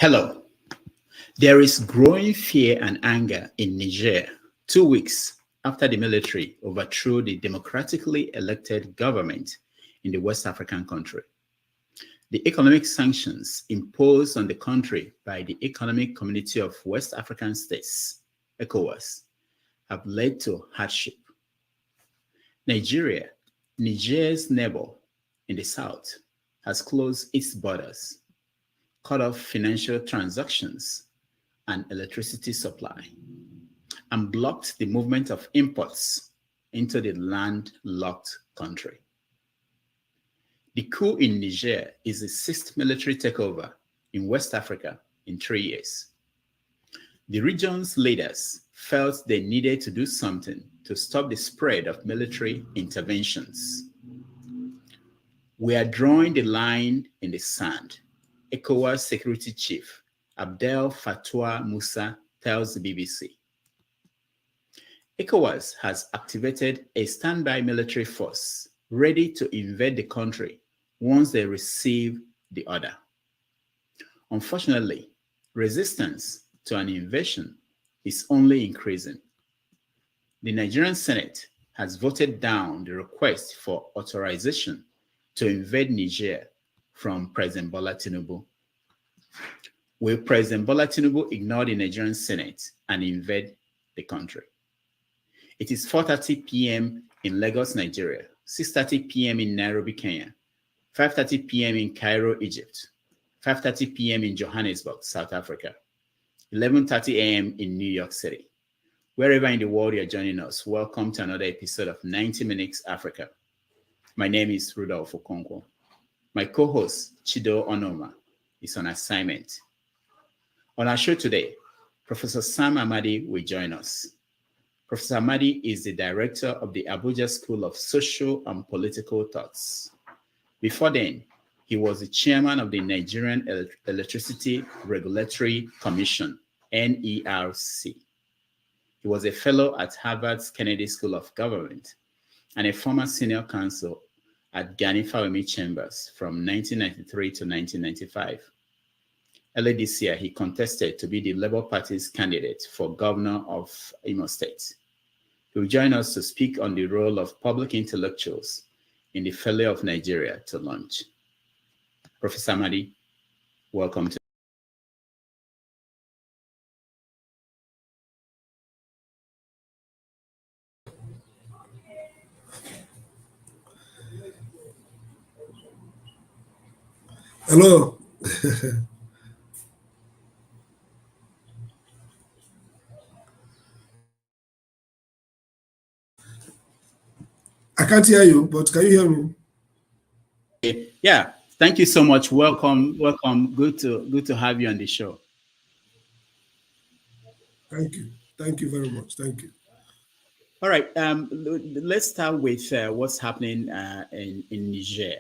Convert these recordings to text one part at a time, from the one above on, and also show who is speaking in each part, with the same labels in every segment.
Speaker 1: Hello. There is growing fear and anger in Niger 2 weeks after the military overthrew the democratically elected government in the West African country. The economic sanctions imposed on the country by the Economic Community of West African States, ECOWAS, have led to hardship. Nigeria, Niger's neighbor in the south, has closed its borders, cut off financial transactions and electricity supply, and blocked the movement of imports into the landlocked country. The coup in Niger is the 6th military takeover in West Africa in 3 years. The region's leaders felt they needed to do something to stop the spread of military interventions. We are drawing the line in the sand, ECOWAS Security Chief Abdel Fattah Musa tells the BBC. ECOWAS has activated a standby military force ready to invade the country once they receive the order. Unfortunately, resistance to an invasion is only increasing. The Nigerian Senate has voted down the request for authorization to invade Niger from President Bola Tinubu. Will President Bola Tinubu ignore the Nigerian Senate and invade the country? It is 4:30 p.m. in Lagos, Nigeria, 6:30 p.m. in Nairobi, Kenya, 5:30 p.m. in Cairo, Egypt, 5:30 p.m. in Johannesburg, South Africa, 11:30 a.m. in New York City. Wherever in the world you're joining us, welcome to another episode of 90 Minutes Africa. My name is Rudolph Okonkwo. My co-host, Chido Onoma, is on assignment. On our show today, Professor Sam Amadi will join us. Professor Amadi is the director of the Abuja School of Social and Political Thoughts. Before then, he was the chairman of the Nigerian Electricity Regulatory Commission, NERC. He was a fellow at Harvard's Kennedy School of Government and a former senior counsel at Gani Fawehinmi Chambers from 1993 to 1995. Early this year, he contested to be the Labour Party's candidate for governor of Imo State. He will join us to speak on the role of public intellectuals in the failure of Nigeria to launch. Professor Amadi, welcome to.
Speaker 2: Hello. I can't hear you, but can you hear me?
Speaker 1: Yeah, thank you so much. Welcome. Good to have you on the show.
Speaker 2: Thank you. Thank you very much. Thank you.
Speaker 1: All right. Let's start with what's happening in Niger.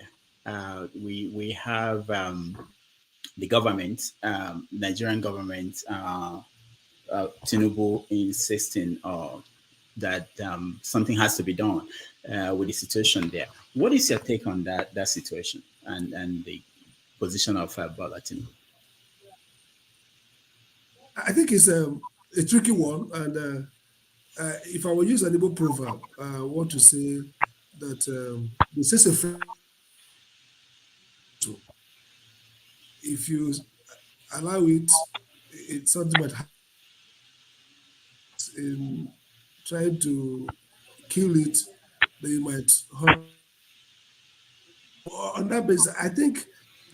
Speaker 1: We have the government, Nigerian government, Tinubu insisting that something has to be done with the situation there. What is your take on that situation and the position of Bola Tinubu?
Speaker 2: I think it's a tricky one, and if I were to use an Igbo proverb, I want to say that this is a friend. If you allow it, it's something that in trying to kill it, they might hurt. On that basis, I think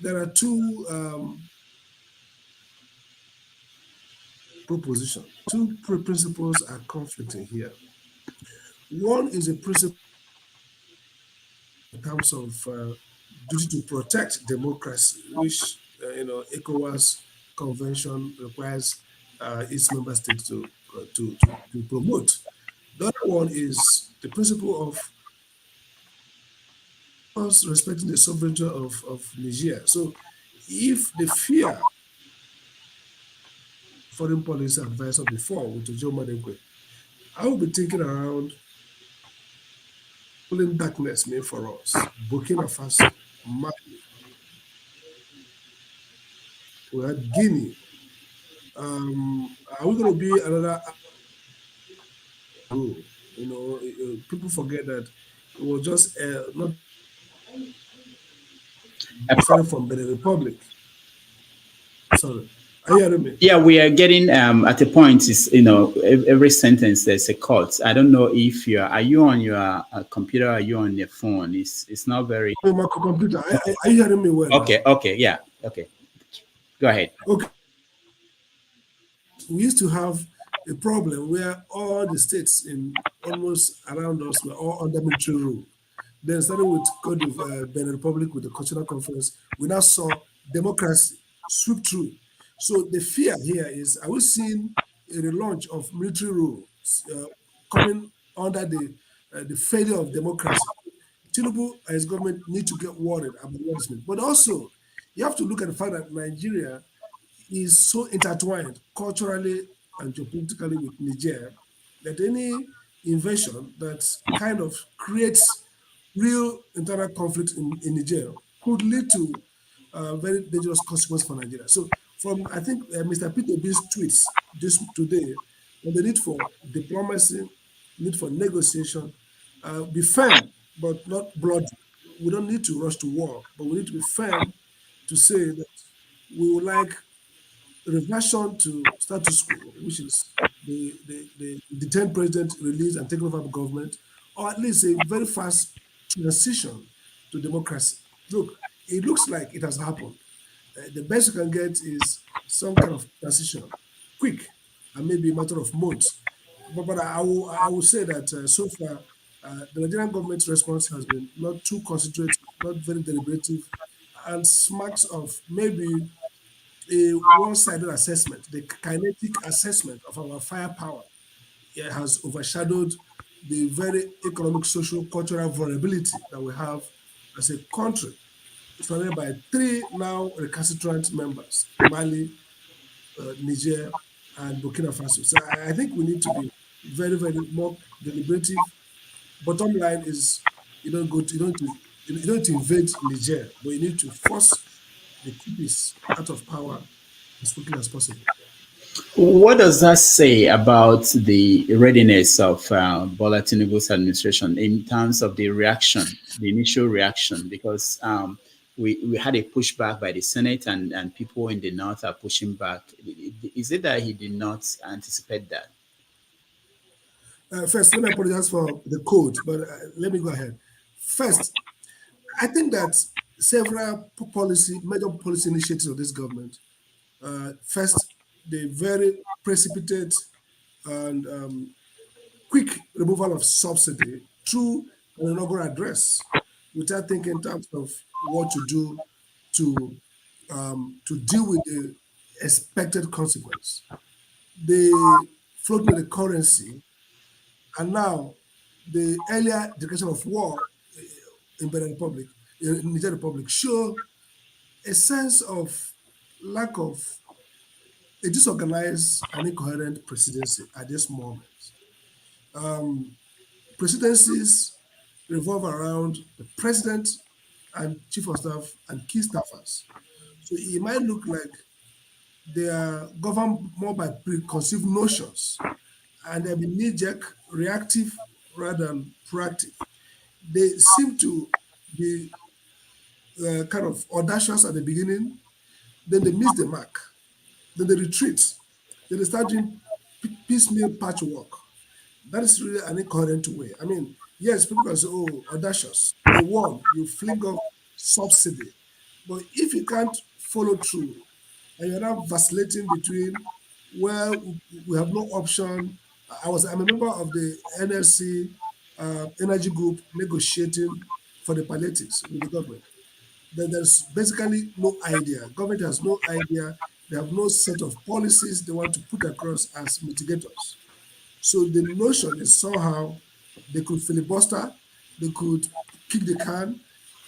Speaker 2: there are two propositions. Two principles are conflicting here. One is a principle in terms of duty to protect democracy, which ECOWAS convention requires its member states to promote. The other one is the principle of respecting the sovereignty of Niger. So if the fear foreign policy advisor before with Joe Madekwe, I will be thinking around pulling darkness mean for us, Burkina Faso, Mali, we had Guinea. Are we going to be another rule? People forget that it was just not started from Benin Republic. Sorry, are you hearing me?
Speaker 1: Yeah, we are getting at a point. Is every sentence there's a cut. I don't know if are you on your computer? Or are you on your phone? It's not very.
Speaker 2: On my computer. Are you hearing me well?
Speaker 1: Okay.
Speaker 2: Now?
Speaker 1: Okay. Yeah. Okay. Go ahead.
Speaker 2: Okay. We used to have a problem where all the states in almost around us were all under military rule. Then starting with Benin Republic with the Cultural Conference, we now saw democracy sweep through. So the fear here is, are we seeing a relaunch of military rule coming under the failure of democracy? Tinubu and his government need to get worried about what is meant. But also, you have to look at the fact that Nigeria is so intertwined culturally and geopolitically with Niger that any invasion that kind of creates real internal conflict in Niger could lead to very dangerous consequences for Nigeria. So, from I think Mr. Peter B's tweets just today, on the need for diplomacy, need for negotiation, be firm but not bloody. We don't need to rush to war, but we need to be firm to say that we would like reversion to status quo, which is the detained president released and taken over the government, or at least a very fast transition to democracy. Look, it looks like it has happened. The best you can get is some kind of transition, quick, and maybe a matter of months. But I will say that so far, the Nigerian government's response has been not too concentrated, not very deliberative, and smacks of maybe a one-sided assessment. The kinetic assessment of our firepower has overshadowed the very economic, social, cultural vulnerability that we have as a country, surrounded by three now recalcitrant members: Mali, Niger, and Burkina Faso. So I think we need to be very, very more deliberative. Bottom line is you don't to invade Niger, but you need to force the coupists out of power as quickly as possible.
Speaker 1: What does that say about the readiness of Bola Tinubu's administration in terms of the reaction, the initial reaction? Because we had a pushback by the Senate, and people in the North are pushing back. Is it that he did not anticipate that?
Speaker 2: First, let me apologize for the code, but let me go ahead. First, I think that several major policy initiatives of this government. First, the very precipitate and quick removal of subsidy through an inaugural address, without thinking in terms of what to do to deal with the expected consequence. They floated the currency, and now the earlier declaration of war in Benin Republic, in Niger Republic, show a sense of lack of a disorganized and incoherent presidency at this moment. Presidencies revolve around the president and chief of staff and key staffers. So it might look like they are governed more by preconceived notions, and they've been knee-jerk, reactive rather than proactive. They seem to be kind of audacious at the beginning, then they miss the mark, then they retreat, then they start doing piecemeal patchwork. That is really an incoherent way. I mean, yes, people can say, oh, audacious. You won, you fling off subsidy. But if you can't follow through and you're now vacillating between, well, we have no option. I'm a member of the NERC energy group negotiating for the palliatives with the government. Then there's basically no idea. Government has no idea. They have no set of policies they want to put across as mitigators. So the notion is somehow they could filibuster, they could kick the can,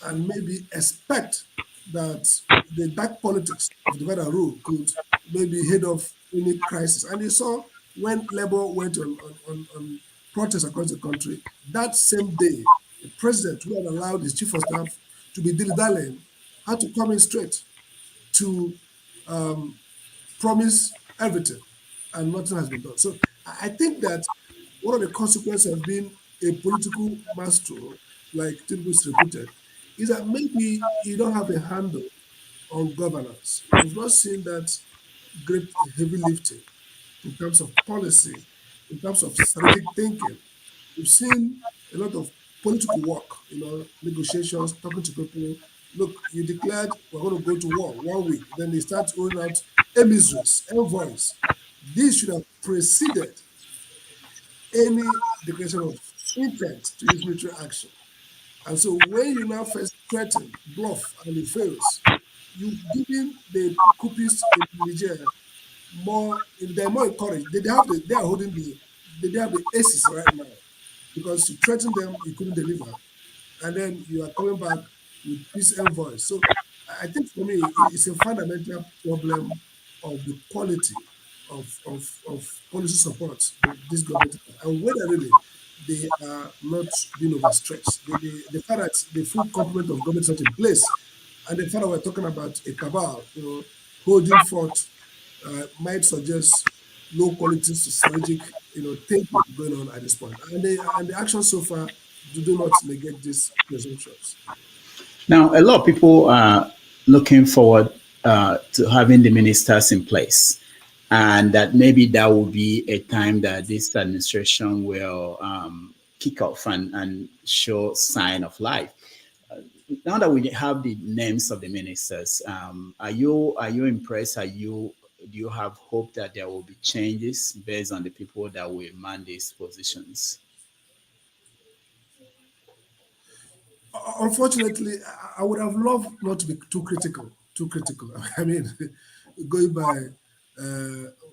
Speaker 2: and maybe expect that the dark politics of divide and rule could maybe head off any crisis. And you saw when Labour went on protests across the country, that same day, the president, who had allowed his chief of staff to be dilly-dallying, had to come in straight to promise everything and nothing has been done. So I think that one of the consequences of being a political maestro, like Tinubu is reputed, is that maybe you don't have a handle on governance. We've not seen that great heavy lifting in terms of policy, in terms of strategic thinking. We've seen a lot of political work, negotiations, talking to people. Look, you declared we're going to go to war 1 week, then they start rolling out emissaries, envoys. This should have preceded any declaration of intent to use military action. And so when you now first threaten, bluff, and it fails, you've given the coupists in Niger they're more encouraged. They are holding they have the aces right now because you threatened them, you couldn't deliver, and then you are coming back with peace envoys. So I think for me, it's a fundamental problem of the quality of policy support this government has, and whether really they are not being overstretched. The fact that the full complement of government is not in place, and the fact that we're talking about a cabal, holding forth, might suggest low quality strategic, thinking going on at this point. And the actions so far do not negate these presumptions.
Speaker 1: Now, a lot of people are looking forward to having the ministers in place, and that maybe that will be a time that this administration will kick off and show sign of life. Now that we have the names of the ministers, are you impressed? Do you have hope that there will be changes based on the people that will man these positions?
Speaker 2: Unfortunately, I would have loved not to be too critical. Too critical. I mean, going by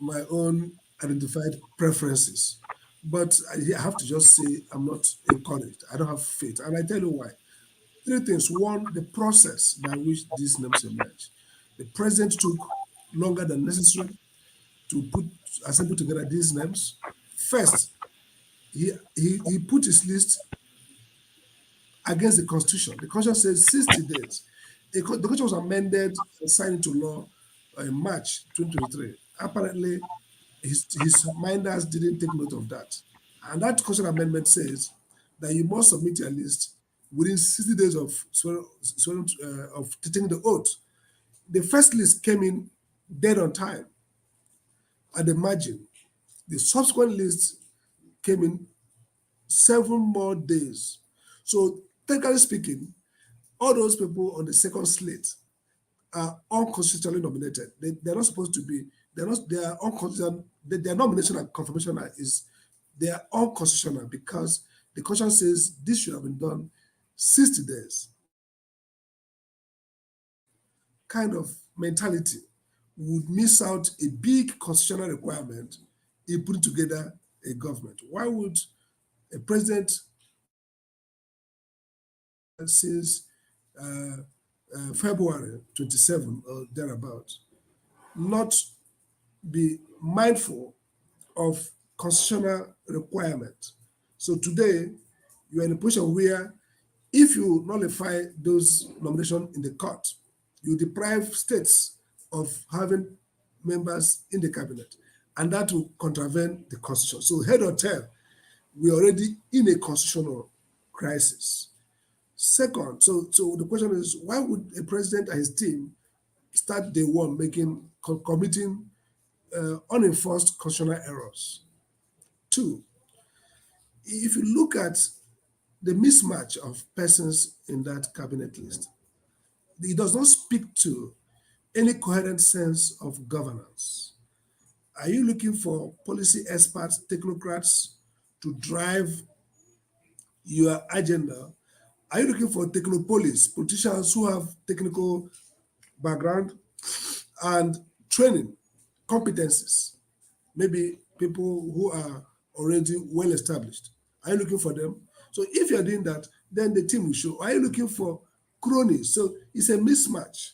Speaker 2: my own identified preferences. But I have to just say I'm not encouraged. I don't have faith. And I tell you why. Three things. One, the process by which these names emerge. The president took longer than necessary to assemble together these names. First, he put his list against the Constitution. The Constitution says 60 days. The Constitution was amended and signed into law in March 2023. Apparently, his minders didn't take note of that. And that Constitution amendment says that you must submit your list within 60 days of taking the oath. The first list came in dead on time at the margin. The subsequent list came in 7 more days. So, technically speaking, all those people on the second slate are unconstitutionally nominated. They're not supposed to be. They are unconstitutional. Their nomination and confirmation they are unconstitutional because the Constitution says this should have been done 60 days. Kind of mentality would miss out a big constitutional requirement in putting together a government. Why would a president since February 27 or thereabout not be mindful of constitutional requirement? So today, you are in a position where if you nullify those nominations in the court, you deprive states of having members in the cabinet, and that will contravene the Constitution. So head or tail, we're already in a constitutional crisis. Second, so the question is, why would a president and his team start day one committing unenforced constitutional errors? Two, if you look at the mismatch of persons in that cabinet list, it does not speak to any coherent sense of governance. Are you looking for policy experts, technocrats to drive your agenda? Are you looking for technopolies, politicians who have technical background and training, competencies, maybe people who are already well established? Are you looking for them? So if you're doing that, then the team will show. Are you looking for cronies? So it's a mismatch.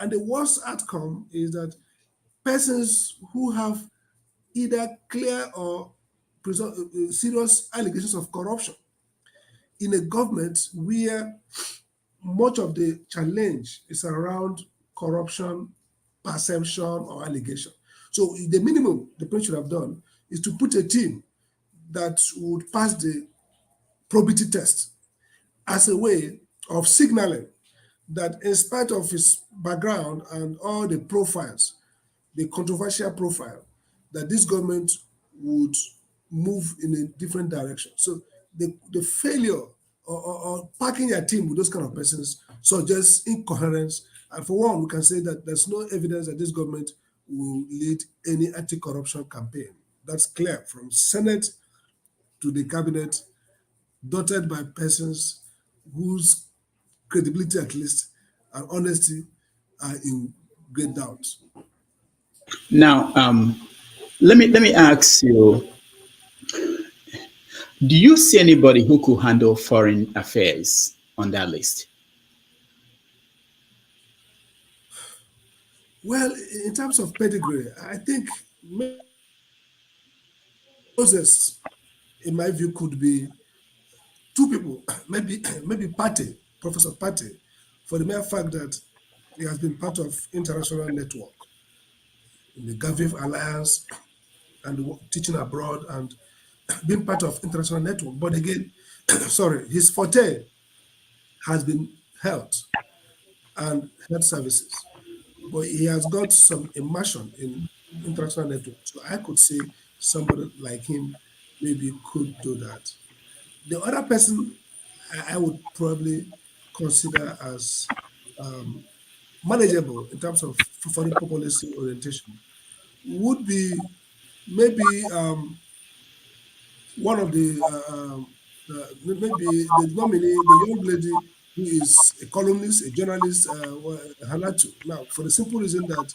Speaker 2: And the worst outcome is that persons who have either clear or serious allegations of corruption in a government where much of the challenge is around corruption perception or allegation. So the minimum the prince should have done is to put a team that would pass the probity test as a way of signaling that in spite of his background and all the profiles, the controversial profile, that this government would move in a different direction. So the failure or packing your team with those kind of persons suggests incoherence. And for one, we can say that there's no evidence that this government will lead any anti-corruption campaign. That's clear from Senate to the cabinet, dotted by persons whose credibility at least and honesty are in great doubt.
Speaker 1: Now, let me ask you: do you see anybody who could handle foreign affairs on that list?
Speaker 2: Well, in terms of pedigree, I think Moses, in my view, could be two people, maybe Pate, Professor Pate, for the mere fact that he has been part of international network in the Gaviv Alliance and teaching abroad and being part of international network. But again, sorry, his forte has been health and health services. But he has got some immersion in international network. So I could say somebody like him maybe could do that. The other person I would probably consider as manageable in terms of foreign policy orientation would be maybe one of maybe the nominee, the young lady who is a columnist, a journalist, Hanatu. Now, for the simple reason that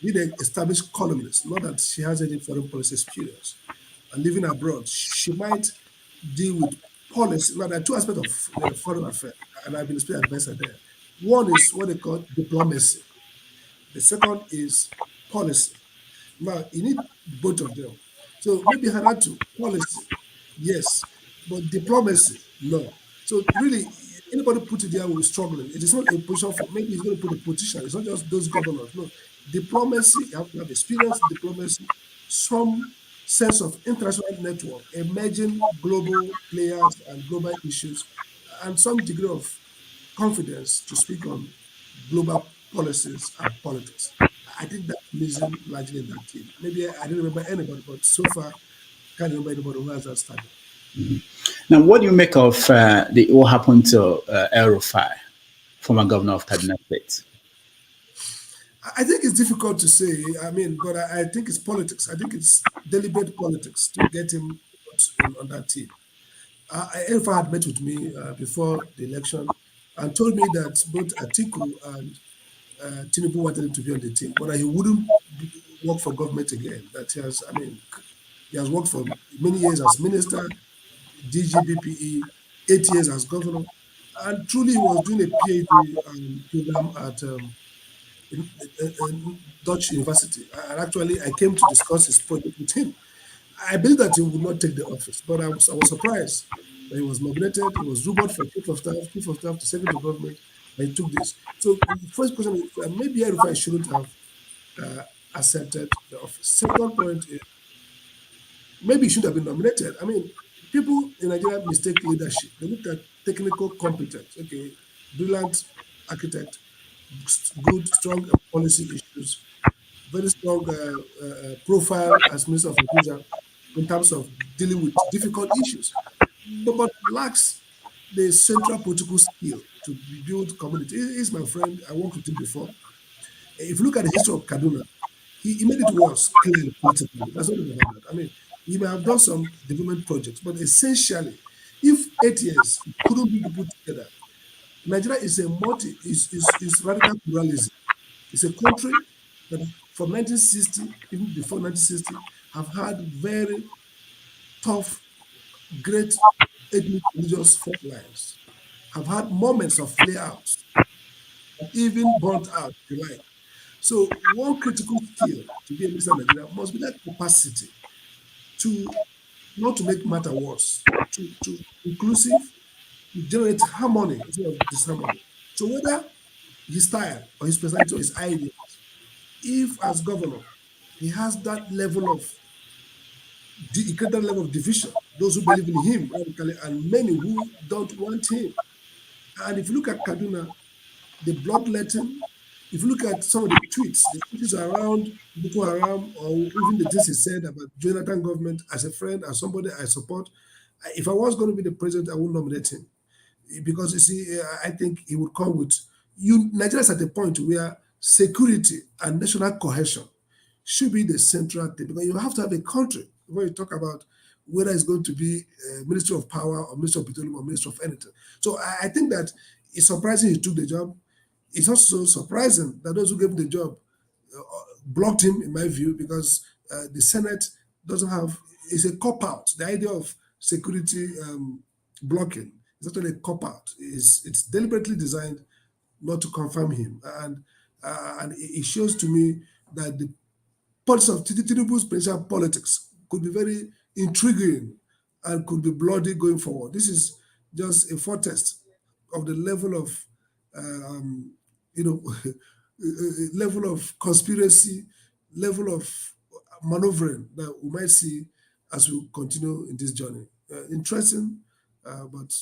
Speaker 2: being an established columnist, not that she has any foreign policy experience, and living abroad, she might deal with policy. Now, there are two aspects of foreign affairs, and I've been a special advisor there. One is what they call diplomacy. The second is policy. Now, you need both of them. So maybe Hanatu, policy, yes, but diplomacy, no. So really, anybody put it there will be struggling. It is not a position for, maybe he's going to put a politician. It's not just those governors. No, diplomacy, you have to have experience in diplomacy, some sense of international network, emerging global players and global issues, and some degree of confidence to speak on global policies and politics. I think that's missing largely in that team. Maybe I don't remember anybody, but so far, I can't remember anybody who has that standard.
Speaker 1: Now, what do you make of what happened to El Rufai, former governor of Kaduna State?
Speaker 2: I think it's difficult to say. I mean, but I think it's politics. I think it's deliberate politics to get him on that team. El Rufai had met with me before the election and told me that both Atiku and Tinubu wanted him to be on the team, but he wouldn't work for government again. That he has worked for many years as minister, DGBPE, 8 years as governor, and truly he was doing a PhD program at in Dutch University. And actually, I came to discuss his project with him. I believe that he would not take the office, but I was surprised that he was nominated. He was rumored for chief of staff to secretary of government, and he took this. So the first question is maybe Rufai shouldn't have accepted the office. Second point is maybe he should have been nominated. I mean, people in Nigeria mistake leadership. They look at technical competence. Okay, brilliant architect, good, strong policy issues, very strong profile as Minister of Abuja in terms of dealing with difficult issues, but lacks the central political skill to build community. He's my friend. I worked with him before. If you look at the history of Kaduna, he made it worse clearly politically. That's not about that. I mean, he may have done some development projects, but essentially, if 8 years couldn't be put together, Nigeria is is radical pluralism. It's a country that from 1960, even before 1960, have had very tough, great ethnic religious fault lines, have had moments of flare-outs, even burnt out, if you like. So one critical skill to be a minister of Nigeria must be that capacity to not to make matter worse, to inclusive, to generate harmony instead of disharmony. So whether his style or his personality or his ideas if as governor, he has that level of division, those who believe in him radically and many who don't want him. And if you look at Kaduna, the bloodletting, if you look at some of the tweets, the issues around Boko Haram, or even the things he said about Jonathan government as a friend, as somebody I support, if I was going to be the president, I would nominate him. Because you see, I think he would come with Nigeria is at a point where security and national cohesion should be the central thing, because you have to have a country when you talk about whether it's going to be Ministry of Power or Ministry of Petroleum or Ministry of anything. So I think that it's surprising he took the job. It's also surprising that those who gave him the job blocked him, in my view, because the Senate doesn't have, it's a cop-out. The idea of security blocking is actually a cop-out. It's deliberately designed not to confirm him. And it shows to me that the politics of Tinubu's presidential politics could be very intriguing and could be bloody going forward. This is just a foretaste of the level of, level of conspiracy, level of maneuvering that we might see as we continue in this journey. Interesting, but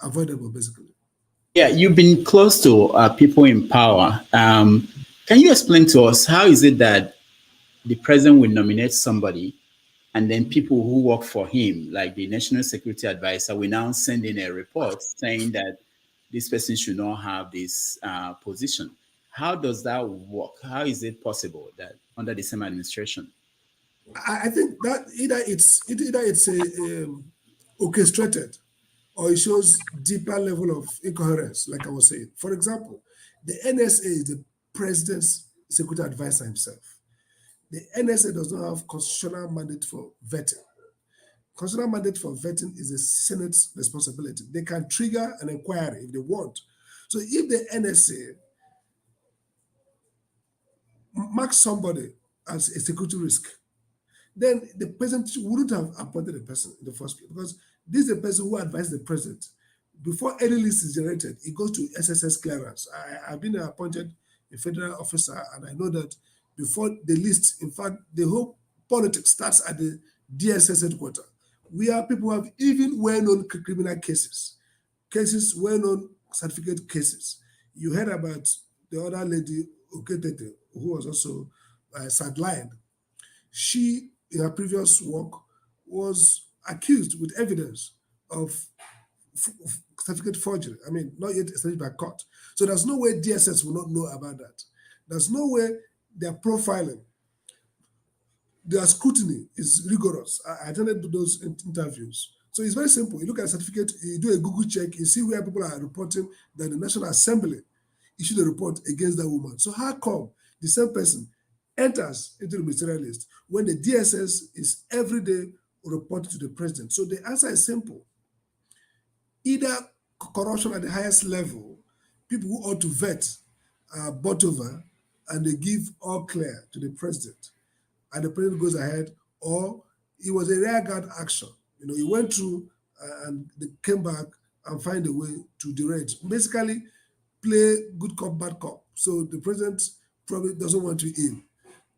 Speaker 2: avoidable, basically.
Speaker 1: Yeah, you've been close to people in power. Can you explain to us how is it that the president will nominate somebody and then people who work for him, like the National Security Advisor, will now send in a report saying that this person should not have this position? How does that work? How is it possible that under the same administration?
Speaker 2: I think that either it's orchestrated, or it shows deeper level of incoherence, like I was saying. For example, the NSA is the president's security advisor himself. The NSA does not have constitutional mandate for vetting. Constitutional mandate for vetting is the Senate's responsibility. They can trigger an inquiry if they want. So if the NSA marks somebody as a security risk, then the president wouldn't have appointed the person in the first place, because this is the person who advised the president. Before any list is generated, it goes to SSS clearance. I've been appointed a federal officer, and I know that before the list, in fact, the whole politics starts at the DSS headquarters, where people have even well-known criminal cases, well-known certificate cases. You heard about the other lady, Oketete, who was also sidelined. She, in her previous work, was accused with evidence of certificate forgery. I mean, not yet established by court. So there's no way DSS will not know about that. There's no way their profiling, their scrutiny is rigorous. I attended those interviews. So it's very simple. You look at a certificate, you do a Google check, you see where people are reporting that the National Assembly issued a report against that woman. So how come the same person enters into the ministerial list when the DSS is every day reporting to the president? So the answer is simple. Either corruption at the highest level, people who ought to vet are bought over and they give all clear to the president, and the president goes ahead, or it was a rearguard action. He went through and they came back and find a way to direct. Basically, play good cop, bad cop. So the president probably doesn't want you in,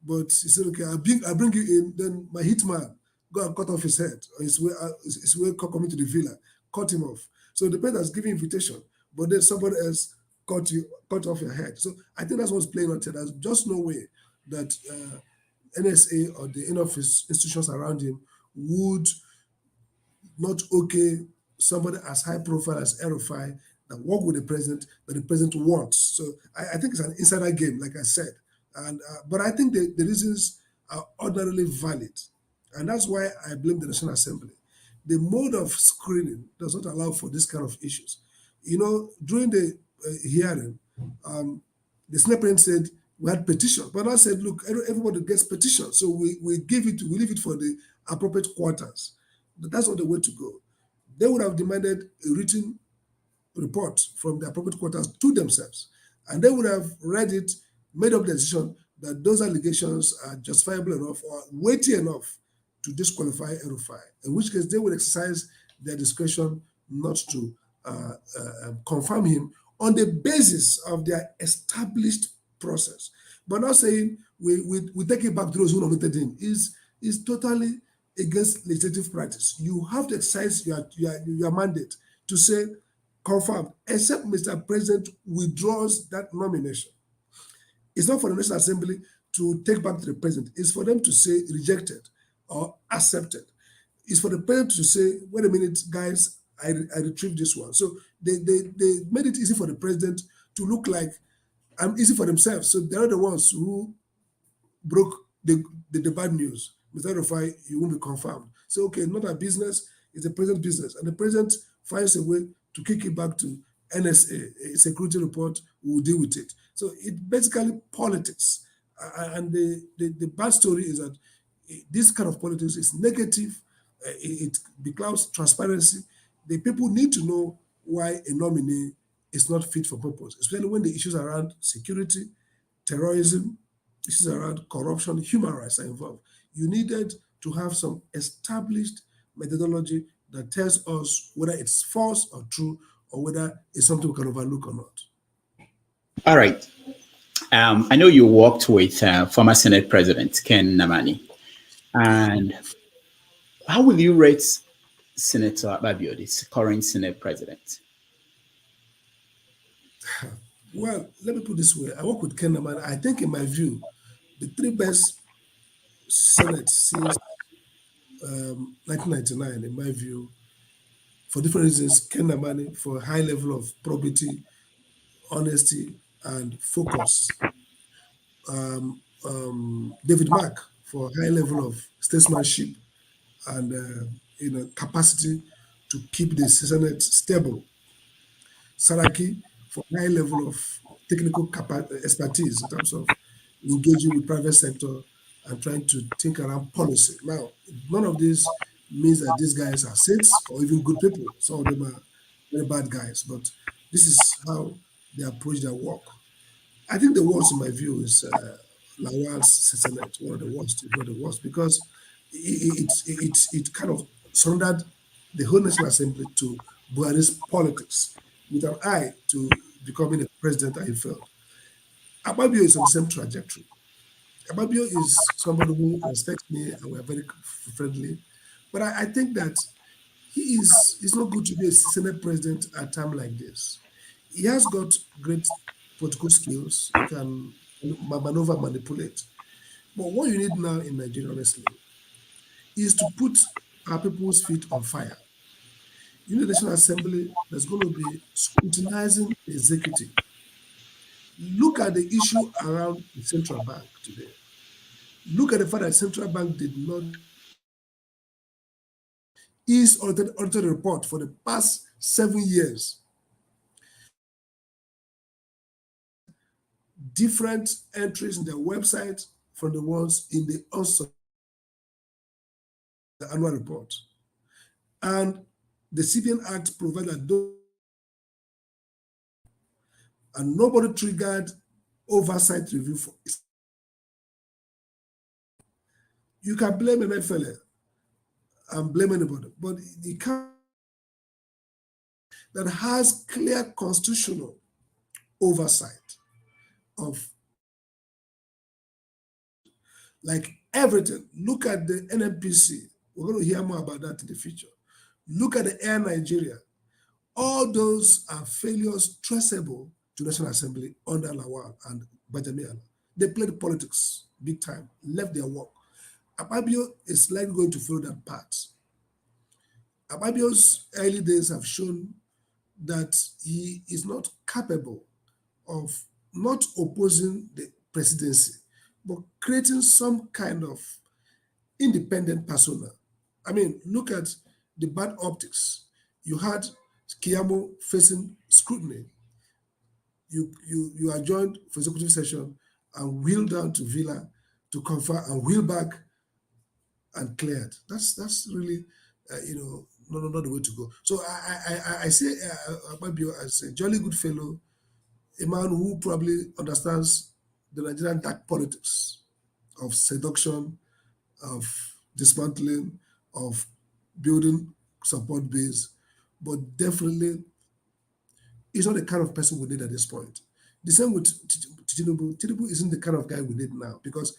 Speaker 2: but he said, okay, I'll bring you in, then my hitman go and cut off his head, or his way coming to the villa, cut him off. So the president has given invitation, but then somebody else cut off your head. So I think that's what's playing on. There's just no way that NSA or the in-office institutions around him would not okay somebody as high profile as Erufai that work with the president that the president wants. So I think it's an insider game, like I said. And but I think the reasons are ordinarily valid. And that's why I blame the National Assembly. The mode of screening does not allow for this kind of issues. During the hearing, the Senate President said we had petitions, but I said, look, everybody gets petitions, so we leave it for the appropriate quarters. That's not the way to go. They would have demanded a written report from the appropriate quarters to themselves, and they would have read it, made up the decision that those allegations are justifiable enough or weighty enough to disqualify Erufai, in which case they would exercise their discretion not to confirm him on the basis of their established process, but not saying we take it back to those who nominated him is totally against legislative practice. You have to exercise your mandate to say confirmed, except Mr. President withdraws that nomination. It's not for the National Assembly to take back to the president. It's for them to say rejected or accepted. It's for the president to say, wait a minute, guys, I retrieved this one. So they made it easy for the president to look like easy for themselves. So they're the ones who broke the bad news. Mr. Rufai, you won't be confirmed. So, okay, not our business, it's the president's business. And the president finds a way to kick it back to NSA, a security report, will deal with it. So it's basically politics. And the bad story is that this kind of politics is negative. It beclouds transparency. The people need to know why a nominee is not fit for purpose, especially when the issues around security, terrorism, issues around corruption, human rights are involved. You needed to have some established methodology that tells us whether it's false or true, or whether it's something we can overlook or not.
Speaker 1: All right. I know you worked with former Senate President Ken Namani. And how will you rate Senator Akpabio, the current Senate President?
Speaker 2: Well, let me put it this way. I work with Ken Namani. I think, in my view, the three best Senate since 1999, in my view, for different reasons, Ken Namani for a high level of probity, honesty, and focus. David Mark for a high level of statesmanship and capacity to keep the Senate stable. Saraki for high level of technical expertise in terms of engaging with private sector and trying to think around policy. Now, none of this means that these guys are saints or even good people. Some of them are very bad guys, but this is how they approach their work. I think the worst, in my view, is Lawal's Senate, one of the worst, if not the worst, because it kind of surrendered the whole National Assembly to Buhari's politics with an eye to becoming a president, I felt. Akpabio is on the same trajectory. Akpabio is somebody who respects me and we're very friendly. But I think that it's not good to be a Senate president at a time like this. He has got great political skills. He can maneuver, manipulate. But what you need now in Nigeria, honestly, is to put our people's feet on fire. In the National Assembly, there's going to be scrutinizing the executive. Look at the issue around the central bank today. Look at the fact that the central bank did not issue audited report for the past 7 years. Different entries in their website from the ones in the annual report. And the CBN Act provided those, and nobody triggered oversight review for it. You can blame MFLA and blame anybody, but the country that has clear constitutional oversight of, like everything. Look at the NNPC. We're going to hear more about that in the future. Look at the Air Nigeria. All those are failures traceable to National Assembly under Lawal and Bajamiana. They played politics big time, left their work. Akpabio is likely going to follow that path. Akpabio's early days have shown that he is not capable of not opposing the presidency, but creating some kind of independent persona. I mean, look at the bad optics. You had Kiyamo facing scrutiny. You are joined for executive session and wheeled down to Villa to confer and wheel back and cleared. That's really, not the way to go. So I say Akpabio as a jolly good fellow, a man who probably understands the Nigerian dark politics of seduction, of dismantling, of building support base, but definitely he's not the kind of person we need at this point. The same with Tinubu. Tinubu isn't the kind of guy we need now, because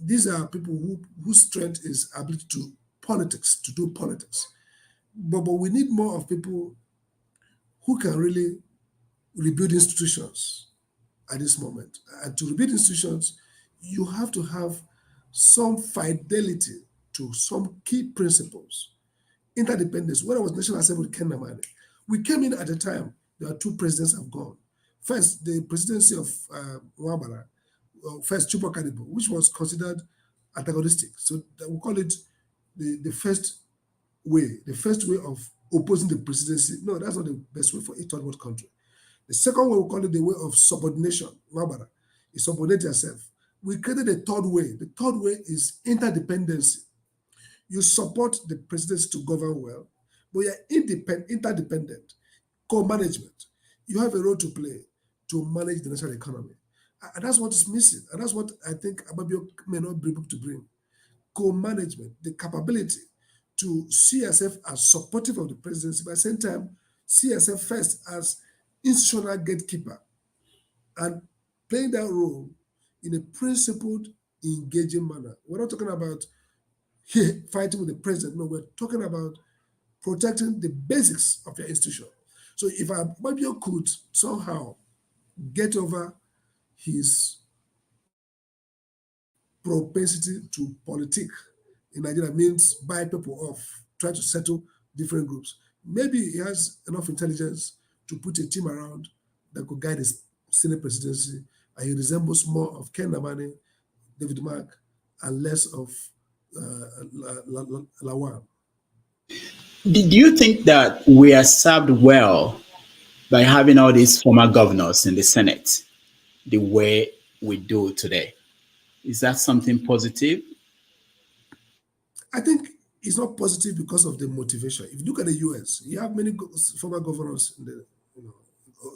Speaker 2: these are people whose strength is ability to politics, to do politics. But we need more of people who can really rebuild institutions at this moment. And to rebuild institutions, you have to have some fidelity to some key principles. Interdependence. When I was National Assembly with Ken Namani, we came in at a time, there are two presidents have gone. First, the presidency of Wabara, first Chupa Kadibo, which was considered antagonistic. So we call it the first way of opposing the presidency. No, that's not the best way for a third world country. The second way, we call it the way of subordination. Wabara, you subordinate yourself. We created a third way. The third way is interdependency. You support the presidency to govern well, but you're interdependent, co-management. You have a role to play to manage the national economy. And that's what is missing. And that's what I think Ababio may not be able to bring. Co-management, the capability to see yourself as supportive of the presidency, but at the same time, see yourself first as institutional gatekeeper and playing that role in a principled, engaging manner. We're not talking about fighting with the president. No, we're talking about protecting the basics of your institution. So if Ababio could somehow get over his propensity to politic in Nigeria, means buy people off, try to settle different groups. Maybe he has enough intelligence to put a team around that could guide his Senate presidency, and he resembles more of Ken Namani, David Mark, and less of Lawal.
Speaker 1: Do you think that we are served well by having all these former governors in the Senate the way we do today? Is that something positive?
Speaker 2: I think it's not positive because of the motivation. If you look at the US, you have many former governors in the,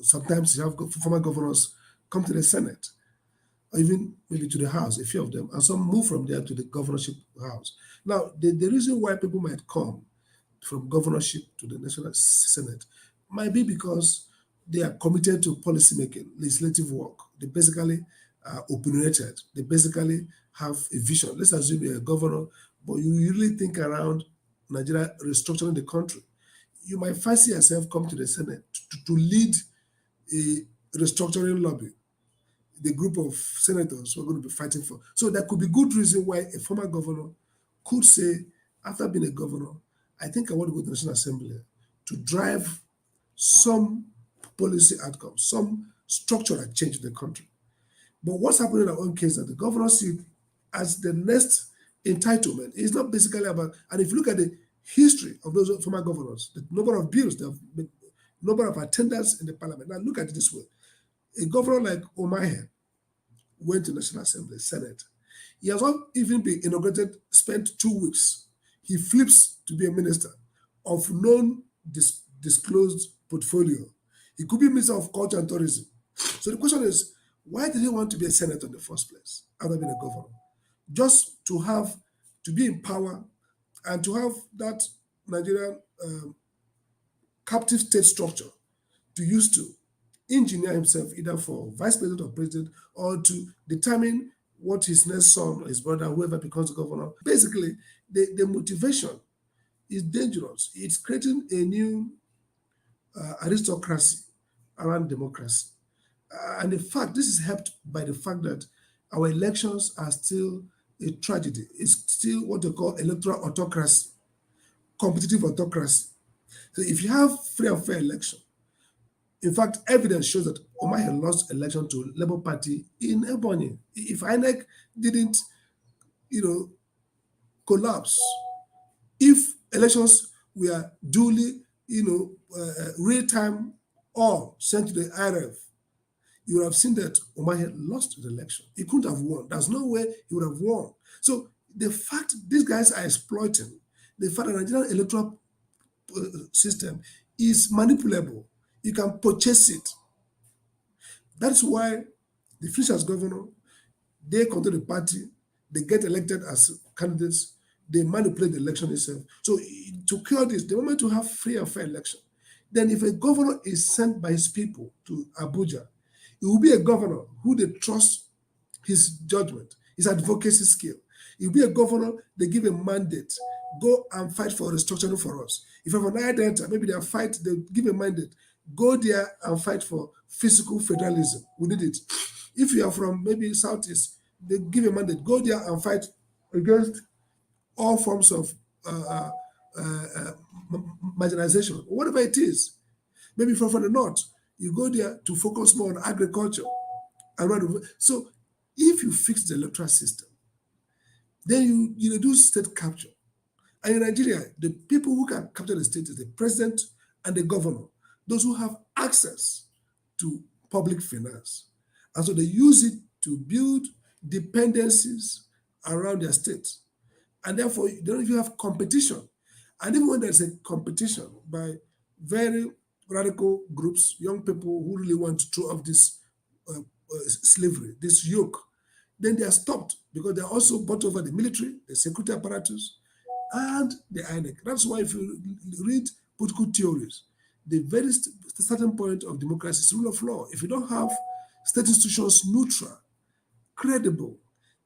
Speaker 2: sometimes you have former governors come to the Senate, or even maybe to the House, a few of them, and some move from there to the governorship house. Now, the reason why people might come from governorship to the National Senate might be because they are committed to policymaking, legislative work. They basically are opinionated. They basically have a vision. Let's assume you're a governor, but you really think around Nigeria restructuring the country. You might fancy yourself come to the Senate to lead a restructuring lobby, the group of senators who are going to be fighting for. So there could be good reason why a former governor could say, after being a governor, I think I want to go to the National Assembly to drive some policy outcomes, some structural change in the country. But what's happening in our own case is that the governorship as the next entitlement is not basically about, and if you look at the history of those former governors, the number of bills, the number of attendance in the parliament. Now look at it this way. A governor like Omahe went to National Assembly, Senate. He has not even been inaugurated, spent 2 weeks. He flips to be a minister of non-disclosed portfolio. He could be Minister of Culture and Tourism. So the question is, why did he want to be a senator in the first place, other than a governor? Just to be in power and to have that Nigerian captive state structure to use to engineer himself either for vice president or president, or to determine what his next son or his brother, whoever becomes governor. Basically, the motivation is dangerous. It's creating a new aristocracy around democracy. And the fact, this is helped by the fact that our elections are still a tragedy. It's still what they call electoral autocracy, competitive autocracy. So if you have free and fair election, in fact, evidence shows that Omahe lost election to Labour Party in Ebonyi. If INEC didn't, collapse, if elections were duly, real-time or sent to the IRF, you would have seen that Omahe lost the election. He couldn't have won. There's no way he would have won. So the fact these guys are exploiting the fact that the Nigerian electoral system is manipulable. You can purchase it. That's why the Fisher's governor, they control the party, they get elected as candidates, they manipulate the election itself. So to cure this, the moment you have free and fair election, then if a governor is sent by his people to Abuja, It will be a governor who they trust his judgment, his advocacy skill. It will be a governor, they give a mandate, go and fight for restructuring for us. If you're from Niger Delta, maybe they give a mandate, go there and fight for physical federalism. We did it. If you are from maybe Southeast, they give a mandate, go there and fight against all forms of marginalization, whatever it is. Maybe from the North, you go there to focus more on agriculture. So if you fix the electoral system, then you do state capture. And in Nigeria, the people who can capture the state is the president and the governor, those who have access to public finance. And so they use it to build dependencies around their states. And therefore, they don't even have competition. And even when there's a competition by very radical groups, young people who really want to throw off this slavery, this yoke, then they are stopped because they're also bought over the military, the security apparatus, and the INEC. That's why if you read political theories, the very starting point of democracy is rule of law. If you don't have state institutions neutral, credible,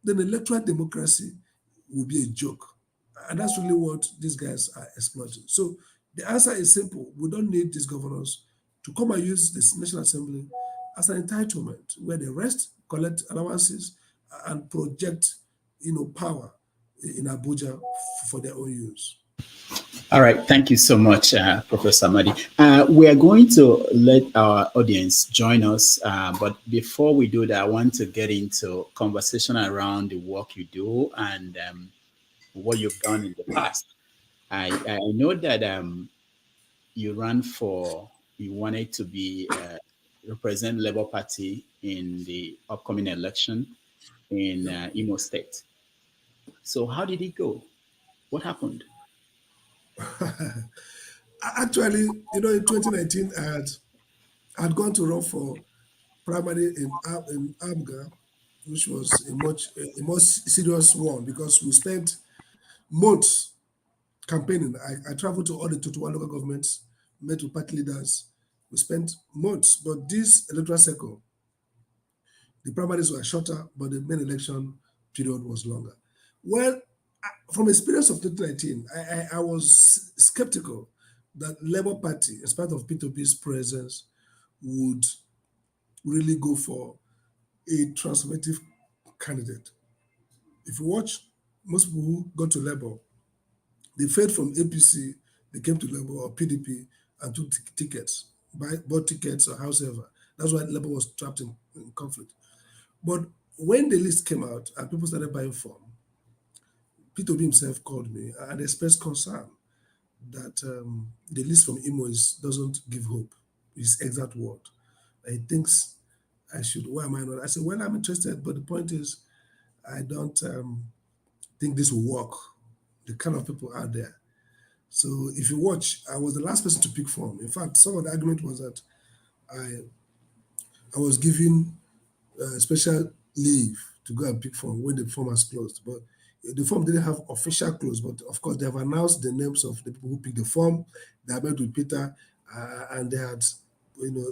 Speaker 2: then electoral democracy will be a joke. And that's really what these guys are exploiting. So the answer is simple. We don't need these governors to come and use the National Assembly as an entitlement where they rest, collect allowances, and project, power in Abuja for their own use.
Speaker 1: All right, thank you so much, Professor Amadi. We are going to let our audience join us, but before we do that, I want to get into conversation around the work you do and what you've done in the past. I know that you wanted to be represent Labour Party in the upcoming election in Imo State. So how did it go? What happened?
Speaker 2: Actually, in 2019, I had gone to run for primary in Abuja, which was a more serious one because we spent months campaigning. I traveled to all the 21 local governments, met with party leaders. We spent months, but this electoral cycle, the primaries were shorter, but the main election period was longer. Well, from experience of 2019, I was skeptical that Labour Party, in spite of P2P's presence, would really go for a transformative candidate. If you watch, most people who go to Labour, they failed from APC, they came to Labour or PDP and took tickets, bought tickets or however. That's why Labour was trapped in conflict. But when the list came out and people started buying form, P2P himself called me and expressed concern that the list from Imo doesn't give hope, his exact word. He thinks I should, why am I not? I said, well, I'm interested, but the point is, I don't think this will work, the kind of people out there. So if you watch, I was the last person to pick form. In fact, some of the argument was that I was given special leave to go and pick form when the form has closed. But the form didn't have official close, but of course they have announced the names of the people who picked the form. They had met with Peter and they had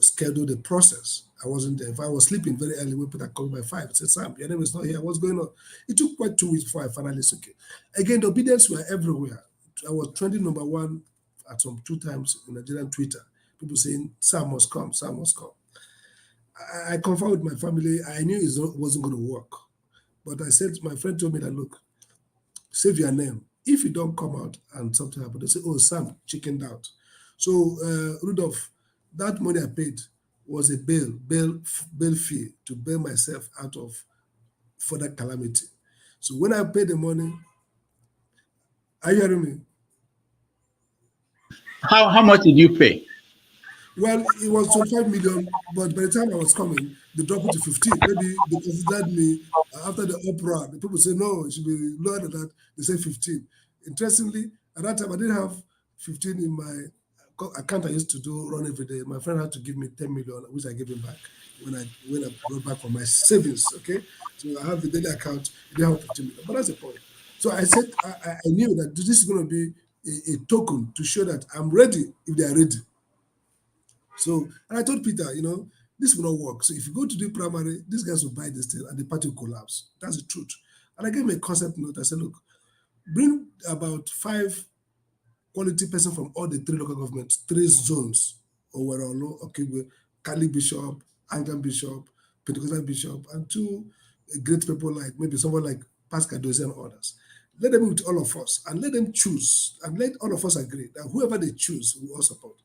Speaker 2: scheduled the process. I wasn't there. If I was sleeping very early, when Peter called by 5, I said, Sam, your name is not here. What's going on? It took quite 2 weeks before I finally said, okay. Again, the obedience were everywhere. I was trending number 1 at some 2 times in Nigerian Twitter. People saying, Sam must come, Sam must come. I confirmed with my family. I knew it wasn't going to work. But I said, my friend told me that, look, save your name. If you don't come out and something happened, they say, oh, Sam chickened out. So, Rudolph, that money I paid was a bail fee to bail myself out of further calamity. So when I paid the money, are you hearing me?
Speaker 1: How much did you pay?
Speaker 2: Well, it was 25 million, but by the time I was coming, they dropped it to 15. Maybe they considered me after the uproar. The people say, no, it should be lower than that. They say 15. Interestingly, at that time, I didn't have 15 in my account I used to run every day. My friend had to give me 10 million, which I gave him back when I brought back from my savings, okay? So I have the daily account, they have 15 million, but that's the point. So I said, I knew that this is going to be a token to show that I'm ready if they are ready. So, and I told Peter, this will not work. So if you go to the primary, these guys will buy this thing and the party will collapse. That's the truth. And I gave him a concept note. I said, look, bring about 5 quality person from all the 3 local governments, 3 zones, Owerolo, Okigwe, Kali Bishop, Anglican Bishop, Pentecostal Bishop, and 2 great people like maybe someone like Pascal Dozie and others. Let them meet all of us and let them choose and let all of us agree that whoever they choose, we all support.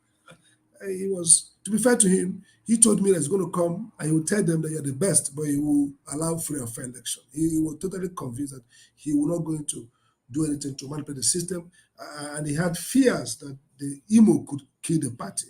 Speaker 2: He was, to be fair to him, he told me that he's going to come and he will tell them that you're the best, but he will allow free and fair election. He was totally convinced that he will not going to do anything to manipulate the system, and he had fears that the Imo could kill the party.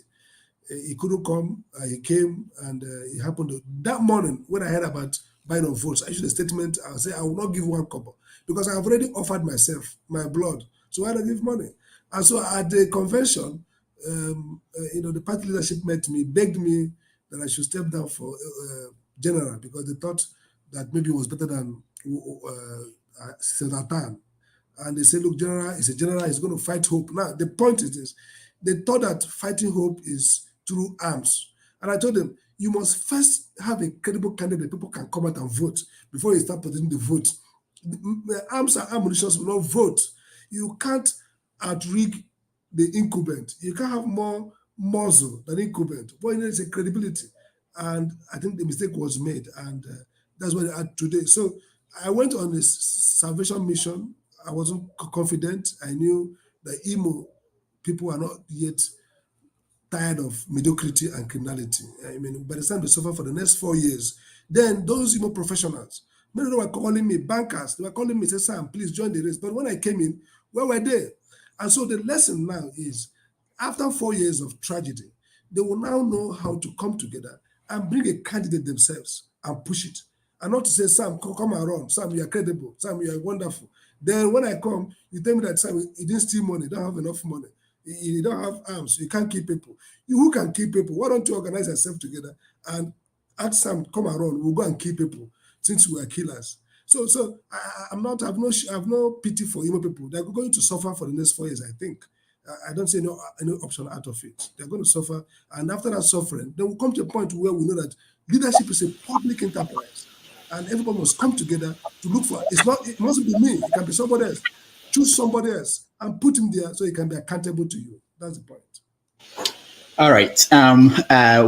Speaker 2: He couldn't come, he came, and it happened that morning when I heard about buying of votes. I issued a statement. I said, I will not give 1 kobo because I have already offered myself, my blood. So why not give money? And so at the convention, the party leadership met me, begged me that I should step down for general because they thought that maybe it was better than Senatan. And they said, look, general is a general, he's going to fight hope. Now, the point is this. They thought that fighting hope is through arms. And I told them, you must first have a credible candidate people can come out and vote before you start putting the vote. The arms and ammunition will not vote. You can't outrig the incumbent. You can't have more muzzle than incumbent. What you need is a credibility. And I think the mistake was made. And that's what they had today. So I went on this salvation mission. I wasn't confident. I knew the Imo people are not yet tired of mediocrity and criminality. I mean, by the time they suffer for the next 4 years, then those Imo professionals, many of them were calling me bankers. They were calling me, say, Sam, please join the race. But when I came in, where were they? And so the lesson now is, after 4 years of tragedy, they will now know how to come together and bring a candidate themselves and push it. And not to say, Sam, come and run. Sam, you are credible. Sam, you are wonderful. Then when I come, you tell me that, Sam, you didn't steal money, you don't have enough money. You don't have arms, you can't keep people. You who can keep people? Why don't you organize yourself together and ask Sam, come and run, we'll go and keep people since we are killers. So I have no pity for Imo people. They're going to suffer for the next 4 years, I think. I don't see any option out of it. They're going to suffer. And after that suffering, they will come to a point where we know that leadership is a public enterprise. And everybody must come together to look for it. It mustn't be me, it can be somebody else. Choose somebody else and put him there so he can be accountable to you. That's the point.
Speaker 1: All right.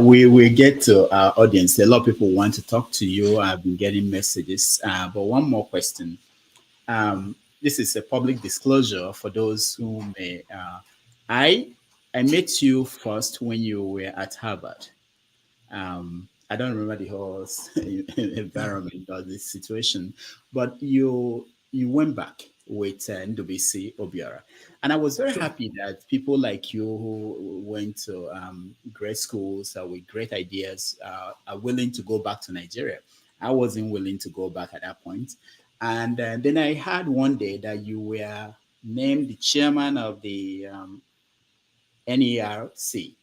Speaker 1: We get to our audience. A lot of people want to talk to you. I've been getting messages. But one more question. This is a public disclosure for those who may. I met you first when you were at Harvard. I don't remember the whole environment or the situation, but you went back with NWC Obiora. And I was very happy that people like you who went to great schools with great ideas are willing to go back to Nigeria. I wasn't willing to go back at that point. And then I heard one day that you were named the chairman of the NERC.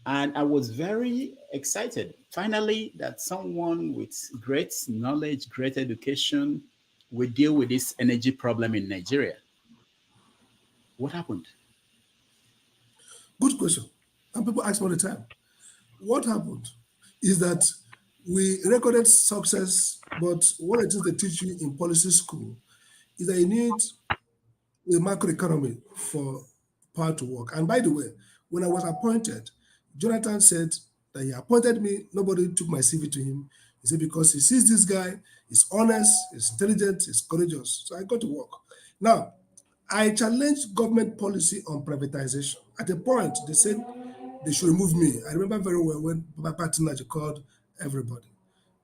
Speaker 1: And I was very excited, finally, that someone with great knowledge, great education, will deal with this energy problem in Nigeria. What happened?
Speaker 2: Good question. And people ask me all the time. What happened is that we recorded success, but one of the things they teach you in policy school is that you need a macroeconomy for power to work. And by the way, when I was appointed, Jonathan said that he appointed me, nobody took my CV to him. He said, because he sees this guy, he's honest, he's intelligent, he's courageous. So I got to work. Now, I challenged government policy on privatization. At a point, they said they should remove me. I remember very well when Papa Tinaji called everybody,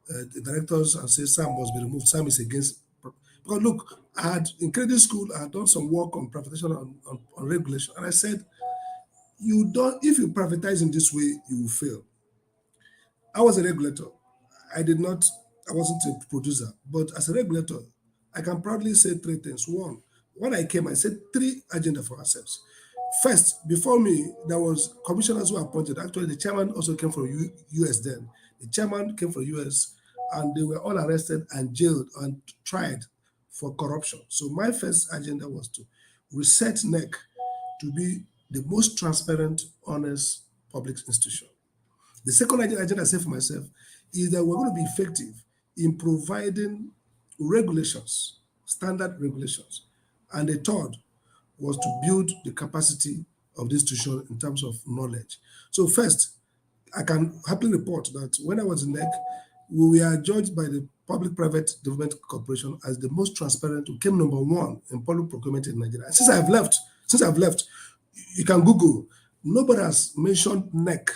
Speaker 2: the directors, and said Sam must be removed. Sam is against. Because look, I had in credit school, I had done some work on privatization on regulation. And I said, if you privatize in this way, you will fail. I was a regulator. I wasn't a producer, but as a regulator, I can proudly say 3 things. One, when I came, I said 3 agendas for ourselves. First, before me, there was commissioners who were appointed. Actually, the chairman also came from US then. The chairman came from US, and they were all arrested and jailed and tried for corruption. So my first agenda was to reset NERC to be the most transparent, honest public institution. The second agenda I set for myself is that we're going to be effective in providing regulations, standard regulations. And the third was to build the capacity of the institution in terms of knowledge. So first, I can happily report that when I was in NERC, we were judged by the Public-Private Development Corporation as the most transparent. We came number one in public procurement in Nigeria. And since I've left, you can Google. Nobody has mentioned NERC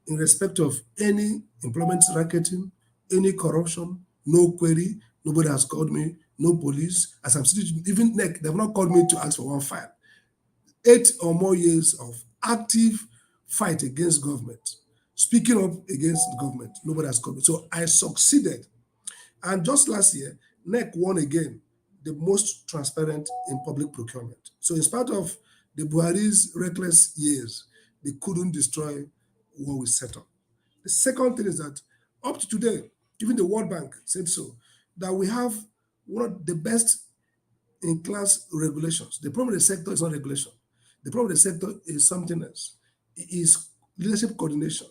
Speaker 2: in respect of any employment racketing, any corruption, no query. Nobody has called me, no police. As I'm sitting, even NERC, they've not called me to ask for one file. 8 or more years of active fight against government, speaking up against the government. Nobody has called me. So I succeeded. And just last year, NERC won again the most transparent in public procurement. So in spite of the Buhari's reckless years, they couldn't destroy what we set up. The second thing is that up to today, even the World Bank said so, that we have one of the best in class regulations. The problem with the sector is not regulation. The problem with the sector is something else. It is leadership coordination,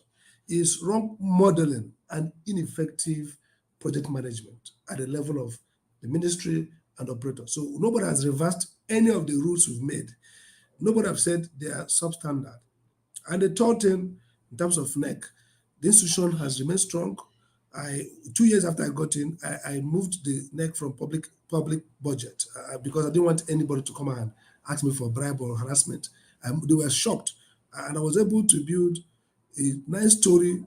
Speaker 2: it is wrong modeling and ineffective project management at the level of the ministry and operator. So nobody has reversed any of the rules we've made. Nobody have said they are substandard. And the third thing, in terms of NERC, the institution has remained strong. 2 years after I got in, I moved the NERC from public budget because I didn't want anybody to come and ask me for bribe or harassment. They were shocked, and I was able to build a 9-story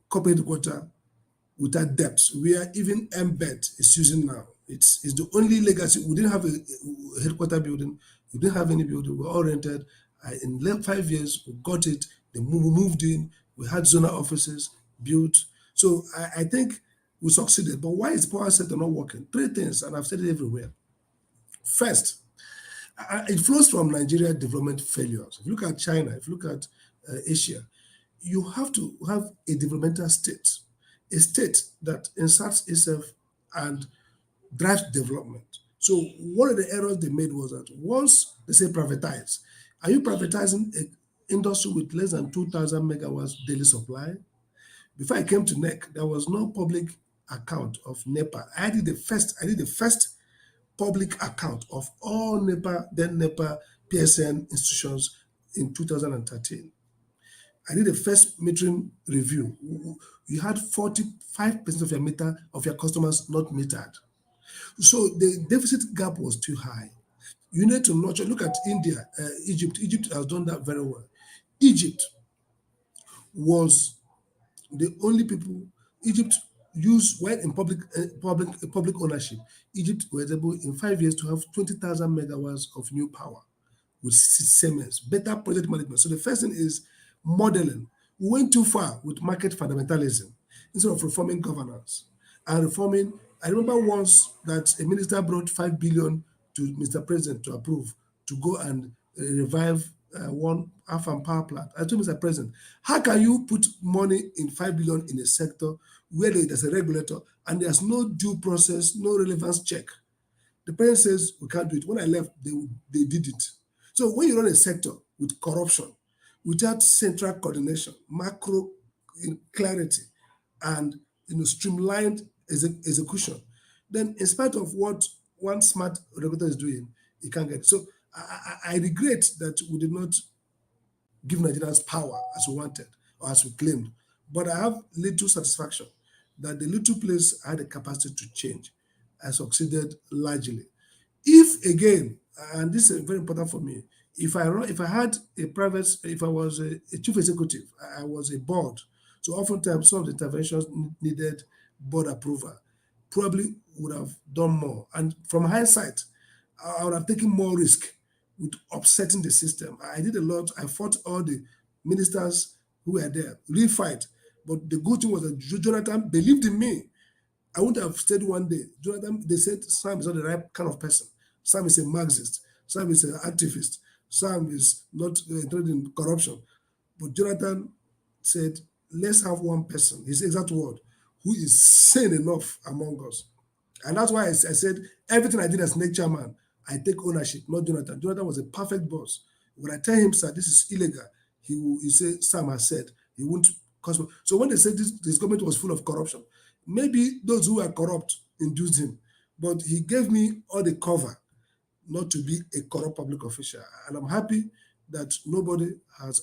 Speaker 2: corporate headquarters without depth. We are even embed is using now. It's the only legacy. We didn't have a headquarter building. We didn't have any building. We were all rented. In 5 years, we got it. We moved in. We had zonal offices built. So I think we succeeded. But why is power sector not working? 3 things, and I've said it everywhere. First, it flows from Nigeria development failures. If you look at China, if you look at Asia, you have to have a developmental state, a state that inserts itself and drives development. So one of the errors they made was that once they say privatize, are you privatizing an industry with less than 2,000 megawatts daily supply? Before I came to NERC, there was no public account of NEPA. I did the first public account of all NEPA, then NEPA, PSN institutions in 2013. I did the first metering review. You had 45% of your meter of your customers not metered. So the deficit gap was too high. You need to nurture. Look at India, Egypt. Egypt has done that very well. Egypt was the only people. Egypt used when in public ownership. Egypt was able in 5 years to have 20,000 megawatts of new power with Siemens. Better project management. So the first thing is modeling. We went too far with market fundamentalism instead of reforming governance and reforming. I remember once that a minister brought 5 billion to Mr. President to approve to go and revive one Afam power plant. I told Mr. President, how can you put money in 5 billion in a sector where there's a regulator and there's no due process, no relevance check? The president says we can't do it. When I left, they did it. So when you run a sector with corruption, without central coordination, macro clarity, and streamlined execution, then in spite of what one smart regulator is doing, you can't get it. So I regret that we did not give Nigerians power as we wanted or as we claimed. But I have little satisfaction that the little place I had the capacity to change. I succeeded largely. If again, and this is very important for me, if I had a private, if I was a chief executive, I was a board. So oftentimes some of the interventions needed board approval. Probably would have done more. And from hindsight, I would have taken more risk with upsetting the system. I did a lot. I fought all the ministers who were there, real fight. But the good thing was that Jonathan believed in me. I wouldn't have stayed one day. Jonathan, they said Sam is not the right kind of person. Sam is a Marxist. Sam is an activist. Sam is not interested in corruption. But Jonathan said, let's have one person, his exact word, who is sane enough among us. And that's why I said, everything I did as NERC chairman, I take ownership, not Jonathan. Jonathan was a perfect boss. When I tell him, sir, this is illegal, he say, Sam has said, he won't So when they said this government was full of corruption, maybe those who were corrupt induced him, but he gave me all the cover not to be a corrupt public official. And I'm happy that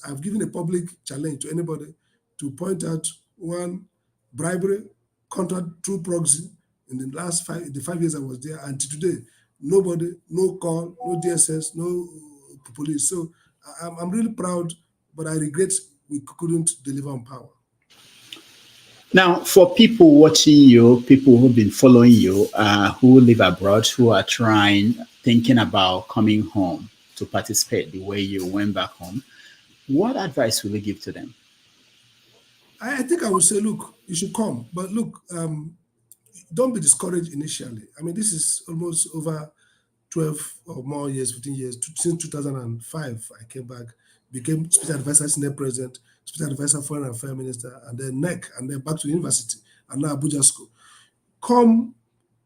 Speaker 2: I've given a public challenge to anybody to point out one bribery, contract through proxy in the last 5 years I was there, and today, nobody, no call, no DSS, no police. So I'm really proud, but I regret we couldn't deliver on power.
Speaker 1: Now, for people watching you, people who've been following you, who live abroad, who are thinking about coming home to participate the way you went back home, what advice will you give to them?
Speaker 2: I think I would say, look, you should come, but look, don't be discouraged initially. I mean, this is almost over 12 or more years, 15 years, since 2005, I came back, became Special Advisor, Senior President, Special Advisor, Foreign Affairs Minister, and then NERC, and then back to university, and now Abuja School. Come,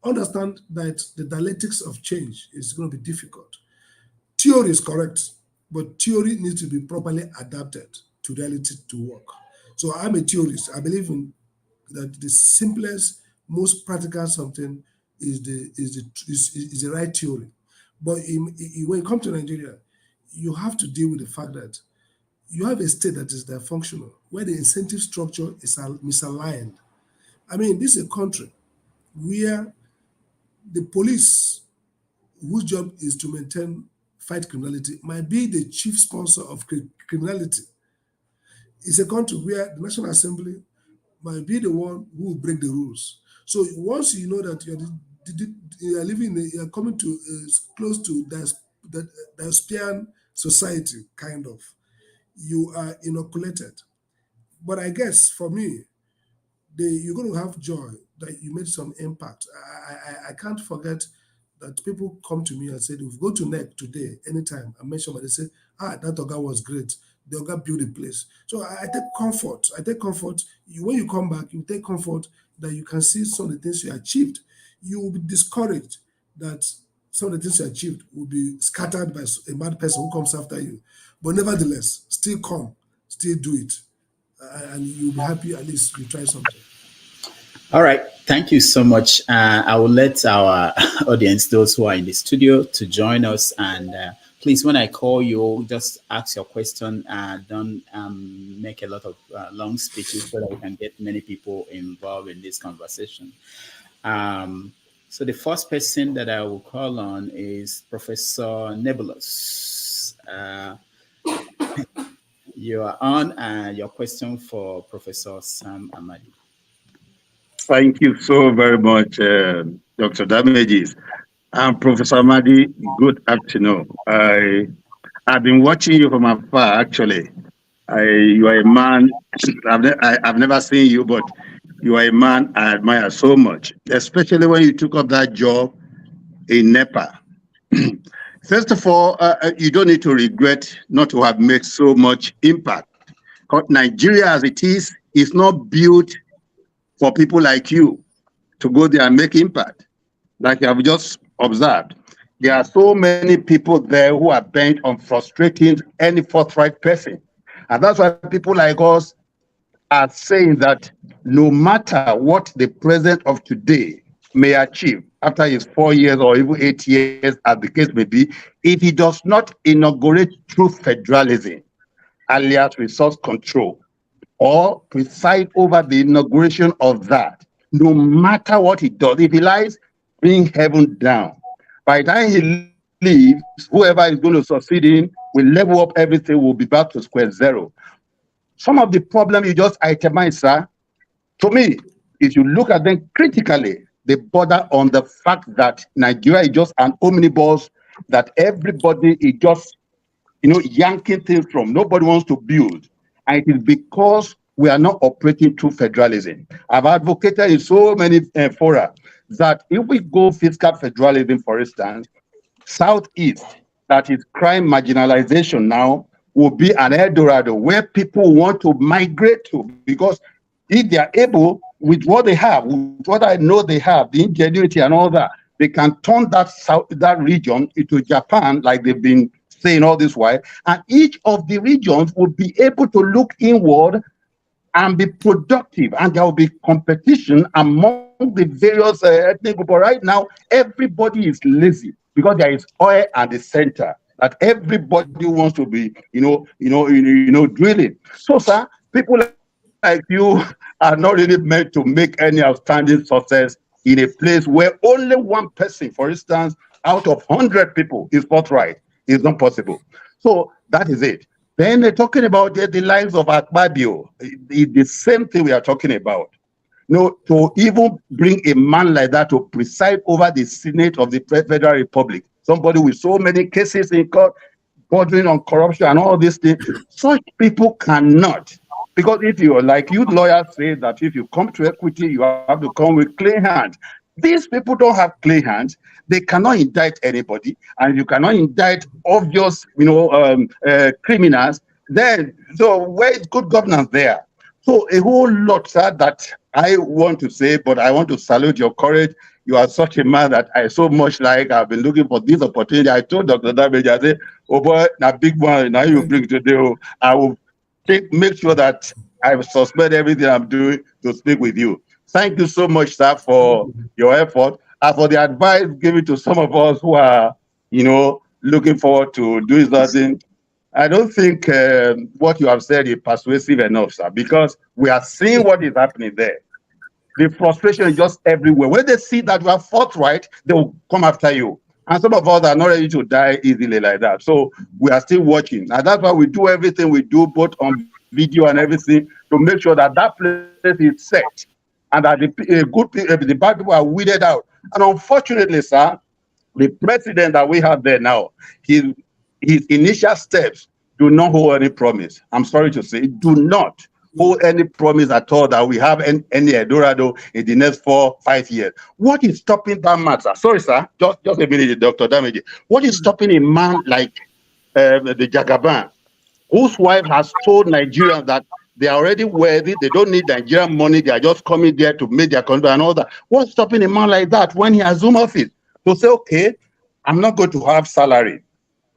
Speaker 2: understand that the dialectics of change is going to be difficult. Theory is correct, but theory needs to be properly adapted to reality to work. So I'm a theorist. I believe in that the simplest, most practical something is the right theory. But when you come to Nigeria, you have to deal with the fact that you have a state that is dysfunctional, where the incentive structure is misaligned. I mean, this is a country where the police, whose job is to fight criminality, might be the chief sponsor of criminality. It's a country where the National Assembly might be the one who will break the rules. So once you know that you're coming to close to the Diasporan society, kind of, you are inoculated. But I guess for me, you're going to have joy that you made some impact. I can't forget that people come to me and say, if we go to NERC today, anytime, I mention, they say, that Oga was great. The Oga built a place. So I take comfort. When you come back, you take comfort that you can see some of the things you achieved. You will be discouraged that some of the things you achieved will be scattered by a mad person who comes after you. But nevertheless, still come, still do it. And you'll be happy at least you try something.
Speaker 1: All right. Thank you so much. I will let our audience, those who are in the studio, to join us. And please, when I call you, just ask your question. Don't make a lot of long speeches so that we can get many people involved in this conversation. So the first person that I will call on is Professor Nebulous. You are on your question for Professor Sam Amadi.
Speaker 3: Thank you so very much, Dr. Damages. Professor Amadi, good afternoon. I've been watching you from afar, actually. You are a man, I've never seen you, but you are a man I admire so much, especially when you took up that job in NEPA. First of all, you don't need to regret not to have made so much impact. Because Nigeria as it is not built for people like you to go there and make impact. Like you have just observed, there are so many people there who are bent on frustrating any forthright person. And that's why people like us are saying that no matter what the president of today may achieve after his 4 years or even 8 years, as the case may be, if he does not inaugurate true federalism, alias resource control, or preside over the inauguration of that, no matter what he does, if he lies, bring heaven down. By the time he leaves, whoever is going to succeed in will level up everything, will be back to square zero. Some of the problems you just itemized, sir, to me, if you look at them critically, they border on the fact that Nigeria is just an omnibus that everybody is just, yanking things from. Nobody wants to build. And it is because we are not operating through federalism. I've advocated in so many fora that if we go fiscal federalism, for instance, Southeast, that is crime marginalization now, will be an Eldorado where people want to migrate to, because if they are able, with what they have, with what I know they have, the ingenuity and all that, they can turn that region into Japan, like they've been saying all this while, and each of the regions will be able to look inward and be productive, and there will be competition among the various ethnic groups. But right now, everybody is lazy because there is oil at the center that everybody wants to be, drilling. So, sir, people like you are not really meant to make any outstanding success in a place where only one person, for instance, out of 100 people is forthright. It's not possible. So that is it. Then they're talking about the lives of Akpabio. The same thing we are talking about. To even bring a man like that to preside over the Senate of the Federal Republic, somebody with so many cases in court, bordering on corruption and all these things, such people cannot. Because if you, like you lawyers say, that if you come to equity, you have to come with clean hands. These people don't have clean hands. They cannot indict anybody, and you cannot indict obvious, criminals. Then, so where is good governance there? So a whole lot, sir, that I want to say, but I want to salute your courage. You are such a man that I so much like. I've been looking for this opportunity. I told Dr. Dameji, I said, oh boy, now big one, now you bring today. I will make sure that I suspend everything I'm doing to speak with you. Thank you so much, sir, for your effort and for the advice given to some of us who are, looking forward to doing something. I don't think what you have said is persuasive enough, sir, because we are seeing what is happening there. The frustration is just everywhere. When they see that you are forthright, they will come after you. And some of us are not ready to die easily like that. So we are still watching. And that's why we do everything we do, both on video and everything, to make sure that that place is set and that the bad people are weeded out. And unfortunately, sir, the president that we have there now, his initial steps do not hold any promise. I'm sorry to say, do not hold any promise at all that we have any Eldorado in the next 4-5 years. What is stopping that man, sir? Sorry, sir, just a minute, Dr. Dameji. What is stopping a man like the Jagaban, whose wife has told Nigerians that they are already worthy, they don't need Nigerian money, they are just coming there to make their country and all that? What's stopping a man like that when he assumes office to say, okay, I'm not going to have salary,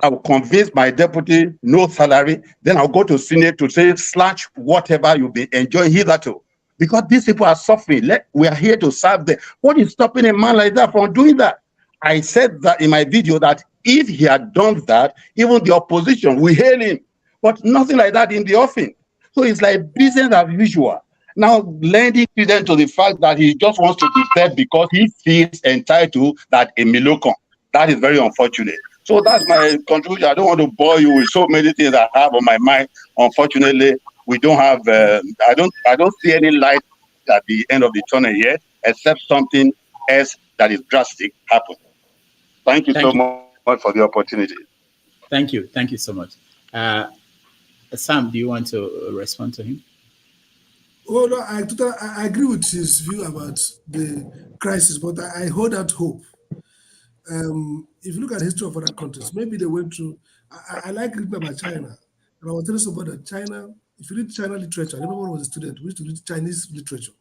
Speaker 3: I will convince my deputy no salary, then I'll go to Senate to say slash whatever you'll be enjoying hitherto. Because these people are suffering. We are here to serve them. What is stopping a man like that from doing that? I said that in my video that if he had done that, even the opposition will hail him. But nothing like that in the offing. So it's like business as usual. Now lending credence to the fact that he just wants to be fed because he feels entitled that a milocon. That is very unfortunate. So that's my contribution. I don't want to bore you with so many things I have on my mind. Unfortunately, we don't have. I don't see any light at the end of the tunnel yet, except something else that is drastic happen. Thank you so much for the opportunity.
Speaker 1: Thank you so much. Sam, do you want to respond to him?
Speaker 2: Oh no, I agree with his view about the crisis, but I hold out hope. If you look at the history of other countries, maybe they went through. I like reading about China, and I was telling somebody that China. If you read China literature, I remember when I was a student, we used to read Chinese literature.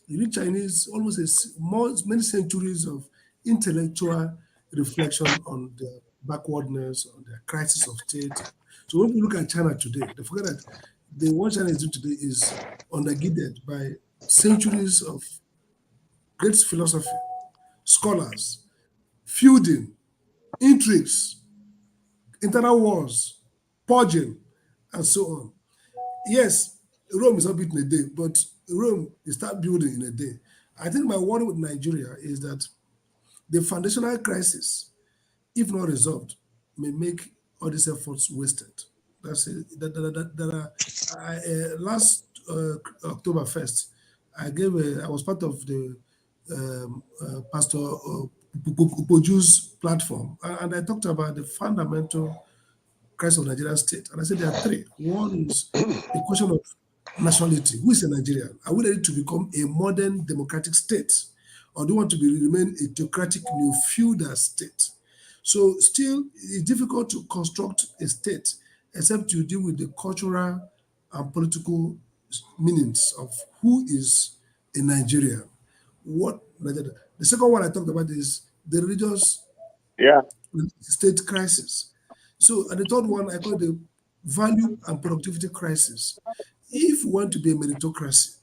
Speaker 2: You read Chinese, almost many centuries of intellectual reflection on their backwardness, on their crisis of state. So when we look at China today, they forget that the what China is doing today is undergirded by centuries of great philosophy, scholars, feuding, intrigues, internal wars, purging, and so on. Yes, Rome is not built in a day, but Rome is start building in a day. I think my worry with Nigeria is that the foundational crisis, if not resolved, may make all these efforts wasted. That's it. Last October 1st, I was part of the Pastor Upoju's platform, and I talked about the fundamental crisis of Nigerian state. And I said there are three. One is the question of nationality. Who is a Nigerian? Are we ready to become a modern democratic state? Or do we want to remain a theocratic neo-feudal state? So still, it's difficult to construct a state except you deal with the cultural and political meanings of who is a Nigerian. The second one I talked about is the religious state crisis. So, and the third one I call the value and productivity crisis. if you want to be a meritocracy,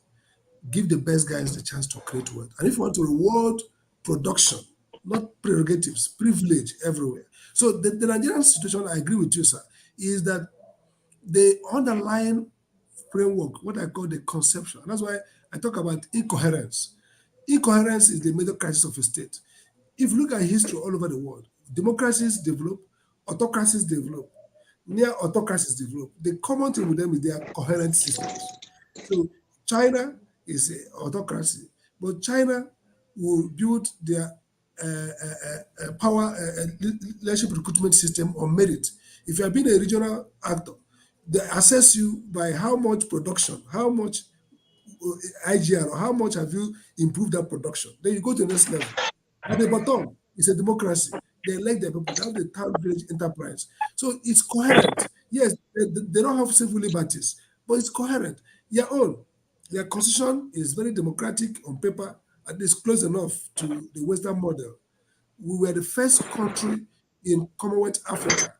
Speaker 2: give the best guys the chance to create wealth. And if you want to reward production, not prerogatives, privilege everywhere. So the Nigerian situation, I agree with you, sir, is that the underlying framework, what I call the conception, and that's why I talk about incoherence. Incoherence is the major crisis of a state. If you look at history all over the world, democracies develop, autocracies develop, near autocracies develop. The common thing with them is they are coherent systems. So China is an autocracy, but China will build their power leadership recruitment system on merit. If you have been a regional actor, they assess you by how much production, how much IGR, or how much have you improved that production. Then you go to the next level. At the bottom, it's a democracy. They elect their people. They have the town village enterprise. So it's coherent. Yes, they don't have civil liberties, but it's coherent. Their constitution is very democratic on paper, and it's close enough to the Western model. We were the first country in Commonwealth Africa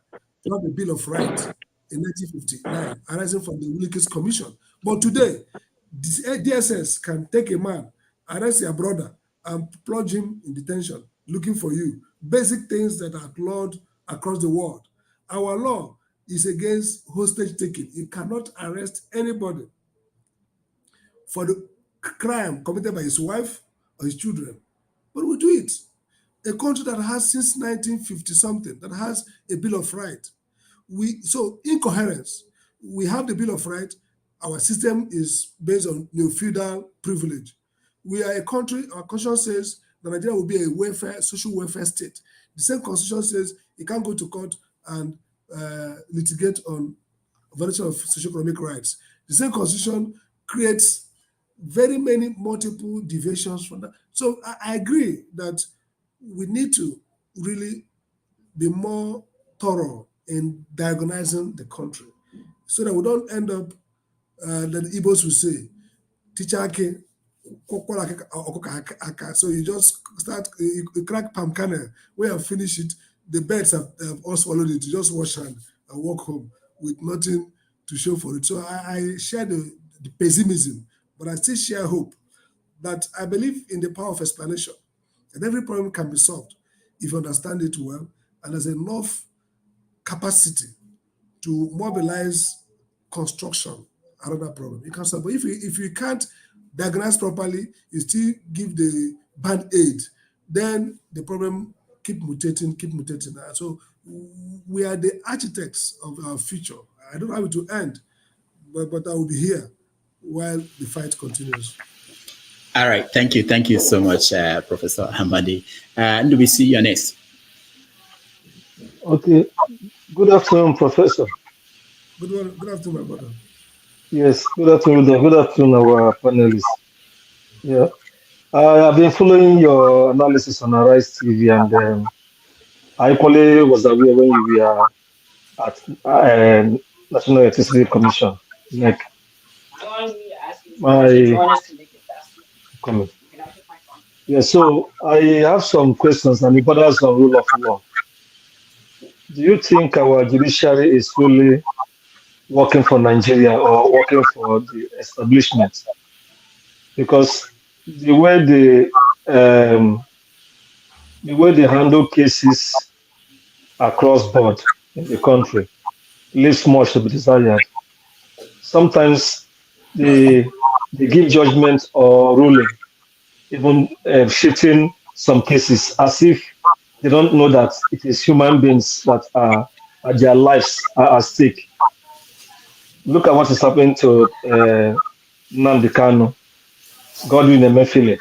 Speaker 2: to have a Bill of Rights in 1959, arising from the Wilkins Commission. But today, DSS can take a man, arrest your brother, and plunge him in detention, looking for you. Basic things that are outlawed across the world. Our law is against hostage taking. You cannot arrest anybody for the crime committed by his wife or his children. But we do it. A country that has since 1950 something, that has a Bill of Rights. So incoherence. We have the Bill of Rights. Our system is based on neo-feudal privilege. We are a country, our constitution says that Nigeria will be a social welfare state. The same constitution says you can't go to court and litigate on violation of socio-economic rights. The same constitution creates very many multiple deviations from that. So I agree that we need to really be more thorough in diagonizing the country so that we don't end up, that the Igbos will say, teacher, so you just start, you crack palm kernel, when you finish it, the birds have all swallowed it. You just wash hand and walk home with nothing to show for it. So I share the pessimism, but I still share hope that I believe in the power of explanation, and every problem can be solved if you understand it well, and there's enough capacity to mobilize construction, another problem. You can solve, but if you can't diagnose properly, you still give the band-aid, then the problem keep mutating. So we are the architects of our future. I don't know how it will end, but I will be here while the fight continues.
Speaker 1: All right, thank you so much, Professor Amadi. And we see you next.
Speaker 4: Okay, good afternoon, Professor.
Speaker 2: Good afternoon, my brother.
Speaker 4: Yes, good afternoon, our panelists. Yeah, I have been following your analysis on Arise TV, and I equally was aware when you were at National Electricity Commission, NERC. Yeah, so I have some questions, and it borders on rule of law. Do you think our judiciary is fully working for Nigeria or working for the establishment? Because the way they handle cases across board in the country leaves much to be desired. Sometimes they give judgment or ruling, even shifting some cases as if they don't know that it is human beings that their lives are at stake. Look at what is happening to Nnamdi Kanu, Godwin Emefiele,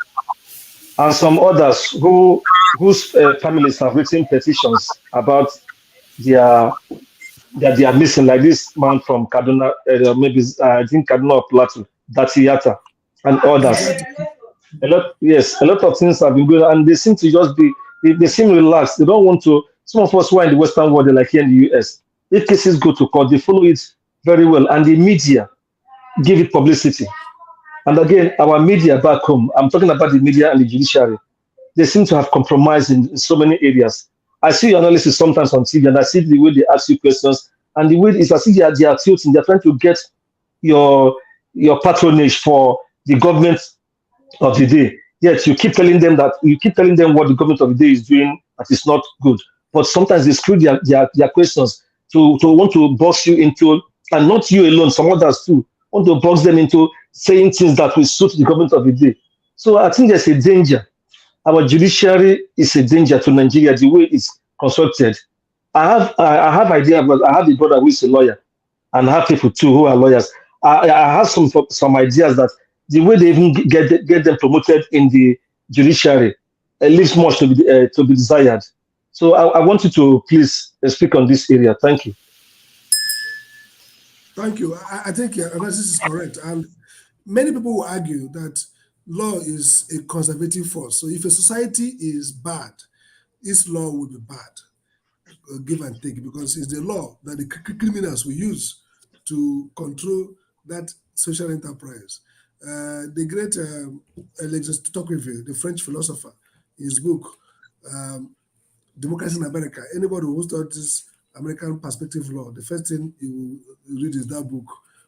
Speaker 4: and some others whose families have written petitions about that they are missing, like this man from Kaduna, maybe I think Kaduna or Plateau, Datiyata, and others. A lot of things have been going on, and they seem to just be, they seem relaxed. They don't want to. Some of us who are in the Western world, they're like here in the US. If cases go to court, they follow it very well, and the media give it publicity. And again, our media back home, I'm talking about the media and the judiciary, they seem to have compromised in so many areas. I see your analysis sometimes on TV, and I see the way they ask you questions, and the way it's as if they are tilting, they're trying to get your your patronage for the government of the day. Yet you keep telling them what the government of the day is doing that is not good. But sometimes they screw their questions to want to box you into, and not you alone, some others too, want to box them into saying things that will suit the government of the day. So I think there's a danger. Our judiciary is a danger to Nigeria, the way it's constructed. I have idea, but I have a brother who is a lawyer, and I have people too who are lawyers. I have some ideas that the way they even get them promoted in the judiciary leaves much to be desired. So I want you to please speak on this area. Thank you.
Speaker 2: Thank you. I think your analysis is correct. And many people will argue that law is a conservative force. So if a society is bad, its law will be bad, give and take, because it's the law that the criminals will use to control that social enterprise. The great Alexis Tocqueville, the French philosopher, in his book, Democracy in America, anybody who studies American perspective law, the first thing you read is that book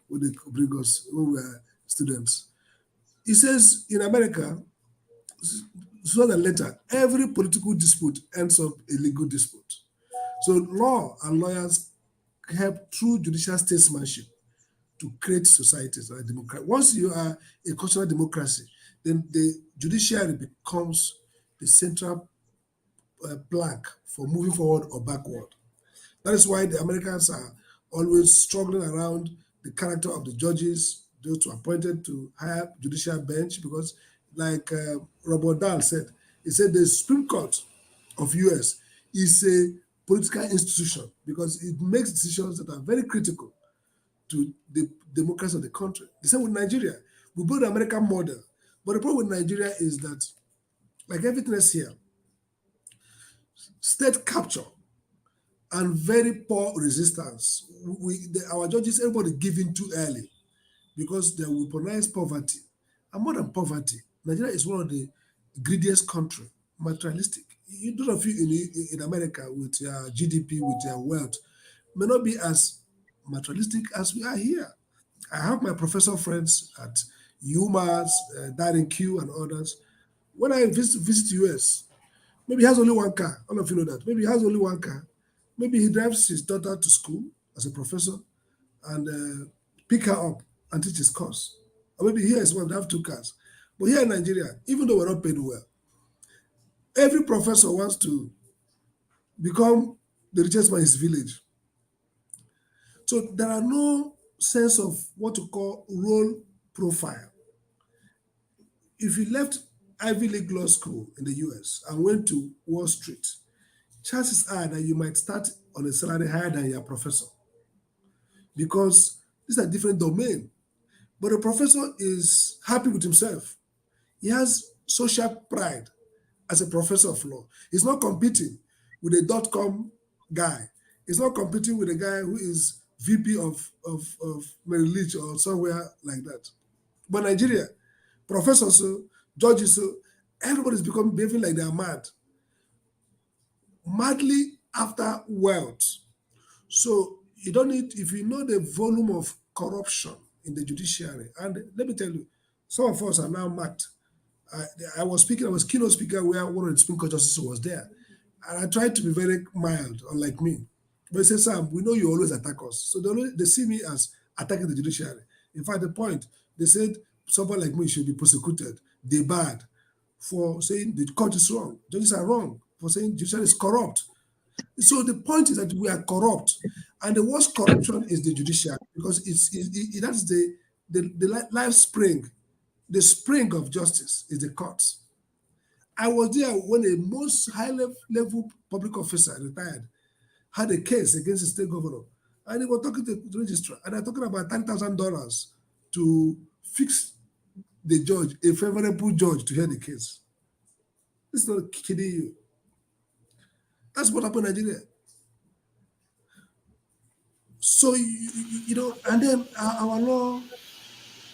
Speaker 2: when they bring us when we were students. He says in America, sooner than later, every political dispute ends up a legal dispute. So law and lawyers help through judicial statesmanship to create societies that are democratic. Once you are a constitutional democracy, then the judiciary becomes the central plank for moving forward or backward. That is why the Americans are always struggling around the character of the judges, those who are appointed to higher judicial bench, because like Robert Dahl said, he said the Supreme Court of US is a political institution because it makes decisions that are very critical to the democracy of the country. The same with Nigeria. We build the American model, but the problem with Nigeria is that, like everything else here, state capture and very poor resistance. Our judges, everybody giving too early because they weaponize poverty. And more than poverty, Nigeria is one of the greediest countries, materialistic. Those of you in America with your GDP, with your wealth, may not be as materialistic as we are here. I have my professor friends at UMass, Darren Q, and others. When I visit US, maybe he has only one car. All of you know that. Maybe he has only one car. Maybe he drives his daughter to school as a professor and pick her up and teach his course. Or maybe here is one that have two cars. But here in Nigeria, even though we're not paid well, every professor wants to become the richest man in his village. So there are no sense of what to call role profile. If you left Ivy League Law School in the US and went to Wall Street, chances are that you might start on a salary higher than your professor because these are different domains. But the professor is happy with himself. He has social pride as a professor of law. He's not competing with a .com guy. He's not competing with a guy who is VP of Merrill Lynch or somewhere like that. But Nigeria, professors, so, judges, so, everybody's behaving like they're mad. Madly after wealth. So you don't need, if you know the volume of corruption in the judiciary, and let me tell you, some of us are now marked. I was keynote speaker where one of the Supreme Court justices was there. And I tried to be very mild, unlike me. But he said, Sam, we know you always attack us. So they see me as attacking the judiciary. In fact, the point, they said someone like me should be prosecuted. They bad for saying the court is wrong. Judges are wrong for saying judiciary is corrupt. So the point is that we are corrupt. And the worst corruption is the judiciary because that's the life spring. The spring of justice is the courts. I was there when a most high-level public officer retired had a case against the state governor, and he was talking to the registrar, and they're talking about $10,000 to fix the judge, a favorable judge, to hear the case. This is not kidding you. That's what happened in Nigeria. So, you know, and then our law,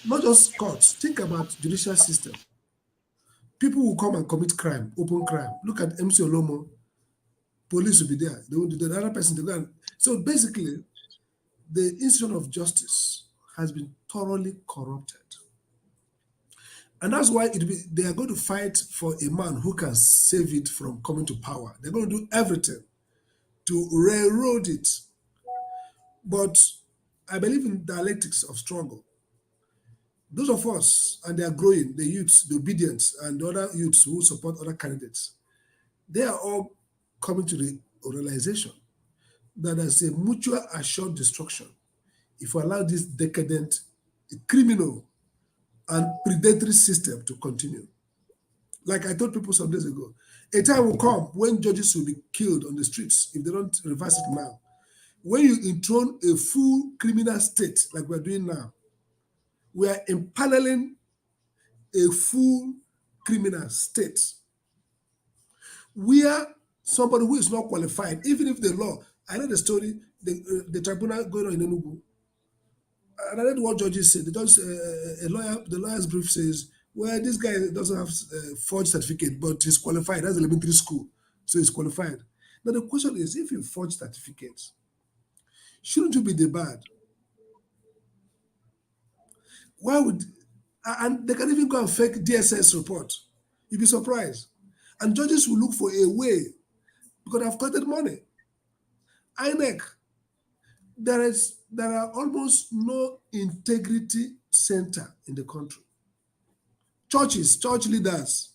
Speaker 2: not just courts, think about judicial system. People will come and commit crime, open crime. Look at MC Olomo. Police will be there. They will do the other person. So basically, the institution of justice has been thoroughly corrupted. And that's why they are going to fight for a man who can save it from coming to power. They're going to do everything to railroad it. But I believe in dialectics of struggle. Those of us, and they are growing, the youths, the obedience, and the other youths who support other candidates, they are all coming to the realization that there's a mutual assured destruction if we allow this decadent, criminal, and predatory system to continue. Like I told people some days ago, a time will come when judges will be killed on the streets if they don't reverse it now. When you enthrone a full criminal state like we're doing now, we are impaneling a full criminal state where somebody who is not qualified, even if the law, I know the story, the tribunal going on in Enugu, and I read what judges said. The lawyer's brief says, well, this guy doesn't have a forged certificate, but he's qualified. That's elementary school, so he's qualified. Now the question is, if you forge certificates, shouldn't you be debarred? Why would, and they can even go and fake DSS report. You'd be surprised. And judges will look for a way because they've collected money. INEC, there are almost no integrity center in the country. Churches, church leaders.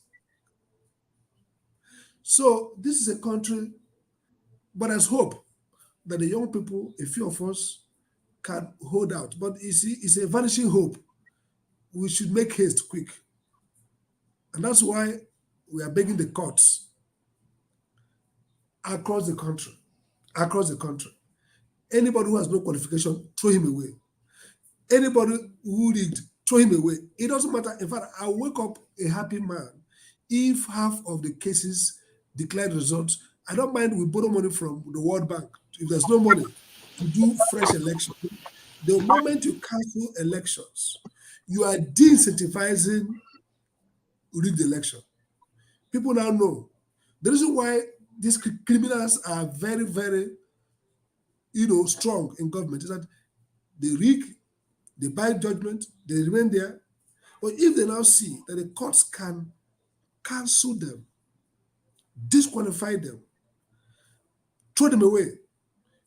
Speaker 2: So this is a country, but there's hope that the young people, a few of us, can hold out. But you see, it's a vanishing hope. We should make haste quick. And that's why we are begging the courts across the country. Anybody who has no qualification, throw him away. Anybody who did, throw him away. It doesn't matter. In fact, I'll wake up a happy man if half of the cases declared results. I don't mind we borrow money from the World Bank. If there's no money to do fresh elections, the moment you cancel elections, you are de-incentivizing rigged election. People now know. The reason why these criminals are very, very, strong in government is that they rig, they buy judgment, they remain there. But if they now see that the courts can cancel them, disqualify them, throw them away,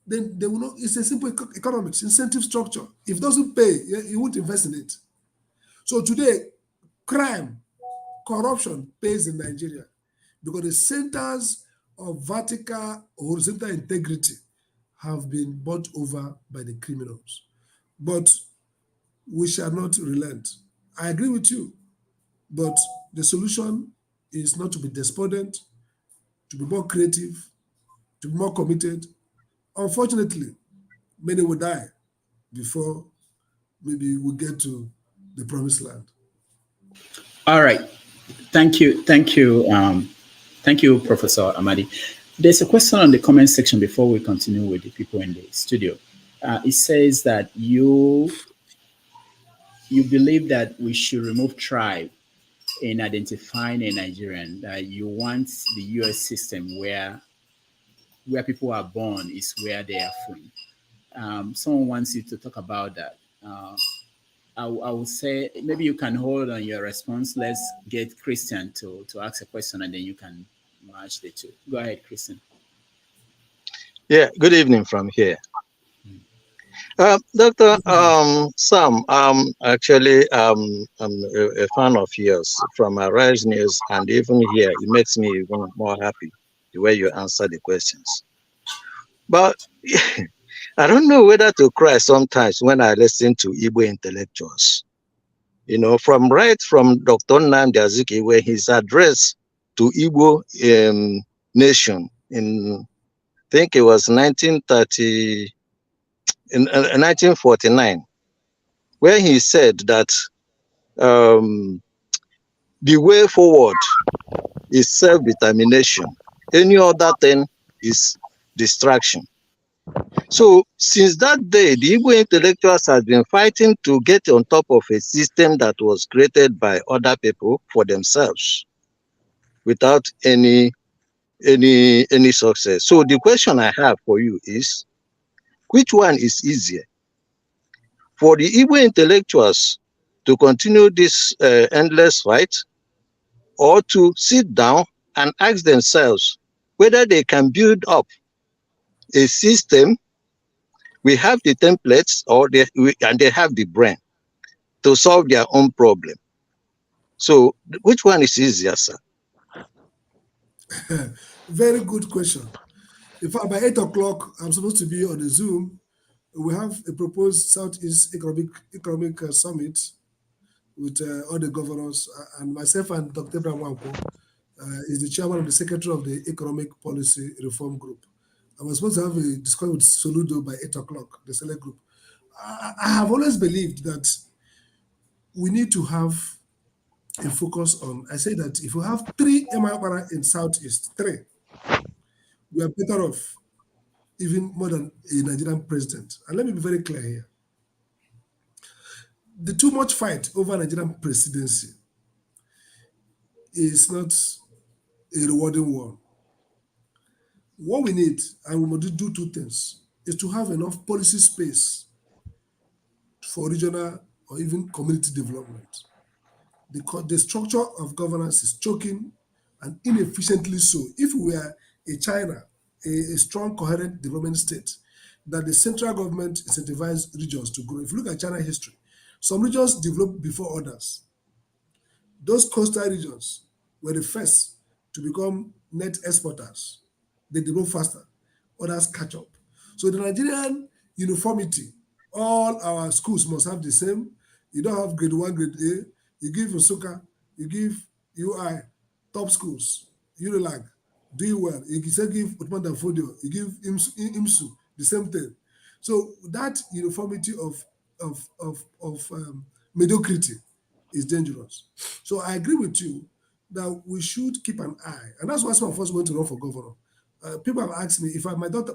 Speaker 2: then they will not. It's a simple economics, incentive structure. If it doesn't pay, you won't invest in it. So today, crime, corruption pays in Nigeria because the centers of vertical, horizontal integrity have been bought over by the criminals. But we shall not relent. I agree with you, but the solution is not to be despondent, to be more creative, to be more committed. Unfortunately, many will die before maybe we get to the promised land.
Speaker 1: All right. Thank you, Professor Amadi. There's a question on the comment section before we continue with the people in the studio. It says that you believe that we should remove tribe in identifying a Nigerian, that you want the US system where people are born is where they are from. Someone wants you to talk about that. I would say maybe you can hold on your response. Let's get Christian to ask a question and then you can match the two. Go ahead, Christian.
Speaker 5: Yeah, good evening from here. Dr. Sam, actually, I'm a fan of yours from Arise News, and even here, it makes me even more happy the way you answer the questions. But I don't know whether to cry sometimes when I listen to Igbo intellectuals. From Dr. Nnamdi Azikiwe, his address to Igbo nation in, I think it was 1949, where he said that the way forward is self-determination. Any other thing is distraction. So since that day, the Igbo intellectuals have been fighting to get on top of a system that was created by other people for themselves without any success. So the question I have for you is, which one is easier? for the Igbo intellectuals to continue this endless fight, or to sit down and ask themselves whether they can build up a system. We have the templates, and they have the brain to solve their own problem. So which one is easier, sir?
Speaker 2: Very good question. In fact, by 8 o'clock, I'm supposed to be on a Zoom. We have a proposed Southeast Economic Summit with all the governors, and myself and Dr. Abraham Wanko is the chairman of the secretary of the Economic Policy Reform Group. I was supposed to have a discussion with Soludo by 8 o'clock, the select group. I have always believed that we need to have a focus on, I say that if we have 3 MIR in Southeast, 3, we are better off even more than a Nigerian president. And let me be very clear here. The too much fight over Nigerian presidency is not a rewarding one. What we need, and we must do 2 things, is to have enough policy space for regional or even community development. The structure of governance is choking, and inefficiently so. If we were a China, a strong, coherent development state, that the central government incentivized regions to grow. If you look at China history, some regions developed before others. Those coastal regions were the first to become net exporters. They develop faster, others catch up. So the Nigerian uniformity, all our schools must have the same. You don't have grade 1, grade A. You give Nsukka, you give UI, top schools, Unilag, do well. You say give Utman Danfodio, you give IMSU, the same thing. So that uniformity of mediocrity is dangerous. So I agree with you that we should keep an eye, and that's why some of us went to run for governor. People have asked me, if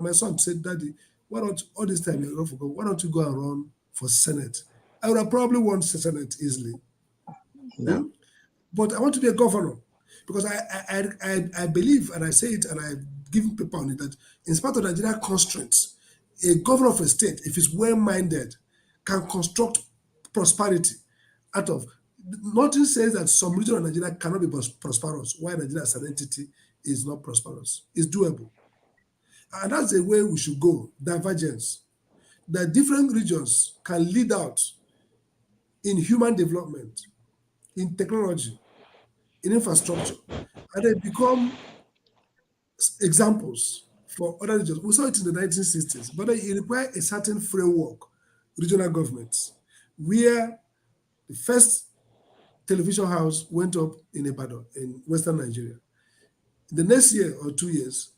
Speaker 2: my son said, "Daddy, why don't all this time you run for governor? Why don't you go and run for Senate?" I would have probably won Senate easily.
Speaker 5: No.
Speaker 2: But I want to be a governor because I believe, and I say it, and I've given paper on it, that in spite of Nigerian constraints, a governor of a state, if he's well-minded, can construct prosperity out of. Nothing says that some region of Nigeria cannot be prosperous, while Nigeria as an entity is not prosperous. It's doable. And that's the way we should go, divergence. That different regions can lead out in human development, in technology, in infrastructure, and they become examples for other regions. We saw it in the 1960s, but it requires a certain framework, regional governments, where the first television house went up in Ibadan, in Western Nigeria. The next year or 2 years,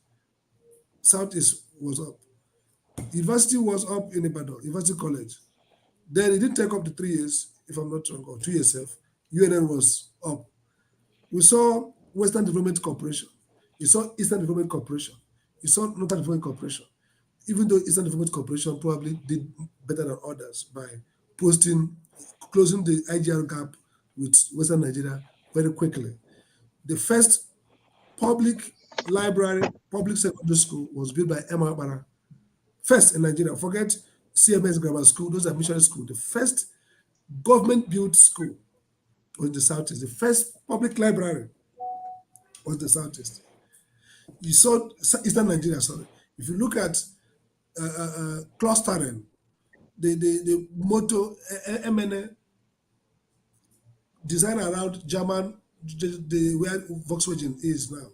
Speaker 2: Southeast was up. University was up in Ibadan, University College. Then it didn't take up the 3 years, if I'm not wrong, or 2 years. UNN was up. We saw Western Development Corporation. You saw Eastern Development Corporation. You saw Northern Development Corporation. Even though Eastern Development Corporation probably did better than others by closing the IGR gap with Western Nigeria very quickly. The first public library, public secondary school was built by Emma Bara. First in Nigeria. Forget CMS Grammar School, those are missionary schools. The first government-built school was the Southeast. The first public library was the Southeast. You saw Eastern Nigeria, sorry. If you look at clustering, the motto, MNA, designed around German, where Volkswagen is now.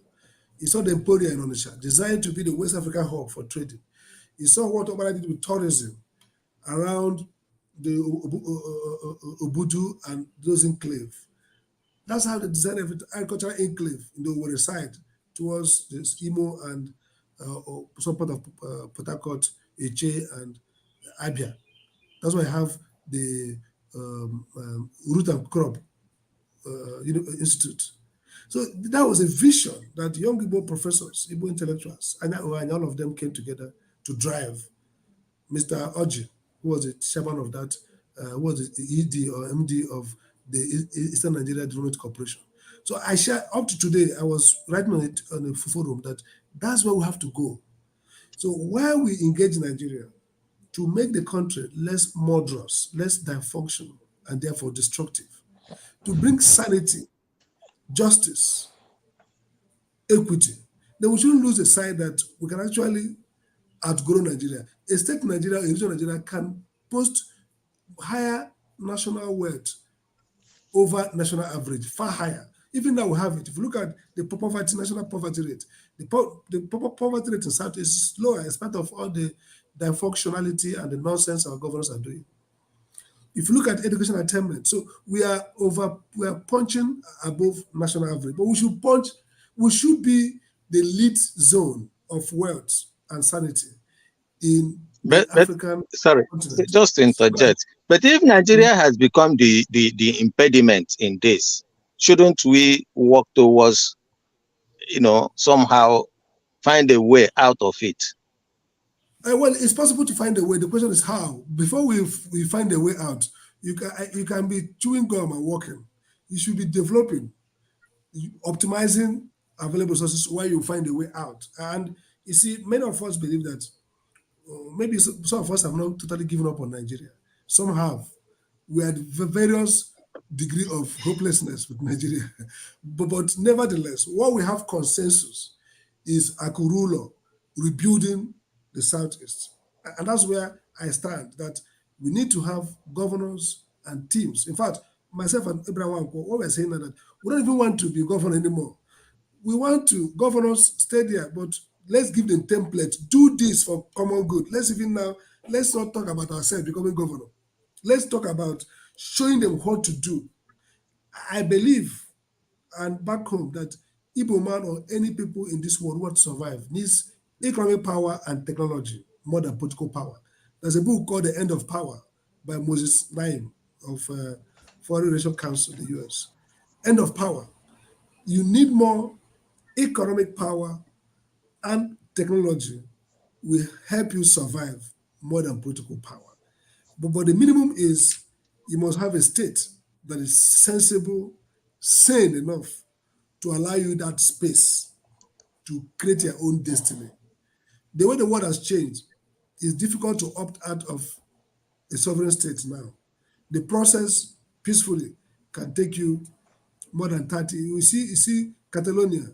Speaker 2: You saw the Emporia in Onitsha, designed to be the West African hub for trading. You saw what Obama did with tourism around the Obudu and those enclave. That's how they designed every agricultural enclave in the Owerri side towards the Imo and some part of Port Harcourt, Eche and Abia. That's why I have the Root and Crop Institute. So that was a vision that young Igbo professors, Igbo intellectuals, and all of them came together to drive. Mr. Oji, who was the chairman of that, was the ED or MD of the Eastern Nigeria Development Corporation. So I share, up to today, I was writing on it on a forum that that's where we have to go. So while we engage Nigeria, to make the country less murderous, less dysfunctional, and therefore destructive, to bring sanity, justice, equity, then we shouldn't lose the sight that we can actually outgrow Nigeria. A state Nigeria, a region Nigeria can post higher national wealth over national average, far higher. Even now we have it. If you look at the poverty, national poverty rate, the poverty rate in South is lower in spite of all the dysfunctionality and the nonsense our governors are doing. If you look at education attainment, so we are punching above national average, but we should be the lead zone of wealth and sanity in the African continent.
Speaker 5: Just to interject. But if Nigeria has become the impediment in this, shouldn't we work towards, somehow find a way out of it?
Speaker 2: Well, it's possible to find a way. The question is how. Before we find a way out, you can be chewing gum and walking. You should be developing, optimizing available resources while you find a way out. And you see, many of us believe that maybe some of us have not totally given up on Nigeria. Some have. We are at various degree of hopelessness with Nigeria. but nevertheless, what we have consensus is Akurulo rebuilding the Southeast. And that's where I stand, that we need to have governors and teams. In fact, myself and Ibrahim, what we're saying is that we don't even want to be governor anymore. We want to, governors stay there, but let's give them template. Do this for common good. Let's not talk about ourselves becoming governor. Let's talk about showing them what to do. I believe, and back home, that Igbo man or any people in this world who want to survive needs economic power and technology more than political power. There's a book called The End of Power by Moses Naim of Foreign Relations Council, the US. End of power. You need more economic power and technology will help you survive more than political power. But the minimum is you must have a state that is sensible, sane enough to allow you that space to create your own destiny. The way the world has changed, it's difficult to opt out of a sovereign state now. The process peacefully can take you more than 30. You see Catalonia,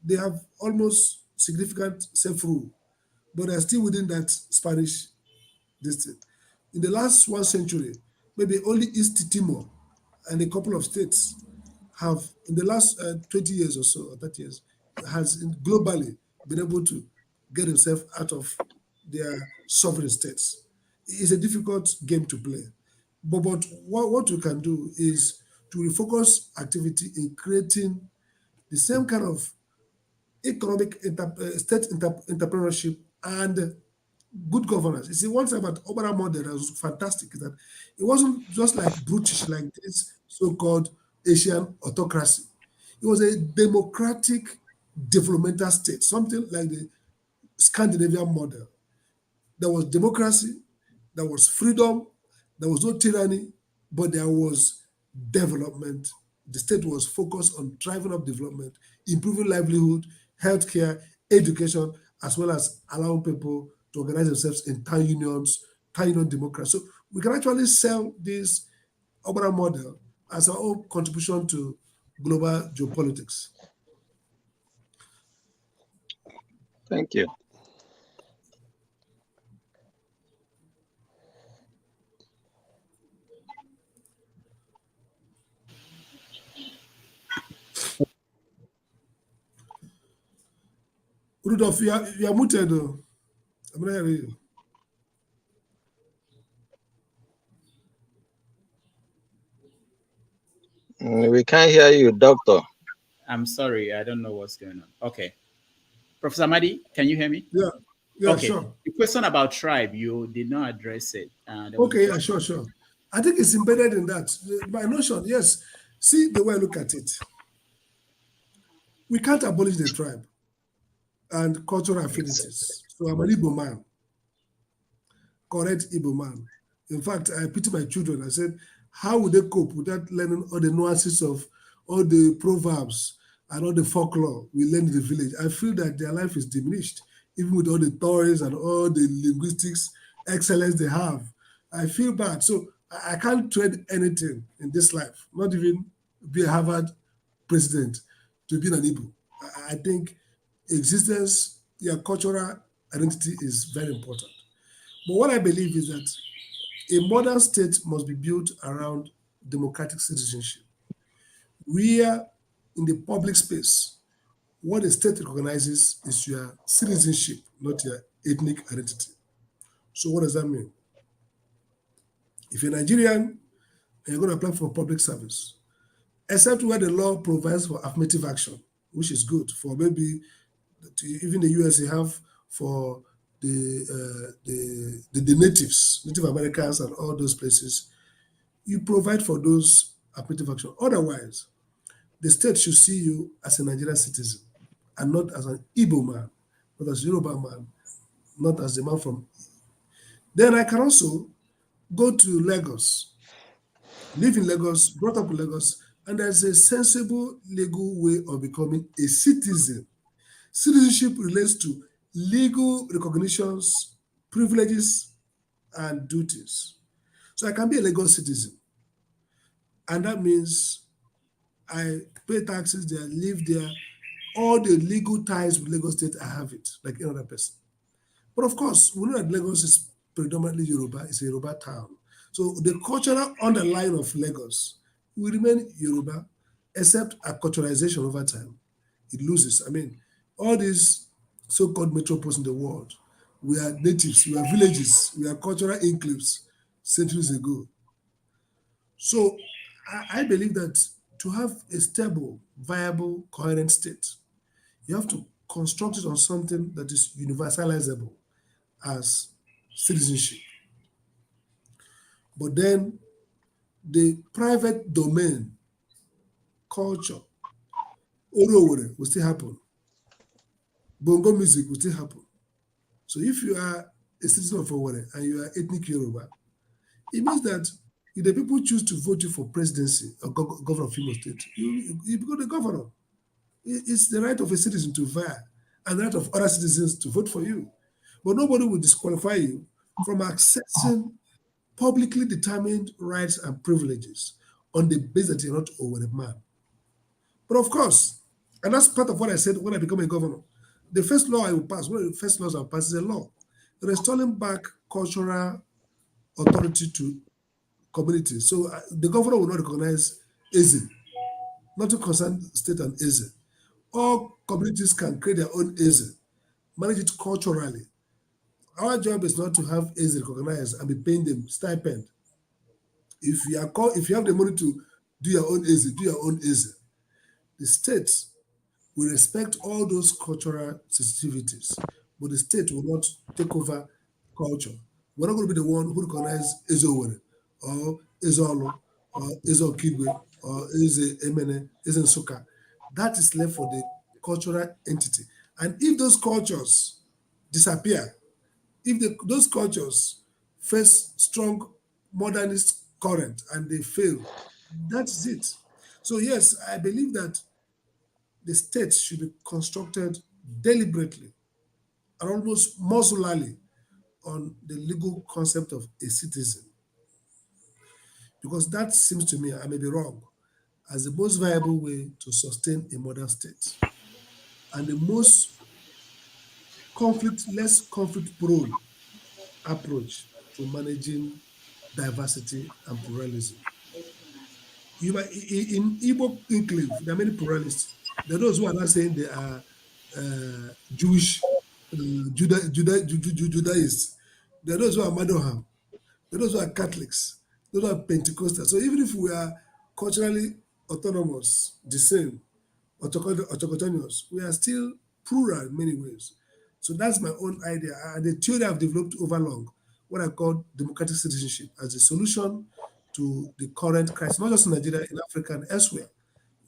Speaker 2: they have almost significant self-rule, but they're still within that Spanish district. In the last 1 century, maybe only East Timor and a couple of states have, in the last 20 years or so, or 30 years, has globally been able to get themselves out of their sovereign states. It's a difficult game to play. But what we can do is to refocus activity in creating the same kind of economic state entrepreneurship and good governance. You see, one thing about Obama model that was fantastic is that it wasn't just like brutish, like this so-called Asian autocracy. It was a democratic developmental state, something like the Scandinavian model. There was democracy, there was freedom, there was no tyranny, but there was development. The state was focused on driving up development, improving livelihood, healthcare, education, as well as allowing people to organize themselves in town unions, town union democracy. So we can actually sell this Obama model as our own contribution to global geopolitics.
Speaker 5: Thank you.
Speaker 2: Rudolph, you are muted. I'm not hearing
Speaker 5: you. We can't hear you, Doctor.
Speaker 1: I'm sorry, I don't know what's going on. Okay. Professor Amadi, can you hear me?
Speaker 2: Yeah,
Speaker 1: okay.
Speaker 2: Sure.
Speaker 1: The question about tribe, you did not address it.
Speaker 2: Okay, yeah, sure. I think it's embedded in that. My notion, yes. See the way I look at it. We can't abolish the tribe and cultural affinities. So I'm an Igbo man, correct Igbo man. In fact, I pity my children. I said, how would they cope without learning all the nuances of all the proverbs and all the folklore we learn in the village? I feel that their life is diminished, even with all the toys and all the linguistics excellence they have. I feel bad. So I can't trade anything in this life, not even be a Harvard president to be an Igbo. I think existence, your cultural identity is very important. But what I believe is that a modern state must be built around democratic citizenship. We are in the public space. What the state recognizes is your citizenship, not your ethnic identity. So what does that mean? If you're Nigerian and you're going to apply for public service, except where the law provides for affirmative action, which is good for maybe even the US you have for the natives, Native Americans and all those places, you provide for those affirmative action. Otherwise, the state should see you as a Nigerian citizen and not as an Igbo man, not as a Yoruba man, not as the man from. Then I can also go to Lagos, live in Lagos, brought up in Lagos, and there's a sensible legal way of becoming a citizen. Citizenship relates to legal recognitions, privileges, and duties. So I can be a Lagos citizen, and that means I pay taxes there, live there, all the legal ties with Lagos State, I have it, like any other person. But of course, we know that Lagos is predominantly Yoruba, it's a Yoruba town. So the cultural underline of Lagos will remain Yoruba, except acculturation over time. It loses. I mean, all these so-called metropoles in the world, we are natives, we are villages, we are cultural enclaves centuries ago. So I believe that to have a stable, viable, coherent state, you have to construct it on something that is universalizable as citizenship. But then the private domain, culture, Orowore will still happen. Bongo music will still happen. So if you are a citizen of Owerri and you are ethnic Yoruba, it means that if the people choose to vote you for presidency or governor of Imo State, you become the governor. It's the right of a citizen to vie and the right of other citizens to vote for you. But nobody will disqualify you from accessing publicly determined rights and privileges on the basis that you're not Owerri man. But of course, and that's part of what I said when I become a governor, the first law I will pass, one of the first laws I'll pass is a law restoring back cultural authority to communities. So the governor will not recognize Eze, not to concern state and Eze. All communities can create their own Eze, manage it culturally. Our job is not to have Eze recognized and be paying them stipend. If you have the money to do your own Eze, do your own Eze. The state will respect all those cultural sensitivities, but the state will not take over culture. We're not going to be the one who recognize Eze Owerri or Eze Olu or Eze Okigwe or Eze Emene, Eze Nsukka. That is left for the cultural entity. And if those cultures disappear, if those cultures face strong modernist current and they fail, that's it. So yes, I believe that the state should be constructed deliberately and almost modularly on the legal concept of a citizen. Because that seems to me, I may be wrong, as the most viable way to sustain a modern state and the most less conflict-prone approach to managing diversity and pluralism. In Igbo enclave, there are many pluralists. There are those who are not saying they are Jewish, Judaists. There are those who are Madoham. There are those who are Catholics. Those who are Pentecostals. So even if we are culturally autonomous, the same, autochthonous, we are still plural in many ways. So that's my own idea. And the theory I've developed over long, what I call democratic citizenship as a solution to the current crisis, not just in Nigeria, in Africa and elsewhere.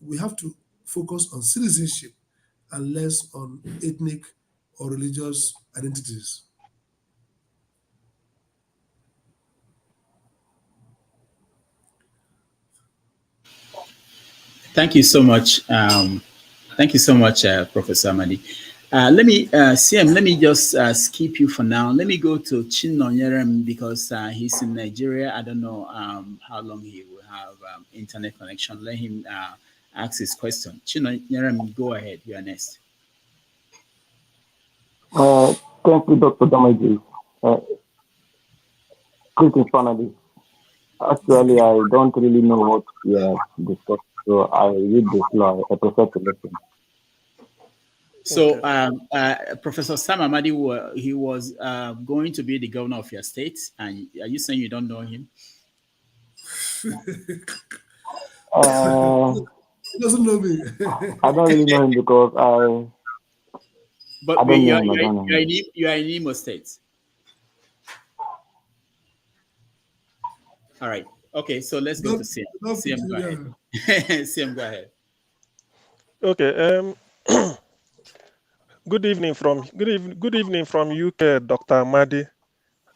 Speaker 2: We have to focus on citizenship and less on ethnic or religious identities.
Speaker 1: Thank you so much. Thank you so much, Professor Amadi. Let me, CM, let me just skip you for now. Let me go to Chinonyerem because he's in Nigeria. I don't know how long he will have internet connection. Let him ask his question. Chinonyerem, go ahead. You are next.
Speaker 6: Thank you, Dr. Damaji. Greetings, panelists. Actually, I don't really know what we are discussing, so I read the floor. I prefer to listen.
Speaker 1: So, Professor Sam Amadi, he was going to be the governor of your state, and are you saying you don't know him?
Speaker 2: He doesn't know me.
Speaker 6: I don't really know him because
Speaker 1: But you are in Imo State. All right. Okay, so let's go to CM. CM, go ahead. CM, go ahead.
Speaker 7: Okay. Good evening from UK, Dr. Amadi.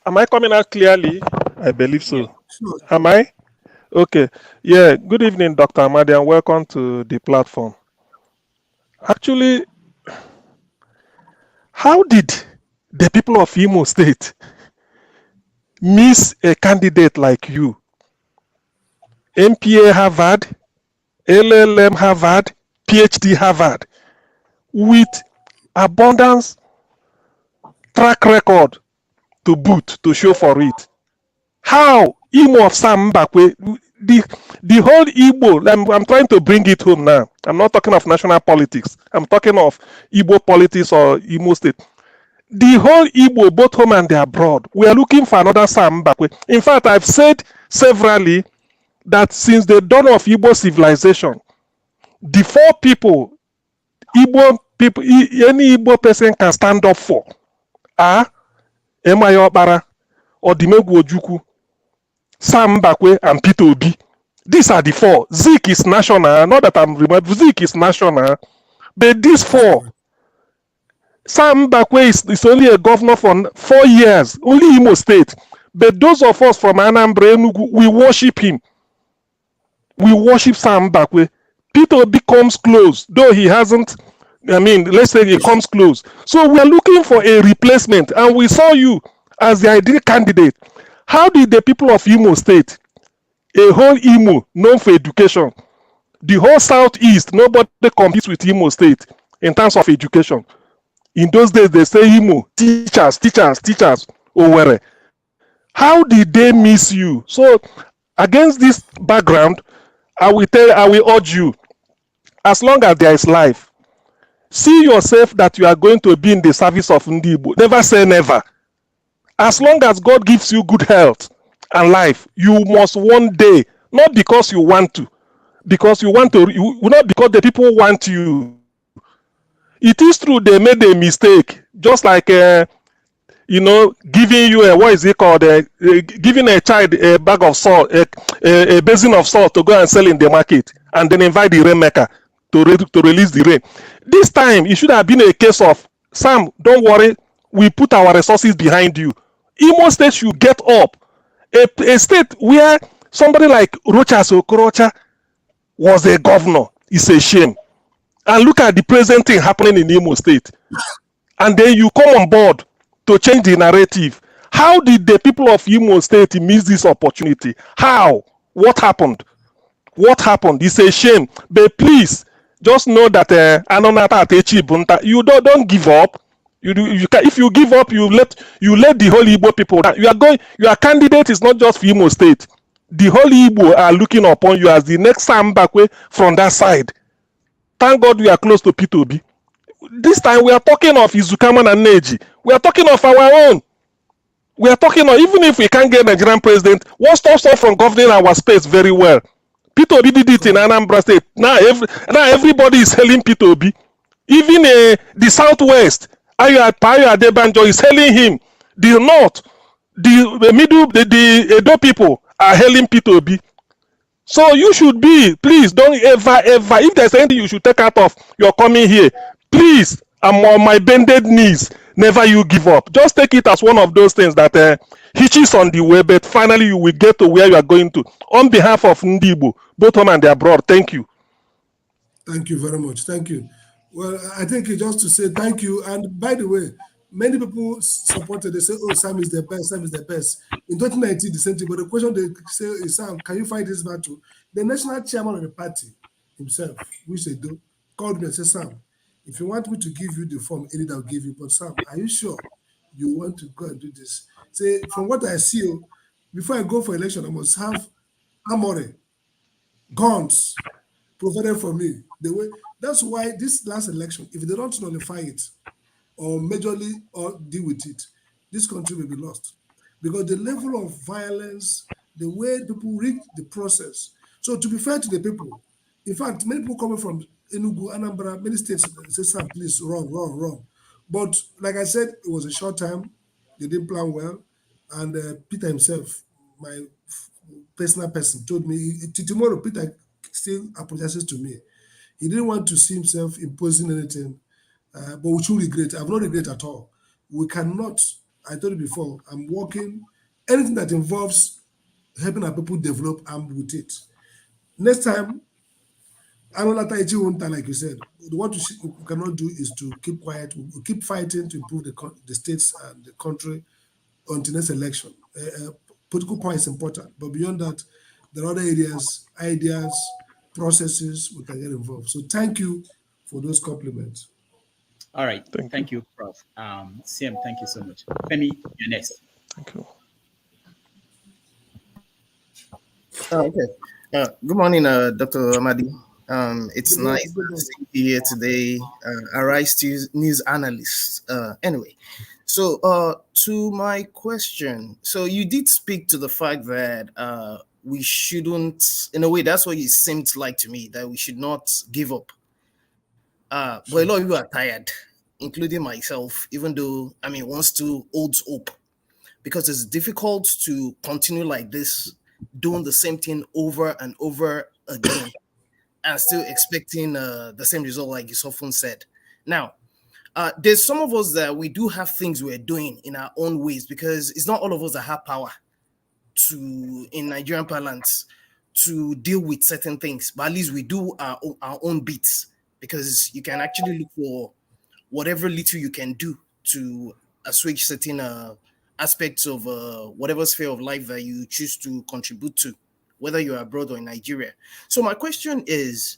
Speaker 7: Am I coming out clearly? I believe so.
Speaker 2: Yeah, sure.
Speaker 7: Am I? Okay. Yeah. Good evening, Dr. Amadi, and welcome to the platform. Actually, how did the people of Imo State miss a candidate like you? MPA Harvard, LLM Harvard, PhD Harvard, with abundance track record to boot, to show for it. How Imo of Sam Mbakwe, the whole Igbo, I'm trying to bring it home now. I'm not talking of national politics. I'm talking of Igbo politics or Imo State. The whole Igbo, both home and abroad, we are looking for another Sam Mbakwe. In fact, I've said severally that since the dawn of Igbo civilization, the four people, Igbo people, any Igbo person can stand up for are Emayo Okpara, Odimegwu Ojukwu, Sam Mbakwe, and Peter Obi. These are the four. Zik is national. Not that I'm remembering. Zik is national. But these four, Sam Mbakwe is only a governor for 4 years, only Imo State. But those of us from Anambra, Enugu, we worship him. We worship Sam Mbakwe. Peter Obi comes close, though he hasn't. I mean, let's say he comes close. So we are looking for a replacement, and we saw you as the ideal candidate. How did the people of Imo State, a whole Imo known for education, the whole Southeast, nobody competes with Imo State in terms of education. In those days, they say Imo, teachers, Owerri. How did they miss you? So, against this background, I will urge you, as long as there is life, see yourself that you are going to be in the service of Ndibo. Never say never. As long as God gives you good health and life, you must one day, not because you want to, because you want to, not because the people want you. It is true they made a mistake, just like giving you a, what is it called, giving a child a bag of salt, a basin of salt to go and sell in the market, and then invite the rainmaker to release the rain. This time, it should have been a case of, Sam, don't worry, we put our resources behind you. Imo State should get up. A state where somebody like Rochas Okorocha was a governor is a shame. And look at the present thing happening in Imo State. And then you come on board to change the narrative. How did the people of Imo State miss this opportunity? How? What happened? What happened? It's a shame. But please, just know that you don't give up. If you give up, you let the whole Igbo people down. Your candidate is not just for Imo State. The whole Igbo are looking upon you as the next Sam Mbakwe from that side. Thank God we are close to P2B. This time we are talking of Izukaman and Neji. We are talking of our own. We are talking of, even if we can't get Nigerian president, what stops us from governing our space very well? P2B did it in Anambra State. Now everybody is hailing P2B. Even the Southwest, Ayo Adebanjo is hailing him. The North, the Middle, the Edo people are hailing P2B. So you should be, please don't ever, if there's anything you should take out of your coming here, please, I'm on my bended knees, never you give up. Just take it as one of those things that hitches on the way, but finally you will get to where you are going to. On behalf of Ndibo, both home and abroad, thank you.
Speaker 2: Thank you very much. Thank you. Well, I think just to say thank you. And by the way, many people supported, they say, oh, Sam is the best, Sam is the best. In 2019, the same thing. But the question they say is, Sam, can you fight this battle? The national chairman of the party himself, which they do, called me and said, Sam, if you want me to give you the form, any I'll give you. But Sam, are you sure you want to go and do this? Say, from what I see, before I go for election, I must have armory, guns provided for me. That's why this last election, if they don't nullify it or majorly or deal with it, this country will be lost. Because the level of violence, the way people read the process. So to be fair to the people, in fact, many people coming from Enugu, Anambra, many states say, Sam, please, wrong. But like I said, it was a short time. They didn't plan well. And Peter himself, my personal person, told me, tomorrow Peter still apologizes to me. He didn't want to see himself imposing anything, but we should regret. I have no regret at all. We cannot, I told you before, I'm working, anything that involves helping our people develop, I'm with it. Next time, like you said, what we cannot do is to keep quiet. We keep fighting to improve the states and the country until next election. Political power is important, but beyond that, there are other areas, ideas, processes we can get involved. So thank you for those compliments.
Speaker 1: All right. Thank you, Prof. CM, thank you so much. Femi, you're next.
Speaker 7: Thank you.
Speaker 8: Okay. Good morning, Dr. Amadi. It's nice to see you here today. Arise news analyst. Anyway, so to my question, so you did speak to the fact that we shouldn't, in a way, that's what it seemed like to me, that we should not give up. But a lot of people are tired, including myself, even though, one still holds hope, because it's difficult to continue like this, doing the same thing over and over again, and still expecting the same result, like you often said. Now, there's some of us that we do have things we're doing in our own ways, because it's not all of us that have power to, in Nigerian parlance, to deal with certain things, but at least we do our own bits, because you can actually look for whatever little you can do to assuage certain aspects of whatever sphere of life that you choose to contribute to, whether you're abroad or in Nigeria. So my question is,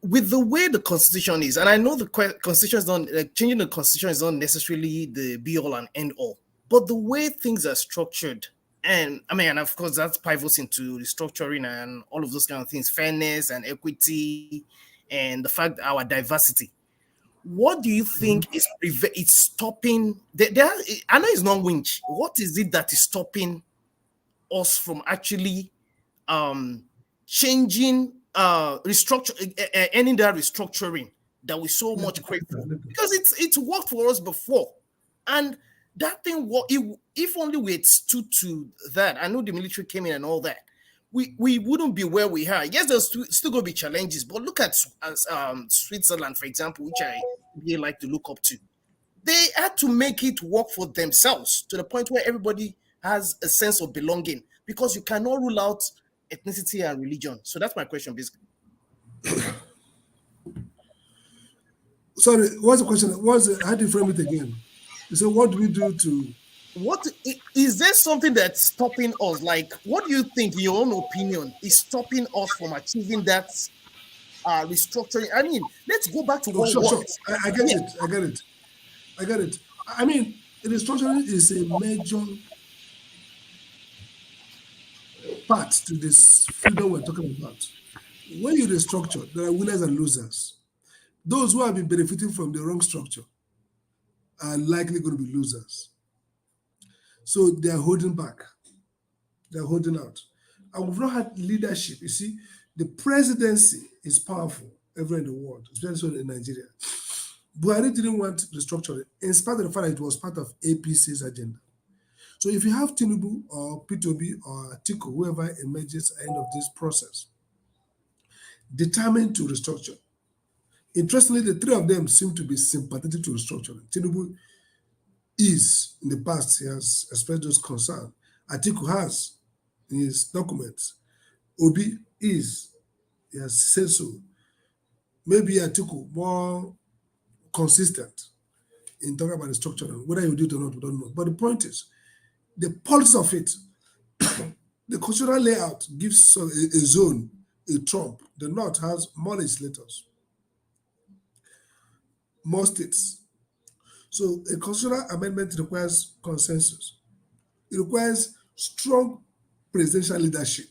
Speaker 8: with the way the constitution is, and I know the constitution is not, changing the constitution is not necessarily the be all and end all, but the way things are structured, and of course that pivots into restructuring and all of those kind of things, fairness and equity, and the fact that our diversity. What do you think is stopping? I know it's not winch. What is it that is stopping us from actually changing, ending that restructuring that we so much crave for? Because it's worked for us before, and that thing, if only we had stood to that. I know the military came in and all that. We wouldn't be where we are. Yes, there's still going to be challenges, but look at Switzerland, for example, which I really like to look up to. They had to make it work for themselves to the point where everybody has a sense of belonging, because you cannot rule out ethnicity and religion. So that's my question, basically.
Speaker 2: Sorry, what's the question? How do you frame it again? So what do we do to...
Speaker 8: What is there something that's stopping us? Like, what do you think, in your own opinion, is stopping us from achieving that restructuring? Let's go back to what was.
Speaker 2: Sure. I get it. Restructuring is a major part to this freedom we're talking about. When you restructure, there are winners and losers. Those who have been benefiting from the wrong structure are likely going to be losers. So they are holding back. They're holding out. And we've not had leadership. You see, the presidency is powerful everywhere in the world, especially in Nigeria. Buhari didn't want restructuring, in spite of the fact that it was part of APC's agenda. So if you have Tinubu or P2B or Atiku, whoever emerges at the end of this process, determined to restructure. Interestingly, the three of them seem to be sympathetic to restructuring. Tinubu is, in the past, he has expressed those concerns. Atiku has, in his documents. Obi is, he has said so. maybe Atiku more consistent in talking about restructuring. Whether you do it or not, we don't know. But the point is, the politics of it, the constitutional layout gives a zone, a trump. The North has more legislators, more states. So a constitutional amendment requires consensus. It requires strong presidential leadership.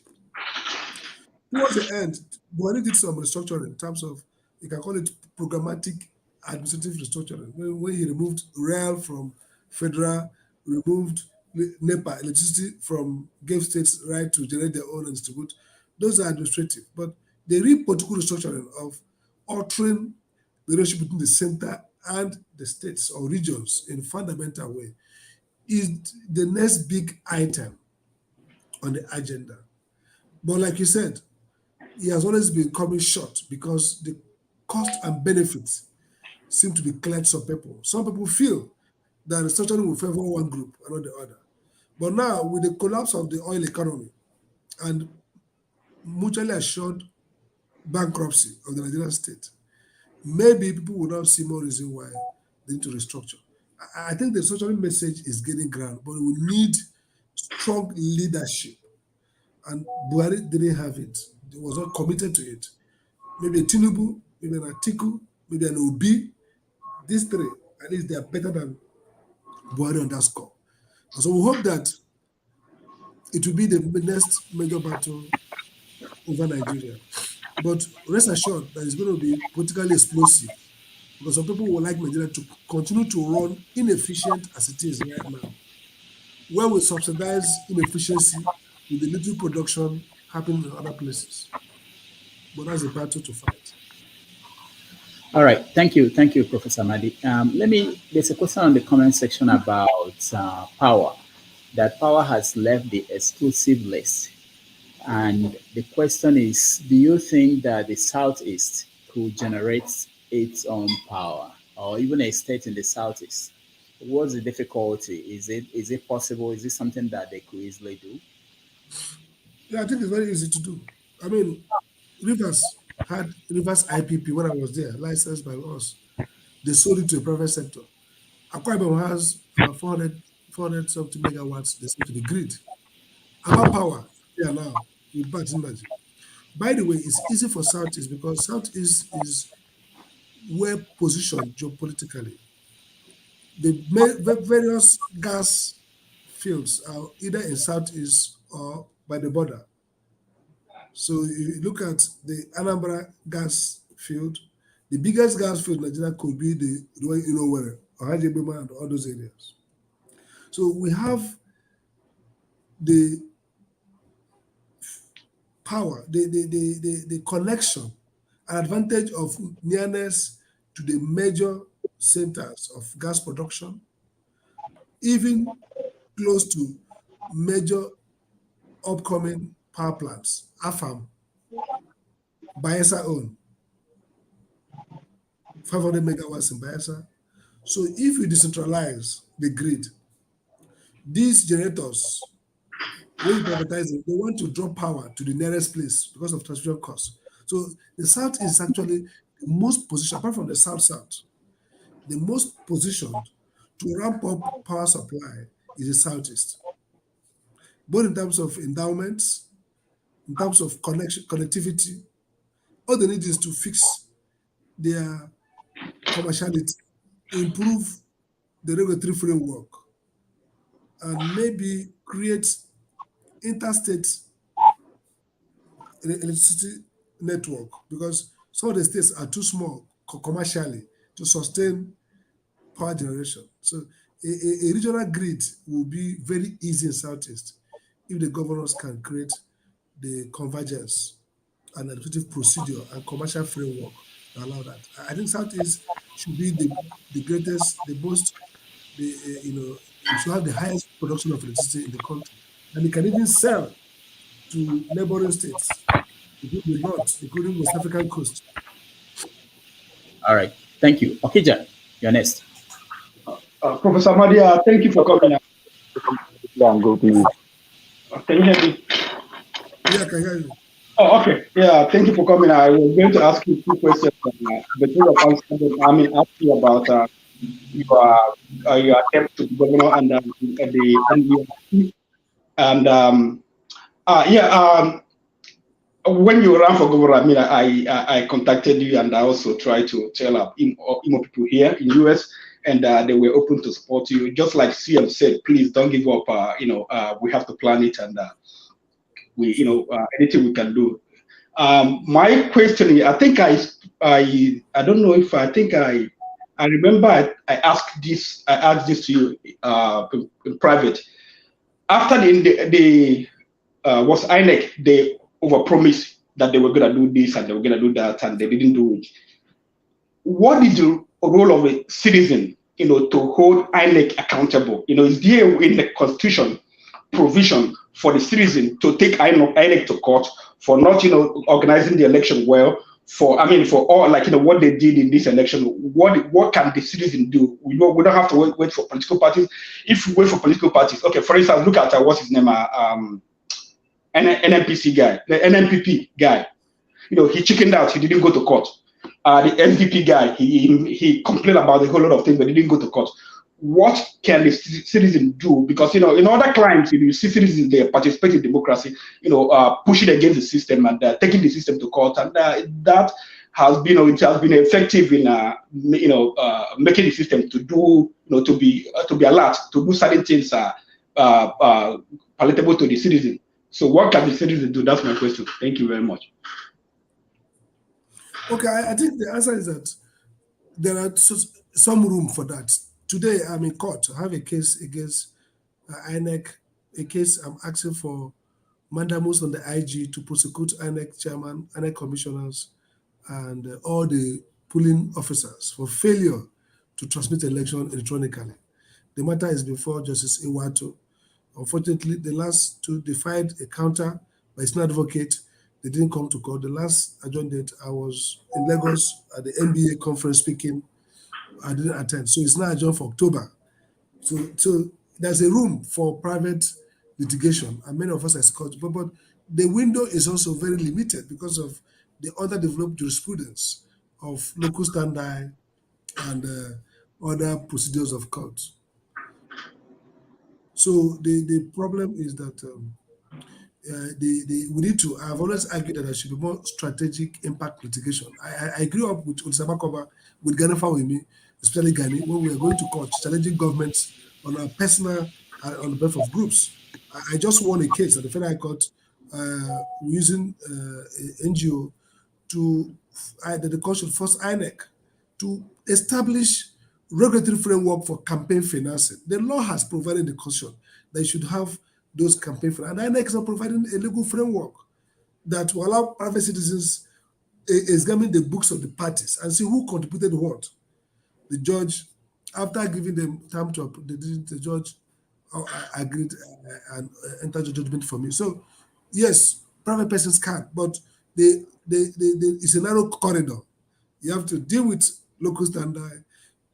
Speaker 2: Towards the end, Buhari did some restructuring in terms of, you can call it programmatic administrative restructuring, when he removed rail from federal, removed NEPA, electricity from, gave states right to generate their own and distribute. Those are administrative, but the real political restructuring of altering the relationship between the center and the states or regions in a fundamental way is the next big item on the agenda. But like you said, he has always been coming short because the cost and benefits seem to be clear to some people. Some people feel that restructuring will favor one group and not the other. But now, with the collapse of the oil economy and mutually assured bankruptcy of the Nigerian state, maybe people will now see more reason why they need to restructure. I think the restructuring message is getting ground, but we need strong leadership. And Buhari didn't have it. He was not committed to it. Maybe a Tinubu, maybe an Atiku, maybe an Obi. These three, at least they are better than Buhari on that score. And so we hope that it will be the next major battle over Nigeria. But rest assured that it's going to be politically explosive, because some people would like Nigeria to continue to run inefficient as it is right now, where we subsidize inefficiency with the little production happening in other places. But that's a battle to fight.
Speaker 1: All right, thank you, Professor Amadi. There's a question on the comment section about power, that power has left the exclusive list. And the question is, do you think that the Southeast could generate its own power, or even a state in the Southeast? What's the difficulty? Is it possible? Is it something that they could easily do?
Speaker 2: Yeah, I think it's very easy to do. I mean, Rivers had Rivers IPP when I was there, licensed by us. They sold it to the private sector. Akwa Ibom has 400 something megawatts they sold to the grid. Our power, yeah, now with battery energy. By the way, it's easy for Southeast because Southeast is well positioned geopolitically. The various gas fields are either in Southeast or by the border. So if you look at the Anambra gas field, the biggest gas field in Nigeria could be the one you know where, or Hajibima and all those areas. So we have the power, the connection, an advantage of nearness to the major centers of gas production, even close to major upcoming power plants, AFAM, Bayelsa own, 500 megawatts in Bayelsa. So if you decentralize the grid, these generators, when you privatize them, they want to drop power to the nearest place because of transmission costs. So the South is actually the most positioned, apart from the South, the most positioned to ramp up power supply is the Southeast, both in terms of endowments, in terms of connectivity. All they need is to fix their commerciality, improve the regulatory framework, and maybe create interstate electricity network, because some of the states are too small commercially to sustain power generation. So a regional grid will be very easy in Southeast if the governors can create the convergence and administrative procedure and commercial framework to allow that. I think Southeast should be the greatest, the most, it should have the highest production of electricity in the country. And it can even sell to neighboring states, including the North, including West African coast.
Speaker 1: All right, thank you. Okija, you're next.
Speaker 9: Professor Amadi, thank you for coming.
Speaker 6: Yeah, go please.
Speaker 9: Can you hear me?
Speaker 2: Yeah, I can hear you.
Speaker 9: Oh, okay. Yeah, thank you for coming. I was going to ask you two questions, but you have answered them. I mean, ask you about your attempt to be governor and the NERC. And yeah, when you ran for governor, I mean, I contacted you, and I also tried to tell Imo people here in US, and they were open to support you. Just like CM said, please don't give up. We have to plan it, and anything we can do. My question is, I think I don't know if I think I remember I asked this to you in private. After the was INEC, they overpromised that they were going to do this and they were going to do that, and they didn't do it. What is the role of a citizen, to hold INEC accountable? Is there in the Constitution provision for the citizen to take INEC to court for not, organizing the election well? For all, what they did in this election, what can the citizen do? We don't have to wait for political parties. If we wait for political parties, okay, for instance, look at what's his name, NNPC guy, the NNPP guy. He chickened out. He didn't go to court. The SDP guy, he complained about a whole lot of things, but he didn't go to court. What can the citizen do? Because in other climes, you see citizens, they participate in democracy, pushing against the system and taking the system to court, and that has been effective in making the system to do to be alert, to do certain things palatable to the citizen. So what can the citizen do? That's my question. Thank you very much.
Speaker 2: Okay, I think the answer is that there are some room for that. Today, I'm in court. I have a case against INEC, a case I'm asking for mandamus on the IG to prosecute INEC chairman, INEC commissioners, and all the polling officers for failure to transmit election electronically. The matter is before Justice Iwato. Unfortunately, the last two, they filed a counter by his advocate. They didn't come to court. The last adjourned date, I was in Lagos at the NBA conference speaking. I didn't attend. So it's now adjourned for October. So there's a room for private litigation, and many of us are court. But the window is also very limited because of the underdeveloped jurisprudence of local standi and other procedures of court. So the problem is that we need to. I've always argued that there should be more strategic impact litigation. I grew up with Olisabakova, with Gani Fawehinmi, especially Gani, when we were going to court, challenging governments on our personal, on the behalf of groups. I just won a case at the Federal Court using NGO that the court should force INEC to establish regulatory framework for campaign financing. The law has provided the constitution that you should have those campaign finance, and INEC is not providing a legal framework that will allow private citizens examine the books of the parties and see who contributed what. The judge, after giving them time to, the judge agreed and entered the judgment for me. So, yes, private persons can, but it's a narrow corridor. You have to deal with local standard.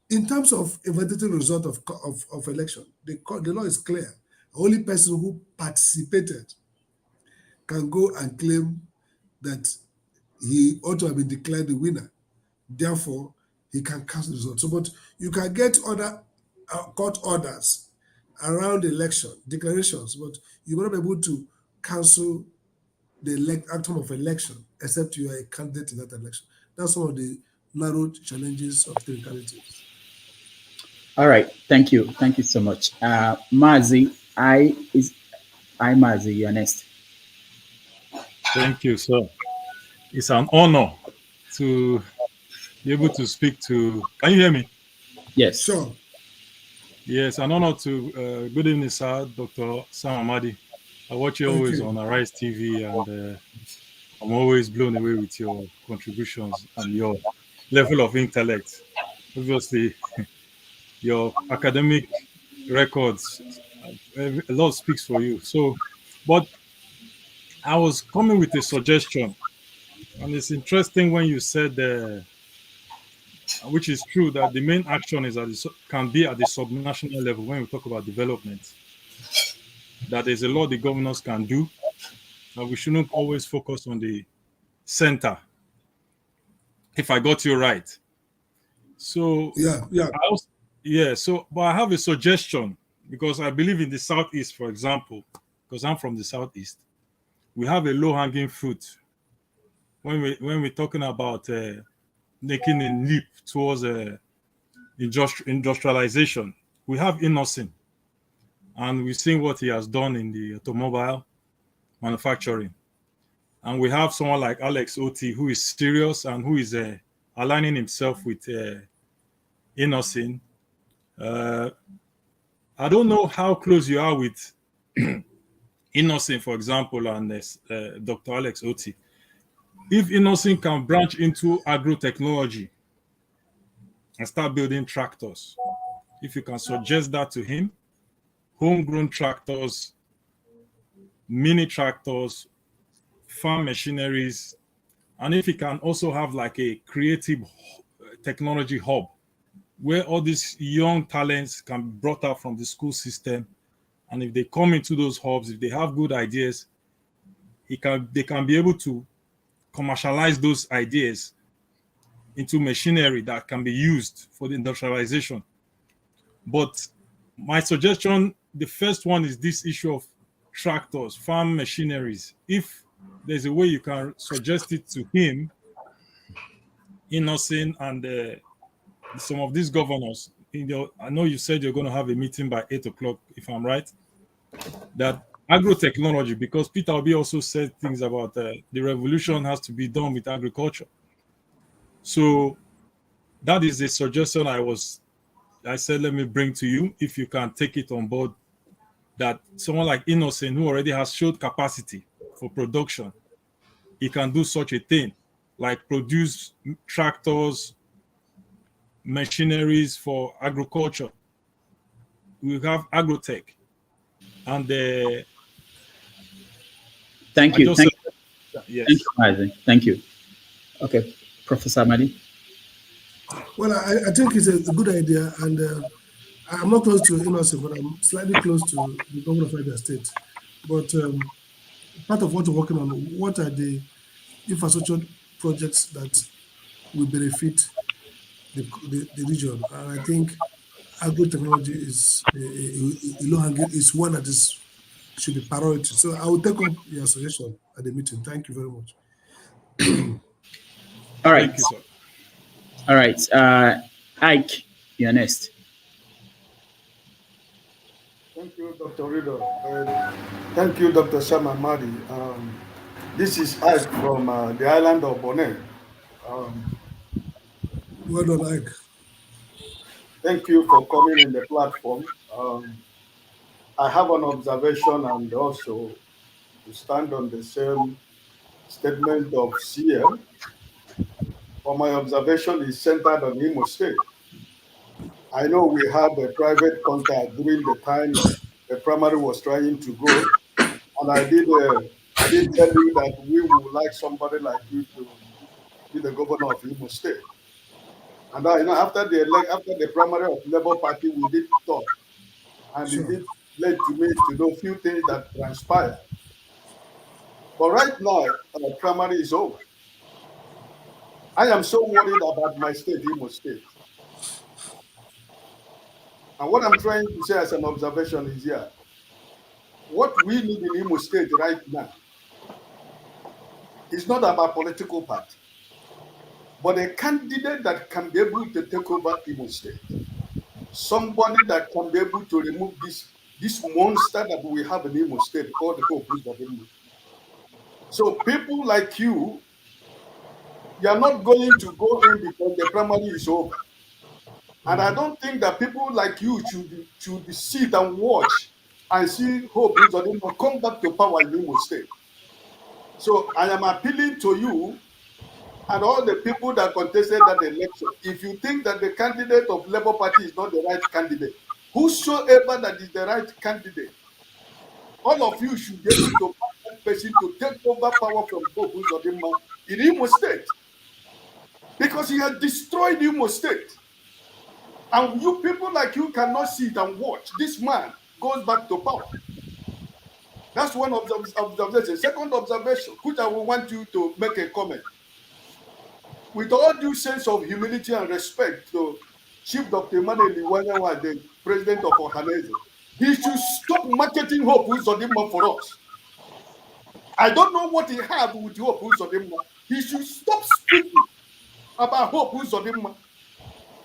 Speaker 2: In terms of evaluating result of election, the law is clear. The only person who participated can go and claim that he ought to have been declared the winner. Therefore, he can cancel the result. So, but you can get other court orders around the election, declarations, but you will not be able to cancel the outcome of election except you are a candidate in that election. That's one of the narrow challenges of technicalities.
Speaker 1: All right, thank you so much. Mazi, Mazi, you're next.
Speaker 10: Thank you, sir. It's an honor to be able to speak to. Can you hear me?
Speaker 1: Yes.
Speaker 2: Sure.
Speaker 10: Yes, an honor to. Good evening, sir, Dr. Sam Amadi. I watch you always on Arise TV, and I'm always blown away with your contributions and your level of intellect. Obviously, your academic records, a lot speaks for you. So, but I was coming with a suggestion, and it's interesting when you said, which is true, that the main action is can be at the subnational level when we talk about development. That there's a lot the governors can do, we shouldn't always focus on the center. If I got you right. So but I have a suggestion, because I believe in the Southeast, for example, because I'm from the Southeast, we have a low-hanging fruit when we're talking about making a leap towards industrialization. We have Innocent, and we've seen what he has done in the automobile manufacturing. And we have someone like Alex Oti, who is serious and who is aligning himself with Innocent. I don't know how close you are with Innocent, for example, and Dr. Alex Oti. If Innocent can branch into agro-technology and start building tractors, if you can suggest that to him, homegrown tractors, mini tractors, farm machineries, and if he can also have like a creative technology hub where all these young talents can be brought up from the school system, and if they come into those hubs, if they have good ideas, they can be able to commercialize those ideas into machinery that can be used for the industrialization. But my suggestion, the first one, is this issue of tractors, farm machineries. If there's a way you can suggest it to him, Innocent, and some of these governors, I know you said you're going to have a meeting by 8 o'clock, if I'm right, that agro-technology, because Peter Obi also said things about the revolution has to be done with agriculture. So that is a suggestion I said, let me bring to you, if you can take it on board, that someone like Innocent, who already has showed capacity for production, he can do such a thing, like produce tractors, machineries for agriculture. We have agrotech. And
Speaker 1: thank you.
Speaker 10: Yes.
Speaker 1: Thank you, Isaac. Thank you. Okay, Professor Amadi.
Speaker 2: Well, I think it's a good idea, and I'm not close to Innocent, but I'm slightly close to the governor of Niger State. But part of what we're working on, what are the infrastructure projects that will benefit the region? And I think agro-technology is is one that should be priority. So I will take up your suggestion at the meeting. Thank you very much.
Speaker 1: All right.
Speaker 10: Thank you, sir.
Speaker 1: All right. Ike, you're next.
Speaker 11: Thank you, Dr. Rido. Thank you, Dr. Sam Amadi. This is Ike from the island of Bonet.
Speaker 2: Well done, Ike.
Speaker 11: Thank you for coming in the platform. I have an observation and also to stand on the same statement of CM. But my observation is centered on Imo State. I know we had a private contact during the time the primary was trying to grow, and I did tell you that we would like somebody like you to be the governor of Imo State. And after the primary of Labour Party, we did talk, and it did lead to me to know a few things that transpired. But right now, the primary is over. I am so worried about my state, Imo State. And what I'm trying to say as an observation is here, what we need in Imo State right now is not about political party, but a candidate that can be able to take over Imo State. Somebody that can be able to remove this monster that we have in Imo State called the Hope of Imo. So people like you are not going to go in because the primary is over. And I don't think that people like you should sit and watch and see Hope Uzodinma come back to power in Imo State. So I am appealing to you and all the people that contested that election. If you think that the candidate of Labour Party is not the right candidate, whosoever that is the right candidate, all of you should be able to find that person to take over power from Hope Uzodinma in Imo State. Because he has destroyed Imo State. And you people like you cannot sit and watch. This man goes back to power. That's one observation. Second observation, which I will want you to make a comment. With all due sense of humility and respect to Chief Dr. Emmanuel Iwanyawa, the president of Ohanese, he should stop marketing Hope Uzodinma for us. I don't know what he has with Hope Uzodinma. He should stop speaking about Hope Uzodinma.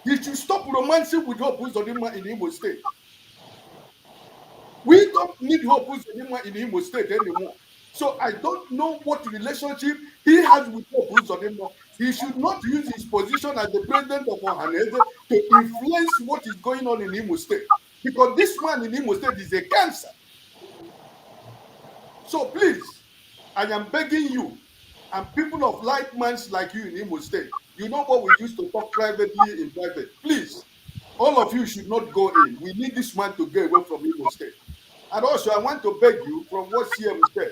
Speaker 11: He should stop romancing with Hope Uzodinma in Imo State. We don't need Hope Uzodinma in Imo State anymore. So I don't know what relationship he has with Hope Uzodinma. He should not use his position as the president of Ohanese to influence what is going on in Imo State. Because this man in Imo State is a cancer. So please, I am begging you, and people of like minds like you in Imo State, you know what we used to talk privately in private. Please, all of you should not go in. We need this man to get away from Imo State. And also, I want to beg you from what CM said.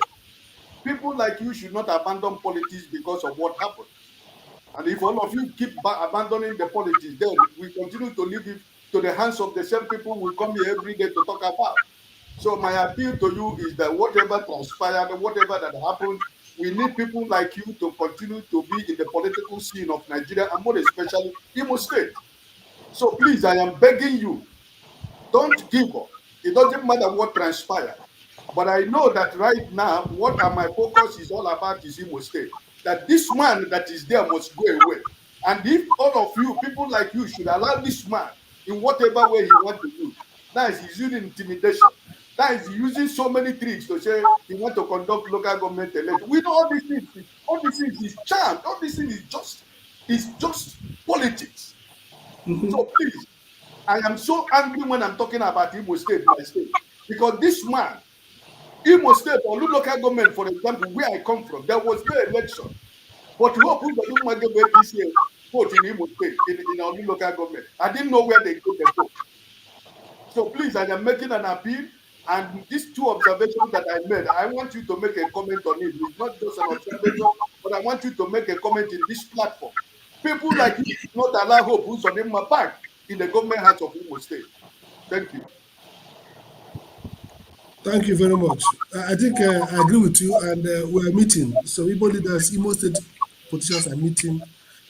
Speaker 11: People like you should not abandon politics because of what happened. And if all of you keep abandoning the politics, then we continue to leave it to the hands of the same people who come here every day to talk about. So my appeal to you is that whatever transpired, whatever that happened, we need people like you to continue to be in the political scene of Nigeria, and more especially Imo State. So please, I am begging you, don't give up. It doesn't matter what transpired. But I know that right now, what my focus is all about is Imo State. That this man that is there must go away. And if all of you, people like you, should allow this man in whatever way he wants to do, that is he's using intimidation. That is using so many tricks to say he wants to conduct local government elections. We know all these things is charm. All these things is just politics. So please, I am so angry when I'm talking about Imo State, my state, because this man, Imo State or local government, for example, where I come from, there was no election. But Hope Uzodinma this year vote in Imo State, in our local government. I didn't know where they got the vote. So please, I am making an appeal, and these two observations that I made, I want you to make a comment on it. It's not just an observation, but I want you to make a comment in this platform. People like you should not allow Hope Uzodinma back in the government hands of Imo State. Thank you.
Speaker 2: Thank you very much. I think I agree with you, and we are meeting. So Igbo leaders, Imo State politicians are meeting,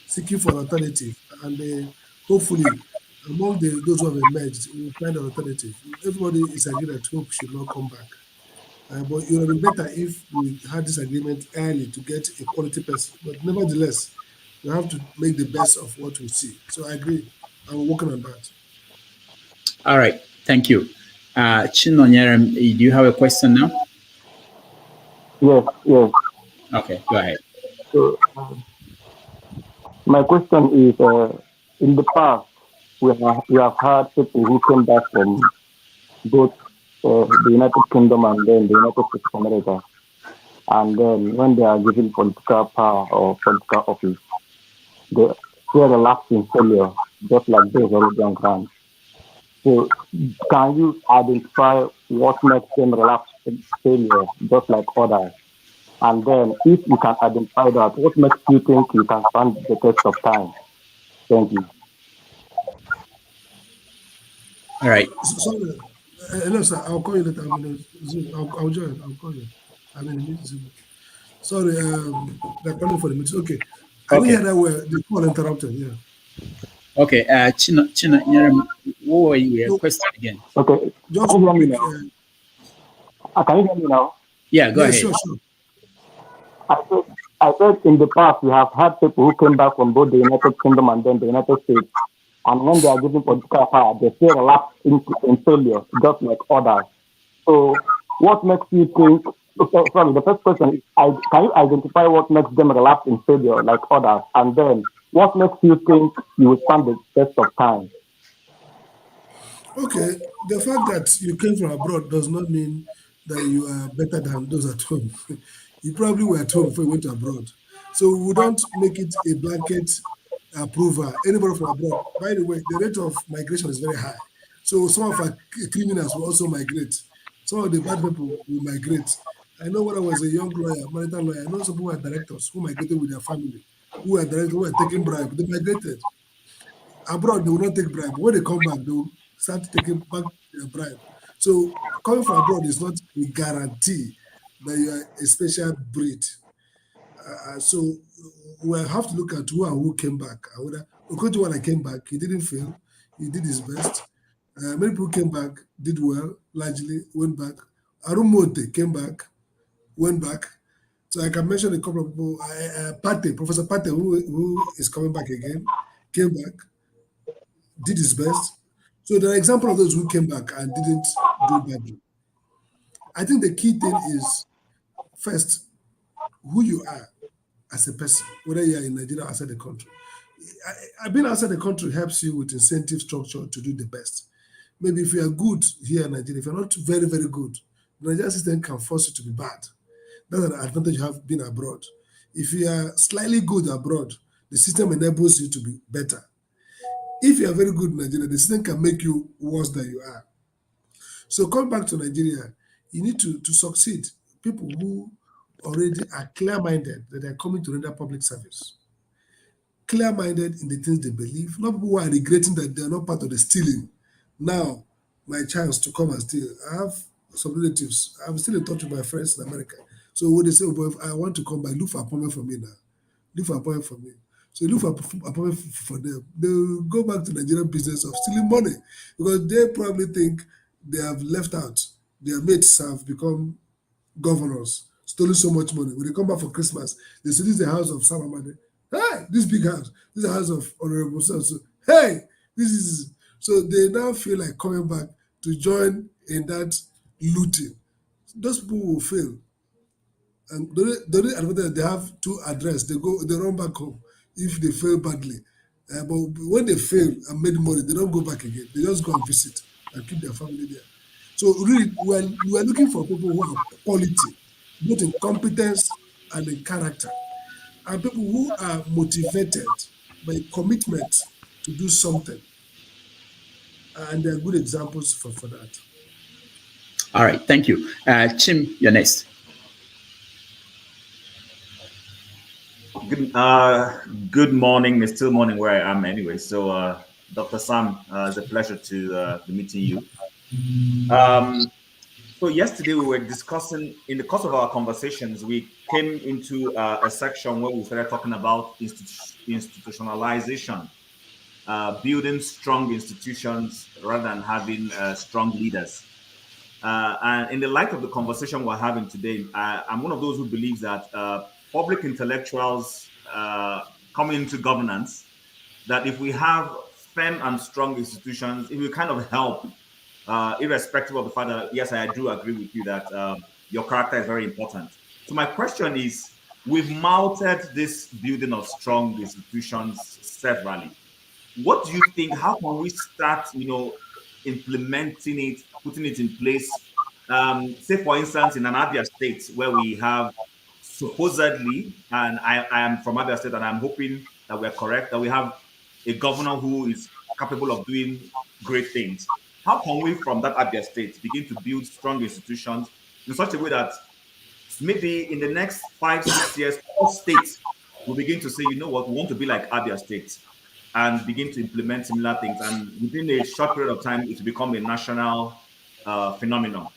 Speaker 2: seeking for an alternative, and hopefully, among those who have emerged, we will find an alternative. Everybody is agreed that Hope should not come back. But it would have been better if we had this agreement early to get a quality person. But nevertheless, we have to make the best of what we see. So I agree. I'm working on that.
Speaker 1: All right. Thank you. Chinonyere, do you have a question now?
Speaker 6: Yes.
Speaker 1: Okay, go ahead.
Speaker 6: So, my question is, in the past, we have had people who came back from both the United Kingdom and then the United States of America. And then when they are given political power or political office, they relapse in failure, just like those already on ground. So can you identify what makes them relapse in failure, just like others? And then if you can identify that, what makes you think you can stand the test of time? Thank you.
Speaker 1: All right.
Speaker 2: Sorry. No, sir, I'll call you later. I'm in Zoom. I'll join. I'll call you. I'm in a meeting. Zoom. Sorry, they're calling for the meeting. Okay. I didn't hear that where the call interrupted. Yeah.
Speaker 1: Okay. Chino, what were your question again?
Speaker 6: Okay.
Speaker 2: Just
Speaker 6: can you hear me now? Can you hear me now?
Speaker 1: Yeah, go ahead.
Speaker 2: Sure.
Speaker 6: I said in the past we have had people who came back from both the United Kingdom and then the United States, and when they are given political power, they still relapse in failure, just like others. So, what makes you think? Sorry, the first question is: can you identify what makes them relapse in failure, like others, and then what makes you think you will stand the test of time?
Speaker 2: Okay, the fact that you came from abroad does not mean that you are better than those at home. You probably were at home before you went abroad. So we don't make it a blanket approval. Anybody from abroad, by the way, the rate of migration is very high. So some of our criminals will also migrate. Some of the bad people will migrate. I know when I was a young lawyer, maritime lawyer, I know some people were directors who migrated with their family, who were directors who were taking bribe. They migrated. Abroad, they will not take bribe. When they come back, they will start taking back their bribe. So coming from abroad is not a guarantee that you are a special breed. So we have to look at who came back. Okojuwala came back, he didn't fail, he did his best. Many people came back, did well, largely, went back. Arumote came back, went back. So I can mention a couple of people. Professor Pate, who is coming back again, came back, did his best. So there are examples of those who came back and didn't do badly. I think the key thing is, first, who you are as a person, whether you are in Nigeria or outside the country. Being outside the country helps you with incentive structure to do the best. Maybe if you are good here in Nigeria, if you're not very, very good, the Nigerian system can force you to be bad. That's an advantage you have being abroad. If you are slightly good abroad, the system enables you to be better. If you are very good in Nigeria, the system can make you worse than you are. So coming back to Nigeria, you need to succeed. People who already are clear-minded that they are coming to render public service. Clear-minded in the things they believe, not people who are regretting that they are not part of the stealing. Now, my chance to come and steal. I have some relatives. I'm still in touch with my friends in America. So when they say, oh, if I want to come by, look for appointment for me now. Look for appointment for me. So look for appointment for them. They'll go back to the Nigerian business of stealing money because they probably think they have left out. Their mates have become governors, stolen so much money. When they come back for Christmas, they say, this is the house of Sam Amadi. Hey, this big house. This is the house of Honorable So. Hey, this is... So they now feel like coming back to join in that looting. Those people will fail. And the only advantage, they have two address. They run back home if they fail badly. But when they fail and made money, they don't go back again. They just go and visit and keep their family there. So really, we are looking for people who have quality, both in competence and in character, and people who are motivated by commitment to do something. And there are good examples for that.
Speaker 1: All right, thank you. Chim, you're next.
Speaker 12: Good morning. It's still morning where I am anyway. So, Dr. Sam, it's a pleasure to be meeting you. So yesterday we were discussing, in the course of our conversations, we came into a section where we started talking about institutionalization, building strong institutions rather than having strong leaders. And in the light of the conversation we're having today, I'm one of those who believes that public intellectuals coming into governance, that if we have firm and strong institutions, it will kind of help, irrespective of the fact that, yes, I do agree with you that your character is very important. So my question is, we've mounted this building of strong institutions severally. What do you think, how can we start, implementing it, putting it in place? Say, for instance, in an Abia state where we have supposedly, and I am from Abia State, and I'm hoping that we're correct, that we have a governor who is capable of doing great things. How can we, from that Abia State, begin to build strong institutions in such a way that maybe in the next 5-6 years, all states will begin to say, you know what, we want to be like Abia State, and begin to implement similar things. And within a short period of time, it will become a national phenomenon.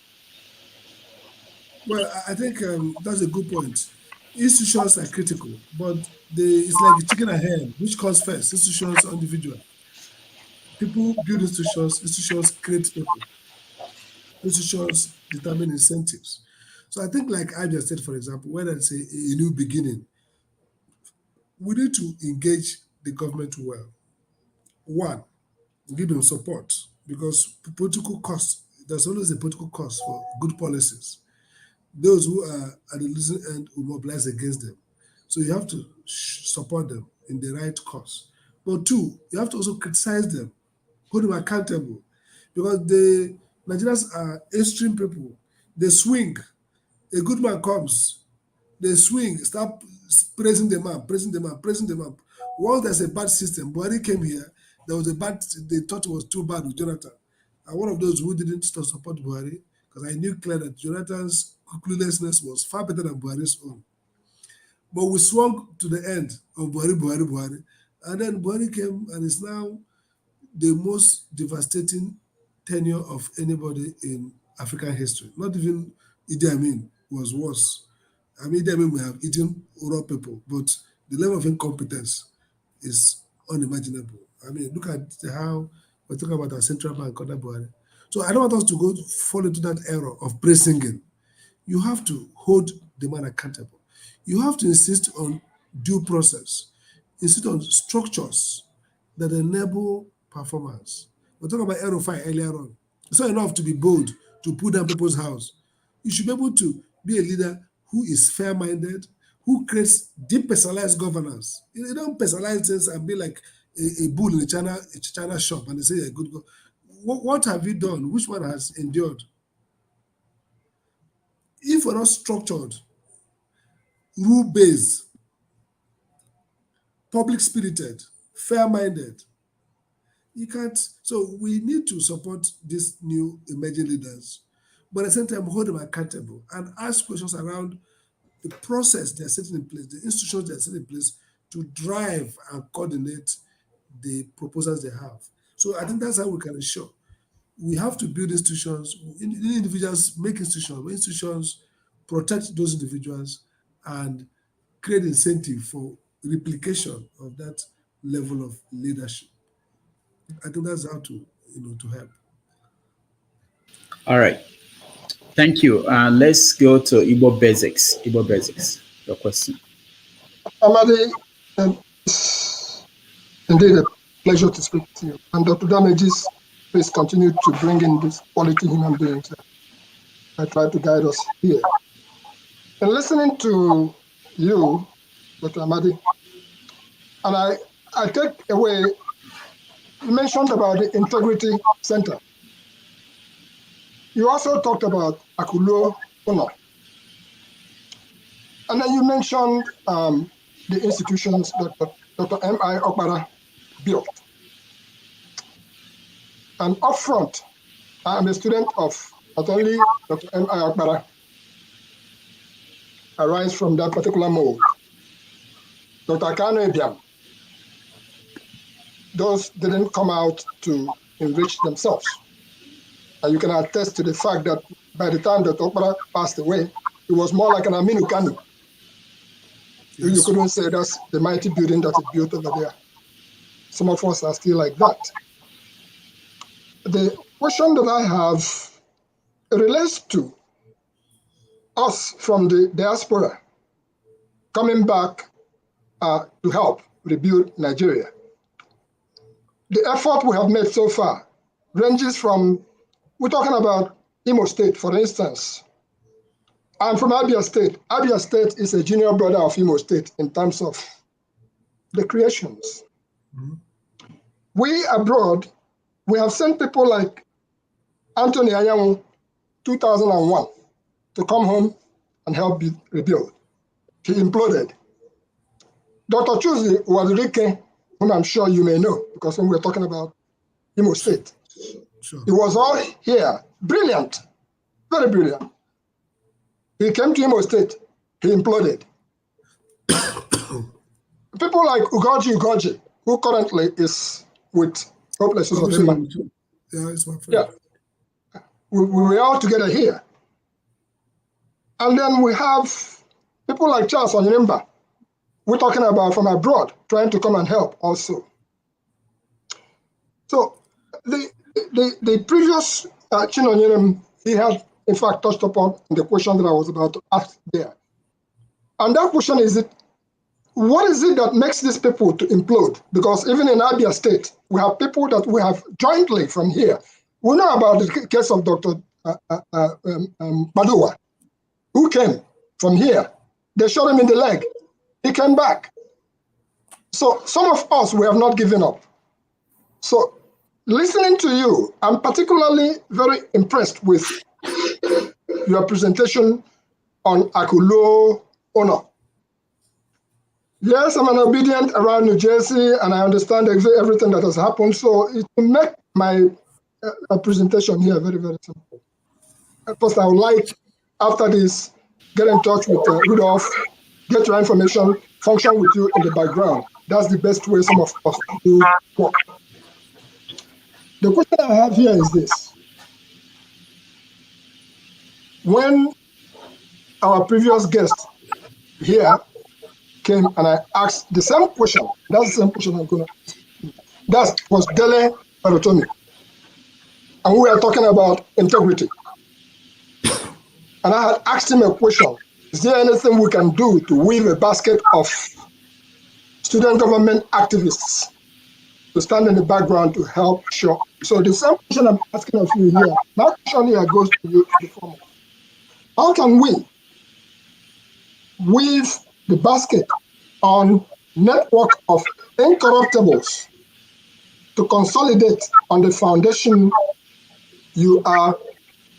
Speaker 2: Well, I think that's a good point. Institutions are critical, but it's like a chicken and hen. Which comes first, institutions or individual? People build institutions create people. Institutions determine incentives. So I think like I just said, for example, when I say a new beginning, we need to engage the government well. One, give them support, because political cost, there's always a political cost for good policies. Those who are at the losing end will mobilize against them. So you have to support them in the right cause. But two, you have to also criticize them, hold them accountable, because the Nigerians are extreme people. They swing. A good man comes, they swing, start praising the man, praising the man, praising the man. Once there's a bad system, Buhari came here, there was a bad, they thought it was too bad with Jonathan. I'm one of those who didn't support Buhari, because I knew clearly that Jonathan's cluelessness was far better than Buhari's own. But we swung to the end of Buhari. And then Buhari came and is now the most devastating tenure of anybody in African history. Not even Idi Amin was worse. I mean, Idi Amin may have eaten raw people, but the level of incompetence is unimaginable. I mean, look at how we're talking about our central bank, so I don't want us to go fall into that error of praise singing. You have to hold the man accountable. You have to insist on due process, insist on structures that enable performance. We're talking about Aerofire earlier on. It's not enough to be bold, to put down people's house. You should be able to be a leader who is fair-minded, who creates deep personalized governance. You don't personalize things and be like a bull in a China shop and they say, good go. What have you done? Which one has endured? If we're not structured, rule-based, public-spirited, fair-minded, you can't. So we need to support these new emerging leaders, but at the same time hold them accountable and ask questions around the process they're setting in place, the institutions they're setting in place to drive and coordinate the proposals they have. So I think that's how we can ensure. We have to build institutions, individuals make institutions protect those individuals and create incentive for replication of that level of leadership. I think that's how to help.
Speaker 1: All right. Thank you. Let's go to Igbo Basics. Igbo Basics, your question.
Speaker 13: Amadi, indeed a pleasure to speak to you. And Dr. Damages, please continue to bring in these quality human beings that I try to guide us here. And listening to you, Dr. Amadi, and I take away, you mentioned about the Integrity Center. You also talked about Akulo Ono. And then you mentioned the institutions that Dr. M.I. Okpara built. And upfront, I am a student of not only Dr. M.I. Okpara, I rise from that particular mold. Dr. Kano Ibiam, those didn't come out to enrich themselves. And you can attest to the fact that by the time Dr. Okpara passed away, it was more like an Aminu Kano. Yes. You couldn't say that's the mighty building that he built over there. Some of us are still like that. The question that I have relates to us from the diaspora coming back to help rebuild Nigeria. The effort we have made so far ranges from, we're talking about Imo State, for instance. I'm from Abia State. Abia State is a junior brother of Imo State in terms of the creations. Mm-hmm. We abroad, we have sent people like Anthony Anyanwu, 2001, to come home and help rebuild. He imploded. Dr. Chuzi Wadrike, whom I'm sure you may know, because when we're talking about Imo State, sure. He was all here, brilliant, very brilliant. He came to Imo State, he imploded. People like Ugoji, who currently is with Hopeless.
Speaker 2: Yeah, it's my friend.
Speaker 13: Yeah. We were all together here. And then we have people like Charles Onyemba, we're talking about from abroad, trying to come and help also. So the previous Chinonyerem, he had in fact touched upon the question that I was about to ask there. And that question is, what is it that makes these people to implode? Because even in Abia State, we have people that we have jointly from here. We know about the case of Dr. Badowa, who came from here. They shot him in the leg. He came back. So some of us, we have not given up. So listening to you, I'm particularly very impressed with your presentation on Akulo Ono. Yes, I'm an obedient around New Jersey, and I understand everything that has happened. So it will make my presentation here very, very simple. First, I would like, after this, get in touch with Rudolph, get your information, function with you in the background. That's the best way some of us do work. The question I have here is this. when our previous guest here came and I asked the same question, that's the same question I'm going to ask. That was Dele Barotomi. And we were talking about integrity. And I had asked him a question. Is there anything we can do to weave a basket of student government activists to stand in the background to help show? So the same question I'm asking of you here, my question here goes to you, the former. How can we weave the basket on network of incorruptibles to consolidate on the foundation you are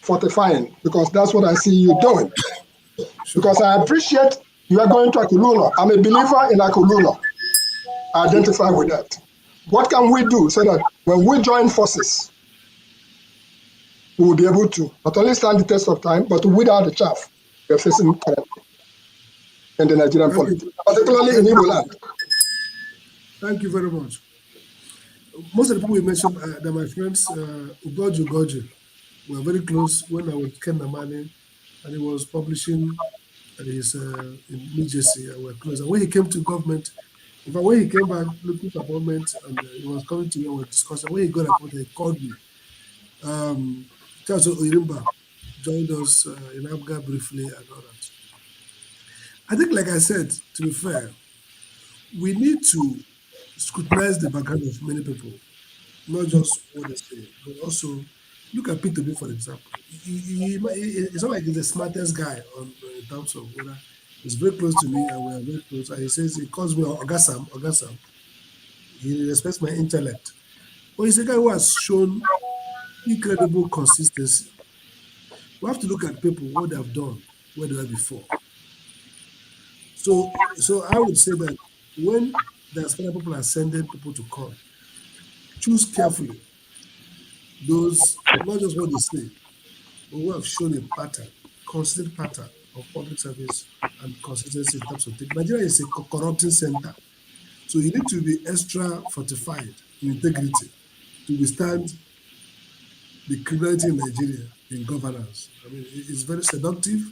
Speaker 13: fortifying? Because that's what I see you doing. Because I appreciate you are going to Akuluna. I'm a believer in Akuluna. I identify with that. What can we do so that when we join forces, we will be able to not only stand the test of time, but to weed out the chaff we are facing currently in the Nigerian politics, particularly in Igbo land?
Speaker 2: Thank you very much. Most of the people you mentioned, they're my friends, Ugoju. We were very close when I was Ken Namani, and he was publishing his in New Jersey, and we were close. And when he came to government, in fact, when he came back looking for appointment, and he was coming to me and we were discussing, when he got appointed, he called me. Charles Oyirimba joined us in Abuja briefly and all that. I think, like I said, to be fair, we need to scrutinize the background of many people, not just what they say, but also look at P2B, for example. It's not like he's the smartest guy in terms of whether he's very close to me and we are very close. And he says, he calls me Ogasam. He respects my intellect. But he's a guy who has shown incredible consistency. We have to look at people, what they have done, where they were before. So I would say that when there's people are sending people to come, choose carefully those, not just what they say, but who have shown a pattern, consistent pattern of public service and consistency in terms of things. Nigeria is a corrupting center. So you need to be extra fortified in integrity to withstand the criminality in Nigeria in governance. I mean, it's very seductive.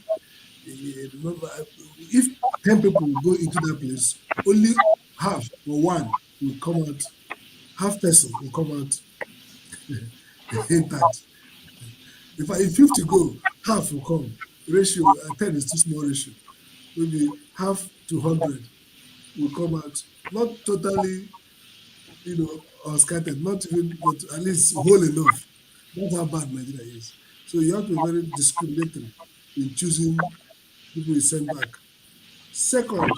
Speaker 2: If 10 people will go into that place, only half or one will come out, half person will come out intact. If 50 go, half will come. Ratio 10 is too small ratio. Maybe half to 100 will come out, not totally, scattered, not even, but at least whole enough. That's how bad Nigeria is. So you have to be very discriminatory in choosing people you send back. Second,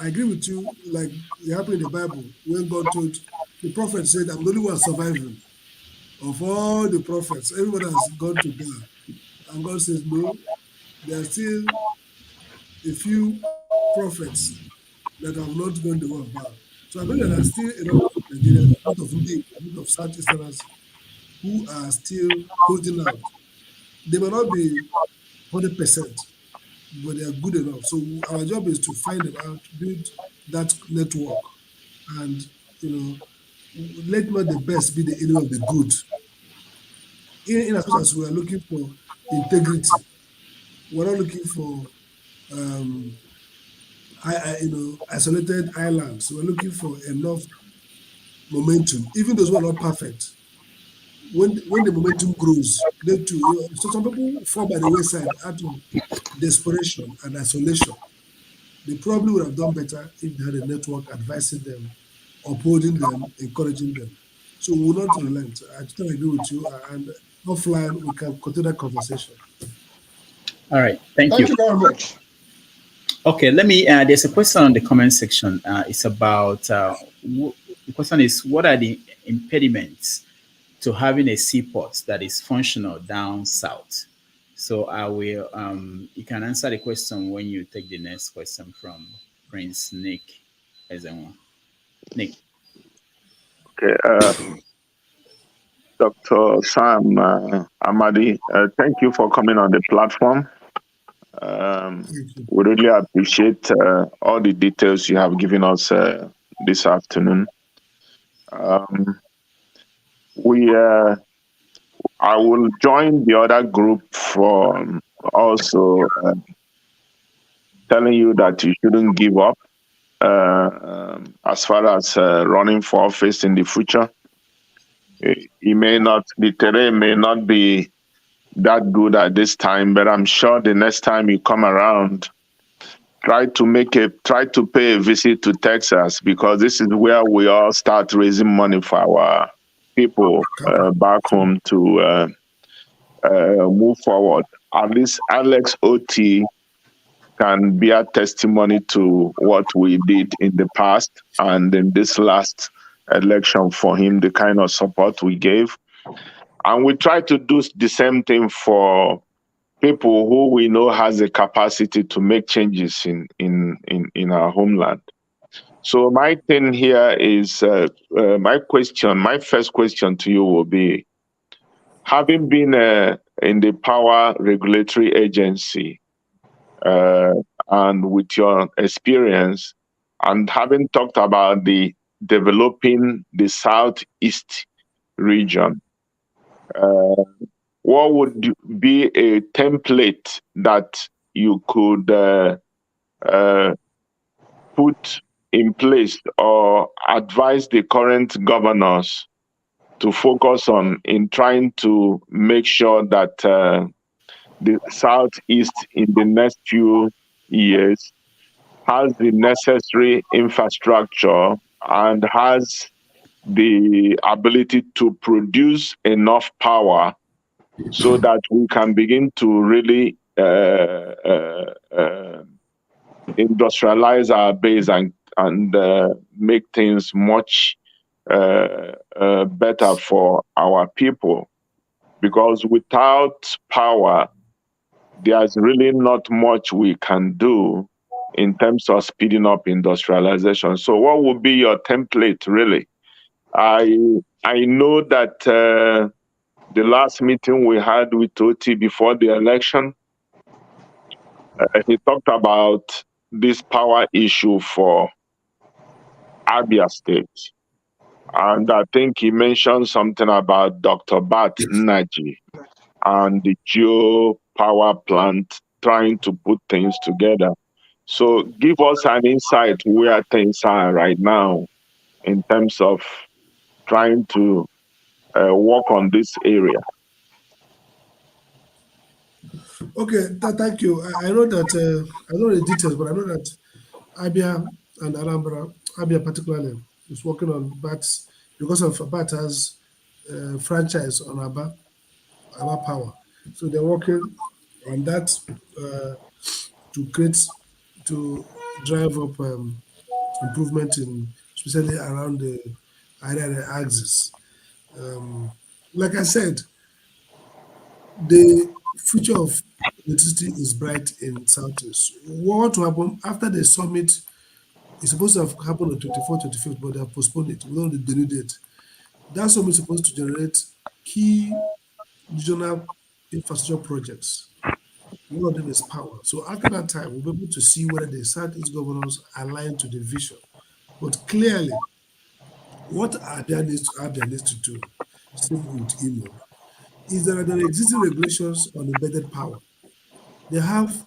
Speaker 2: I agree with you, like it happened in the Bible, when God told, the prophet said, I'm the only one surviving. Of all the prophets, everyone has gone to die. And God says, no, there are still a few prophets that have not gone the way of Baal. So I believe there are still a lot of Nigerians, a lot of Ndi, a lot of Southeasterners who are still holding out. They may not be 100%, but they are good enough. So our job is to find them out, build that network, and let not the best be the enemy of the good. In as much as we are looking for integrity, we're not looking for isolated islands. We're looking for enough momentum, even those who are not perfect. When the momentum grows, they too. So some people fall by the wayside out of desperation and isolation. They probably would have done better if they had a network advising them, upholding them, encouraging them. So we will not relent. I totally agree with you. And offline, we can continue that conversation.
Speaker 1: All right. Thank you.
Speaker 13: Thank you very much.
Speaker 1: Okay, let me, there's a question on the comment section. It's about, the question is, what are the impediments to having a seaport that is functional down south? So I will, you can answer the question when you take the next question from Prince Nick Ezenwa. Nick.
Speaker 14: Okay, Dr. Sam Amadi, thank you for coming on the platform. We really appreciate all the details you have given us this afternoon. I will join the other group also telling you that you shouldn't give up as far as running for office in the future. The terrain may not be that good at this time, but I'm sure the next time you come around, try to pay a visit to Texas, because this is where we all start raising money for our people back home to move forward. At least Alex OT can be a testimony to what we did in the past and in this last election for him, the kind of support we gave. And we try to do the same thing for people who we know has the capacity to make changes in our homeland. So my thing here is, my first question to you will be, having been in the power regulatory agency, and with your experience, and having talked about the developing the Southeast region, what would be a template that you could put in place or advise the current governors to focus on in trying to make sure that the Southeast in the next few years has the necessary infrastructure and has the ability to produce enough power so that we can begin to really industrialize our base and make things much better for our people. Because without power, there's really not much we can do in terms of speeding up industrialization. So what would be your template, really? I know that the last meeting we had with OT before the election, he talked about this power issue for Abia State. And I think he mentioned something about Dr. Bat Naji and the Geo power plant trying to put things together. So give us an insight where things are right now in terms of trying to work on this area.
Speaker 2: Okay, thank you. I know that, I know the details, but I know that Abia and Alhambra, Abia particularly, is working on BATs because of BAT's franchise on Aba Power. So they're working on that to drive up improvement in, especially around the area axis. Like I said, the future of electricity is bright in Southeast. What will happen after the summit is supposed to have happened on 24th, 25th, but they have postponed it. We don't know the new date. That summit is supposed to generate key regional infrastructure projects. One of them is power. So after that time, we'll be able to see whether the Southeast governors align to the vision. But clearly, what Abia needs to do, same with Imo, is that there are existing regulations on embedded power. They have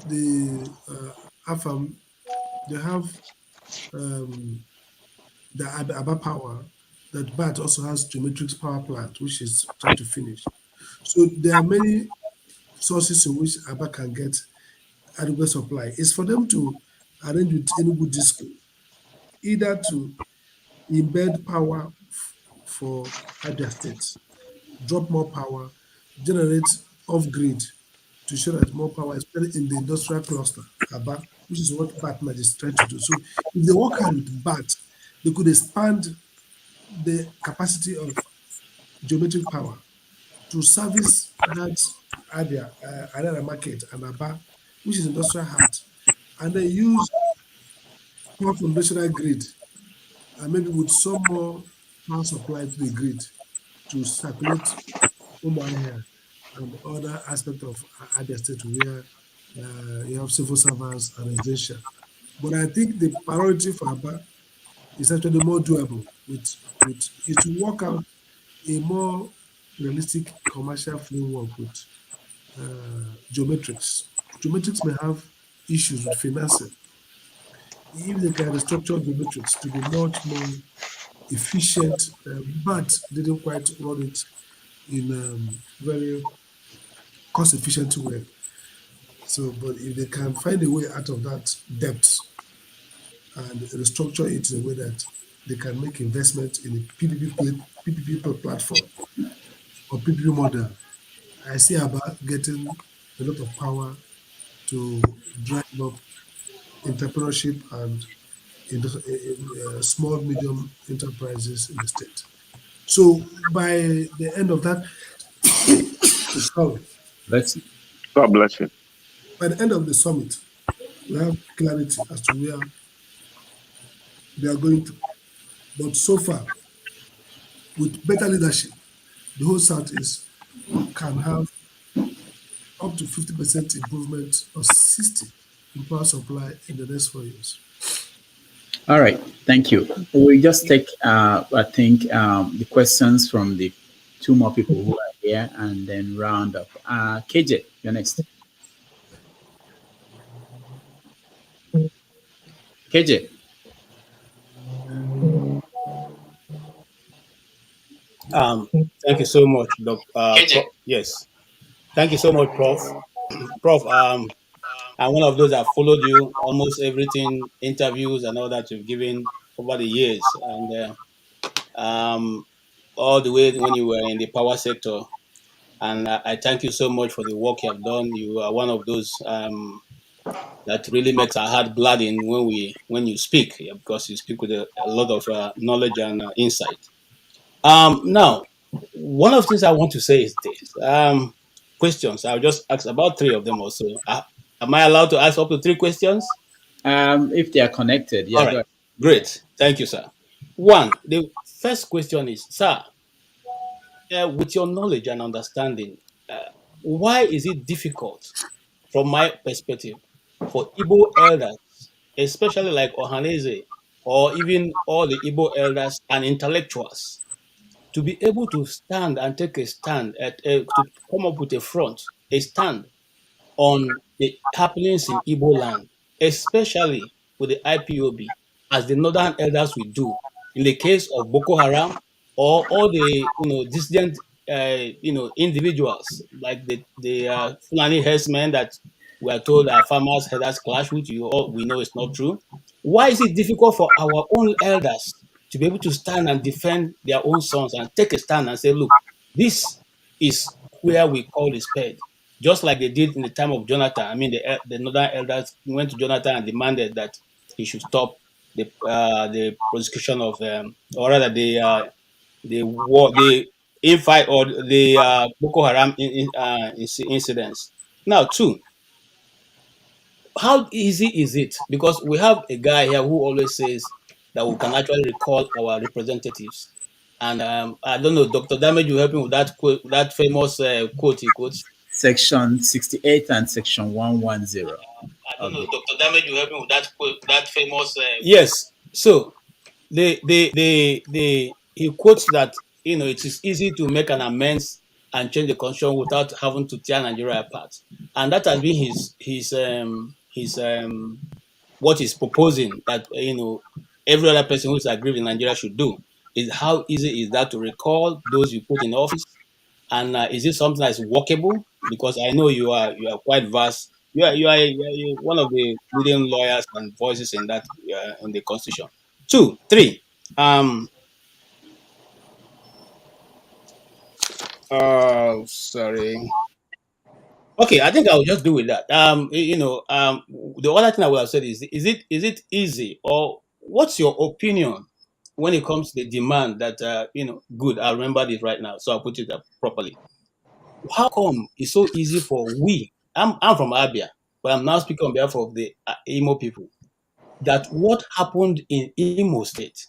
Speaker 2: the AFAM, they have the Aba power, that BAT also has Geometrics power plant, which is trying to finish. So there are many sources in which Aba can get adequate supply. It's for them to arrange with Enugu Disco, either to embed power for Abia State, drop more power, generate off-grid to show that more power is spent in the industrial cluster, Aba, which is what BAT is trying to do. So if they work hard with BAT, they could expand the capacity of geometric power to service that area, Arara market and Aba, which is industrial heart, and then use power from national grid, and maybe with some more power supply to the grid to circulate Umuahia and other aspects of Abia State where you have civil servants and residential. But I think the priority for Aba is actually more doable with it to work out a more realistic commercial framework with geometrics. Geometrics may have issues with financing. If they can restructure geometrics to be much more efficient, but they didn't quite run it in very cost-efficient way. So, but if they can find a way out of that debt and restructure it in a way that they can make investment in a PPP platform or PPP model, I see about getting a lot of power to drive up entrepreneurship and small, medium enterprises in the state. So by the end of that, sorry,
Speaker 14: God bless you.
Speaker 2: by the end of the summit, we have clarity as to where they are going to. But so far, with better leadership, the whole Southeast can have up to 50% improvement or 60% in power supply in the next 4 years.
Speaker 1: All right, thank you. We just take, I think, the questions from the two more people who are here and then round up. KJ, you're next. KJ.
Speaker 15: Thank you so much, Dr. Yes. Thank you so much, Prof. Prof, I'm one of those that followed you almost everything, interviews and all that you've given over the years. And all the way when you were in the power sector. And I thank you so much for the work you have done. You are one of those that really makes our heart gladden when you speak, because you speak with a lot of knowledge and insight. Now, one of the things I want to say is this. Questions. I'll just ask about 3 of them or so. Am I allowed to ask up to 3 questions?
Speaker 1: If they are connected, yeah.
Speaker 15: All right. Great. Thank you, sir. One, the first question is, sir, with your knowledge and understanding, why is it difficult, from my perspective, for Igbo elders, especially like Ohaneze, or even all the Igbo elders and intellectuals, to be able to stand and take a stand, to come up with a stand on the happenings in Igbo land, especially with the IPOB, as the northern elders will do in the case of Boko Haram or all the dissident individuals like the Fulani herdsmen that we are told our farmers herders clash with. You all we know it's not true. Why is it difficult for our own elders to be able to stand and defend their own sons and take a stand and say, look, this is where we call the spade, just like they did in the time of Jonathan? I mean, the northern elders went to Jonathan and demanded that he should stop the prosecution of, or rather the war, the infight or the Boko Haram incidents. Now, 2, how easy is it? Because we have a guy here who always says that we can actually recall our representatives. And I don't know, Dr. Damage will help me with that quote, that famous quote he quotes.
Speaker 1: Section 68 and section 110.
Speaker 15: I don't know, Dr. Damage will help me with that quote, that famous. Yes. So he quotes that it is easy to make an amends and change the constitution without having to tear Nigeria apart, and that has been his what he's proposing that every other person who is aggrieved in Nigeria should do. Is how easy is that to recall those you put in office, and is it something that's workable? Because I know you are quite vast. You are one of the leading lawyers and voices in that in the constitution. 2, 3. Sorry. Okay, I think I'll just do with that. The other thing I would have said is it easy, or what's your opinion when it comes to the demand that good? I remember this right now, so I'll put it up properly. How come it's so easy for we? I'm from Abia, but I'm now speaking on behalf of the Imo people. That what happened in Imo State,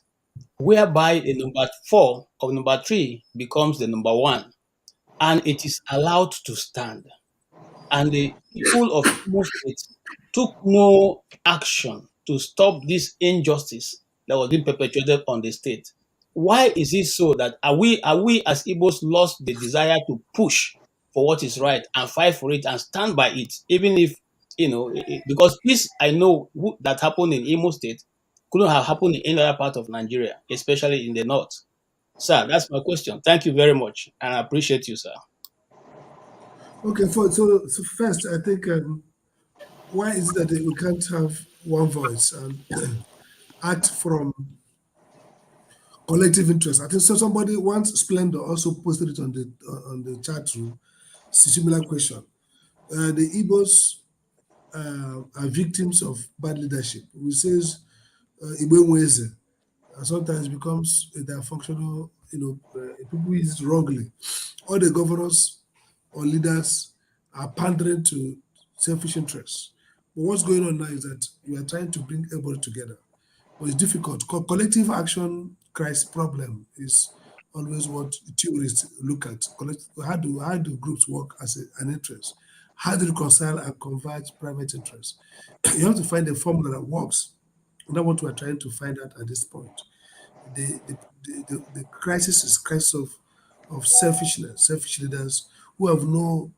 Speaker 15: whereby the number 4 or number 3 becomes the number 1, and it is allowed to stand. And the people of Imo State took no action to stop this injustice that was being perpetrated on the state. Why is it so that are we as Igbos lost the desire to push for what is right and fight for it and stand by it, even if, because this I know that happened in Imo State couldn't have happened in any other part of Nigeria, especially in the north. Sir, that's my question. Thank you very much, and I appreciate you, sir.
Speaker 2: Okay, so first, I think why is it that we can't have one voice and act from collective interest? I think so. Somebody once, Splendor, also posted it on the chat room. Similar question. The Igbos are victims of bad leadership. We says Igbo sometimes becomes their functional, people use it wrongly. All the governors or leaders are pandering to selfish interests. But what's going on now is that we are trying to bring everybody together. But it's difficult. Collective action crisis problem is always what theorists look at. How do groups work as an interest? How do you reconcile and converge private interests? You have to find a formula that works. And that's what we're trying to find out at this point. The crisis is crisis of selfishness, selfish leaders who have no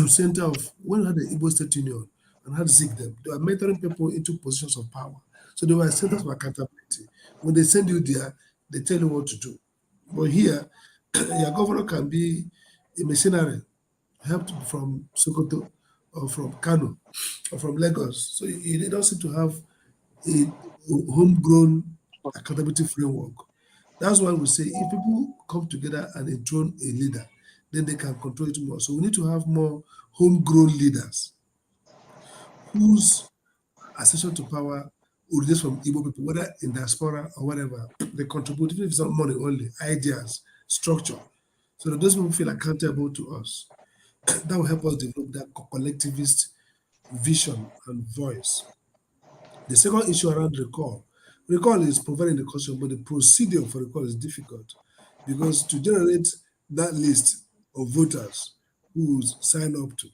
Speaker 2: center of, when we had the Igbo State Union and had Zig them, they were mentoring people into positions of power. So they were centers of accountability. When they send you there, they tell you what to do. But here, your governor can be a mercenary, helped from Sokoto or from Kano or from Lagos. So you don't seem to have a homegrown accountability framework. That's why we say if people come together and enthrone a leader, then they can control it more. So we need to have more homegrown leaders whose accession to power originates from Igbo people, whether in diaspora or whatever. They contribute, even if it's not money only, ideas, structure, so that those people feel accountable to us. That will help us develop that collectivist vision and voice. The second issue around recall. Recall is providing the constitution, but the procedure for recall is difficult because to generate that list of voters who will sign up to,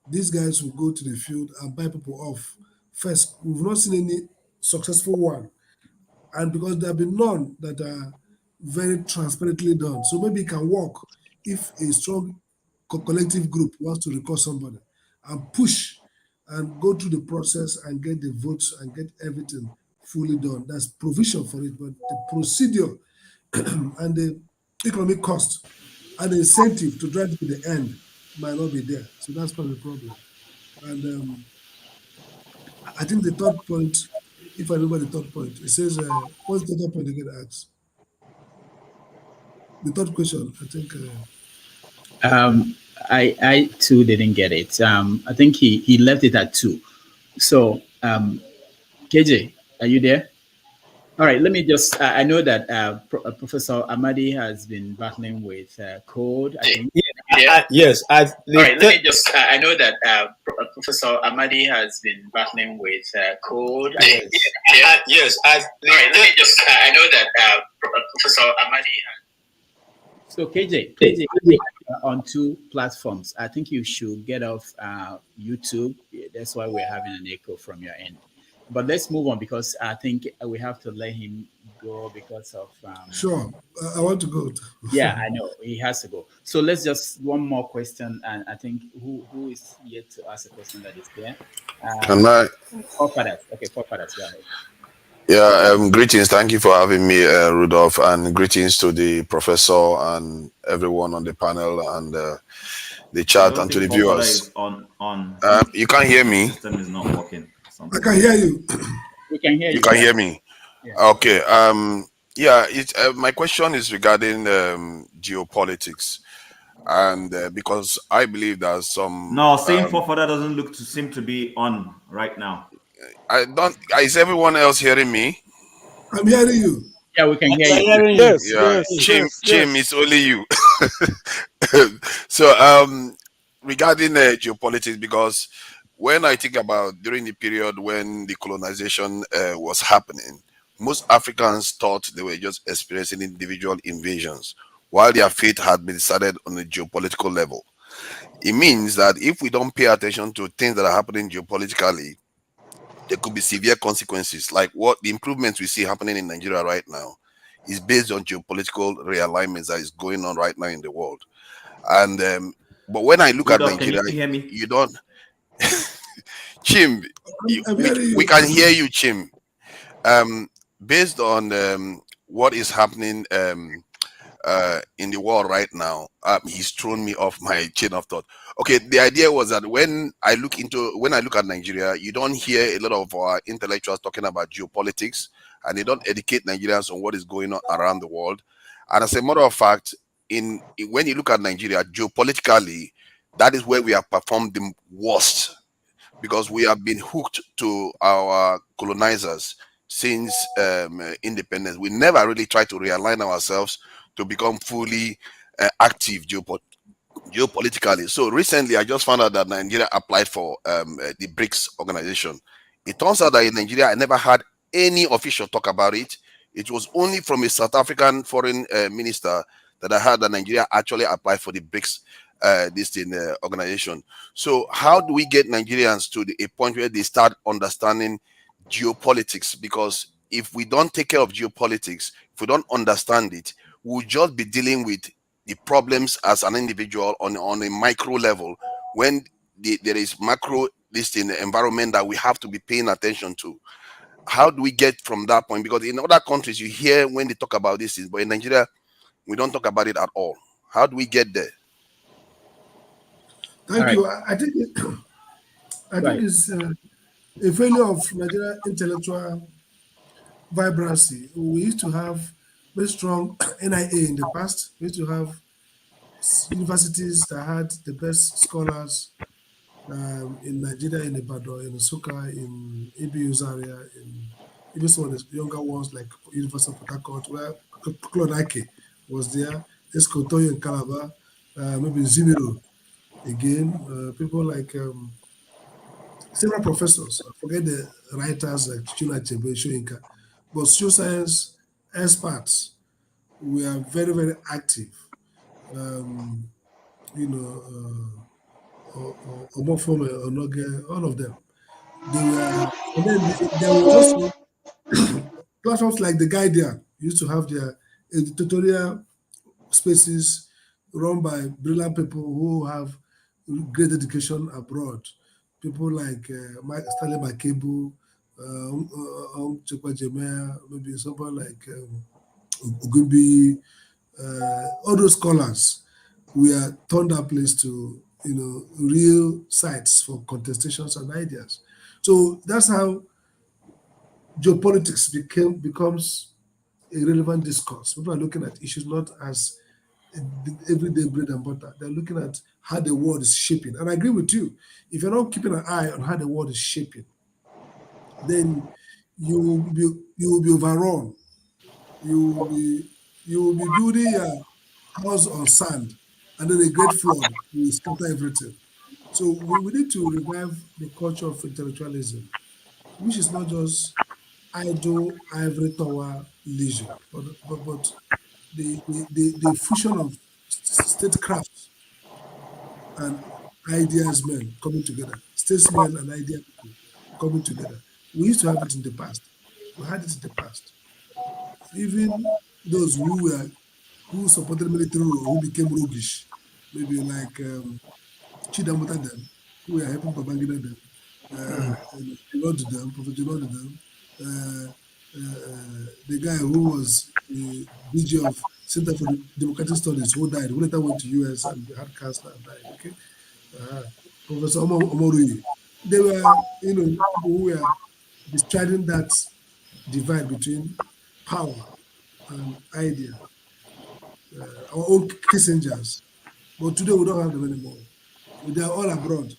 Speaker 2: these guys will go to the field and buy people off. First, we've not seen any successful one. And because there have been none that are very transparently done. So maybe it can work if a strong collective group wants to recall somebody and push and go through the process and get the votes and get everything fully done. That's provision for it, but the procedure and the economic cost and the incentive to drive to the end might not be there. So that's part of the problem. And I think the third point, if I remember the third point, it says, what's the third point again asked? The third question, I think.
Speaker 1: I too didn't get it. I think he left it at 2. So, KJ, are you there? All right, let me just, I know that Professor Amadi has been battling with code, I think.
Speaker 15: Yes.
Speaker 1: All right, let me just, I know that Professor Amadi has been battling with code.
Speaker 15: Yes.
Speaker 1: All right, let me just, I know that Professor Amadi has. So KJ, on 2 platforms, I think you should get off YouTube. That's why we're having an echo from your end. But let's move on because I think we have to let him go because of.
Speaker 2: Sure, I want to go.
Speaker 1: Yeah, I know he has to go. So let's just one more question, and I think who is yet to ask a question that is there.
Speaker 16: Can I?
Speaker 1: Forefathers. Okay, forefathers. Go ahead.
Speaker 16: Yeah, greetings. Thank you for having me, Rudolph, and greetings to the professor and everyone on the panel and the chat and to the viewers. You can't hear me?
Speaker 12: System is not working.
Speaker 2: I can hear you.
Speaker 1: We can hear you.
Speaker 16: You can hear me? Yeah. Okay. Yeah, my question is regarding geopolitics. And because I believe there's some...
Speaker 12: No, saying forefather doesn't seem to be on right now.
Speaker 16: Is everyone else hearing me?
Speaker 2: I'm hearing you.
Speaker 1: Yeah, we can hear you.
Speaker 7: Yes,
Speaker 16: yeah,
Speaker 7: yes,
Speaker 16: Chim, it's only you. So regarding geopolitics, because when I think about during the period when the colonization was happening, most Africans thought they were just experiencing individual invasions, while their fate had been decided on a geopolitical level. It means that if we don't pay attention to things that are happening geopolitically, there could be severe consequences. Like what the improvements we see happening in Nigeria right now is based on geopolitical realignments that is going on right now in the world. And But when I look
Speaker 12: Good
Speaker 16: at
Speaker 12: up, can
Speaker 16: Nigeria,
Speaker 12: you hear me?
Speaker 16: you don't. Chim,
Speaker 2: I'm
Speaker 16: we,
Speaker 2: hearing
Speaker 16: we
Speaker 2: you.
Speaker 16: can hear you, Chim. Based on what is happening in the world right now, he's thrown me off my chain of thought. Okay, the idea was that when I look at Nigeria, you don't hear a lot of our intellectuals talking about geopolitics, and they don't educate Nigerians on what is going on around the world. And as a matter of fact, when you look at Nigeria geopolitically, that is where we have performed the worst, because we have been hooked to our colonizers since independence. We never really tried to realign ourselves to become fully active geopolitically. So recently, I just found out that Nigeria applied for the BRICS organization. It turns out that in Nigeria, I never had any official talk about it. It was only from a South African foreign minister that I heard that Nigeria actually applied for the BRICS organization. So how do we get Nigerians to a point where they start understanding geopolitics? Because if we don't take care of geopolitics, if we don't understand it, we'll just be dealing with the problems as an individual on a micro level, when there is macro environment that we have to be paying attention to. How do we get from that point? Because in other countries, you hear when they talk about this, but in Nigeria, we don't talk about it at all. How do we get there?
Speaker 2: Thank you. I think it's a failure of Nigeria intellectual vibrancy. We used to have very strong NIA in the past. We used to have universities that had the best scholars in Nigeria, in Ibadan, in Nsukka, in Ibi area, in even some of the younger ones like University of Port Harcourt, where Claude Ake was there, Escotoyo in Calabar, maybe Zimiro again, people like several professors. I forget the writers like Chuna Chebe, Shoyinka, but social science experts were very, very active. Omofome, Onoge, all of them. They were, and then there was also platforms like the Guardian used to have their editorial spaces run by brilliant people who have great education abroad. People like Stanley Makebu, Chukwa Jemea, maybe someone like Ugumbi, all those scholars were turned that place to real sites for contestations and ideas. So that's how geopolitics becomes a relevant discourse. People are looking at issues not as everyday bread and butter. They're looking at how the world is shaping. And I agree with you. If you're not keeping an eye on how the world is shaping, then you will be overrun. You will be building a house on sand, and then a great flood will scatter everything. So we need to revive the culture of intellectualism, which is not just idle ivory tower leisure, but the fusion of statecraft and ideas men coming together, statesmen and idea people coming together. We used to have it in the past. We had it in the past. Even those who supported military rule, who became roguish, maybe like Chidamuta them, who were helping Babangida them, Prophet Jinod them, the guy who was the DG of Center for Democratic Studies, who died, who later went to US and had cancer and died. Okay, Professor Omorui. They were, people who were bestriding that divide between power and idea. Our own Kissingers, but today we don't have them anymore. They are all abroad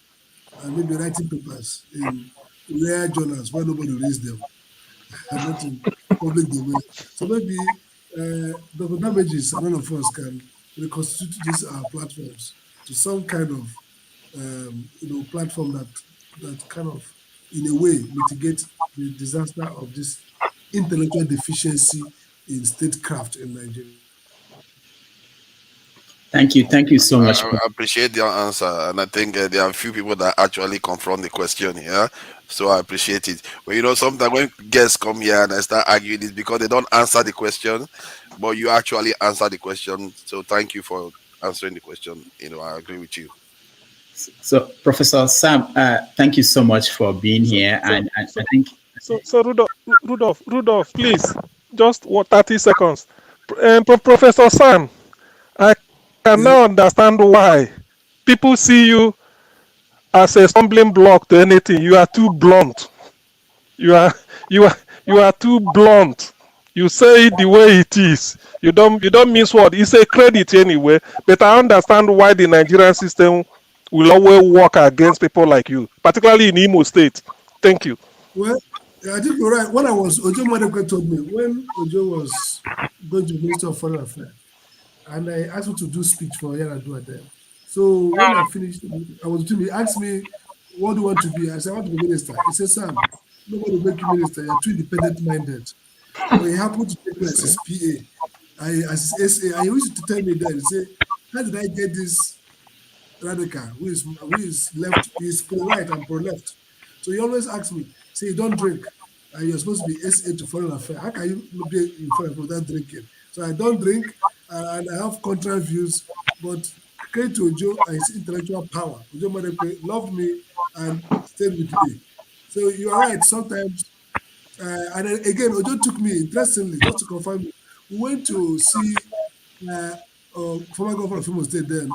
Speaker 2: and maybe writing papers in rare journals where nobody reads them and not in public domain. So maybe Dr. Damages and all of us can reconstitute these platforms to some kind of platform that kind of in a way mitigate the disaster of this intellectual deficiency in statecraft in Nigeria.
Speaker 1: Thank you so much.
Speaker 16: I appreciate your answer, and I think there are a few people that actually confront the question here, so I appreciate it. But sometimes when guests come here and I start arguing, it's because they don't answer the question, but you actually answer the question. So thank you for answering the question. I agree with you.
Speaker 1: So, Professor Sam, thank you so much for being here. And I think
Speaker 7: so. Rudolph, please, just 30 seconds. Professor Sam, I can now understand why people see you as a stumbling block to anything. You are too blunt. You are too blunt. You say it the way it is. You don't miss what. It's a credit anyway. But I understand why the Nigerian system will always work against people like you, particularly in Imo State. Thank you.
Speaker 2: Well, I think you're right. When Ojo Madekwe told me, when Ojo was going to the Minister of Foreign Affairs, and I asked him to do speech for Yaradua then. So when I finished, he asked me, what do you want to be? I said, I want to be minister. He said, Sam, nobody will make you minister. You're too independent-minded. But he happened to take me as his PA, as his SA. And he used to tell me that, he said, how did I get this radical who is left, he's pro-right and pro-left. So he always asks me, say, you don't drink, and you're supposed to be SA to foreign affairs. How can you be in foreign affairs without drinking? So I don't drink, and I have contrary views, but credit to Ojo and his intellectual power. Ojo Madekwe loved me and stayed with me. So you are right, sometimes, and then again, Ojo took me, interestingly, just to confirm me, we went to see former governor of Imo State then,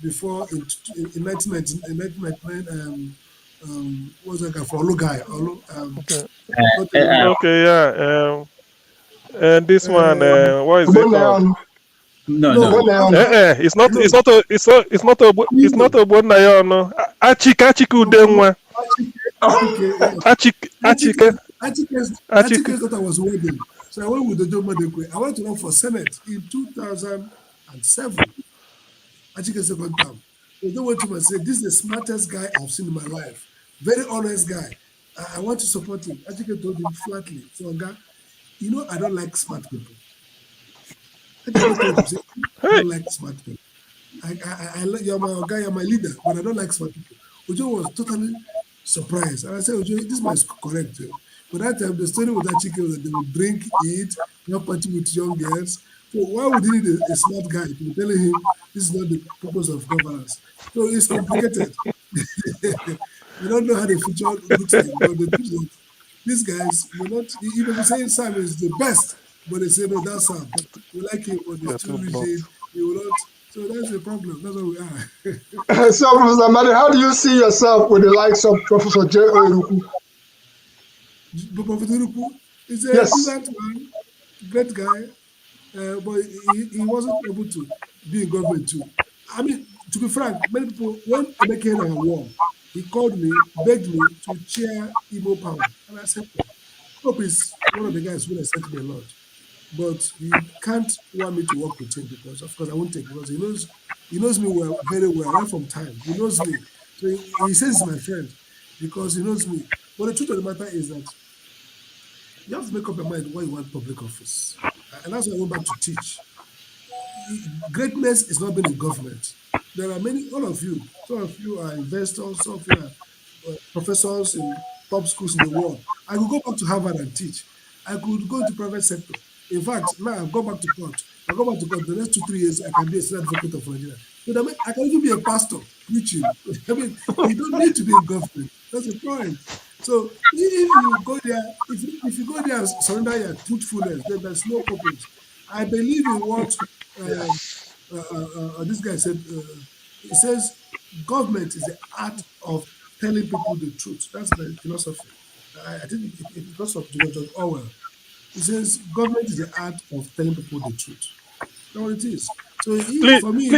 Speaker 2: before in 1999, what was that guy for Olugai?
Speaker 7: Okay, yeah. And this one, what is it called?
Speaker 1: No.
Speaker 7: It's not a Bonayon. No. Achike Udenwa.
Speaker 2: Achike thought I was wedding. So I went with the Ojo Madekwe. I went to run for Senate in 2007. Achike second term. They went to me and said, this is the smartest guy I've seen in my life. Very honest guy. I want to support him. Achike told him flatly, so I don't like smart people. I don't like smart people. You're my guy, you're my leader, but I don't like smart people. Ojo was totally surprised. And I said, Ojo, this man is correct. But that time, the story with that chicken was that they would drink, eat, not party with young girls. So why would he need a smart guy to be telling him this is not the purpose of governance? So it's complicated. I don't know how the future looks like, but the truth is that these guys will not, even if you say Sam is the best, but they say, no, that's Sam. We like him, but he's too rigid. He will not. So that's the problem. That's what we are.
Speaker 13: So, Professor Amadi, how do you see yourself with the likes of Professor J. Oyeruku?
Speaker 2: Professor Oyeruku is a decent man, great guy, but he wasn't able to be in government too. I mean, to be frank, many people, when Emeka won, he called me, begged me to chair Imo Power. And I said, Hope is one of the guys who has sent me a lot. But he can't want me to work with him because, of course, I won't take, because he knows me well, very well, right from time. He knows me. So he says he's my friend because he knows me. But the truth of the matter is that you have to make up your mind why you want public office. And that's why I went back to teach. Greatness is not being in government. There are many, all of you, some of you are investors, some of you are professors in top schools in the world. I could go back to Harvard and teach. I could go to private sector. In fact, now I've gone back to court. I go back to court the next 2-3 years. I can be a senior advocate of Nigeria. So I can even be a pastor preaching. I mean, you don't need to be in government. That's the point. So if you go there, if you go there and surrender your truthfulness, then there's no purpose. I believe in what this guy said. He says government is the art of telling people the truth. That's the philosophy. I think it's because of George Orwell. He says government is the art of telling people the truth. That's what it is. So for me,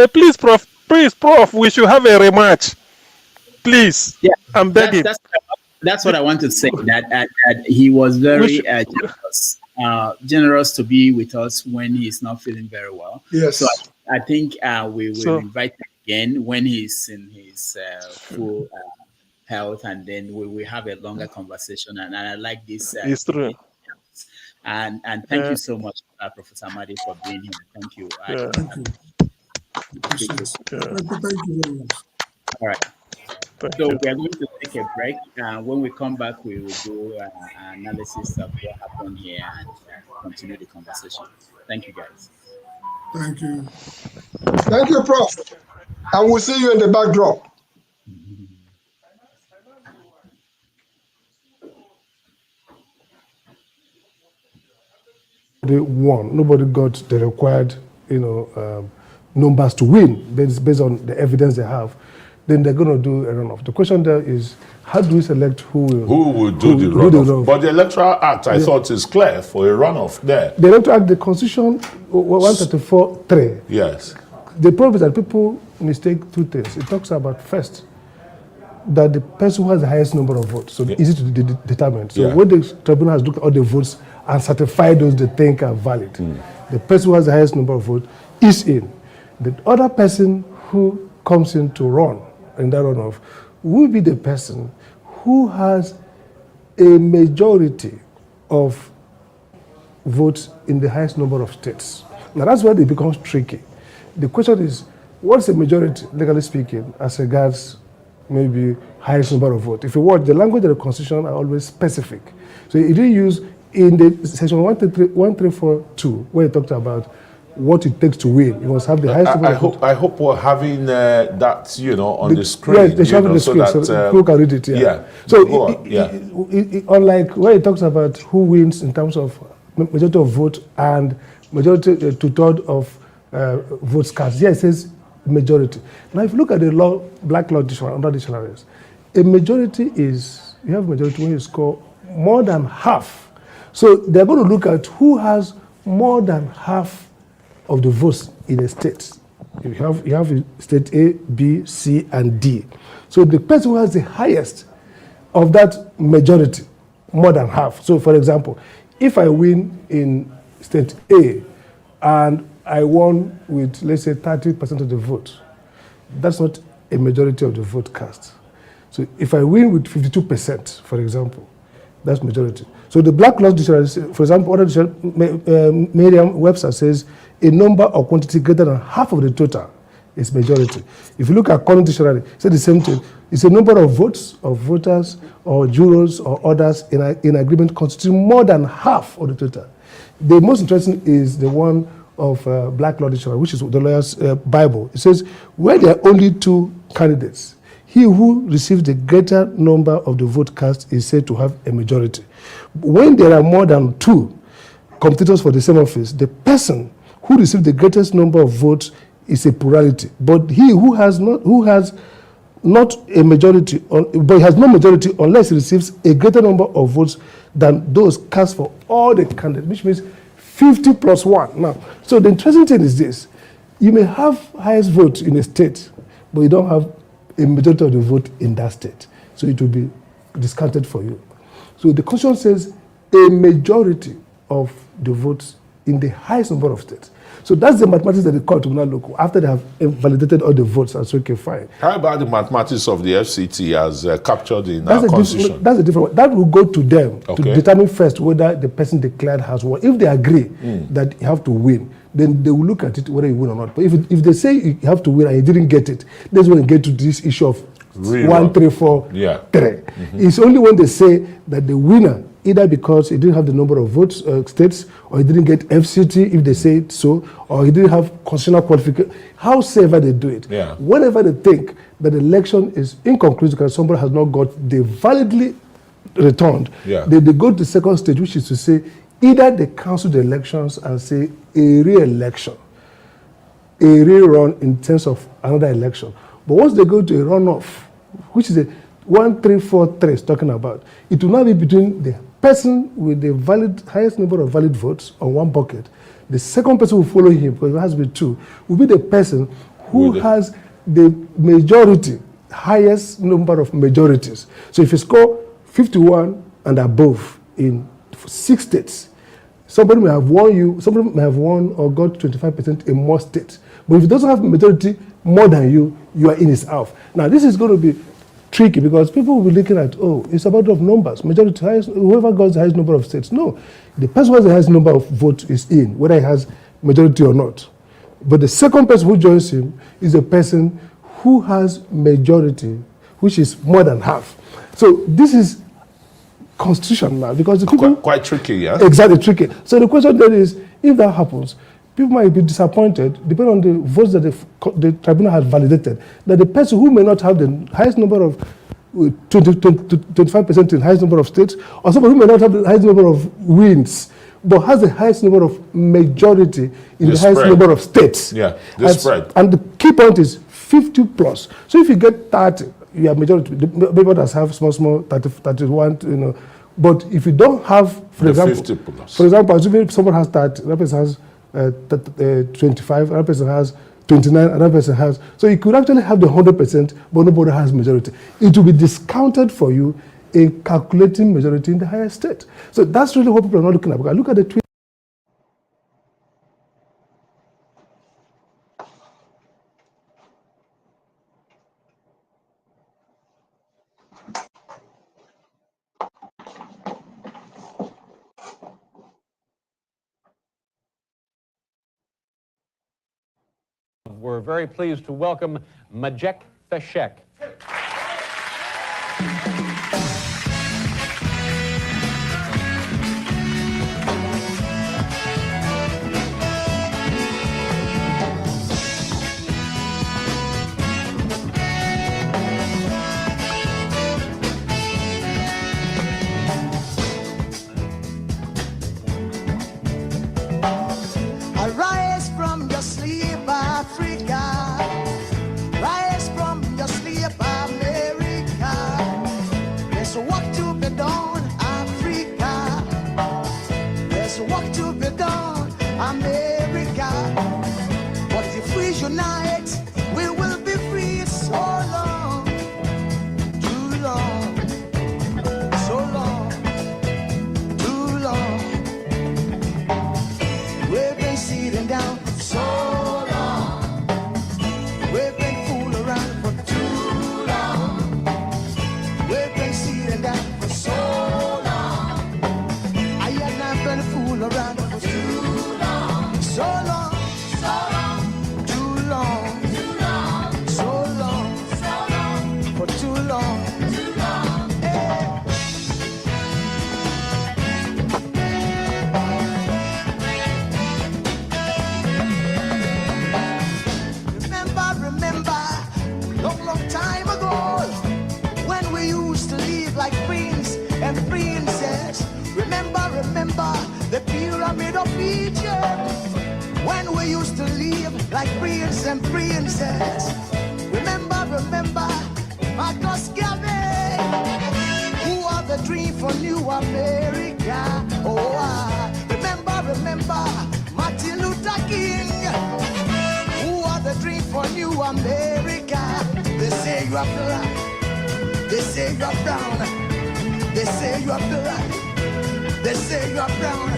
Speaker 7: please, Prof, we should have a rematch. Please, yeah, I'm begging.
Speaker 1: That's what I want to say. That he was very generous to be with us when he's not feeling very well.
Speaker 13: Yes.
Speaker 1: So I think we will invite him again when he's in his full health, and then we will have a longer conversation. And I like this.
Speaker 7: It's true.
Speaker 1: And thank you so much, Professor Amadi, for being here. Thank you.
Speaker 2: Thank you very much.
Speaker 1: All right. So we are going to take a break. When we come back, we will do an analysis of what happened here and continue the conversation. Thank you, guys.
Speaker 13: Thank you. Thank you, Prof. And we'll see you in the backdrop. They won. Nobody got the required, numbers to win based on the evidence they have. Then they're going to do a runoff. The question there is, how do we select who will
Speaker 17: do the runoff? But the Electoral Act, I thought, is clear for a runoff there.
Speaker 13: The Electoral Act, the Constitution 134(3).
Speaker 17: Yes.
Speaker 13: The problem is that people mistake two things. It talks about first that the person who has the highest number of votes, so easy to determine. So when the tribunal has looked at all the votes and certified those they think are valid, the person who has the highest number of votes is in. The other person who comes in to run in that runoff will be the person who has a majority of votes in the highest number of states. Now that's where it becomes tricky. The question is, what's a majority, legally speaking, as regards maybe highest number of votes? If you watch, the language of the Constitution are always specific. So it didn't use in the section 1342, where it talked about what it takes to win. You must have the highest number of votes.
Speaker 17: I hope we're having that, on the screen.
Speaker 13: Yes, they should have the screen so people can read it. So unlike where it talks about who wins in terms of majority of votes and majority two-thirds of votes cast. Here it says majority. Now, if you look at the law, Black Law Dictionary, under dictionaries, a majority is, you have majority when you score more than half. So they're going to look at who has more than half of the votes in a state. You have state A, B, C, and D. So the person who has the highest of that majority, more than half. So for example, if I win in state A and I won with, let's say, 30% of the vote, that's not a majority of the vote cast. So if I win with 52%, for example, that's majority. So the Black Law Dictionary, for example, Merriam-Webster says a number or quantity greater than half of the total is majority. If you look at Common Dictionary, say the same thing. It's a number of votes, of voters, or jurors, or others in agreement constituting more than half of the total. The most interesting is the one of Black Law Dictionary, which is the lawyer's Bible. It says, where there are only two candidates, he who receives the greater number of the vote cast is said to have a majority. When there are more than two competitors for the same office, the person who receives the greatest number of votes is a plurality. But he who has not a majority, but he has no majority unless he receives a greater number of votes than those cast for all the candidates, which means 50 plus 1. Now, so the interesting thing is this. You may have highest vote in a state, but you don't have a majority of the vote in that state. So it will be discounted for you. So the Constitution says a majority of the votes in the highest number of states. So that's the mathematics that the court will now look after they have validated all the votes and say, okay, fine.
Speaker 17: How about the mathematics of the FCT as captured in our Constitution?
Speaker 13: That's a different one. That will go to them to determine first whether the person declared has won. If they agree that you have to win, then they will look at it whether you win or not. But if they say you have to win and you didn't get it, that's when you get to this issue of 1, 3, 4, 3. It's only when they say that the winner, either because he didn't have the number of votes, states, or he didn't get FCT, if they say it so, or he didn't have constitutional qualification, however they do it. Whenever they think that the election is inconclusive because somebody has not got the validly returned, they go to the second stage, which is to say, either they cancel the elections and say a re-election, a rerun in terms of another election. But once they go to a runoff, which is a 1, 3, 4, 3 is talking about, it will now be between the person with the highest number of valid votes on one bucket. The second person who will follow him, because it has to be 2, will be the person who has the majority, highest number of majorities. So if you score 51 and above in 6 states, somebody may have won or got 25% in more states. But if he doesn't have majority more than you, you are in his half. Now this is going to be tricky because people will be looking at, it's about of numbers, majority, highest, whoever got the highest number of states. No, the person who has the highest number of votes is in, whether he has majority or not. But the second person who joins him is a person who has majority,
Speaker 2: which is more than half. So this is constitution now, because the people
Speaker 17: quite tricky, yeah.
Speaker 2: Exactly, tricky. So the question then is, if that happens, people might be disappointed, depending on the votes that the tribunal has validated, that the person who may not have the highest number of 25% in the highest number of states, or someone who may not have the highest number of wins, but has the highest number of majority in the highest number of states.
Speaker 17: Yeah, the spread.
Speaker 2: And the key point is 50 plus. So if you get 30, you have majority. Maybe others have small, 30, 31, you know. But if you don't have, for example, assuming someone has 30, that person has 25, another person has 29, another person has. So you could actually have the 100%, but nobody has majority. It will be discounted for you in calculating majority in the higher state. So that's really what people are not looking at. Because look at the tweet.
Speaker 18: We're very pleased to welcome Majek Feshek.
Speaker 19: Arise from your sleep, Africa. Rise from your sleep, America. There's work to be done, Africa. There's work to be done, America. But if we unite, we will be free. So long, too long, so long, too long. We've been sitting down for so long. We've been fooling around for too long. We've been sitting down for so long. I have not been fooling around for too long. So long, so long, too long, too long, so long, for too long, too long. Hey. Remember, long time ago, when we used to live like prince and princess. Remember, the pyramid of Egypt, when we used to live like prince and princess. Remember, Marcus Garvey, who are the dream for New America. Oh, remember, Martin Luther King, the dream for New America. They say you are black, they say you are brown, they say you are black, they say you are brown.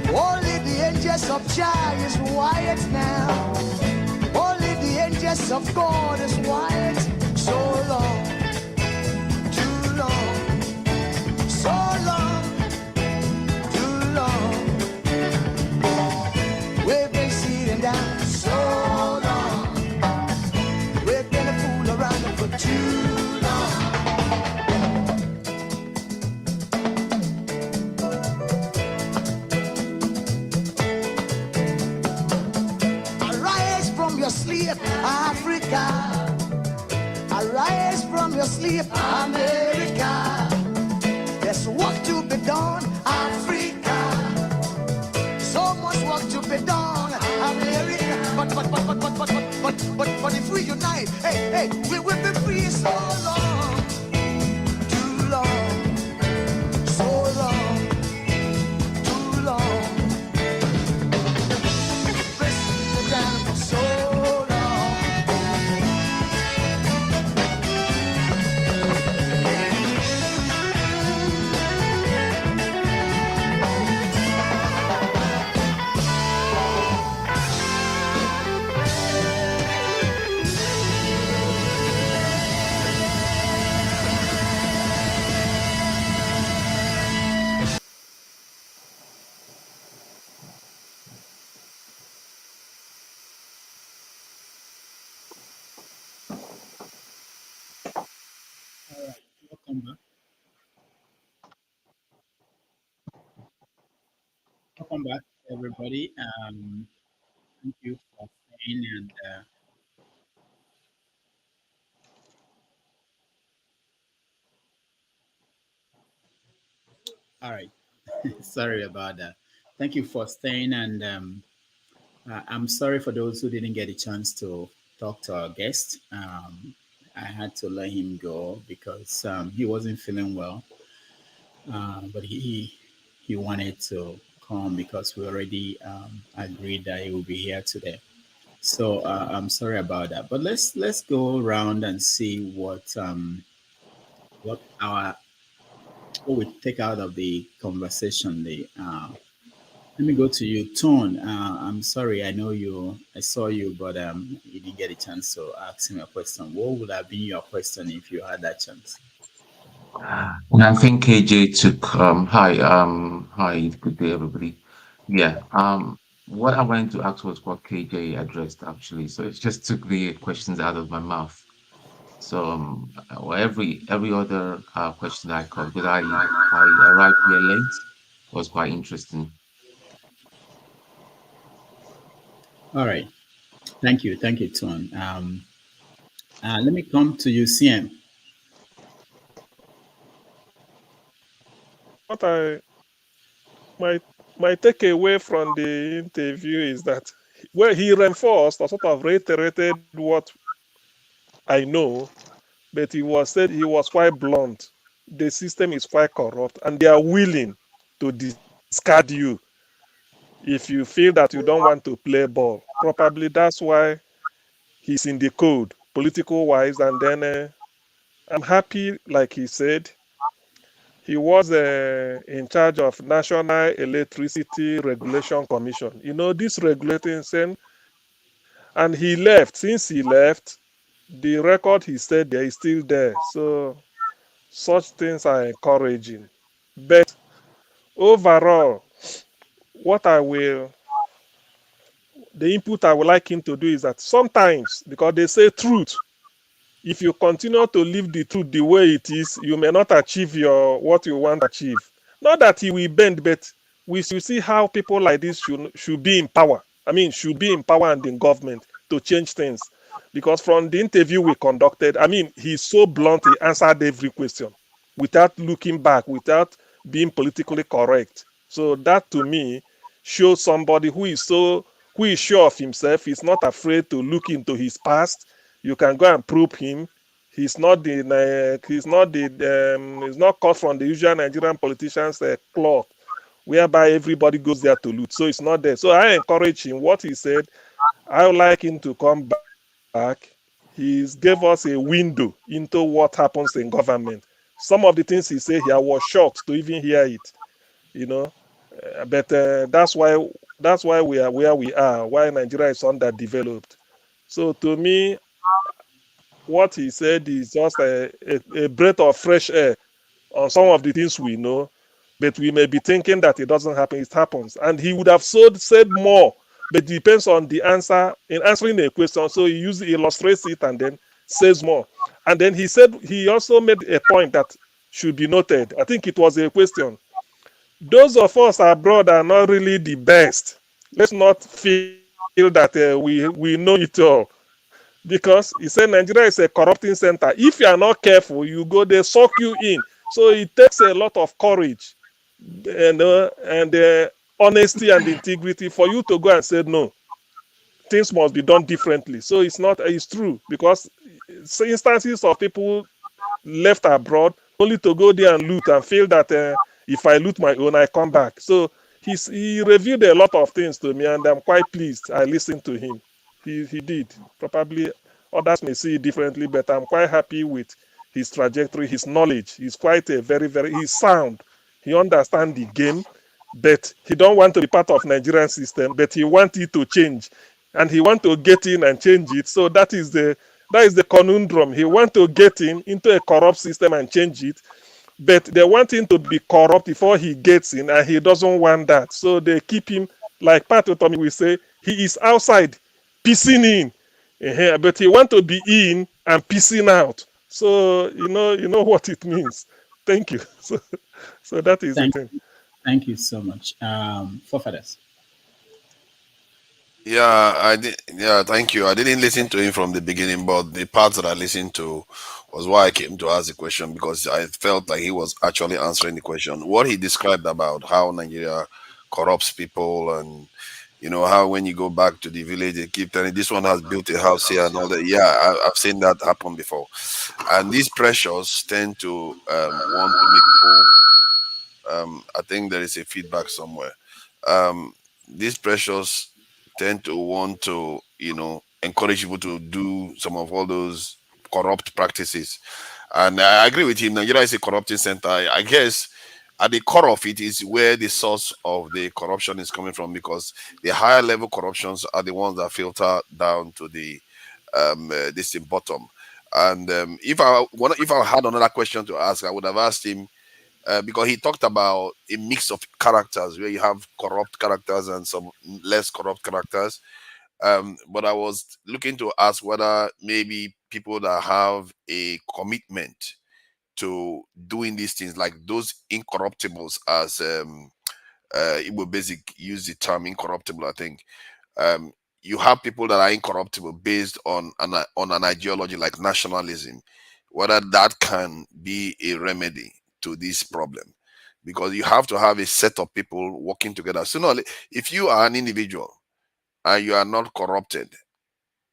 Speaker 19: Only the angels of Jah is white now. Only the angels of God is white. So long, too long, so long, too long. We've been sitting down so long. We've been a fool around for too long. Arise from your sleep, Africa. Arise from your sleep, America. There's work to be done, Africa. So much work to be done, America. But if we unite, hey, we will be free. So long, too long, so long, too long. Press it down for so long.
Speaker 1: welcome back, everybody. Thank you for staying and all right. Sorry about that. Thank you for staying and I'm sorry for those who didn't get a chance to talk to our guest. I had to let him go because he wasn't feeling well, but he wanted to come because we already agreed that he will be here today. So I'm sorry about that. But let's go around and see what our what we take out of the conversation. Let me go to you, Tone. I'm sorry, I saw you, but you didn't get a chance to ask him a question. What would have been your question if you had that chance?
Speaker 20: And I think KJ took hi, good day everybody. Yeah. What I wanted to ask was what KJ addressed actually. So it just took the questions out of my mouth. So well, every other question I caught because I arrived here late was quite interesting.
Speaker 1: All right. Thank you, Tone. Let me come to you, CM.
Speaker 7: What my takeaway from the interview is that where he reinforced or sort of reiterated what I know, but he was quite blunt. The system is quite corrupt, and they are willing to discard you if you feel that you don't want to play ball. Probably that's why he's in the code, political wise. And then I'm happy, like he said, he was in charge of National Electricity Regulation Commission. You know, this regulating thing, and he left. Since he left, the record he said there is still there. So such things are encouraging. But overall, the input I would like him to do is that sometimes, because they say truth, if you continue to live the truth the way it is, you may not achieve what you want to achieve. Not that he will bend, but we should see how people like this should be in power. I mean, should be in power and in government to change things. Because from the interview we conducted, I mean, he's so blunt, he answered every question without looking back, without being politically correct. So that to me shows somebody who is sure of himself. He's not afraid to look into his past. You can go and probe him. He's not he's not cut from the usual Nigerian politicians' cloth, whereby everybody goes there to loot. So it's not there. So I encourage him. What he said, I would like him to come back. He gave us a window into what happens in government. Some of the things he said here, I was shocked to even hear it. You know, but that's why we are where we are. Why Nigeria is underdeveloped. So to me, what he said is just a breath of fresh air on some of the things we know, but we may be thinking that it doesn't happen. It happens, and he would have said more, but it depends on the answer in answering a question. So he illustrates it and then says more. And then he also made a point that should be noted. I think it was a question. Those of us abroad are not really the best. Let's not feel that we know it all. Because he said Nigeria is a corrupting center. If you are not careful, you go, they suck you in. So it takes a lot of courage and honesty and integrity for you to go and say no. Things must be done differently. So it's true, because instances of people left abroad only to go there and loot and feel that if I loot my own, I come back. So he reviewed a lot of things to me, and I'm quite pleased I listened to him. He did. Probably others may see it differently, but I'm quite happy with his trajectory, his knowledge. He's quite he's sound. He understands the game, but he don't want to be part of Nigerian system, but he wants it to change. And he wants to get in and change it. So that is the conundrum. He wants to get into a corrupt system and change it, but they want him to be corrupt before he gets in, and he doesn't want that. So they keep him, like Pat Otomi will say, he is outside, pissing in, but he want to be in and pissing out. So you know what it means. Thank you. So that is the thing.
Speaker 1: Thank you so much. Forefathers.
Speaker 16: Yeah, I did. Yeah, thank you. I didn't listen to him from the beginning, but the parts that I listened to was why I came to ask the question, because I felt like he was actually answering the question. What he described about how Nigeria corrupts people, and how when you go back to the village, they keep telling this one has built a house here and all that. Yeah, I've seen that happen before, and these pressures tend to want to make people. I think there is a feedback somewhere. These pressures tend to want to, encourage people to do some of all those corrupt practices. And I agree with him. Nigeria is a corrupting center. I guess at the core of it is where the source of the corruption is coming from, because the higher level corruptions are the ones that filter down to the this bottom. And if I had another question to ask, I would have asked him, because he talked about a mix of characters where you have corrupt characters and some less corrupt characters. But I was looking to ask whether maybe people that have a commitment to doing these things, like those incorruptibles, as Igbo Basic use the term incorruptible, I think. You have people that are incorruptible based on an ideology like nationalism, whether that can be a remedy to this problem, because you have to have a set of people working together. So no, if you are an individual and you are not corrupted,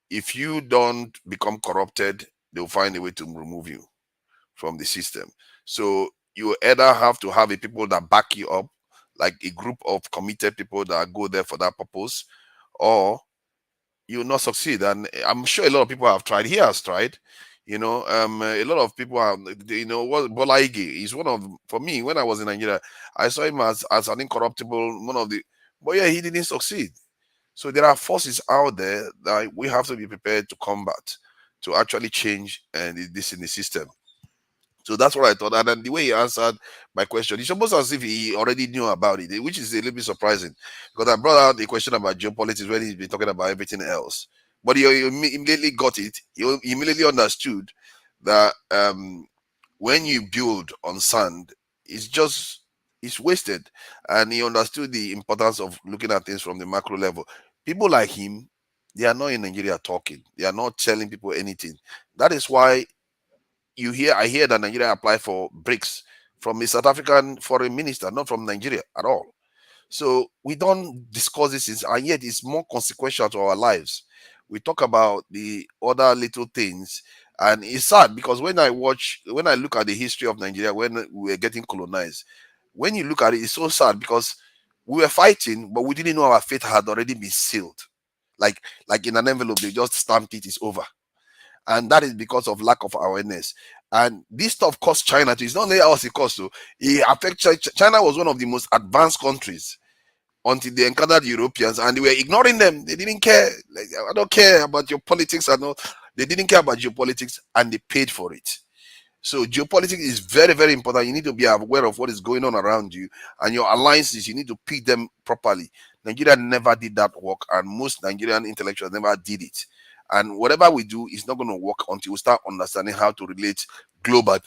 Speaker 16: if you don't become corrupted, they'll find a way to remove you from the system. So you either have to have a people that back you up, like a group of committed people that go there for that purpose, or you will not succeed. And I'm sure a lot of people have tried. He has tried. A lot of people are, what Bola Ige is one of, for me, when I was in Nigeria, I saw him as an incorruptible, one of the, but yeah, he didn't succeed. So there are forces out there that we have to be prepared to combat, to actually change this in the system. So that's what I thought. And then the way he answered my question, it's almost as if he already knew about it, which is a little bit surprising, because I brought out the question about geopolitics when he's been talking about everything else. But he immediately got it. He immediately understood that when you build on sand, it's wasted. And he understood the importance of looking at things from the macro level. People like him, they are not in Nigeria talking. They are not telling people anything. That is why I hear that Nigeria applied for BRICS from a South African foreign minister, not from Nigeria at all. So we don't discuss this, and yet it's more consequential to our lives. We talk about the other little things, and it's sad because when I look at the history of Nigeria when we were getting colonized, when you look at it, it's so sad because we were fighting, but we didn't know our fate had already been sealed. Like in an envelope, they just stamped it's over. And that is because of lack of awareness. And this stuff cost China too. It's not only us it cost to. It affects China. Was one of the most advanced countries until they encountered Europeans, and they were ignoring them. They didn't care. Like, I don't care about your politics. They didn't care about geopolitics, and they paid for it. So geopolitics is very, very important. You need to be aware of what is going on around you, and your alliances, you need to pick them properly. Nigeria never did that work, and most Nigerian intellectuals never did it. And whatever we do is not going to work until we start understanding how to relate globally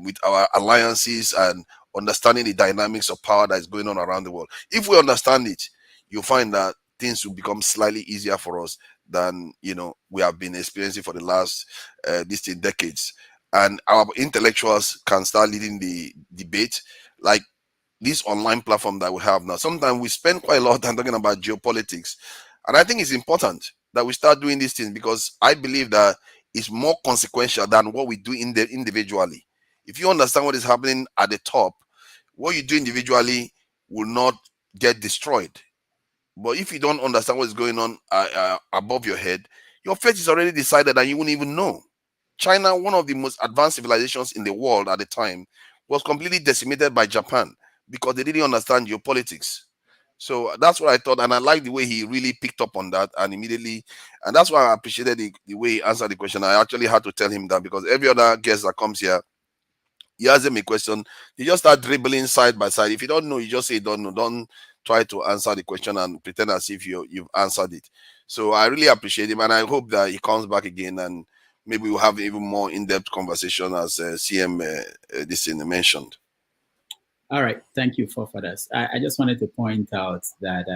Speaker 16: with our alliances and understanding the dynamics of power that is going on around the world. If we understand it, you'll find that things will become slightly easier for us than we have been experiencing for the last decades. And our intellectuals can start leading the debate, like this online platform that we have now. Sometimes we spend quite a lot of time talking about geopolitics. And I think it's important that we start doing these things, because I believe that it's more consequential than what we do individually. If you understand what is happening at the top, what you do individually will not get destroyed. But if you don't understand what is going on above your head, your fate is already decided and you won't even know. China, one of the most advanced civilizations in the world at the time, was completely decimated by Japan because they didn't understand geopolitics. So that's what I thought, and I like the way he really picked up on that and immediately, and that's why I appreciated the way he answered the question. I actually had to tell him that, because every other guest that comes here, you ask them a question, you just start dribbling side by side. If you don't know, you just say don't know. Don't try to answer the question and pretend as if you've answered it. So I really appreciate him, and I hope that he comes back again, and maybe we'll have even more in-depth conversation as CM this thing mentioned.
Speaker 1: All right, thank you, forefathers. I just wanted to point out that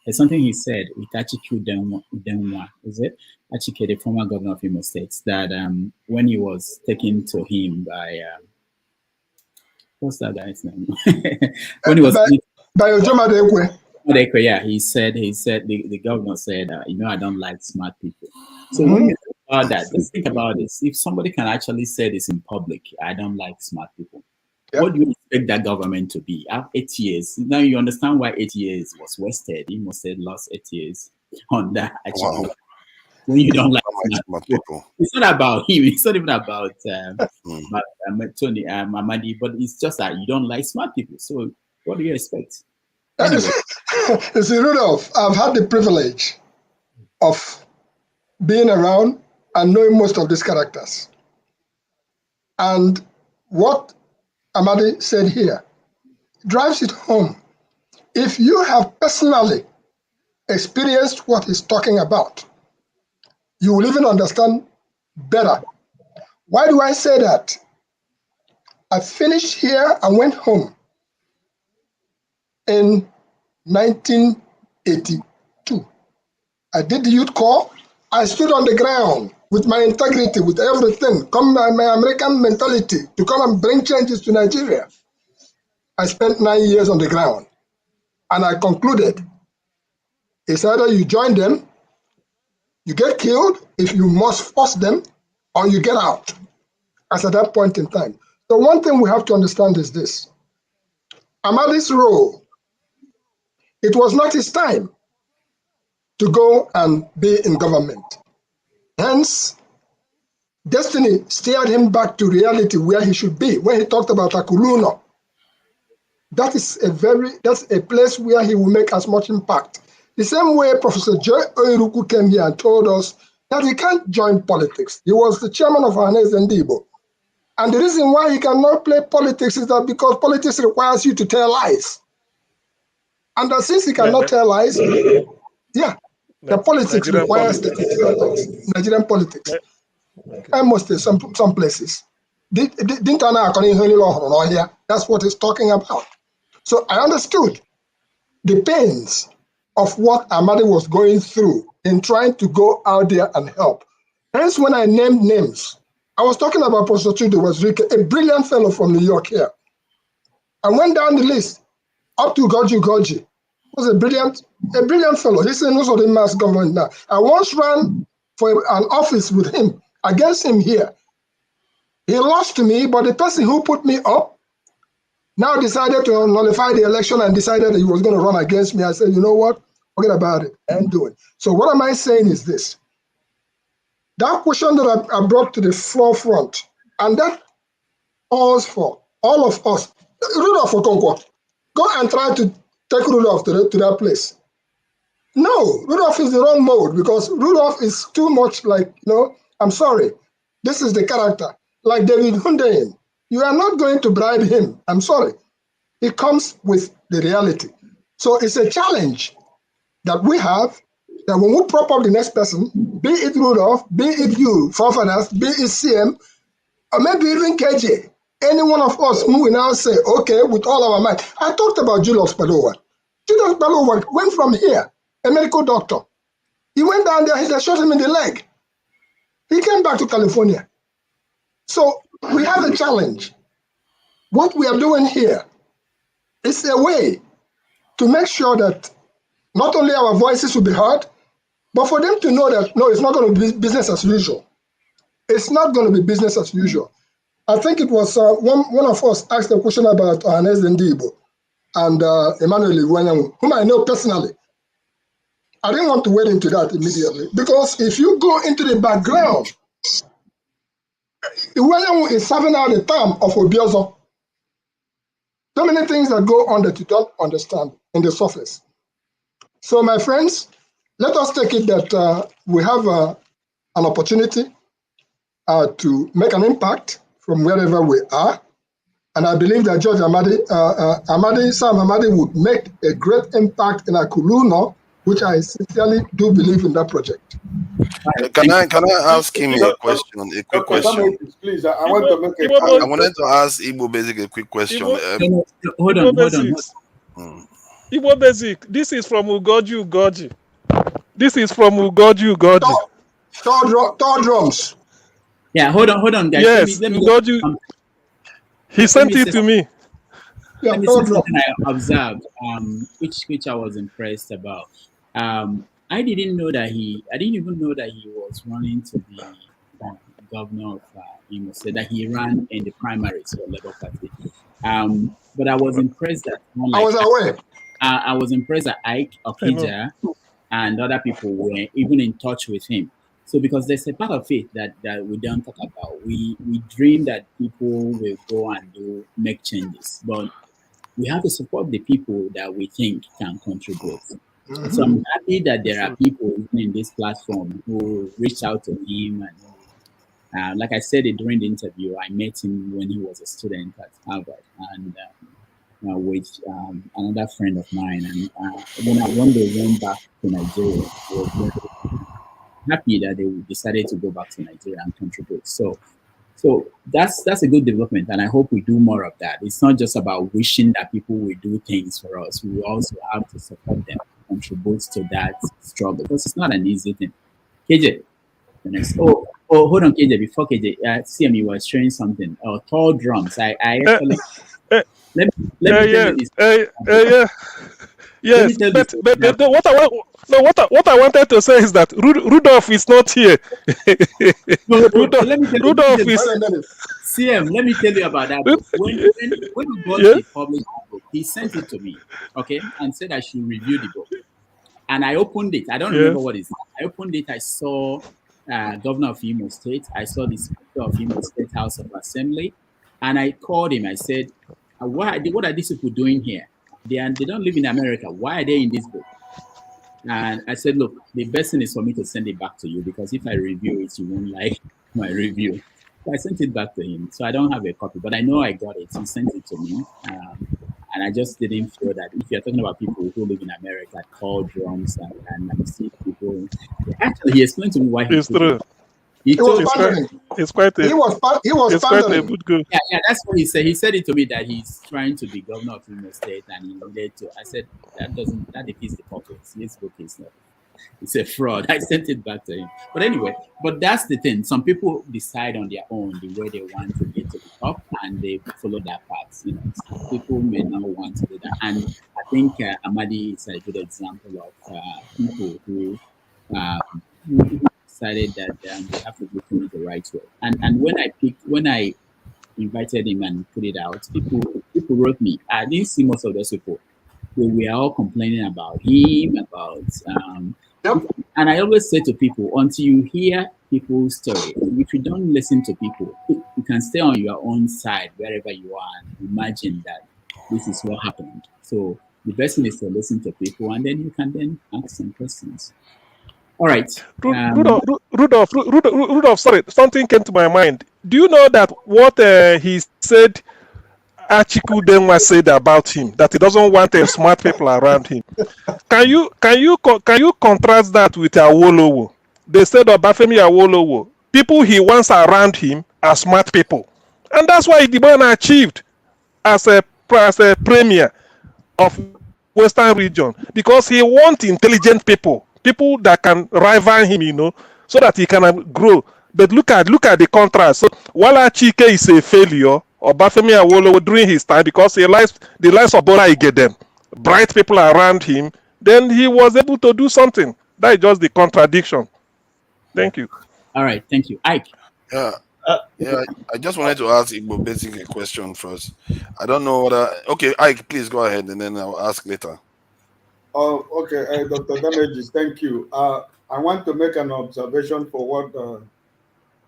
Speaker 1: there's something he said with Achike Udenwa, is it? Achike, the former governor of Imo State, that when he was taken to him by, what's that guy's name? When he was
Speaker 13: by Ojoma Dekwe.
Speaker 1: Yeah, he said the governor said, I don't like smart people. So when you think about that, just think about this. If somebody can actually say this in public, I don't like smart people. Yep. What do you expect that government to be? 8 years. Now you understand why 8 years was wasted. He must have lost 8 years on that. Wow. When you don't like smart people. It's not about him. It's not even about Tony Amadi, but it's just that you don't like smart people. So what do you expect? Anyway.
Speaker 13: See, Rudolph, I've had the privilege of being around and knowing most of these characters. And what Amadi said here drives it home. If you have personally experienced what he's talking about, you will even understand better. Why do I say that? I finished here and went home in 1982. I did the youth corps. I stood on the ground with my integrity, with everything, my American mentality to come and bring changes to Nigeria. I spent 9 years on the ground, and I concluded, it's either you join them, you get killed if you must force them, or you get out, as at that point in time. So one thing we have to understand is this. Amadi's role, it was not his time to go and be in government. Hence, destiny steered him back to reality where he should be. When he talked about Akuluno, that's a place where he will make as much impact. The same way Professor Joy Oyeruku came here and told us that he can't join politics. He was the chairman of Ahanes Ndibo. And the reason why he cannot play politics is that because politics requires you to tell lies. And that since he cannot tell lies, the politics requires that he tell lies. Nigerian politics. I must say some places. That's what he's talking about. So I understood the pains of what Amadi was going through in trying to go out there and help. Hence, when I named names, I was talking about Professor Chude Wazirike, a brilliant fellow from New York here. I went down the list up to Goji. He was a brilliant fellow. He's in most of the mass government now. I once ran for an office with him, against him here. He lost to me, but the person who put me up now decided to nullify the election and decided that he was going to run against me. I said, you know what? Forget about it and do it. So what am I saying is this. That question that I brought to the forefront, and that calls for all of us. Rudolph Okonkwo, go and try to take Rudolph to that place. No, Rudolph is the wrong mode because Rudolph is too much like, I'm sorry. This is the character. Like David Hundeyin. You are not going to bribe him. I'm sorry. It comes with the reality. So it's a challenge that we have, that when we prop up the next person, be it Rudolph, be it you, forefathers, be it CM, or maybe even KJ, any one of us who will now say, okay, with all our might. I talked about Julius Balowa. Julius Balowa went from here, a medical doctor. He went down there, he shot him in the leg. He came back to California. So we have a challenge. What we are doing here is a way to make sure that not only our voices will be heard, but for them to know that, no, it's not going to be business as usual. It's not going to be business as usual. I think it was one of us asked a question about Ahanes Ndibo and Emmanuel Iwanyanwu, whom I know personally. I didn't want to wade into that immediately because if you go into the background, Iwanyanwu is serving out the term of Obiozo. So many things that go on that you don't understand in the surface. So my friends, let us take it that we have an opportunity to make an impact from wherever we are. And I believe that George Sam Amadi would make a great impact in Akuluno which I sincerely do believe in that project.
Speaker 16: Can I ask him a question? A quick question.
Speaker 11: Please, I want to make
Speaker 16: I wanted to ask Igbo Basic a quick question.
Speaker 1: Hold on.
Speaker 7: Igbo Basic, this is from Ugoji. This is from Ugoji.
Speaker 13: Third drums.
Speaker 1: Yeah, hold on, guys.
Speaker 7: Yes,
Speaker 1: let me
Speaker 7: he sent it to me.
Speaker 1: Let me say something I observed, which I was impressed about. I didn't even know that he was running to be governor of Imo State, that he ran in the primaries for Labour Party. But I was impressed that
Speaker 13: I was aware.
Speaker 1: I was impressed that Ike Okija and other people were even in touch with him. So because there's a part of it that we don't talk about. We dream that people will go and make changes, but we have to support the people that we think can contribute. Mm-hmm. So I'm happy that there are people in this platform who reached out to him. And like I said during the interview, I met him when he was a student at Harvard, and with another friend of mine. And when they went back to Nigeria, I was very happy that they decided to go back to Nigeria and contribute. So that's a good development, and I hope we do more of that. It's not just about wishing that people will do things for us. We also have to support them, contribute to that struggle, because it's not an easy thing. KJ, the next. Oh, hold on, KJ. Before KJ, CM, you were showing something. Oh, tall drums. I actually let me tell you this.
Speaker 7: Yes, but what I wanted to say is that Rudolph is not here. Rudolph is.
Speaker 1: CM, let me tell you about that. When he got the published book, he sent it to me, okay, and said I should review the book. And I opened it. I don't remember what it is. I opened it. I saw Governor of Imo State. I saw the Speaker of Imo State House of Assembly, and I called him. I said, what are these people doing here? They don't live in America. Why are they in this book? And I said, look, the best thing is for me to send it back to you, because if I review it, you won't like my review. So I sent it back to him. So I don't have a copy, but I know I got it. He sent it to me. And I just didn't feel that if you're talking about people who live in America, call drums and see people. Actually, he explained to me why
Speaker 7: it's true. He was pandering.
Speaker 1: Yeah, that's what he said. He said it to me that he's trying to be governor of Imo State and he needed to. I said that defeats the purpose. This book is not. It's a fraud. I sent it back to him. But anyway, that's the thing. Some people decide on their own the way they want to get to the top, and they follow that path. Some people may not want to do that. And I think Amadi is a good example of people who decided that they have to do things the right way. And when I invited him and put it out, people wrote me. I didn't see most of those people. We were all complaining about him, and I always say to people, until you hear people's story, if you don't listen to people, you can stay on your own side wherever you are and imagine that this is what happened. So the best thing is to listen to people, and then you can then ask some questions. All right.
Speaker 7: Rudolph, sorry, something came to my mind. Do you know that what he said Achiku Denwa said about him, that he doesn't want smart people around him? Can you contrast that with Awolowo? They said Obafemi Awolowo, people he wants around him are smart people, and that's why the man achieved as a premier of Western region, because he wants intelligent people that can rival him, so that he can grow. But look at the contrast. So while Achike is a failure, Obafemi Awolowo during his time, because he likes the likes of Bola Igedem, bright people around him, then he was able to do something. That is just the contradiction. Thank you.
Speaker 1: All right, thank you. Ike.
Speaker 16: I just wanted to ask Igbo Basic a question first. I don't know whether... Okay, Ike, please go ahead, and then I'll ask later.
Speaker 11: Okay, Dr. Damages, thank you. I want to make an observation for what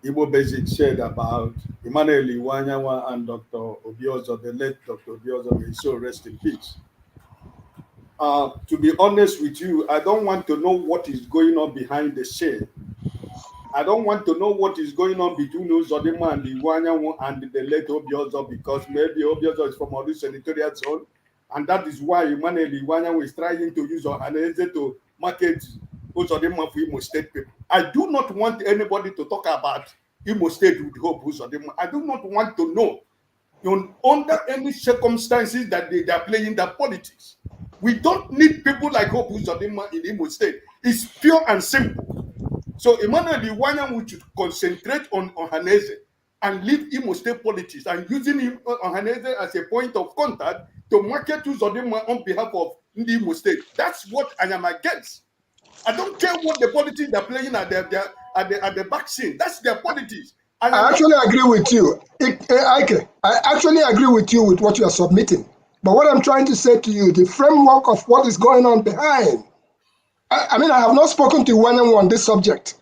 Speaker 11: Igbo Basic said about Emmanuel Iwanyawa and Dr. Obiozo, the late Dr. Obiozo, may so rest in peace. To be honest with you, I don't want to know what is going on behind the scene. I don't want to know what is going on between Uzodimma and Iwanyawa and the late Obiozo, because maybe Obiozo is from Oru Senatorial Zone, and that is why Emmanuel Iwanyawa is trying to use Ohaneze to market Uzodinma for Imo State people. I do not want anybody to talk about Imo State with Hope Uzodinma. I do not want to know under any circumstances that they are playing that politics. We don't need people like Hope Uzodinma in Imo State. It's pure and simple. So Emmanuel Iwanyang should concentrate on Ohaneze and leave Imo State politics and using Ohaneze as a point of contact to market Uzodinma on behalf of Imo State. That's what I am against. I don't care what the politics they're playing at the back scene. That's their politics.
Speaker 13: I actually agree with you. I actually agree with you with what you are submitting. But what I'm trying to say to you, the framework of what is going on behind. I mean, I have not spoken to Iwanyang on this subject,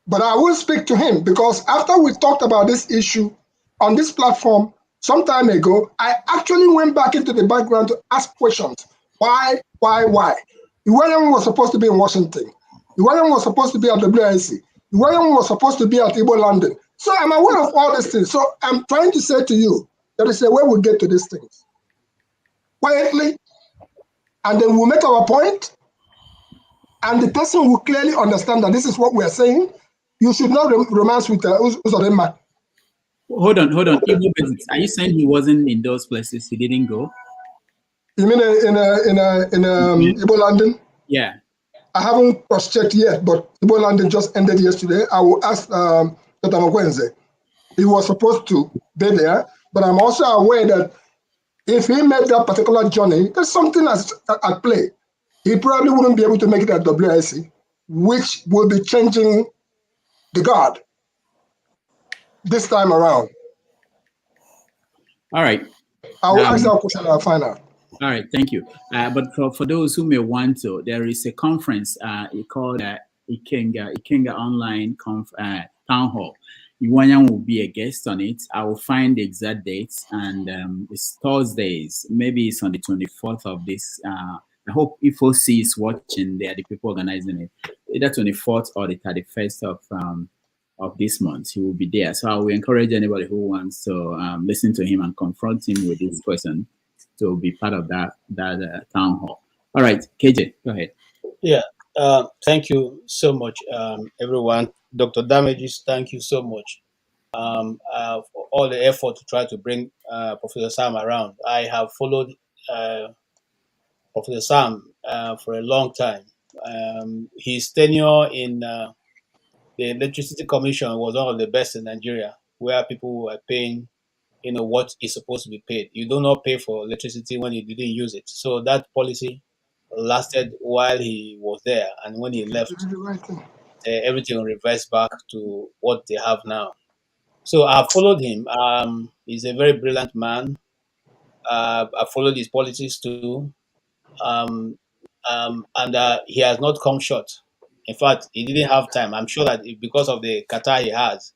Speaker 13: but I will speak to him because after we talked about this issue on this platform some time ago, I actually went back into the background to ask questions. Why? Iwanyang was supposed to be in Washington. Iwanyang was supposed to be at WIC. Iwanyang was supposed to be at Igbo London. So I'm aware of all these things. So I'm trying to say to you, there is a way we get to these things. Quietly, and then we'll make our point, and the person will clearly understand that this is what we are saying. You should not romance with Uzodinma.
Speaker 1: Hold on. Are you saying he wasn't in those places? He didn't go?
Speaker 13: You mean in Igbo London?
Speaker 1: Yeah.
Speaker 13: I haven't cross-checked yet, but Igbo London just ended yesterday. I will ask Dr. Mokwenze. He was supposed to be there, but I'm also aware that if he made that particular journey, there's something at play. He probably wouldn't be able to make it at WIC, which will be changing the guard this time around.
Speaker 1: All right.
Speaker 13: I will ask that question and I'll find out.
Speaker 1: All right, thank you. But for those who may want to, there is a conference called Ikenga Online Town Hall. Iwanyang will be a guest on it. I will find the exact dates, and it's Thursdays. Maybe it's on the 24th of this. I hope IFOC is watching. They are the people organizing it. Either 24th or the 31st of this month, he will be there. So I will encourage anybody who wants to listen to him and confront him with this question to be part of that town hall. All right, KJ, go ahead.
Speaker 15: Yeah, thank you so much, everyone. Dr. Damages, thank you so much for all the effort to try to bring Professor Sam around. I have followed Professor Sam for a long time. His tenure in the Electricity Commission was one of the best in Nigeria, where people were paying what is supposed to be paid. You do not pay for electricity when you didn't use it. So that policy lasted while he was there, and when he left, everything reversed back to what they have now. So I followed him. He's a very brilliant man. I followed his policies too, and he has not come short. In fact, he didn't have time. I'm sure that because of the Qatar he has,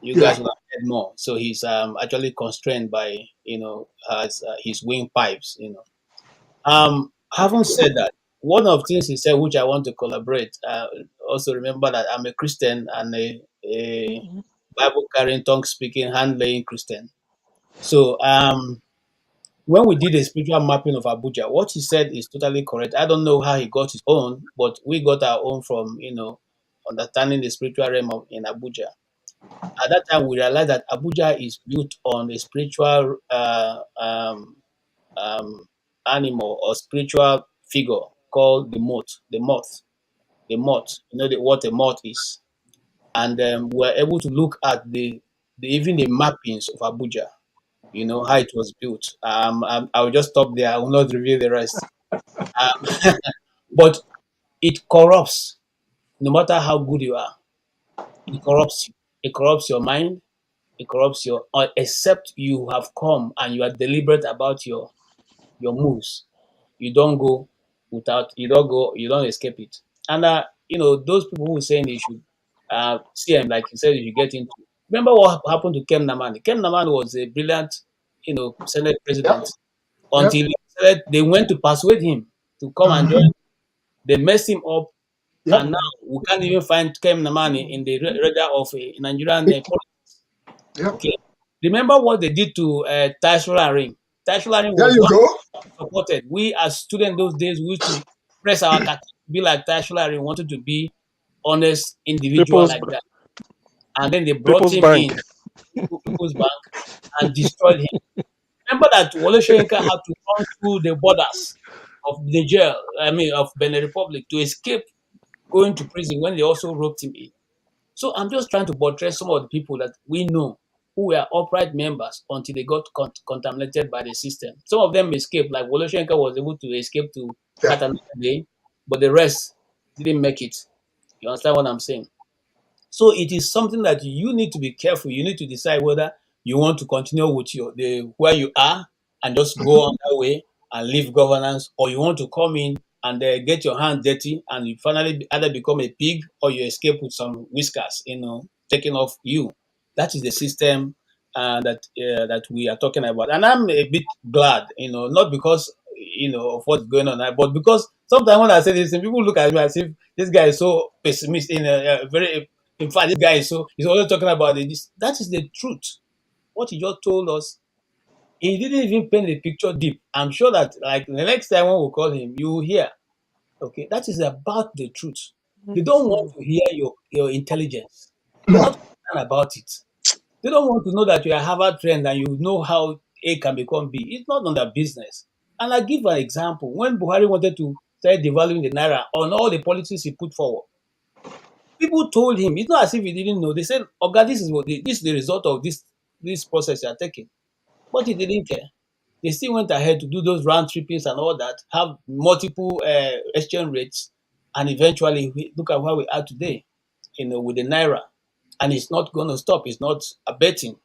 Speaker 15: you guys will have heard more. So he's actually constrained by his windpipes. Having said that, one of the things he said, which I want to collaborate. Also remember that I'm a Christian and a Bible carrying, tongue speaking, hand laying Christian. So when we did a spiritual mapping of Abuja, what he said is totally correct. I don't know how he got his own, but we got our own from understanding the spiritual realm in Abuja. At that time, we realized that Abuja is built on a spiritual animal or spiritual figure called the moth. The moth. What a moth is, and we were able to look at even the mappings of Abuja. How it was built. I will just stop there. I will not reveal the rest. But it corrupts. No matter how good you are, it corrupts you. It corrupts your mind. It corrupts except you have come and you are deliberate about your moves. You don't go without. You don't escape it. And those people who are saying they should see him, like you said, you should get into. Remember what happened to Kem Namani? Kem Namani was a brilliant, Senate president until they went to persuade him to come and join. They messed him up, and now we can't even find Kem Namani in the radar of Nigerian politics. Okay. Remember what they did to Taishola Ring? Taishola Ring was supported. We as students those days, we used to press our be like Tashulari, wanted to be honest individual like that. And then they brought
Speaker 7: People's
Speaker 15: him
Speaker 7: Bank.
Speaker 15: in, People's Bank, and destroyed him. Remember that Wole Soyinka had to run through the borders of Niger, of Benin Republic, to escape going to prison when they also roped him in. So I'm just trying to buttress some of the people that we know who were upright members until they got contaminated by the system. Some of them escaped, like Wole Soyinka was able to escape to Katana Bay, but the rest didn't make it. You understand what I'm saying? So it is something that you need to be careful. You need to decide whether you want to continue with where you are and just go on that way and leave governance, or you want to come in and get your hand dirty and you finally either become a pig or you escape with some whiskers, taking off you. That is the system that we are talking about, and I'm a bit glad, not because of what's going on, but because sometimes when I say this, people look at me as if this guy is so pessimistic, very. In fact, this guy he's always talking about it. That is the truth. What he just told us, he didn't even paint the picture deep. I'm sure that like the next time when we call him, you will hear. Okay, that is about the truth. They don't want to hear your intelligence. They're not concerned about it. They don't want to know that you're a Harvard trained and you know how A can become B. It's not on their business. And I'll give an example. When Buhari wanted to start devaluing the Naira on all the policies he put forward, people told him, it's not as if he didn't know. They said, "Oga, this is the result of this process you are taking." But he didn't care. They still went ahead to do those round trippings and all that, have multiple exchange rates, and eventually look at where we are today, with the Naira. And it's not going to stop. It's not abating.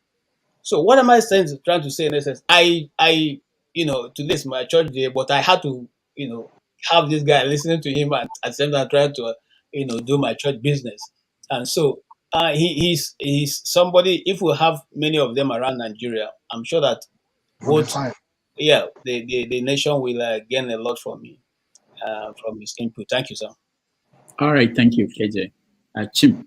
Speaker 15: So what am I trying to say in essence? Today is my church day, but I had to, have this guy listening to him and at the same time trying to, do my church business. And so he's somebody. If we have many of them around Nigeria, I'm sure that both, the nation will gain a lot from me, from his input. Thank you, sir.
Speaker 1: All right, thank you, KJ. Chim.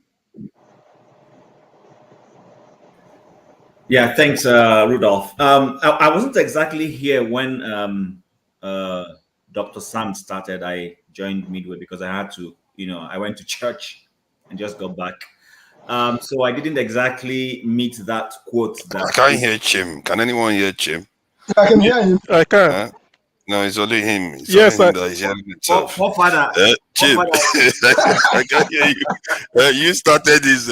Speaker 12: Yeah, thanks, Rudolph. I wasn't exactly here when Dr. Sam started. I joined midway because I had to, I went to church and just got back. So I didn't exactly meet that quote.
Speaker 16: I can't hear Chim. Can anyone hear Chim?
Speaker 13: I can hear him.
Speaker 7: I can.
Speaker 16: No, it's only him. It's
Speaker 7: yes,
Speaker 16: only him that is hearing himself. Chim, I can't hear you. You started this.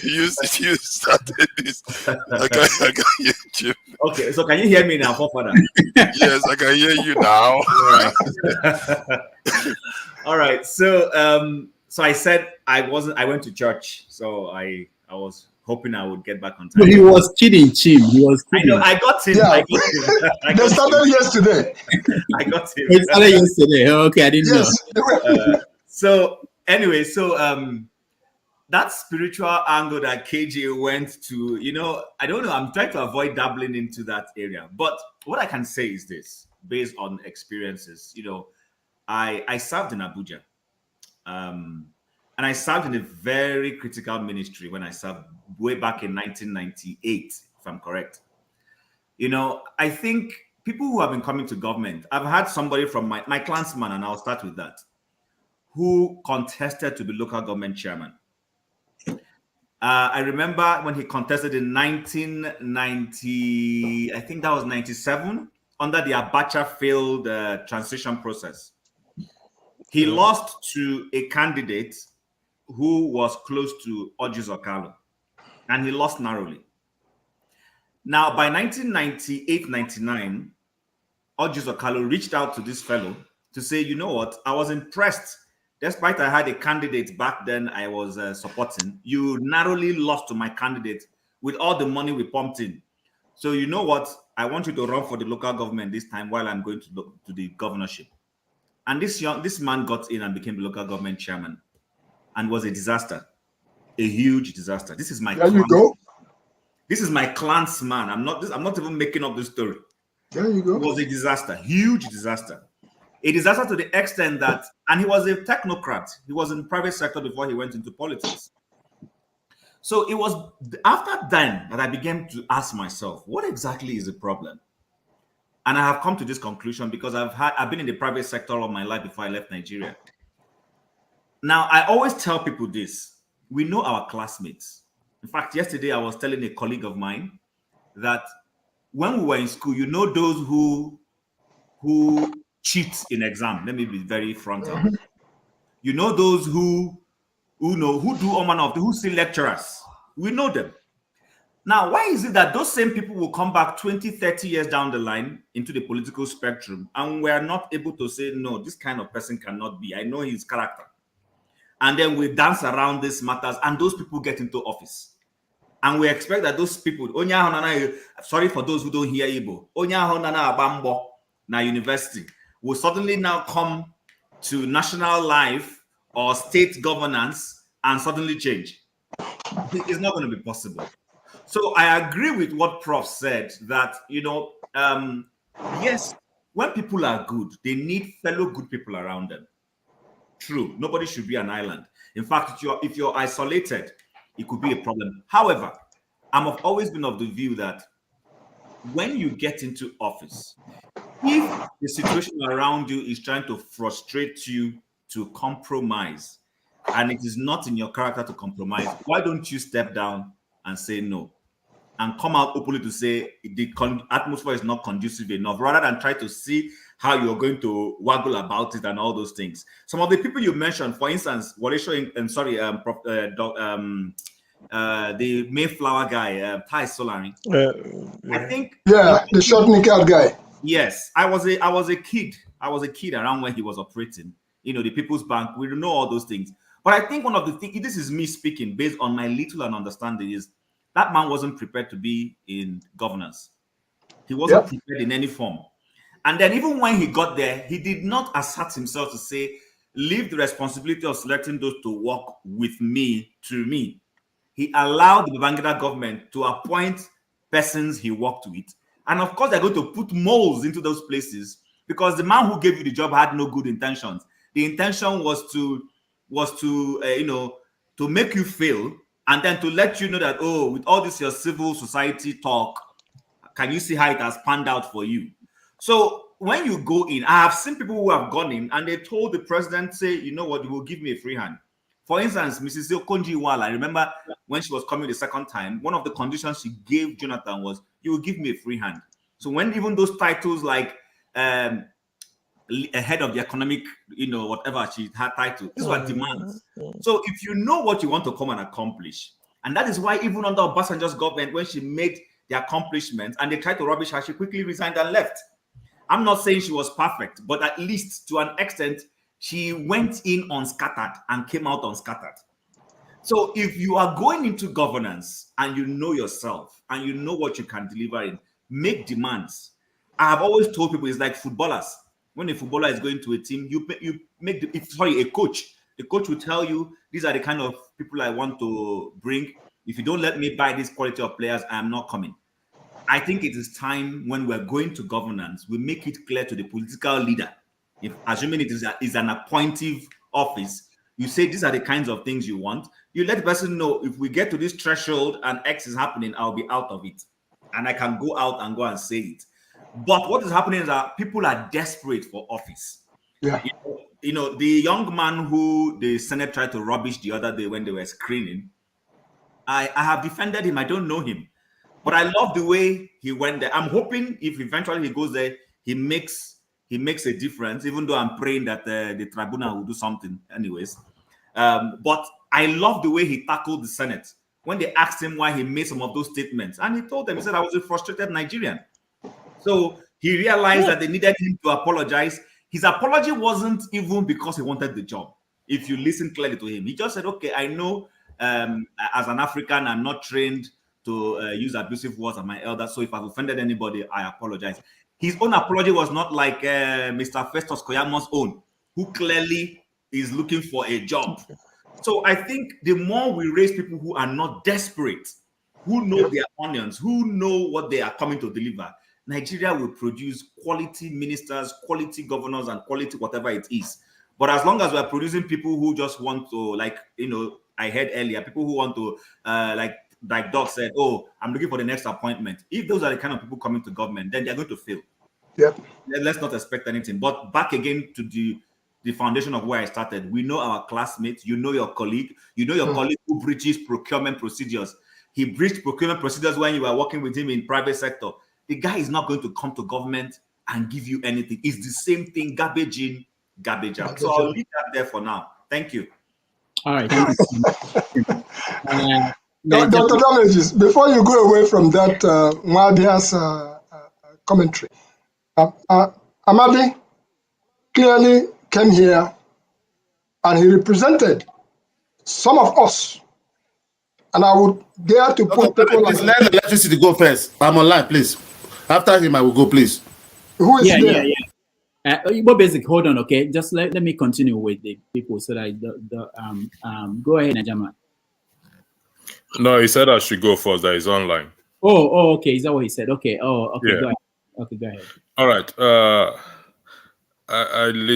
Speaker 16: You started this. I can't hear Chim.
Speaker 12: Okay, so can you hear me now, Father?
Speaker 16: Yes, I can hear you now.
Speaker 12: All right. So I said I went to church, so I was hoping I would get back on time.
Speaker 1: No, he was kidding, Chim. He was kidding.
Speaker 12: I got him.
Speaker 13: Yeah.
Speaker 12: I got him.
Speaker 13: They started yesterday.
Speaker 12: I got him.
Speaker 1: It started yesterday. Okay, I didn't know.
Speaker 12: So anyway, that spiritual angle that KJ went to, I don't know. I'm trying to avoid dabbling into that area. But what I can say is this, based on experiences, I served in Abuja. And I served in a very critical ministry when I served way back in 1998, if I'm correct. I think people who have been coming to government, I've had somebody from my clansman, and I'll start with that, who contested to be local government chairman. I remember when he contested in 1990, I think that was 97, under the Abacha failed transition process. He lost to a candidate who was close to Orji Okalo, and he lost narrowly. Now, by 1998-99, Orji Okalo reached out to this fellow to say, you know what, I was impressed. Despite I had a candidate back then I was supporting, you narrowly lost to my candidate with all the money we pumped in. So you know what, I want you to run for the local government this time while I'm going to the governorship. And this man got in and became the local government chairman, and was a disaster, a huge disaster. This is my
Speaker 13: There you go.
Speaker 12: This is my clansman. I'm not even making up this story.
Speaker 13: There you go.
Speaker 12: It was a disaster, huge disaster. A disaster to the extent that, and he was a technocrat. He was in the private sector before he went into politics. So it was after then that I began to ask myself, what exactly is the problem? And I have come to this conclusion because I've been in the private sector all of my life before I left Nigeria. Now, I always tell people this. We know our classmates. In fact, yesterday I was telling a colleague of mine that when we were in school, you know those who cheat in exam. Let me be very frontal. You know those who do all manner of, who see lecturers. We know them. Now, why is it that those same people will come back 20, 30 years down the line into the political spectrum and we're not able to say, no, this kind of person cannot be. I know his character. And then we dance around these matters and those people get into office. And we expect that those people, sorry for those who don't hear Igbo, na university, will suddenly now come to national life or state governance and suddenly change. It's not going to be possible. So I agree with what Prof said that, yes, when people are good, they need fellow good people around them. True. Nobody should be an island. In fact, if you're isolated, it could be a problem. However, I've always been of the view that when you get into office, if the situation around you is trying to frustrate you to compromise, and it is not in your character to compromise, why don't you step down and say no? And come out openly to say the atmosphere is not conducive enough, rather than try to see how you're going to waggle about it and all those things. Some of the people you mentioned, for instance, the Mayflower guy, Ty Solari. I think.
Speaker 13: Yeah, the short-knicked guy.
Speaker 12: Yes, I was a kid. I was a kid around when he was operating. The People's Bank. We know all those things. But I think one of the things, this is me speaking based on my little understanding, is that man wasn't prepared to be in governance. He wasn't prepared in any form. And then even when he got there, he did not assert himself to say, leave the responsibility of selecting those to work with me to me. He allowed the Babangida government to appoint persons he worked with. And of course, they're going to put moles into those places because the man who gave you the job had no good intentions. The intention was to make you fail, and then to let you know that, oh, with all this your civil society talk, can you see how it has panned out for you? So when you go in, I have seen people who have gone in and they told the president, say, you know what, you will give me a free hand. For instance, Mrs. Okonjo-Iweala, I remember when she was coming the second time, one of the conditions she gave Jonathan was, you will give me a free hand. So when even those titles like head of the economic, whatever she had title, these were demands. So if you know what you want to come and accomplish, and that is why even under Obasanjo's government, when she made the accomplishments and they tried to rubbish her, she quickly resigned and left. I'm not saying she was perfect, but at least to an extent, she went in unscattered and came out unscattered. So if you are going into governance and you know yourself and you know what you can deliver in, make demands. I have always told people it's like footballers. When a footballer is going to a team, a coach. The coach will tell you, these are the kind of people I want to bring. If you don't let me buy this quality of players, I am not coming. I think it is time when we're going to governance, we make it clear to the political leader, if assuming it is an appointive office, you say these are the kinds of things you want. You let the person know, if we get to this threshold and X is happening, I'll be out of it. And I can go out and go and say it. But what is happening is that people are desperate for office.
Speaker 13: Yeah.
Speaker 12: The young man who the Senate tried to rubbish the other day when they were screening, I have defended him. I don't know him. But I love the way he went there. I'm hoping if eventually he goes there, he makes a difference, even though I'm praying that the tribunal will do something anyways. But I love the way he tackled the Senate when they asked him why he made some of those statements. And he told them, he said, I was a frustrated Nigerian. So he realized that they needed him to apologize. His apology wasn't even because he wanted the job. If you listen clearly to him, he just said, okay, I know as an African, I'm not trained to use abusive words of my elders. So if I've offended anybody, I apologize. His own apology was not like Mr. Festus Koyamo's own, who clearly is looking for a job. So I think the more we raise people who are not desperate, who know their onions, who know what they are coming to deliver, Nigeria will produce quality ministers, quality governors, and quality whatever it is. But as long as we're producing people who just want to, I heard earlier, people who want to, like Doc said, oh, I'm looking for the next appointment. If those are the kind of people coming to government, then they're going to fail.
Speaker 13: Yep.
Speaker 12: Let's not expect anything. But back again to the foundation of where I started. We know our classmates. You know your colleague. You know your colleague who breaches procurement procedures. He breached procurement procedures when you were working with him in private sector. The guy is not going to come to government and give you anything. It's the same thing, garbage in, garbage out. So I'll leave that there for now. Thank you.
Speaker 1: All right. Thank you.
Speaker 13: Dr. Damages, before you go away from that Mwadia's commentary, Amadi clearly came here and he represented some of us. And I would dare to put people
Speaker 21: please let the electricity go first. I'm online, please. After him, I will go, please.
Speaker 13: Who is there?
Speaker 1: But basic, hold on, okay? Just let me continue with the people so that go ahead, Najama.
Speaker 17: No, he said I should go first. That is online.
Speaker 1: Oh, okay. Is that what he said? Okay. Oh, okay.
Speaker 17: Yeah.
Speaker 1: Go ahead. Okay, go ahead.
Speaker 17: All right.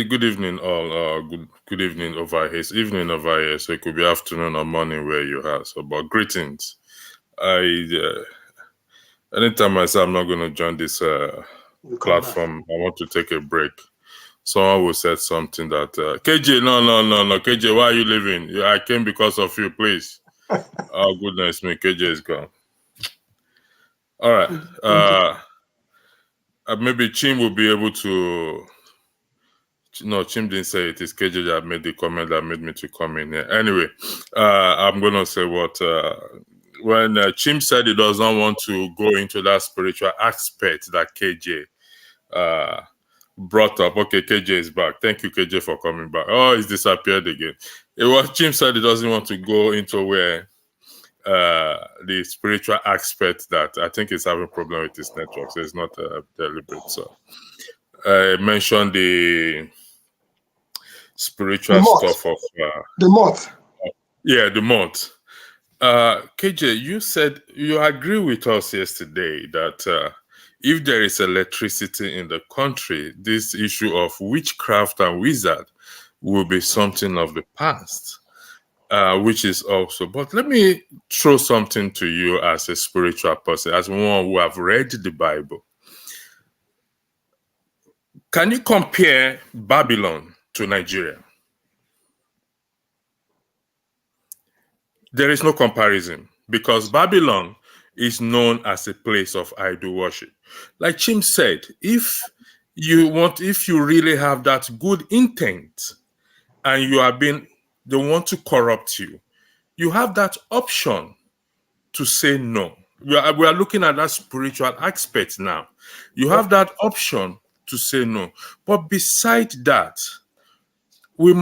Speaker 17: Good evening, all. Good evening over here. It's evening over here, so it could be afternoon or morning where you are. So, but greetings. Anytime I say I'm not going to join this platform, I want to take a break. Someone will say something that KJ, no, KJ, why are you leaving? I came because of you, please. Oh goodness me, KJ is gone. All right. Maybe Chim will be able to. No, Chim didn't say it. It's KJ that made the comment that made me to come in here. Anyway, I'm gonna say what when Chim said he does not want to go into that spiritual aspect that KJ brought up. Okay, KJ is back. Thank you, KJ, for coming back. Oh, he's disappeared again. It was Chim said he doesn't want to go into where the spiritual aspect that I think is having a problem with his network, so it's not deliberate. So I mentioned the spiritual stuff of
Speaker 13: the month.
Speaker 17: Yeah, the month. KJ, you said you agree with us yesterday that if there is electricity in the country, this issue of witchcraft and wizard will be something of the past. Which is also, but let me throw something to you as a spiritual person, as one who have read the Bible. Can you compare Babylon to Nigeria? There is no comparison because Babylon is known as a place of idol worship. Like Chim said, if you really have that good intent and you are being they want to corrupt you, you have that option to say no. We are looking at that spiritual aspect now. You have that option to say no. But beside that, we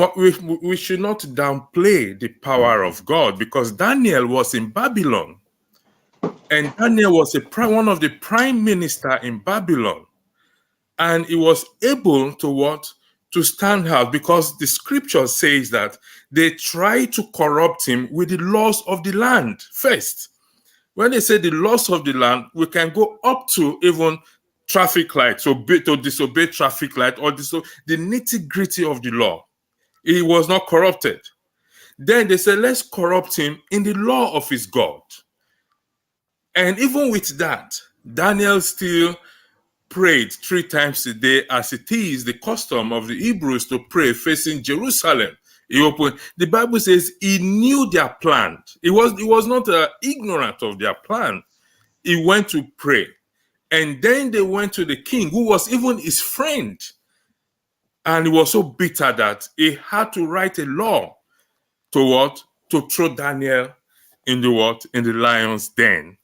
Speaker 17: should not downplay the power of God, because Daniel was in Babylon. And Daniel was one of the prime minister in Babylon. And he was able to stand out, because the scripture says that they try to corrupt him with the laws of the land first. When they say the laws of the land, we can go up to even traffic lights, to disobey traffic light, or the nitty-gritty of the law. He was not corrupted. Then they said, let's corrupt him in the law of his God. And even with that, Daniel still prayed 3 times a day, as it is the custom of the Hebrews to pray facing Jerusalem. The Bible says he knew their plan. He was not ignorant of their plan. He went to pray. And then they went to the king, who was even his friend. And he was so bitter that he had to write a law to throw Daniel in the lion's den.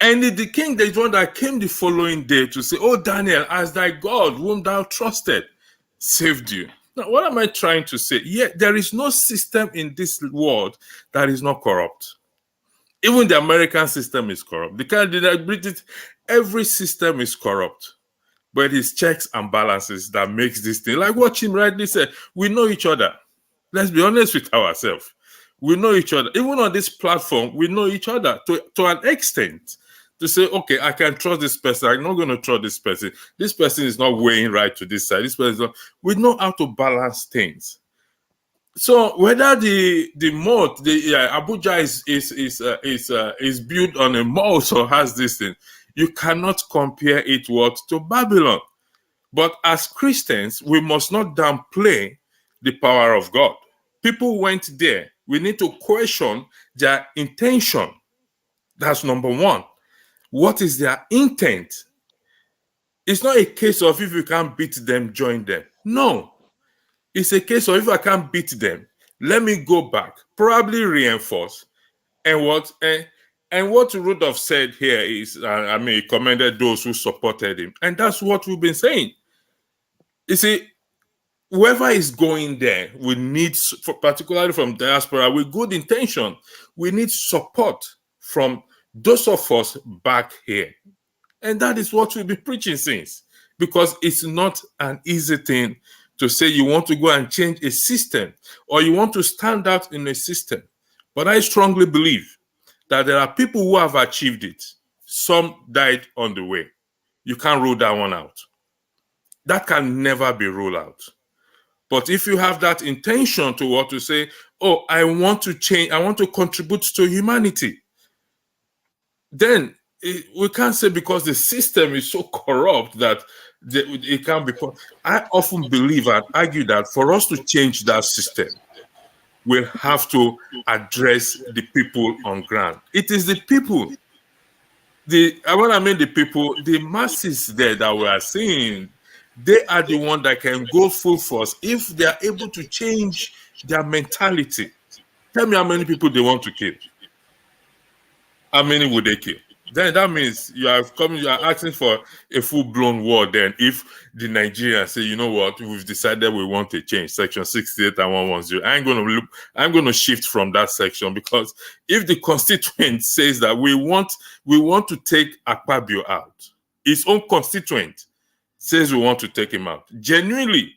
Speaker 17: And the king, the one that came the following day to say, oh, Daniel, as thy God, whom thou trusted, saved you. Now, what am I trying to say? Yeah, there is no system in this world that is not corrupt. Even the American system is corrupt. The British, every system is corrupt. But it's checks and balances that makes this thing. Like what Chim rightly said, we know each other. Let's be honest with ourselves. We know each other. Even on this platform, we know each other to an extent. To say, okay, I can trust this person. I'm not going to trust this person. This person is not weighing right to this side. This person is not. We know how to balance things. So whether the moat, Abuja is built on a moat or has this thing, You cannot compare it to Babylon. But as Christians, we must not downplay the power of God. People went there. We need to question their intention. That's number one. What is their intent? It's not a case of if you can't beat them, join them. No. It's a case of if I can't beat them, let me go back, probably reinforce. And what Rudolph said here is, he commended those who supported him. And that's what we've been saying. You see, whoever is going there, we need, particularly from diaspora, with good intention, we need support from those of us back here. And that is what we've been preaching since. Because it's not an easy thing to say you want to go and change a system or you want to stand out in a system. But I strongly believe that there are people who have achieved it. Some died on the way. You can't rule that one out. That can never be ruled out. But if you have that intention to say, oh, I want to change, I want to contribute to humanity, then we can't say because the system is so corrupt that it can't be. I often believe and argue that for us to change that system, we'll have to address the people on ground. It is the people. When I mean the people, the masses there that we are seeing, they are the one that can go full force if they are able to change their mentality. Tell me how many people they want to kill. How many would they kill? Then that means you are asking for a full-blown war. Then if the Nigerians say, you know what, we've decided we want to change Section 68 and 110, I'm going to shift from that section, because if the constituent says that we want to take Akpabio out, his own constituent says we want to take him out, genuinely,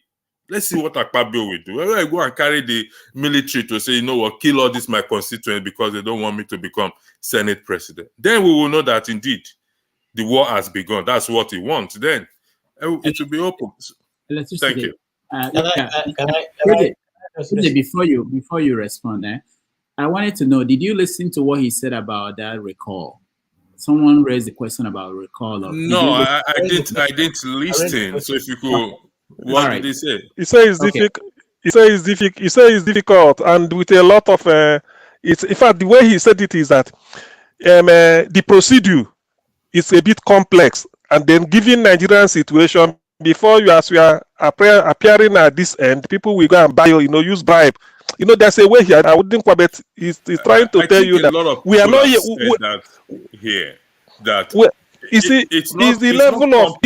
Speaker 17: let's see what Akpabio will do. Whether I go and carry the military to say, you know what, kill all this my constituents because they don't want me to become Senate president, then we will know that indeed the war has begun. That's what he wants. Then it will be open. Thank you.
Speaker 1: Before you respond, I wanted to know, did you listen to what he said about that recall? Someone raised the question about recall.
Speaker 17: No, I didn't listen. So if you could, what did he say?
Speaker 7: He says it's difficult, and with a lot of it's, in fact, the way he said it is that the procedure is a bit complex, and then given Nigerian situation, before you, as we are appearing at this end, people will go and buy, use bribe. There's a way here. I wouldn't quite, but he's trying to tell you that we are not
Speaker 17: here. That
Speaker 7: it's the level of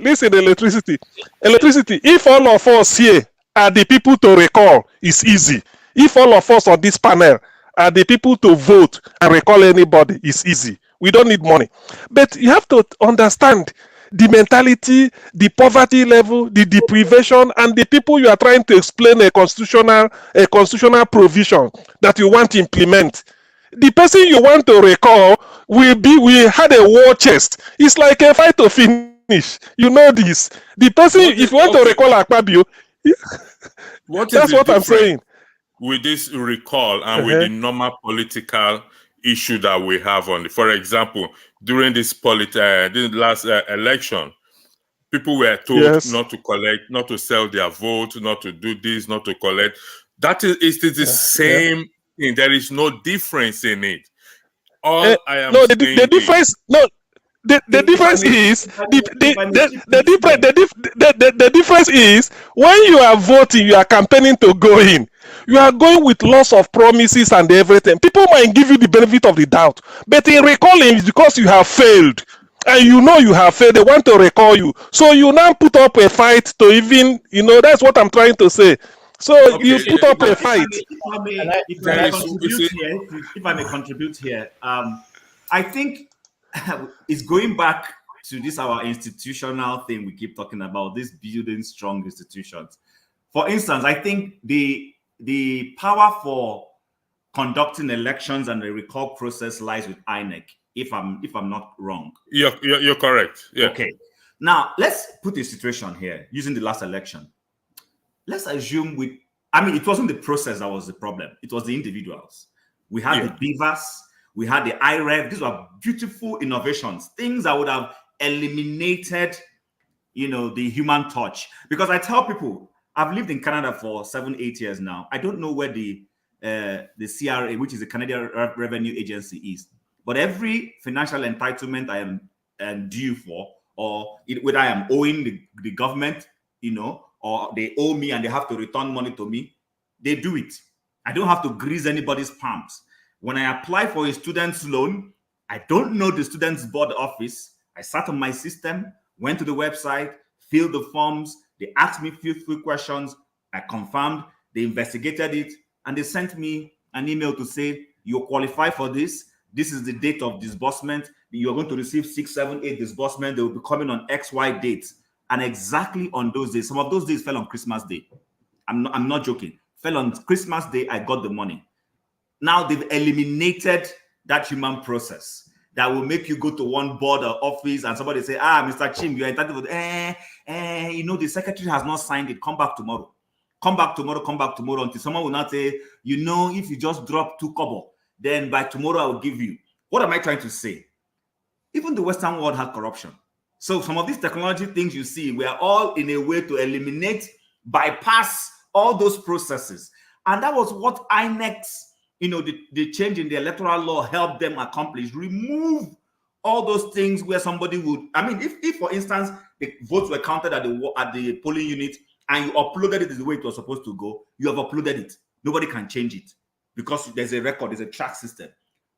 Speaker 7: listen, electricity. If all of us here are the people to recall, it's easy. If all of us on this panel are the people to vote and recall anybody, it's easy. We don't need money. But you have to understand the mentality, the poverty level, the deprivation, and the people you are trying to explain a constitutional provision that you want to implement. The person you want to recall we had a war chest. It's like a fight to finish. You know this. The person, if you want to recall Akpabio, that's what I'm saying.
Speaker 17: With this recall and with the normal political issue that we have on it. For example, during this last election, people were told not to collect, not to sell their vote, not to do this, not to collect. That is the same thing. There is no difference in it. All I am saying
Speaker 7: the difference. The difference is the difference is when you are voting, you are campaigning to go in. You are going with lots of promises and everything. People might give you the benefit of the doubt, but in recalling, it's because you have failed, and you know you have failed. They want to recall you, so you now put up a fight to even, that's what I'm trying to say. So you put up a fight.
Speaker 12: If I may contribute here, I think it's going back to this our institutional thing we keep talking about, this building strong institutions. For instance, I think the power for conducting elections and the recall process lies with INEC, if I'm not wrong.
Speaker 17: You're correct. Yeah.
Speaker 12: Okay. Now let's put a situation here using the last election. Let's assume it wasn't the process that was the problem. It was the individuals. We had the beavers. We had the IREV. These were beautiful innovations, things that would have eliminated, the human touch. Because I tell people, I've lived in Canada for 7-8 years now. I don't know where the CRA, which is the Canadian Revenue Agency, is. But every financial entitlement I am due for, or whether I am owing the government, or they owe me and they have to return money to me, they do it. I don't have to grease anybody's palms. When I apply for a student's loan, I don't know the student's board office. I sat on my system, went to the website, filled the forms. They asked me a few questions. I confirmed. They investigated it, and they sent me an email to say, you qualify for this. This is the date of disbursement. You're going to receive 6, 7, 8 disbursement. They will be coming on XY dates. And exactly on those days, some of those days fell on Christmas Day. I'm not joking. Fell on Christmas Day, I got the money. Now they've eliminated that human process that will make you go to one board or office and somebody say, Mr. Chim, you're entitled to, the secretary has not signed it. Come back tomorrow. Come back tomorrow until someone will not say, if you just drop 2 kobo, then by tomorrow I will give you. What am I trying to say? Even the Western world had corruption. So some of these technology things you see, we are all in a way to eliminate, bypass all those processes. And that was what INEC's, the change in the electoral law helped them accomplish. Remove all those things where somebody would, if for instance, the votes were counted at the polling unit and you uploaded it the way it was supposed to go, you have uploaded it. Nobody can change it because there's a record, there's a track system.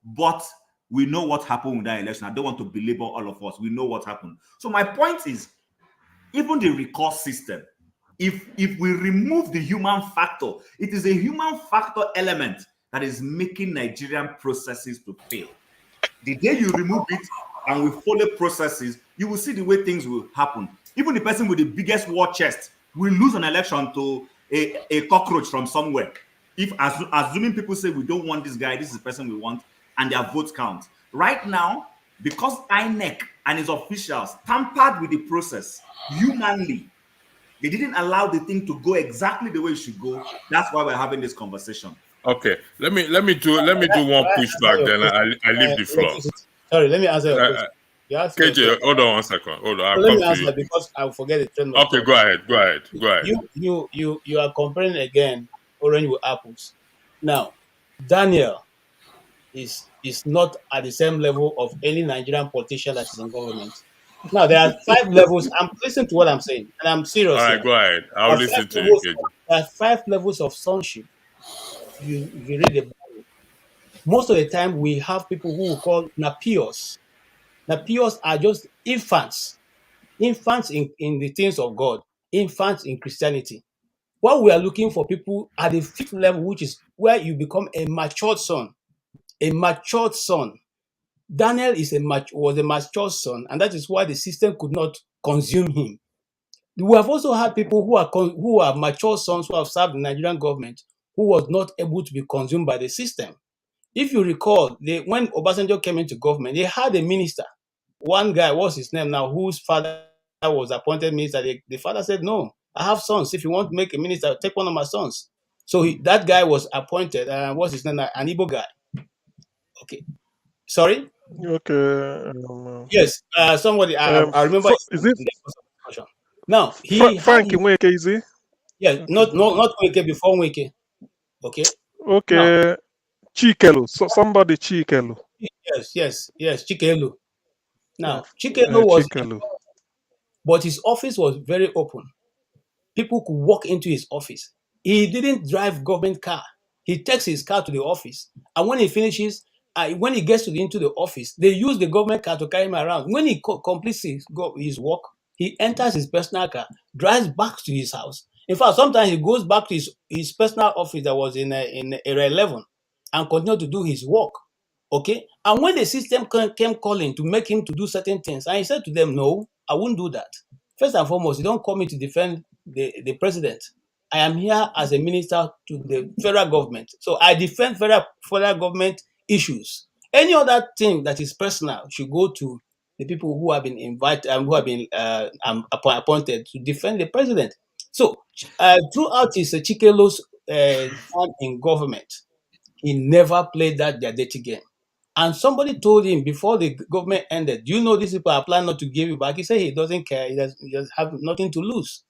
Speaker 12: But we know what happened with that election. I don't want to belabor all of us. We know what happened. So my point is, even the recourse system, if we remove the human factor, it is a human factor element that is making Nigerian processes to fail. The day you remove it and we follow processes, you will see the way things will happen. Even the person with the biggest war chest will lose an election to a cockroach from somewhere. If assuming people say we don't want this guy, this is the person we want, and their votes count. Right now, because INEC and its officials tampered with the process humanly, they didn't allow the thing to go exactly the way it should go. That's why we're having this conversation.
Speaker 17: Okay, let me do one pushback. Then I leave the floor.
Speaker 15: Sorry, let me answer your question.
Speaker 17: KJ, hold on 1 second. Hold on.
Speaker 15: Let me answer because I'll forget the trend.
Speaker 17: Okay, go ahead.
Speaker 15: You are comparing again orange with apples. Now, Daniel is not at the same level of any Nigerian politician that is in government. Now, there are 5 levels. Listen to what I'm saying, and I'm serious.
Speaker 17: All right, go ahead. I'll listen to you, KJ.
Speaker 15: There are 5 levels of sonship. You read the Bible. Most of the time, we have people who we call napios. Napios are just infants in the things of God, infants in Christianity. What we are looking for people at the 5th level, which is where you become a matured son. A matured son. Daniel was a matured son, and that is why the system could not consume him. We have also had people who are mature sons who have served the Nigerian government who was not able to be consumed by the system. If you recall, when Obasanjo came into government, they had a minister. One guy, what's his name now, whose father was appointed minister. The father said, no, I have sons. If you want to make a minister, take one of my sons. So that guy was appointed. What's his name? An Igbo guy. Okay. Sorry?
Speaker 7: Okay.
Speaker 15: Yes. Somebody, I remember.
Speaker 7: Is it?
Speaker 15: Now,
Speaker 7: Frank Nweke, is it?
Speaker 15: Yeah, not Nweke, before Nweke. Okay.
Speaker 7: Okay. Now, Chikelu. So somebody Chikelu.
Speaker 15: Yes. Chikelu. Now, Chikelu was, but his office was very open. People could walk into his office. He didn't drive government car. He takes his car to the office, and when he finishes, when he gets into the office, they use the government car to carry him around. When he completes his work, he enters his personal car, drives back to his house. In fact, sometimes he goes back to his personal office that was in Area 11 and continue to do his work. Okay? And when the system came calling to make him to do certain things, and he said to them, no, I won't do that. First and foremost, you don't call me to defend the president. I am here as a minister to the federal government. So I defend federal government issues. Any other thing that is personal should go to the people who have been invited and who have been appointed to defend the president. So throughout his Chikelo's time in government, he never played that their dirty game. And somebody told him before the government ended, do you know these people are planning not to give you back? He said he doesn't care. He just have nothing to lose.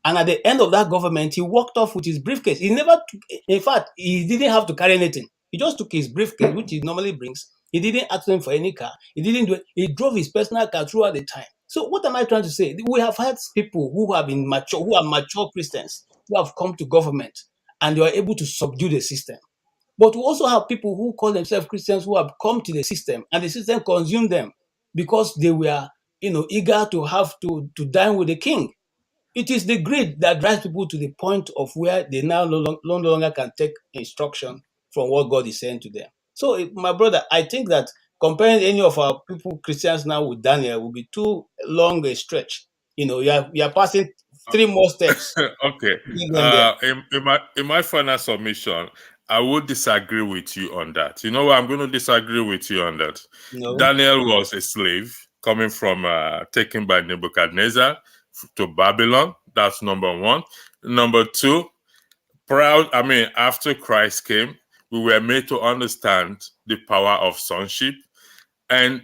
Speaker 15: And at the end of that government, he walked off with his briefcase. He never took, in fact, he didn't have to carry anything. He just took his briefcase, which he normally brings. He didn't ask him for any car. He didn't do it. He drove his personal car throughout the time. So what am I trying to say? We have had people who have been mature, who are mature Christians, who have come to government and they are able to subdue the system. But we also have people who call themselves Christians who have come to the system and the system consumed them because they were, eager to have to dine with the king. It is the greed that drives people to the point of where they now no longer can take instruction from what God is saying to them. So, my brother, I think that comparing any of our people, Christians now with Daniel, will be too long a stretch. You are passing 3 more steps.
Speaker 17: Okay. In my final submission, I would disagree with you on that. You know what? I'm going to disagree with you on that.
Speaker 15: No.
Speaker 17: Daniel was a slave coming from taken by Nebuchadnezzar to Babylon. That's number one. Number two, after Christ came, we were made to understand the power of sonship. And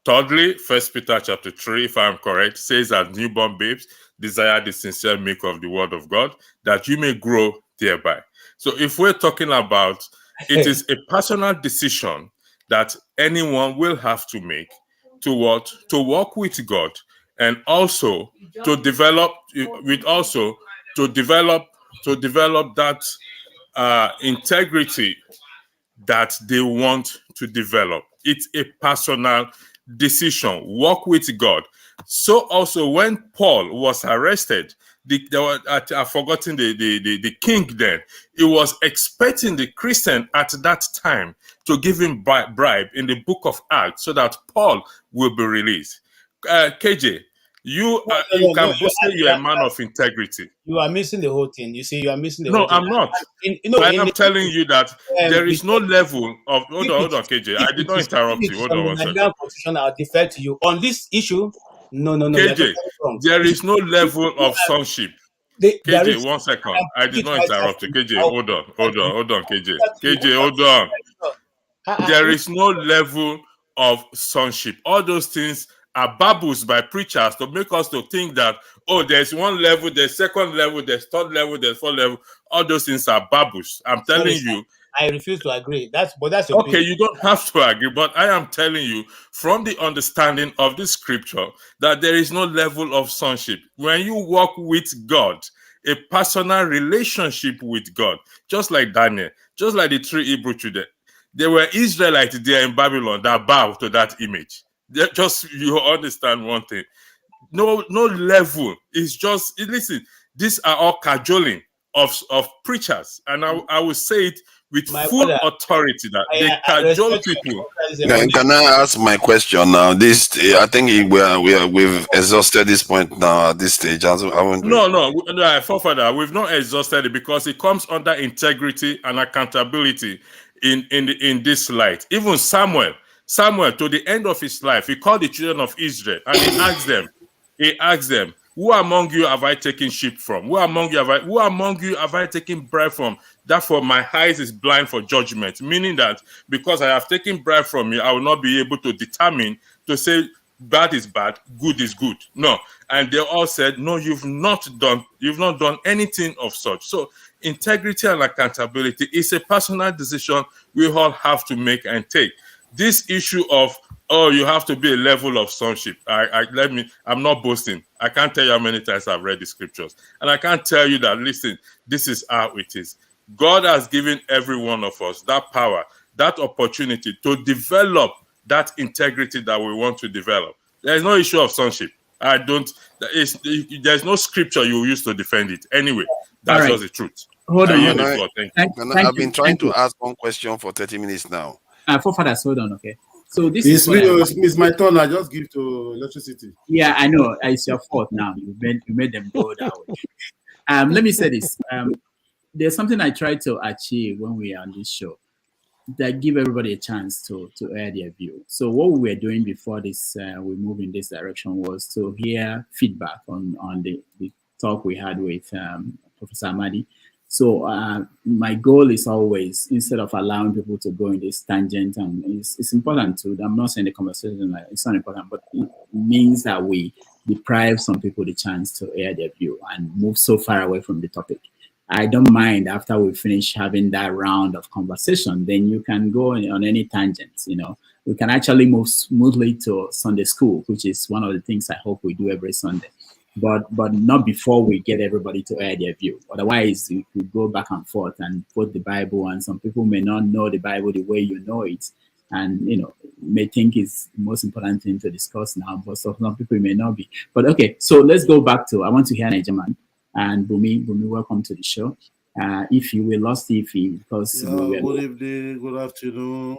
Speaker 17: thirdly, 1 Peter chapter 3, if I'm correct, says that newborn babes desire the sincere milk of the word of God, that you may grow thereby. So if we're talking about, it is a personal decision that anyone will have to make to walk with God, and also to develop that integrity that they want to develop. It's a personal decision. Walk with God. So also when Paul was arrested, I've forgotten the king then, he was expecting the Christian at that time to give him bribe in the book of Acts so that Paul will be released. KJ, you can boast you're a man of integrity.
Speaker 15: You are missing the whole thing. You see, you are missing the
Speaker 17: No,
Speaker 15: whole thing.
Speaker 17: I'm not. I am telling you that there is no level of... Hold on, KJ. I did not interrupt you. Hold on one second.
Speaker 15: Nigerian constitution, I'll defer to you. On this issue, no.
Speaker 17: KJ, there is no level of sonship. KJ, 1 second. I did not interrupt you. KJ, hold on, KJ. KJ, hold on. There is no level of sonship. All those things are babbles by preachers to make us to think that, there's one level, there's second level, there's third level, there's fourth level. All those things are babbles. I'm telling you.
Speaker 15: I refuse to agree. That's your
Speaker 17: okay. You don't have to agree, but I am telling you from the understanding of the scripture that there is no level of sonship. When you walk with God, a personal relationship with God, just like Daniel, just like the 3 Hebrew children, there were Israelites there in Babylon that bow to that image. Just you understand one thing. No level. It's just, listen, these are all cajoling of preachers. And I will say it with full authority that they cajole people.
Speaker 16: Can I ask my question now? I think we've exhausted this point now at this stage.
Speaker 17: No, forefather, we've not exhausted it because it comes under integrity and accountability in this light. Even Samuel, to the end of his life, he called the children of Israel and he asked them, who among you have I taken sheep from? Who among you have I taken bread from? Therefore, my eyes is blind for judgment. Meaning that because I have taken bread from you, I will not be able to determine to say bad is bad, good is good. No. And they all said, no, you've not done anything of such. So integrity and accountability is a personal decision we all have to make and take. This issue of you have to be a level of sonship. I'm not boasting. I can't tell you how many times I've read the scriptures. And I can't tell you that, listen, this is how it is. God has given every one of us that power, that opportunity to develop that integrity that we want to develop. There's no issue of sonship. There's no scripture you use to defend it. Anyway, that's just the truth.
Speaker 16: Hold on. I've been trying to ask one question for 30 minutes now.
Speaker 1: Forefathers, hold on, okay? So this
Speaker 21: it's my turn. I just give to electricity.
Speaker 1: Yeah, I know. It's your fault now. You made them go that way. Let me say this. There's something I try to achieve when we are on this show that give everybody a chance to air their view. So what we were doing before this, we move in this direction, was to hear feedback on the talk we had with Professor Amadi. So my goal is always, instead of allowing people to go in this tangent, and it's important to, I'm not saying the conversation, like, it's not important, but it means that we deprive some people the chance to air their view and move so far away from the topic. I don't mind after we finish having that round of conversation, then you can go on any tangents, you know. We can actually move smoothly to Sunday school, which is one of the things I hope we do every Sunday. But not before we get everybody to air their view. Otherwise, we could go back and forth and quote the Bible, and some people may not know the Bible the way you know it, and you know, may think it's the most important thing to discuss now, but some people may not be. But okay, so let's go back to, I want to hear Niger Man and Bumi, welcome to the show. If you will lost Ify, because
Speaker 21: good evening, good afternoon.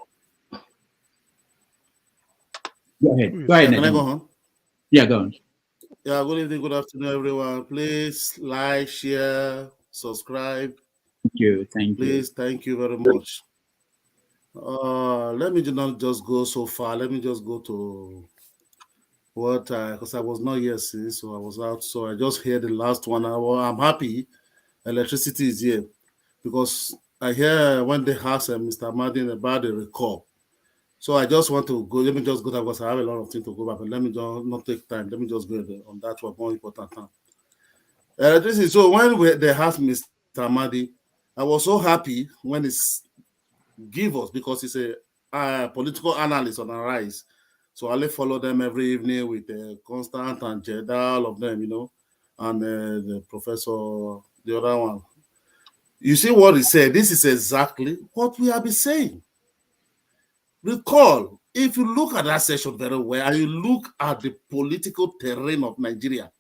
Speaker 1: Go ahead. Go ahead.
Speaker 21: Can I go on?
Speaker 1: Yeah, go on.
Speaker 21: Yeah, good evening, good afternoon, everyone. Please like, share, subscribe.
Speaker 1: Thank you. Thank
Speaker 21: Please,
Speaker 1: you.
Speaker 21: thank you very much. Let me not just go so far. Let me just go to what, because I was not here since, so I was out. So I just heard the last one. I'm happy electricity is here, because I hear when they asked Mr. Amadi about the recall. So I just want to go. Let me just go there, because I have a lot of things to go back. But let me just not take time. Let me just go there on that one more important time. So when they asked Mr. Amadi, I was so happy when it's give us, because he's a political analyst on Arise. So I follow them every evening with Constant and Jeda, all of them, you know, and the professor, the other one. You see what he said? This is exactly what we have been saying. Recall, if you look at that session very well, and you look at the political terrain of Nigeria.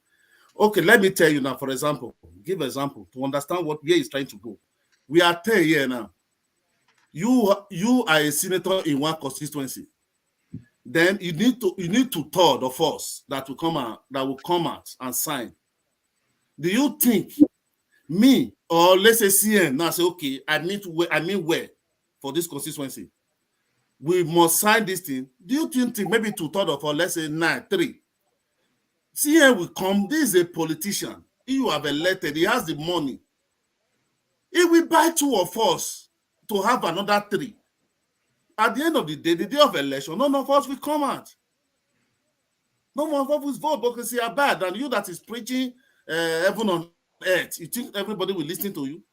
Speaker 21: Okay, let me tell you now, for example, give example to understand where he's trying to go. We are 10 here now. You are a senator in one constituency. Then you need to third of us that will come out and sign. Do you think me, or let's say CN now say, okay, I mean where for this constituency? We must sign this thing. Do you think maybe 2/3 of us, let's say 9-3? CN will come. This is a politician. You have elected, he has the money. He will buy 2 of us to have another 3. At the end of the day of election, none of us will come out. None of us will vote because you are bad. And you that is preaching heaven on earth, you think everybody will listen to you?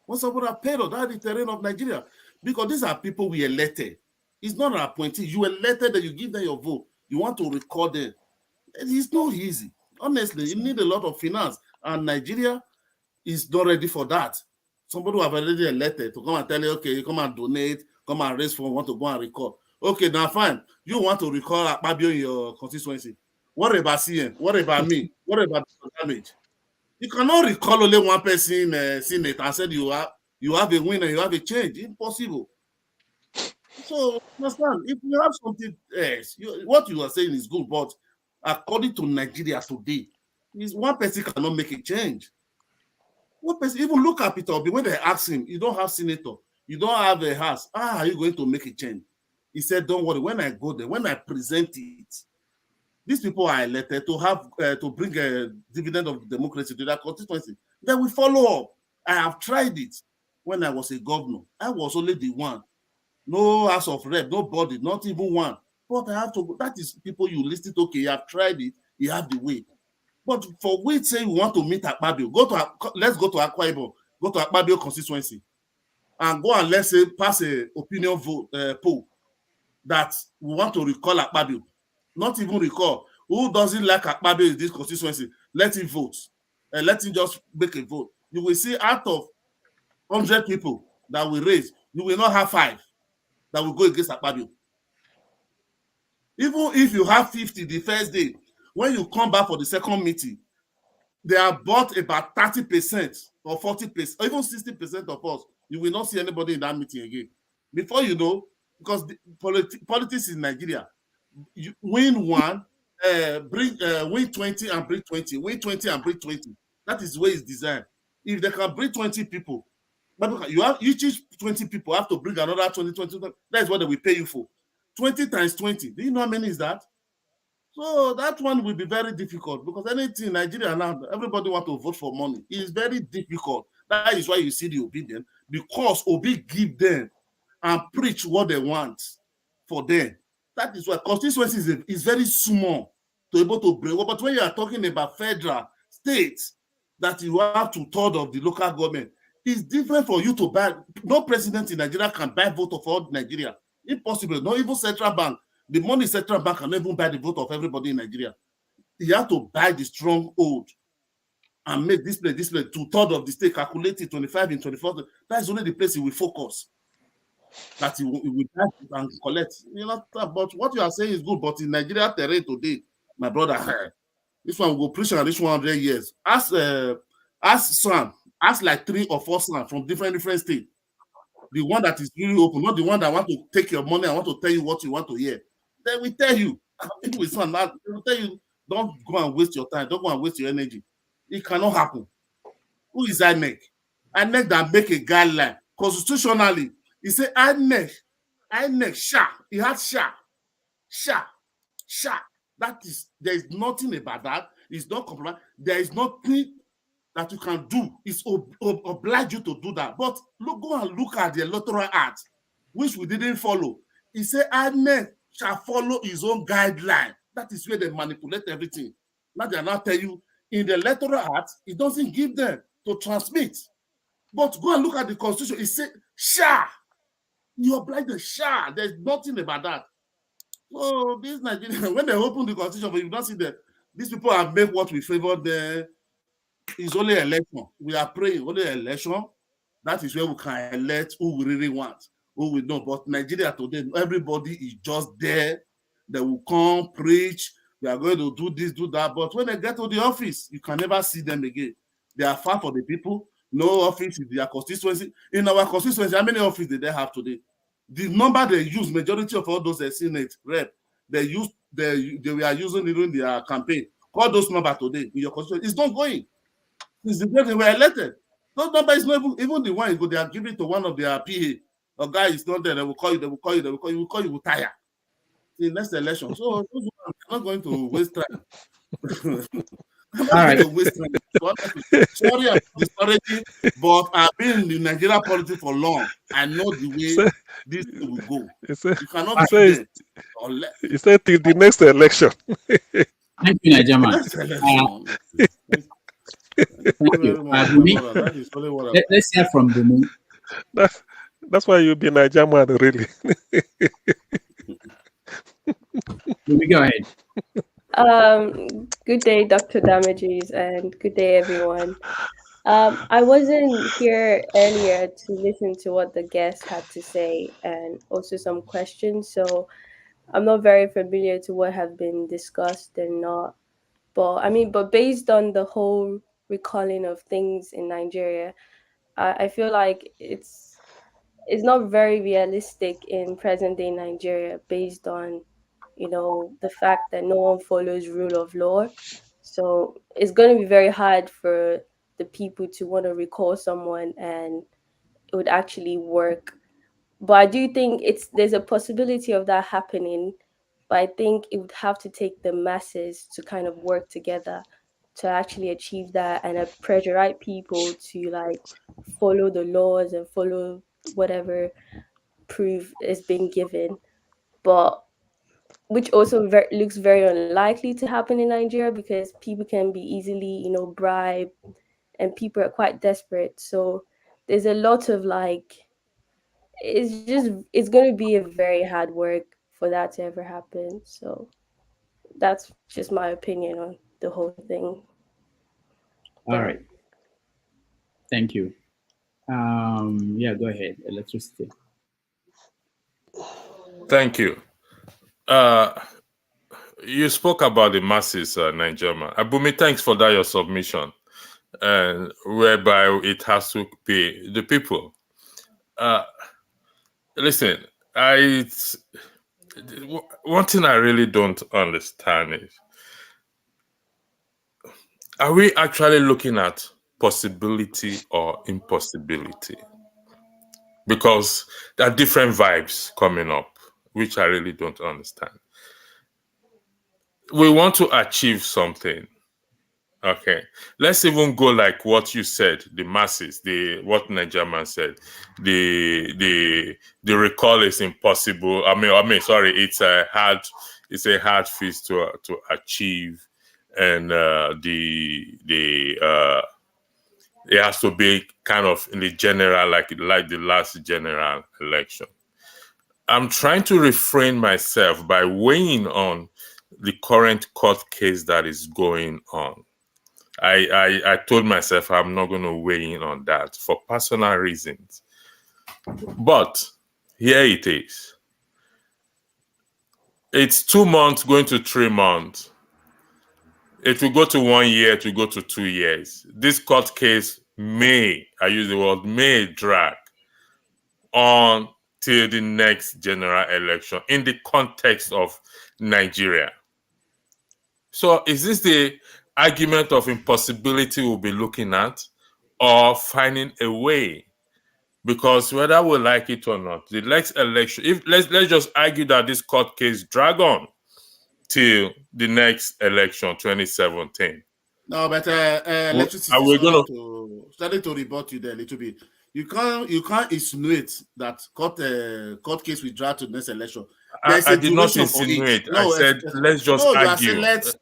Speaker 21: Once I would have paid on that the terrain of Nigeria, because these are people we elected. It's not an appointee. You elected that you give them your vote. You want to record them. It's not easy. Honestly, you need a lot of finance, and Nigeria is not ready for that. Somebody who have already elected to come and tell you, okay, you come and donate, come and raise funds, want to go and record. Okay, now fine. You want to record Akpabio in your constituency. What about CN? What about me? What about the damage? You cannot recall only one person Senate and said you have a winner, you have a change. Impossible. So, understand, if you have something else, what you are saying is good, but according to Nigeria today, is one person cannot make a change. One person, even look at Peter Obi, when they ask him, you don't have senator, you don't have a house, how are you going to make a change? He said, don't worry, when I go there, when I present it, these people are elected to have to bring a dividend of democracy to their constituency. They will follow up. I have tried it when I was a governor. I was only the one. No house of rep, nobody, not even one. But I have to go. That is people you listen to. Okay, you have tried it, you have the way. But for we say we want to meet Akpabio, let's go to Akwa Ibom, go to Akpabio constituency, and go and let's say pass a opinion vote poll that we want to recall Akpabio. Not even recall. Who doesn't like Akpabio in this constituency? Let him vote. Let him just make a vote. You will see out of 100 people that we raise, you will not have 5 that will go against Akpabio. Even if you have 50 the first day, when you come back for the second meeting, they have bought about 30% or 40%, or even 60% of us. You will not see anybody in that meeting again. Before you know, because the politics in Nigeria, you win 1, win 20 and bring 20, win 20 and bring 20. That is the way it's designed. If they can bring 20 people, but you choose 20 people, have to bring another 20. That's what they will pay you for. 20 times 20. Do you know how many is that? So that one will be very difficult, because anything in Nigeria now, everybody want to vote for money. It is very difficult. That is why you see the obedience, because Obi give them and preach what they want for them. That is why constituency is very small to be able to bring. But when you are talking about federal, states, that you have 2/3 of the local government, it's different for you to buy. No president in Nigeria can buy vote of all Nigeria. Impossible. Not even central bank. The money central bank can even buy the vote of everybody in Nigeria. You have to buy the stronghold and make this place 2/3 of the state, calculate it 25 in 24. That is only the place he will focus. That he will buy and collect. You know, but what you are saying is good. But in Nigeria terrain today, my brother, this one will go preach and this 100 years. Ask son, ask like 3 or 4 sons from different states. The one that is really open, not the one that want to take your money and want to tell you what you want to hear. They will tell you. They will tell you, don't go and waste your time. Don't go and waste your energy. It cannot happen. Who is INEC? INEC that make a guideline. Constitutionally, he said INEC, sha. He had sha. That is, there is nothing about that. It's not compromise. There is nothing that you can do. It's oblige you to do that. But go and look at the Electoral Act, which we didn't follow. He said INEC shall follow his own guideline. That is where they manipulate everything. Now they are not tell you in the Electoral Act, it doesn't give them to transmit. But go and look at the Constitution. It said sha. You oblige the sha. There's nothing about that. So this Nigerian, when they open the Constitution, but you don't see that these people have made what we favor there. It's only election. We are praying only election. That is where we can elect who we really want, who we know. But Nigeria today, everybody is just there. They will come, preach. They are going to do this, do that. But when they get to the office, you can never see them again. They are far for the people. No office in their constituency. In our constituency, how many offices did they have today? The number they use, majority of all those Senate rep, they were using during their campaign. Call those numbers today in your constituency. It's not going. It's the day they were elected. Those numbers is not even the one you go, they are giving to one of their PA. A guy is not there, they will call you, you will tire. The next election. So those are not going to waste time. I'm not going to waste time. Sorry I'm discouraging, but I've been in Nigeria politics for long. I know the way this will go. You cannot do it unless.
Speaker 7: You said till the next election.
Speaker 1: Thank you, Nigerman. Thank you. Let's hear from Bumi.
Speaker 7: That's why you'll be Nigerman, really.
Speaker 1: Bumi, go ahead.
Speaker 3: Good day, Dr. Damages, and good day, everyone. I wasn't here earlier to listen to what the guests had to say and also some questions, so I'm not very familiar to what have been discussed and not. But based on the whole recalling of things in Nigeria, I feel like it's not very realistic in present day Nigeria based on, the fact that no one follows rule of law. So it's going to be very hard for the people to want to recall someone and it would actually work. But I do think there's a possibility of that happening. But I think it would have to take the masses to kind of work together to actually achieve that and pressurize people to follow the laws and follow whatever proof is being given. But which also looks very unlikely to happen in Nigeria because people can be easily, bribed and people are quite desperate. So there's a lot of it's going to be a very hard work for that to ever happen. So that's just my opinion on the whole thing.
Speaker 1: All right. Thank you. Yeah, go ahead. Electricity.
Speaker 17: Thank you. You spoke about the masses, Nigeria. Abumi, thanks for that, your submission, and whereby it has to be the people. Listen, one thing I really don't understand is, are we actually looking at possibility or impossibility? Because there are different vibes coming up, which I really don't understand. We want to achieve something, Okay, let's even go like what you said. The masses, what Nigerian said, the recall is impossible. Sorry, it's a hard feat to achieve, and it has to be kind of in the general, like the last general election. I'm trying to refrain myself by weighing on the current court case that is going on. I told myself I'm not going to weigh in on that for personal reasons. But here it is. It's 2 months going to 3 months. It will go to 1 year, it will go to 2 years. This court case may, I use the word may, drag on till the next general election in the context of Nigeria. So is this the argument of impossibility we'll be looking at, or finding a way? Because whether we like it or not, the next election, if let's just argue that this court case drag on till the next election, 2017.
Speaker 21: No, but electricity.
Speaker 17: Are we going
Speaker 21: to rebut you there a little bit. You can't insinuate that court case will drag to the next election.
Speaker 17: I did not insinuate.
Speaker 21: No,
Speaker 17: I said let's just argue.
Speaker 21: Let's.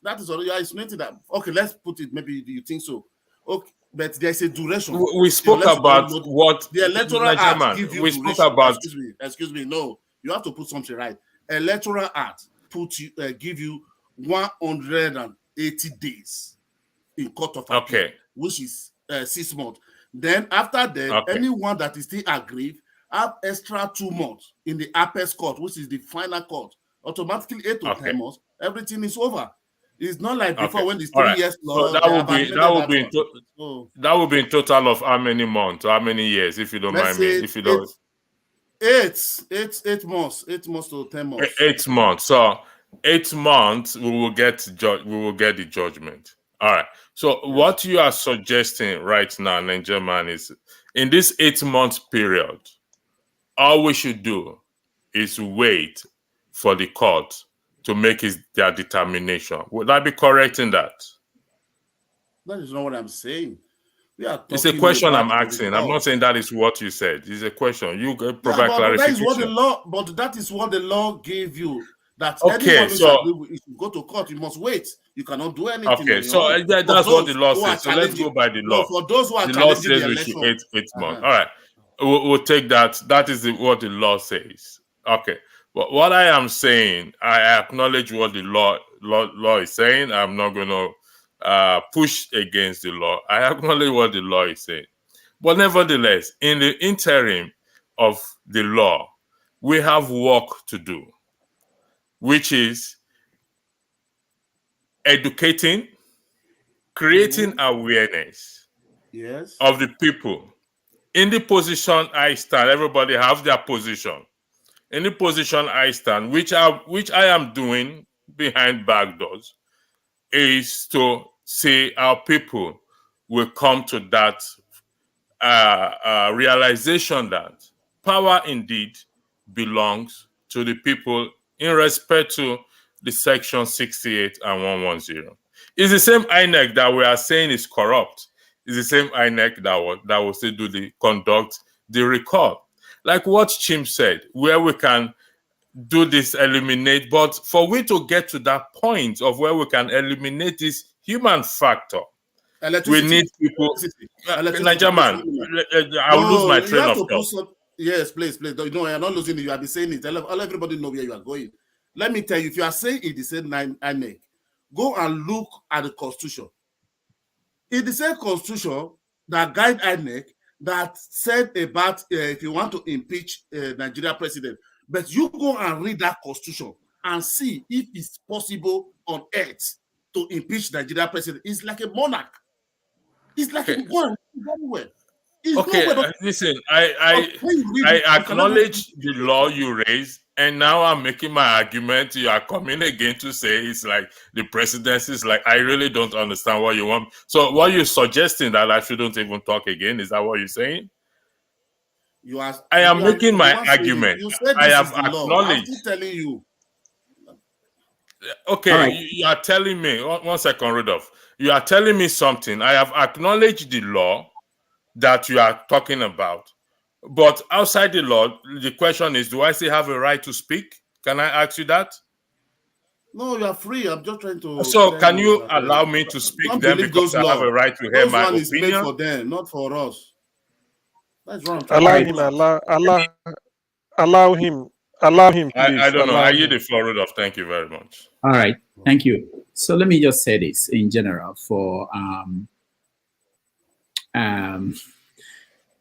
Speaker 21: That is all you are insinuating. That okay? Let's put it. Maybe you think so. Okay, but there's a duration.
Speaker 17: We spoke about what
Speaker 21: the electoral act give you.
Speaker 17: We spoke about.
Speaker 21: Excuse me. No, you have to put something right. Electoral act give you 180 days in court of appeal, which is 6 months. Then after that, anyone that is still aggrieved have extra 2 months in the apex court, which is the final court. Automatically 8 to 10 months, everything is over. It's not like before when it's 3 years long.
Speaker 17: So that would be in total of how many months, how many years, if you don't mind me. If you don't.
Speaker 21: 8 months, 8 months to 10 months.
Speaker 17: 8 months. So 8 months, we will get the judgment. All right. So what you are suggesting right now, Nigerian, is in this 8 month period, all we should do is wait for the court to make their determination. Would I be correct in that?
Speaker 21: That is not what I'm saying.
Speaker 17: It's a question I'm asking. I'm not saying that is what you said. It's a question. You provide clarification.
Speaker 21: That is what the law. But that is what the law gave you. That
Speaker 17: okay, so
Speaker 21: if you go to court, you must wait. You cannot do anything.
Speaker 17: Okay, so that's what the law says. So let's go by the law.
Speaker 21: No, for those who are
Speaker 17: the law says we should wait 8 months. All right, we'll take that. That is what the law says. Okay, but what I am saying, I acknowledge what the law is saying. I'm not going to push against the law. I acknowledge what the law is saying. But nevertheless, in the interim of the law, we have work to do, which is educating, creating awareness of the people. In the position I stand, everybody have their position. In the position I stand, which I am doing behind back doors, is to say our people will come to that realization that power indeed belongs to the people in respect to the section 68 and 110. It's the same INEC that we are saying is corrupt. It's the same INEC that will still conduct the recall. Like what Chim said, where we can do this, eliminate, but for we to get to that point of where we can eliminate this human factor, we need people. Nigerian, I will lose my train of thought.
Speaker 21: Yes, please. No, you're not losing it. You have been saying it. I'll everybody know where you are going. Let me tell you, if you are saying it is the same INEC, go and look at the Constitution. It's the same Constitution that guide INEC that said about if you want to impeach Nigeria president. But you go and read that Constitution and see if it's possible on earth to impeach Nigeria president. It's like a monarch. It's like a go and very well.
Speaker 17: Listen, I acknowledge the law you raised, and now I'm making my argument. You are coming again to say it's like the presidency is like, I really don't understand what you want. So what you're suggesting that I shouldn't even talk again? Is that what you're saying? I am making my argument. I have acknowledged.
Speaker 21: I'm telling you.
Speaker 17: Okay,
Speaker 1: All right.
Speaker 17: you are telling me, one second, Rudolph. You are telling me something. I have acknowledged the law that you are talking about. But outside the law, the question is, do I still have a right to speak? Can I ask you that?
Speaker 21: No, you are free. I'm just trying to
Speaker 17: So
Speaker 21: tell
Speaker 17: can you
Speaker 21: that,
Speaker 17: allow me to speak
Speaker 21: don't
Speaker 17: then,
Speaker 21: believe
Speaker 17: because
Speaker 21: those
Speaker 17: I have a
Speaker 21: laws.
Speaker 17: right to hear
Speaker 21: Those
Speaker 17: my
Speaker 21: one is made
Speaker 17: opinion?
Speaker 21: for them, not for us. That's what I'm trying
Speaker 7: Allow
Speaker 21: to
Speaker 7: him,
Speaker 21: pull out.
Speaker 7: allow him,
Speaker 17: I
Speaker 7: please.
Speaker 17: don't know. I
Speaker 7: Allow
Speaker 17: yield
Speaker 7: him.
Speaker 17: the floor, Rudolph. Thank you very much.
Speaker 1: All right. Thank you. So let me just say this in general for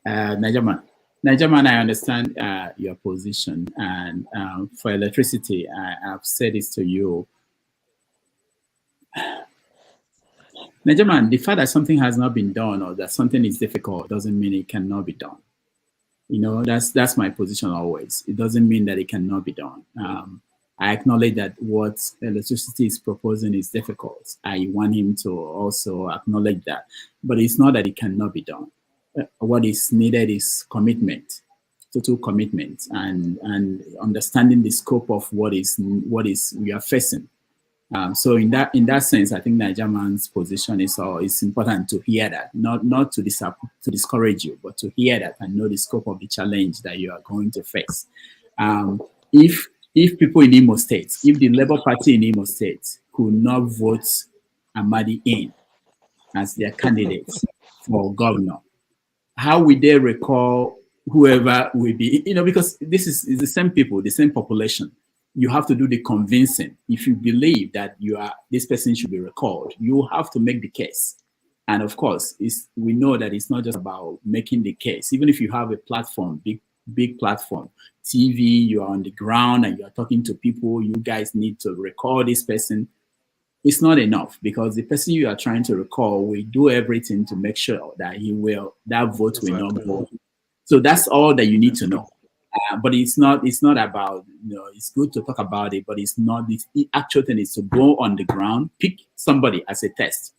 Speaker 1: Nigerman. Nigerman, I understand your position, and for electricity, I've said this to you. Nigerman, the fact that something has not been done or that something is difficult doesn't mean it cannot be done. You know, that's my position always. It doesn't mean that it cannot be done. I acknowledge that what electricity is proposing is difficult. I want him to also acknowledge that, but it's not that it cannot be done. What is needed is commitment, total commitment, and understanding the scope of what is we are facing. So in that sense, I think Nigerman's position is important to hear that, not to discourage you, but to hear that and know the scope of the challenge that you are going to face. If people in Imo State, if the Labour Party in Imo State could not vote Amadi in as their candidate for governor, how will they recall whoever will be? You know, because this is the same people, the same population. You have to do the convincing. If you believe that this person should be recalled, you have to make the case. And of course, we know that it's not just about making the case. Even if you have a platform, big platform, TV, you are on the ground and you are talking to people, you guys need to recall this person. It's not enough, because the person you are trying to recall will do everything to make sure that that vote will not go. So that's all that you need to know. But it's not about, it's good to talk about it, but it's not, the actual thing is to go on the ground, pick somebody as a test.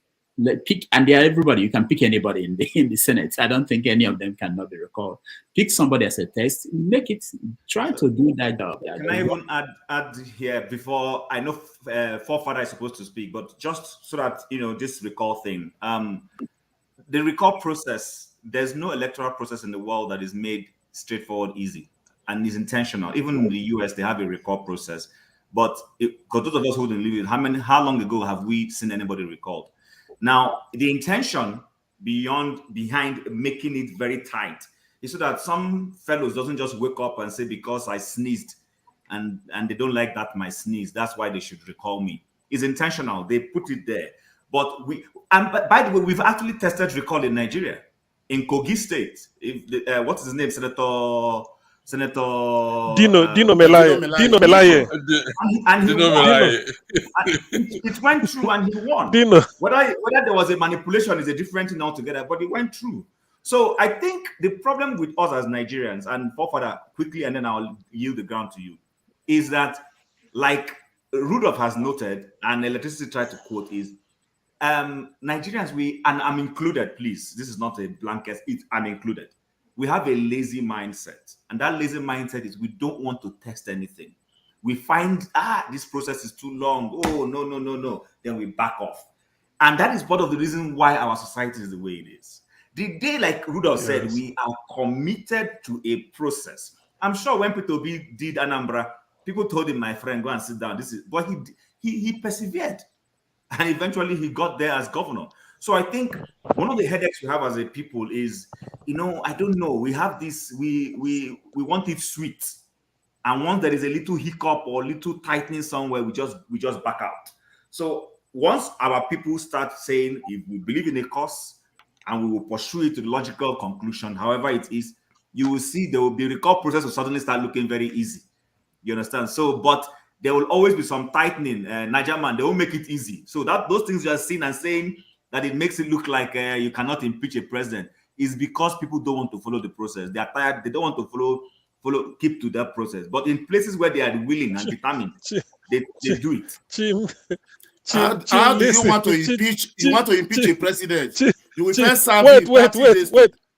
Speaker 1: And there are everybody, you can pick anybody in the Senate. I don't think any of them cannot be recalled. Pick somebody as a test, try to do that job.
Speaker 12: Can I even add here before, I know Forefather is supposed to speak, but just so that, this recall thing, the recall process, there's no electoral process in the world that is made straightforward, easy, and is intentional. Even in the US, they have a recall process. But because those of us who didn't live it, how long ago have we seen anybody recalled? Now, the intention behind making it very tight is so that some fellows doesn't just wake up and say, because I sneezed and they don't like that my sneeze, that's why they should recall me. It's intentional. They put it there. But by the way, we've actually tested recall in Nigeria, in Kogi State. What is his name? Senator
Speaker 7: Dino Melaye.
Speaker 12: And he won. It went through and he won. Whether there was a manipulation is a different thing altogether, but it went through. So I think the problem with us as Nigerians, and Forefather, quickly, and then I'll yield the ground to you, is that, like Rudolph has noted, and electricity tried to quote, is Nigerians, and I'm included, please, this is not a blanket, I'm included. We have a lazy mindset, and that lazy mindset is we don't want to test anything. We find, this process is too long. Oh, no. Then we back off. And that is part of the reason why our society is the way it is. The day, like Rudolph said, we are committed to a process. I'm sure when Peter Obi did Anambra, people told him, my friend, go and sit down. But he persevered. And eventually he got there as governor. So I think one of the headaches we have as a people is, I don't know, we have this, we want it sweet. And once there is a little hiccup or little tightening somewhere, we just back out. So once our people start saying, if we believe in a cause and we will pursue it to the logical conclusion, however it is, you will see the recall process will suddenly start looking very easy. You understand? So, but there will always be some tightening. Nigerman, they won't make it easy. So those things you are seeing and saying that it makes it look like you cannot impeach a president is because people don't want to follow the process. They are tired. They don't want to keep to that process. But in places where they are willing and determined, they do it.
Speaker 21: How do you want to impeach? You want to impeach a president? You will first serve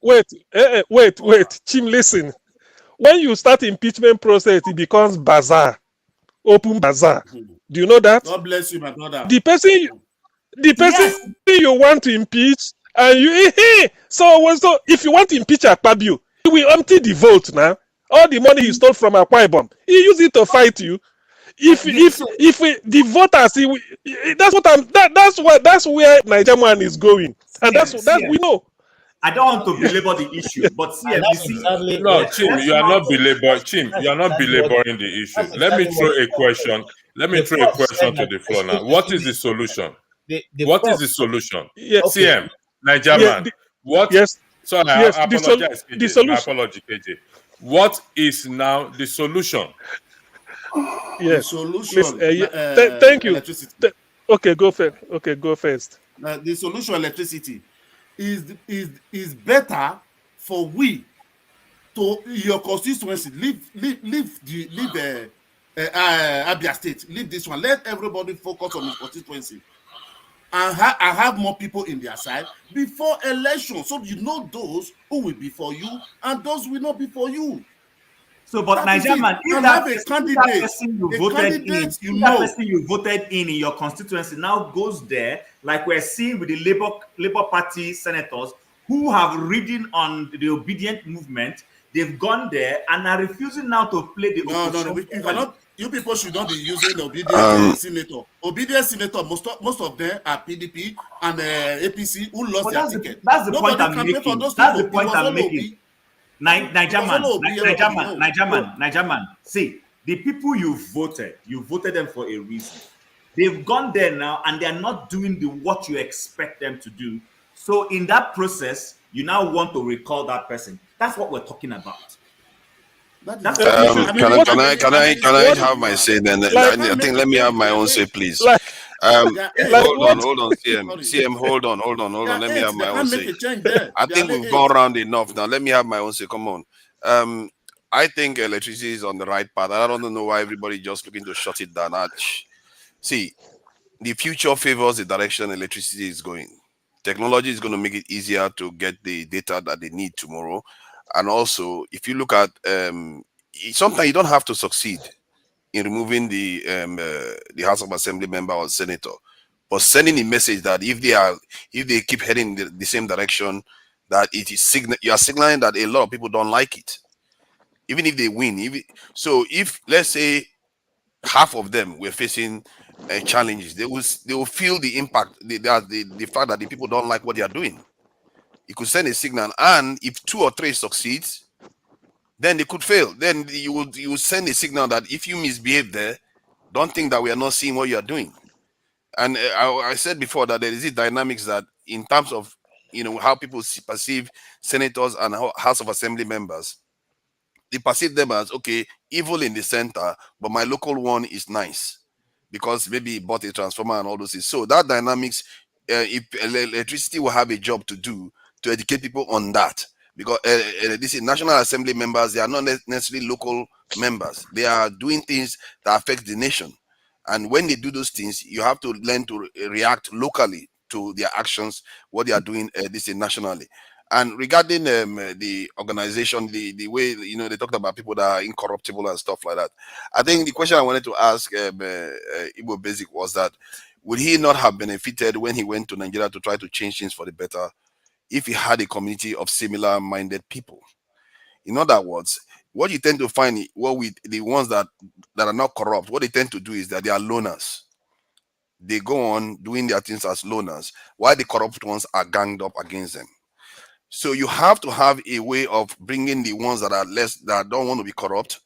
Speaker 7: wait. Chim, listen. When you start impeachment process, it becomes bazaar, open bazaar. Do you know that?
Speaker 21: God bless you, my brother.
Speaker 7: The person
Speaker 12: Yes.
Speaker 7: you want to impeach, and you so if you want to impeach Akpabio, he will empty the vote now. All the money he stole from Akwa Ibom, he use it to fight you. The voters, that's where Nigerian man is going, and that's we know.
Speaker 12: I don't want to belabor the issue, but CM, you see,
Speaker 17: no, Chim, you are not belaboring. Chim, you are not belaboring the issue. Let me throw a question. Let me throw a question to the floor now. What is the solution? What is the solution? CM, Nigerian. What?
Speaker 7: Yes.
Speaker 17: Sorry, I apologize. KJ. My apology, KJ. What is now the solution?
Speaker 21: The solution.
Speaker 7: Thank you. Okay, go first.
Speaker 21: The solution, electricity, is better for we to your constituency leave Abia State, leave this one. Let everybody focus on his constituency and have more people in their side before election, so you know those who will be for you and those will not be for you.
Speaker 12: So, but Nigerian man, if that person you voted in your constituency now goes there, like we're seeing with the Labour Party senators who have ridden on the obedient movement, they've gone there and are refusing now to play the opposition.
Speaker 21: No, you people should not be using obedient senator. Obedient senator, most of them are PDP and APC who lost their ticket.
Speaker 12: That's the point I'm making. That's the point I'm making. Nigerian man. See, the people you voted them for a reason. They've gone there now and they're not doing what you expect them to do. So in that process, you now want to recall that person. That's what we're talking about.
Speaker 16: Can I have my say then? I think let me have my own say, please. Hold on, CM, hold on. Let me have my own say. I think we've gone round enough now. Let me have my own say. Come on. I think electricity is on the right path. I don't know why everybody just looking to shut it down. See, the future favors the direction electricity is going. Technology is going to make it easier to get the data that they need tomorrow. And also, if you look at, sometimes you don't have to succeed in removing the House of Assembly member or senator, but sending a message that if they keep heading in the same direction, that it is you are signaling that a lot of people don't like it, even if they win. So if let's say half of them were facing challenges, they will feel the impact, the fact that the people don't like what they are doing. It could send a signal, and if 2 or 3 succeeds, then they could fail. Then you will send a signal that if you misbehave there, don't think that we are not seeing what you are doing. And I said before that there is a dynamics that in terms of how people perceive senators and House of Assembly members, they perceive them as evil in the center, but my local one is nice because maybe he bought a transformer and all those things. So that dynamics, if electricity will have a job to do to educate people on that, because this is National Assembly members, they are not necessarily local members. They are doing things that affect the nation. And when they do those things, you have to learn to react locally to their actions, what they are doing nationally. And regarding the organization, the way, they talked about people that are incorruptible and stuff like that. I think the question I wanted to ask Igbo Basic was that, would he not have benefited when he went to Nigeria to try to change things for the better if he had a community of similar-minded people? In other words, what you tend to find, the ones that are not corrupt, what they tend to do is that they are loners. They go on doing their things as loners, while the corrupt ones are ganged up against them. So you have to have a way of bringing the ones that are that don't want to be corrupt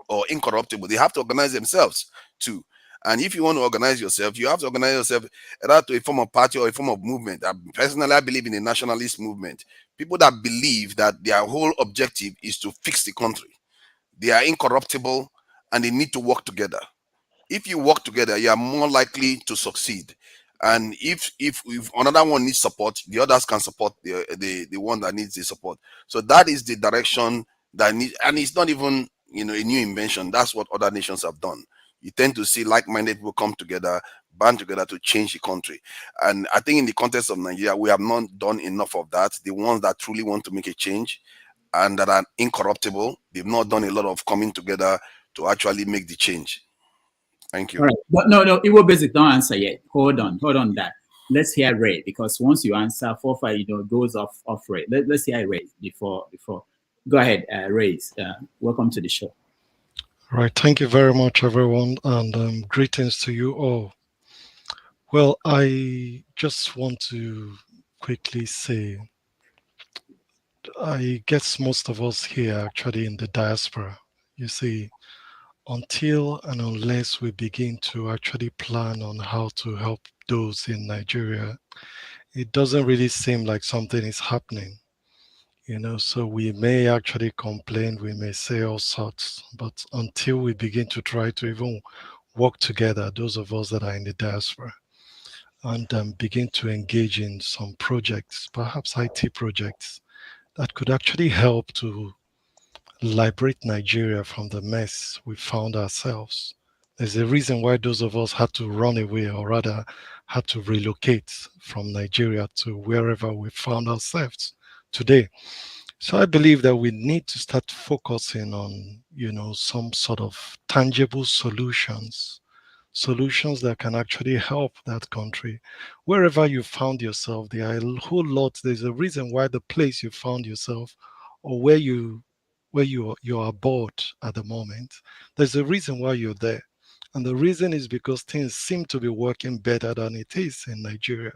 Speaker 16: or incorruptible. They have to organize themselves too. And if you want to organize yourself, you have to organize yourself either to a form of party or a form of movement. Personally, I believe in a nationalist movement. People that believe that their whole objective is to fix the country. They are incorruptible and they need to work together. If you work together, you are more likely to succeed. And if another one needs support, the others can support the one that needs the support. So that is the direction that needs, and it's not even a new invention. That's what other nations have done. You tend to see like-minded people come together, band together to change the country. And I think in the context of Nigeria, we have not done enough of that. The ones that truly want to make a change and that are incorruptible, they've not done a lot of coming together to actually make the change. Thank you.
Speaker 1: All right. But no, Igbo Basic, don't answer yet. Hold on that. Let's hear Ray, because once you answer, goes off Ray. Let's hear Ray before. Go ahead, Ray. Welcome to the show.
Speaker 4: Right. Thank you very much, everyone, and greetings to you all. Well, I just want to quickly say, I guess most of us here are actually in the diaspora. You see, until and unless we begin to actually plan on how to help those in Nigeria, it doesn't really seem like something is happening. So we may actually complain, we may say all sorts, but until we begin to try to even work together, those of us that are in the diaspora, and begin to engage in some projects, perhaps IT projects, that could actually help to liberate Nigeria from the mess we found ourselves. There's a reason why those of us had to run away, or rather had to relocate from Nigeria to wherever we found ourselves today. So I believe that we need to start focusing on, some sort of tangible solutions that can actually help that country. Wherever you found yourself, there are a whole lot. There's a reason why the place you found yourself, or where you're aboard at the moment, there's a reason why you're there. And the reason is because things seem to be working better than it is in Nigeria.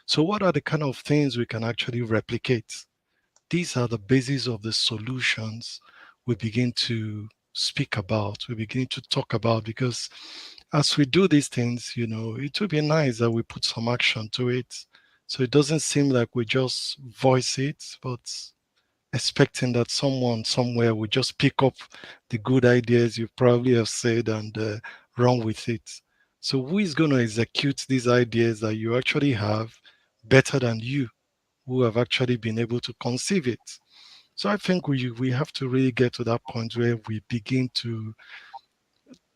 Speaker 4: So what are the kind of things we can actually replicate? These are the basis of the solutions we begin to speak about, we begin to talk about, because as we do these things, it would be nice that we put some action to it. So it doesn't seem like we just voice it, but expecting that someone somewhere will just pick up the good ideas you probably have said and run with it. So who is going to execute these ideas that you actually have better than you, who have actually been able to conceive it? So I think we have to really get to that point where we begin to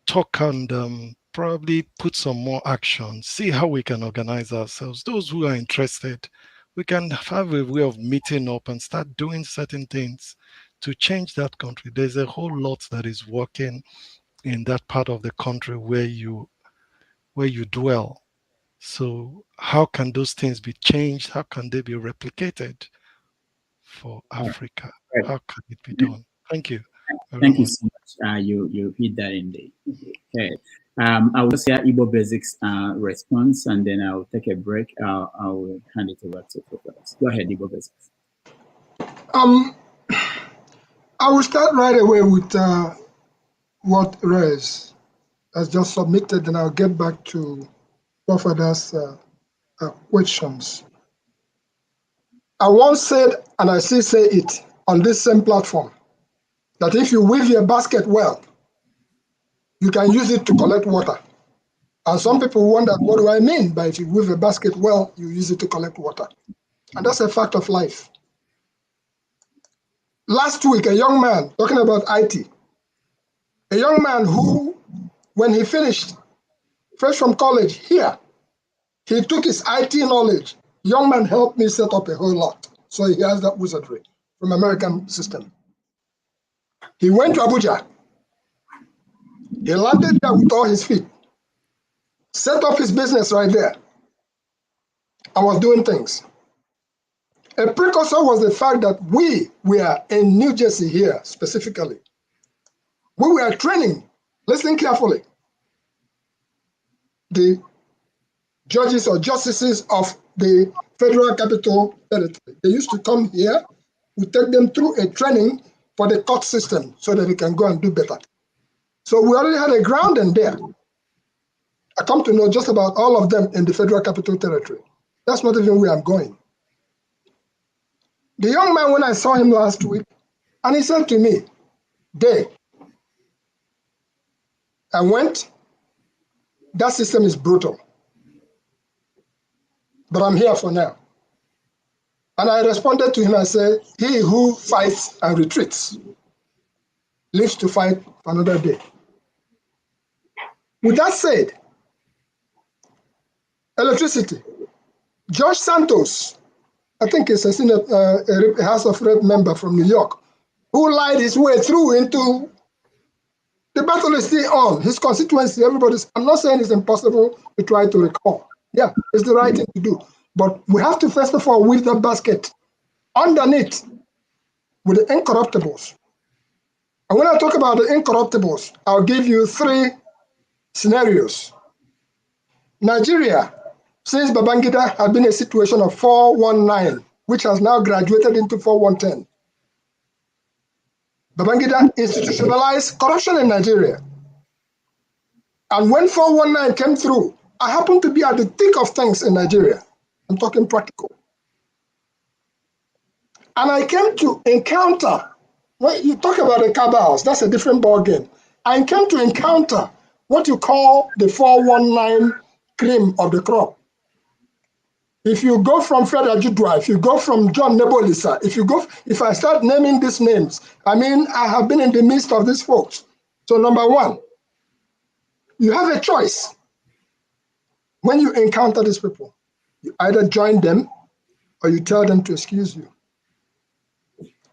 Speaker 4: talk and probably put some more action, see how we can organize ourselves. Those who are interested, we can have a way of meeting up and start doing certain things to change that country. There's a whole lot that is working in that part of the country where you dwell. So how can those things be changed? How can they be replicated for Africa?
Speaker 1: Right.
Speaker 4: How can it be done? Thank you.
Speaker 1: Thank you so much. You hit that in the head. I will share Igbo Basics response, and then I'll take a break. I will hand it over to Prof. Go ahead, Igbo Basics.
Speaker 13: I will start right away with what Rez has just submitted, and I'll get back to Prof. Ada's questions. I once said, and I still say it on this same platform, that if you weave your basket well, you can use it to collect water. And some people wonder, what do I mean by if you weave a basket well, you use it to collect water? And that's a fact of life. Last week, a young man, talking about IT, a young man who, when he finished, fresh from college here, he took his IT knowledge. Young man helped me set up a whole lot. So he has that wizardry from American system. He went to Abuja. He landed there with all his feet, set up his business right there, and was doing things. A precursor was the fact that we were in New Jersey here specifically. We were training, listen carefully, the judges or justices of the Federal Capital Territory. They used to come here. We take them through a training for the court system so that they can go and do better. So we already had a ground in there. I come to know just about all of them in the Federal Capital Territory. That's not even where I'm going. The young man, when I saw him last week, and he said to me, Dave, I went, that system is brutal, but I'm here for now. And I responded to him, I said, he who fights and retreats lives to fight for another day. With that said, electricity. George Santos, I think it's a House of Rep member from New York, who lied his way through into The battle is still on. His constituency, everybody's, I'm not saying it's impossible to try to recall. Yeah, it's the right thing to do. But we have to first of all weave that basket underneath with the incorruptibles. And when I talk about the incorruptibles, I'll give you 3 scenarios. Nigeria, since Babangida, has been a situation of 419, which has now graduated into 4110. Babangida institutionalized corruption in Nigeria. And when 419 came through, I happened to be at the thick of things in Nigeria. I'm talking practical. And I came to encounter, when you talk about the cabals, that's a different ballgame. I came to encounter what you call the 419 cream of the crop. If you go from Fred Ajudua, if you go from John Nebolisa, if I start naming these names, I mean, I have been in the midst of these folks. So number 1, you have a choice. When you encounter these people, you either join them or you tell them to excuse you.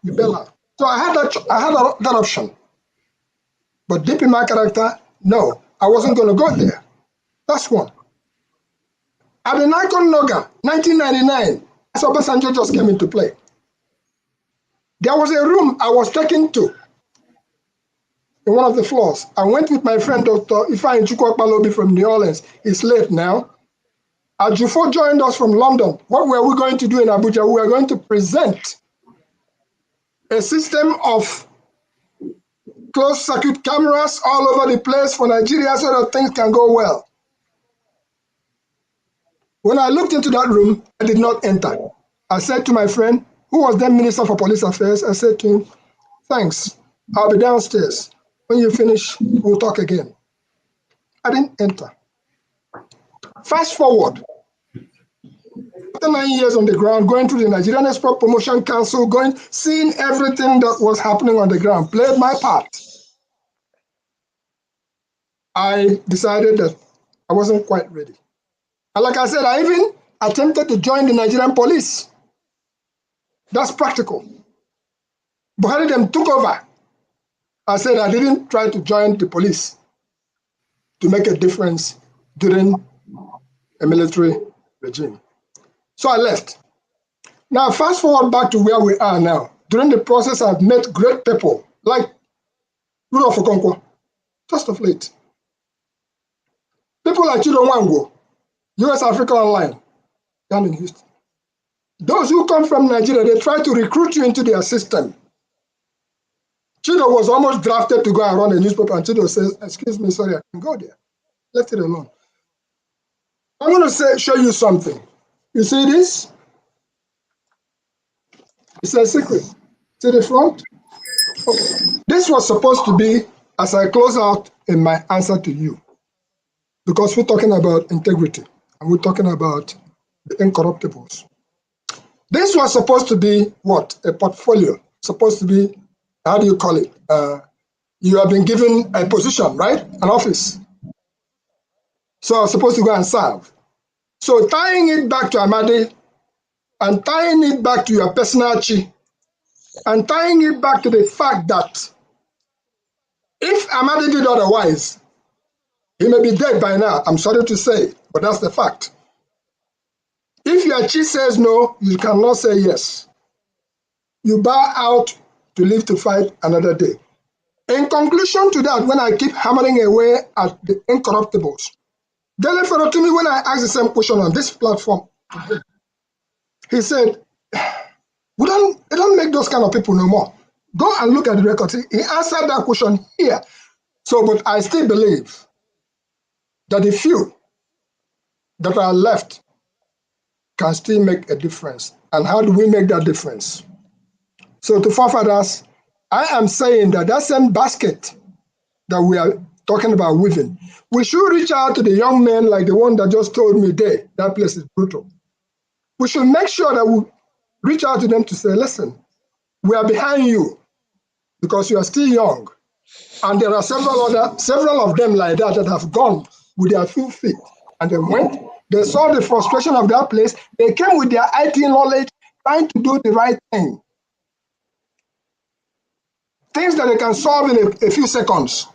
Speaker 13: You bail out. So I had that option. But deep in my character, no, I wasn't going to go there. That's one. At the Nikon Noga, 1999, so Obasanjo just came into play. There was a room I was taken to in one of the floors. I went with my friend, Dr. Ifeanyi Chukwuokpalobi from New Orleans. He's late now. Ajufo joined us from London. What were we going to do in Abuja? We were going to present a system of closed circuit cameras all over the place for Nigeria so that things can go well. When I looked into that room, I did not enter. I said to my friend, who was then Minister for Police Affairs, I said to him, thanks, I'll be downstairs. When you finish, we'll talk again. I didn't enter. Fast forward. After 9 years on the ground, going through the Nigerian Export Promotion Council, seeing everything that was happening on the ground, played my part. I decided that I wasn't quite ready. And like I said, I even attempted to join the Nigerian police. That's practical. Buhari them took over. I said I didn't try to join the police to make a difference during a military regime. So I left. Now, fast forward back to where we are now. During the process, I've met great people like Rudolph Okonkwo, just of late. People like Chido Nwango, US Africa Online, down in Houston. Those who come from Nigeria, they try to recruit you into their system. Chido was almost drafted to go and run a newspaper, and Chido says, excuse me, sorry, I can go there. Left it alone. I'm going to show you something. You see this? It's a secret. See the front? Okay. This was supposed to be, as I close out in my answer to you, because we're talking about integrity, and we're talking about the incorruptibles. This was supposed to be what? A portfolio. Supposed to be, how do you call it? You have been given a position, right? An office. So I was supposed to go and serve. So tying it back to Amadi, and tying it back to your personal chi, and tying it back to the fact that if Amadi did otherwise, he may be dead by now. I'm sorry to say, but that's the fact. If your chi says no, you cannot say yes. You bow out to live to fight another day. In conclusion to that, when I keep hammering away at the incorruptibles, Dele Ferrotimi, when I asked the same question on this platform, he said, they don't make those kind of people no more. Go and look at the record. He answered that question here. So, but I still believe that the few that are left can still make a difference. And how do we make that difference? So to forefathers, I am saying that that same basket that we are talking about weaving, we should reach out to the young men like the one that just told me there, that place is brutal. We should make sure that we reach out to them to say, listen, we are behind you because you are still young. And there are several of them like that that have gone with their 2 feet. And they went, they saw the frustration of that place. They came with their IT knowledge, trying to do the right thing. Things that they can solve in a few seconds.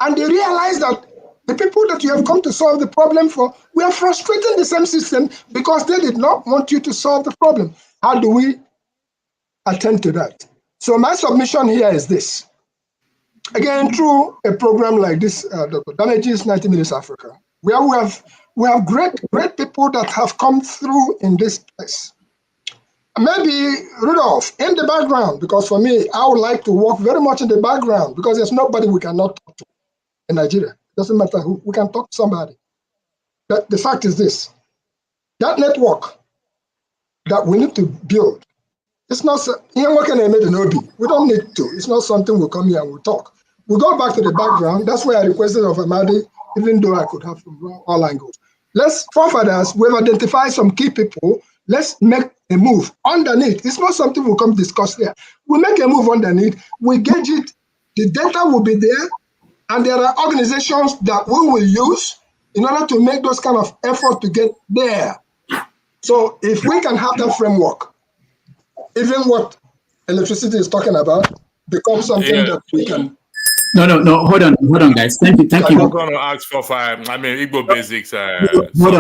Speaker 13: And they realize that the people that you have come to solve the problem for, we are frustrating the same system because they did not want you to solve the problem. How do we attend to that? So my submission here is this. Again, through a program like this, Dr. Damage's 90 Minutes Africa, where we have great people that have come through in this place. Maybe Rudolph in the background, because for me, I would like to work very much in the background because there's nobody we cannot talk to in Nigeria. It doesn't matter who, we can talk to somebody. But the fact is this, that network that we need to build, it's not, we don't need to. It's not something we'll come here and we'll talk. We'll go back to the background. That's why I requested of Amadi, even though I could have from all angles. Let's, forefathers, we've identified some key people. Let's make a move underneath. It's not something we'll come discuss here. We make a move underneath. We gauge it. The data will be there. And there are organizations that we will use in order to make those kind of effort to get there. So if we can have that framework, even what electricity is talking about becomes something that we can.
Speaker 1: No. Hold on, guys. Thank you.
Speaker 17: I'm not going to ask for Igbo basics.
Speaker 1: Hold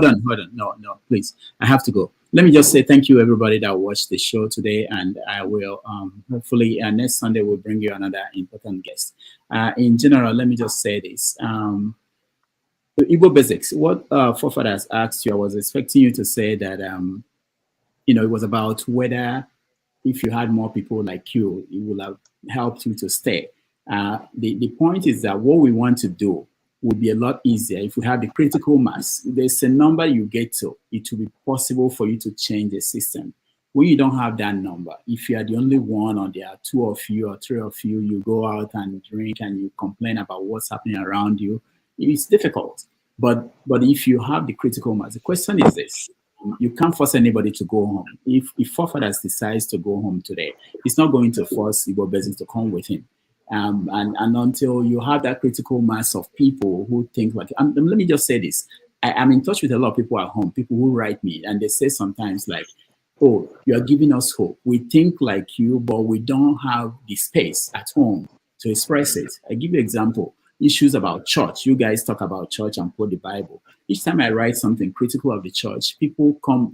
Speaker 1: on. No, please. I have to go. Let me just say thank you, everybody that watched the show today, and I will hopefully next Sunday we'll bring you another important guest. In general, let me just say this. The Igbo basics. What forefathers asked you, I was expecting you to say that it was about whether if you had more people like you, it would have helped you to stay. The point is that what we want to do would be a lot easier if we have the critical mass. There's a number you get to, it will be possible for you to change the system. When you don't have that number, if you are the only one or there are two of you or three of you, you go out and drink and you complain about what's happening around you, it's difficult. But if you have the critical mass, the question is this. You can't force anybody to go home. If forefathers decides to go home today, it's not going to force Igbo Basics to come with him. And until you have that critical mass of people who think like, let me just say this. I'm in touch with a lot of people at home, people who write me, and they say sometimes like, oh, you are giving us hope. We think like you, but we don't have the space at home to express it. I give you an example. Issues about church. You guys talk about church and quote the Bible. Each time I write something critical of the church,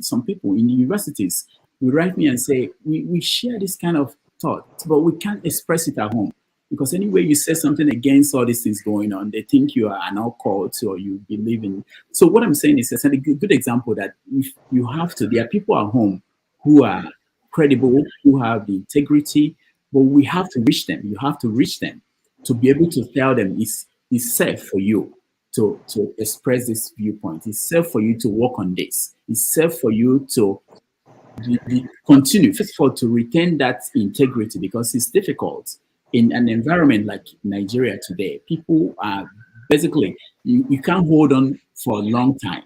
Speaker 1: some people in universities will write me and say, we share this kind of thought, but we can't express it at home. Because anyway you say something against all these things going on, they think you are an occult or you believe in. So what I'm saying is a good example that if you have to, there are people at home who are credible, who have the integrity, but we have to reach them. You have to reach them to be able to tell them it's safe for you to express this viewpoint. It's safe for you to work on this. It's safe for you to continue, first of all, to retain that integrity, because it's difficult in an environment like Nigeria today. People are basically, you can't hold on for a long time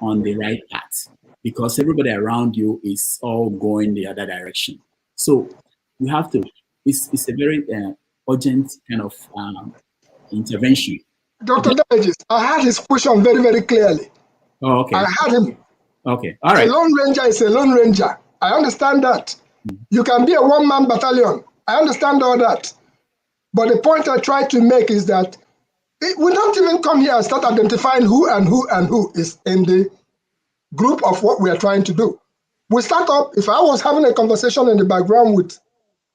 Speaker 1: on the right path because everybody around you is all going the other direction. So you have to, it's a very urgent kind of intervention.
Speaker 13: Dr. Damages, I had his question very, very clearly.
Speaker 1: Oh, okay.
Speaker 13: I had him.
Speaker 1: Okay, all right.
Speaker 13: A lone ranger is a lone ranger. I understand that. You can be a one-man battalion. I understand all that. But the point I try to make is that we don't even come here and start identifying who and who and who is in the group of what we are trying to do. We start up, if I was having a conversation in the background with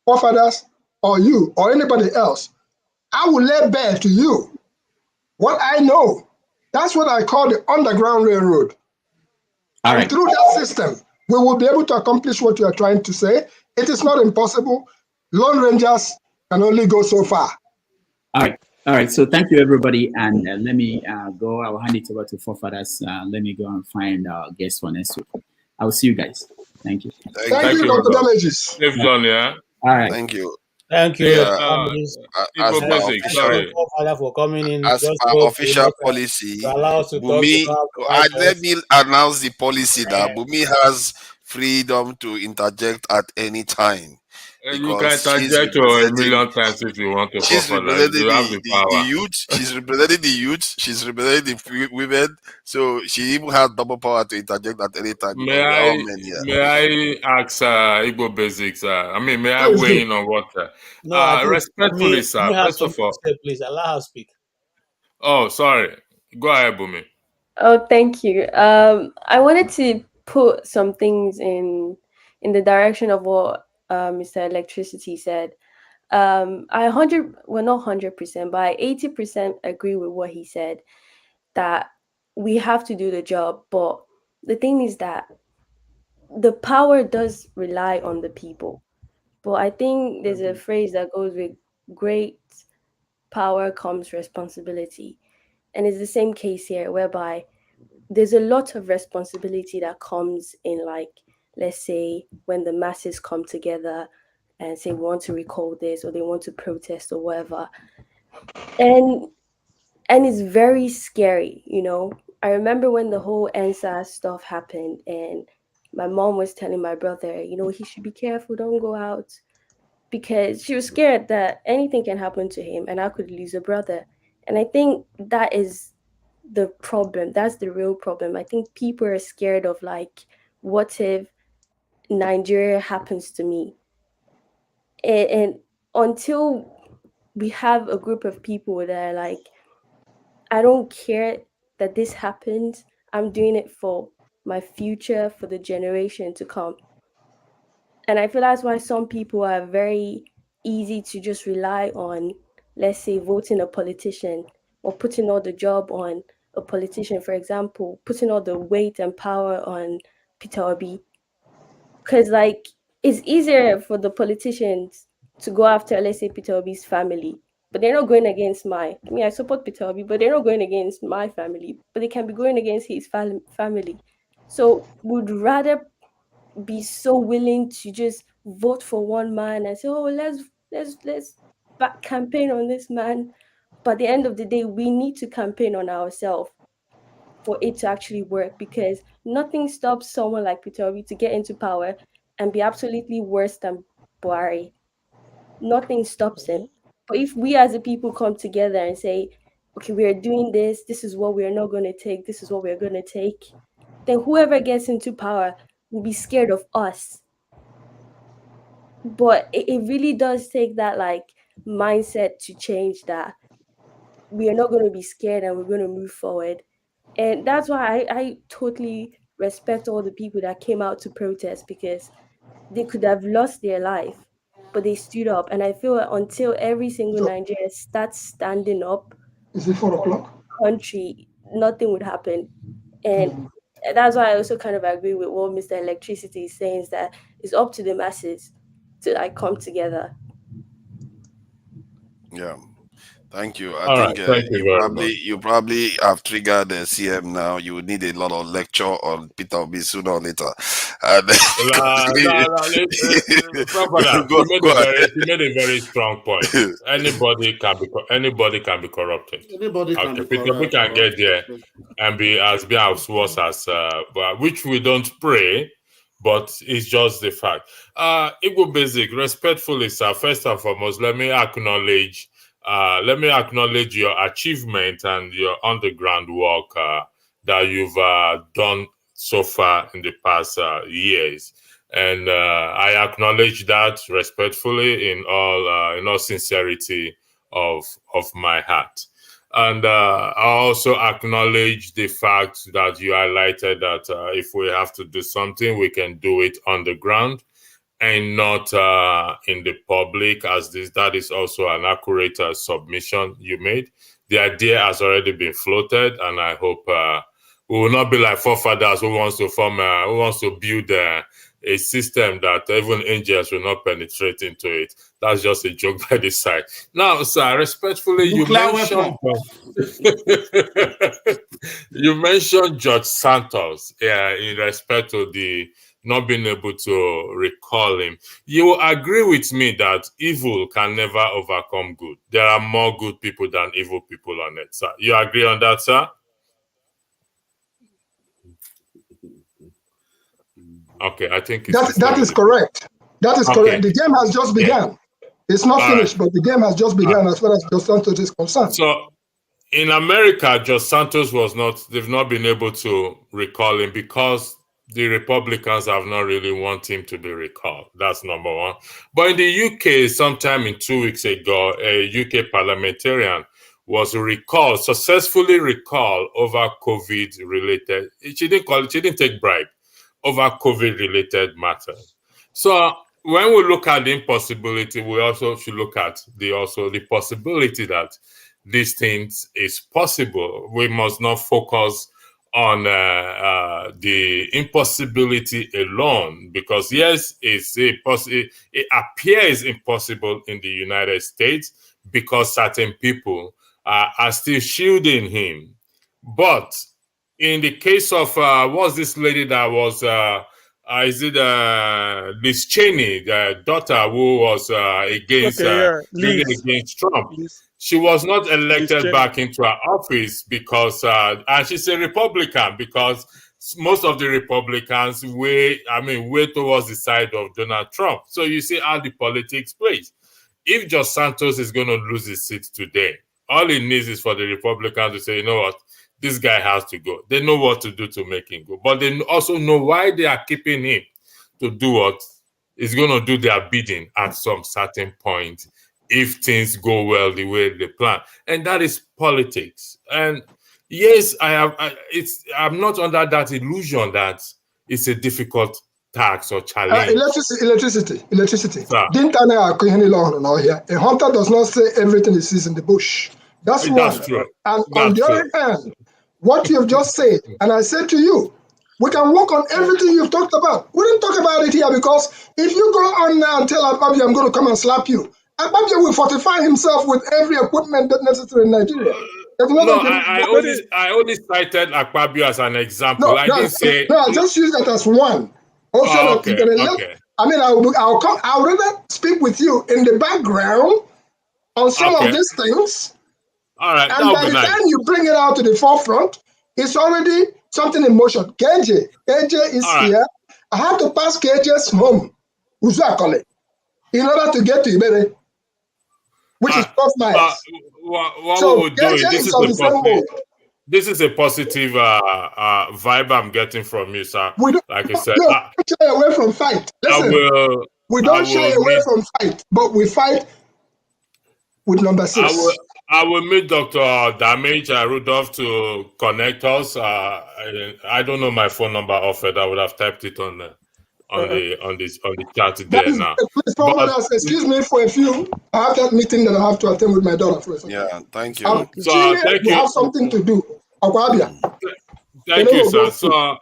Speaker 13: forefathers or you or anybody else, I will lay bare to you what I know. That's what I call the underground railroad.
Speaker 1: All right.
Speaker 13: And through that system, we will be able to accomplish what you are trying to say. It is not impossible. Lone Rangers can only go so far.
Speaker 1: All right. So thank you, everybody. And let me go. I will hand it over to forefathers. Let me go and find our guest for next week. I will see you guys. Thank you.
Speaker 13: Thank you, Dr. Damages.
Speaker 17: Safe journey, yeah?
Speaker 1: All right.
Speaker 14: Thank you.
Speaker 15: Thank you.
Speaker 14: As
Speaker 15: for coming in.
Speaker 14: As per official policy, Bumi, let me announce the policy that Bumi has freedom to interject at any time.
Speaker 17: You can
Speaker 14: because she's
Speaker 17: interject a
Speaker 14: representing
Speaker 17: million times if you want to,
Speaker 14: she's
Speaker 17: Fofana.
Speaker 14: representing
Speaker 17: You have the
Speaker 14: the
Speaker 17: power.
Speaker 14: youth. She's representing the youth. She's representing the women. So she even has double power to interject at any time because we are all men here.
Speaker 17: May I ask Igbo Basics? May I
Speaker 15: Please
Speaker 17: weigh
Speaker 15: do.
Speaker 17: in on what?
Speaker 15: No, I think
Speaker 17: Respectfully, sir.
Speaker 15: you have
Speaker 17: First of
Speaker 15: something
Speaker 17: all,
Speaker 15: to say, please allow her speak.
Speaker 17: oh, sorry. Go ahead, Bumi.
Speaker 3: Oh, thank you. I wanted to put some things in the direction of what Mr. Electricity said. I not 100%, but I 80% agree with what he said, that we have to do the job. But the thing is that the power does rely on the people. But I think there's a phrase that goes with great power comes responsibility. And it's the same case here, whereby there's a lot of responsibility that comes in, like, let's say, when the masses come together and say we want to recall this or they want to protest or whatever. And it's very scary, you know. I remember when the whole NSAS stuff happened and my mom was telling my brother, you know, he should be careful, don't go out, because she was scared that anything can happen to him and I could lose a brother. And I think that is the problem. That's the real problem. I think people are scared of, like, what if Nigeria happens to me? And until we have a group of people that are like, I don't care that this happens, I'm doing it for my future, for the generation to come. And I feel that's why some people are very easy to just rely on, let's say, voting a politician or putting all the job on a politician, for example, putting all the weight and power on Peter Obi. Because, like, it's easier for the politicians to go after, let's say, Peter Obi's family, but they're not going against I support Peter Obi, but they're not going against my family, but they can be going against his family. So would rather be so willing to just vote for one man and say, oh, let's back campaign on this man. But at the end of the day, we need to campaign on ourselves for it to actually work, because nothing stops someone like Peter Obi to get into power and be absolutely worse than Buhari. Nothing stops him. But if we as a people come together and say, okay, we are doing this, this is what we are not going to take, this is what we're going to take, then whoever gets into power will be scared of us. But it really does take that, like, mindset to change, that we are not going to be scared and we're going to move forward. And that's why I totally respect all the people that came out to protest, because they could have lost their life, but they stood up. And I feel until every single Nigerian starts standing up,
Speaker 13: Is it 4 o'clock?
Speaker 3: Country, nothing would happen. And that's why I also kind of agree with what Mr. Electricity is saying, is that it's up to the masses to, like, come together.
Speaker 14: Yeah. Thank you. I
Speaker 17: All
Speaker 14: think
Speaker 17: right, thank you very much.
Speaker 14: you probably have triggered the CM now. You would need a lot of lecture on Peter Obi sooner or later. And
Speaker 17: You made a very strong point. Anybody can be corrupted.
Speaker 21: Anybody can be
Speaker 17: Peter Obi can get there and be as worse as which we don't pray, but it's just the fact. Igbo Basic, respectfully, sir. First and foremost, let me acknowledge your achievement and your underground work that you've done so far in the past years. And I acknowledge that respectfully in all sincerity of my heart. And I also acknowledge the fact that you highlighted that if we have to do something, we can do it on the ground and not in the public, as that is also an accurate submission you made. The idea has already been floated, and I hope we will not be like forefathers who wants to build a system that even angels will not penetrate into it. That's just a joke by the side. Now, sir, respectfully, you mentioned George Santos in respect to the not being able to recall him. You agree with me that evil can never overcome good. There are more good people than evil people on it, sir. You agree on that, sir? Okay, I think
Speaker 13: that is correct. That is correct. The game has just begun. It's not finished, but the game has just begun as far as Dos Santos is concerned.
Speaker 17: So in America, Dos Santos they've not been able to recall him because the Republicans have not really want him to be recalled. That's number one. But in the UK, sometime in 2 weeks ago, a UK parliamentarian was successfully recalled over COVID-related. She didn't take bribe over COVID-related matter. So when we look at the impossibility, we also should look at the possibility that these things is possible. We must not focus on the impossibility alone, because yes, it appears impossible in the United States because certain people are still shielding him. But in the case of what's this lady that was Liz Cheney, the daughter who was against Trump? She was not elected back into her office because, and she's a Republican, because most of the Republicans way towards the side of Donald Trump. So you see how the politics plays. If Dos Santos is going to lose his seat today, all he needs is for the Republicans to say, you know what, this guy has to go. They know what to do to make him go. But they also know why they are keeping him to do what is going to do their bidding at some certain point if things go well the way they plan. And that is politics. And yes, I'm not under that illusion that it's a difficult task or challenge.
Speaker 13: Electricity.
Speaker 17: Sir.
Speaker 13: Didn't I here? A hunter does not say everything he sees in the bush. That's one.
Speaker 17: True.
Speaker 13: And on the other hand, what you've just said, and I said to you, we can work on everything you've talked about. We didn't talk about it here because if you go on now and tell Akpabio, I'm going to come and slap you, Akpabio will fortify himself with every equipment that's necessary in Nigeria.
Speaker 17: I only cited Akpabio as an example. I didn't say.
Speaker 13: No, I just use that as one. Also, I'll rather speak with you in the background on some of these things.
Speaker 17: All right.
Speaker 13: And by the time you bring it out to the forefront, it's already something in motion. KJ is here. I have to pass KJ's home, Uzakole, in order to get to Ibere, which is 12 miles.
Speaker 17: What
Speaker 13: so
Speaker 17: we will do
Speaker 13: is
Speaker 17: this is a positive vibe I'm getting from you, sir. Like I said,
Speaker 13: don't shy away from fight. Listen, we don't shy away from fight, but we fight with number 6.
Speaker 17: I will meet Dr. Damage Rudolph to connect us. I don't know my phone number offered. I would have typed it on the chat there now.
Speaker 13: Please, excuse me for a few. I have that meeting that I have to attend with my daughter for a second.
Speaker 16: Yeah, thank you.
Speaker 17: Thank you.
Speaker 13: Have something to do.
Speaker 17: Thank you, sir. So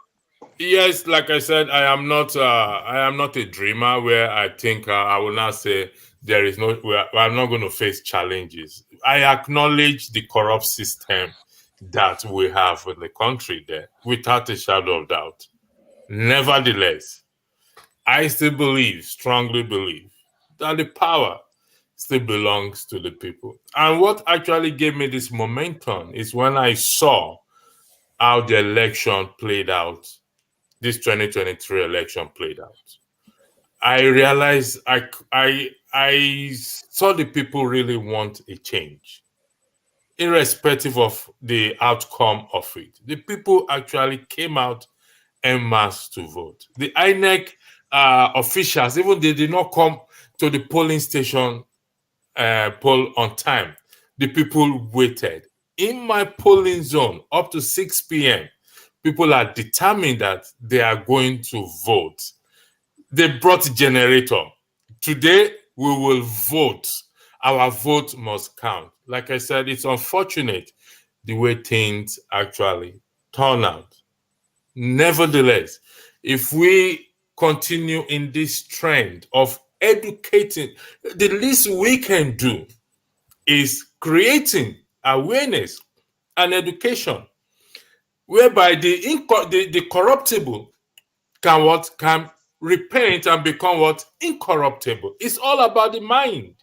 Speaker 17: yes, like I said, I am not a dreamer where I think I will not say there is no. I'm not going to face challenges. I acknowledge the corrupt system that we have in the country there, without a shadow of doubt. Nevertheless, I still strongly believe, that the power still belongs to the people. And what actually gave me this momentum is when I saw how the election played out, this 2023 election played out. I realized I saw the people really want a change, irrespective of the outcome of it. The people actually came out en masse to vote. The INEC officials, even they did not come to the polling station poll on time. The people waited. In my polling zone, up to 6 p.m., people are determined that they are going to vote. They brought a generator. Today, we will vote. Our vote must count. Like I said, it's unfortunate the way things actually turn out. Nevertheless, if we continue in this trend of educating, the least we can do is creating awareness and education, whereby the corruptible can repent and become incorruptible. It's all about the mind.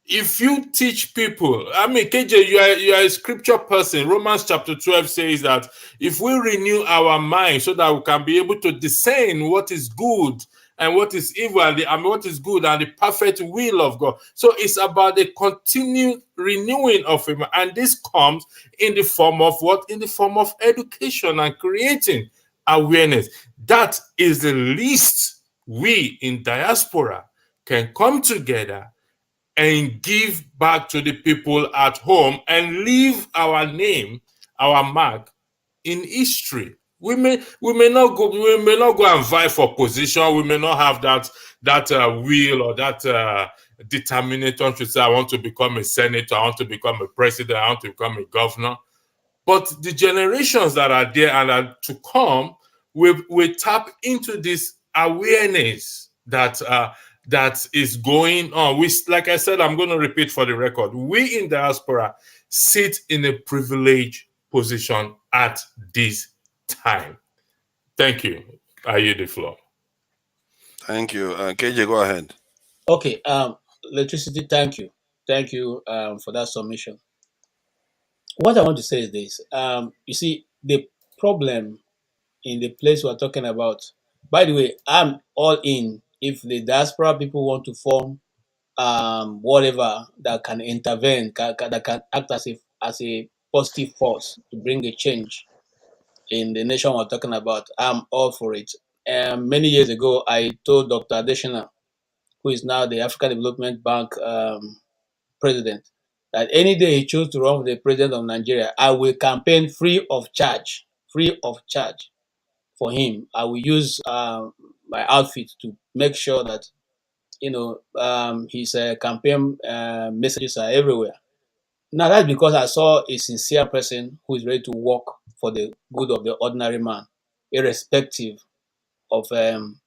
Speaker 17: If you teach people, KJ, you are a scripture person. Romans chapter 12 says that if we renew our mind so that we can be able to discern what is good and what is evil and what is good and the perfect will of God. So it's about the continued renewing of him. And this comes in the form of what? In the form of education and creating awareness. That is the least we in diaspora can come together and give back to the people at home and leave our name, our mark in history. We may not go and vie for position. We may not have that will or that determination to say, I want to become a senator, I want to become a president, I want to become a governor. But the generations that are there and are to come will tap into this awareness that is going on. Like I said, I'm going to repeat for the record. We in diaspora sit in a privileged position at this time. Thank you. I yield the floor.
Speaker 16: Thank you. KJ, go ahead.
Speaker 15: Okay. Electricity. Thank you. Thank you for that submission. What I want to say is this. You see, the problem in the place we're talking about. By the way, I'm all in if the diaspora people want to form whatever that can intervene, that can act as a positive force to bring a change in the nation we're talking about. I'm all for it. Many years ago, I told Dr. Adeshina, who is now the African Development Bank president, that any day he chose to run for the president of Nigeria, I will campaign free of charge for him. I will use my outfit to make sure that his campaign messages are everywhere. Now that's because I saw a sincere person who is ready to work for the good of the ordinary man, irrespective of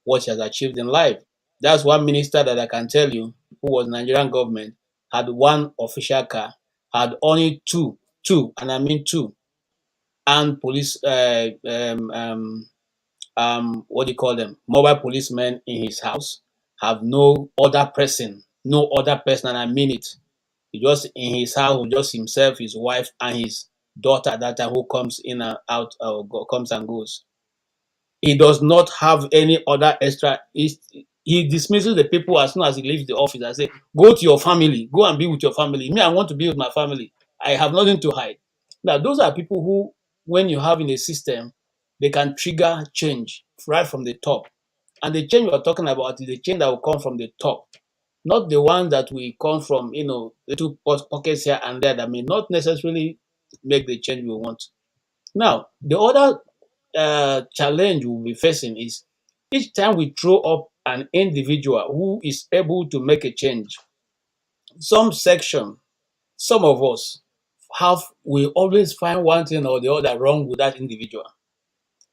Speaker 15: what he has achieved in life. That's one minister that I can tell you who was Nigerian government, had one official car, had only two, and I mean two, and police, what do you call them, mobile policemen in his house, have no other person, and I mean it. He just in his house, just himself, his wife, and his daughter at that time, who comes in and out, comes and goes. He does not have any other extra. He dismisses the people as soon as he leaves the office and say, go to your family, go and be with your family. Me, I want to be with my family. I have nothing to hide. Now, those are people who, when you have in a system, they can trigger change right from the top. And the change we're talking about is the change that will come from the top, not the one that will come from, little pockets here and there that may not necessarily make the change we want. Now, the other challenge we'll be facing is each time we throw up an individual who is able to make a change, some of us we always find one thing or the other wrong with that individual.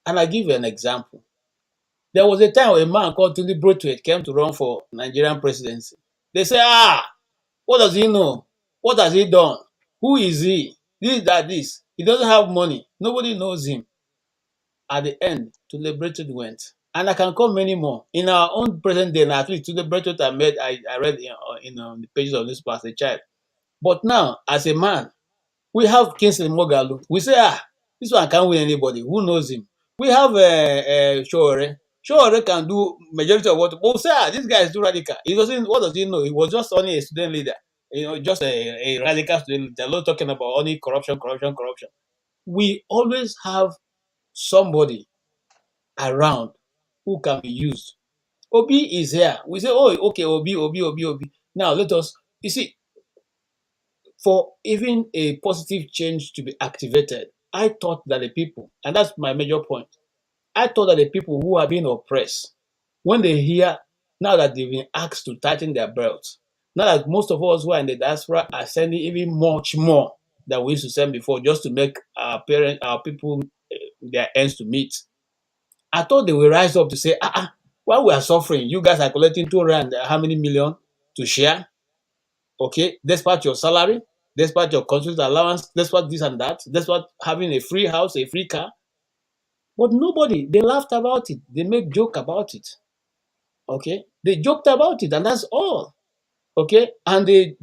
Speaker 15: And I give you an example. There was a time a man called Tuli Brothwaite came to run for Nigerian presidency. They say, what does he know? What has he done? Who is he? This. He doesn't have money. Nobody knows him. At the end, Tuli Brothwaite went. And I can call many more. In our own present day, at least Tuli Brothwaite I read in the pages of this past as a child. But now, as a man, we have Kingsley Moghalu. We say, this one can't win anybody. Who knows him? We have Showore. Showore can do majority of what. But we say, this guy is too radical. What does he know? He was just only a student leader. Just a radical student leader. They're not talking about only corruption. We always have somebody around who can be used. Obi is here. We say, okay, Obi. Now let us, you see, for even a positive change to be activated, I thought that the people, and that's my major point, I thought that the people who are being oppressed, when they hear now that they've been asked to tighten their belts, now that most of us who are in the diaspora are sending even much more than we used to send before just to make our people, their ends to meet, I thought they will rise up to say, while we are suffering, you guys are collecting 200 how many million to share? Okay, despite your salary, despite your constitutional allowance, despite this and that, despite having a free house, a free car. But nobody, they laughed about it. They make joke about it. Okay, they joked about it, and that's all. Okay, and the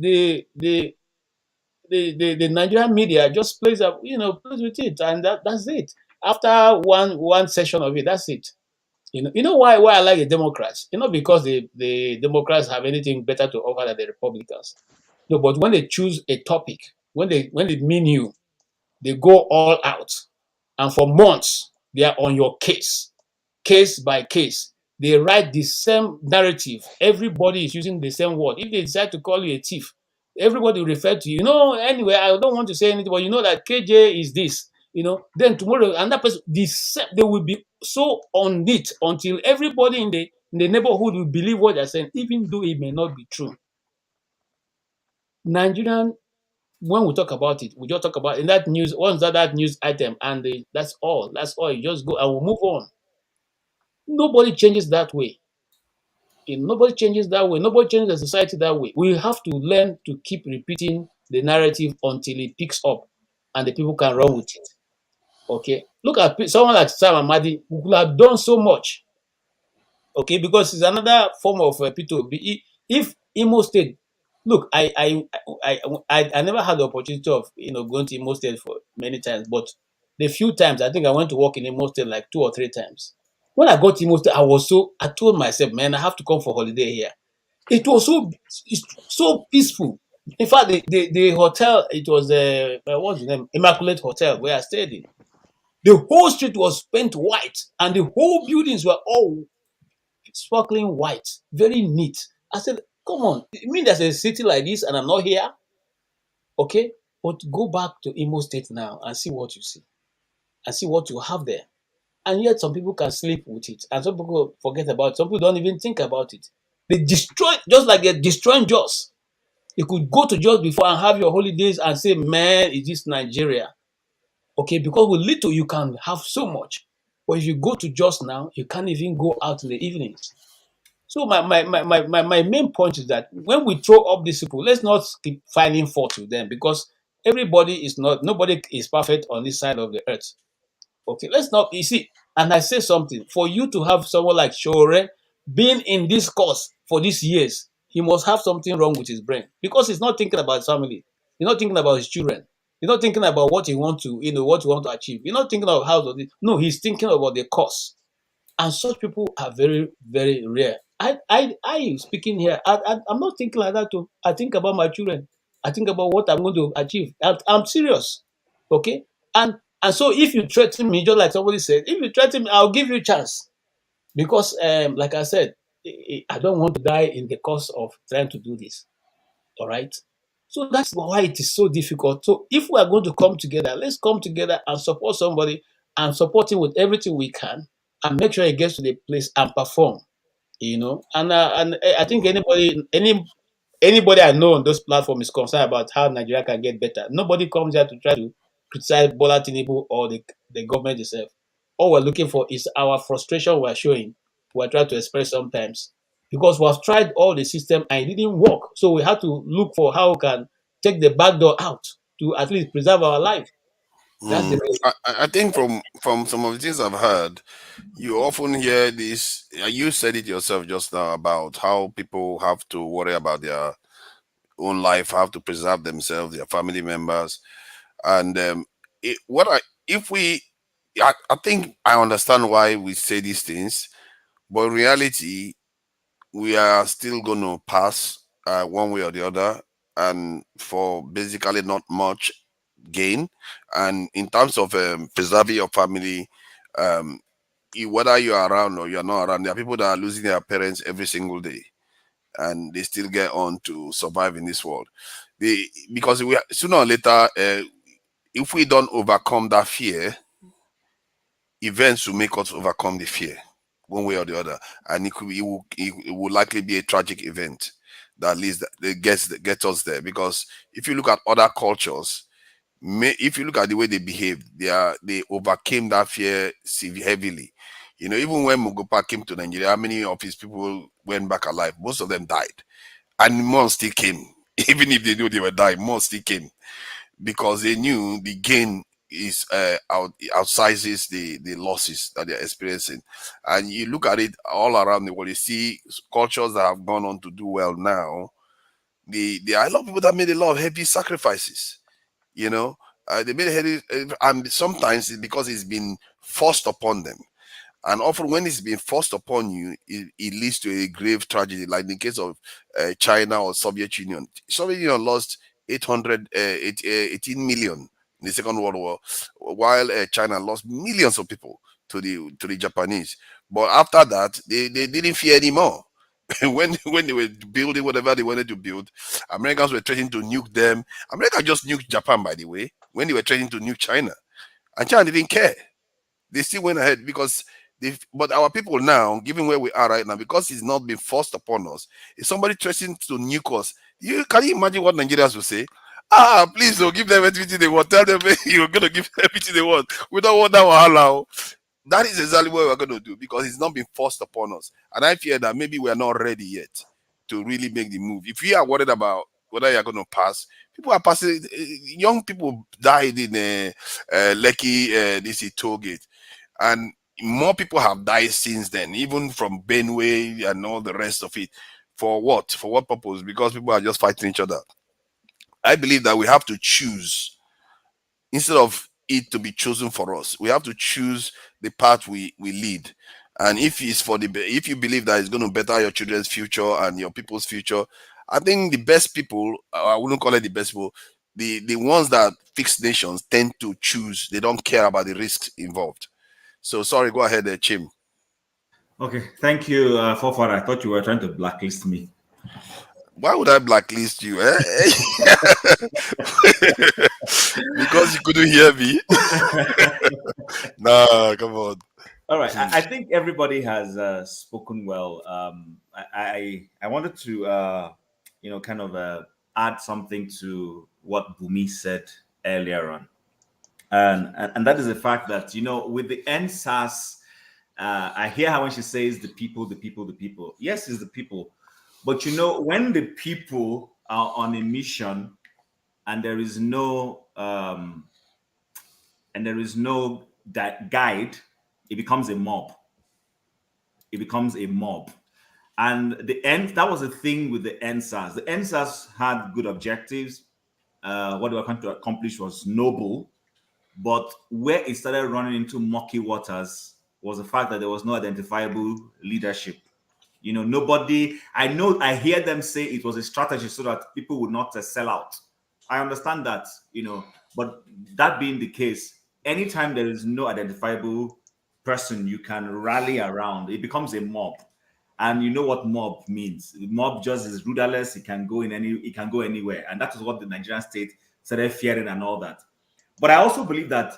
Speaker 15: Nigerian media just plays with it, and that's it. After one session of it, that's it. You know why I like the Democrats? You know, because the Democrats have anything better to offer than the Republicans. No, but when they choose a topic, when they mean you, they go all out, and for months they are on your case by case. They write the same narrative. Everybody is using the same word. If they decide to call you a thief, everybody will refer to you. Anyway, I don't want to say anything, but you know that KJ is this. Then tomorrow another person, they will be so on it until everybody in the neighborhood will believe what they're saying, even though it may not be true. Nigerian, when we talk about it, we just talk about in that news, once that news item, and that's all. That's all. You just go and we'll move on. Nobody changes that way. Nobody changes that way. Nobody changes the society that way. We have to learn to keep repeating the narrative until it picks up and the people can run with it. Okay? Look at someone like Sam Amadi, who could have done so much. Okay? Because it's another form of P2B. If Imo State, look, I never had the opportunity of going to Imo State for many times, but the few times I think I went to work in Imo State like 2 or 3 times. When I got to Imo State, I told myself, man, I have to come for holiday here. It was so peaceful. In fact, the hotel, it was what's the name? Immaculate Hotel, where I stayed in. The whole street was painted white, and the whole buildings were all sparkling white, very neat. I said, come on, you mean there's a city like this and I'm not here? Okay, but go back to Imo State now and see what you see, and see what you have there. And yet some people can sleep with it, and some people forget about it. Some people don't even think about it. They destroy, just like they're destroying Jos. You could go to Jos before and have your holidays and say, man, is this Nigeria? Okay, because with little you can have so much. But if you go to Jos now, you can't even go out in the evenings. So my main point is that when we throw up these people, let's not keep finding fault with them, because nobody is perfect on this side of the earth. Okay, let's not, you see, and I say something, for you to have someone like Shore being in this course for these years, he must have something wrong with his brain, because he's not thinking about his family. He's not thinking about his children. He's not thinking about what he want to, what he want to achieve. He's not thinking of how to do. No, he's thinking about the course. And such people are very, very rare. I speaking here, I'm not thinking like that too. I think about my children. I think about what I'm going to achieve. I'm serious. Okay? And so if you threaten me, just like somebody said, if you threaten me, I'll give you a chance. Because like I said, I don't want to die in the course of trying to do this. All right? So that's why it is so difficult. So if we are going to come together, let's come together and support somebody, and support him with everything we can, and make sure he gets to the place and perform. And I think anybody I know on those platforms is concerned about how Nigeria can get better. Nobody comes here to try to criticize Bola Tinubu or the government itself. All we're looking for is our frustration we're showing. We're trying to express sometimes, because we've tried all the system and it didn't work. So we have to look for how we can take the back door out to at least preserve our life. That's the way.
Speaker 16: I think from some of the things I've heard, you often hear this. You said it yourself just now about how people have to worry about their own life, have to preserve themselves, their family members, and I think I understand why we say these things, but in reality, we are still going to pass one way or the other, and for basically not much gain. And in terms of preserving your family, whether you are around or you are not around, there are people that are losing their parents every single day, and they still get on to survive in this world. Because sooner or later, if we don't overcome that fear, events will make us overcome the fear one way or the other, and it will likely be a tragic event that leads that gets us there. Because if you look at other cultures, if you look at the way they behaved, they overcame that fear heavily. Even when Mugupa came to Nigeria, how many of his people went back alive? Most of them died, and more still came. Even if they knew they were dying, more still came, because they knew the gain is outsizes the losses that they're experiencing. And you look at it all around the world, you see cultures that have gone on to do well now. There are a lot of people that made a lot of heavy sacrifices. They made heavy, and sometimes it's because it's been forced upon them. And often when it's being forced upon you, it leads to a grave tragedy, like in the case of China or Soviet Union. Soviet Union lost 18 million in the Second World War, while China lost millions of people to the Japanese. But after that, they didn't fear anymore. when they were building whatever they wanted to build, Americans were threatening to nuke them. America just nuked Japan, by the way, when they were threatening to nuke China. And China didn't care. They still went ahead because but our people now, given where we are right now, because it's not been forced upon us, if somebody threatens to nuke us, can you imagine what Nigerians will say? Please don't give them everything they want. Tell them you're gonna give them everything they want. We don't want that wahala. That is exactly what we're going to do, because it's not been forced upon us. And I fear that maybe we are not ready yet to really make the move. If we are worried about whether you're going to pass, people are passing. Young people died in Lekki, this toll gate. And more people have died since then, even from Benway and all the rest of it. For what? For what purpose? Because people are just fighting each other. I believe that we have to choose, instead of it to be chosen for us. We have to choose the path we lead. And if you believe that it's going to better your children's future and your people's future, I think the best people, I wouldn't call it the best people, the ones that fix nations tend to choose. They don't care about the risks involved. So sorry, go ahead, Chim.
Speaker 12: Okay, thank you, Fofara. I thought you were trying to blacklist me.
Speaker 16: Why would I blacklist you? Because you couldn't hear me? Nah, come on.
Speaker 12: All right, I think everybody has spoken well. I wanted to, kind of add something to what Bumi said earlier on. And that is the fact that, with the NSAS, I hear her when she says the people. Yes, it's the people. But when the people are on a mission and there is no guide, it becomes a mob. And that was the thing with the NSAS. The NSAS had good objectives. What they were trying to accomplish was noble. But where it started running into murky waters was the fact that there was no identifiable leadership. Nobody, I hear them say it was a strategy so that people would not sell out. I understand that, but that being the case, anytime there is no identifiable person you can rally around, it becomes a mob. And you know what mob means. The mob just is rudderless. It can go anywhere. And that is what the Nigerian state started fearing and all that. But I also believe that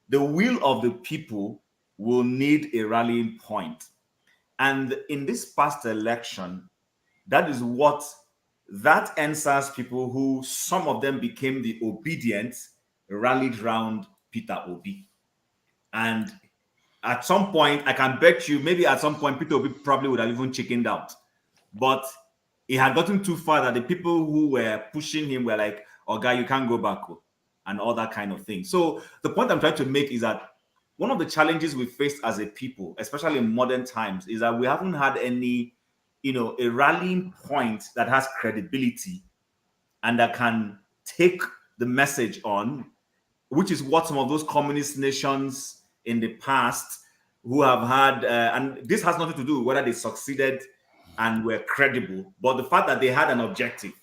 Speaker 12: the will of the people will need a rallying point. And in this past election, that is what that NSAS people, who some of them became the obedient, rallied round Peter Obi. And at some point, I can bet you, maybe at some point, Peter Obi probably would have even chickened out. But it had gotten too far that the people who were pushing him were like, "Oh, guy, you can't go back," and all that kind of thing. So the point I'm trying to make is that one of the challenges we faced as a people, especially in modern times, is that we haven't had any, a rallying point that has credibility and that can take the message on, which is what some of those communist nations in the past who have had, and this has nothing to do with whether they succeeded and were credible, but the fact that they had an objective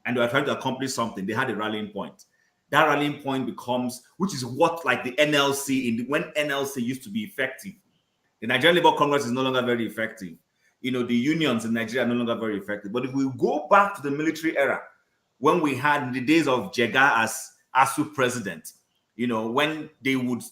Speaker 12: and they were trying to accomplish something, they had a rallying point. That rallying point becomes, which is what, like the NLC, when NLC used to be effective. The Nigerian Labour Congress is no longer very effective. The unions in Nigeria are no longer very effective. But if we go back to the military era, when we had the days of Jega as ASU president, when they would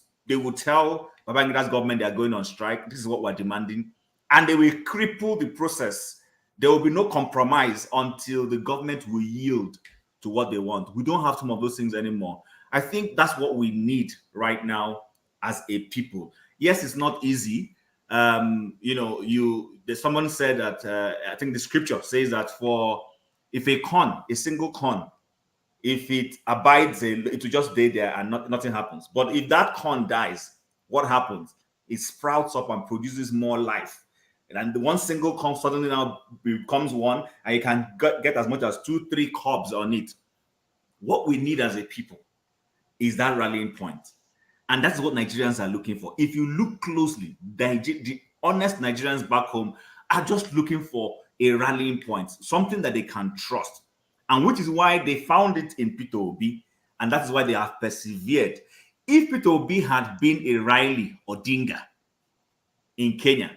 Speaker 12: tell Babangida's government they are going on strike, this is what we're demanding, and they will cripple the process. There will be no compromise until the government will yield to what they want. We don't have some of those things anymore. I think that's what we need right now as a people. Yes, it's not easy. Someone said that, I think the scripture says that if a single corn, if it abides, it will just stay there and nothing happens. But if that corn dies, what happens? It sprouts up and produces more life. And the one single corn suddenly now becomes one, and you can get as much as 2-3 cobs on it. What we need as a people is that rallying point. And that's what Nigerians are looking for. If you look closely, the honest Nigerians back home are just looking for a rallying point, something that they can trust. And which is why they found it in Peter Obi, and that is why they have persevered. If Peter Obi had been a Riley Odinga in Kenya,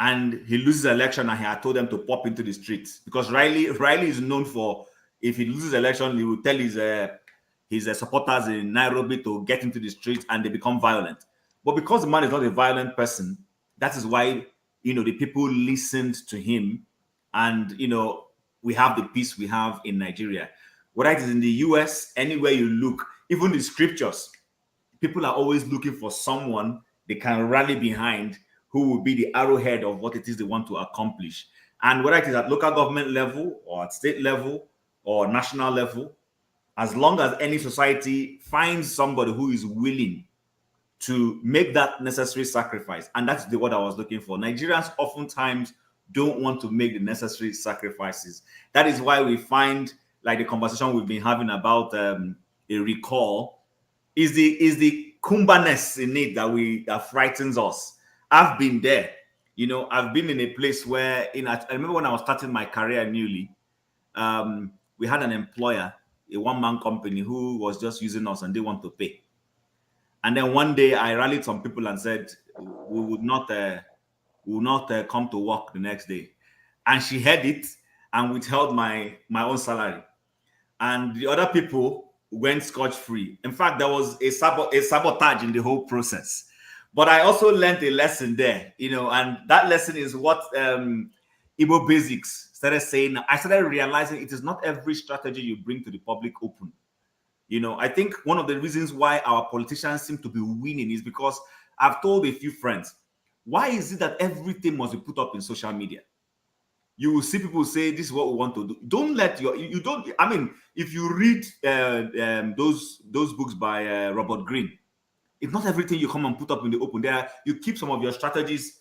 Speaker 12: and he loses election and he had told them to pop into the streets, because Riley is known for, if he loses election, he will tell his supporters in Nairobi to get into the streets and they become violent. But because the man is not a violent person, that is why, the people listened to him, and, we have the peace we have in Nigeria. Whether it is in the US, anywhere you look, even the scriptures, people are always looking for someone they can rally behind who will be the arrowhead of what it is they want to accomplish. And whether it is at local government level or at state level or national level, as long as any society finds somebody who is willing to make that necessary sacrifice, and that's the word I was looking for. Nigerians oftentimes don't want to make the necessary sacrifices. That is why we find, like the conversation we've been having about a recall, is the kumbaness in it that frightens us. I've been there. I've been in a place where, I remember when I was starting my career newly, we had an employer, a one-man company, who was just using us and they want to pay. And then one day I rallied some people and said, we will not come to work the next day. And she heard it and withheld my own salary. And the other people went scotch-free. In fact, there was a sabotage in the whole process. But I also learned a lesson there, and that lesson is what Igbo Basics started saying. I started realizing it is not every strategy you bring to the public open. I think one of the reasons why our politicians seem to be winning is because I've told a few friends, why is it that everything must be put up in social media? You will see people say, this is what we want to do. Don't let if you read those books by Robert Greene, it's not everything you come and put up in the open. You keep some of your strategies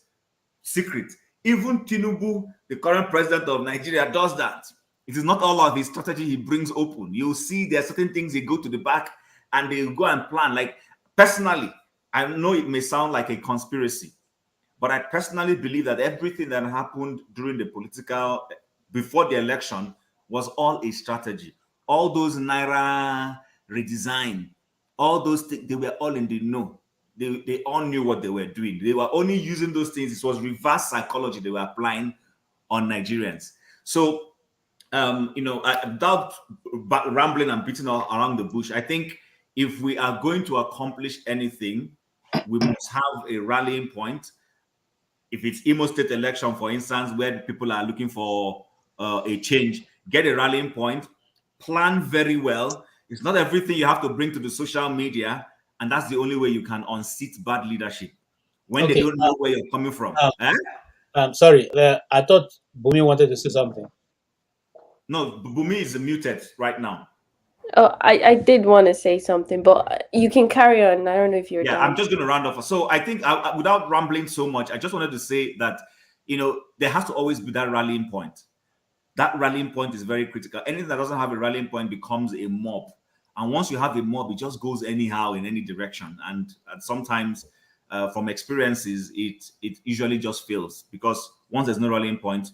Speaker 12: secret. Even Tinubu, the current president of Nigeria, does that. It is not all of his strategy he brings open. You'll see there are certain things they go to the back and they go and plan. Like, personally, I know it may sound like a conspiracy, but I personally believe that everything that happened during before the election was all a strategy. All those Naira redesign, all those things, they were all in the know. They all knew what they were doing. They were only using those things. It was reverse psychology they were applying on Nigerians. So, without rambling and beating around the bush, I think if we are going to accomplish anything, we must have a rallying point. If it's Imo State election, for instance, where people are looking for a change, get a rallying point, plan very well. It's not everything you have to bring to the social media, and that's the only way you can unseat bad leadership when they don't know where you're coming from.
Speaker 15: Sorry, I thought Bumi wanted to say something.
Speaker 12: No, Bumi is muted right now.
Speaker 3: Oh, I did want to say something, but you can carry on. I don't know if you're done.
Speaker 12: I'm just going to round off. So I think without rambling so much, I just wanted to say that, there has to always be that rallying point. That rallying point is very critical. Anything that doesn't have a rallying point becomes a mob. And once you have a mob, it just goes anyhow in any direction. And sometimes from experiences, it usually just fails, because once there's no rallying point,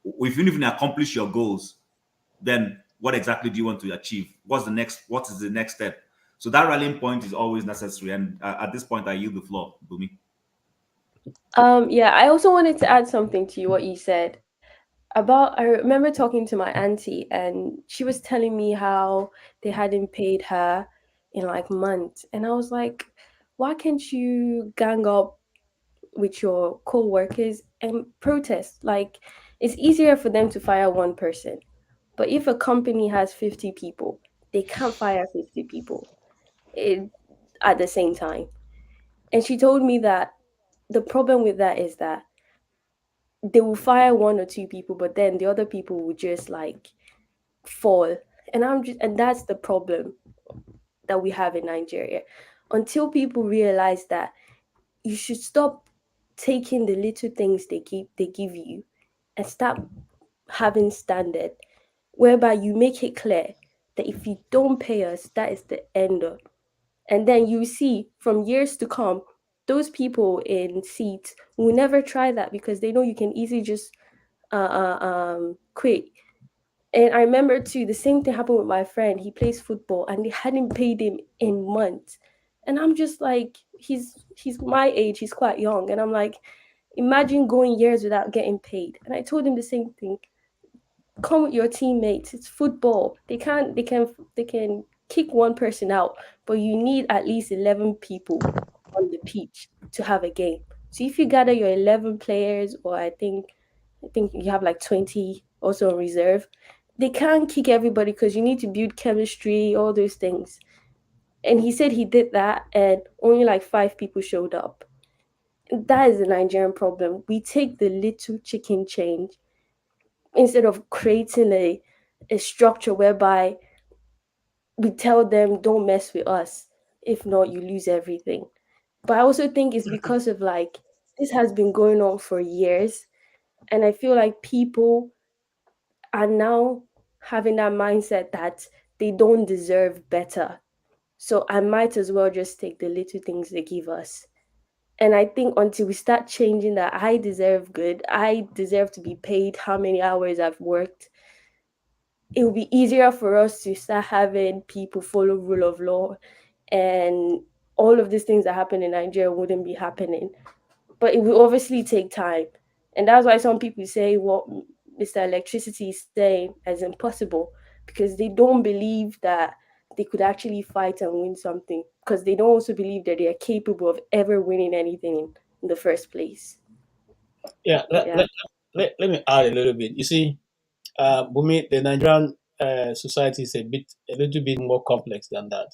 Speaker 12: if you even accomplish your goals, then what exactly do you want to achieve? What is the next step? So that rallying point is always necessary. And at this point, I yield the floor, Bumi.
Speaker 3: I also wanted to add something to what you said about. I remember talking to my auntie, and she was telling me how they hadn't paid her in like months, and I was like, why can't you gang up with your co-workers and protest? Like, it's easier for them to fire one person. But if a company has 50 people, they can't fire 50 people at the same time. And she told me that the problem with that is that they will fire one or two people, but then the other people will just like fall. And that's the problem that we have in Nigeria. Until people realize that you should stop taking the little things they give you and start having standard, whereby you make it clear that if you don't pay us, that is the end And then you see from years to come, those people in seats will never try that because they know you can easily just quit. And I remember too, the same thing happened with my friend. He plays football and they hadn't paid him in months. And I'm just like, he's my age, he's quite young. And I'm like, imagine going years without getting paid. And I told him the same thing. Come with your teammates. It's football. They can kick one person out, but you need at least 11 people on the pitch to have a game. So if you gather your 11 players, or I think you have like 20 also on reserve, they can't kick everybody because you need to build chemistry, all those things. And he said he did that and only like 5 people showed up. That is the Nigerian problem. We take the little chicken change instead of creating a structure whereby we tell them, don't mess with us. If not, you lose everything. But I also think it's because of like, this has been going on for years. And I feel like people are now having that mindset that they don't deserve better. So I might as well just take the little things they give us. And I think until we start changing that, I deserve good, I deserve to be paid how many hours I've worked, it will be easier for us to start having people follow rule of law, and all of these things that happen in Nigeria wouldn't be happening. But it will obviously take time. And that's why some people say what Mr. Electricity is saying is impossible, because they don't believe that they could actually fight and win something, because they don't also believe that they are capable of ever winning anything in the first place.
Speaker 15: Yeah, let me add a little bit. You see, Bumi, the Nigerian society is a little bit more complex than that.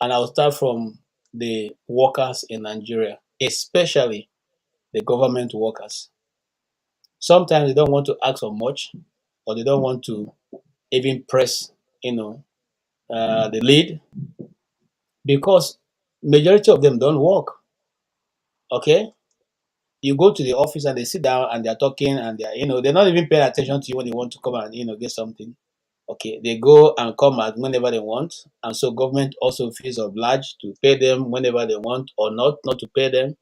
Speaker 15: And I'll start from the workers in Nigeria, especially the government workers. Sometimes they don't want to ask for much, or they don't want to even press, the lead, because majority of them don't work. Okay, you go to the office and they sit down and they're talking and they're not even paying attention to you when they want to come and get something. Okay, they go and come at whenever they want, and so government also feels obliged to pay them whenever they want or not to pay them.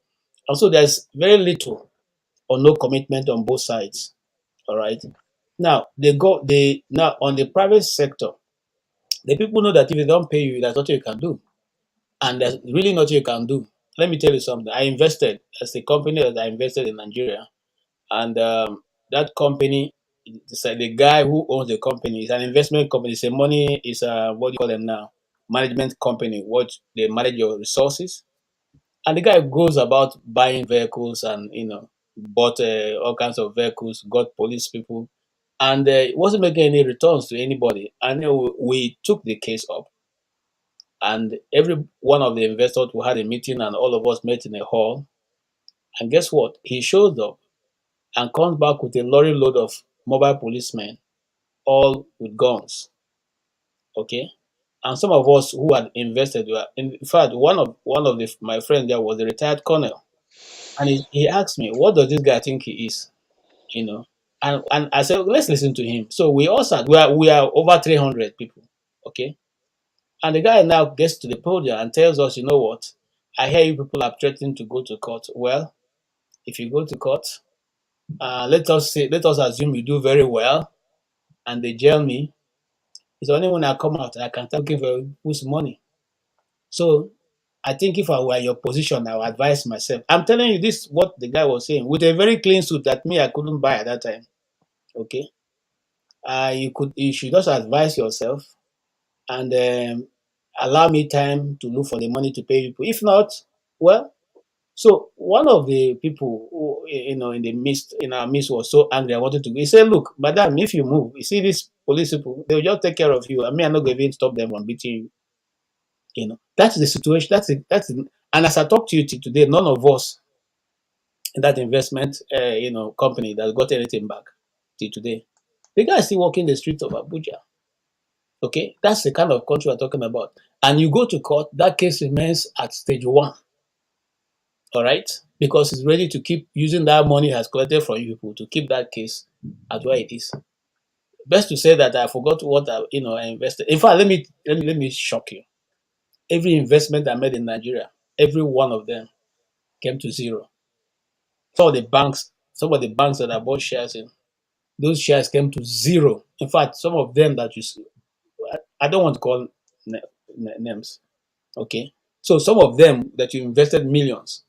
Speaker 15: And so there's very little or no commitment on both sides. All right. Now now on the private sector, the people know that if they don't pay you, there's nothing you can do, and there's really nothing you can do. Let me tell you something. I invested as a company that I invested in Nigeria, and that company, it's like the guy who owns the company is an investment company. It's a money, is what do you call them now? Management company. What they manage your resources, and the guy goes about buying vehicles and bought all kinds of vehicles, got police people, and wasn't making any returns to anybody. And we took the case up, and every one of the investors we had a meeting, and all of us met in a hall. And guess what? He showed up and comes back with a lorry load of mobile policemen, all with guns. Okay, and some of us who had invested were, in fact, one of my friends there was a retired colonel, and he asked me, "What does this guy think he is?" And I said, "Let's listen to him." So we all sat. We are over 300 people. Okay, and the guy now gets to the podium and tells us, "You know what? I hear you people are threatening to go to court. Well, if you go to court, let us assume you do very well, and they jail me. It's only when I come out I can start looking for whose money." So I think if I were in your position, I would advise myself. I'm telling you this, what the guy was saying, with a very clean suit that I couldn't buy at that time. Okay, you should just advise yourself and allow me time to look for the money to pay people. If not, well. So one of the people who, in our midst was so angry. I wanted to. He said, "Look, madam, if you move, you see these police people, they will just take care of you. I mean, I'm not going to even stop them from beating you. That's the situation. And as I talk to you today, none of us in that investment, company that got anything back till today. The guy is still walking the streets of Abuja. Okay, that's the kind of country we're talking about. And you go to court, that case remains at stage 1. All right, because it's ready to keep using that money has collected from you people to keep that case at where it is. Best to say that I forgot what I invested. In fact, let me shock you. every investment I made in Nigeria, every one of them came to zero. Some of the banks that I bought shares in, those shares came to zero. In fact, some of them that you see, I don't want to call names, okay? So some of them that you invested millions,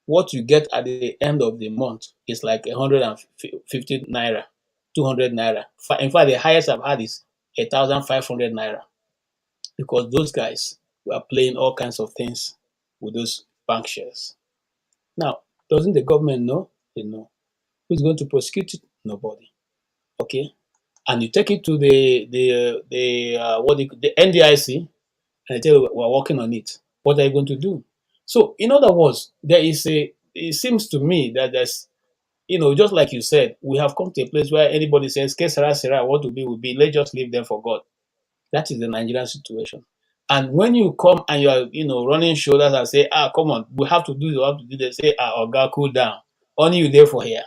Speaker 15: what you get at the end of the month is like 150 naira, 200 naira. In fact, the highest I've had is 1,500 naira, because those guys were playing all kinds of things with those bank shares. Now, doesn't the government know? They know. Who's going to prosecute it? Nobody. Okay, and you take it to the NDIC, and they tell you we're working on it. What are you going to do? So, in other words, it seems to me that there's, just like you said, we have come to a place where anybody says, "Que sera, sera, what will be, will be." Let's just leave them for God. That is the Nigerian situation. And when you come and you are, running shoulders and say, come on, we have to do this, they say, Oga, cool down. Only you there for here.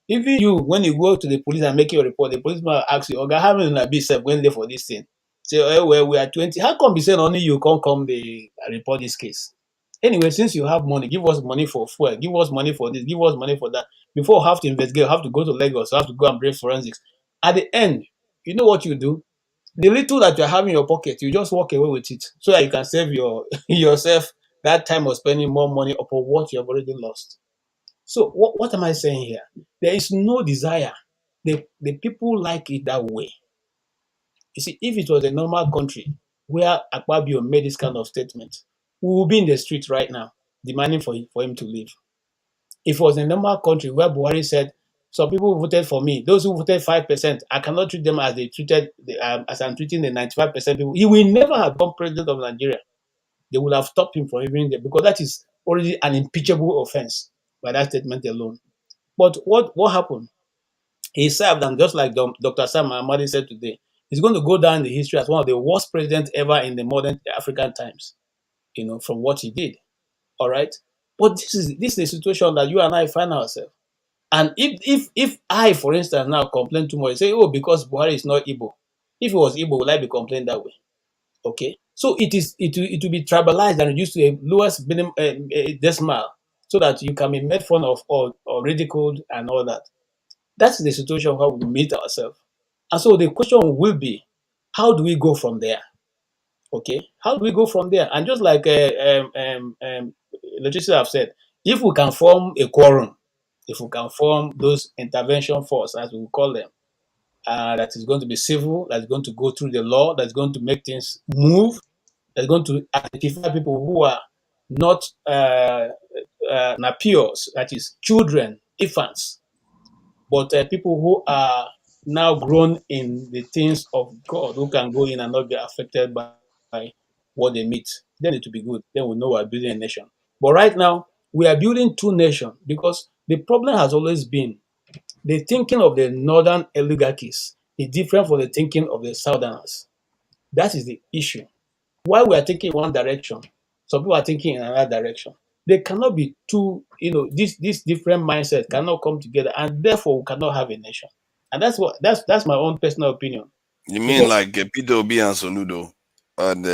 Speaker 15: Even you, when you go to the police and make your report, the policeman will ask you, Oga, how many be said when there for this thing? Say, oh, well, we are 20. How come be saying only you can't come the report this case? Anyway, since you have money, give us money for fuel, give us money for this, give us money for that. Before we have to investigate, we have to go to Lagos, we have to go and bring forensics. At the end, you know what you do? The little that you have in your pocket, you just walk away with it so that you can save yourself that time of spending more money upon what you have already lost. So what am I saying here? There is no desire. The people like it that way. You see, if it was a normal country where Akpabio made this kind of statement, we would be in the street right now demanding for him to leave. If it was a normal country where Buhari said, some people voted for me, those who voted 5%, I cannot treat them as they treated, as I'm treating the 95% people, he will never have become president of Nigeria. They would have stopped him from even there, because that is already an impeachable offense by that statement alone. But what happened? He served, and just like Dr. Sam Amadi said today, he's going to go down in the history as one of the worst presidents ever in the modern African times, from what he did. All right? But this is a situation that you and I find ourselves. And if I, for instance, now complain too much, say, because Buhari is not Igbo. If it was Igbo, will I be complaining that way? Okay? So it will be tribalized and reduced to a lowest minimum decimal, so that you can be made fun of or ridiculed and all that. That's the situation where we meet ourselves. And so the question will be, how do we go from there? Okay? How do we go from there? And just like Legislature have said, if we can form a quorum, if we can form those intervention force, as we call them, that is going to be civil, that's going to go through the law, that's going to make things move, that's going to identify people who are not napios, that is children, infants, but people who are now grown in the things of God, who can go in and not be affected by what they meet. Then it will be good. Then we know we're building a nation. But right now, we are building two nations, because the problem has always been the thinking of the northern oligarchies is different from the thinking of the southerners. That is the issue. While we are thinking one direction, some people are thinking in another direction. They cannot be two, this different mindset cannot come together, and therefore we cannot have a nation. And that's my own personal opinion.
Speaker 16: You mean like Peter Obi and Soludo, and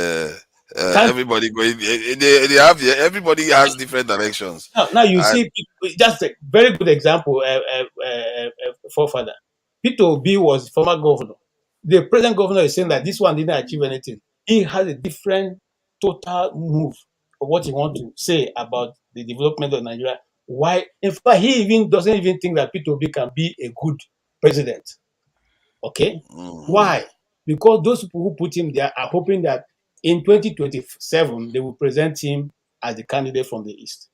Speaker 16: everybody going? They have everybody has different directions.
Speaker 15: Now you see, just a very good example. Forefather Peter Obi was former governor. The present governor is saying that this one didn't achieve anything. He has a different total move of what he wants to say about the development of Nigeria. Why? In fact, he even doesn't even think that Peter Obi can be a good president. Okay? Why? Because those people who put him there are hoping that in 2027 they will present him as the candidate from the East.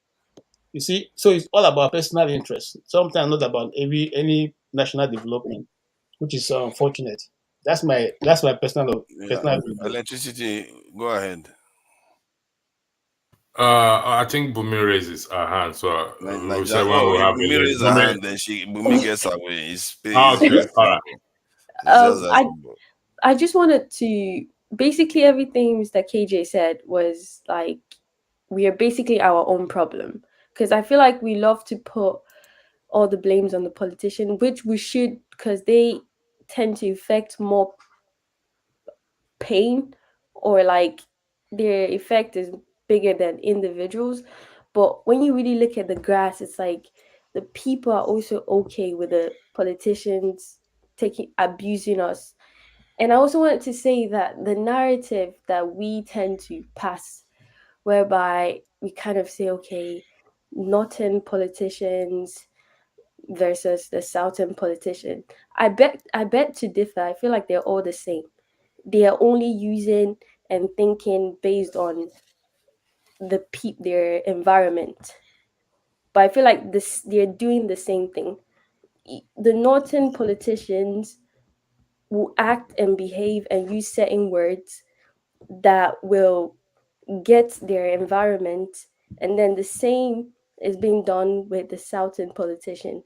Speaker 15: You see, so it's all about personal interest. Sometimes not about any national development, which is so unfortunate. That's my personal view.
Speaker 16: Electricity, go ahead.
Speaker 17: I think Bumi raises her hand, so we say when we have
Speaker 16: Bumi raises her hand, then Bumi gets away. It's
Speaker 17: okay, all
Speaker 16: right.
Speaker 3: I just wanted to basically everything Mr. KJ said was like we are basically our own problem, because I feel like we love to put all the blames on the politician, which we should, because they tend to affect more pain or like their effect is bigger than individuals. But when you really look at the grass, it's like the people are also okay with the politicians abusing us. And I also wanted to say that the narrative that we tend to pass, whereby we kind of say, okay, northern politicians versus the southern politician, I bet to differ. I feel like they're all the same. They are only using and thinking based on their environment. But I feel like they're doing the same thing. The northern politicians will act and behave and use certain words that will get their environment, and then the same is being done with the southern politician.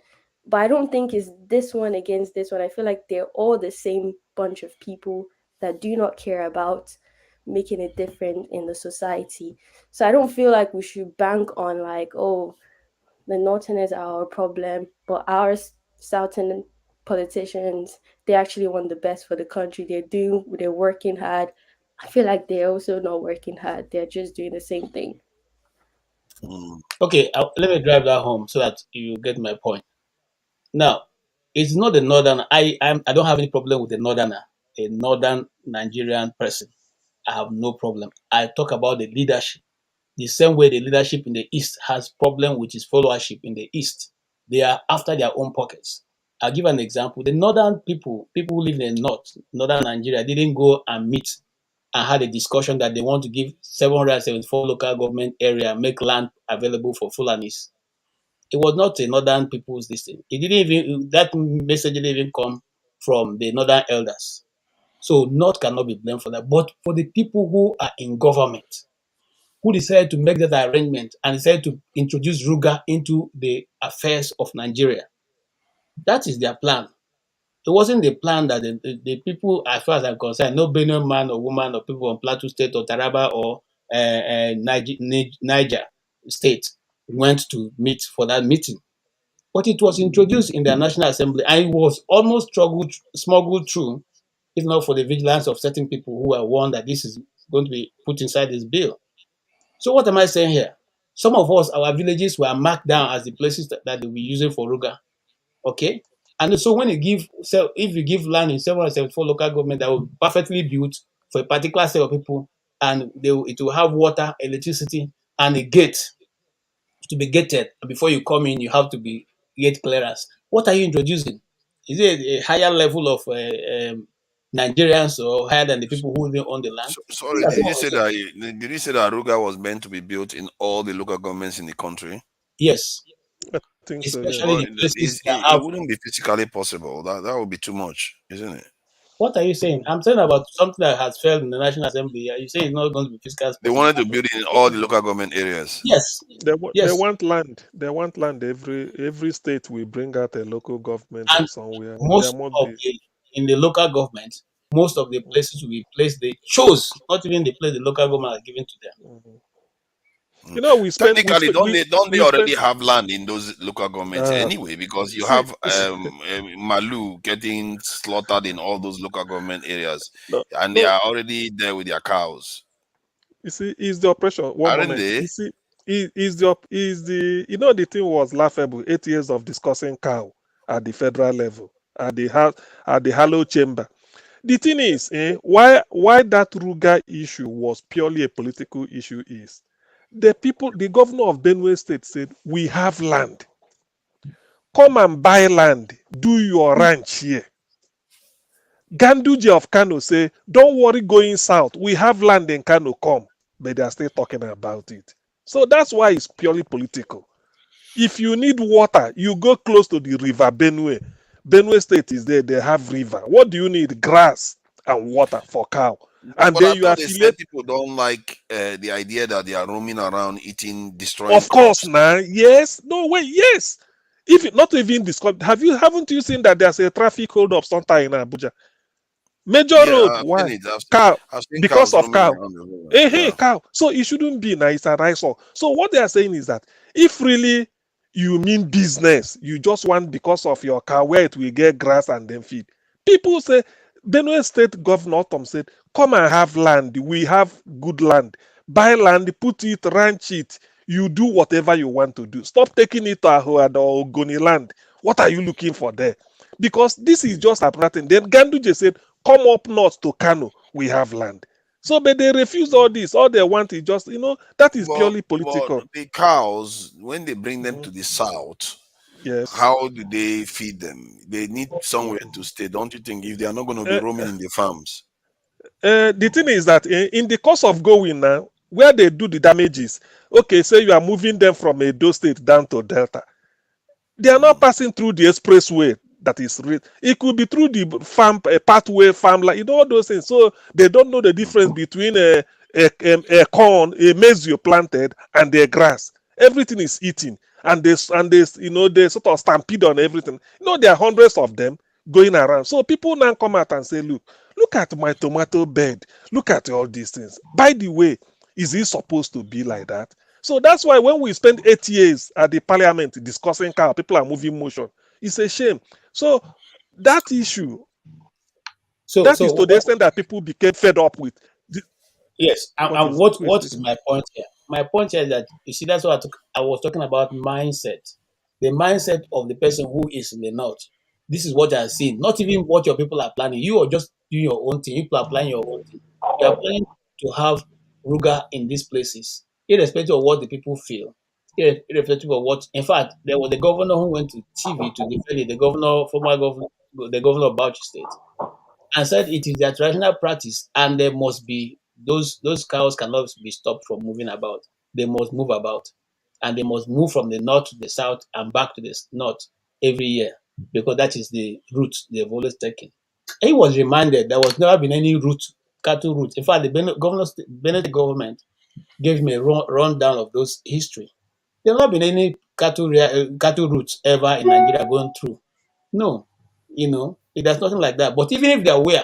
Speaker 3: But I don't think it's this one against this one. I feel like they're all the same bunch of people that do not care about making a difference in the society. So I don't feel like we should bank on like, oh, the northerners are our problem, but our southern politicians, they actually want the best for the country. They're working hard. I feel like they're also not working hard. They're just doing the same thing.
Speaker 15: Okay, let me drive that home so that you get my point. Now, it's not the northern. I don't have any problem with the northerner, a northern Nigerian person. I have no problem. I talk about the leadership. The same way the leadership in the East has problem with its followership in the East. They are after their own pockets. I'll give an example. The northern people who live in the north, northern Nigeria, didn't go and meet and had a discussion that they want to give 774 local government area, make land available for Fulanis. It was not a northern people's thing. It didn't even, that message didn't even come from the northern elders. So North cannot be blamed for that. But for the people who are in government, who decided to make that arrangement and decided to introduce Ruga into the affairs of Nigeria, that is their plan. It wasn't the plan that the people, as far as I'm concerned, no Benue man or woman or people on Plateau State or Taraba or Niger State went to meet for that meeting. But it was introduced in the National Assembly and it was almost smuggled through, if not for the vigilance of certain people who were warned that this is going to be put inside this bill. So what am I saying here? Some of us, our villages were marked down as the places that they were using for Ruga. Okay? And so when if you give land in 774 local government that will be perfectly built for a particular set of people, and it will have water, electricity, and a gate to be gated. Before you come in, you have to be gate clearance. What are you introducing? Is it a higher level of Nigerians or higher than the people who live on the land?
Speaker 16: Sorry, did you say that Aruga was meant to be built in all the local governments in the country?
Speaker 15: Yes.
Speaker 7: I think so,
Speaker 15: Especially
Speaker 7: yeah.
Speaker 15: the places
Speaker 16: It wouldn't be physically possible. That would be too much, isn't it?
Speaker 15: What are you saying? I'm saying about something that has failed in the National Assembly. Are you saying it's not going to be fiscal?
Speaker 16: They wanted to build it in all the local government areas.
Speaker 15: Yes.
Speaker 7: They want land. They want land. Every state will bring out a local government
Speaker 15: And
Speaker 7: or somewhere.
Speaker 15: most in the local government, most of the places will be placed, they chose, not even the place the local government are given to them.
Speaker 7: You know, we spend
Speaker 16: Technically, don't they already
Speaker 7: spend,
Speaker 16: have land in those local governments anyway? Because you have Malu getting slaughtered in all those local government areas, and they are already there with their cows.
Speaker 7: You see, is the oppression. One
Speaker 16: Aren't
Speaker 7: moment.
Speaker 16: they?
Speaker 7: You see, you know, the thing was laughable. 8 years of discussing cow at the federal level, at the Hollow Chamber. The thing is, why that Ruga issue was purely a political issue is the governor of Benue State said, we have land. Come and buy land. Do your ranch here. Ganduje of Kano say, don't worry going south. We have land in Kano, come. But they are still talking about it. So that's why it's purely political. If you need water, you go close to the river Benue. Benue State is there. They have river. What do you need? Grass and water for cow. And
Speaker 16: but
Speaker 7: then
Speaker 16: I
Speaker 7: you
Speaker 16: thought they
Speaker 7: affiliate.
Speaker 16: said people don't like the idea that they are roaming around destroying.
Speaker 7: Of course, now, yes. No way, yes. If it not even discuss, haven't you seen that there's a traffic hold up sometime in Abuja? Major road.
Speaker 16: I've
Speaker 7: Why?
Speaker 16: seen it.
Speaker 7: Cow.
Speaker 16: I've seen
Speaker 7: Because
Speaker 16: cows
Speaker 7: of
Speaker 16: roaming
Speaker 7: cow.
Speaker 16: around the road.
Speaker 7: Hey, cow. So it shouldn't be nice and eyesore. So what they are saying is that if really you mean business, you just want because of your cow where it will get grass and then feed. People say Benue State Governor Tom said, come and have land. We have good land. Buy land, put it, ranch it. You do whatever you want to do. Stop taking it to Ahoad or Ogoni land. What are you looking for there? Because this is just apparating. Then Ganduje said, come up north to Kano. We have land. So, but they refuse all this. All they want is just, that is purely political.
Speaker 16: But the cows, when they bring them to the south,
Speaker 7: yes,
Speaker 16: how do they feed them? They need somewhere to stay, don't you think? If they are not going to be roaming in the farms.
Speaker 7: The thing is that in the course of going now, where they do the damages, okay, say you are moving them from Edo State down to Delta. They are not passing through the expressway. That is real. It could be through the farm, pathway, farmland, all those things. So they don't know the difference between a corn, a maize you planted, and the grass. Everything is eating, and they they sort of stampede on everything. There are hundreds of them going around. So people now come out and say, look at my tomato bed. Look at all these things. By the way, is it supposed to be like that? So that's why when we spend 8 years at the parliament discussing how people are moving motion, it's a shame. So that issue, that is to the extent that people became fed up with.
Speaker 15: Yes, and what is my point here? My point here is that, you see, that's what I was talking about mindset. The mindset of the person who is in the north. This is what I've seen. Not even what your people are planning. You are just doing your own thing. You are planning your own thing. You are planning to have Ruga in these places, irrespective of what the people feel. Irrespective of what, in fact, there was the governor who went to TV to defend it, the governor of Bauchi State, and said it is their traditional practice, and there must be those cows cannot be stopped from moving about. They must move about, and they must move from the north to the south and back to the north every year, because that is the route they've always taken. He was reminded there was never been any cattle route. In fact, the Benedict government gave me a rundown of those history. There have not been any cattle routes ever in Nigeria going through. No, there's nothing like that. But even if there were,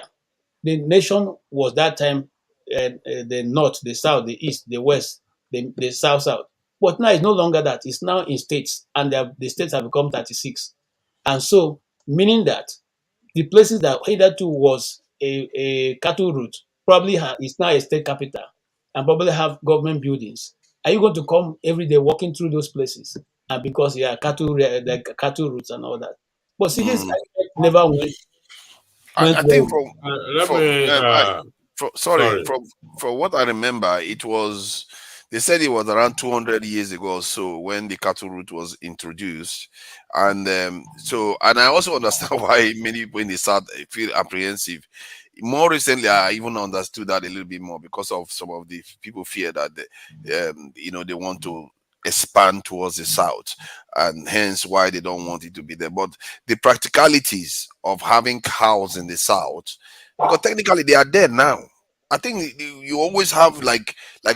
Speaker 15: the nation was that time the north, the south, the east, the west, the south. But now it's no longer that. It's now in states, and the states have become 36. And so, meaning that the places that hitherto was a cattle route probably is now a state capital and probably have government buildings. Are you going to come every day walking through those places? And because cattle routes and all that. But see, this never went
Speaker 16: I think
Speaker 17: let me,
Speaker 16: from what I remember, they said it was around 200 years ago or so when the cattle route was introduced. And and I also understand why many people in the South feel apprehensive. More recently, I even understood that a little bit more because of some of the people fear that they want to expand towards the south, and hence why they don't want it to be there. But the practicalities of having cows in the south, because technically they are there now. I think you always have like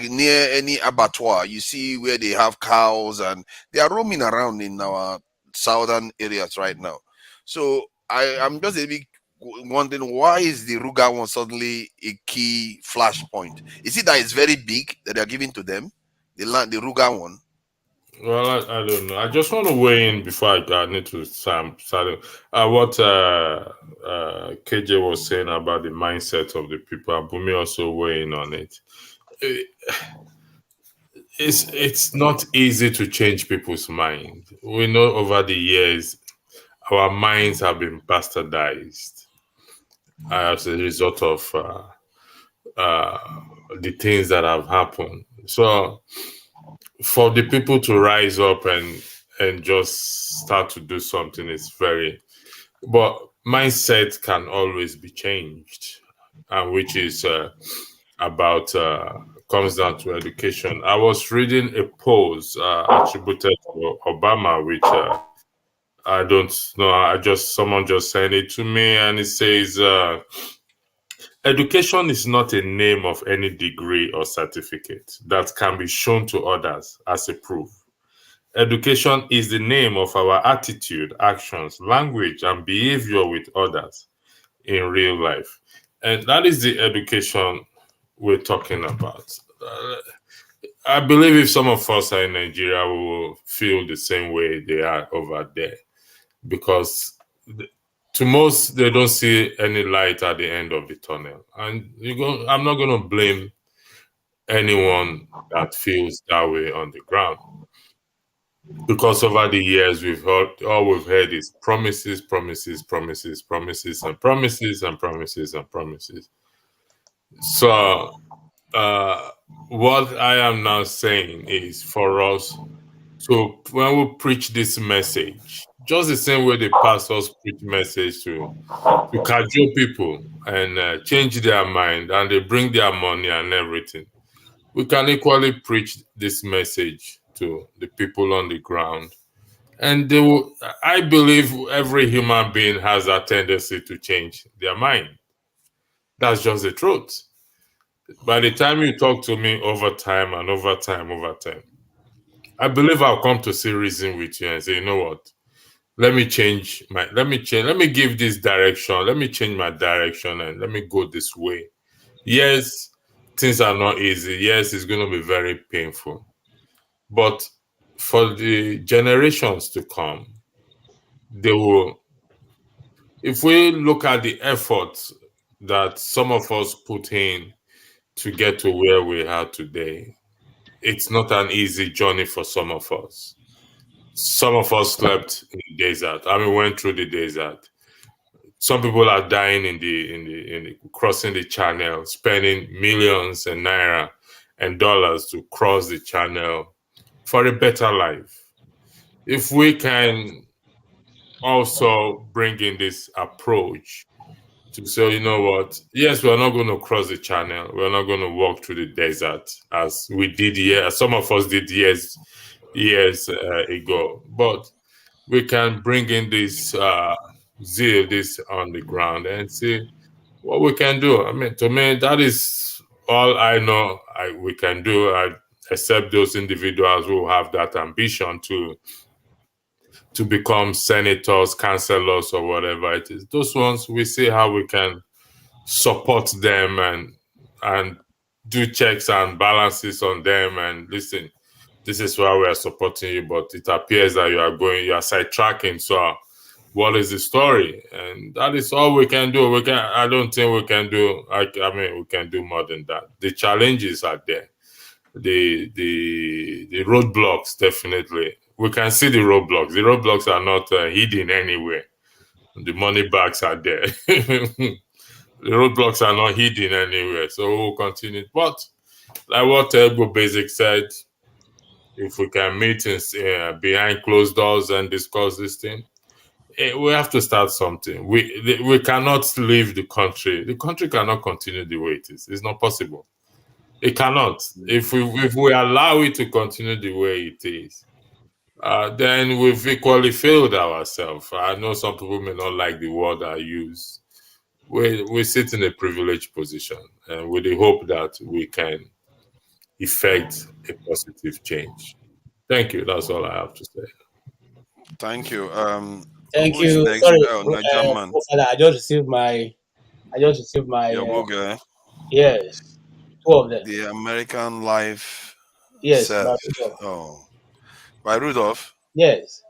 Speaker 16: near any abattoir, you see where they have cows, and they are roaming around in our southern areas right now. So I'm just a bit wondering, why is the Ruga one suddenly a key flashpoint? Is it that it's very big that they're giving to them, the Ruga one?
Speaker 17: Well, I don't know. I just want to weigh in before I need to start. What KJ was saying about the mindset of the people, and Bumi also weighing on it. It's not easy to change people's mind. We know over the years our minds have been bastardized as a result of the things that have happened. So for the people to rise up and just start to do something is but mindset can always be changed, and which is comes down to education. I was reading a post attributed to Obama, which I don't know. Someone just sent it to me, and it says, education is not a name of any degree or certificate that can be shown to others as a proof. Education is the name of our attitude, actions, language, and behavior with others in real life. And that is the education we're talking about. I believe if some of us are in Nigeria, we will feel the same way they are over there. Because to most, they don't see any light at the end of the tunnel. And I'm not going to blame anyone that feels that way on the ground. Because over the years, all we've heard is promises, promises, promises, promises, and promises, and promises, and promises. So what I am now saying is for us to, when we preach this message, just the same way the pastors preach message to cajole people and change their mind, and they bring their money and everything, we can equally preach this message to the people on the ground. And they will, I believe every human being has a tendency to change their mind. That's just the truth. By the time you talk to me over time and over time, I believe I'll come to see reason with you and say, you know what? Let me give this direction. Let me change my direction and let me go this way. Yes, things are not easy. Yes, it's going to be very painful. But for the generations to come, they will, if we look at the efforts that some of us put in to get to where we are today, it's not an easy journey for some of us. Some of us slept in the desert. Went through the desert. Some people are dying in the crossing the channel, spending millions and naira and dollars to cross the channel for a better life. If we can also bring in this approach to say, you know what, yes, we're not going to cross the channel. We're not going to walk through the desert as we did here. Some of us did years ago. But we can bring in this zeal, this on the ground, and see what we can do. To me, that is all I know we can do, except those individuals who have that ambition to become senators, councillors, or whatever it is. Those ones, we see how we can support them and do checks and balances on them. And listen, this is why we are supporting you, but it appears that you are sidetracking. So what is the story? And that is all we can do. I don't think we can do, we can do more than that. The challenges are there. The roadblocks, definitely. We can see the roadblocks. The roadblocks are not hidden anywhere. The money bags are there. The roadblocks are not hidden anywhere. So we'll continue. But like what Ego Basic said, if we can meet behind closed doors and discuss this thing, we have to start something. We cannot leave the country. The country cannot continue the way it is. It's not possible. It cannot. If we allow it to continue the way it is, then we've equally failed ourselves. I know some people may not like the word I use. We sit in a privileged position, and with the hope that we can effect a positive change. Thank you. That's all I have to say.
Speaker 16: Thank you.
Speaker 15: Thank you. Sorry, I just received my. Yes, two of them.
Speaker 16: The American Life.
Speaker 15: Yes,
Speaker 16: Self. By Rudolph.
Speaker 15: Yes.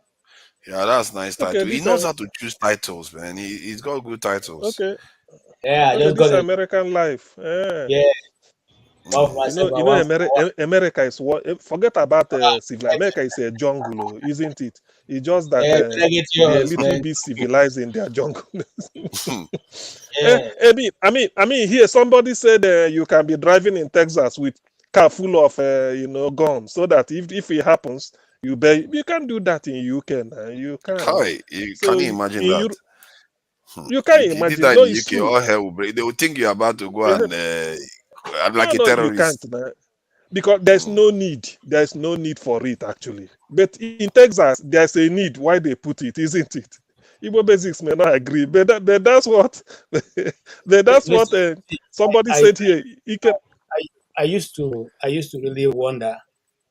Speaker 16: Yeah, that's nice title.
Speaker 7: Okay,
Speaker 16: He knows how to choose titles, man. He's got good titles.
Speaker 7: Okay.
Speaker 15: Yeah, I just
Speaker 7: this
Speaker 15: got
Speaker 7: American Life.
Speaker 15: Yeah.
Speaker 7: America is what? Forget about civilization. America is a jungle, isn't it? It's just that they're a little bit civilized in their jungle. I mean, here somebody said you can be driving in Texas with car full of guns, so that if it happens, you can do that in UK. You can.
Speaker 16: Can you imagine that?
Speaker 7: You can't imagine.
Speaker 16: That
Speaker 7: No,
Speaker 16: in
Speaker 7: it's
Speaker 16: UK,
Speaker 7: true.
Speaker 16: all hell will break. They will think you're about to go and like a terrorist.
Speaker 7: You can't, because there's no need. There's no need for it, actually. But in Texas, there's a need. Why they put it, isn't it? Igbo Basics may not agree, but that's what. Somebody said here.
Speaker 15: I used to really wonder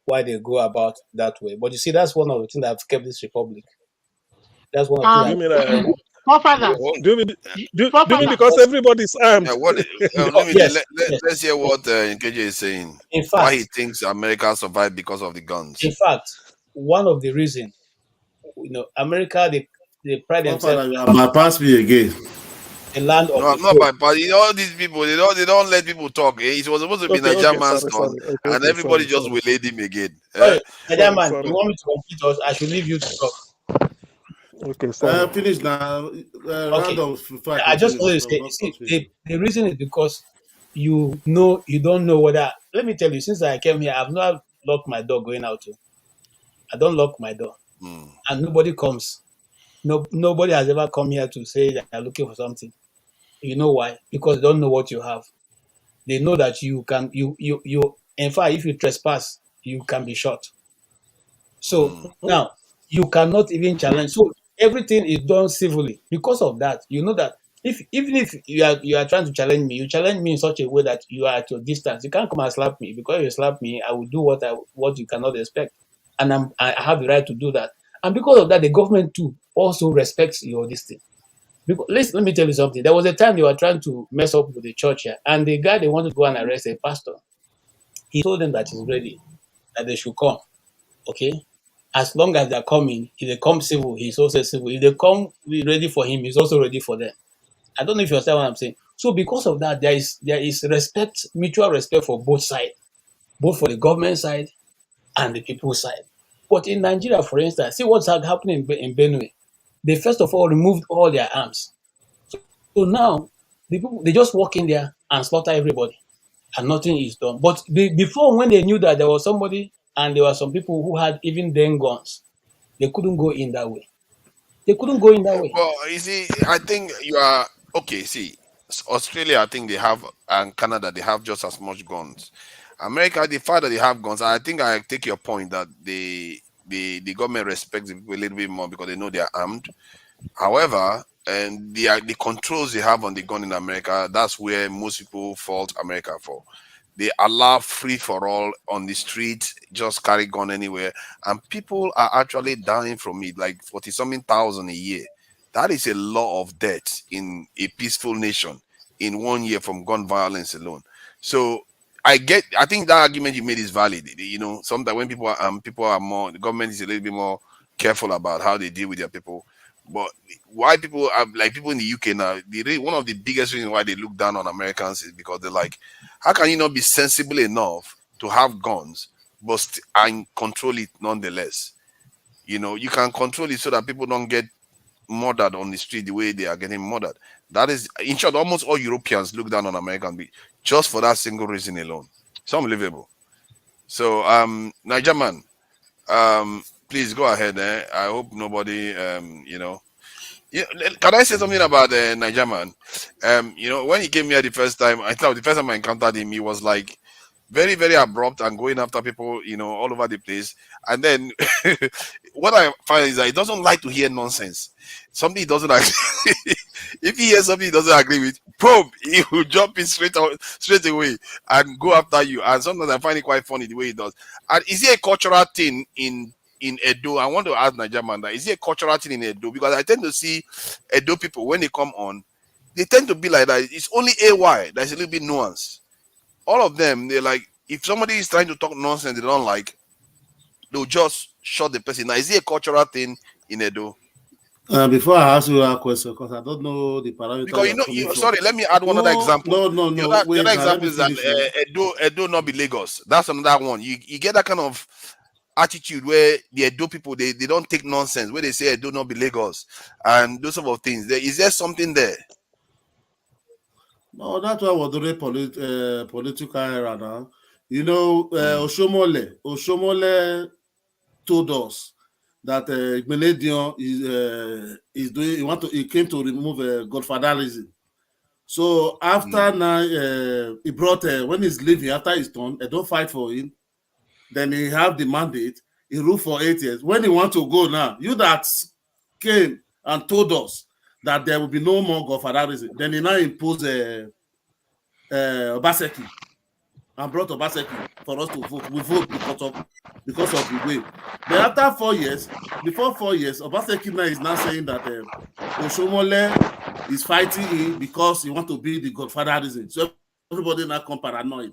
Speaker 15: why they go about that way. But you see, that's one of the things that have kept this republic. That's one of the things.
Speaker 7: Do you mean because everybody's armed?
Speaker 16: Let's hear what Nkeje is saying.
Speaker 15: In fact,
Speaker 16: why he thinks America survived because of the guns.
Speaker 15: In fact, one of the reasons, America, they pride themselves.
Speaker 21: Bypass me again.
Speaker 15: The land of
Speaker 16: No, I'm not bypassing. All these people, they don't let people talk. Eh? It was supposed to be Nigerian man's turn, and everybody just will lead him again.
Speaker 15: Nigerian man, you want me to complete us? I should leave you to talk.
Speaker 7: Okay, sorry.
Speaker 21: Finish now.
Speaker 15: Okay. I just want to say, the reason is because you don't know whether. Let me tell you, since I came here, I've not locked my door going out. I don't lock my door, and nobody comes. Nobody has ever come here to say that they're looking for something. You know why? Because they don't know what you have. They know that you can. In fact, if you trespass, you can be shot. So now you cannot even challenge. So everything is done civilly. Because of that, you know that even if you are trying to challenge me, you challenge me in such a way that you are at your distance. You can't come and slap me, because if you slap me, I will do what you cannot expect, and I have the right to do that. And because of that, the government too also respects your this thing. Because let me tell you something. There was a time they were trying to mess up with the church here, and the guy they wanted to go and arrest a pastor. He told them that he's ready, that they should come. Okay. As long as they're coming, if they come civil, he's also civil. If they come ready for him, he's also ready for them. I don't know if you understand what I'm saying. So because of that, there is respect, mutual respect for both sides, both for the government side and the people's side. But in Nigeria, for instance, see what's happening in Benue. They first of all removed all their arms. So now the people, they just walk in there and slaughter everybody, and nothing is done. But before, when they knew that there was somebody and there were some people who had even then guns, they couldn't go in that way. They couldn't go in that way.
Speaker 16: Well, you see, I think you are okay. See, Australia, I think they have, and Canada, they have just as much guns. America, the fact that they have guns, I think I take your point that the government respects the people a little bit more because they know they are armed. However, and the controls they have on the gun in America, that's where most people fault America for. They allow free for all on the street, just carry gun anywhere, and people are actually dying from it, like 40-something thousand a year. That is a lot of death in a peaceful nation in 1 year from gun violence alone. So I think that argument you made is valid. You know, sometimes when people are more, the government is a little bit more careful about how they deal with their people. But why people are like people in the UK now, one of the biggest reasons why they look down on Americans is because they're like, how can you not be sensible enough to have guns and control it nonetheless? You know, you can control it so that people don't get murdered on the street the way they are getting murdered. That is, in short, almost all Europeans look down on Americans just for that single reason alone. It's unbelievable. So, Niger man, please go ahead. I hope nobody, you know. Yeah, can I say something about Niger man? You know, when he came here the first time, I thought the first time I encountered him, he was like very, very abrupt and going after people, you know, all over the place. And then what I find is that he doesn't like to hear nonsense. Something he doesn't agree. If he hears something he doesn't agree with, probe, he will jump in straight away and go after you. And sometimes I find it quite funny the way he does. And is it a cultural thing in Edo? I want to ask Niger man that, is it a cultural thing in Edo? Because I tend to see Edo people, when they come on, they tend to be like that. It's only AY that's a little bit nuanced. All of them, they're like, if somebody is trying to talk nonsense they don't like, they'll just shut the person. Now, is it a cultural thing in Edo?
Speaker 21: Before I ask you a question, because I don't know the parameters.
Speaker 16: Because sorry, let me add one other example.
Speaker 21: No.
Speaker 16: The other example is that Edo not be Lagos. That's another one. You get that kind of attitude where the Edo people they don't take nonsense, where they say Edo not be Lagos and those sort of things. Is there something there?
Speaker 21: No, that one was during political era now. You know, Oshomole told us that Meledion is doing. He came to remove godfatherism. So after now, he brought when he's leaving after his turn, they don't fight for him. Then he have the mandate. He ruled for 8 years. When he want to go now, you that came and told us that there will be no more godfatherism. Then he now imposed Obaseki and brought Obaseki for us to vote. We vote because of the way. Then after 4 years, before 4 years, Obaseki now is now saying that Oshomole is fighting him because he want to be the godfatherism. So everybody now come paranoid.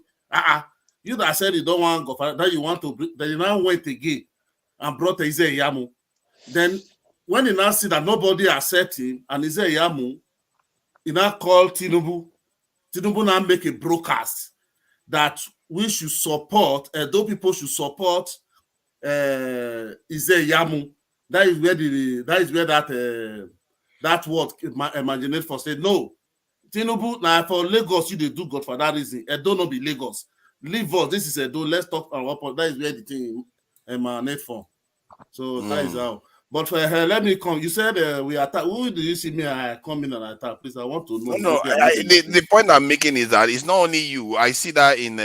Speaker 21: You that said you don't want godfather, that you want to, then you now went again and brought Eze Yamu. Then when he now see that nobody accept him, and he say Yamu, he now call Tinubu. Tinubu now make a broadcast that we should support, though people should support Yamu. That is where that word imaginate for say no. Tinubu now for Lagos, you they do God for that reason. Edo no be Lagos. Leave us. This is Edo. Let's talk about that is where the thing emanate from. So that is how. But for let me come. You said we attack. Who do you see me? I come in and attack. Please, I want to know.
Speaker 16: No, the point I'm making is that it's not only you. I see that in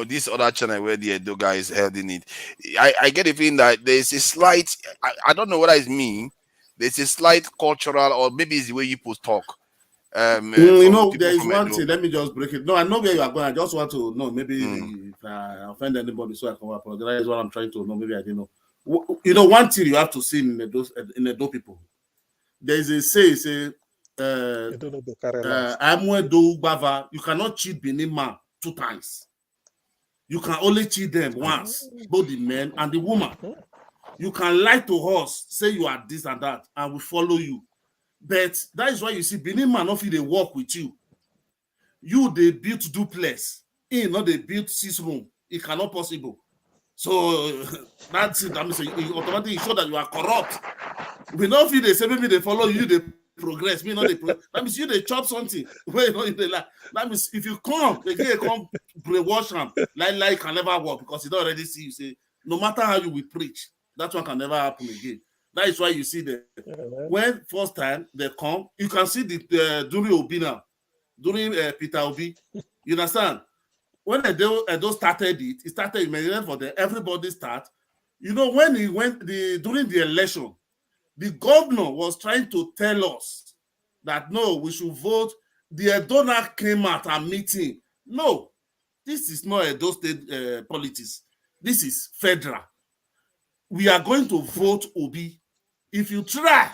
Speaker 16: this other channel where the Edo guy is holding it. I get a feeling that there's a slight. I don't know what it's mean. There's a slight cultural, or maybe it's the way you post talk.
Speaker 21: There is one thing. Let me just break it. No, I know where you are going. I just want to know. Maybe if I offend anybody, so I can apologize. That is what I'm trying to know. Maybe I didn't know. One thing you have to see in the Edo people. There is a say, you cannot cheat Benin man 2 times. You can only cheat them once, both the men and the woman. You can lie to us, say you are this and that, and we follow you. But that is why you see Benin man not feel they work with you. You they built duplex, not they built 6 room. It cannot possible. So that's it. That means it automatically show that you are corrupt. We don't feel they say maybe they follow you, they progress. Me not they progress. That means you they chop something. Wait, no, they like. That means if you come, they come brainwash them. Like can never work because you don't already see. You say no matter how you will preach, that one can never happen again. That is why you see that when first time they come, you can see the during Obi now, during Peter Obi. You understand? When Edo started it started immediately for them. Everybody start. When he went during the election, the governor was trying to tell us that no, we should vote. The Edo came out and meeting. No, this is not Edo State politics. This is federal. We are going to vote Obi. If you try,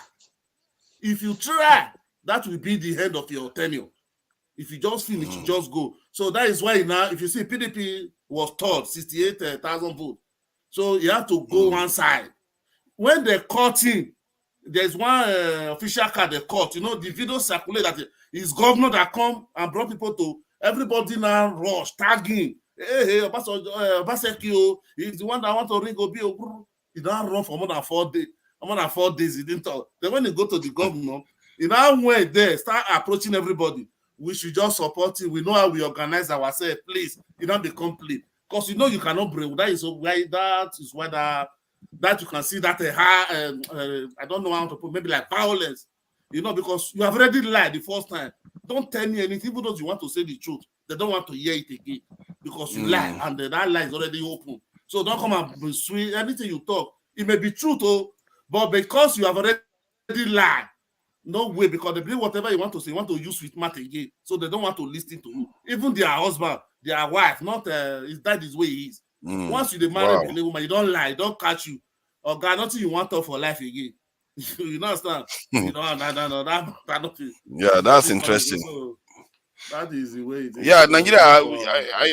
Speaker 21: that will be the end of your tenure. If you just finish, you just go. So that is why now, if you see PDP was third, 68,000 votes. So you have to go one side. When they caught him, there's one official card they caught. The video circulate that it's governor that come and brought people to everybody now rush, tagging. Hey, Obasekio, he's the one that want to ring Obi. He don't run for more than 4 days. More than 4 days, he didn't talk. Then when he go to the governor, he now went there, start approaching everybody. We should just support him. We know how we organize ourselves. Please, it don't be complete. Because you cannot break. That is why that you can see that I don't know how to put, maybe like violence. Because you have already lied the first time. Don't tell me anything, even though you want to say the truth. They don't want to hear it again. Because you lie, and that lie is already open. So don't come and be sweet. Anything you talk, it may be true, but because you have already lied, no way, because they believe whatever you want to say, you want to use with math again. So they don't want to listen to you. Even their husband, their wife, that is where he is. Once you marry a woman, you don't lie, don't catch you. Or God, nothing you want to for life again. You understand?
Speaker 16: Yeah, that's interesting.
Speaker 21: So that is the way it is.
Speaker 16: Yeah, Nigeria,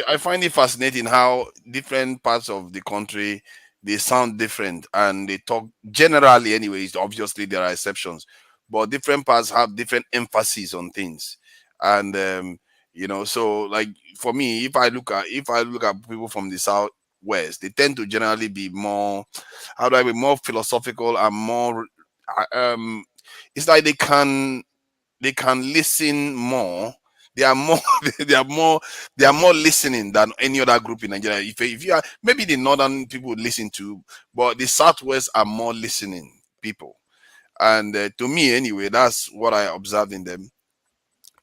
Speaker 16: I find it fascinating how different parts of the country, they sound different and they talk generally anyways. Obviously, there are exceptions. But different parts have different emphasis on things, and so like for me, if I look at people from the Southwest, they tend to generally be more, more philosophical and more. It's like they can listen more. They are more listening than any other group in Nigeria. If you are, maybe the northern people would listen to, but the Southwest are more listening people. And to me, anyway, that's what I observed in them.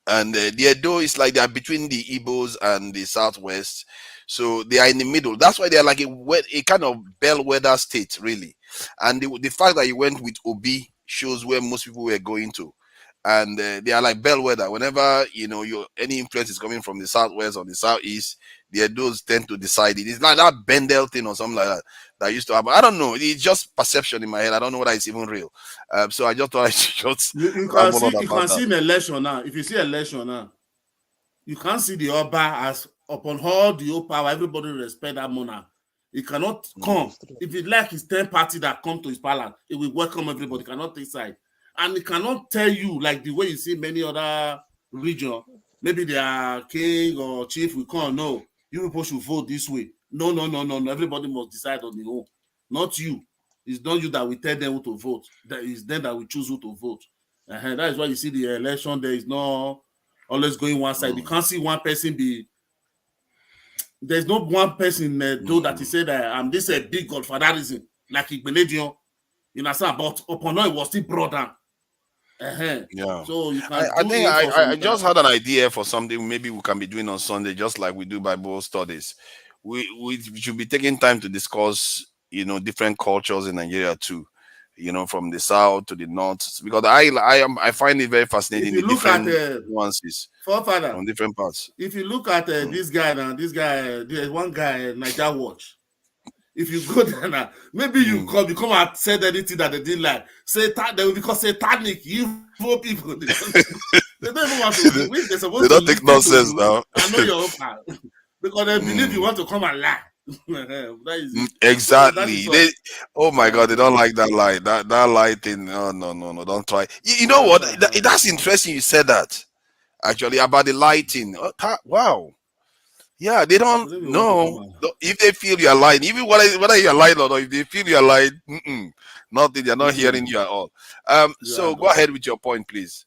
Speaker 16: And the Edo is like they are between the Igbos and the Southwest, so they are in the middle. That's why they are like a kind of bellwether state, really. And the fact that you went with Obi shows where most people were going to, and they are like bellwether. Whenever any influence is coming from the Southwest or the Southeast, the Edos tend to decide it. It's like that Bendel thing or something like that used to happen. I don't know. It's just perception in my head. I don't know whether it's even real. So I just thought I should just.
Speaker 21: You can see an election now. If you see election now, you can't see the Oba as upon all the power. Everybody respect that monarch. He cannot come. If he like his 10 party that come to his palace, he will welcome everybody. He cannot take side. And he cannot tell you, like the way you see many other regions, maybe their king or chief will come, no, you people should vote this way. No. Everybody must decide on their own. Not you. It's not you that will tell them who to vote. That is them that will choose who to vote. That is why you see the election, there is no always going one side. You can't see one person be. There's not one person though that he said I'm this a big God for that reason, like Igbeledion, you know, but upon all it was still brought down.
Speaker 16: Yeah.
Speaker 21: So you can
Speaker 16: I think I just had an idea for something maybe we can be doing on Sunday, just like we do Bible studies. We should be taking time to discuss, you know, different cultures in Nigeria too, you know, from the south to the north, because I find it very fascinating.
Speaker 21: If you look at the
Speaker 16: nuances
Speaker 21: from
Speaker 16: different parts.
Speaker 21: If you look at this guy now, there's one guy, Niger Watch. If you go there now, maybe you come and said anything that they didn't like. They will become satanic, evil people. They don't even want to. They're supposed
Speaker 16: they don't
Speaker 21: to
Speaker 16: take nonsense now.
Speaker 21: I know your own part. Because they believe you want to come and lie. That is
Speaker 16: Exactly. Oh my God, they don't like that lie. That lie thing. No, don't try. You know what? That's interesting. You said that actually about the lighting. Wow. Yeah, they don't know if they feel you're lying. Even whether you're lying or not, if they feel you're lying, nothing. They're not hearing you at all. So go ahead with your point, please.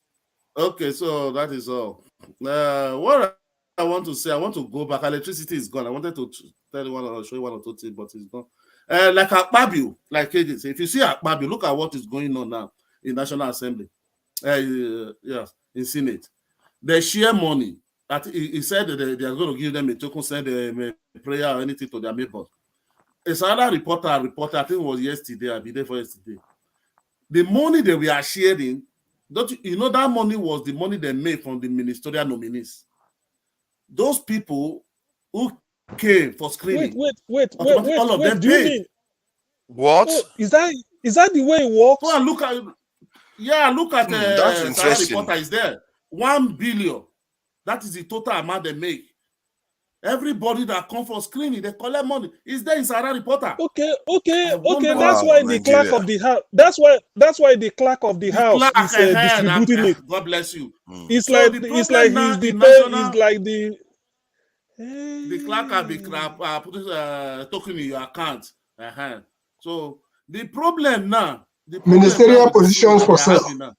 Speaker 21: Okay, so that is all. What I want to say, I want to go back. Electricity is gone. I wanted to tell you one or show you one or two things, but it's gone. Like Akpabio, like KJ say, if you see Akpabio, look at what is going on now in National Assembly, in Senate. They share money. He said that they are going to give them a token, send a prayer or anything to their neighbors. It's another reporter, I think it was yesterday, I'll be there for yesterday. The money that we are sharing, you know that money was the money they made from the ministerial nominees. Those people who came for screening.
Speaker 7: Wait,
Speaker 21: all of them
Speaker 7: do you
Speaker 21: paid.
Speaker 7: mean?
Speaker 16: What?
Speaker 7: Oh, is that the way it works?
Speaker 21: Go and look at
Speaker 16: that's interesting.
Speaker 21: Reporter is there. 1 billion. That is the total amount they make. Everybody that come for screening, they collect money. Is there in Sahara Reporter?
Speaker 7: Okay.
Speaker 21: Wow,
Speaker 7: That's why the clerk of the house. That's why the clerk of the house is distributing it.
Speaker 21: God bless you.
Speaker 7: It's
Speaker 21: So
Speaker 7: like
Speaker 21: the
Speaker 7: he's
Speaker 21: problem
Speaker 7: the
Speaker 21: now in national-
Speaker 7: is like the.
Speaker 21: The clerk can be put token in your account. So the problem now,
Speaker 13: Ministerial positions for sale.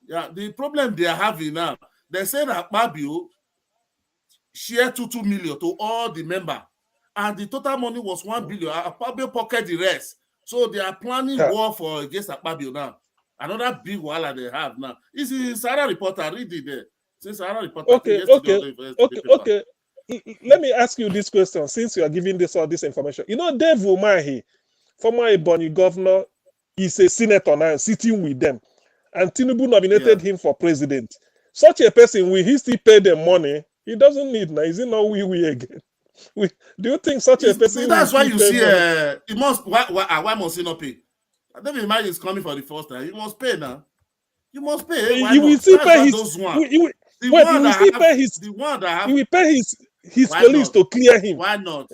Speaker 21: Yeah, the problem they are having now, they say that Babio share 2 million to all the members, and the total money was 1 billion. Akpabio pocket the rest. So they are planning war for against Akpabio now. Another big walla they have now. It's in Sahara Reporter. Read it there. Since Sahara Reporter.
Speaker 7: Okay. Let me ask you this question, since you are giving all this information. You know, Dave Umahi, former Ebonyi governor, is a senator now, sitting with them. And Tinubu nominated him for president. Such a person, will he still pay them money? He doesn't need now. Is it not we again? Do you think such a person?
Speaker 21: That's why you see, he must. Why must he not pay? I don't imagine he's coming for the first time. You must pay now. You must pay.
Speaker 7: He will still pay his. He will pay his police to clear him.
Speaker 21: Why not?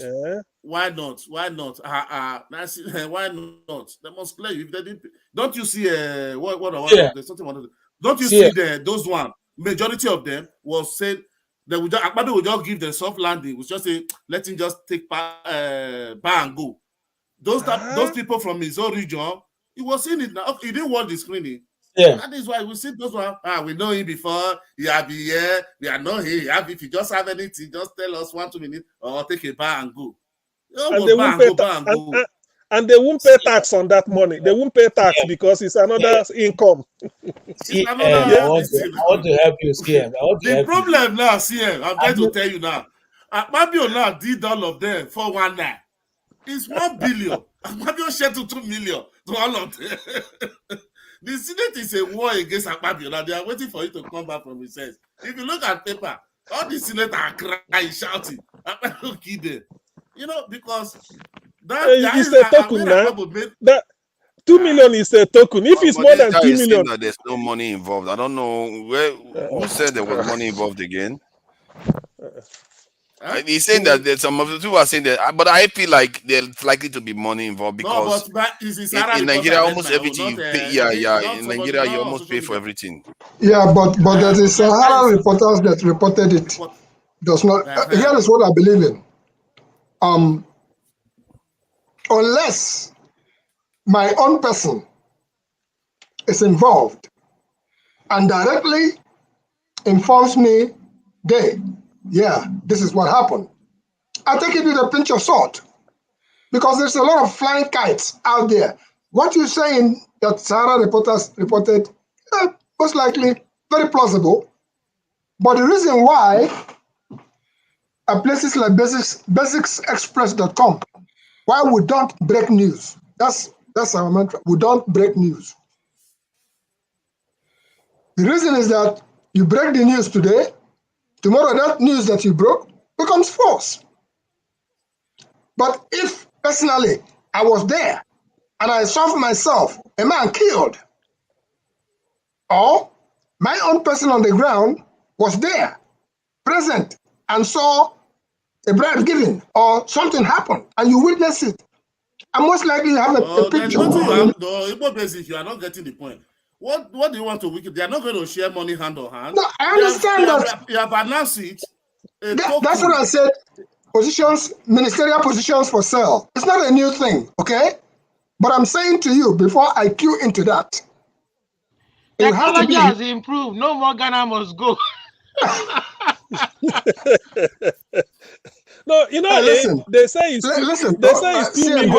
Speaker 21: Why not? Why not? Why not? They must clear you. If they didn't, don't you see there's something. Don't you see those one? Majority of them was said they would Akpabio would just give them soft landing. Was just say let him just take bar and go. Those people from his own region, he was in it now. He didn't want the screening.
Speaker 15: Yeah.
Speaker 21: That is why we see those one. We know him before. He have been here. We are not here. If you just have anything, just tell us 1-2 minutes or take a bar and go.
Speaker 7: And they won't pay tax on that money. They won't pay tax because it's another income.
Speaker 15: I want to help you, CM.
Speaker 21: The problem now, CM, I'm trying to tell you now. Akpabio now did all of them for 1 night. It's 1 billion. Akpabio shared to 2 million to all of them. The Senate is a war against Akpabio. Now they are waiting for you to come back from recess. If you look at paper, all the senators are crying, shouting. Akpabio killed them. You know, because
Speaker 7: it's a token now. That 2 million is a token. If it's more than 2 million,
Speaker 16: there's no money involved. I don't know who said there was money involved again. He's saying that there's some of the people are saying that, but I feel like there's likely to be money involved because in Nigeria, almost everything you pay. In Nigeria, you almost pay for everything.
Speaker 13: Yeah, but the Sahara reporters that reported it does not. Here is what I believe in. Unless my own person is involved and directly informs me, this is what happened, I take it with a pinch of salt because there's a lot of flying kites out there. What you're saying that Sahara reporters reported, most likely very plausible, but the reason why at places like basicsexpress.com, why we don't break news, that's our mantra, we don't break news. The reason is that you break the news today, tomorrow that news that you broke becomes false. But if personally I was there and I saw for myself a man killed, or my own person on the ground was there, present, and saw a bribe given or something happened, and you witness it, I most likely have a picture.
Speaker 21: You are not getting the point. What do you want to wicked? They are not going to share money hand on hand.
Speaker 13: No, I understand that.
Speaker 21: You have announced it.
Speaker 13: That's what I said. Positions, ministerial positions for sale. It's not a new thing, okay? But I'm saying to you, before I cue into that,
Speaker 5: technology has improved. No more Ghana must go.
Speaker 7: No, you know,
Speaker 13: listen,
Speaker 7: they say it's
Speaker 13: listen.
Speaker 7: They say it's 2 million.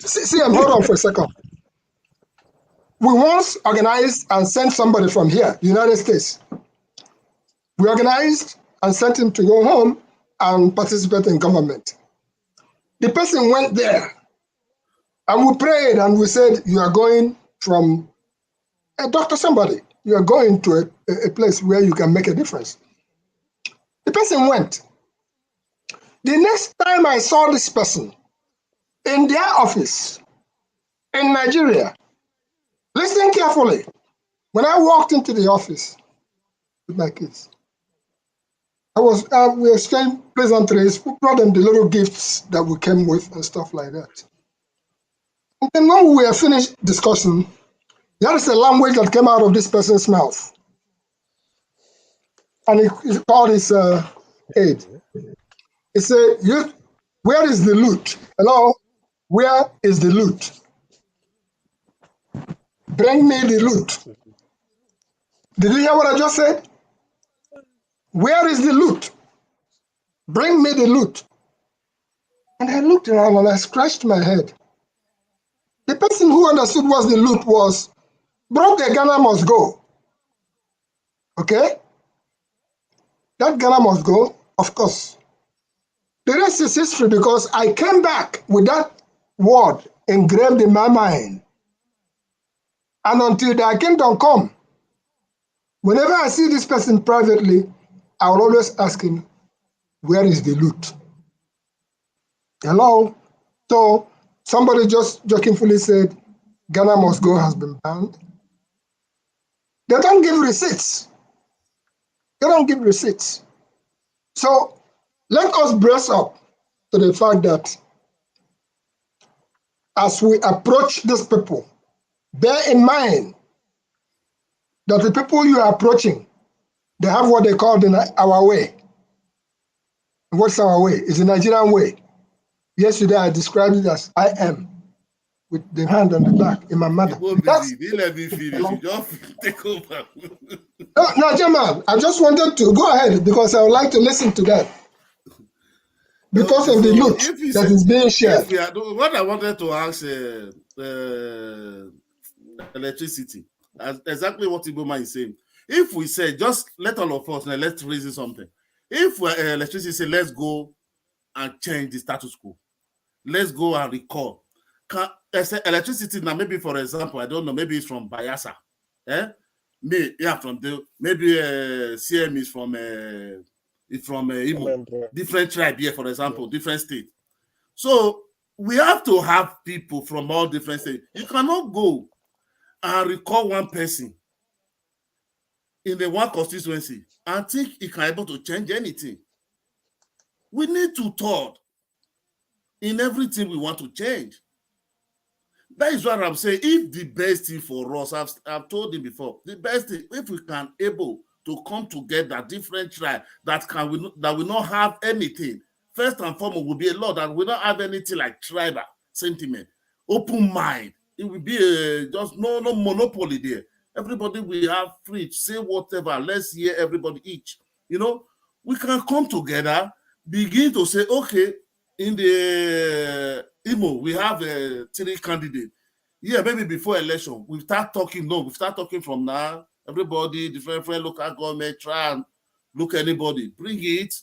Speaker 13: CM, hold on for a second. We once organized and sent somebody from here, United States. We organized and sent him to go home and participate in government. The person went there, and we prayed and we said, you are going from a doctor, somebody. You are going to a place where you can make a difference. The person went. The next time I saw this person in their office in Nigeria, listen carefully. When I walked into the office with my kids, we exchanged pleasantries. We brought them the little gifts that we came with and stuff like that. And then when we were finished discussing, there is a language that came out of this person's mouth. And he called his aide. He said, where is the loot? Hello? Where is the loot? Bring me the loot. Did you hear what I just said? Where is the loot? Bring me the loot. And I looked around and I scratched my head. The person who understood what the loot was, broke the Ghana must go. Okay? That Ghana must go, of course. The rest is history because I came back with that word engraved in my mind. And until thy kingdom come, whenever I see this person privately, I will always ask him, where is the loot? Hello? So somebody just jokingly said, Ghana must go has been banned. They don't give receipts. They don't give receipts. So let us brace up to the fact that as we approach these people, bear in mind that the people you are approaching, they have what they call our way. What's our way? It's the Nigerian way. Yesterday I described it as I am, with the hand on the back in my mother.
Speaker 21: Let me finish. Just take over.
Speaker 13: No, Jamal, I just wanted to go ahead because I would like to listen to that. Because of the loot that is being shared.
Speaker 21: What I wanted to ask electricity, exactly what Iboma is saying. If we say, just let all of us, let's reason something. If electricity say, let's go and change the status quo, let's go and recall. Electricity now, maybe for example, I don't know, maybe it's from Bayelsa. Maybe CM is from Imo, different tribe here, for example, different state. So we have to have people from all different states. You cannot go and recall one person in the one constituency and think he can be able to change anything. We need to thought in everything we want to change. That is what I'm saying. If the best thing for us, I've told him before, the best thing, if we can able to come together, different tribes that will not have anything. First and foremost will be a law that will not have anything like tribal sentiment, open mind. It will be just no monopoly there. Everybody will have free, say whatever. Let's hear everybody each. You know, we can come together, begin to say, okay, in the Imo, we have 3 candidates. Yeah, maybe before election, we start talking. No, we start talking from now. Everybody, different local government, try and look anybody, bring it.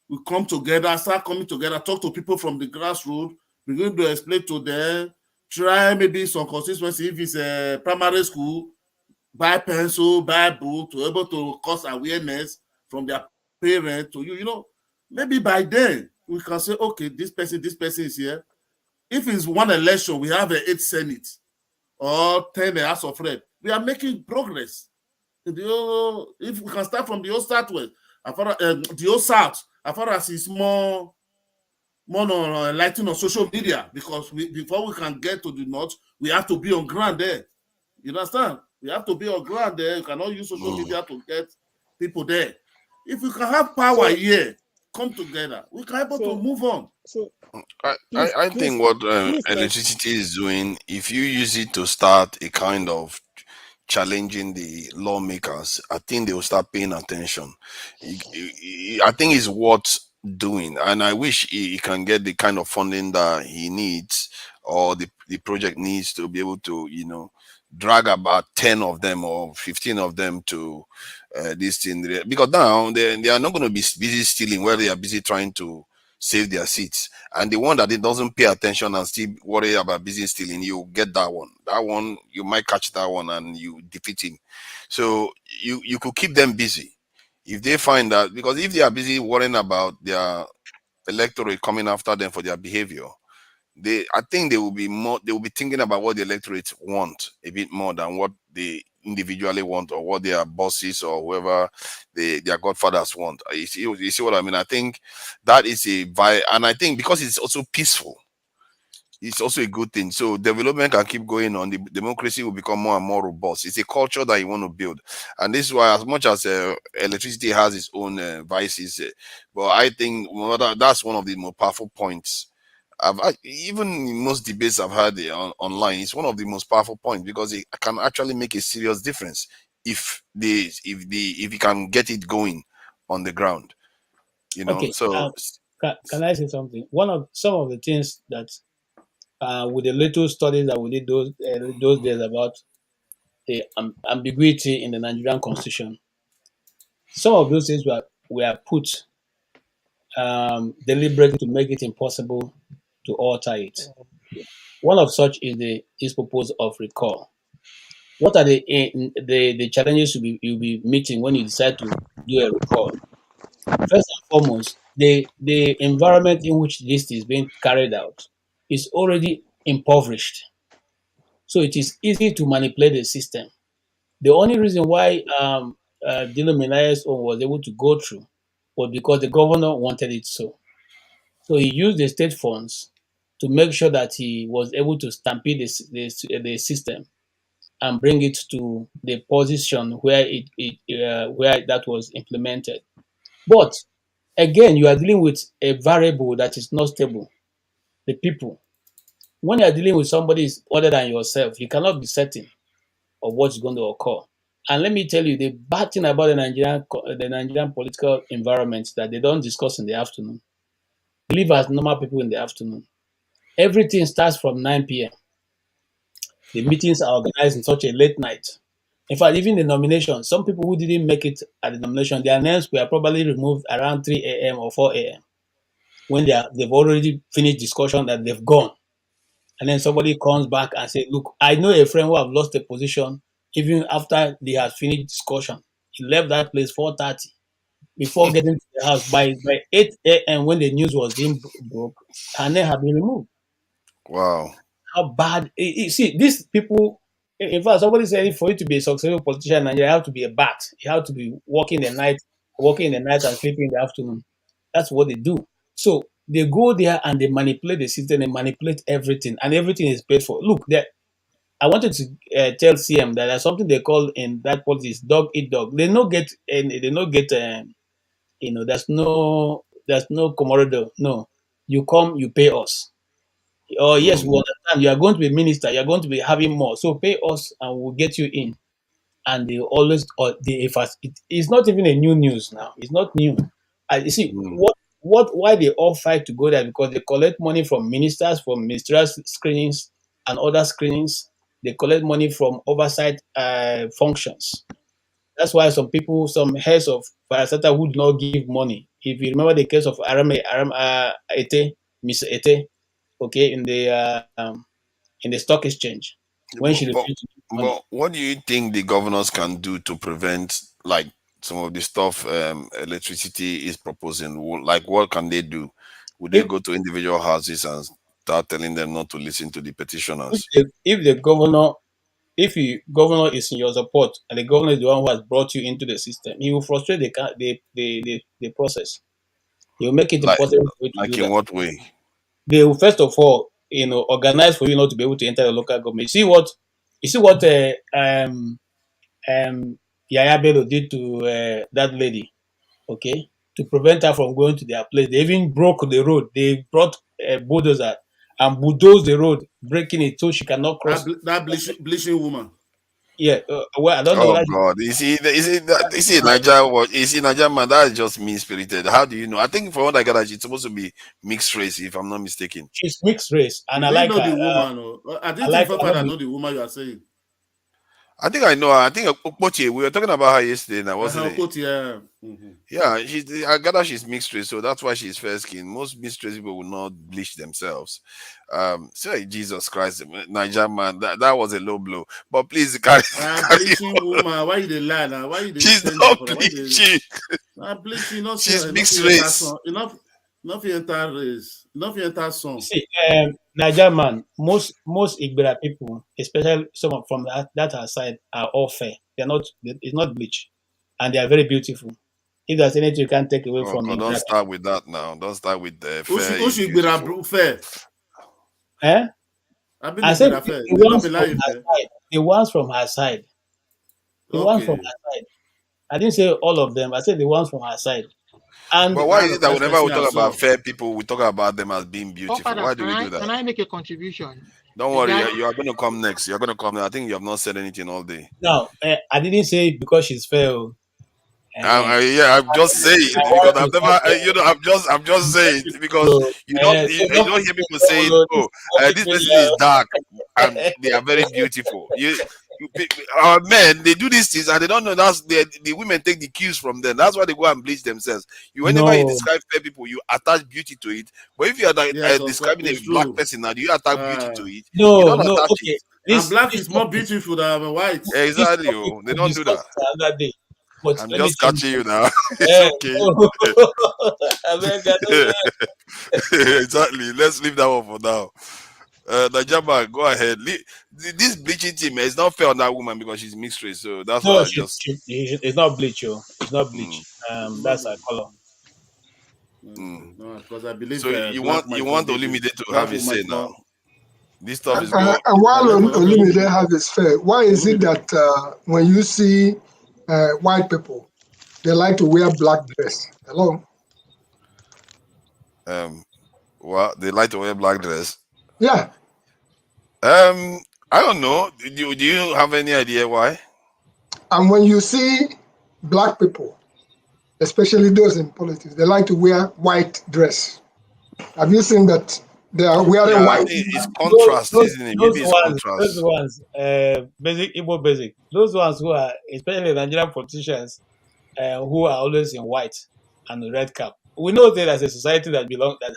Speaker 21: We come together, start coming together, talk to people from the grassroots, begin to explain to them, try maybe some consistency. If it's a primary school, buy pencil, buy book, to able to cause awareness from their parents to you. You know, maybe by then we can say, okay, this person is here. If it's one election, we have 8 Senate or 10 House of Rep. We are making progress. If we can start from the old Southwest, the old South, as far as it's more enlightened on social media, because before we can get to the North, we have to be on ground there. You understand? We have to be on ground there. You cannot use social media to get people there. If we can have power here, come together, we can able to move on.
Speaker 16: I think what electricity is doing, if you use it to start a kind of challenging the lawmakers, I think they will start paying attention. I think it's worth doing, and I wish he can get the kind of funding that he needs, or the project needs, to be able to, you know, drag about 10 of them or 15 of them to this thing, because now they are not going to be busy stealing where they are busy trying to save their seats. And the one that it doesn't pay attention and still worry about business stealing, you get that one. That one, you might catch that one and you defeat him. So you could keep them busy. If they find that, because if they are busy worrying about their electorate coming after them for their behavior, I think they will be thinking about what the electorate want a bit more than what they individually want, or what their bosses or whoever their godfathers want. You see what I mean? I think that is and I think because it's also peaceful, it's also a good thing. So development can keep going on. The democracy will become more and more robust. It's a culture that you want to build, and this is why, as much as electricity has its own vices, but I think that's one of the more powerful points. Even in most debates I've had online, it's one of the most powerful points, because it can actually make a serious difference if you can get it going on the ground. You know.
Speaker 15: Okay.
Speaker 16: So
Speaker 15: can I say something? Some of the things that with the little studies that we did those days about the ambiguity in the Nigerian Constitution, some of those things were put deliberately to make it impossible to alter it. One of such is this proposal of recall. What are the challenges you'll be meeting when you decide to do a recall? First and foremost, the environment in which this is being carried out is already impoverished. So it is easy to manipulate the system. The only reason why Dino Menaye's own was able to go through was because the governor wanted it so. So he used the state funds to make sure that he was able to stampede the system and bring it to the position where where that was implemented. But again, you are dealing with a variable that is not stable, the people. When you are dealing with somebody other than yourself, you cannot be certain of what's going to occur. And let me tell you, the bad thing about the Nigerian political environment that they don't discuss in the afternoon. Live as normal people in the afternoon. Everything starts from 9 p.m. The meetings are organized in such a late night. In fact, even the nomination, some people who didn't make it at the nomination, their names were probably removed around 3 a.m. or 4 a.m. when they've already finished discussion that they've gone. And then somebody comes back and says, look, I know a friend who have lost a position even after they had finished discussion. He left that place 4:30 before getting to the house. By 8 a.m. when the news was being broke, her name had been removed.
Speaker 16: Wow.
Speaker 15: How bad. You see, these people, in fact, somebody said for you to be a successful politician in Nigeria, you have to be a bat. You have to be working in the night and sleeping in the afternoon. That's what they do. So they go there and they manipulate the system, they manipulate everything, and everything is paid for. Look, I wanted to tell CM that there's something they call in that politics dog eat dog. They no get there's no commodity. No, you come, you pay us. Oh yes, we understand. You are going to be minister. You are going to be having more. So pay us, and we'll get you in. And they always, or they first. It's not even a new news now. It's not new. You see why they all fight to go there, because they collect money from ministers, from ministerial screenings and other screenings. They collect money from oversight functions. That's why some heads of parastatal would not give money. If you remember the case of Miss Ete, okay, in the stock exchange, when she refused to give money.
Speaker 16: But what do you think the governors can do to prevent like some of the stuff electricity is proposing? Like, what can they do? Would they go to individual houses and start telling them not to listen to the petitioners?
Speaker 15: If the governor is in your support and the governor is the one who has brought you into the system, he will frustrate the process. He will make it impossible for you to do that.
Speaker 16: In what way?
Speaker 15: They will first of all, organize for you not to be able to enter the local government. You see what Yaya Bello did to that lady, okay, to prevent her from going to their place. They even broke the road. They brought a bulldozer and bulldozed the road, breaking it so she cannot cross.
Speaker 21: That bleaching woman.
Speaker 15: Yeah, well, I don't know.
Speaker 16: Oh God! You see, Niger man. That is just mean spirited. How do you know? I think from what I got, she's supposed to be mixed race, if I'm not mistaken.
Speaker 15: She's mixed race, and I
Speaker 21: like
Speaker 15: her.
Speaker 21: The woman. I didn't think I know the woman you are saying.
Speaker 16: I think I know her. I think Okpoche, we were talking about her yesterday now, wasn't it?
Speaker 21: Okpoche, yeah.
Speaker 16: Yeah, I gather she's mixed race, so that's why she's fair skin. Most mixed race people will not bleach themselves. Jesus Christ, Niger man, that was a low blow. But please,
Speaker 21: bleaching woman, why you the lie now? Why you
Speaker 16: she's not bleaching.
Speaker 21: Bleaching, not
Speaker 16: she's mixed race.
Speaker 21: Enough enter race. Enough enter song.
Speaker 15: See, Niger man, most Igbira people, especially some from that side, are all fair. They're not. It's not bleach, and they are very beautiful. If there's anything you can't take away from me,
Speaker 16: don't start with that now. Don't start with the fair.
Speaker 21: Who should be fair?
Speaker 15: I said the ones from her side. The ones from her side. I didn't say all of them. I said the ones from her side.
Speaker 16: But why is it that whenever we talk about fair people, we talk about them as being beautiful? Why do we do that?
Speaker 5: Can I make a contribution?
Speaker 16: Don't worry, you are going to come next. You're going to come. I think you have not said anything all day.
Speaker 15: No, I didn't say it because she's fair.
Speaker 16: I'm just saying because I've never, I'm just saying it because you don't hear people saying, "Oh, this person is dark and they are very beautiful." Our men, they do these things and they don't know the women take the cues from them. That's why they go and bleach themselves. Whenever you describe fair people, you attach beauty to it. But if you are describing a black person, now do you attach beauty to it?
Speaker 15: No,
Speaker 21: okay. And black is more beautiful than white.
Speaker 16: Exactly, they don't do that.
Speaker 15: But
Speaker 16: I'm just catching you now. It's okay. Exactly. Let's leave that one for now. Najaba, go ahead. This bleaching team is not fair on that woman because she's mixed race. So that's why
Speaker 15: it's not bleach, it's not bleach. That's her color.
Speaker 21: No, because I believe.
Speaker 16: So you want Olumide to have his say now. This stuff is
Speaker 13: good. And while Olumide have his say, why is it that when you see white people, they like to wear black dress? Hello.
Speaker 16: Well, they like to wear black dress.
Speaker 13: Yeah.
Speaker 16: I don't know. Do you have any idea why?
Speaker 13: And when you see black people, especially those in politics, they like to wear white dress. Have you seen that they are wearing white?
Speaker 16: It's contrast, isn't it? Maybe it's contrast.
Speaker 15: Those ones, basic Igbo basic. Those ones who are, especially Nigerian politicians, who are always in white and red cap. We know that as a society that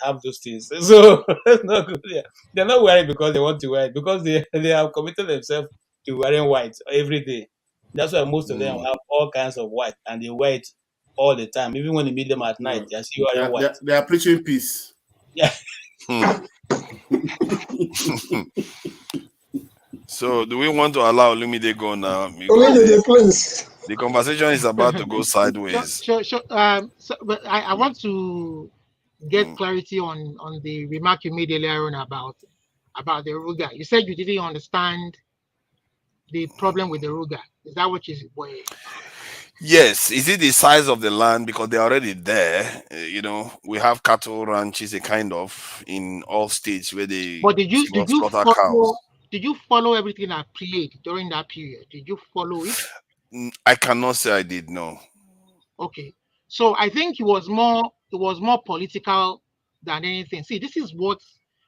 Speaker 15: have those things. So it's not good. Yeah. They're not wearing because they want to wear it, because they have committed themselves to wearing white every day. That's why most of them have all kinds of white and they wear it all the time. Even when you meet them at night, they're still wearing white.
Speaker 21: They are preaching peace.
Speaker 15: Yeah.
Speaker 16: So do we want to allow Olumide go now?
Speaker 13: Olumide, please.
Speaker 16: The conversation is about to go sideways.
Speaker 5: Sure. But I want to get clarity on the remark you made earlier on about the Ruga. You said you didn't understand the problem with the Ruga. Is that what you were?
Speaker 16: Yes, is it the size of the land because they're already there? You know, we have cattle ranches, a kind of in all states where they
Speaker 5: But did you
Speaker 16: slaughter
Speaker 5: follow?
Speaker 16: cows.
Speaker 5: Did you follow everything that played during that period? Did you follow it?
Speaker 16: I cannot say I did. No.
Speaker 5: Okay, so I think it was more political than anything. See, this is what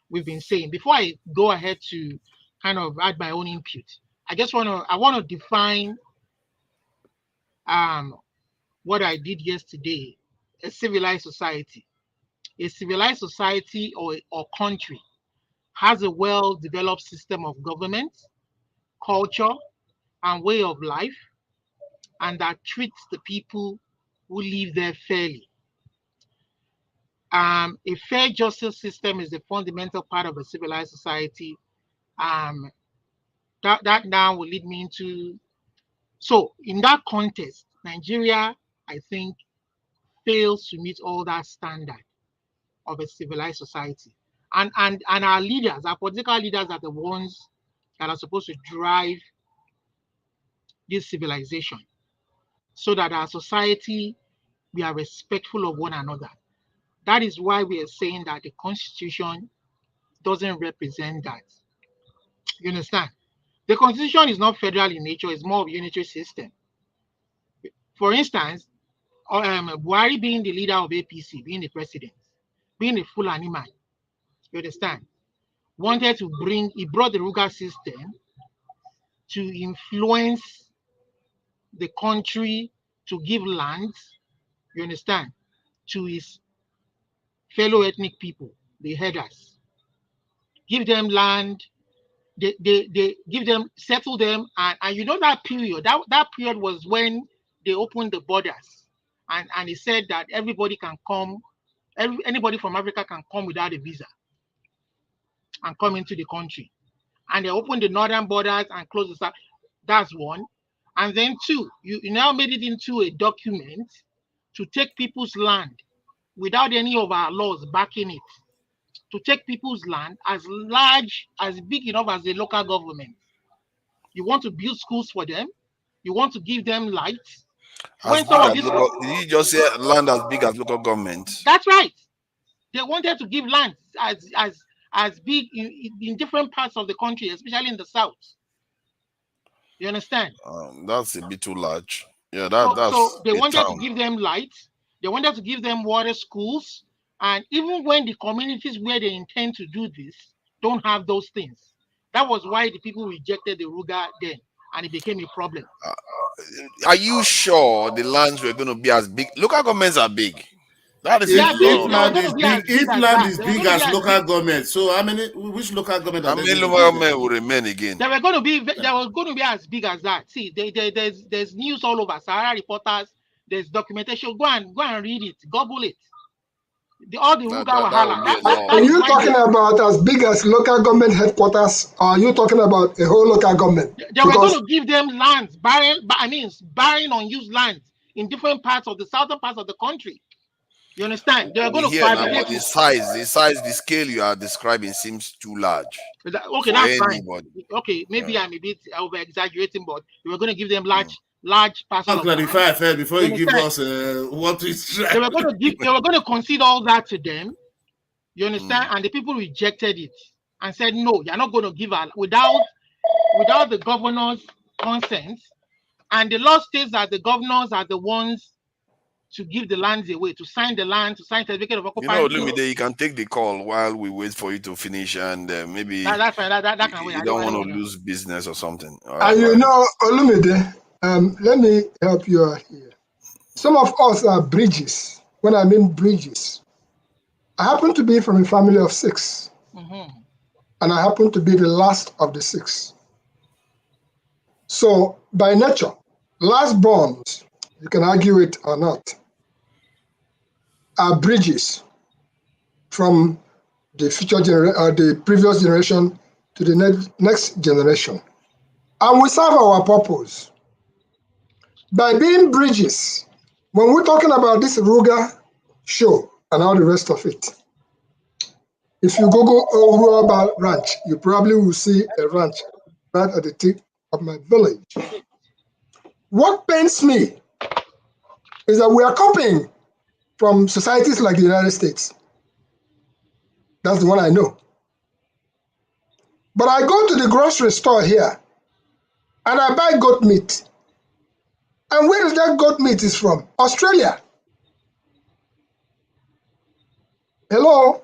Speaker 5: we've been saying. Before I go ahead to kind of add my own input, I want to define what I did yesterday. A civilized society or country has a well-developed system of government, culture, and way of life, and that treats the people who live there fairly. A fair justice system is a fundamental part of a civilized society. That now will lead me into. So in that context, Nigeria, I think, fails to meet all that standard of a civilized society. And our leaders, our political leaders, are the ones that are supposed to drive this civilization so that our society, we are respectful of one another. That is why we are saying that the Constitution doesn't represent that. You understand? The Constitution is not federal in nature, it's more of a unitary system. For instance, Buhari being the leader of APC, being the president, being a full animal, you understand, he brought the Ruga system to influence the country, to give land, you understand, to his fellow ethnic people, the herders. Give them land, they give them, settle them, and you know that period, that period was when they opened the borders, and he said that everybody can come, anybody from Africa can come without a visa and come into the country. And they opened the northern borders and closed the south. That's one. And then two, you now made it into a document to take people's land without any of our laws backing it, to take people's land as large, as big enough as the local government. You want to build schools for them. You want to give them lights.
Speaker 16: Did you just say land as big as local government?
Speaker 5: That's right. They wanted to give land as big in different parts of the country, especially in the south. You understand?
Speaker 16: That's a bit too large. Yeah,
Speaker 5: so they wanted to give them lights. They wanted to give them water, schools, and even when the communities where they intend to do this don't have those things, that was why the people rejected the Ruga then, and it became a problem.
Speaker 16: Are you sure the lands were going to be as big? Local governments are big. That is
Speaker 21: if land is big as local government, so which local government?
Speaker 16: How many local government will remain again?
Speaker 5: They were going to be as big as that. See, there's news all over. Sahara reporters, there's documentation. Go and read it, Google it. All the Ruga Wahala.
Speaker 13: Are you talking about as big as local government headquarters, or are you talking about a whole local government?
Speaker 5: They were going to give them lands, barren unused lands in different parts of the southern parts of the country. You understand? They are going to
Speaker 16: but the size, the scale you are describing seems too large.
Speaker 5: Okay, that's fine. Okay, maybe I'm a bit over exaggerating, but we were going to give them large parcels.
Speaker 21: I'll clarify first before you give us what is.
Speaker 5: They were going to concede all that to them. You understand? And the people rejected it and said, no, you're not going to give out without the governor's consent. And the law states that the governors are the ones to give the lands away, to sign the land, to sign certificate of occupancy.
Speaker 16: Olumide, you can take the call while we wait for you to finish, and maybe
Speaker 5: that's fine. That can wait.
Speaker 16: You don't want to lose business or something.
Speaker 13: And you know, Olumide, let me help you out here. Some of us are bridges. When I mean bridges, I happen to be from a family of 6, and I happen to be the last of the 6. So by nature, last borns, you can argue it or not, are bridges from the future the previous generation to the next generation. And we serve our purpose. by being bridges. When we're talking about this Ruga show and all the rest of it, if you Google Oruoba Ranch, you probably will see a ranch right at the tip of my village. What pains me is that we are copying from societies like the United States. That's the one I know. But I go to the grocery store here and I buy goat meat. And where is that goat meat is from? Australia. Hello?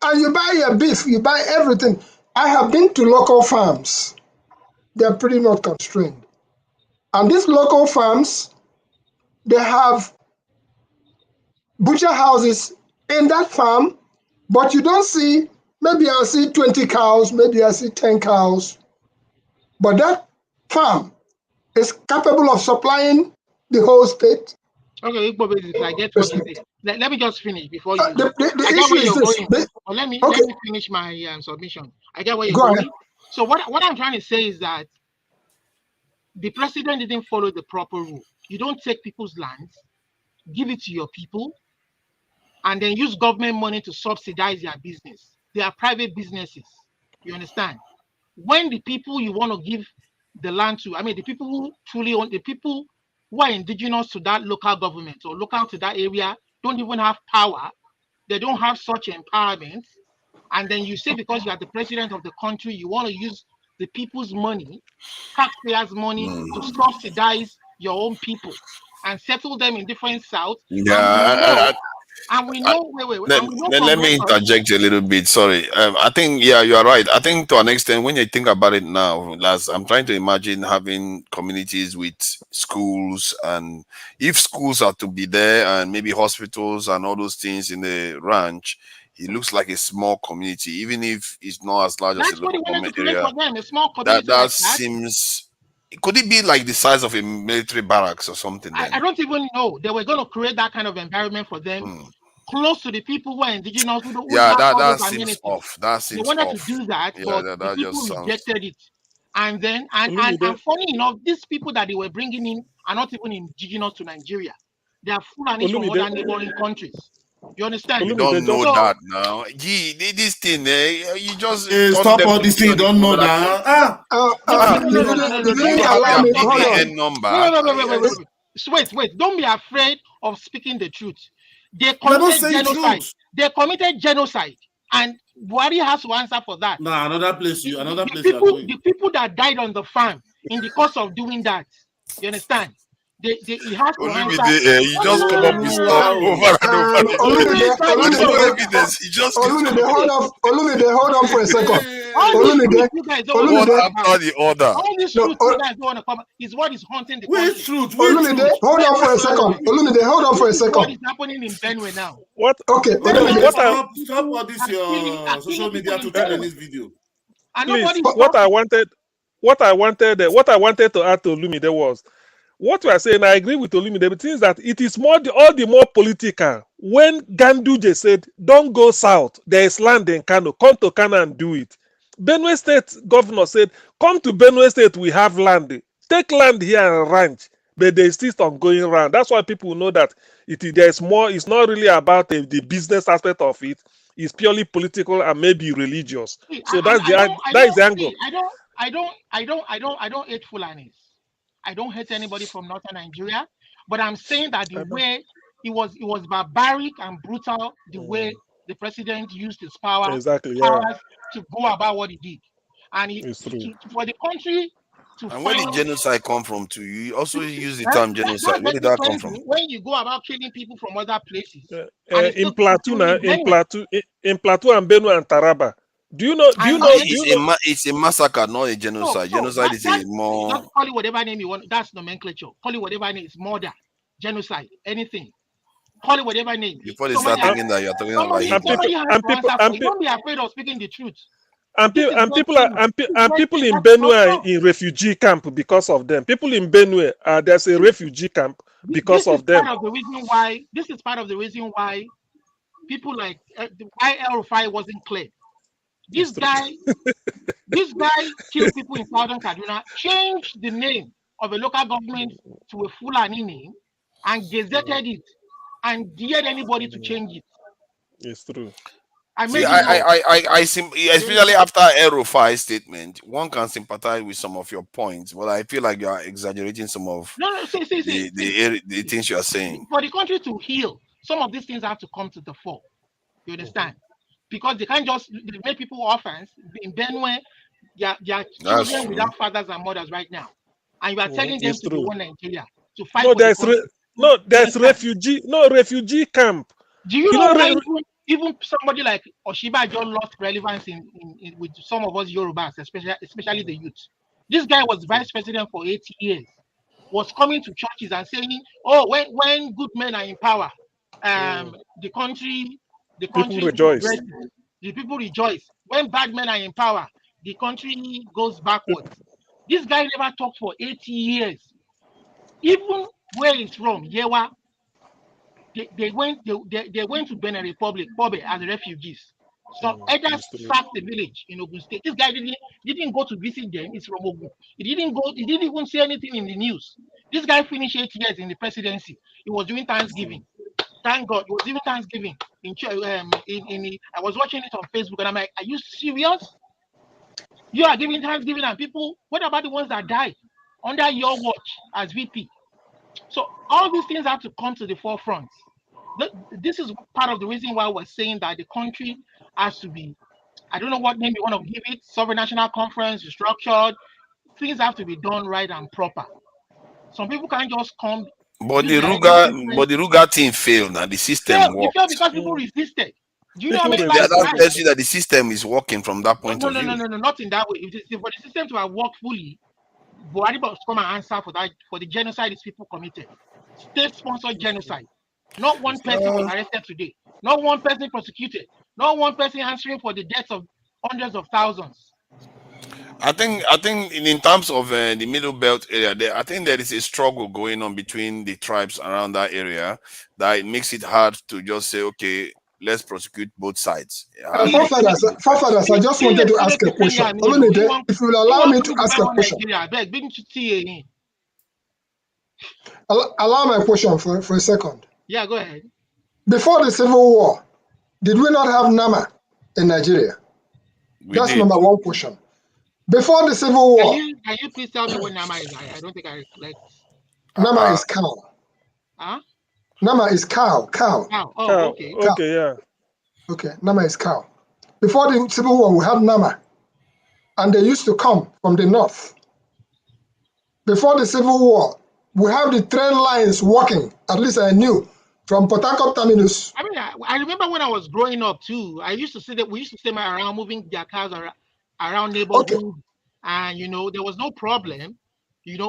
Speaker 13: And you buy your beef, you buy everything. I have been to local farms. They're pretty much constrained. And these local farms, they have butcher houses in that farm, but you don't see, maybe I see 20 cows, maybe I see 10 cows. But that farm is capable of supplying the whole state.
Speaker 5: Okay, I get what you say. Let me just finish before you. I
Speaker 13: The
Speaker 5: get
Speaker 13: issue
Speaker 5: where
Speaker 13: is
Speaker 5: you're
Speaker 13: this.
Speaker 5: going. But let me finish my submission. I get where you're
Speaker 13: Go
Speaker 5: going.
Speaker 13: ahead.
Speaker 5: So what I'm trying to say is that the president didn't follow the proper rule. You don't take people's lands, give it to your people, and then use government money to subsidize their business. They are private businesses. You understand? When the people you want to give the land to, I mean, the people who truly own, the people who are indigenous to that local government or local to that area don't even have power. They don't have such empowerment. And then you say because you are the president of the country, you want to use the people's money, taxpayers' money, to subsidize your own people and settle them in different souths.
Speaker 16: Yeah,
Speaker 5: And we know,
Speaker 16: let me interject a little bit. Sorry. I think, yeah, you are right. I think to an extent, when you think about it now, Laz, I'm trying to imagine having communities with schools, and if schools are to be there and maybe hospitals and all those things in the ranch, it looks like a small community, even if it's not as large as a local government area.
Speaker 5: A small community
Speaker 16: That seems, could it be like the size of a military barracks or something then?
Speaker 5: I don't even know. They were going to create that kind of environment for them, close to the people who are indigenous.
Speaker 16: That seems off. That seems
Speaker 5: They wanted
Speaker 16: off.
Speaker 5: to do that, but the people rejected it. And then, and funny enough, these people that they were bringing in are not even indigenous to Nigeria. They are Fulani from other neighboring countries. You understand?
Speaker 16: You don't know that now. Gee, this thing, you just
Speaker 21: stop all this thing. You don't know that.
Speaker 5: Wait. Don't be afraid of speaking the truth. They committed genocide. They committed genocide, and Buhari has to answer for that.
Speaker 21: Nah, another place.
Speaker 5: The people that died on the farm in the course of doing that. You understand? He has to answer.
Speaker 16: You just come up with stuff over and over. Evidence. He just
Speaker 13: hold on for a second.
Speaker 16: One after the other.
Speaker 5: All these truths you guys don't want to come is what is haunting the country.
Speaker 13: Hold on for a second. Olumide, hold on for a second.
Speaker 5: What is happening in Benue now?
Speaker 7: What?
Speaker 13: Okay.
Speaker 21: Stop all this your social media to tell in this video.
Speaker 7: Please, what I wanted to add to Olumide was, what we are saying, I agree with Olumide, but things that it is all the more political. When Ganduje said, don't go south, there is land in Kano, come to Kano and do it. Benue State governor said, come to Benue State, we have land. Take land here and ranch. But they insist on going around. That's why people know that there's more. It's not really about the business aspect of it. It's purely political and maybe religious. So that is the angle.
Speaker 5: I don't hate Fulanis. I don't hate anybody from northern Nigeria, but I'm saying that the way it was barbaric and brutal, the way the president used his powers to go about what he did, and for the country to.
Speaker 16: And where did genocide come from? Too, you also use the term genocide. Where did that come from?
Speaker 5: When you go about killing people from other places,
Speaker 7: in Plateau and Benue and Taraba. Do you know?
Speaker 16: It's a massacre, not a genocide. Genocide is a more.
Speaker 5: Just call it whatever name you want. That's nomenclature. Call it whatever name. It's murder, genocide, anything. Call it whatever name.
Speaker 16: Before they start thinking that you're talking about
Speaker 5: Hitler. Don't be afraid of speaking the truth.
Speaker 7: And people in Benue are in refugee camp because of them. People in Benue, there's a refugee camp because of them.
Speaker 5: This is part of the reason why people like why El-Rufai wasn't cleared. This guy killed people in Southern Kaduna, changed the name of a local government to a Fulani name and gazetted it and dared anybody to change it.
Speaker 7: It's true.
Speaker 16: See, especially after Erufai's statement, one can sympathize with some of your points, but I feel like you are exaggerating some of the things you are saying.
Speaker 5: For the country to heal, some of these things have to come to the fore. You understand? Because they can't just make people orphans. In Benue, they are children without fathers and mothers right now, and you are telling them to go to Nigeria to fight.
Speaker 7: There's refugee camp.
Speaker 5: Do you know why even somebody like Oshiba John lost relevance in with some of us Yorubas, especially the youth? This guy was vice president for 80 years, was coming to churches and saying, "Oh, when good men are in power, the country
Speaker 7: rejoice.
Speaker 5: The people rejoice. When bad men are in power, the country goes backwards." This guy never talked for 80 years. Even where he's from, Yewa, they went to Benin Republic, Bobe, as refugees. So others sacked the village in Ogun State. This guy didn't go to visit them. He's from Ogun. He didn't even say anything in the news. This guy finished 8 years in the presidency. He was doing Thanksgiving. Thank God, he was doing Thanksgiving I was watching it on Facebook, and I'm like, are you serious? You are giving Thanksgiving, and people, what about the ones that died under your watch as VP? So all these things have to come to the forefront. This is part of the reason why we're saying that the country has to be, I don't know what name you want to give it, sovereign national conference, restructured. Things have to be done right and proper. Some people can't just come.
Speaker 16: But the Ruga thing failed now. The system worked.
Speaker 5: It failed because people resisted. Do you know how many
Speaker 16: that tells you that the system is working from that point of view?
Speaker 5: No, not in that way. For the system to have worked fully, Buhari must come and answer for the genocide these people committed. State-sponsored genocide. Not one person was arrested today. Not one person prosecuted. Not one person answering for the deaths of hundreds of thousands.
Speaker 16: I think in terms of the Middle Belt area, I think there is a struggle going on between the tribes around that area that it makes it hard to just say, okay, let's prosecute both sides.
Speaker 13: Forefathers, I just wanted to ask a question. If you will allow me to ask a question. Allow my question for a second.
Speaker 5: Yeah, go ahead.
Speaker 13: Before the Civil War, did we not have Nama in Nigeria? That's
Speaker 16: did.
Speaker 13: Number one question. Before the Civil War.
Speaker 5: Can you please tell me what Nama is? I don't think I like.
Speaker 13: Nama is cow.
Speaker 5: Huh?
Speaker 13: Nama is cow.
Speaker 5: Cow. Oh, okay.
Speaker 13: Cow.
Speaker 7: Okay, yeah.
Speaker 13: Okay, Nama is cow. Before the Civil War, we had Nama. And they used to come from the north. Before the Civil War, we have the train lines working, at least I knew, from Port Harcourt terminus.
Speaker 5: I mean, I remember when I was growing up too, we used to stay around moving their cars around neighborhoods, and there was no problem,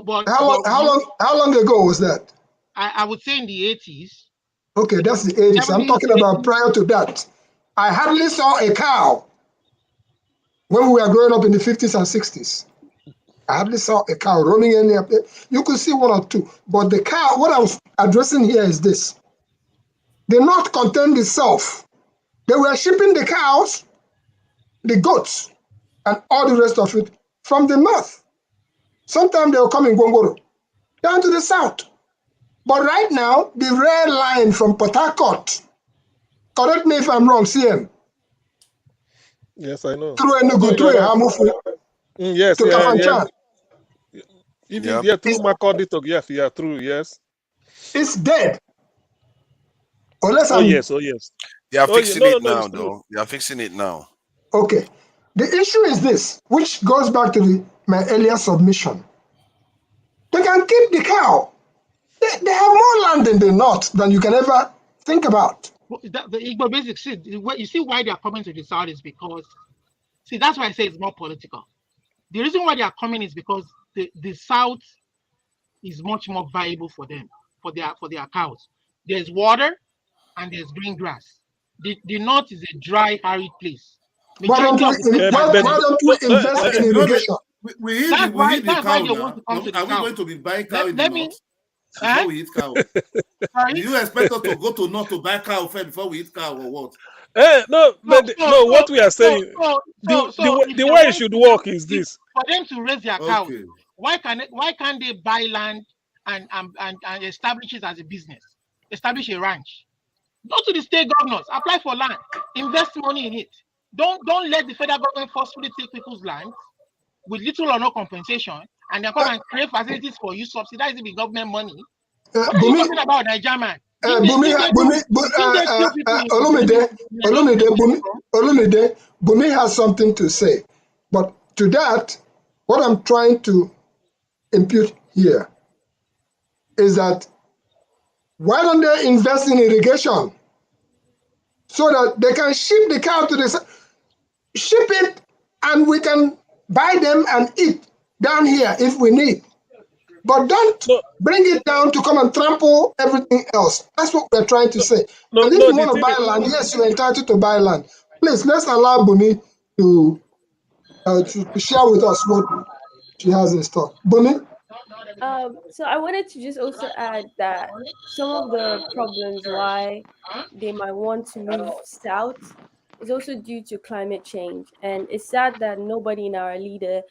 Speaker 5: but
Speaker 13: how long ago was that?
Speaker 5: I would say in the 80s.
Speaker 13: Okay, that's the 80s. I'm talking about prior to that. I hardly saw a cow when we were growing up in the 50s and 60s. I hardly saw a cow roaming anywhere. You could see one or two, but the cow, what I was addressing here is this. The North contained itself. They were shipping the cows, the goats, and all the rest of it from the north. Sometimes they will come in Gongoro, down to the south. But right now, the rail line from Port Harcourt, correct me if I'm wrong, CM.
Speaker 7: Yes, I know.
Speaker 13: Through Enugu, through Hamufu,
Speaker 7: yes,
Speaker 13: to Kafanchan.
Speaker 7: Yeah, through Makurdi to yeah, through, yes.
Speaker 13: It's dead. Unless
Speaker 7: yes.
Speaker 16: They are fixing it now, though. They are fixing it now.
Speaker 13: Okay. The issue is this, which goes back to my earlier submission. They can keep the cow. They have more land in the north than you can ever think about.
Speaker 5: The Igbo basic, you see why they are coming to the south is because, that's why I say it's more political. The reason why they are coming is because the south is much more viable for them, for their cows. There's water and there's green grass. The north is a dry, arid place.
Speaker 13: Why don't we invest in irrigation?
Speaker 21: That's why they want to come to the south. Are we going to be buying cow in the north before we eat cow? Do you expect us to go to north to buy cow first before we eat cow or what?
Speaker 7: What we are saying, the way it should work is this.
Speaker 5: For them to raise their cows, why can't they buy land and establish it as a business? Establish a ranch. Go to the state governors, apply for land, invest money in it. Don't let the federal government forcefully take people's land with little or no compensation, and then come and create facilities for you, subsidizing the government money. What are you talking about, Niger man?
Speaker 13: Bumi has something to say. But to that, what I'm trying to impute here is that why don't they invest in irrigation so that they can ship the cow to ship it, and we can buy them and eat down here if we need. But don't bring it down to come and trample everything else. That's what we're trying to say. And if you want to buy land, yes, you're entitled to buy land. Please, let's allow Bumi to share with us what she has in store. Bumi?
Speaker 3: So I wanted to just also add that some of the problems why they might want to move south is also due to climate change. And it's sad that nobody in our leader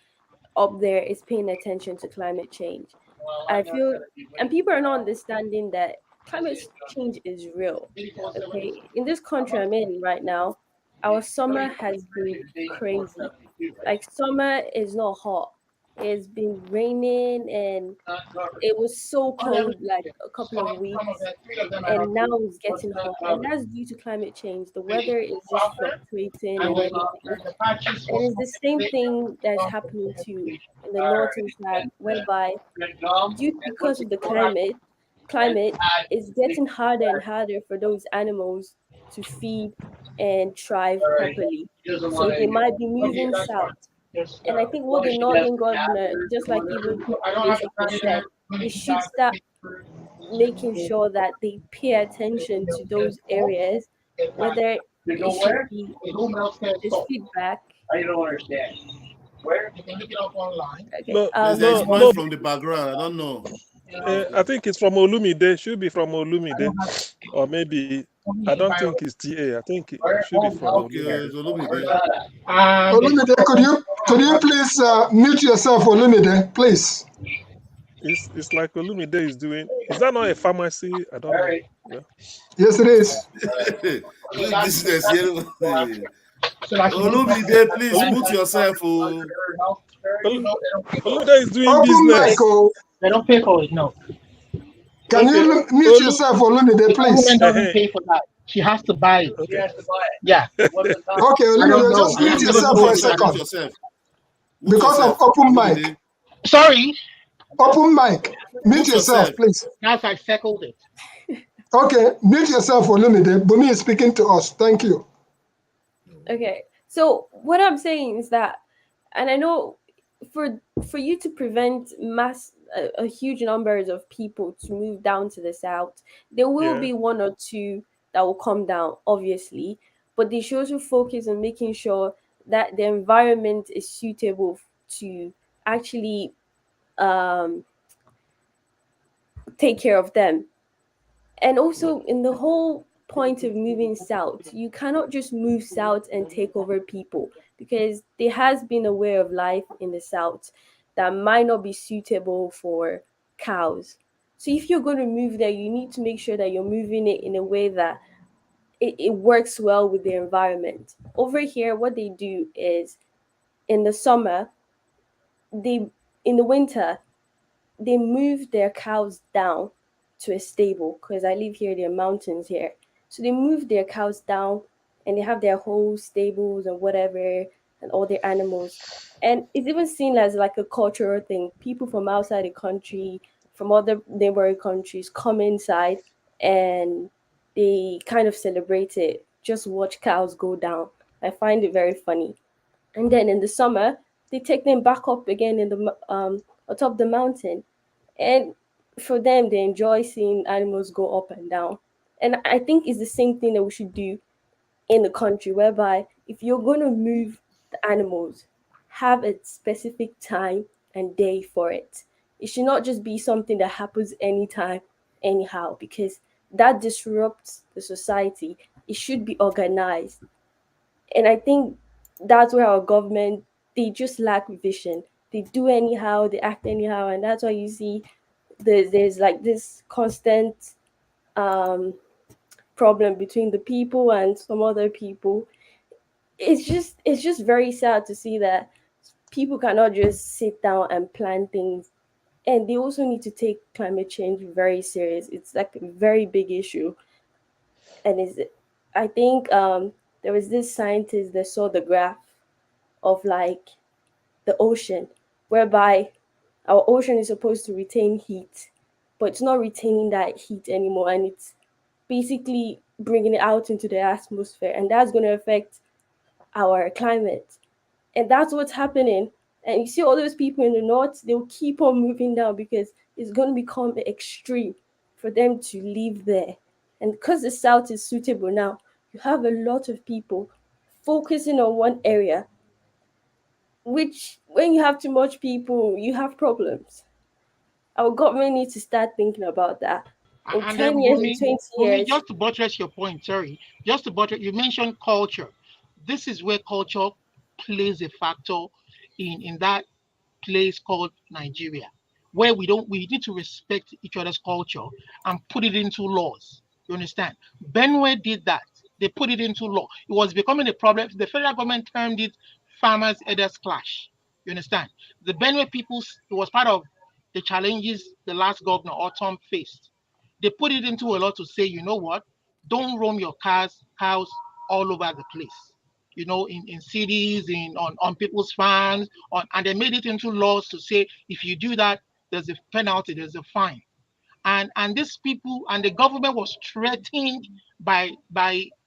Speaker 3: up there is paying attention to climate change. I feel, and people are not understanding that climate change is real. Okay, in this country I'm in right now, our summer has been crazy. Like, summer is not hot. It's been raining and it was so cold like a couple of weeks, and now it's getting hot, and that's due to climate change. The weather is just fluctuating and everything, and it's the same thing that's happening to in the northern side, whereby because of the climate is getting harder and harder for those animals to feed and thrive properly. So they might be moving south. And I think what the northern governor, just like even basically said, they should start making sure that they pay attention to those areas, whether it should be this feedback.
Speaker 11: I don't understand. Where? You can look it up online.
Speaker 3: Okay.
Speaker 21: There's noise from the background. I don't know.
Speaker 7: I think it's from Olumide. Should be from Olumide, or maybe I don't think it's TA. I think it should be from Olumide.
Speaker 13: Olumide, could you please mute yourself, Olumide, please?
Speaker 7: It's like Olumide is doing. Is that not a pharmacy? I don't know. Yeah.
Speaker 13: Yes, it is.
Speaker 21: Business here. Olumide, please mute yourself.
Speaker 7: Olumide is doing
Speaker 13: Open
Speaker 7: business.
Speaker 13: mic, oh.
Speaker 5: They don't pay for it, no.
Speaker 13: Can you mute yourself, Olumide,
Speaker 5: The
Speaker 13: please?
Speaker 5: woman doesn't pay for that. She has to buy it.
Speaker 11: She has to buy it.
Speaker 5: Yeah.
Speaker 13: Okay, Olumide, just mute yourself for a second. Because of open mic.
Speaker 5: Sorry?
Speaker 13: Open mic. Mute yourself, please.
Speaker 5: Now I circled it.
Speaker 13: Okay, mute yourself, Olumide. Bumi is speaking to us. Thank you.
Speaker 3: Okay, so what I'm saying is that, and I know for you to prevent a huge numbers of people to move down to the south, there will be one or two that will come down, obviously, but they should also focus on making sure that the environment is suitable to actually take care of them. And also, in the whole point of moving south, you cannot just move south and take over people, because there has been a way of life in the south that might not be suitable for cows. So if you're going to move there, you need to make sure that you're moving it in a way that it works well with the environment. Over here, what they do is, in the summer, in the winter, they move their cows down to a stable, because I live here, there are mountains here. So they move their cows down and they have their whole stables and whatever and all their animals. And it's even seen as like a cultural thing. People from outside the country, from other neighboring countries, come inside and they kind of celebrate it. Just watch cows go down. I find it very funny. And then in the summer, they take them back up again in the on top of the mountain. And for them, they enjoy seeing animals go up and down. And I think it's the same thing that we should do in the country, whereby if you're going to move the animals, have a specific time and day for it. It should not just be something that happens anytime, anyhow, because that disrupts the society. It should be organized. And I think that's where our government, they just lack vision. they do anyhow, they act anyhow, and that's why you see there's like this constant problem between the people and some other people. It's just very sad to see that people cannot just sit down and plan things, and they also need to take climate change very serious. It's like a very big issue, and I think there was this scientist that saw the graph of like the ocean, whereby our ocean is supposed to retain heat, but it's not retaining that heat anymore, and it's basically bringing it out into the atmosphere, and that's going to affect our climate. And that's what's happening. And you see all those people in the north, they'll keep on moving down because it's going to become extreme for them to live there. And because the south is suitable now, you have a lot of people focusing on one area, which when you have too much people, you have problems. Our government needs to start thinking about that. In
Speaker 5: And
Speaker 3: 10
Speaker 5: then,
Speaker 3: years, in 20 years.
Speaker 5: just to buttress your point, sorry, just to buttress, you mentioned culture. This is where culture plays a factor in that place called Nigeria, where we need to respect each other's culture and put it into laws. You understand? Benue did that. They put it into law. It was becoming a problem. The federal government termed it farmers' elders clash. You understand? The Benue people, it was part of the challenges the last governor Autumn faced. They put it into a law to say, you know what? Don't roam your cows all over the place. You know, in cities, on people's farms, and they made it into laws to say if you do that, there's a penalty, there's a fine. And these people and the government was threatened by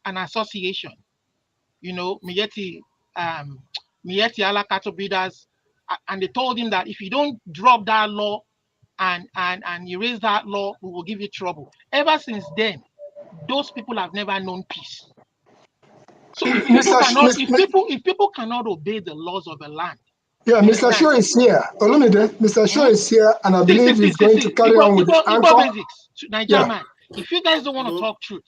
Speaker 5: an association, you know, Miyetti Ala Cattle Breeders, and they told him that if you don't drop that law and erase that law, we will give you trouble. Ever since then, those people have never known peace. So if people cannot obey the laws of a land,
Speaker 13: yeah, Mr. Shaw is here. Olumide, Mr. Shaw is here, and I believe he's going to carry on with the anchor.
Speaker 5: Basics, Niger man. If you guys don't want to talk truth,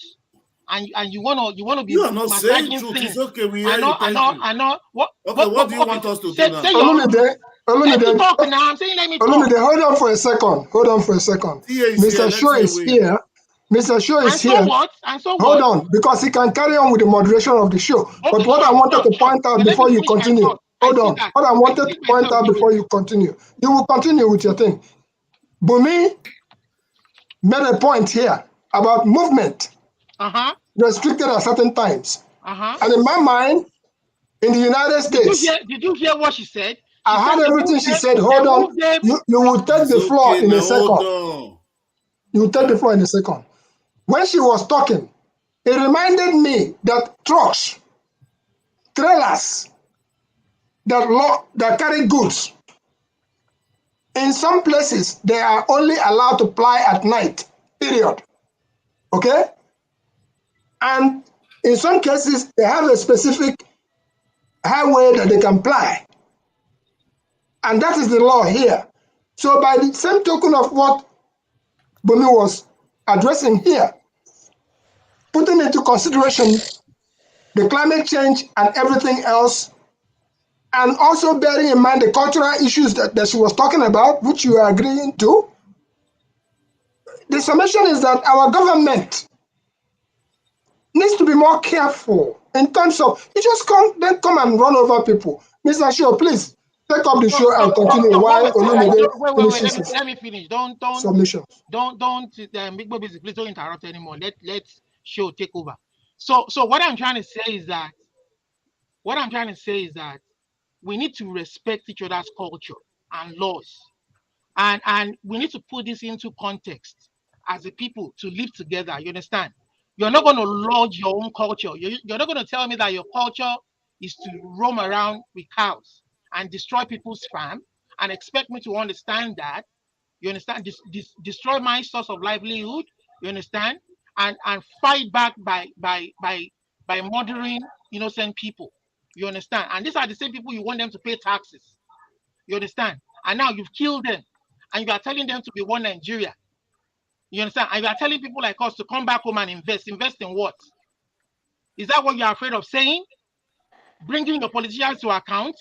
Speaker 5: and you want to be,
Speaker 21: you are not saying truth. It's okay. We hear you.
Speaker 5: I know. What
Speaker 21: do you want us to do now?
Speaker 13: Olumide,
Speaker 5: I'm saying let me talk.
Speaker 13: Olumide, hold on for a second. Mr. Shaw is here. Mr. Shaw is here.
Speaker 5: And so what?
Speaker 13: Hold on, because he can carry on with the moderation of the show. Okay, but what I wanted to point out before you continue, hold on. What I wanted to point out before you continue, you will continue with your thing. Bumi made a point here about movement restricted at certain times. And in my mind, in the United States,
Speaker 5: did you hear what she said?
Speaker 13: I heard everything she said. Hold on. You will take the floor in a second. You will take the floor in a second. When she was talking, it reminded me that trucks, trailers that carry goods, in some places, they are only allowed to ply at night, period. Okay? And in some cases, they have a specific highway that they can ply. And that is the law here. So by the same token of what Bumi was addressing here, putting into consideration the climate change and everything else, and also bearing in mind the cultural issues that she was talking about, which you are agreeing to, the summation is that our government needs to be more careful in terms of, you just come and run over people. Mr. Shaw, please take up the show and continue while Olumide finishes.
Speaker 5: Let me finish. Don't
Speaker 13: submissions.
Speaker 5: Big Bobby, please don't interrupt anymore. Let's show take over. So what I'm trying to say is that we need to respect each other's culture and laws, and we need to put this into context as a people to live together. You understand? You're not going to lodge your own culture. You're not going to tell me that your culture is to roam around with cows and destroy people's farm and expect me to understand that. You understand? Destroy my source of livelihood. You understand? And fight back by murdering innocent people. You understand? And these are the same people you want them to pay taxes. You understand? And now you've killed them, and you are telling them to be one Nigeria. You understand? And you are telling people like us to come back home and invest. Invest in what? Is that what you're afraid of saying? Bringing the politicians to account?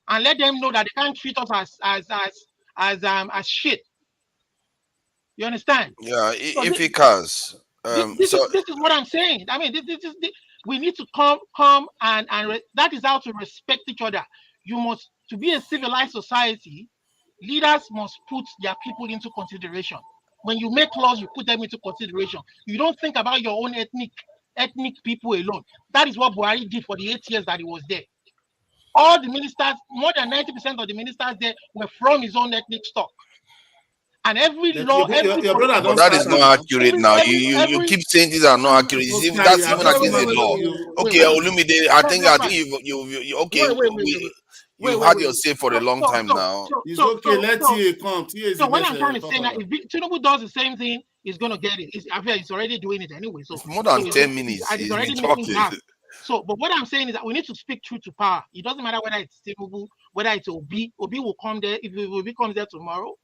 Speaker 5: and let them know that they can't treat us as shit. You understand?
Speaker 16: Yeah,
Speaker 5: So
Speaker 16: if it has.
Speaker 5: this is what I'm saying. I mean, we need to come and that is how to respect each other. You must, to be a civilized society, leaders must put their people into consideration. When you make laws, you put them into consideration. You don't think about your own ethnic people alone. That is what Buhari did for the 8 years that he was there. All the ministers, more than 90% of the ministers there were from his own ethnic stock. And every law,
Speaker 21: your brother
Speaker 16: but that is not accurate now. You keep saying these are not accurate. That's even against the law. Okay, Olumide, I think you okay. You've had your say for a long time now.
Speaker 21: It's okay. Let TA come.
Speaker 5: So what I'm trying to say now, if Tinubu does the same thing, he's going to get it. He's already doing it anyway. So
Speaker 16: it's more than 10 minutes.
Speaker 5: He's already making that. So, but what I'm saying is that we need to speak truth to power. It doesn't matter whether it's Tinubu, whether it's Obi. Obi will come there. If Obi comes there tomorrow,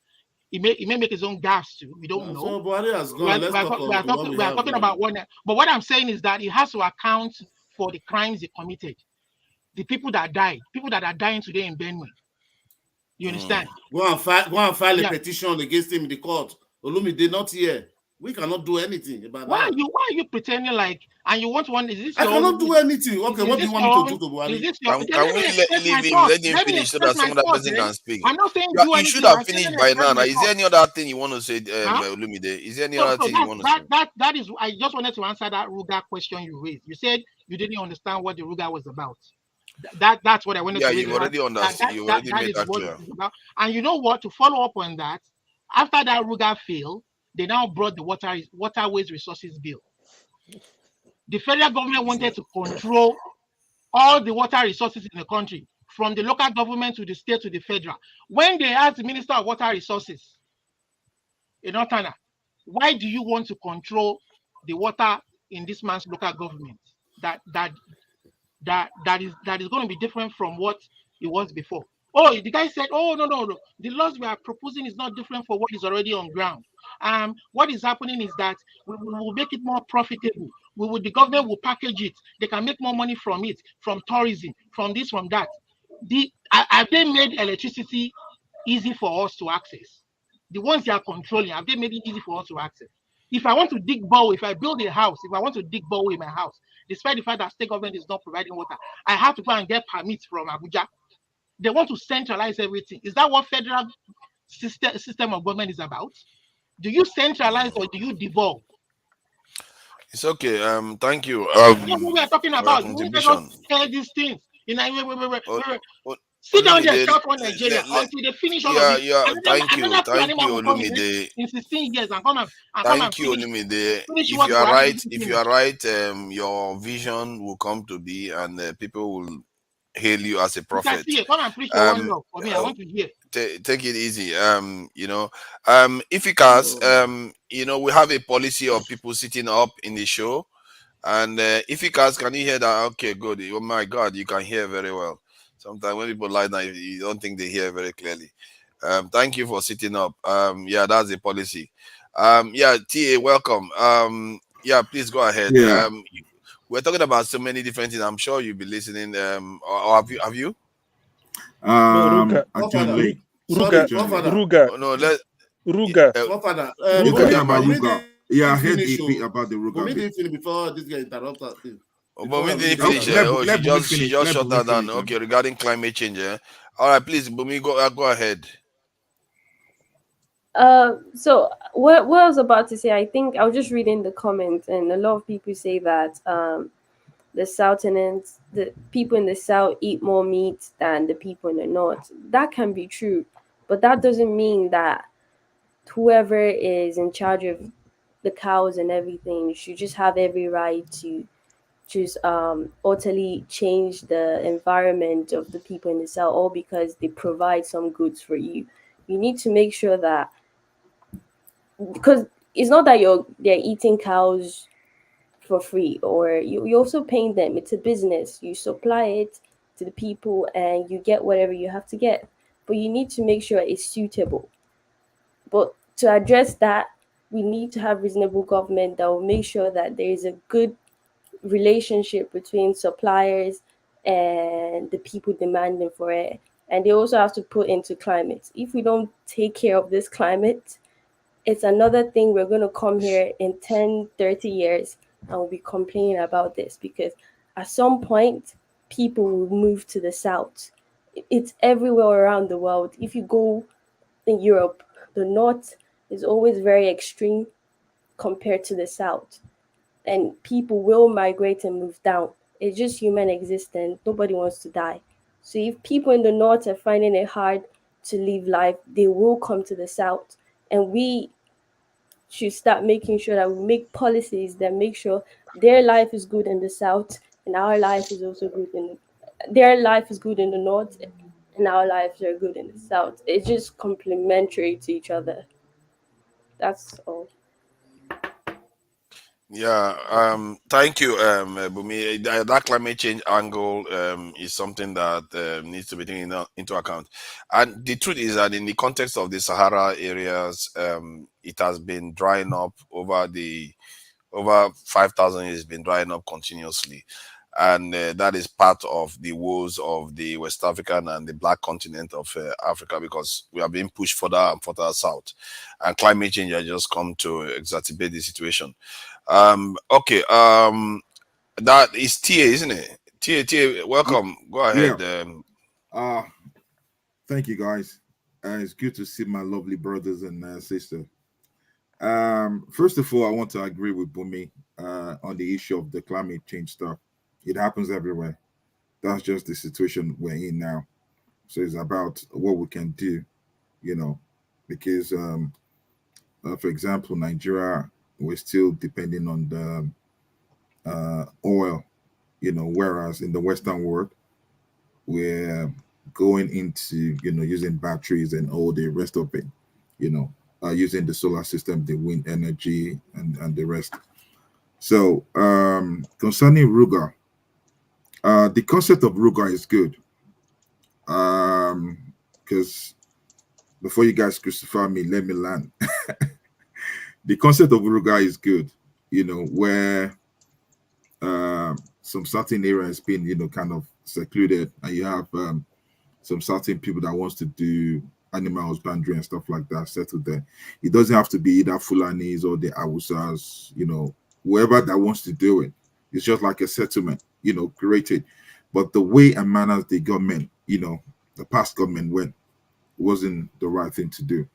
Speaker 5: he may make his own gaffes too. We don't know.
Speaker 21: So Buhari has gone.
Speaker 5: We are talking about one. But what I'm saying is that he has to account for the crimes he committed. The people that died, people that are dying today in Benue. You understand?
Speaker 21: Go and file a petition against him in the court. Olumide not here. We cannot do anything about that.
Speaker 5: Why are you pretending like, and you want one? Is this?
Speaker 21: I cannot do anything. Okay, what do you want me to do to Buhari?
Speaker 16: Can we leave him? Let him finish so that some other person can speak.
Speaker 5: I'm not saying
Speaker 16: you should have finished by now. Is there any other thing you want to say, Olumide? Is there any other thing you want to say?
Speaker 5: That is. I just wanted to answer that Ruga question you raised. You said you didn't understand what the Ruga was about. That's what I wanted to say.
Speaker 16: Yeah, you already understood. You already made that clear.
Speaker 5: And you know what? To follow up on that, after that Ruga failed, they now brought the Waterways Resources Bill. The federal government wanted to control all the water resources in the country, from the local government to the state to the federal. When they asked the Minister of Water Resources, Inotana, why do you want to control the water in this man's local government? That is going to be different from what it was before. Oh, the guy said, oh, no. The laws we are proposing is not different from what is already on ground. What is happening is that we will make it more profitable. The government will package it. They can make more money from it, from tourism, from this, from that. Have they made electricity easy for us to access? The ones they are controlling, have they made it easy for us to access? If I want to dig borehole, if I build a house, if I want to dig borehole in my house, despite the fact that state government is not providing water, I have to go and get permits from Abuja. They want to centralize everything. Is that what federal system of government is about? Do you centralize or do you devolve?
Speaker 16: It's okay. Thank you.
Speaker 5: That's what we are talking about. We cannot tell these things. Sit down there and shout for Nigeria until they finish all of it.
Speaker 16: Thank you, Olumide.
Speaker 5: In 16 years and come and
Speaker 16: thank you, Olumide. If you are right, your vision will come to be, and people will hail you as a prophet.
Speaker 5: Come and preach one love for me. I want to hear.
Speaker 16: Take it easy. Ifikas, we have a policy of people sitting up in the show, and Ifikas, can you hear that? Okay, good. Oh my God, you can hear very well. Sometimes when people lie down, you don't think they hear very clearly. Thank you for sitting up. Yeah, that's the policy. TA, welcome. Please go ahead.
Speaker 21: Yeah.
Speaker 16: We're talking about so many different things. I'm sure you'll be listening. Or have you?
Speaker 7: Ruga.
Speaker 16: No, let
Speaker 7: Ruga.
Speaker 21: Yeah,
Speaker 7: I
Speaker 21: heard about the Ruga. We didn't finish before this guy interrupted.
Speaker 16: But we didn't finish. She just shut that down. Okay, regarding climate change. All right, please, Bumi, go ahead.
Speaker 3: So what I was about to say, I think I was just reading the comments, and a lot of people say that the Southerners, the people in the South eat more meat than the people in the North. That can be true, but that doesn't mean that whoever is in charge of the cows and everything should just have every right to just utterly change the environment of the people in the South, all because they provide some goods for you. You need to make sure that, because it's not that they're eating cows for free, or you're also paying them. It's a business. You supply it to the people and you get whatever you have to get. But you need to make sure it's suitable. But to address that, we need to have reasonable government that will make sure that there is a good relationship between suppliers and the people demanding for it. and they also have to put into climate. If we don't take care of this climate, it's another thing we're going to come here in 10, 30 years and we'll be complaining about this, because at some point, people will move to the south. It's everywhere around the world. If you go in Europe, the north is always very extreme compared to the south. And people will migrate and move down. It's just human existence. Nobody wants to die. So if people in the north are finding it hard to live life, they will come to the south. And we should start making sure that we make policies that make sure their life is good in the south and our life is also good in their life is good in the north and our lives are good in the south. It's just complementary to each other. That's all.
Speaker 16: Yeah, thank you, Bumi. That climate change angle is something that needs to be taken into account. And the truth is that in the context of the Sahara areas, it has been drying up over 5,000 years, been drying up continuously. And that is part of the woes of the West African and the Black continent of Africa, because we are being pushed further and further south. And climate change has just come to exacerbate the situation. Okay, that is TA, isn't it? TA, welcome. Go ahead.
Speaker 8: Yeah. Thank you, guys. It's good to see my lovely brothers and sisters. First of all, I want to agree with Bumi on the issue of the climate change stuff. It happens everywhere. That's just the situation we're in now. So it's about what we can do, because, for example, Nigeria, we're still depending on the oil, whereas in the Western world, we're going into, using batteries and all the rest of it, using the solar system, the wind energy, and the rest. So concerning Ruga, the concept of Ruga is good, because before you guys crucify me, let me land. The concept of Ruga is good, where some certain area has been, kind of secluded, and you have some certain people that wants to do animal husbandry and stuff like that settled there. It doesn't have to be either Fulanis or the Awusas, whoever that wants to do it. It's just like a settlement, created. But the way and manners the government, the past government went, wasn't the right thing to do.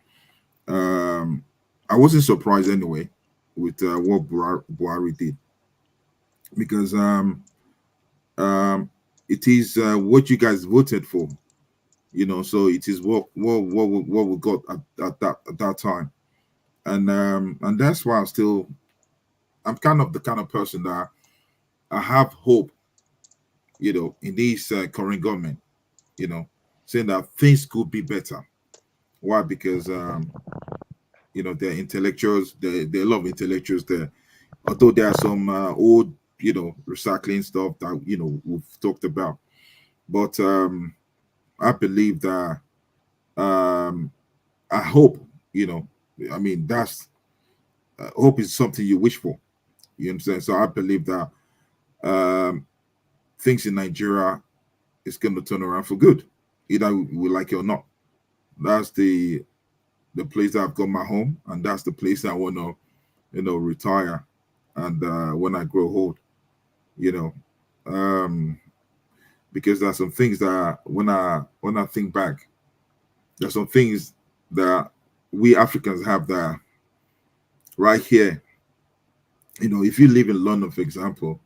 Speaker 8: I wasn't surprised anyway with what Buhari did, because it is what you guys voted for, so it is what we got at that time, and that's why I'm kind of the kind of person that I have hope, in this current government, saying that things could be better. Why? Because they're intellectuals. There are a lot of intellectuals there. Although there are some old, recycling stuff that we've talked about, but I believe that I hope, that's hope is something you wish for. You understand? So I believe that things in Nigeria is going to turn around for good, either we like it or not. That's the place that I've got my home, and that's the place I want to, retire, and when I grow old, because there's some things that when I think back, there's some things that we Africans have that right here. If you live in London, for example,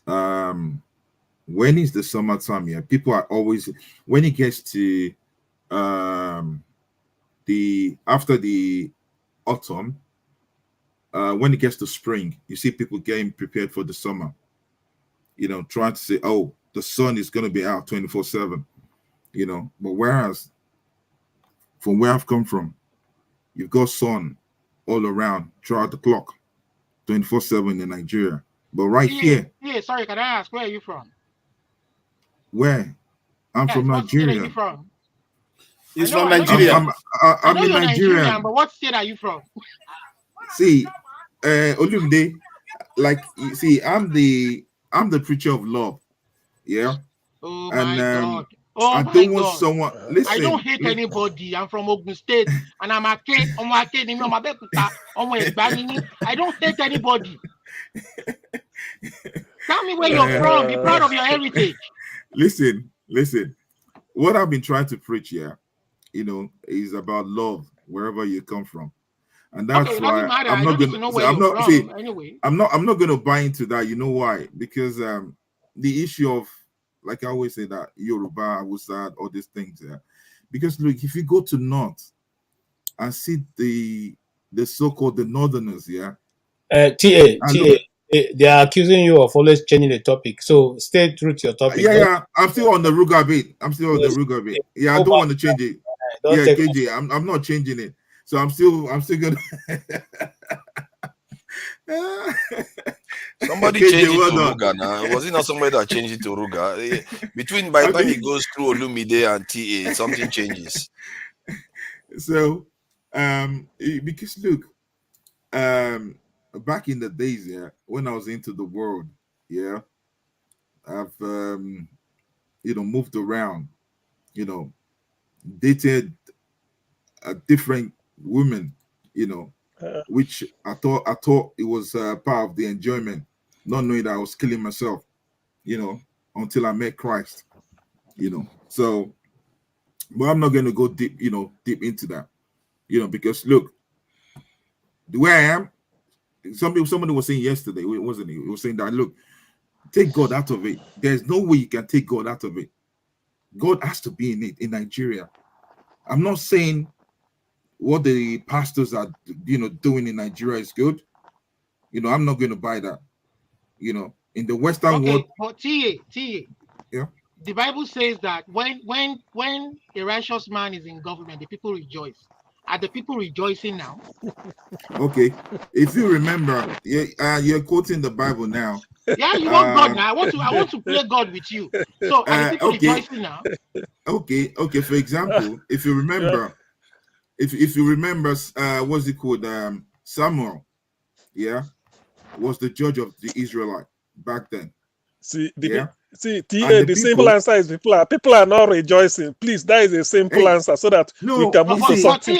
Speaker 8: when is the summertime here? People are always, when it gets to after the autumn, when it gets to spring, you see people getting prepared for the summer, trying to say, oh, the sun is going to be out 24/7, but whereas from where I've come from, you've got sun all around throughout the clock, 24/7 in Nigeria. But right here,
Speaker 5: sorry, can I ask, where are you from?
Speaker 8: Where? I'm from
Speaker 5: What state are
Speaker 8: Nigeria.
Speaker 5: you from?
Speaker 21: He's from Nigeria.
Speaker 5: I know
Speaker 8: I'm
Speaker 5: you're
Speaker 8: a Nigerian.
Speaker 5: but what state are you from?
Speaker 8: See, Olumide, like you see, I'm the preacher of love. Yeah.
Speaker 5: Oh
Speaker 8: And
Speaker 5: my God. Oh
Speaker 8: I
Speaker 5: my
Speaker 8: don't want
Speaker 5: God.
Speaker 8: someone.
Speaker 5: I
Speaker 8: Listen.
Speaker 5: don't hate anybody. I'm from Ogun State and I'm a kid. I don't hate anybody. Tell me where you're from. Be proud of your heritage.
Speaker 8: Listen. What I've been trying to preach here, is about love wherever you come from. And that's
Speaker 5: Okay, it
Speaker 8: why
Speaker 5: doesn't matter.
Speaker 8: I'm
Speaker 5: I
Speaker 8: not
Speaker 5: don't need
Speaker 8: gonna
Speaker 5: to know
Speaker 8: so
Speaker 5: where
Speaker 8: I'm
Speaker 5: you're
Speaker 8: not see
Speaker 5: from anyway.
Speaker 8: I'm not gonna buy into that. You know why? Because the issue of, like I always say, that Yoruba, Hausa, all these things there. Because look, if you go to North and see the so-called the Northerners, yeah.
Speaker 15: TA, they are accusing you of always changing the topic. So stay true to your topic.
Speaker 8: Yeah. I'm still on the Ruga bit. Yeah, I don't want to change it. Yeah, KJ, I'm not changing it. So I'm still gonna.
Speaker 16: Somebody
Speaker 8: KJ,
Speaker 16: changed it
Speaker 8: well
Speaker 16: to
Speaker 8: done.
Speaker 16: Ruga now. Was it not somebody that changed it to Ruga? By the time it goes through Olumide and TA, something changes.
Speaker 8: So, because look, back in the days, yeah, when I was into the world, yeah, I've moved around, dated different women, which I thought it was part of the enjoyment, not knowing that I was killing myself, until I met Christ, So, but I'm not going to go deep into that, because look, the way I am, somebody was saying yesterday, wasn't he? He was saying that, look, take God out of it. There's no way you can take God out of it. God has to be in it in Nigeria. I'm not saying what the pastors are, doing in Nigeria is good. I'm not going to buy that. In the Western world.
Speaker 5: But TA.
Speaker 8: Yeah.
Speaker 5: The Bible says that when a righteous man is in government, the people rejoice. Are the people rejoicing now?
Speaker 8: Okay. If you remember, you're quoting the Bible now.
Speaker 5: Yeah, you want God now. I want to play God with you. So are the people rejoicing now?
Speaker 8: Okay. For example, if you remember, if you remember, what's it called? Samuel, yeah, was the judge of the Israelite back then.
Speaker 7: The simple answer is people are not rejoicing. Please, that is a simple answer so that we can move to something.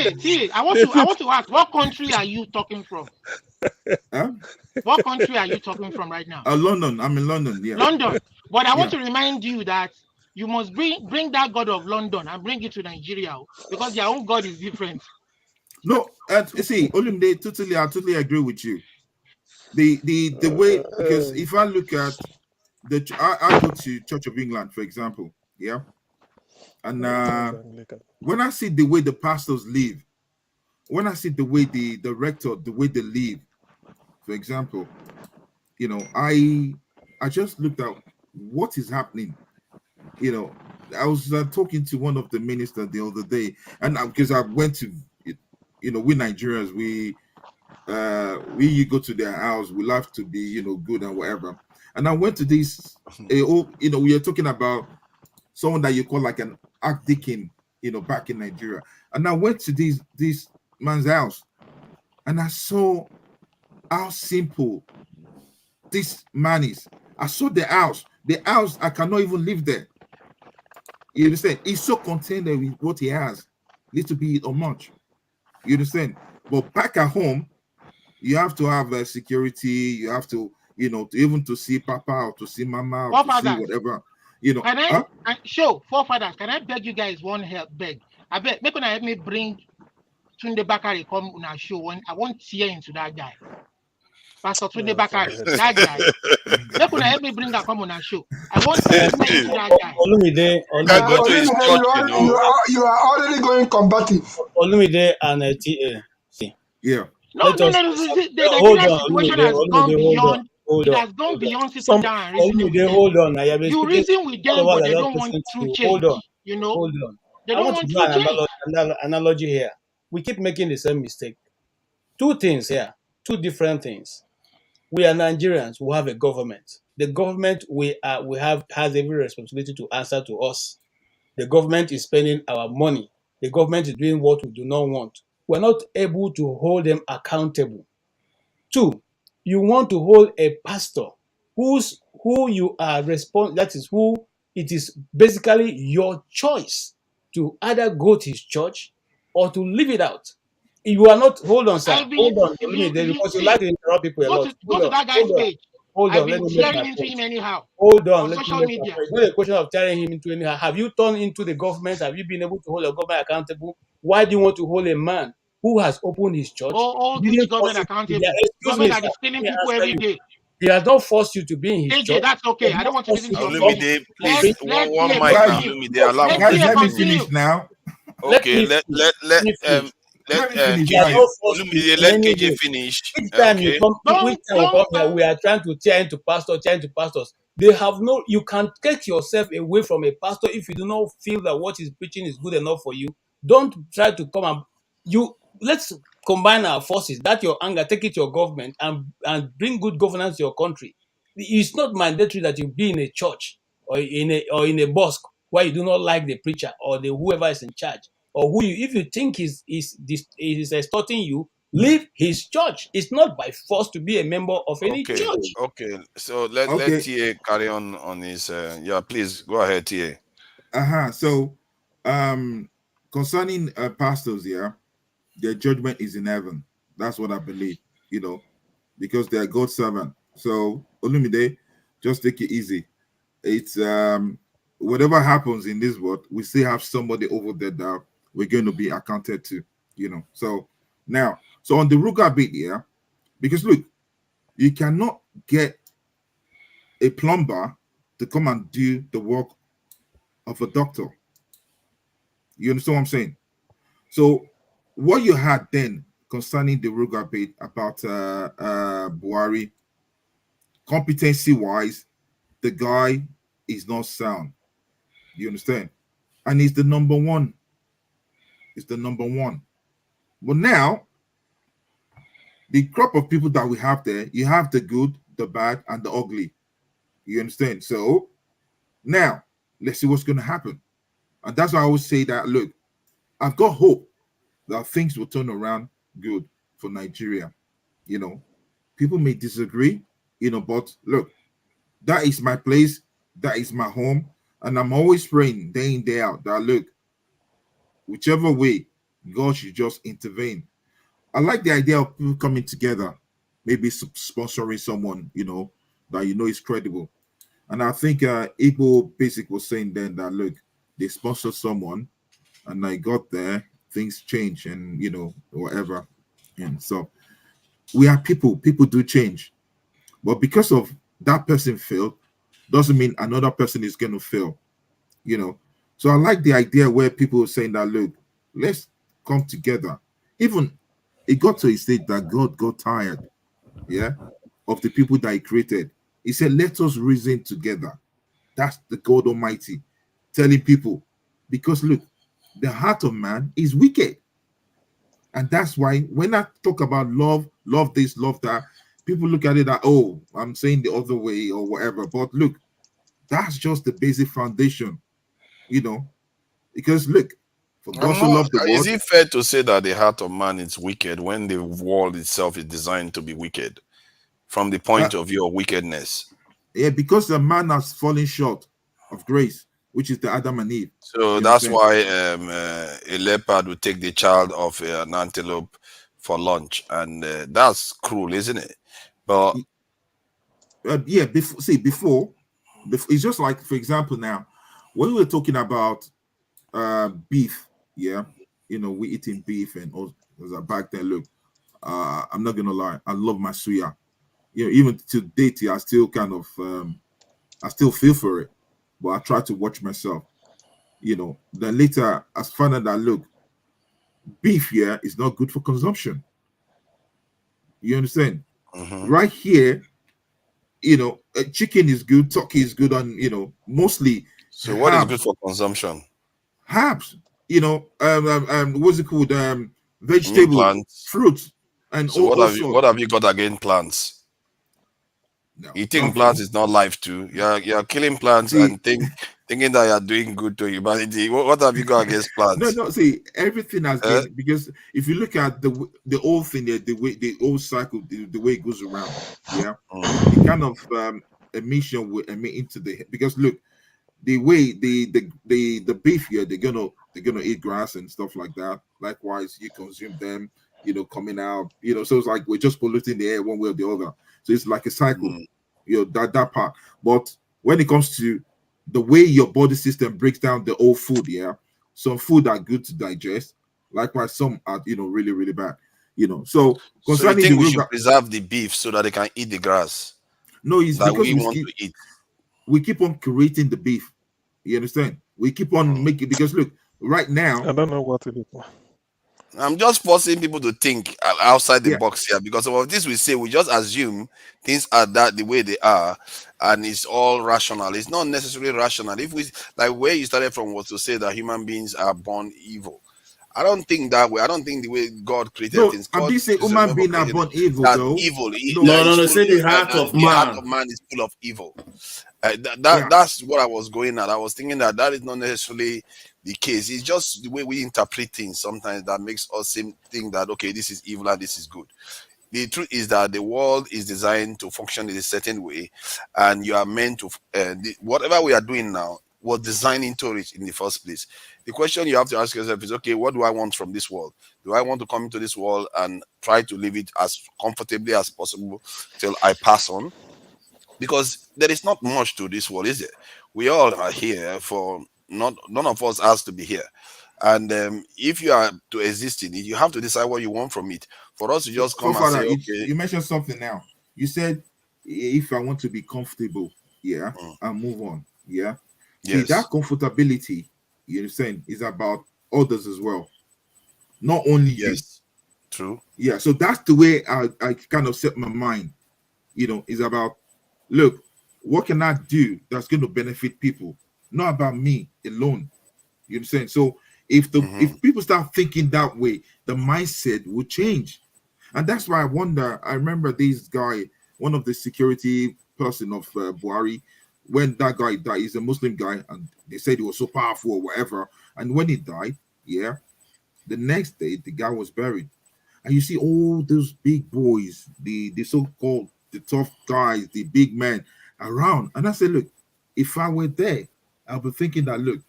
Speaker 5: I want to ask, what country are you talking from?
Speaker 8: Huh?
Speaker 5: What country are you talking from right now?
Speaker 8: London. I'm in London. Yeah.
Speaker 5: London. But I want to remind you that you must bring that God of London and bring it to Nigeria, because their own God is different.
Speaker 8: No, see, Olumide, I totally agree with you. The way, because if I look at I go to Church of England, for example, yeah, and when I see the way the pastors live, when I see the way the rector, the way they live, for example, I just looked at what is happening. I was talking to one of the ministers the other day, and because I went to, we Nigerians, we you go to their house, we love to be, good and whatever. And I went to this, we are talking about someone that you call like an archdeacon, back in Nigeria. And I went to this man's house, and I saw how simple this man is. I saw the house. The house, I cannot even live there. You understand? He's so content with what he has, little bit or much. You understand? But back at home, you have to have security. You have to, even to see Papa or to see Mama or to see whatever.
Speaker 5: Can I show forefathers? Can I beg you guys one help? I beg. Make una help me bring Tunde Bakari come on our show. I want tear into that guy. Pastor Tunde Bakari, that guy. Make una help me bring that come on our show. I want tear into that guy.
Speaker 15: Olumide,
Speaker 13: you are already going combative.
Speaker 15: Olumide and TA.
Speaker 8: Yeah.
Speaker 5: No. The Nigeria situation has gone beyond. It has gone beyond sitting down and reasoning with them.
Speaker 15: Hold on.
Speaker 5: You reason with them, but they don't want true change.
Speaker 15: Hold on.
Speaker 5: They don't want true change.
Speaker 15: Analogy here. We keep making the same mistake. Two things here. Two different things. We are Nigerians who have a government. The government we have has every responsibility to answer to us. The government is spending our money. The government is doing what we do not want. We're not able to hold them accountable. Two, you want to hold a pastor who you are that is who it is basically your choice to either go to his church or to leave it out. If you are not, hold on, sir,
Speaker 5: I've been,
Speaker 15: hold on,
Speaker 5: if you
Speaker 15: because you
Speaker 5: see,
Speaker 15: like to interrupt people a
Speaker 5: go
Speaker 15: lot.
Speaker 5: to go to that guy's page.
Speaker 15: Hold
Speaker 5: I've
Speaker 15: on, let
Speaker 5: been
Speaker 15: me make
Speaker 5: tearing
Speaker 15: my
Speaker 5: into
Speaker 15: point.
Speaker 5: him anyhow
Speaker 15: Hold on,
Speaker 5: on
Speaker 15: let me
Speaker 5: social
Speaker 15: make my
Speaker 5: media.
Speaker 15: point. It's not a question of tearing him into anyhow. Have you turned into the government? Have you been able to hold your government accountable? Why do you want to hold a man who has opened his church?
Speaker 5: All this
Speaker 15: Didn't force
Speaker 5: government
Speaker 15: you to be there.
Speaker 5: accountable.
Speaker 15: Excuse
Speaker 5: Government
Speaker 15: me,
Speaker 5: that
Speaker 15: sir.
Speaker 5: is stealing
Speaker 15: Let me
Speaker 5: people
Speaker 15: answer
Speaker 5: every
Speaker 15: you.
Speaker 5: day.
Speaker 15: He has not forced you to be in his
Speaker 5: AJ,
Speaker 15: church.
Speaker 5: that's
Speaker 15: He
Speaker 5: okay.
Speaker 15: has
Speaker 5: I don't
Speaker 15: not
Speaker 5: want to
Speaker 15: forced
Speaker 5: listen
Speaker 15: you
Speaker 5: to your
Speaker 15: to come.
Speaker 5: opinion.
Speaker 16: Olumide,
Speaker 5: Let
Speaker 16: please,
Speaker 5: let
Speaker 16: one
Speaker 5: TA
Speaker 16: mic now.
Speaker 5: continue.
Speaker 16: Olumide, allow
Speaker 5: Let
Speaker 16: Kojo
Speaker 5: TA
Speaker 8: Guys, let me
Speaker 5: continue.
Speaker 8: finish now.
Speaker 16: Okay,
Speaker 15: Let
Speaker 16: let
Speaker 15: me finish.
Speaker 8: Let me finish,
Speaker 15: He has
Speaker 8: guys.
Speaker 15: not forced you
Speaker 16: Olumide,
Speaker 15: in
Speaker 16: let
Speaker 15: any
Speaker 16: KJ
Speaker 15: way.
Speaker 16: finish.
Speaker 15: Each time you
Speaker 16: Okay.
Speaker 15: come, each time we come here, we are trying to tear into pastors. They have no, you can take yourself away from a pastor if you do not feel that what he's preaching is good enough for you. Don't try to come and let's combine our forces. That your anger, take it to your government and bring good governance to your country. It's not mandatory that you be in a church or in a mosque where you do not like the preacher or the whoever is in charge, or who you, if you think is extorting you, leave his church. It's not by force to be a member of any
Speaker 16: Okay.
Speaker 15: church.
Speaker 16: Okay. So let
Speaker 8: Okay.
Speaker 16: TA carry on his yeah, please go ahead, TA.
Speaker 8: So, concerning pastors, yeah, their judgment is in heaven. That's what I believe, because they are God's servant. So, Olumide, just take it easy. It's whatever happens in this world, we still have somebody over there that we're going to be accounted to, So now, so on the Ruga bit, yeah, because look, you cannot get a plumber to come and do the work of a doctor. You understand what I'm saying? So what you had then concerning the Ruga bit about Buhari, competency wise, the guy is not sound. You understand? And he's the number one. It's the number one. But now, the crop of people that we have there, you have the good, the bad, and the ugly. You understand? So now, let's see what's going to happen. And that's why I always say that, look, I've got hope that things will turn around good for Nigeria. People may disagree, but look, that is my place. That is my home. And I'm always praying day in, day out that, look, whichever way, God should just intervene. I like the idea of people coming together, maybe sponsoring someone, that is credible. And I think Igbo Basic was saying then that, look, they sponsored someone and I got there, things change and, whatever. And so we are people do change. But because of that person failed, doesn't mean another person is going to fail, So I like the idea where people are saying that, look, let's come together. Even it got to a state that God got tired, of the people that he created. He said, let us reason together. That's the God Almighty telling people, because look, the heart of man is wicked. And that's why when I talk about love this, love that, people look at it that, oh, I'm saying the other way or whatever. But look, that's just the basic foundation, because look, for God so loved the
Speaker 16: Is
Speaker 8: world.
Speaker 16: it fair to say that the heart of man is wicked when the world itself is designed to be wicked from the point of view of wickedness?
Speaker 8: Yeah, because the man has fallen short of grace, which is the Adam and Eve.
Speaker 16: So that's why a leopard would take the child of an antelope for lunch, and that's cruel, isn't it? But
Speaker 8: yeah, before, it's just like, for example, now when we were talking about beef, yeah, we eating beef and all back then. Look, I'm not gonna lie, I love my suya. Even to date, I still kind of I still feel for it, but I try to watch myself. Then later I found out that, look, beef here is not good for consumption. You understand? Right here, chicken is good, turkey is good, on mostly.
Speaker 16: So what is good for consumption?
Speaker 8: Herbs, what's it called? Vegetables,
Speaker 16: plants,
Speaker 8: fruits, and
Speaker 16: so
Speaker 8: also
Speaker 16: what have you got against plants? Eating plants is not life too. You're killing plants and thinking that you're doing good to humanity. What have you got against plants?
Speaker 8: No. See, everything has gained, because if you look at the whole thing, the way the whole cycle, the way it goes around, the kind of emission will emit into the, because look, the way the beef here, they're gonna eat grass and stuff like that. Likewise, you consume them, coming out, so it's like we're just polluting the air one way or the other. So it's like a cycle, that part. But when it comes to the way your body system breaks down the old food, some food are good to digest. Likewise, some are really, really bad. So
Speaker 16: So you
Speaker 8: concerning
Speaker 16: think
Speaker 8: the
Speaker 16: we
Speaker 8: real
Speaker 16: should preserve the beef so that they can eat the grass
Speaker 8: no, it's
Speaker 16: that
Speaker 8: because
Speaker 16: we want to eat?
Speaker 8: we keep on creating the beef. You understand? We keep on making, because look, right now,
Speaker 7: I don't know what it is.
Speaker 16: I'm just forcing people to think outside the
Speaker 8: Yeah.
Speaker 16: box here, because some of this we say, we just assume things are that the way they are, and it's all rational. It's not necessarily rational. If we, like, where you started from was to say that human beings are born evil. I don't think that way. I don't think the way God created
Speaker 8: no,
Speaker 16: things.
Speaker 8: I
Speaker 16: God
Speaker 8: didn't say
Speaker 16: is the
Speaker 8: human
Speaker 16: remember
Speaker 8: being are
Speaker 16: created
Speaker 8: born
Speaker 16: it,
Speaker 8: evil
Speaker 16: that
Speaker 8: though.
Speaker 16: evil.
Speaker 21: No, no, no. Say the heart of
Speaker 16: The heart
Speaker 21: man.
Speaker 16: of man is full of evil.
Speaker 8: Yeah.
Speaker 16: That's what I was going at. I was thinking that is not necessarily the case. It's just the way we interpret things sometimes that makes us think that, okay, this is evil and this is good. The truth is that the world is designed to function in a certain way, and you are meant to, whatever we are doing now was designed into it in the first place. The question you have to ask yourself is, okay, what do I want from this world? Do I want to come into this world and try to live it as comfortably as possible till I pass on? Because there is not much to this world, is it? We all are here for none of us has to be here. And if you are to exist in it, you have to decide what you want from it. For us to just come and say,
Speaker 8: Father,
Speaker 16: okay,
Speaker 8: you mentioned something now. You said if I want to be comfortable, and move on. See,
Speaker 16: yes,
Speaker 8: that comfortability, you understand, is about others as well, not only you.
Speaker 16: yes, true.
Speaker 8: Yeah, so that's the way I kind of set my mind. Is about, look, what can I do that's going to benefit people, not about me alone. You understand? So if people start thinking that way, the mindset will change. And that's why I remember this guy, one of the security person of Buhari, when that guy died, he's a Muslim guy, and they said he was so powerful or whatever. And when he died, the next day the guy was buried. And you see all those big boys, the so-called the tough guys, the big men around. And I said, look, if I were there, I'll be thinking that, look,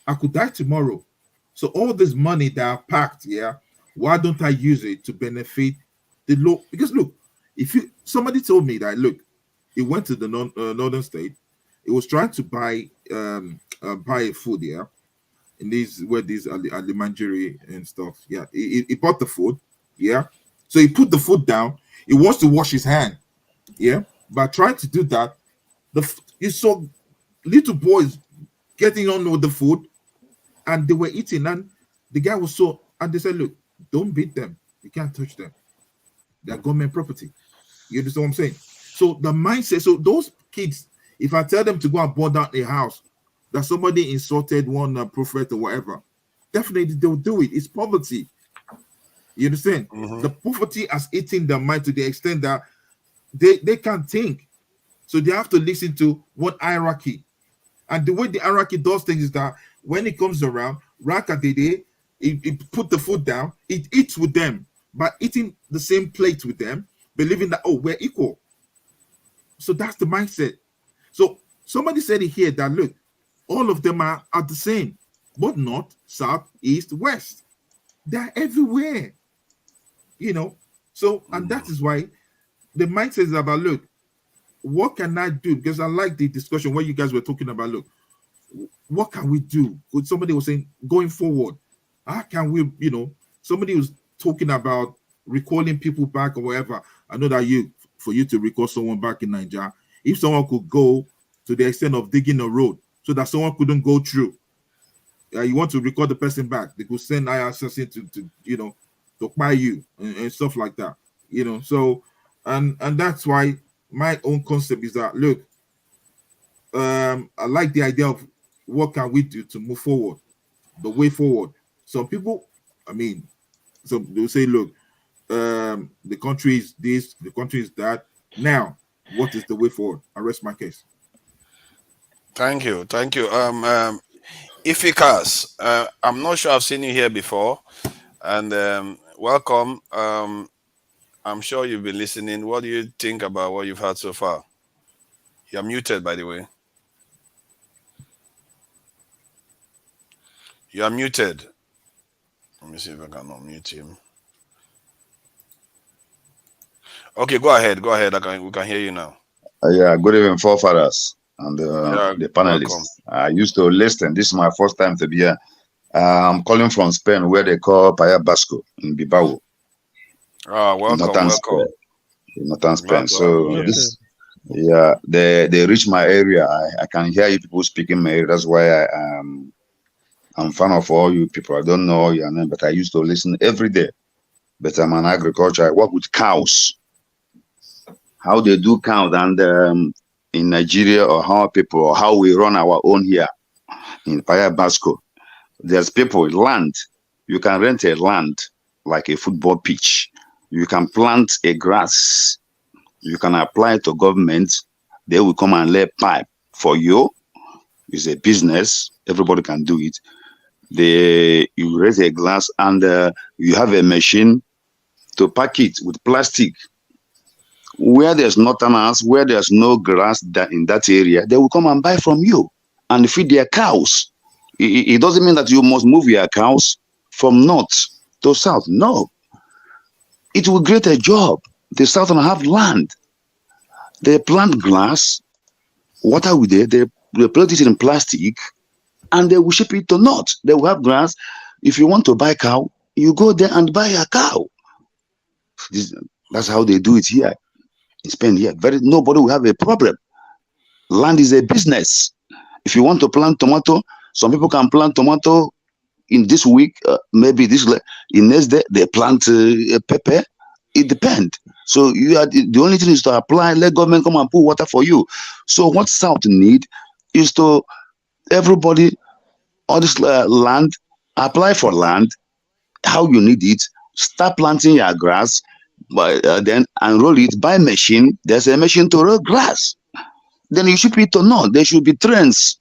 Speaker 8: I could die tomorrow. So all this money that I packed, why don't I use it to benefit the low? Because look, somebody told me that, look, he went to the northern state, he was trying to buy a food, in these where these alimanjiri and stuff. He bought the food, so he put the food down. He wants to wash his hand, but trying to do that, you saw little boys getting on with the food, and they were eating, and the guy was and they said, look, don't beat them, you can't touch them, they're government property. You understand what I'm saying? So the mindset, so those kids, if I tell them to go and burn down a house that somebody insulted one prophet or whatever, definitely they'll do it. It's poverty. You understand? The poverty has eaten their mind to the extent that they can't think. So they have to listen to one hierarchy. And the way the hierarchy does things is that when it comes around, Rakadede, it put the food down, it eats with them, by eating the same plate with them, believing that, oh, we're equal. So that's the mindset. So somebody said it here that, look, all of them are the same, but north, south, east, west. They're everywhere. So, and that is why the mindset is about, look, what can I do? Because I like the discussion where you guys were talking about, look, what can we do? Somebody was saying, going forward, how can we, somebody was talking about recalling people back or whatever. I know that for you to recall someone back in Niger, if someone could go to the extent of digging a road so that someone couldn't go through, you want to record the person back, they could send IRCC to buy you and stuff like that. So and that's why my own concept is that, look, I like the idea of what can we do to move forward, the way forward. Some people, they'll say, look, the country is this, the country is that. Now, what is the way forward? I rest my case.
Speaker 16: Thank you. Ifikas, I'm not sure I've seen you here before, and welcome. I'm sure you've been listening. What do you think about what you've heard so far? You're muted, by the way. You are muted. Let me see if I can unmute him. Okay, go ahead. Go ahead. We can hear you now.
Speaker 9: Yeah, good evening, forefathers and
Speaker 16: Yeah,
Speaker 9: the panelists.
Speaker 16: welcome.
Speaker 9: I used to listen. This is my first time to be here. I'm calling from Spain, where they call Paia Basco in Bilbao.
Speaker 16: Welcome,
Speaker 9: Northern
Speaker 16: welcome.
Speaker 9: Spain. Northern Spain.
Speaker 16: Welcome.
Speaker 9: So
Speaker 16: Yes.
Speaker 9: this, yeah, they reach my area. I can hear you people speaking my area. That's why I'm fan of all you people. I don't know your name, but I used to listen every day. But I'm an agriculture. I work with cows. How they do cows, and in Nigeria, or how people, or how we run our own here in Paia Basco. There's people, land. You can rent a land like a football pitch. You can plant a grass. You can apply to government. They will come and lay pipe for you. It's a business. Everybody can do it. You raise a glass, and you have a machine to pack it with plastic. Where there's no tunnels, where there's no grass in that area, they will come and buy from you and feed their cows. It doesn't mean that you must move your cows from north to south. No. It will create a job. The southern have land. They plant grass. What are we there? They plant it in plastic, and they will ship it to north. They will have grass. If you want to buy cow, you go there and buy a cow. That's how they do it here. In Spain here, nobody will have a problem. Land is a business. If you want to plant tomato, some people can plant tomato in this week, maybe in next day they plant pepper. It depends. So the only thing is to apply. Let government come and put water for you. So what South need is to everybody all this land, apply for land. How you need it. Start planting your grass. Then unroll it by machine. There's a machine to roll grass. Then you ship it or not. There should be trains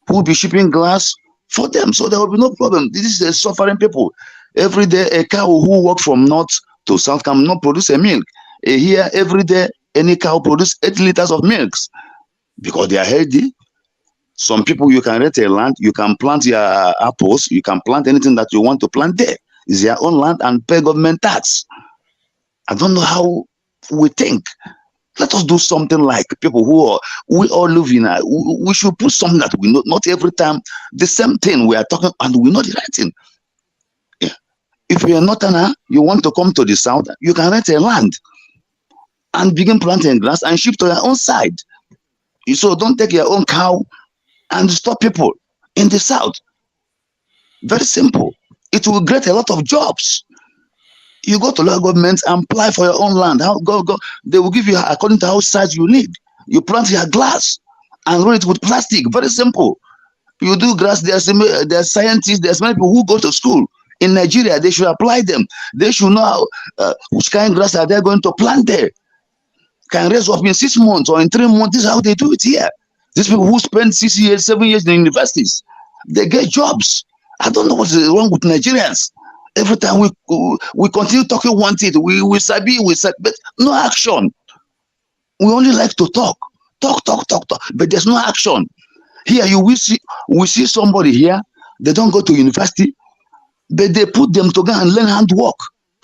Speaker 9: who will be shipping glass for them. So there will be no problem. This is a suffering people. Every day, a cow who walk from north to south cannot produce a milk. Here, every day, any cow produce 8 liters of milks because they are healthy. Some people, you can rent a land, you can plant your apples, you can plant anything that you want to plant there. It's your own land and pay government tax. I don't know how we think. Let us do something like people we all live in. We should put something that we know. Not every time the same thing we are talking, and we know the right thing. Yeah. If you're not you want to come to the south, you can rent a land and begin planting grass and ship to your own side. So don't take your own cow and stop people in the south. Very simple. It will create a lot of jobs. You go to local government and apply for your own land. They will give you according to how size you need. You plant your glass and roll it with plastic. Very simple. You do grass. There's scientists. There's many people who go to school in Nigeria. They should apply them. They should know which kind of grass are they going to plant there. Can raise up in 6 months or in 3 months. This is how they do it here. These people who spend 6 years, 7 years in universities, they get jobs. I don't know what's wrong with Nigerians. Every time we continue talking one thing, we sabi, but no action. We only like to talk, but there's no action. Here we see somebody here, they don't go to university, but they put them together and learn handwork,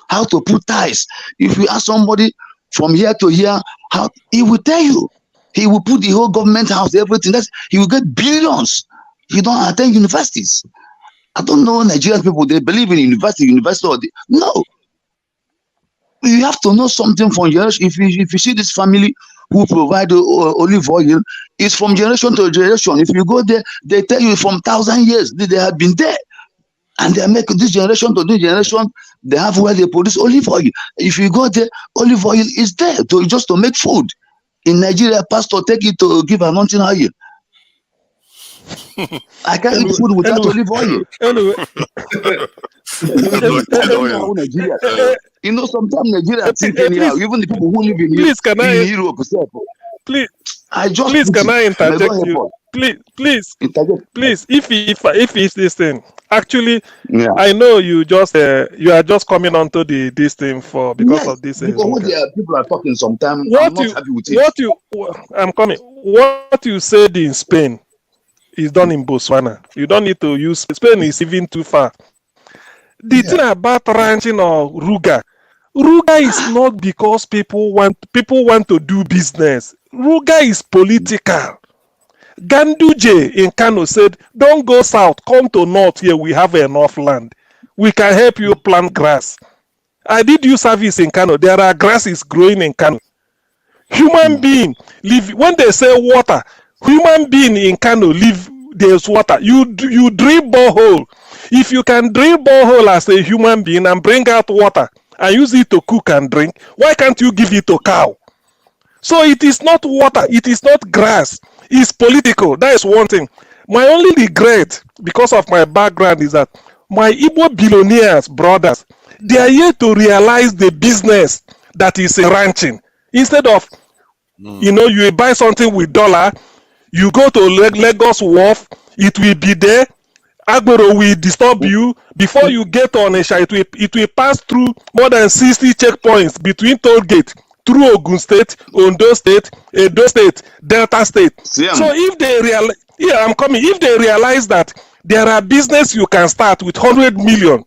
Speaker 9: how to put ties. If you ask somebody from here to here, how he will tell you. He will put the whole government house, everything. He will get billions. He don't attend universities. I don't know Nigerian people, they believe in university or no. You have to know something from generation. If you see this family who provide olive oil, it's from generation to generation. If you go there, they tell you from 1,000 years they have been there. And they make this generation to this generation, they have where they produce olive oil. If you go there, olive oil is there just to make food. In Nigeria, pastor take it to give anointing oil. I can't eat food without olive oil. You know, sometimes Nigeria think anyhow, even the people who live in Europe.
Speaker 7: Please, can I interject you? Please, if it's this thing, actually, yeah. I know you are just coming onto this thing because of this.
Speaker 9: Because what people are talking sometimes, I'm not happy with it.
Speaker 7: I'm coming. What you said in Spain is done in Botswana. You don't need to use Spain is even too far. The thing about ranching or Ruga is not because people want to do business. Ruga is political. Ganduje in Kano said, don't go south, come to north here, we have enough land. We can help you plant grass. I did use service in Kano. There are grasses growing in Kano. Human being live when they say water, human being in Kano live, there's water. You drill borehole. If you can drill borehole as a human being and bring out water and use it to cook and drink, why can't you give it to cow? So it is not water, it is not grass, it's political. That is one thing. My only regret, because of my background, is that my Igbo billionaires, brothers, they are yet to realize the business that is in ranching. Instead of, you buy something with dollar, you go to Lagos Wharf, it will be there, Agbero will disturb you. Before you get to Onitsha, it will pass through more than 60 checkpoints between toll gate, through Ogun State, Ondo State, Edo State, Delta State. So if they realize, if they realize that there are business you can start with 100 million,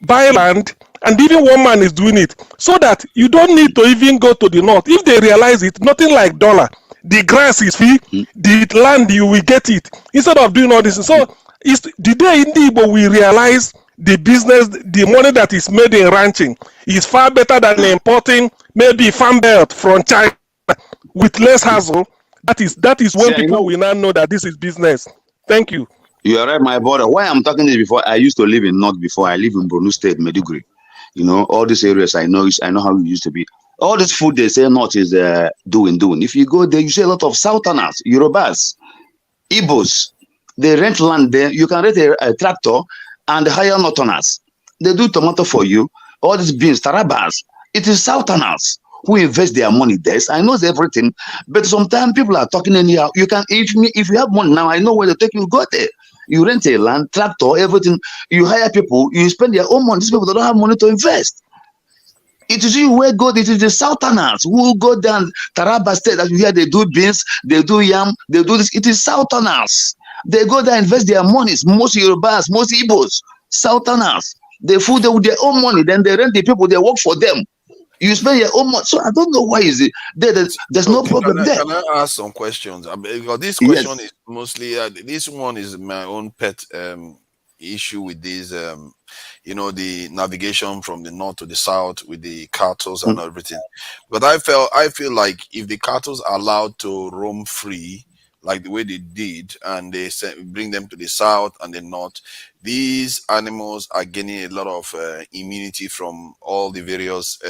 Speaker 7: buy land, and even one man is doing it, so that you don't need to even go to the north. If they realize it, nothing like dollar. The grass is free, the land you will get it. Instead of doing all this. So it's the day in the Igbo we realize the business, the money that is made in ranching is far better than importing maybe farm belt from China with less hassle. That is when people will now know that this is business. Thank you.
Speaker 9: You are right, my brother. Why I'm talking this before, I used to live in North before. I live in Borno State, Maiduguri. All these areas I know how it used to be. All this food they say North is doing. If you go there, you see a lot of Southerners, Yorubas, Igbos. They rent land there. You can rent a tractor and hire Northerners. They do tomato for you. All these beans, Tarabas. It is Southerners who invest their money there. I know everything, but sometimes people are talking anyhow. You can, if you have money now, I know where to take you. Go there. You rent a land, tractor, everything. You hire people. You spend their own money. These people don't have money to invest. It is you where God. It is the Southerners who go down Taraba State that you hear they do beans, they do yam, they do this. It is Southerners. They go there and invest their monies. Most Yorubas, most Igbos, Southerners. They food them with their own money. Then they rent the people. They work for them. You spend your own money. So I don't know why is it there's no problem there.
Speaker 16: Can I ask some questions? Because this question is mostly this one is my own pet issue with this. The navigation from the north to the south with the cattle and everything. But I feel like if the cattle are allowed to roam free, like the way they did, and they bring them to the south and the north, these animals are gaining a lot of immunity from all the various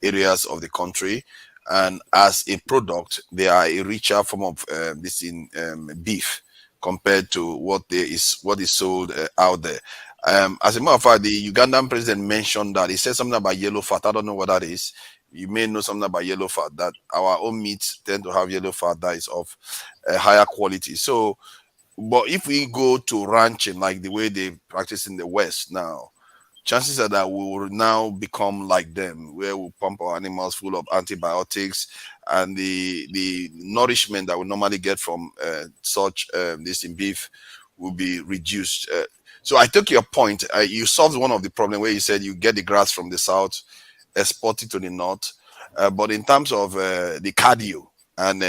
Speaker 16: areas of the country, and as a product, they are a richer form of beef compared to what is sold out there. As a matter of fact, the Ugandan president mentioned that he said something about yellow fat. I don't know what that is. You may know something about yellow fat, that our own meats tend to have yellow fat that is of higher quality. So, but if we go to ranching like the way they practice in the West now, chances are that we will now become like them, where we pump our animals full of antibiotics, and the nourishment that we normally get from such beef will be reduced. So I took your point. You solved one of the problems where you said you get the grass from the south, export it to the north, but in terms of the cardio and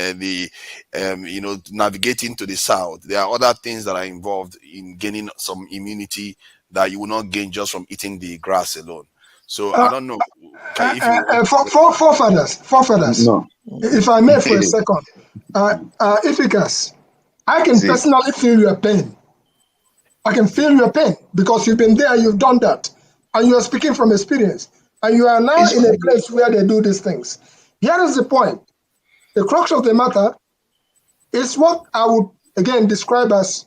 Speaker 16: navigating to the south, there are other things that are involved in gaining some immunity that you will not gain just from eating the grass alone. So I don't know.
Speaker 13: Forefathers. No. If I may for a second, Efficacy, I can personally feel your pain. I can feel your pain because you've been there, you've done that, and you are speaking from experience. And you are now in a place where they do these things. Here is the point. The crux of the matter is what I would, again, describe as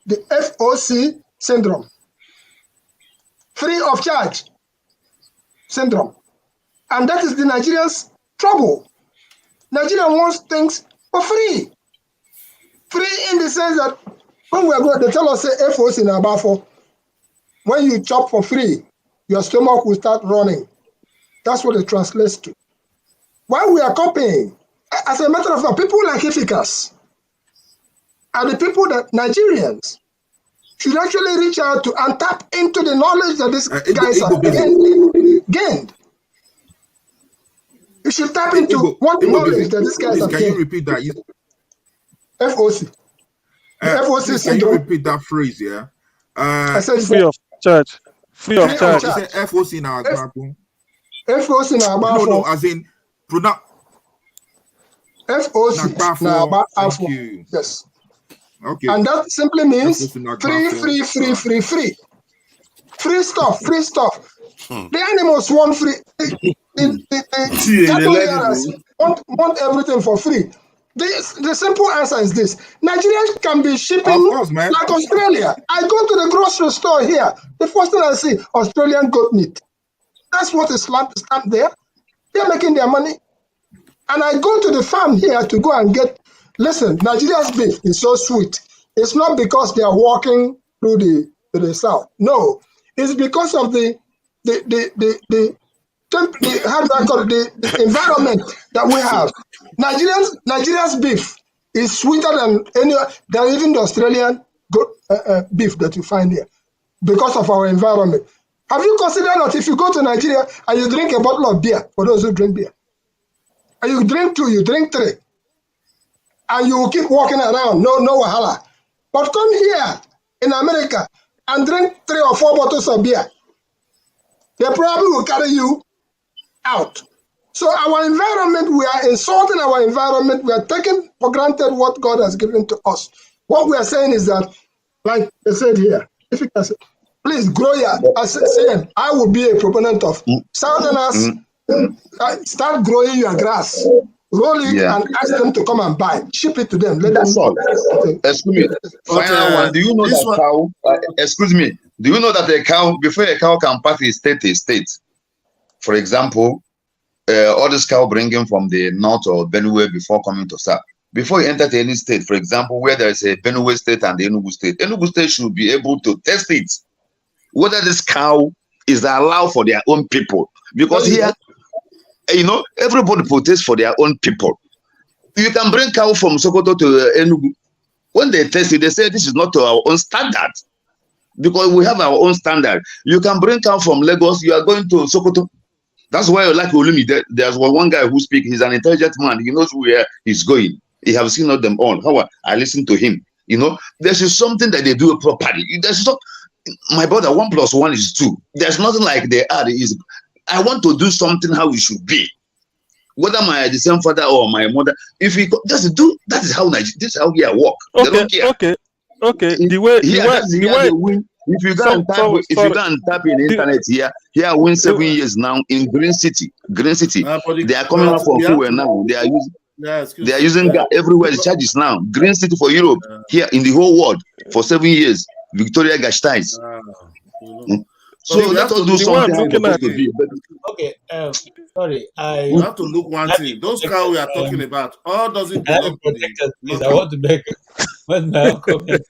Speaker 13: the FOC syndrome. Free of charge syndrome. And that is the Nigerians' trouble. Nigeria wants things for free. Free in the sense that when we are going, they tell us, say, FOC in Abafo, when you chop for free, your stomach will start running. That's what it translates to. While we are copying, as a matter of fact, people like Efficacy are the people that Nigerians should actually reach out to and tap into the knowledge that these guys have gained. You should tap into what knowledge that these guys have gained.
Speaker 8: Can you repeat that?
Speaker 13: FOC. FOC
Speaker 8: can you repeat that phrase, yeah?
Speaker 7: I said free of charge. Free of charge.
Speaker 8: You said FOC in our platform.
Speaker 13: FOC in our platform.
Speaker 8: No, as in product.
Speaker 13: FOC in our platform. Yes.
Speaker 8: Okay.
Speaker 13: And that simply means free. Free stuff. The animals want free. The want everything for free. The simple answer is this: Nigerians can be shipping like Australia. I go to the grocery store here. The first thing I see, Australian goat meat. That's what is stamped there. They're making their money. And I go to the farm here to go and get. Listen, Nigeria's beef is so sweet. It's not because they are walking through the south. No, it's because of the environment that we have. Nigeria's beef is sweeter than even the Australian beef that you find here because of our environment. Have you considered that if you go to Nigeria and you drink a bottle of beer, for those who drink beer, and you drink 2, you drink 3, and you will keep walking around, no wahala. But come here in America and drink 3 or 4 bottles of beer, they probably will carry you out. So our environment, we are insulting our environment. We are taking for granted what God has given to us. What we are saying is that, like they said here, if you can say, please grow your, I would be a proponent of Southerners, start growing your grass. Roll it and ask them to come and buy. Ship it to them.
Speaker 9: That's all. Excuse me. Final one. Do you know that cow? Excuse me. Do you know that a cow, before a cow can pass a state, for example, all this cow bringing from the north or Benue before coming to south, before you enter to any state, for example, where there is a Benue state and the Enugu state should be able to test it, whether this cow is allowed for their own people. Because here, everybody protests for their own people. You can bring cow from Sokoto to Enugu. When they test it, they say this is not to our own standard. Because we have our own standard. You can bring cow from Lagos, you are going to Sokoto. That's why I like Olumi. There's one guy who speaks, he's an intelligent man. He knows where he's going. He has seen all them all. How I listen to him. There's something that they do properly. My brother, 1 + 1 is 2. There's nothing like they are. I want to do something how it should be. Whether the same father or my mother, if we just do, that is how Nigeria, this is how we work.
Speaker 7: Okay. The way
Speaker 9: if you go and tap in the internet here win 7 years now in Green City. They are coming out for fuel now. They are using everywhere the charges now. Green City for Europe, here in the whole world for 7 years. Victoria Gashtais. So let us do something.
Speaker 15: Okay, sorry.
Speaker 21: You have to look one thing. Those cows we are talking about, all doesn't belong to the.
Speaker 15: Please, I want to make one now comment.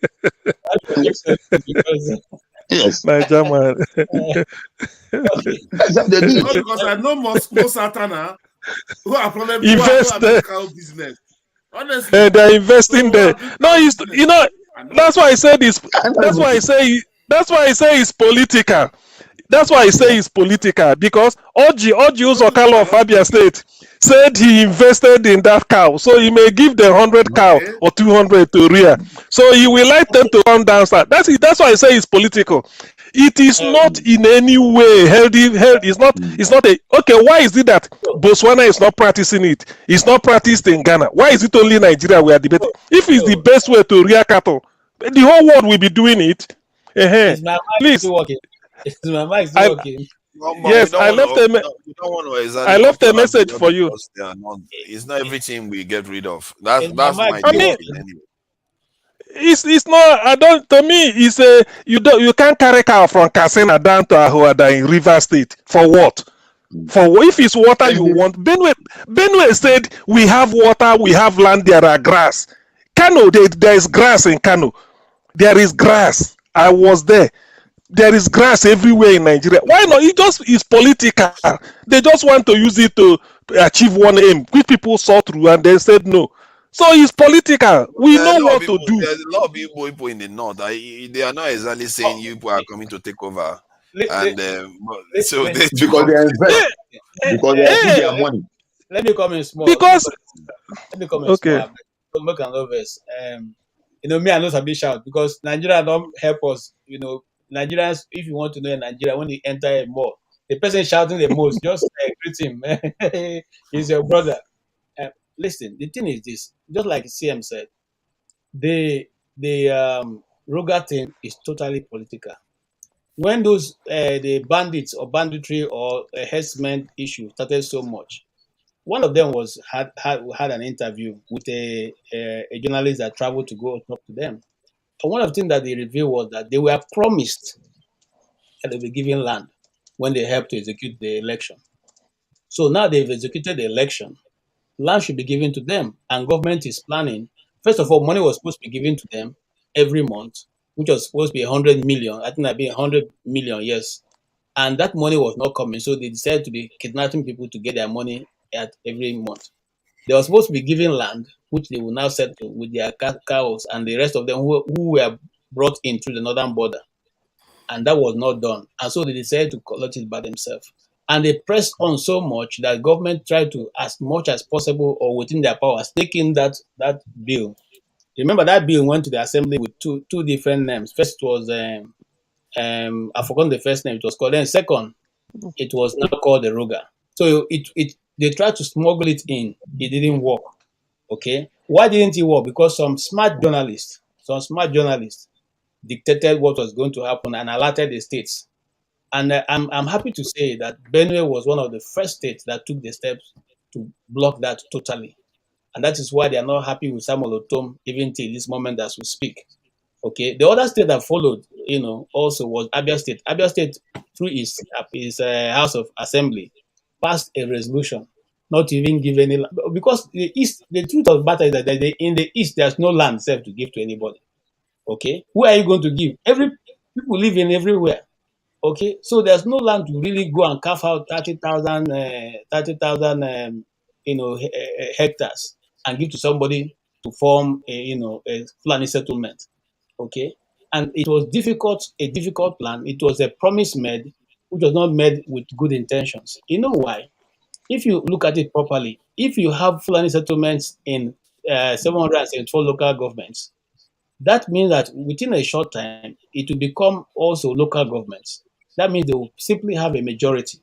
Speaker 9: Yes,
Speaker 7: Niger man.
Speaker 21: Because I know most Satana who are probably cow business. Honestly,
Speaker 7: they're investing there. No, that's why I said this. That's why I say it's political. That's why I say it's political, because Oji Uzokalo of Abia State said he invested in that cow, so he may give the 100 cow or 200 to rear. So he will like them to run down. That's why I say it's political. It is not in any way healthy. It's not a okay. Why is it that Botswana is not practicing it? It's not practiced in Ghana. Why is it only Nigeria we are debating? If it's the best way to rear cattle, the whole world will be doing it. Please. Yes, I left a message for you.
Speaker 16: It's not everything we get rid of. That's my opinion anyway.
Speaker 7: It's not. I don't. To me, it's a you can't carry cow from Katsina down to Ahuada in River State for what? If it's water you want. Benue said we have water, we have land, there are grass. Kano, there is grass in Kano. There is grass. I was there. There is grass everywhere in Nigeria. Why not? It's political. They just want to use it to achieve one aim, which people saw through and they said no. So it's political. We
Speaker 16: There are a
Speaker 7: know
Speaker 16: lot of
Speaker 7: what to
Speaker 16: people.
Speaker 7: do.
Speaker 16: There's a lot of people in the north. They are not exactly saying you people are coming to take over,
Speaker 15: Let, let,
Speaker 16: and so
Speaker 15: let,
Speaker 16: they too
Speaker 9: Because they invest, because they put
Speaker 7: Hey,
Speaker 9: their money.
Speaker 15: let me come in small.
Speaker 7: because
Speaker 15: Let me come in
Speaker 7: okay,
Speaker 15: small. Make an obvious. Me, I know some big shout because Nigeria don't help us. Nigerians, if you want to know in Nigeria, when you enter a mall, the person shouting the most, just greet him. He's your brother. Listen, the thing is this: just like CM said, the Roga thing is totally political. When those the bandits or banditry or herdsmen issue started so much, one of them had an interview with a journalist that traveled to go talk to them. And one of the things that they revealed was that they were promised that they'll be given land when they helped to execute the election. So now they've executed the election. Land should be given to them, and government is planning. First of all, money was supposed to be given to them every month, which was supposed to be 100 million. I think that'd be 100 million, yes. And that money was not coming, so they decided to be kidnapping people to get their money at every month. They were supposed to be given land, which they will now settle with their cows and the rest of them who were brought in through the northern border. And that was not done. And so they decided to collect it by themselves. And they pressed on so much that government tried to, as much as possible or within their powers, take in that bill. Remember that bill went to the assembly with two different names. First was I forgot the first name it was called. Then second, it was now called the Roga. So they tried to smuggle it in. It didn't work. Okay. Why didn't it work? Because some smart journalists dictated what was going to happen and alerted the states. And I'm happy to say that Benue was one of the first states that took the steps to block that totally. And that is why they are not happy with Samuel Otom even till this moment as we speak. Okay. The other state that followed, also was Abia State. Abia State, through his House of Assembly, passed a resolution not to even give any land. Because the truth of the matter is that in the East, there's no land safe to give to anybody. Okay. Who are you going to give? People live in everywhere. Okay. So there's no land to really go and carve out 30,000 hectares and give to somebody to form a Fulani settlement. Okay. And it was a difficult plan. It was a promise made, which was not made with good intentions. You know why? If you look at it properly, if you have Fulani settlements in 774 local governments, that means that within a short time, it will become also local governments. That means they will simply have a majority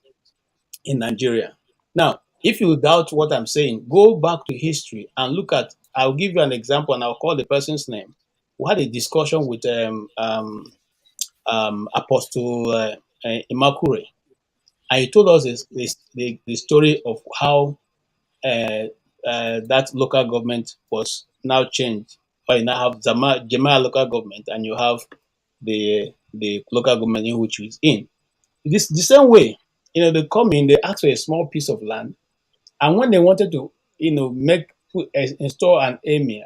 Speaker 15: in Nigeria. Now, if you doubt what I'm saying, go back to history and look at, I'll give you an example and I'll call the person's name. We had a discussion with Apostle Imakure, and he told us the story of how that local government was now changed. Or you now have Jema local government, and you have the local government in which he's in. This the same way, they come in, they ask for a small piece of land, and when they wanted to, install an emir,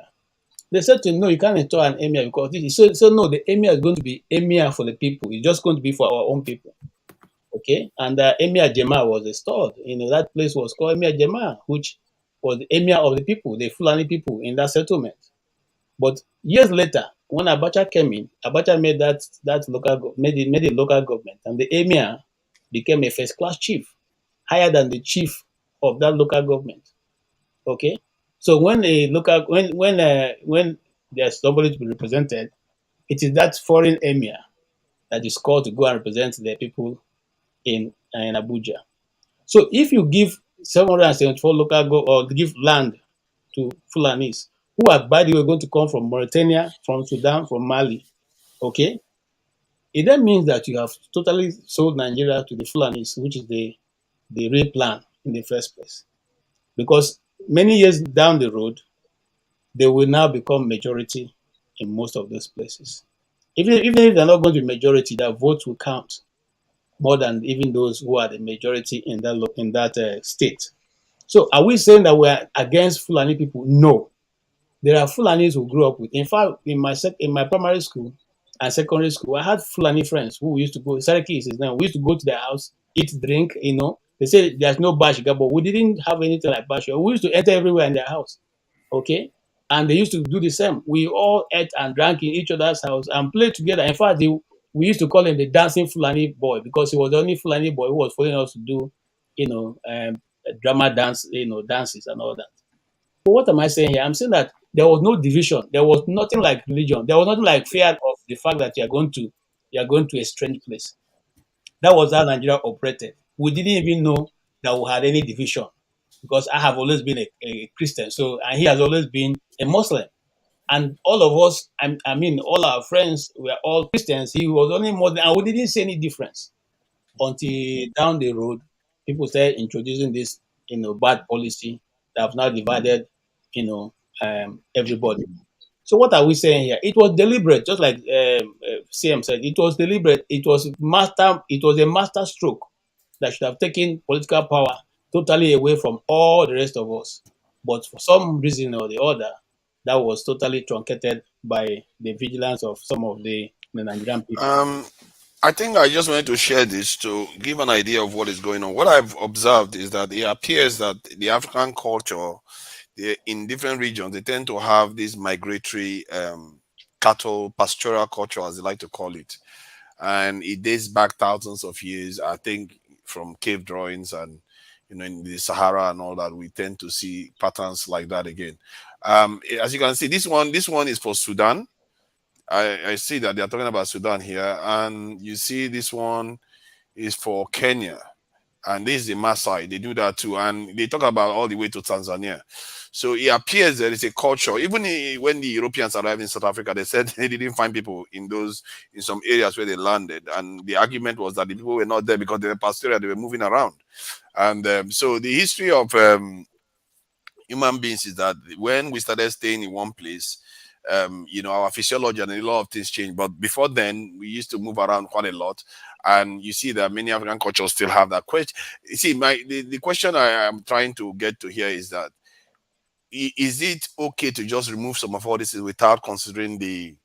Speaker 15: they said to him, no, you can't install an emir because this is so no, the emir is going to be emir for the people. It's just going to be for our own people. Okay, and Emir Jema was installed. That place was called Emir Jema, which was the emir of the people, the Fulani people in that settlement. But years later, when Abacha came in, Abacha made made a local government, and the emir became a first-class chief, higher than the chief of that local government. Okay, so when there's somebody to be represented, it is that foreign emir that is called to go and represent the people in Abuja. So if you give 774 or give land to Fulanis, who are, by the way, going to come from Mauritania, from Sudan, from Mali, okay, it then means that you have totally sold Nigeria to the Fulanis, which is the real plan in the first place. Because many years down the road, they will now become majority in most of those places. Even if they're not going to be majority, their votes will count more than even those who are the majority in that state. So are we saying that we're against Fulani people? No. There are Fulanis who grew up with. In fact, in my primary school and secondary school, I had Fulani friends who used to go, Saraki is his name, we used to go to their house, eat, drink, They say there's no bashiga, but we didn't have anything like bashiga. We used to enter everywhere in their house. Okay? And they used to do the same. We all ate and drank in each other's house and played together. In fact, we used to call him the dancing Fulani boy because he was the only Fulani boy who was following us to do, drama dance, dances and all that. But what am I saying here? I'm saying that there was no division. There was nothing like religion. There was nothing like fear of the fact that you are going to a strange place. That was how Nigeria operated. We didn't even know that we had any division because I have always been a Christian. And he has always been a Muslim. And all of us, all our friends were all Christians. He was only Muslim, and we didn't see any difference until down the road, people started introducing this, bad policy that have now divided, everybody. So what are we saying here? It was deliberate, just like CM said. It was deliberate. It was a master stroke that should have taken political power totally away from all the rest of us. But for some reason or the other, that was totally truncated by the vigilance of some of the Nigerian people.
Speaker 16: I think I just wanted to share this to give an idea of what is going on. What I've observed is that it appears that the African culture, in different regions, they tend to have this migratory cattle pastoral culture, as they like to call it. And it dates back thousands of years, I think, from cave drawings and, in the Sahara and all that, we tend to see patterns like that again. As you can see, this one is for Sudan. I see that they're talking about Sudan here, and you see this one is for Kenya, and this is the Maasai. They do that too, and they talk about all the way to Tanzania. So it appears there is a culture. Even when the Europeans arrived in South Africa, they said they didn't find people in some areas where they landed, and the argument was that the people were not there because they were pastoral, they were moving around. And so the history of human beings is that when we started staying in one place, our physiology and a lot of things changed. But before then, we used to move around quite a lot. And you see that many African cultures still have that question. You see, the question I am trying to get to here is that, is it okay to just remove some of all this without considering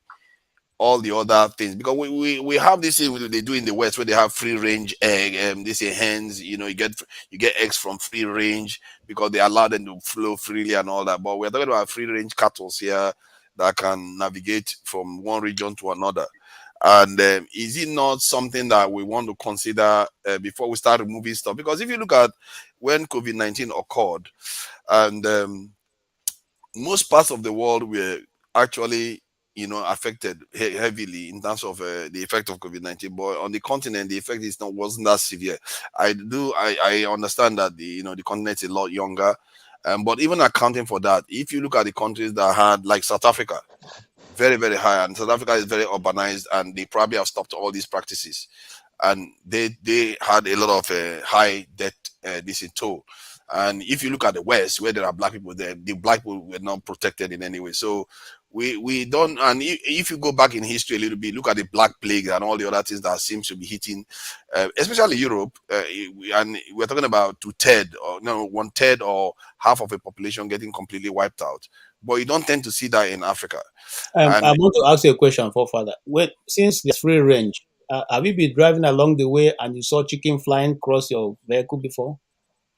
Speaker 16: all the other things? Because we have this thing they do in the West where they have free range egg, they say hens, you get eggs from free range because they allow them to flow freely and all that. But we're talking about free range cattle here that can navigate from one region to another. And is it not something that we want to consider before we start removing stuff? Because if you look at when COVID-19 occurred, and most parts of the world were actually, affected heavily in terms of the effect of COVID-19. But on the continent, the effect wasn't that severe. I understand that the continent is a lot younger. But even accounting for that, if you look at the countries that had, like South Africa, very, very high, and South Africa is very urbanized, and they probably have stopped all these practices. And they had a lot of high debt this in toll. And if you look at the West, where there are black people there, the black people were not protected in any way. So we don't, and if you go back in history a little bit, look at the Black Plague and all the other things that seems to be hitting, especially Europe, and we're talking about 1/3 or half of a population getting completely wiped out. But you don't tend to see that in Africa.
Speaker 15: I want to ask you a question, Forefather. Since there's free range, have you been driving along the way and you saw chicken flying across your vehicle before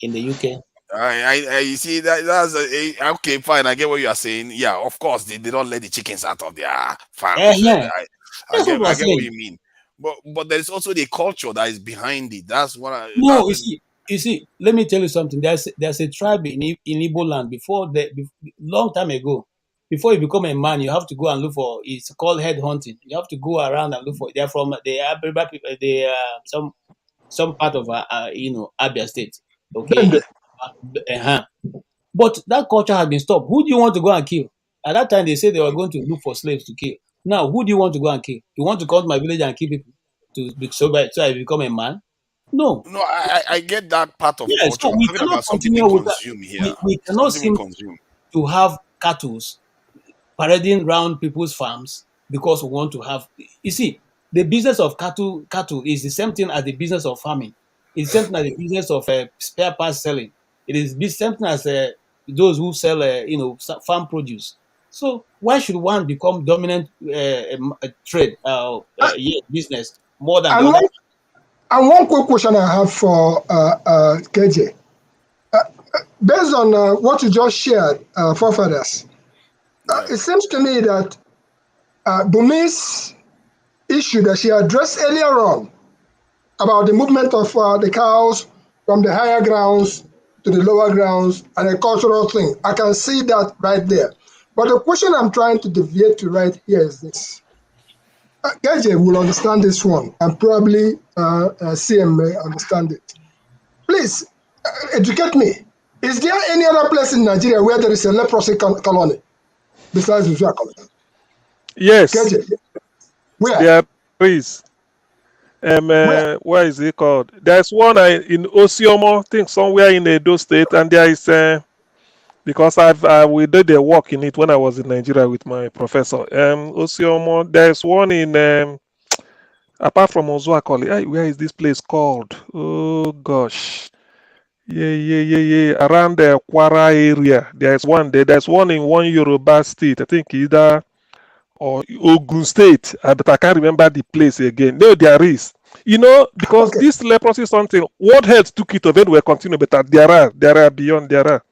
Speaker 15: in the UK?
Speaker 16: You see that's okay, fine. I get what you are saying. Yeah, of course they don't let the chickens out of their farms. I get what you mean. But there's also the culture that is behind it. That's what
Speaker 15: you see. Let me tell you something. There's a tribe in Igbo land long time ago. Before you become a man, you have to go and look for. It's called head hunting. You have to go around and look for. They're from some part of Abia State. Okay. But that culture has been stopped. Who do you want to go and kill? At that time, they said they were going to look for slaves to kill. Now, who do you want to go and kill? You want to come to my village and kill people so I become a man? No.
Speaker 16: No, I get that part of culture.
Speaker 15: So we cannot continue with that. We cannot seem to have cattle parading around people's farms because we want to have. You see, the business of cattle is the same thing as the business of farming. It's the same thing as the business of spare parts selling. It is the same thing as those who sell, farm produce. So why should one become dominant trade, business more than the other?
Speaker 13: And one quick question I have for KJ. Based on what you just shared, forefathers, It seems to me that Bumi's issue that she addressed earlier on about the movement of the cows from the higher grounds to the lower grounds and a cultural thing, I can see that right there. But the question I'm trying to deviate to right here is this. Gaje will understand this one, and probably CM may understand it. Please, educate me. Is there any other place in Nigeria where there is a leprosy colony besides Uzua colony?
Speaker 7: Yes.
Speaker 13: Gaje, where?
Speaker 7: There is. Where is it called? There's one in Osiomo, I think somewhere in Edo State, and there is because we did the work in it when I was in Nigeria with my professor. Osiomo, there's one in apart from Ozuakoli. Where is this place called? Oh gosh. Yeah. Around the Kwara area. There's one there. There's one in one Yoruba state. I think either or Ogun State, but I can't remember the place again. No, there is. Because this leprosy is something, World Health took it over and will continue, but there are beyond, there are.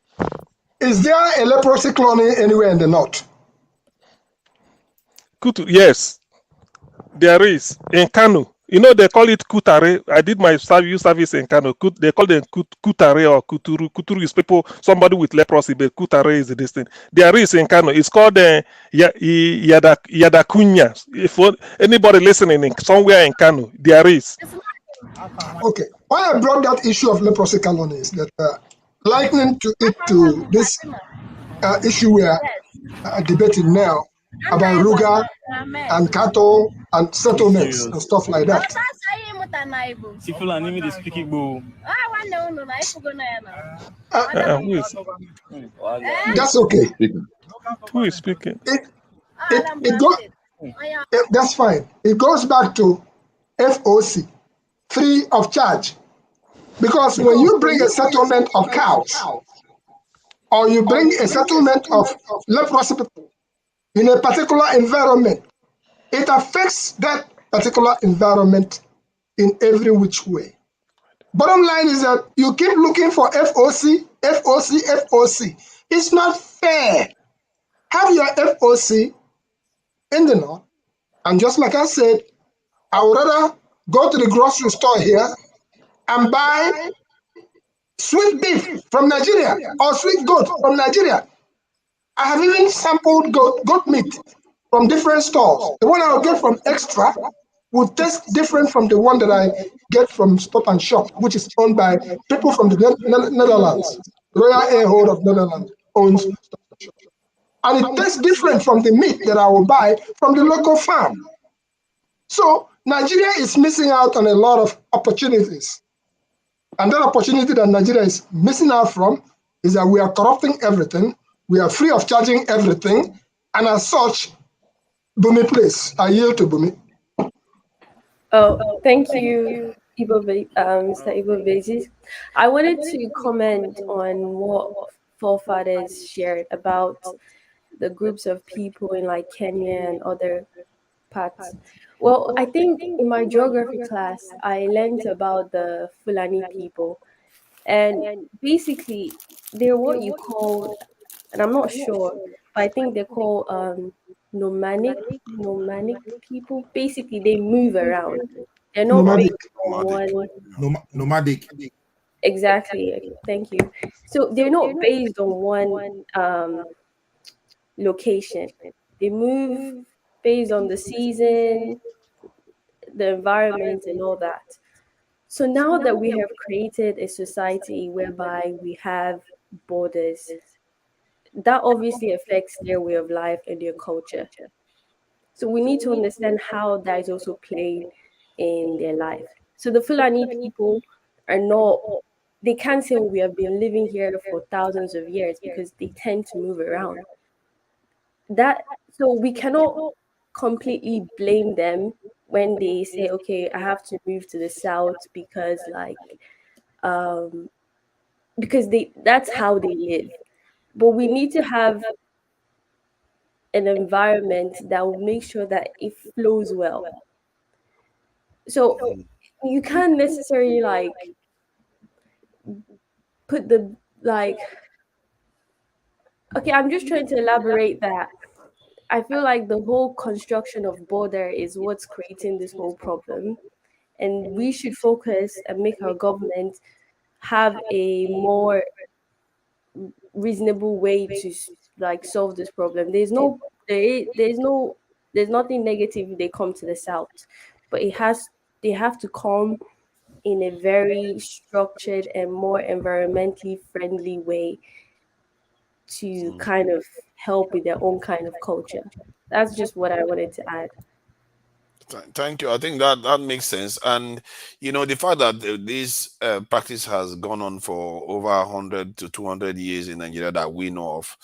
Speaker 13: Is there a leprosy colony anywhere in the north?
Speaker 7: Yes, there is. In Kano. They call it Kutare. I did my youth service in Kano. They call them Kutare or Kuturu. Kuturu is somebody with leprosy, but Kutare is this thing. There is in Kano. It's called Yadakunya. If anybody listening somewhere in Kano, there is.
Speaker 13: Okay. Why I brought that issue of leprosy colony is that likening to this issue we are debating now about Ruga and cattle and settlements and stuff like that. That's okay.
Speaker 7: Who is speaking?
Speaker 13: That's fine. It goes back to FOC, free of charge. Because when you bring a settlement of cows, or you bring a settlement of leprosy people in a particular environment, it affects that particular environment in every which way. Bottom line is that you keep looking for FOC. It's not fair. Have your FOC in the north, and just like I said, I would rather go to the grocery store here and buy sweet beef from Nigeria or sweet goat from Nigeria. I have even sampled goat meat from different stores. The one I will get from Extra will taste different from the one that I get from Stop and Shop, which is owned by people from the Netherlands. Royal Airhold of Netherlands owns Stop and Shop. And it tastes different from the meat that I will buy from the local farm. So Nigeria is missing out on a lot of opportunities. And that opportunity that Nigeria is missing out from is that we are corrupting everything. We are free of charging everything. And as such, Bumi, please, I yield to Bumi.
Speaker 3: Oh, thank you, Mr. Ibo Bezis. I wanted to comment on what forefathers shared about the groups of people in like Kenya and other parts. Well, I think in my geography class, I learned about the Fulani people. And basically, they're what you call, and I'm not sure, but I think they're called nomadic people. Basically, they move around. They're not based on one.
Speaker 8: Nomadic.
Speaker 3: Exactly. Thank you. So they're not based on one location. They move based on the season, the environment, and all that. So now that we have created a society whereby we have borders, that obviously affects their way of life and their culture. So we need to understand how that is also playing in their life. So the Fulani people are not, they can't say we have been living here for thousands of years because they tend to move around. So we cannot completely blame them when they say, okay, I have to move to the south because that's how they live. But we need to have an environment that will make sure that it flows well. So you can't necessarily put okay, I'm just trying to elaborate that I feel like the whole construction of border is what's creating this whole problem. And we should focus and make our government have a more reasonable way to like solve this problem. There's nothing negative if they come to the south, but they have to come in a very structured and more environmentally friendly way to kind of help with their own kind of culture. That's just what I wanted to add.
Speaker 16: Thank you. I think that makes sense. And the fact that this practice has gone on for over 100 to 200 years in Nigeria that we know of,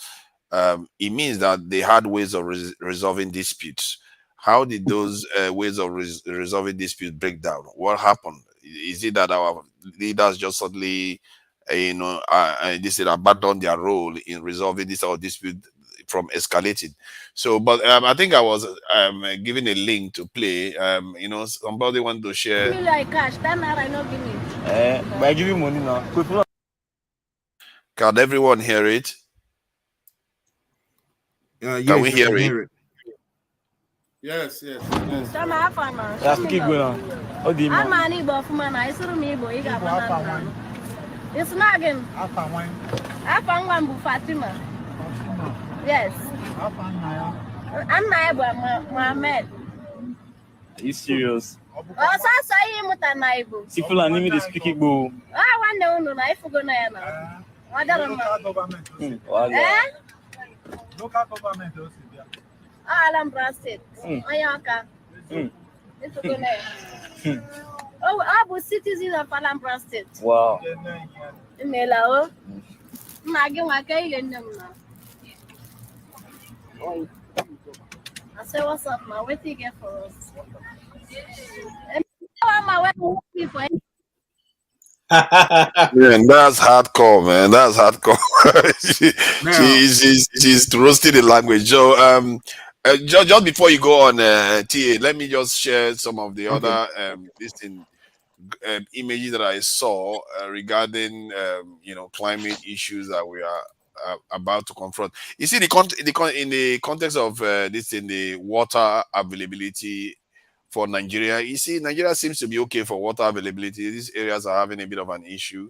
Speaker 16: it means that they had ways of resolving disputes. How did those ways of resolving disputes break down? What happened? Is it that our leaders just suddenly, they said abandon their role in resolving this or dispute from escalating? So, but I think I was given a link to play. Somebody want to share.
Speaker 10: Me like cash, that night I not give me.
Speaker 16: By giving money now. Can everyone hear it? Can we hear it?
Speaker 21: Yes.
Speaker 10: Sama hapa na.
Speaker 22: That's keep going on. Oh, the man.
Speaker 10: I'm an Igbo man. I saw me Igbo. You got one. It's not again. Apa one bu Fatima. Yes. I'm not Igbo, Mohammed.
Speaker 22: Are you serious?
Speaker 10: Oh, so you muta na Igbo.
Speaker 22: If you need me to speak Igbo.
Speaker 10: I want to know. I forgot na. What do
Speaker 22: Local government also.
Speaker 10: Alambra State. Oyaka. It's good. Oh, Abu citizens of Alambra State.
Speaker 22: Wow.
Speaker 10: Melao. Magi waka yenyam na. I say, what's up, man? What do you get for us?
Speaker 16: Man, that's hardcore, man. That's hardcore. she's roasting the language. So, just before you go on, TA, let me just share some of the other images that I saw regarding climate issues that we are about to confront. You see, in the context of the water availability for Nigeria, you see, Nigeria seems to be okay for water availability. These areas are having a bit of an issue.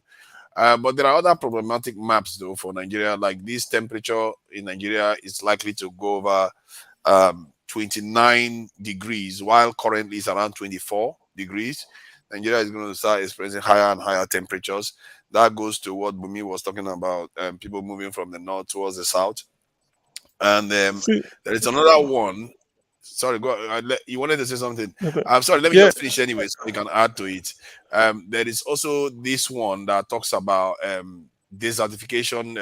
Speaker 16: But there are other problematic maps, though, for Nigeria. Like this temperature in Nigeria is likely to go over 29 degrees, while currently it's around 24 degrees. Nigeria is going to start experiencing higher and higher temperatures. That goes to what Bumi was talking about, people moving from the north towards the south. And there is another one. Sorry, go. You wanted to say something. I'm sorry. Let me just finish anyway, so we can add to it. There is also this one that talks about desertification.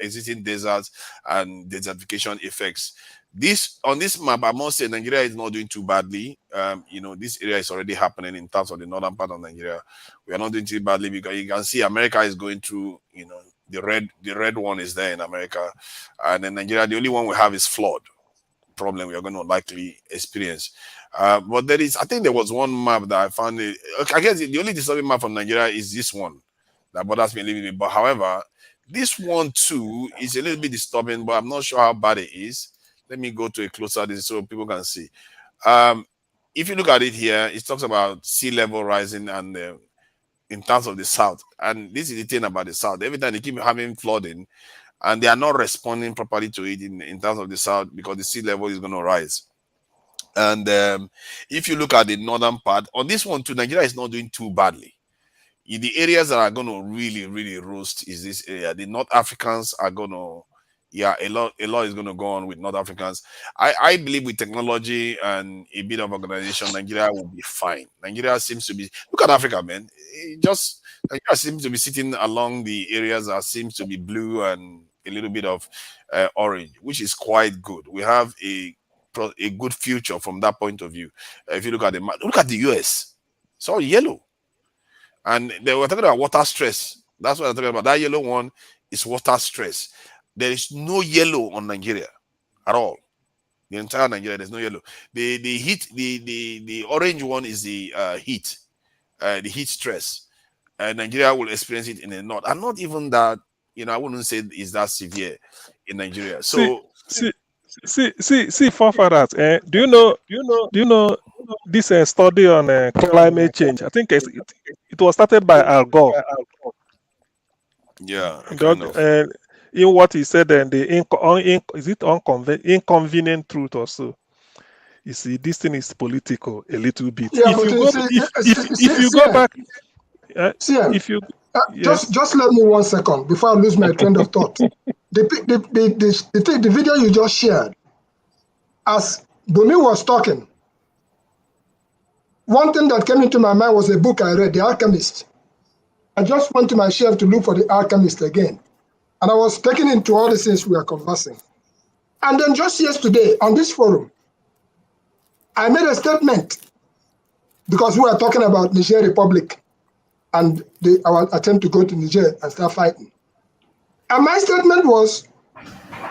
Speaker 16: Existing deserts and desertification effects. On this map, I must say Nigeria is not doing too badly. This area is already happening in terms of the northern part of Nigeria. We are not doing too badly because you can see America is going through. The red one is there in America, and in Nigeria, the only one we have is flood problem we are going to likely experience. But I think there was one map that I found. I guess the only disturbing map from Nigeria is this one that bothers me a little bit. But however, this one too is a little bit disturbing, but I'm not sure how bad it is. Let me go to a closer so people can see. If you look at it here, it talks about sea level rising and in terms of the south. And this is the thing about the south. Every time they keep having flooding, and they are not responding properly to it in terms of the south because the sea level is going to rise. And if you look at the northern part, on this one too, Nigeria is not doing too badly. In the areas that are going to really, really roast is this area. The North Africans are going to, a lot is going to go on with North Africans. I believe with technology and a bit of organization, Nigeria will be fine. Nigeria seems to be, look at Africa, man. Nigeria seems to be sitting along the areas that seems to be blue and a little bit of orange, which is quite good. We have a good future from that point of view. If you look at look at the US, it's all yellow. And they were talking about water stress. That's what I'm talking about. That yellow one is water stress. There is no yellow on Nigeria at all. The entire Nigeria, there's no yellow. The heat, the orange one is the heat stress. Nigeria will experience it in the north. And not even that, I wouldn't say it's that severe in Nigeria. So
Speaker 7: see, forefathers. Do you know this study on climate change? I think it was started by Al Gore.
Speaker 16: Yeah,
Speaker 7: Dog,
Speaker 16: kind of.
Speaker 7: in what he said, and is it inconvenient truth or so? You see, this thing is political a little bit.
Speaker 13: Yeah,
Speaker 7: If
Speaker 13: but
Speaker 7: you
Speaker 13: you
Speaker 7: go,
Speaker 13: see,
Speaker 7: if you go back, if you yes,
Speaker 13: just let me 1 second before I lose my train of thought. The video you just shared, as Bumi was talking, one thing that came into my mind was a book I read, The Alchemist. I just went to my shelf to look for The Alchemist again. And I was taken into all the things we are conversing. And then just yesterday on this forum, I made a statement because we were talking about Niger Republic and our attempt to go to Niger and start fighting. And my statement was,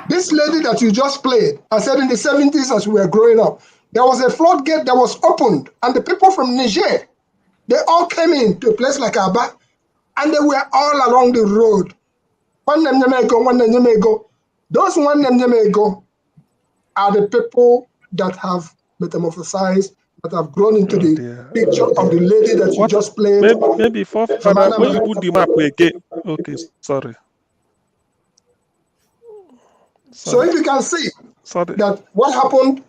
Speaker 13: this lady that you just played, I said in the 70s as we were growing up, there was a floodgate that was opened and the people from Niger, they all came in to a place like Aba and they were all along the road. Those one are the people that have metamorphosized, that have grown into the picture of the lady that you just played.
Speaker 7: maybe forefather, when you put the map again. Okay, sorry.
Speaker 13: So if you can see that what happened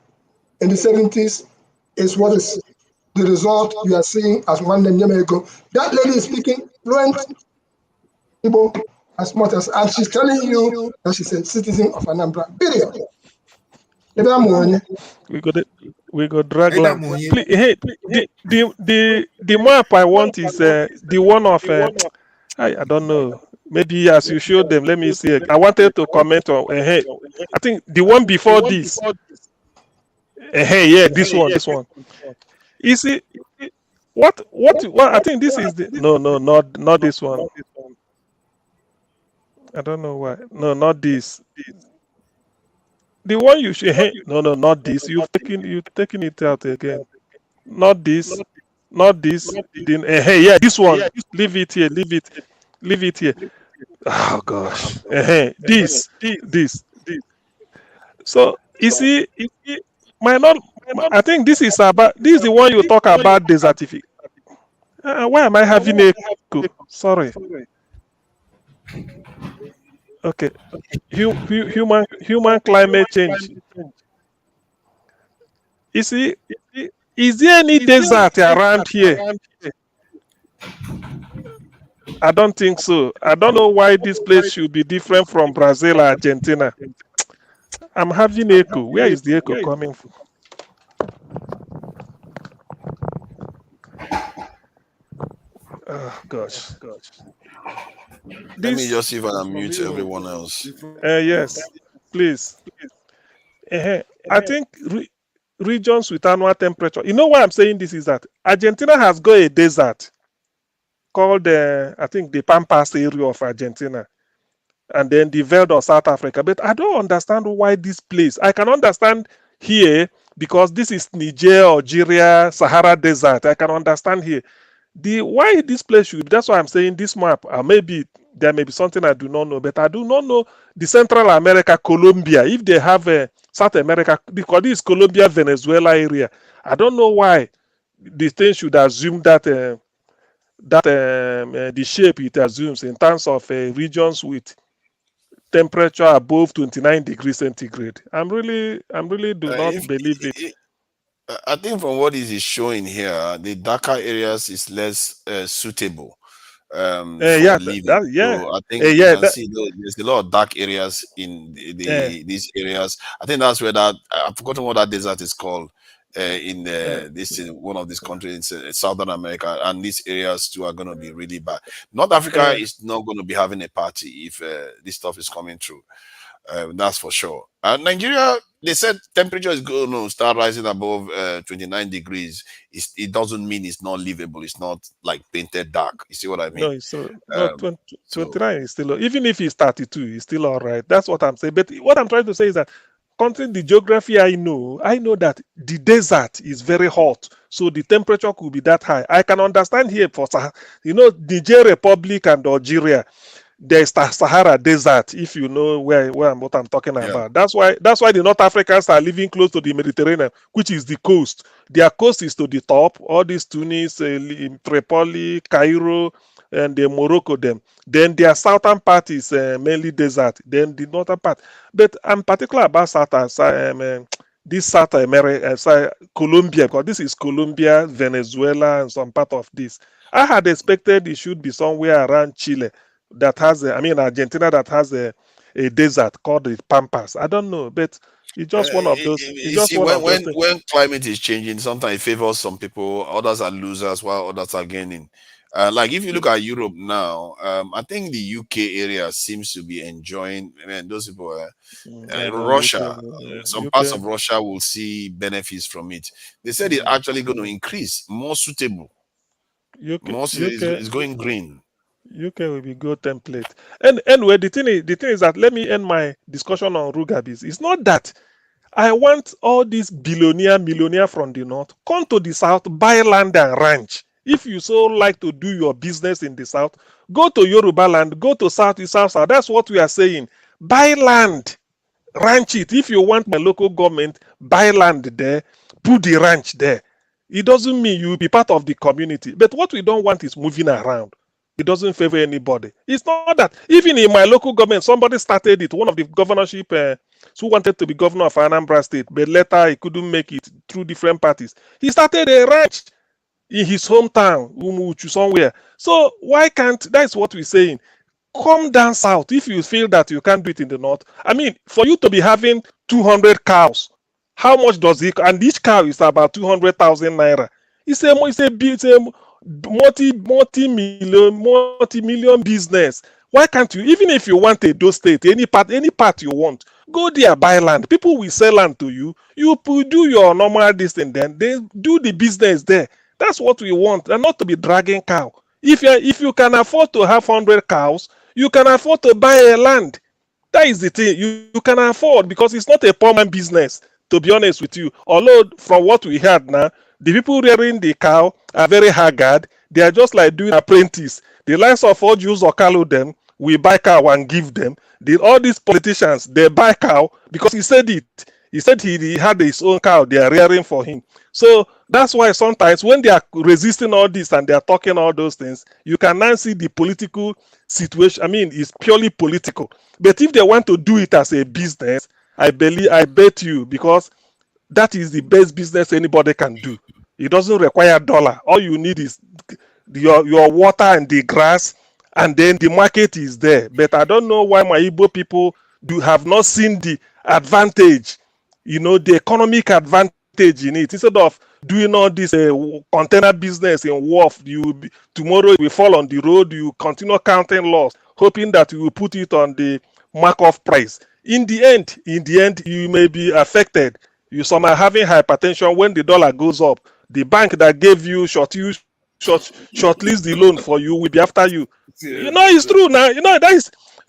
Speaker 13: in the 70s is what is the result you are seeing as one name ago. That lady is speaking fluent Igbo as much as, and she's telling you that she's a citizen of Anambra. Period.
Speaker 7: We go drag lamp. Hey, the map I want is the one of I don't know. Maybe as you showed them, let me see it. I wanted to comment on I think the one before this. Yeah, this one. You see, what I think this is the not this one. I don't know why. No, not this. The one you should no, not this. You've taken it out again. Not this. Not this. Yeah, this one. Leave it here. Leave it here. Oh gosh. This. So you see, I think this is the one you talk about desertification. Why am I having echo? Sorry. Okay. Human climate change. You see, is there any desert around here? I don't think so. I don't know why this place should be different from Brazil or Argentina. I'm having echo. Where is the echo coming from? Oh gosh.
Speaker 16: Let me just see if I can mute everyone else.
Speaker 7: Yes, please. I think regions with annual temperature. You know why I'm saying this is that Argentina has got a desert called, I think, the Pampas area of Argentina, and then the Veld of South Africa. But I don't understand why this place. I can understand here because this is Niger, Algeria, Sahara Desert. I can understand here. Why this place should. That's why I'm saying this map. Maybe there may be something I do not know, but I do not know the Central America, Colombia. If they have South America, because this is Colombia, Venezuela area. I don't know why the thing should assume that the shape it assumes in terms of regions with temperature above 29 degrees centigrade. I'm really do not believe it.
Speaker 16: I think from what is showing here, the darker areas is less suitable for living. So I think you can see there's a lot of dark areas in these areas. I think that's where I've forgotten what that desert is called in one of these countries in Southern America, and these areas too are going to be really bad. North Africa is not going to be having a party if this stuff is coming through. That's for sure. Nigeria, they said temperature is going to start rising above 29 degrees. It doesn't mean it's not livable. It's not like painted dark. You see what I mean?
Speaker 7: No, it's 29 is still, even if it's 32, it's still all right. That's what I'm saying. But what I'm trying to say is that, considering the geography I know that the desert is very hot. So the temperature could be that high. I can understand here for, Niger Republic and Algeria. there's the Sahara Desert, if you know what I'm talking about. That's why the North Africans are living close to the Mediterranean, which is the coast. Their coast is to the top. All these Tunis, Tripoli, Cairo, and the Morocco them. Then their southern part is mainly desert. Then the northern part. But I'm particular about this South America, Colombia, because this is Colombia, Venezuela, and some part of this. I had expected it should be somewhere around Chile that has, Argentina that has a desert called the Pampas. I don't know, but it's just one of those. It's
Speaker 16: You
Speaker 7: just
Speaker 16: see,
Speaker 7: one of those things.
Speaker 16: when climate is changing, sometimes it favors some people, others are losers, while others are gaining. Like if you look at Europe now, I think the UK area seems to be enjoying. Those people, Russia, some parts of Russia will see benefits from it. They said it's actually going to increase, more suitable. It's going green.
Speaker 7: UK will be good template. And anyway, the thing is that, let me end my discussion on Rugabis. It's not that I want all these millionaire from the north come to the south, buy land and ranch. If you so like to do your business in the south, go to Yoruba land, go to southeast, south. That's what we are saying. Buy land, ranch it. If you want my local government, buy land there, put the ranch there. It doesn't mean you will be part of the community. But what we don't want is moving around. It doesn't favor anybody. It's not that. Even in my local government, somebody started it. One of the governorship who wanted to be governor of Anambra State, but later he couldn't make it through different parties. He started a ranch in his hometown, Umuchu, somewhere. So why can't, that's what we're saying. Come down south if you feel that you can't do it in the north. For you to be having 200 cows, how much does it? And each cow is about 200,000 naira. It's a multi-million business. Why can't you? Even if you want a Edo State, any part you want, go there, buy land. People will sell land to you. You do your normal distance, then they do the business there. That's what we want, and not to be dragging cow. If you can afford to have 100 cows, you can afford to buy a land. That is the thing. You can afford, because it's not a poor man business, to be honest with you. Although from what we heard now, the people rearing the cow are very haggard. They are just like doing apprentice. The likes of all Jews or Kalu them, we buy cow and give them. All these politicians, they buy cow because he said it. He said he had his own cow they are rearing for him. So that's why sometimes when they are resisting all this and they are talking all those things, you can now see the political situation. It's purely political. But if they want to do it as a business, I bet you, because that is the best business anybody can do. It doesn't require dollar. All you need is your water and the grass, and then the market is there. But I don't know why my Igbo people have not seen the advantage, the economic advantage in it. Instead of doing all this container business in wharf, tomorrow you will fall on the road, you continue counting loss, hoping that you will put it on the mark-off price. In the end, you may be affected. Some are having hypertension when the dollar goes up. The bank that gave you shortlist the loan for you will be after you. It's true now.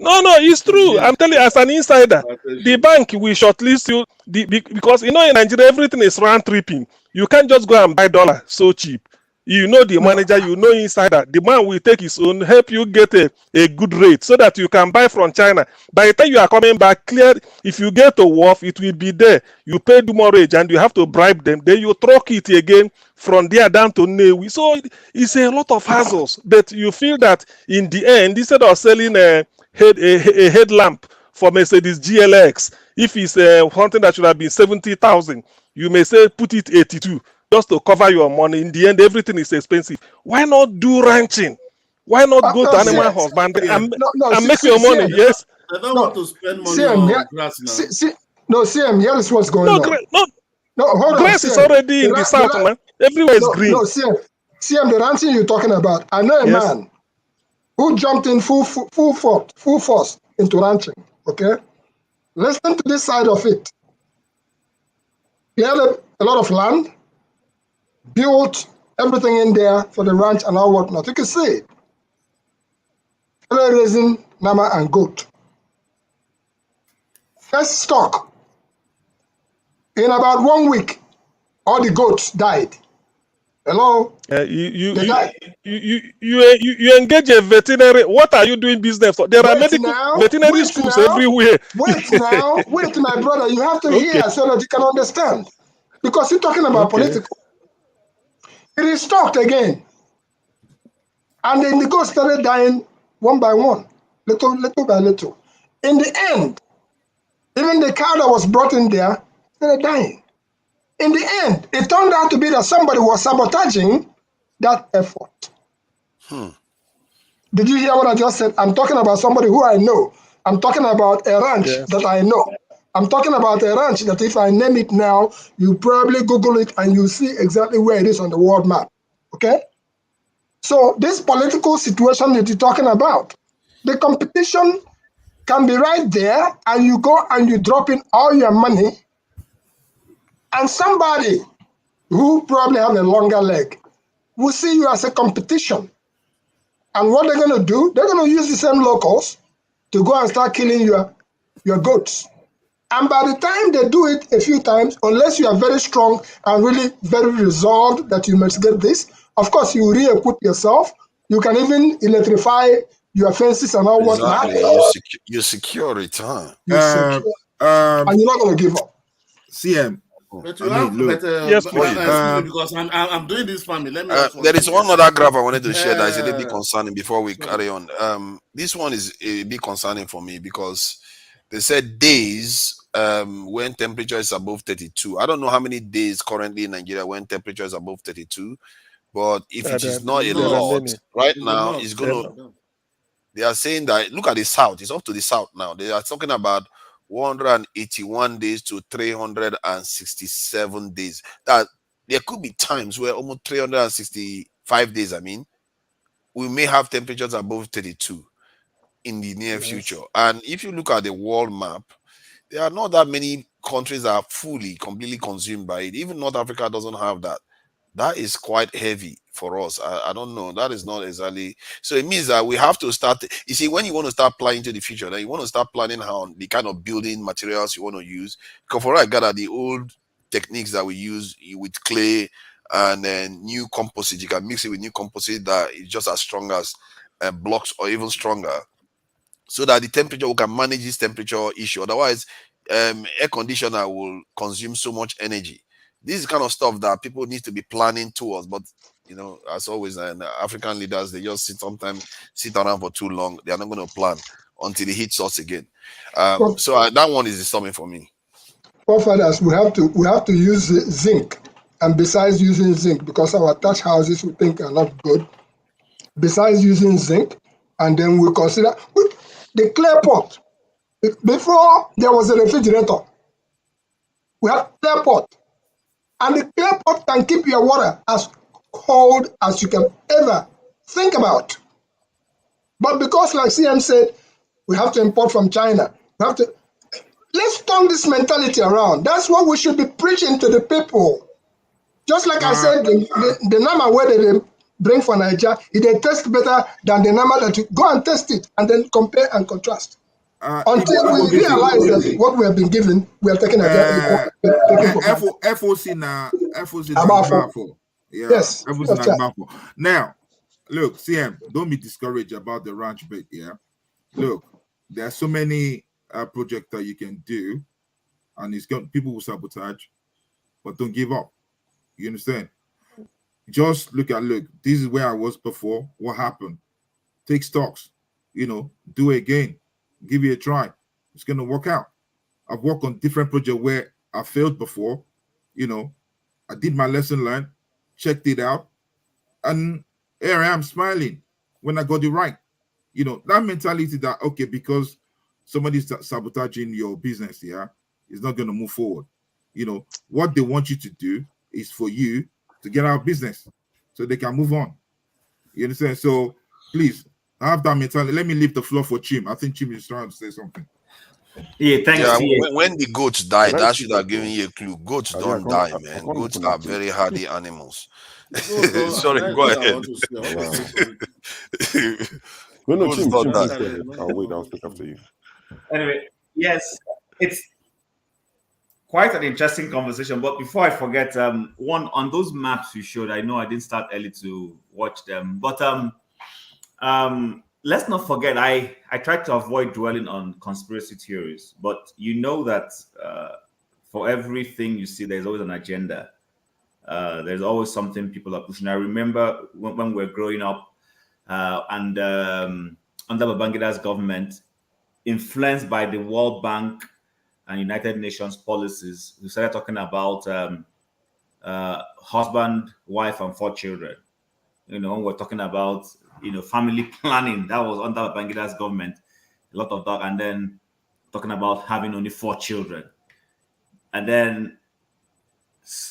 Speaker 7: It's true. I'm telling you, as an insider, the bank will shortlist you because in Nigeria everything is round tripping. You can't just go and buy dollar so cheap. The manager, insider. The man will take his own, help you get a good rate so that you can buy from China. By the time you are coming back, clear. If you get a wharf, it will be there. You pay demurrage and you have to bribe them. Then you truck it again from there down to Newi. So it's a lot of hassles. But you feel that in the end, instead of selling a headlamp for Mercedes GLX, if it's something that should have been 70,000, you may say put it 82. Just to cover your money. In the end, everything is expensive. Why not do ranching? Why not go to animal husbandry and make your money? Yes.
Speaker 21: I don't want to spend money on grass now.
Speaker 13: CM, here is what's going on. Hold on.
Speaker 7: Grass is already in the south, man. Everywhere is green.
Speaker 13: No, CM, the ranching you're talking about. I know a man who jumped in full force into ranching. Okay, listen to this side of it. He had a lot of land. Built everything in there for the ranch and all whatnot. You can see raising llama and goat. First stock. In about 1 week, all the goats died. Hello.
Speaker 7: You engage a veterinary. What are you doing business for? There are veterinary schools everywhere.
Speaker 13: Wait, my brother. You have to hear so that you can understand. Because you're talking about political. It is stopped again. And then the goats started dying one by one, little by little. In the end, even the cow that was brought in there started dying. In the end, it turned out to be that somebody was sabotaging that effort. Did you hear what I just said? I'm talking about somebody who I know. I'm talking about a ranch that I know. I'm talking about a ranch that if I name it now, you probably Google it and you see exactly where it is on the world map. Okay? So this political situation that you're talking about, the competition can be right there, and you go and you drop in all your money, and somebody who probably have a longer leg will see you as a competition. And what they're going to do, they're going to use the same locals to go and start killing your goats. And by the time they do it a few times, unless you are very strong and really very resolved that you must get this, of course, you re-equip yourself. You can even electrify your fences and all whatnot.
Speaker 16: You secure it, huh?
Speaker 13: And you're not going to give up.
Speaker 8: CM.
Speaker 21: But you have,
Speaker 7: yes,
Speaker 21: excuse me, because I'm doing this farming. Let me
Speaker 16: there is one other graph I wanted to share that is a little bit concerning before we carry on. This one is a bit concerning for me because they said days when temperature is above 32. I don't know how many days currently in Nigeria when temperature is above 32, but if it is not a lot right now, it's going to. They are saying that look at the south. It's up to the south now. They are talking about 181 days to 367 days. That there could be times where almost 365 days, we may have temperatures above 32 in the near future. And if you look at the world map, there are not that many countries that are completely consumed by it. Even North Africa doesn't have that. That is quite heavy for us. I don't know. That is not exactly. So it means that we have to start. You see, when you want to start planning to the future, then you want to start planning how the kind of building materials you want to use. Because for what I gather, the old techniques that we use with clay and then new composite, you can mix it with new composite that is just as strong as blocks or even stronger, so that the temperature, we can manage this temperature issue. Otherwise, air conditioner will consume so much energy. This is kind of stuff that people need to be planning towards, but as always, African leaders, they just sit around for too long. They are not going to plan until it hits us again. So that one is disturbing for me.
Speaker 13: Forefathers, we have to use zinc, and besides using zinc, because our thatch houses we think are not good. Besides using zinc, and then we consider the clay pot. Before there was a refrigerator, we had clay pot. And the clay pot can keep your water as cold as you can ever think about. But because, like CM said, we have to import from China. Let's turn this mentality around. That's what we should be preaching to the people. Just like I said, the nama where they bring for Niger, it tastes better than the nama that you go and test it and then compare and contrast. Until we realize that what we have been given, we are taking advantage.
Speaker 8: FOC now.
Speaker 13: Yes.
Speaker 8: Now, look, CM, don't be discouraged about the ranch bit. Yeah, look, there are so many projects that you can do, and people will sabotage, but don't give up. You understand? Just look, this is where I was before. What happened? Take stocks. Do it again. Give it a try. It's going to work out. I've worked on different projects where I failed before. I did my lesson learned, checked it out, and here I am smiling when I got it right. That mentality that, okay, because somebody's sabotaging your business, is not going to move forward. What they want you to do is for you to get out of business so they can move on. You understand? So please, have that mentality. Let me leave the floor for Chim. I think Chim is trying to say something.
Speaker 12: Yeah, thanks.
Speaker 16: When the goats died, that should have given you a clue. Goats don't die, man. Goats are very hardy animals. Sorry, go ahead.
Speaker 7: No, Chim, I'll wait. I'll speak after you.
Speaker 12: Anyway, yes, it's quite an interesting conversation. But before I forget, one on those maps you showed, I know I didn't start early to watch them, but let's not forget, I tried to avoid dwelling on conspiracy theories, but you know that for everything you see, there's always an agenda. There's always something people are pushing. I remember when we were growing up and under Babangida's government, influenced by the World Bank and United Nations policies, we started talking about husband, wife, and 4 children. You know, we're talking about, you know, family planning. That was under Babangida's government, a lot of that. And then talking about having only 4 children. And then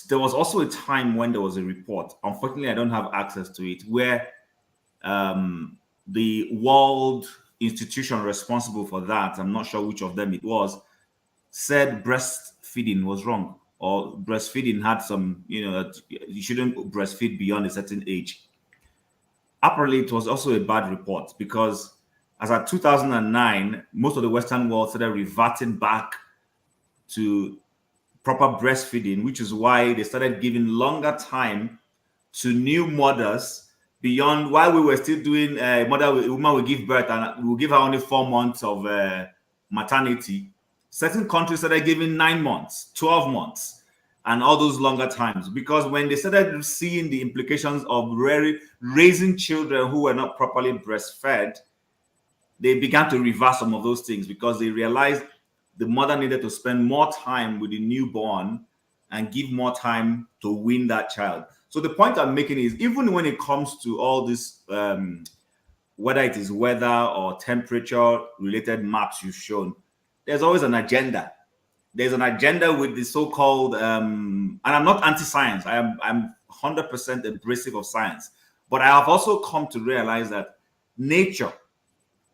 Speaker 12: there was also a time when there was a report. Unfortunately, I don't have access to it, where the world institution responsible for that, I'm not sure which of them it was, said breastfeeding was wrong, or breastfeeding had some, you know, that you shouldn't breastfeed beyond a certain age. Apparently, it was also a bad report, because as at 2009, most of the Western world started reverting back to proper breastfeeding, which is why they started giving longer time to new mothers beyond, while we were still doing a woman will give birth and we'll give her only 4 months of maternity. Certain countries started giving 9 months, 12 months, and all those longer times, because when they started seeing the implications of raising children who were not properly breastfed, they began to reverse some of those things, because they realized the mother needed to spend more time with the newborn and give more time to wean that child. So the point I'm making is, even when it comes to all this, whether it is weather or temperature related maps you've shown, there's always an agenda. There's an agenda with the so-called, and I'm not anti-science. I'm 100% abrasive of science, but I have also come to realize that nature,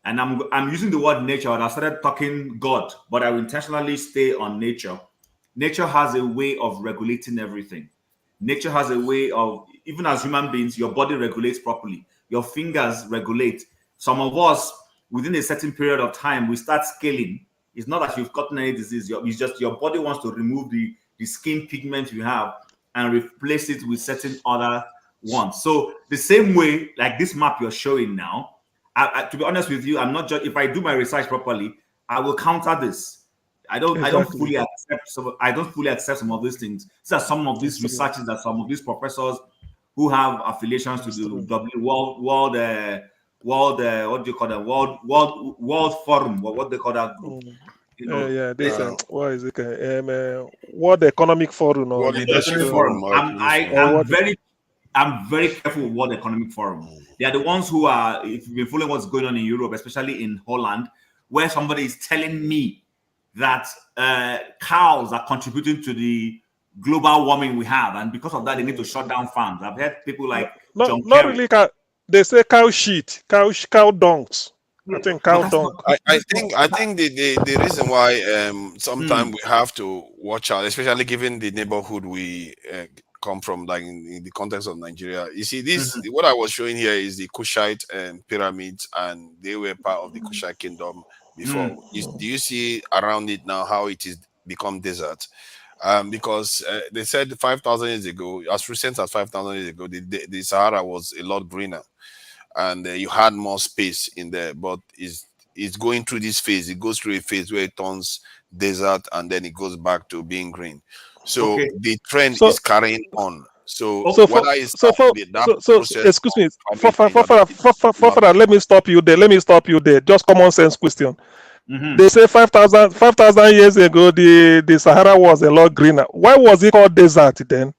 Speaker 12: and I'm using the word nature, and I started talking God, but I will intentionally stay on nature. Nature has a way of regulating everything. Nature has a way of, even as human beings, your body regulates properly. Your fingers regulate. Some of us, within a certain period of time, we start scaling. It's not that you've gotten any disease. It's just your body wants to remove the skin pigment you have and replace it with certain other ones. So the same way, like this map you're showing now, to be honest with you, I'm not just, if I do my research properly, I will counter this. I don't fully accept some of these things. These are some of these researches that some of these professors who have affiliations to the World what do you call that? World Forum, what they call that group. You know,
Speaker 7: what is it? World Economic Forum or
Speaker 12: World Economic Forum. I'm very careful with World Economic Forum. They are the ones who are, if you've been following what's going on in Europe, especially in Holland, where somebody is telling me that cows are contributing to the global warming we have, and because of that, they need to shut down farms. I've heard people like John
Speaker 7: not
Speaker 12: Kerry.
Speaker 7: really cow. They say cow shit, cow donks. I think cow dunk.
Speaker 16: I think the reason why sometimes we have to watch out, especially given the neighborhood we come from, like in the context of Nigeria. You see, this what I was showing here is the Kushite pyramids, and they were part of the Kushite kingdom before. Do you see around it now how it is become desert? Because they said 5,000 years ago, as recent as 5,000 years ago, the Sahara was a lot greener, and you had more space in there. But it's going through this phase. It goes through a phase where it turns desert, and then it goes back to being green. So the trend is carrying on. Excuse
Speaker 7: me, for let me stop you there. Just common sense question. They say 5,000 years ago, the Sahara was a lot greener. Why was it called desert then?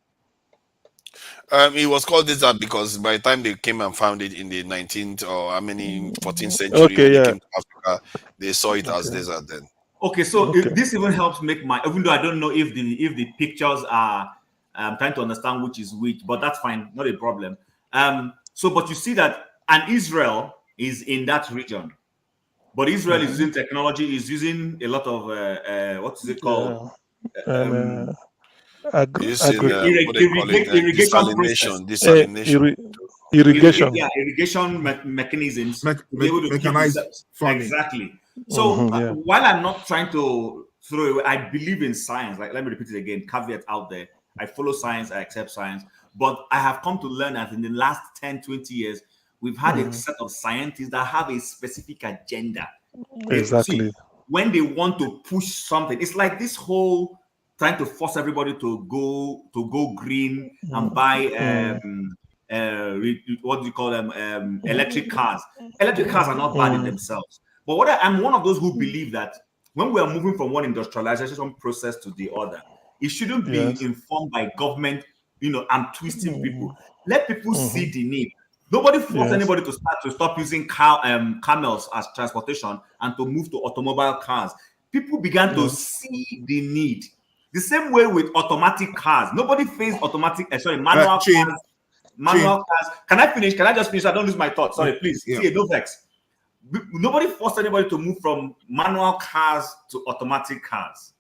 Speaker 16: It was called desert because by the time they came and found it in the 19th or 14th century, when they came to Africa, they saw it as desert then.
Speaker 12: Okay, so this even helps make even though I don't know if the pictures are, I'm trying to understand which is which, but that's fine, not a problem. But you see that, and Israel is in that region, but Israel is using technology, is using a lot of what is it called? Irrigation mechanisms.
Speaker 8: Mechanized farming.
Speaker 12: Exactly. So
Speaker 7: Yeah.
Speaker 12: while I'm not trying to throw away, I believe in science. Like, let me repeat it again, caveat out there. I follow science, I accept science. But I have come to learn that in the last 10, 20 years, we've had a set of scientists that have a specific agenda.
Speaker 7: Exactly.
Speaker 12: See, when they want to push something, it's like this whole trying to force everybody to go green and buy what do you call them, electric cars. Electric cars are not bad in themselves, but I'm one of those who believe that when we are moving from one industrialization process to the other, it shouldn't be
Speaker 7: Yes.
Speaker 12: informed by government, and twisting people. Let people see the need. Nobody forced
Speaker 7: Yes.
Speaker 12: anybody to stop using camels as transportation and to move to automobile cars. People began to
Speaker 7: Yes.
Speaker 12: see the need. The same way with automatic cars. Nobody faced manual
Speaker 8: Chin,
Speaker 12: cars. Manual cars. Can I finish? Can I just finish? I don't lose my thought. Sorry, please.
Speaker 8: Yeah.
Speaker 12: See, no vex. Nobody forced anybody to move from manual cars to automatic cars.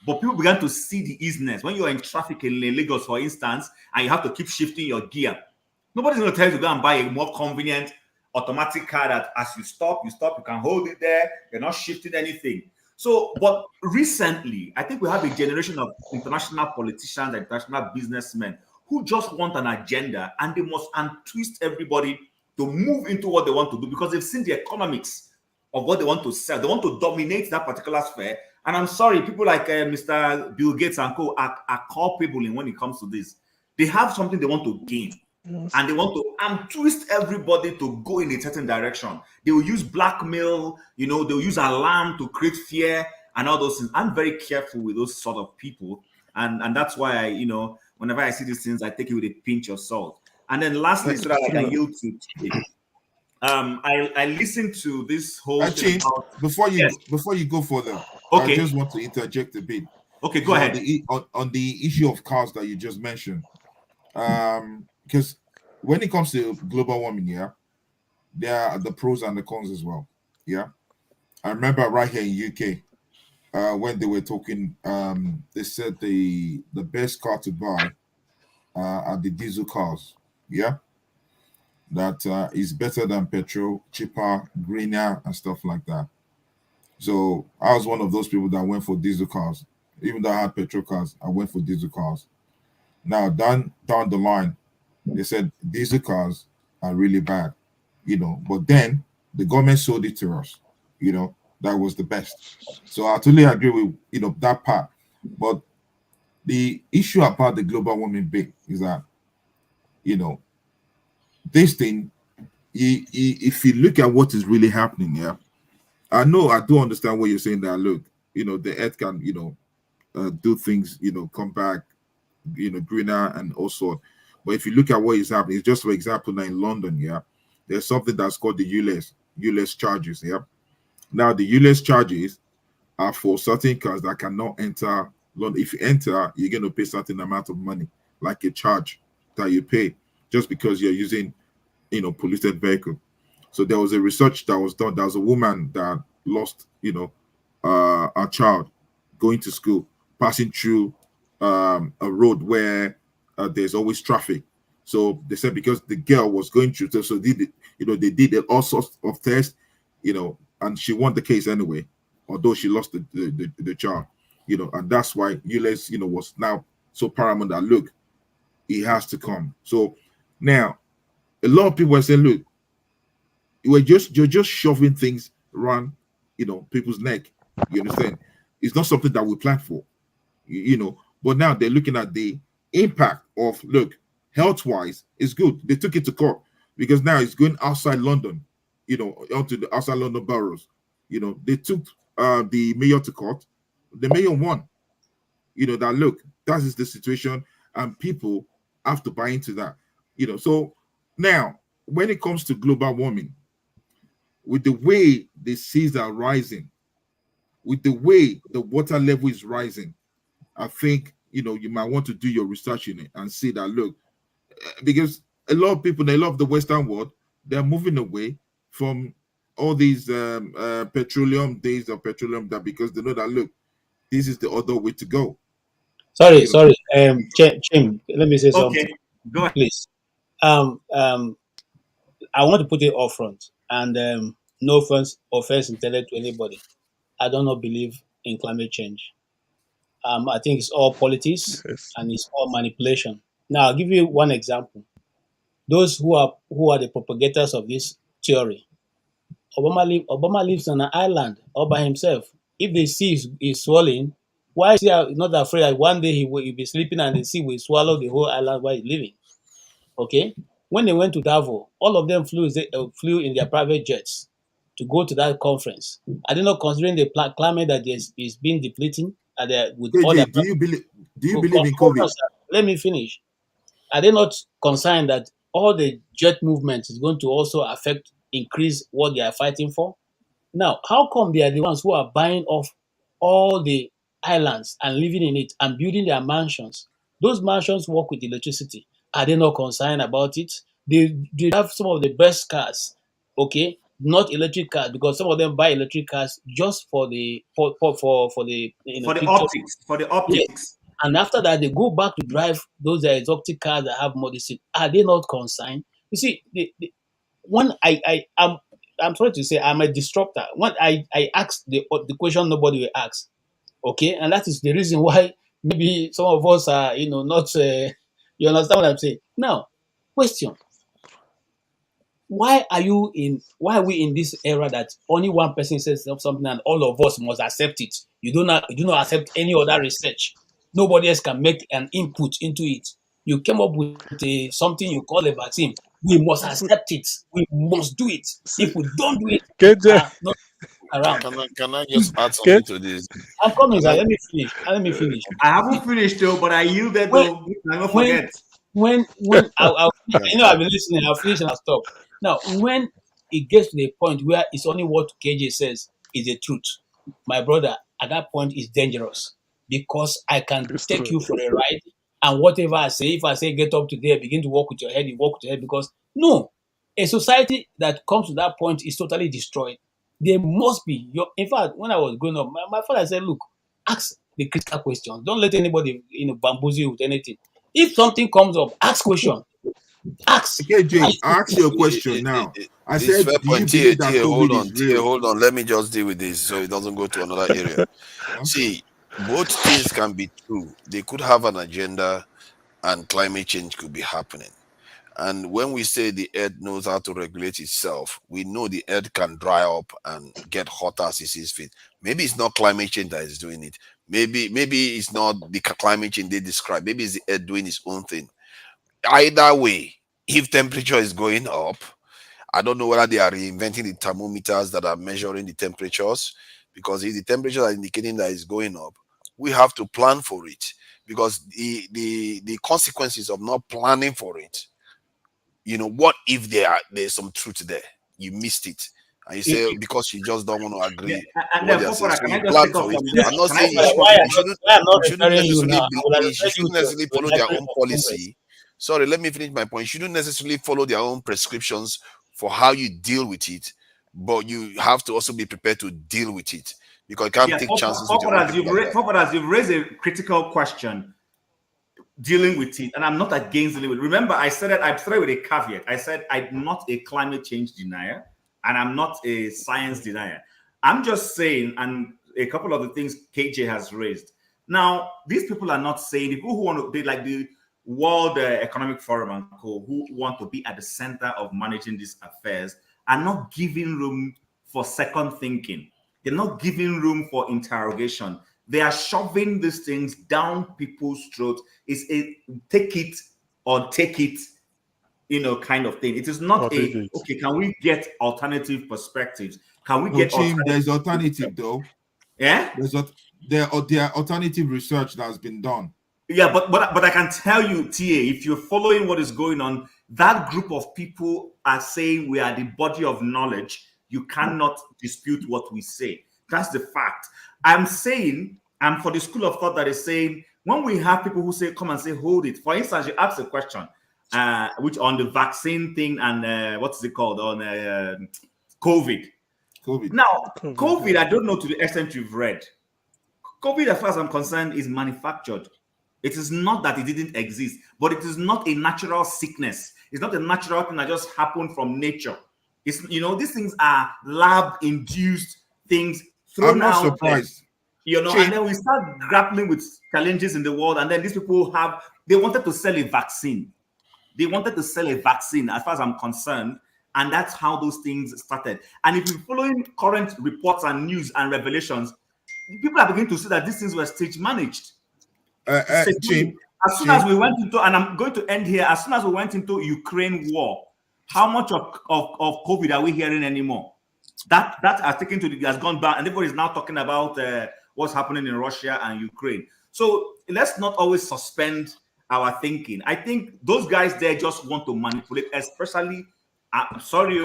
Speaker 12: But people began to see the easiness. When you're in traffic in Lagos, for instance, and you have to keep shifting your gear, nobody's going to tell you to go and buy a more convenient automatic car that as you stop, you can hold it there. You're not shifting anything. So, but recently, I think we have a generation of international politicians and international businessmen who just want an agenda, and they must untwist everybody to move into what they want to do because they've seen the economics of what they want to sell. They want to dominate that particular sphere. And I'm sorry, people like Mr. Bill Gates and co are culpable in when it comes to this. They have something they want to gain.
Speaker 7: Yes.
Speaker 12: And they want to twist everybody to go in a certain direction. They will use blackmail, they'll use alarm to create fear and all those things. I'm very careful with those sort of people. And that's why whenever I see these things, I take it with a pinch of salt. And then lastly, so that I can yield to I listened to this whole thing about,
Speaker 8: before you go further,
Speaker 12: okay.
Speaker 8: I just want to interject a bit.
Speaker 12: Okay, go ahead.
Speaker 8: On the issue of cars that you just mentioned, because when it comes to global warming, there are the pros and the cons as well. Yeah, I remember right here in UK, when they were talking, they said the best car to buy are the diesel cars. Yeah, that is better than petrol, cheaper, greener, and stuff like that. So I was one of those people that went for diesel cars. Even though I had petrol cars, I went for diesel cars. Now down the line, they said diesel cars are really bad, but then the government sold it to us, that was the best. So I totally agree with that part. But the issue about the global warming big is that this thing, if you look at what is really happening, I do understand what you're saying, that look, the earth can do things, come back, greener and also. But if you look at what is happening, just for example, now in London, there's something that's called the ULEZ charges. Now the ULEZ charges are for certain cars that cannot enter London. If you enter, you're going to pay certain amount of money, like a charge that you pay just because you're using polluted vehicle. So there was a research that was done. There was a woman that lost a child going to school, passing through a road where there's always traffic. So they said because the girl was going through, so they did all sorts of tests, and she won the case anyway, although she lost the child, and that's why ULEZ, was now so paramount that look, it has to come. So now a lot of people are saying, look, you're just shoving things around, people's neck. You understand? It's not something that we plan for, but now they're looking at the impact of, look, health-wise, it's good. They took it to court because now it's going outside London, onto the outside London boroughs. They took the mayor to court. The mayor won. That look, that is the situation, and people have to buy into that. So now when it comes to global warming, with the way the seas are rising, with the way the water level is rising, I think you might want to do your research in it and see that, look, because a lot of people, a lot of the Western world, they're moving away from all these petroleum days of petroleum, that because they know that, look, this is the other way to go.
Speaker 15: Sorry. Chim, let me say something.
Speaker 12: Okay, go ahead.
Speaker 15: Please. I want to put it up front, and no offense intended to anybody. I do not believe in climate change. I think it's all politics
Speaker 7: Yes.
Speaker 15: and it's all manipulation. Now, I'll give you one example. Those who are the propagators of this theory. Obama lives on an island all by himself. If the sea is swelling, why is he not afraid that one day he'll be sleeping and the sea will swallow the whole island while he's living? Okay? When they went to Davos, all of them flew in their private jets to go to that conference. Are they not considering the climate that is being depleting? With all their
Speaker 8: do you believe in COVID?
Speaker 15: Let me finish. Are they not concerned that all the jet movement is going to also increase what they are fighting for? Now, how come they are the ones who are buying off all the islands and living in it and building their mansions? Those mansions work with electricity. Are they not concerned about it? They have some of the best cars, okay? Not electric cars, because some of them buy electric cars just for the
Speaker 12: optics. For the optics.
Speaker 15: Yes. And after that, they go back to drive those exotic cars that have modesty. Are they not concerned? You see, when I'm sorry to say, I'm a disruptor. When I ask the question nobody will ask, okay, and that is the reason why maybe some of us are, not. You understand what I'm saying? Now, question: Why are we in this era that only one person says something and all of us must accept it? You do not accept any other research. Nobody else can make an input into it. You came up with something you call a vaccine. We must accept it. We must do it. If we don't do it, we are not around.
Speaker 16: Can I just add something to this?
Speaker 15: I'm coming, sir. Let me finish.
Speaker 12: I haven't finished though, but I yielded though. I don't forget.
Speaker 15: When I've been listening, I'll finish and I'll stop. Now, when it gets to the point where it's only what KJ says is the truth, my brother, at that point is dangerous, because I can take you for a ride, and whatever I say, if I say get up today, begin to walk with your head, you walk with your head, because no, a society that comes to that point is totally destroyed. There must be in fact, when I was growing up, my father said, look, ask the critical questions. Don't let anybody bamboozle you with anything. If something comes up, ask question. Ask.
Speaker 8: KJ, ask your question now. I said,
Speaker 16: fair
Speaker 8: do you
Speaker 16: point.
Speaker 8: believe that COVID is real?
Speaker 16: Hold on. Let me just deal with this so it doesn't go to another area. See, both things can be true. They could have an agenda, and climate change could be happening. And when we say the earth knows how to regulate itself, we know the earth can dry up and get hotter as it sees fit. Maybe it's not climate change that is doing it. Maybe it's not the climate change they describe. Maybe it's the earth doing its own thing. Either way, if temperature is going up, I don't know whether they are reinventing the thermometers that are measuring the temperatures, because if the temperatures are indicating that it's going up, we have to plan for it, because the consequences of not planning for it, what if there's some truth there? You missed it. And you say, because you just don't want to agree.
Speaker 12: And
Speaker 16: what
Speaker 12: therefore,
Speaker 16: saying, so
Speaker 12: can I
Speaker 16: you
Speaker 12: just
Speaker 16: plan
Speaker 12: pick up
Speaker 16: for it.
Speaker 12: from there?
Speaker 16: I'm not saying you shouldn't necessarily follow their own policy. Sorry, let me finish my point. You shouldn't necessarily follow their own prescriptions for how you deal with it, but you have to also be prepared to deal with it, because you can't take chances with your own people like that.
Speaker 12: You've raised a critical question, dealing with it, and I'm not against dealing with it. Remember, I started with a caveat. I said I'm not a climate change denier, and I'm not a science denier. I'm just saying, and a couple of the things KJ has raised. Now, these people are not saying, people who want to be like the World Economic Forum and co, who want to be at the center of managing these affairs, are not giving room for second thinking. They're not giving room for interrogation. They are shoving these things down people's throats. It's a take it or take it, kind of thing. It is not okay, can we get alternative perspectives? Can we get
Speaker 8: there's alternative though.
Speaker 12: Yeah?
Speaker 8: There are alternative research that's been done.
Speaker 12: Yeah, but I can tell you, TA, if you're following what is going on, that group of people are saying we are the body of knowledge. You cannot dispute what we say. That's the fact. I'm for the school of thought that is saying, when we have people who say, come and say, hold it. For instance, you ask a question, which on the vaccine thing and what's it called on COVID. Now, COVID, I don't know to the extent you've read. COVID, as far as I'm concerned, is manufactured. It is not that it didn't exist, but it is not a natural sickness. It's not a natural thing that just happened from nature. It's, you know, these things are lab-induced things thrown
Speaker 8: I'm not
Speaker 12: out
Speaker 8: surprised.
Speaker 12: there, you know, and then we start grappling with challenges in the world, and then these people they wanted to sell a vaccine. They wanted to sell a vaccine, as far as I'm concerned, and that's how those things started. And if you're following current reports and news and revelations, people are beginning to see that these things were stage managed. As soon as we went into, and I'm going to end here, as soon as we went into Ukraine war, how much of COVID are we hearing anymore? That has gone down, and everybody is now talking about what's happening in Russia and Ukraine. So let's not always suspend our thinking. I think those guys there just want to manipulate, especially, I'm sorry,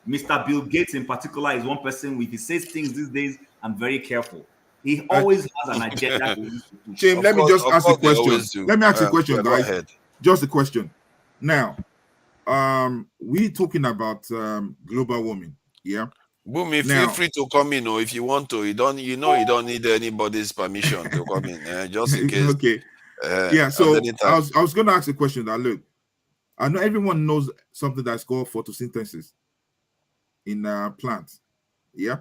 Speaker 12: Mr. Bill Gates in particular is one person. If he says things these days, I'm very careful. He always has an agenda.
Speaker 8: Jim, let me just ask a question. Let me ask you a question, guys. Just a question. Now, we're talking about global warming. Yeah.
Speaker 16: Bumi, feel free to come in, or if you want to. You don't need anybody's permission to come in, just in case.
Speaker 8: Okay. Yeah. So I was going to ask a question. That look, I know everyone knows something that's called photosynthesis in plants. Yeah.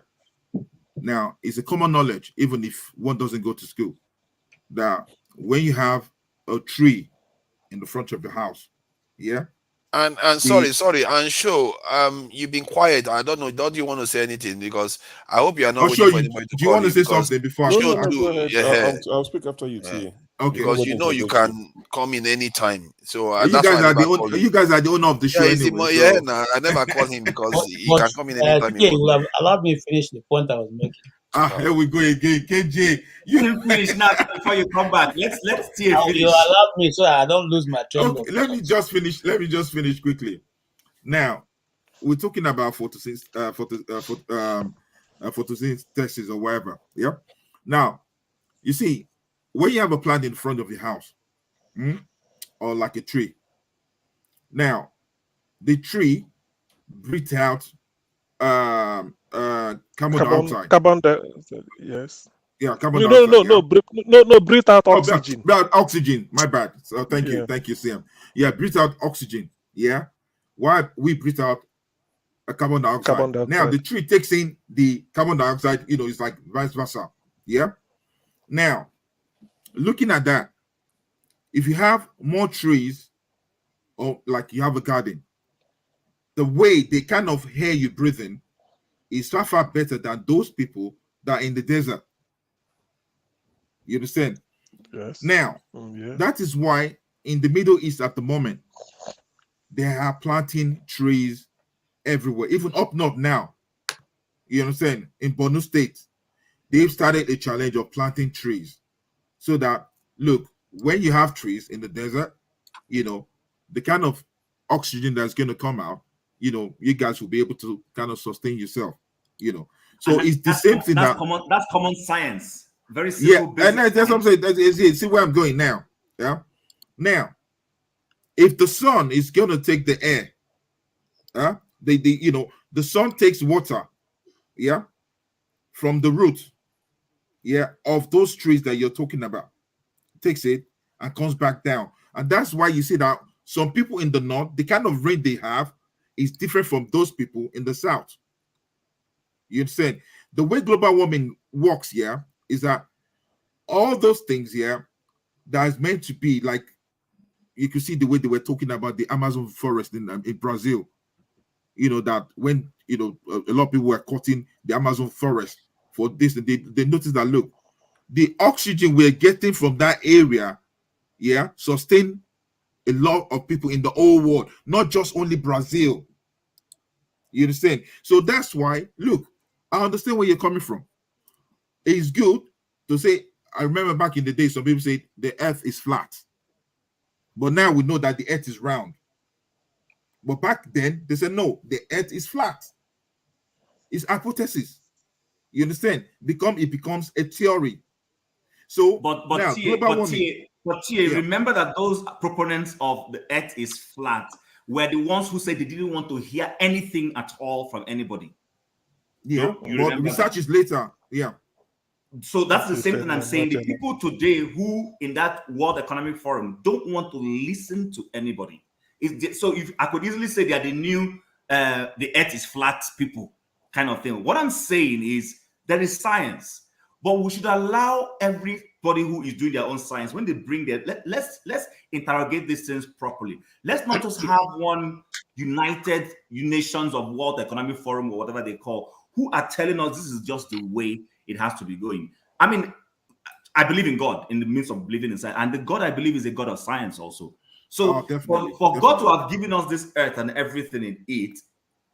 Speaker 8: Now, it's a common knowledge, even if one doesn't go to school, that when you have a tree in the front of the house, yeah.
Speaker 16: And sorry, and show you've been quiet. I don't know. Don't you want to say anything? Because I hope you are not waiting for anybody to
Speaker 8: do you want to say something before?
Speaker 7: I'll speak after you, T.
Speaker 8: Okay.
Speaker 16: Because you know you can come in anytime. So
Speaker 8: you guys are the owner of the show.
Speaker 16: I never call him because he can come in anytime.
Speaker 15: You will have allowed me to finish the point I was making.
Speaker 8: Here we go again. KJ,
Speaker 12: you can finish now before you come back. Let's finish.
Speaker 15: You allowed me so I don't lose my train.
Speaker 8: Okay, let me just finish quickly. Now, we're talking about photosynthesis or whatever. Yeah. Now, you see, when you have a plant in front of your house, or like a tree, now the tree breathes out carbon dioxide.
Speaker 7: Yes.
Speaker 8: Yeah, carbon dioxide.
Speaker 7: No, breathe out oxygen.
Speaker 8: Oxygen. My bad. So thank you, Sam. Yeah, breathe out oxygen. Yeah. Why we breathe out a carbon dioxide. Now the tree takes in the carbon dioxide. You know, it's like vice versa. Yeah. Now, looking at that, if you have more trees, or like you have a garden, the way they kind of hear you breathing is far better than those people that are in the desert. You understand?
Speaker 7: Yes.
Speaker 8: Now, that is why in the Middle East at the moment, they are planting trees everywhere, even up north now. You understand? In Borno State, they've started a challenge of planting trees. So that, look, when you have trees in the desert, you know, the kind of oxygen that's going to come out, you know, you guys will be able to kind of sustain yourself, you know. So it's the same thing.
Speaker 12: That's common science. Very simple.
Speaker 8: Yeah, and that's what I'm saying. That's it. See where I'm going now. Yeah. Now, if the sun is going to take the air, the sun takes water, yeah, from the root, yeah, of those trees that you're talking about, takes it and comes back down. And that's why you see that some people in the north, the kind of rain they have is different from those people in the south. You understand? The way global warming works, yeah, is that all those things, yeah, that is meant to be like, you can see the way they were talking about the Amazon forest in Brazil. You know, that when, you know, a lot of people were cutting the Amazon forest for this, and they noticed that, look, the oxygen we're getting from that area, yeah, sustain a lot of people in the whole world, not just only Brazil. You understand? So that's why, look, I understand where you're coming from. It's good to say, I remember back in the day, some people say the earth is flat. But now we know that the earth is round. But back then, they said, no, the earth is flat. It's hypothesis. You understand? It becomes a theory. So,
Speaker 12: remember that those proponents of the earth is flat were the ones who said they didn't want to hear anything at all from anybody.
Speaker 8: Yeah, but research is later. Yeah.
Speaker 12: So that's the same thing I'm saying. The people today who in that World Economic Forum don't want to listen to anybody. So if I could easily say they are the new the earth is flat, people kind of thing. What I'm saying is there is science, but we should allow everybody who is doing their own science, when they bring their, let's interrogate these things properly. Let's not just have one United Nations of World Economic Forum or whatever they call, who are telling us this is just the way it has to be going. I mean, I believe in God in the midst of believing in science, and the God I believe is a God of science also. So for God to have given us this earth and everything in it,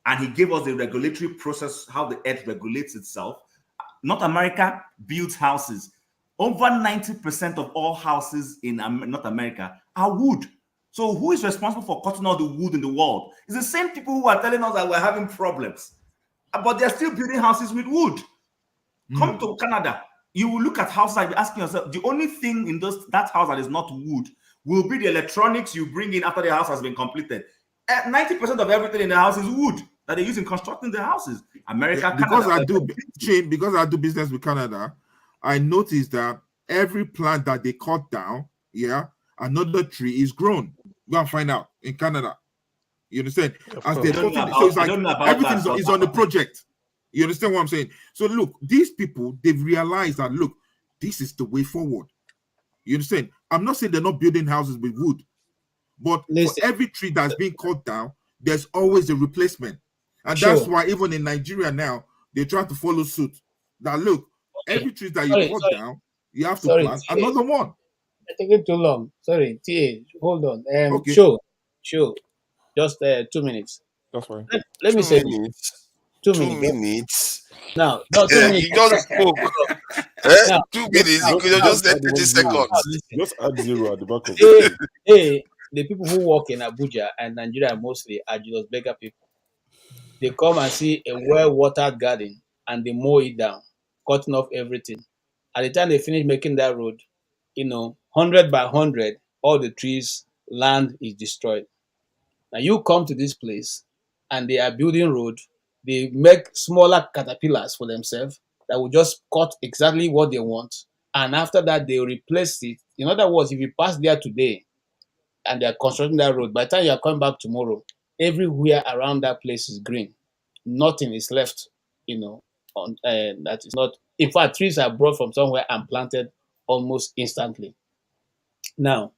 Speaker 12: and he gave us the regulatory process, how the earth regulates itself. North America builds houses. Over 90% of all houses in North America are wood. So who is responsible for cutting all the wood in the world? It's the same people who are telling us that we're having problems, but they're still building houses with wood. Come to Canada, you will look at houses and be asking yourself, the only thing in that house that is not wood will be the electronics you bring in after the house has been completed. 90% of everything in the house is wood that they use in constructing the houses. America,
Speaker 8: because
Speaker 12: Canada,
Speaker 8: because I do business with Canada, I noticed that every plant that they cut down, another tree is grown. Go and find out in Canada. You understand? As they cut it, so it's like everything is on the project. You understand what I'm saying? So look, these people, they've realized that look, this is the way forward. You understand? I'm not saying they're not building houses with wood, but for every tree that's being cut down, there's always a replacement. And that's why even in Nigeria now, they're trying to follow suit. That look, every tree that you cut down, you have to plant another one.
Speaker 15: I think it's too long. Sorry, TA, hold on.
Speaker 8: Okay.
Speaker 15: Sure. Just 2 minutes.
Speaker 7: That's fine.
Speaker 15: Let me say this. 2 minutes. Now, no, 2 minutes.
Speaker 16: You just spoke. 2 minutes. You could have just said 30 seconds.
Speaker 7: Just add 0 at the back of it.
Speaker 15: Hey, the people who work in Abuja and Nigeria mostly are just beggar people. They come and see a well-watered garden and they mow it down, cutting off everything. At the time they finish making that road, 100 by 100, all the trees, land is destroyed. Now you come to this place and they are building road. They make smaller caterpillars for themselves that will just cut exactly what they want. And after that, they replace it. In other words, if you pass there today and they are constructing that road, by the time you are coming back tomorrow, everywhere around that place is green. Nothing is left, that is not. In fact, trees are brought from somewhere and planted almost instantly. Now,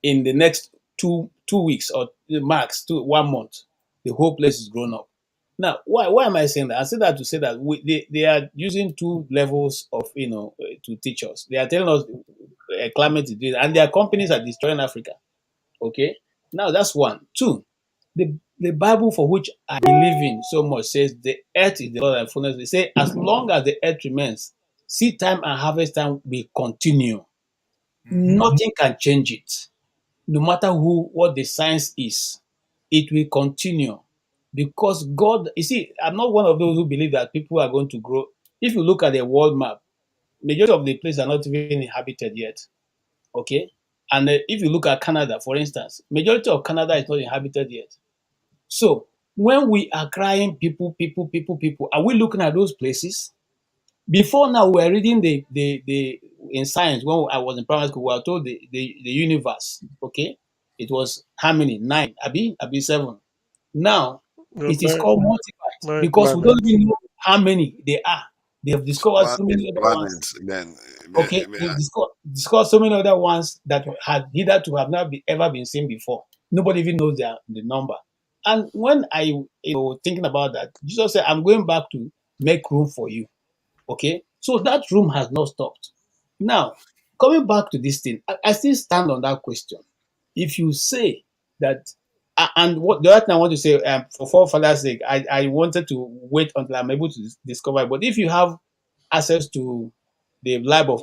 Speaker 15: in the next two weeks or max 1 month, the whole place is grown up. Now, why am I saying that? I say that to say that they are using 2 levels of, to teach us. They are telling us climate is doing, and their companies are destroying Africa. Okay, now that's 1. 2, the Bible, for which I believe in so much, says the earth is the Lord and fullness. They say as long as the earth remains, seed time and harvest time will continue. Nothing can change it. No matter what the science is, it will continue. Because God, you see, I'm not one of those who believe that people are going to grow. If you look at the world map, majority of the places are not even inhabited yet. Okay? And if you look at Canada, for instance, majority of Canada is not inhabited yet. So when we are crying people, are we looking at those places? Before now, we were reading the in science, when I was in primary school, we were told the universe, okay? It was how many? 9, Abi 7. Now, it is called multiverse because we don't even know how many they are. They have discovered so many other ones. Okay, they've discovered so many other ones that had hitherto have not ever been seen before. Nobody even knows the number. And when I thinking about that, Jesus said, I'm going back to make room for you. Okay? So that room has not stopped. Now, coming back to this thing, I still stand on that question. If you say that, and what the other thing I want to say, for forefathers' sake, I wanted to wait until I'm able to discover it. But if you have access to the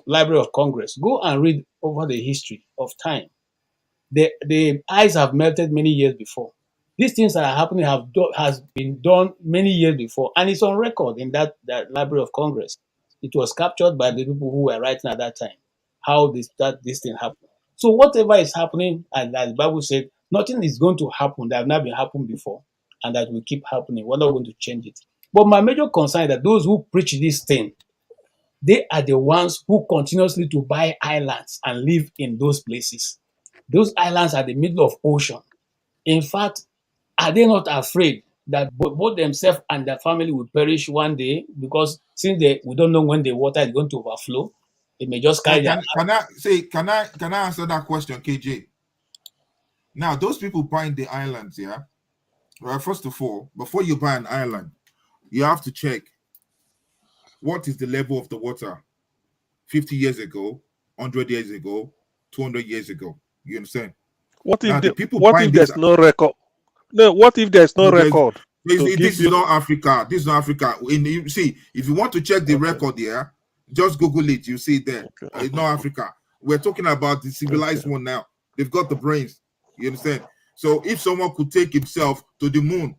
Speaker 15: Library of Congress, go and read over the history of time. The ice have melted many years before. These things that are happening has been done many years before, and it's on record in that Library of Congress. It was captured by the people who were writing at that time how this thing happened. So whatever is happening, and as the Bible said, nothing is going to happen that have not been happened before, and that will keep happening. We're not going to change it. But my major concern is that those who preach this thing, they are the ones who continuously to buy islands and live in those places. Those islands are the middle of ocean. In fact, are they not afraid that both themselves and their family will perish one day, because since we don't know when the water is going to overflow, they may just carry their.
Speaker 8: Can I answer that question, KJ? Now, those people buying the islands, yeah. Well, first of all, before you buy an island, you have to check what is the level of the water 50 years ago, 100 years ago, 200 years ago. You understand?
Speaker 7: What if
Speaker 8: now,
Speaker 7: the
Speaker 8: people
Speaker 7: what
Speaker 8: buying
Speaker 7: if there's
Speaker 8: this,
Speaker 7: no record? No, what if there's no record?
Speaker 8: This is not Africa. This is not Africa. You see, if you want to check the record here, just Google it. You see it there. It's not Africa. We're talking about the civilized one now. They've got the brains. You understand? So if someone could take himself to the moon,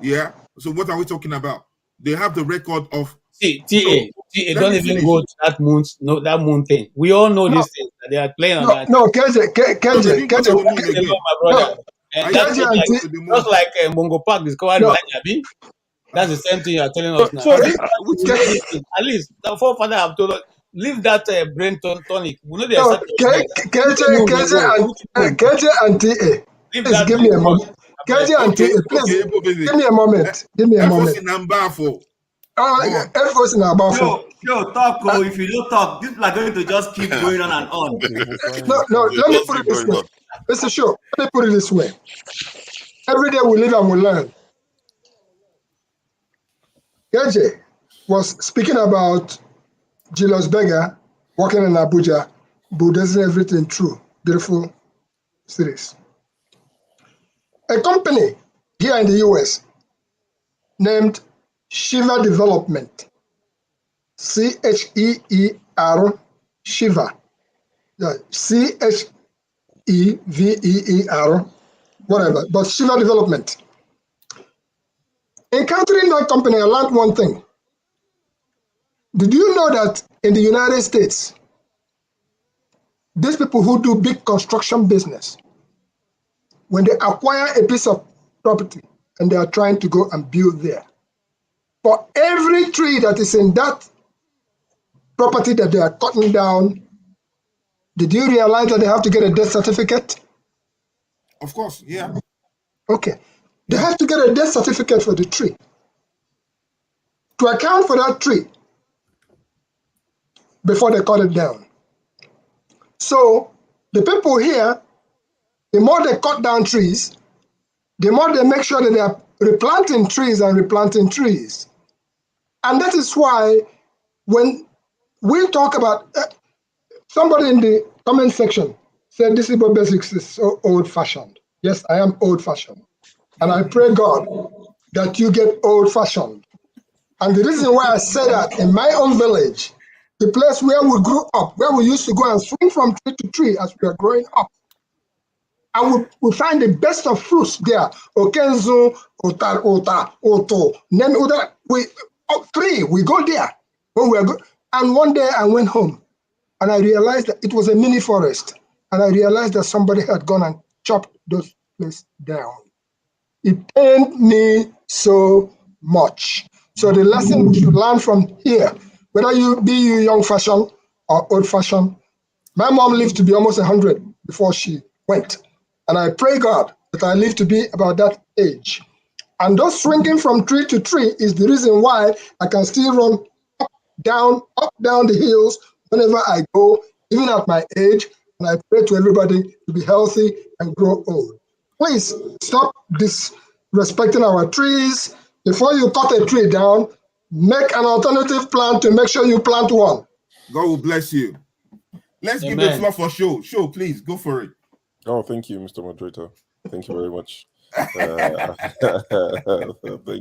Speaker 8: yeah. So what are we talking about? They have the record of.
Speaker 15: Don't even go to that moon thing. We all know these things that they are playing on that.
Speaker 13: No, KJ,
Speaker 15: my brother. That's just like Mongo Park discovered Niger. That's the same thing you are telling us now.
Speaker 13: So
Speaker 15: at least the forefather have told us, leave that brain tonic. We know
Speaker 13: KJ and TA. Please give me a moment. KJ and TA, please give me a moment. Give me a moment. Efforts in Abafo.
Speaker 12: Yo, talk. If you don't talk, this is going to just keep going on and on.
Speaker 13: No, let me put it this way. Mr. Show, let me put it this way. Every day we live and we learn. KJ was speaking about Julius Berger working in Abuja, bulldozing everything through. Beautiful series. A company here in the US named Shiva Development, CHEER, Shiva, CHEVEER, whatever, but Shiva Development. Encountering that company, I learned one thing. Did you know that in the United States, these people who do big construction business, when they acquire a piece of property and they are trying to go and build there, for every tree that is in that property that they are cutting down, did you realize that they have to get a death certificate?
Speaker 8: Of course, yeah.
Speaker 13: Okay. They have to get a death certificate for the tree. To account for that tree before they cut it down. So the people here, the more they cut down trees, the more they make sure that they are replanting trees and replanting trees. And that is why when we talk about, somebody in the comment section said this Igbo basics is so old-fashioned. Yes, I am old-fashioned. And I pray God that you get old-fashioned. And the reason why I say that, in my own village, the place where we grew up, where we used to go and swing from tree to tree as we were growing up, and we find the best of fruits there. Okenzo, Oto, then we go there when we are good. And one day I went home and I realized that it was a mini forest. And I realized that somebody had gone and chopped those places down. It pained me so much. So the lesson we should learn from here, whether you young fashion or old fashion, my mom lived to be almost 100 before she went. And I pray God that I live to be about that age. And those swinging from tree to tree is the reason why I can still run up, down the hills whenever I go, even at my age. And I pray to everybody to be healthy and grow old. Please stop disrespecting our trees. Before you cut a tree down, make an alternative plan to make sure you plant one.
Speaker 8: God will bless you. Let's give the floor for Show. Show, please, go for it.
Speaker 2: Oh, thank you, Mr. Moderator. Thank you very much. Thank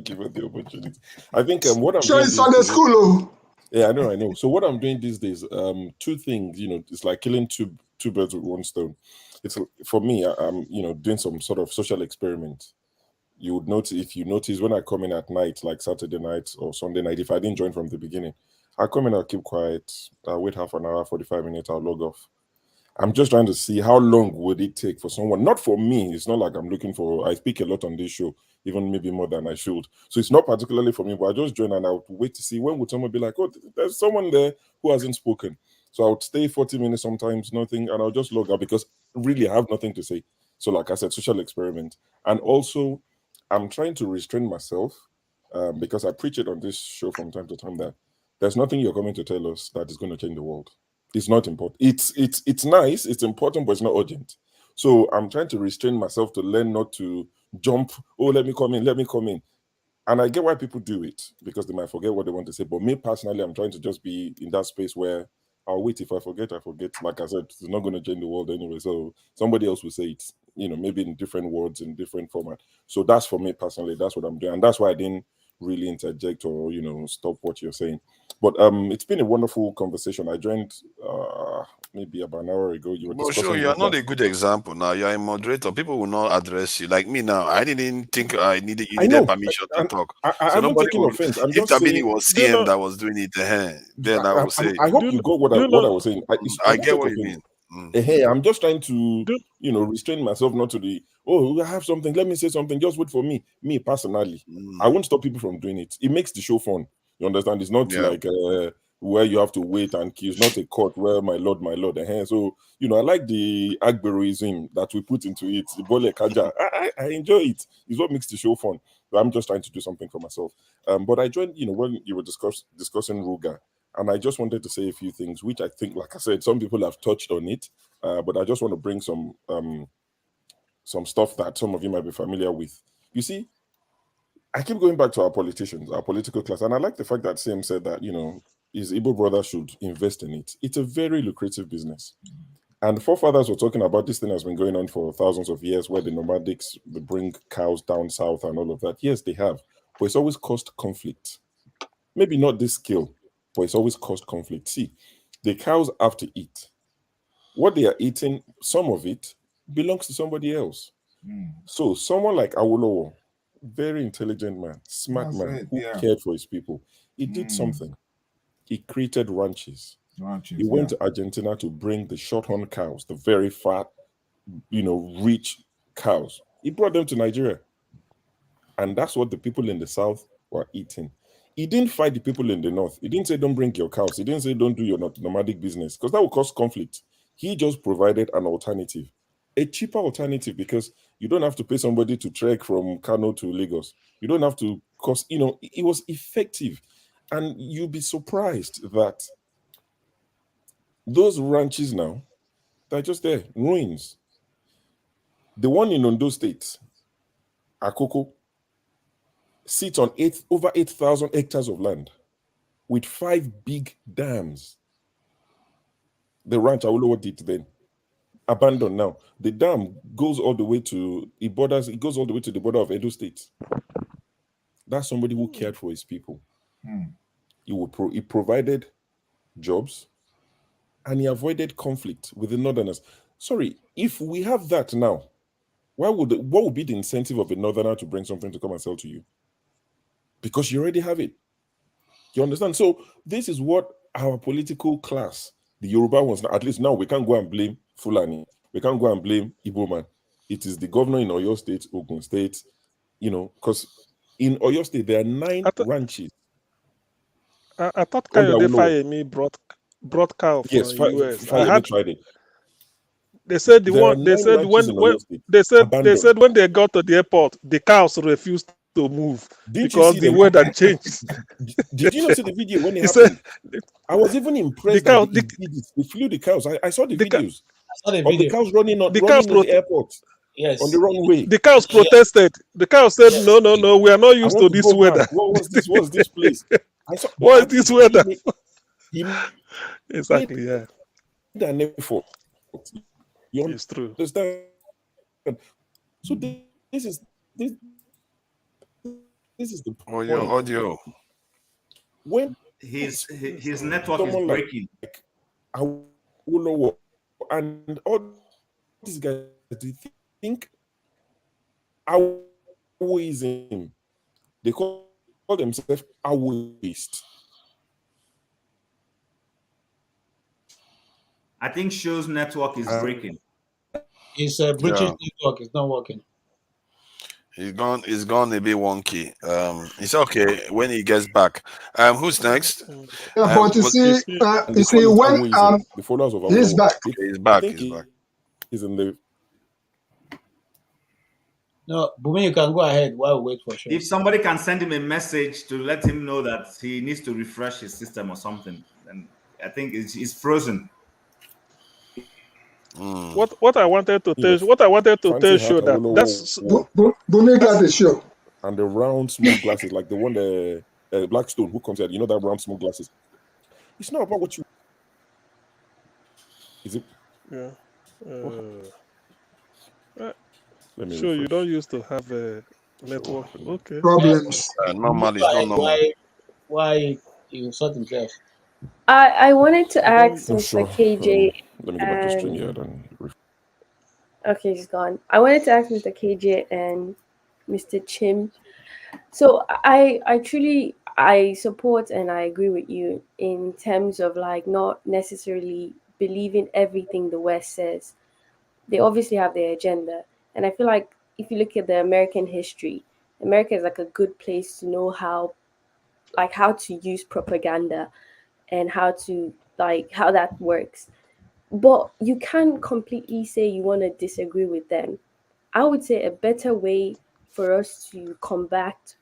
Speaker 2: you for the opportunity. I think what I'm doing
Speaker 13: Sunday school.
Speaker 2: Yeah, I know. So what I'm doing these days, two things, it's like killing two birds with one stone. It's for me, I'm doing some sort of social experiment. You would notice, if you notice, when I come in at night, like Saturday night or Sunday night, if I didn't join from the beginning, I come in, I'll keep quiet, I'll wait half an hour, 45 minutes, I'll log off. I'm just trying to see how long would it take for someone, not for me. It's not like I'm looking for, I speak a lot on this show, even maybe more than I should. So it's not particularly for me, but I just join and I would wait to see when would someone be like, oh, there's someone there who hasn't spoken. So I would stay 40 minutes, sometimes nothing, and I'll just log out because really I have nothing to say. So like I said, social experiment. And also I'm trying to restrain myself because I preach it on this show from time to time that there's nothing you're coming to tell us that is going to change the world. It's not important. It's nice, it's important, but it's not urgent. So I'm trying to restrain myself to learn not to jump. Oh, let me come in, let me come in. And I get why people do it because they might forget what they want to say. But me personally, I'm trying to just be in that space where I'll wait. If I forget, I forget. Like I said, it's not going to change the world anyway. So somebody else will say it, maybe in different words, in different format. So that's for me personally. That's what I'm doing. And that's why I didn't really interject or, stop what you're saying. But it's been a wonderful conversation. I joined maybe about an hour ago. You were
Speaker 16: But
Speaker 2: discussing.
Speaker 16: sure, you're not a good example now. You're a moderator. People will not address you. Like me now, I didn't think you needed permission to talk.
Speaker 2: I
Speaker 16: So
Speaker 2: haven't
Speaker 16: nobody
Speaker 2: taken
Speaker 16: will.
Speaker 2: offense. I'm
Speaker 16: If
Speaker 2: just
Speaker 16: Tabini
Speaker 2: saying.
Speaker 16: was CM that was doing it, then I would say.
Speaker 2: I hope you got what I was saying.
Speaker 16: I get what you mean.
Speaker 2: Hey, I'm just trying to, restrain myself not to be, I have something, let me say something, just wait for me. Me personally, I won't stop people from doing it. It makes the show fun. You understand? It's not like where you have to wait and it's not a court where my lord. So, I like the Agberoism that we put into it, the Bole Kaja. I enjoy it. It's what makes the show fun. But I'm just trying to do something for myself. But I joined, when you were discussing Ruga, and I just wanted to say a few things, which I think, like I said, some people have touched on it, but I just want to bring some stuff that some of you might be familiar with. You see, I keep going back to our politicians, our political class, and I like the fact that CM said that, his Igbo brother should invest in it. It's a very lucrative business. And the forefathers were talking about this thing has been going on for thousands of years, where the nomadics bring cows down south and all of that. Yes, they have, but it's always caused conflict. Maybe not this scale, but it's always caused conflict. See, the cows have to eat. What they are eating, some of it belongs to somebody else. So someone like Awolowo, very intelligent man, smart man, who cared for his people, he did something. He created ranches. He went to Argentina to bring the shorthorn cows, the very fat, rich cows. He brought them to Nigeria. And that's what the people in the south were eating. He didn't fight the people in the north. He didn't say, don't bring your cows. He didn't say, don't do your nomadic business, because that would cause conflict. He just provided an alternative, a cheaper alternative, because you don't have to pay somebody to trek from Kano to Lagos. You don't have to cost, it was effective. And you'll be surprised that those ranches now, they're just there, ruins. The one in Ondo State, Akoko, sits on over 8,000 hectares of land with 5 big dams. The ranch Awolowo did then, abandoned now. The dam goes all the way to the border of Edo State. That's somebody who cared for his people. He provided jobs and he avoided conflict with the northerners. Sorry, if we have that now, what would be the incentive of a northerner to bring something to come and sell to you? Because you already have it. You understand? So this is what our political class, the Yoruba ones, at least now we can't go and blame Fulani. We can't go and blame Igbo man. It is the governor in Oyo State, Ogun State, because in Oyo State there are 9 ranches.
Speaker 7: I thought Kayode Fawehinmi brought cow from
Speaker 2: yes,
Speaker 7: US.
Speaker 2: Tried it.
Speaker 7: They said they said when they got to the airport, the cows refused to move because the weather changed.
Speaker 2: Did you not see the video when it happened? I was even impressed that they flew the cows. I saw the videos.
Speaker 15: I saw the
Speaker 2: of
Speaker 15: video.
Speaker 2: the cows running on the airport.
Speaker 15: Yes.
Speaker 2: On the runway.
Speaker 7: The cows protested. The cows said, no, we are not used to this weather.
Speaker 2: What was this? What was this place?
Speaker 7: What is this weather? Exactly, yeah.
Speaker 2: It's true. Understand? So this is the point.
Speaker 16: Your audio.
Speaker 2: When
Speaker 12: his network is breaking.
Speaker 2: I will know what, and all these guys, do you think Awoism? They call themselves Awoist.
Speaker 12: I think Show's network is breaking.
Speaker 15: His British network is not working.
Speaker 16: He's gone a bit wonky. It's okay when he gets back. Who's next?
Speaker 13: Yeah, but you see, when
Speaker 2: the followers of
Speaker 13: he's back.
Speaker 16: He's back.
Speaker 2: He's in the.
Speaker 15: No, Bumi, you can go ahead while we wait for sure.
Speaker 12: If somebody can send him a message to let him know that he needs to refresh his system or something, then I think it's frozen.
Speaker 7: What I wanted to tell you that that's
Speaker 13: Bumi got the show.
Speaker 2: And the round small glasses, like the one the Blackstone who comes out, you know that round small glasses. It's not about what you. Is it?
Speaker 7: Yeah.
Speaker 2: Let me
Speaker 7: sure, you
Speaker 2: refresh.
Speaker 7: don't used to have a network. Okay.
Speaker 13: Problems.
Speaker 16: Normally, it's not normal.
Speaker 15: Why you sort himself?
Speaker 3: I wanted to ask
Speaker 2: Oh,
Speaker 3: Mr.
Speaker 2: sure.
Speaker 3: KJ.
Speaker 2: Let me go back to StreamYard and.
Speaker 3: Okay, he's gone. I wanted to ask Mr. KJ and Mr. Chim. So I truly support and I agree with you in terms of like not necessarily believing everything the West says. They obviously have their agenda. And I feel like if you look at the American history, America is like a good place to know how to use propaganda and how that works. But you can't completely say you want to disagree with them. I would say a better way for us to combat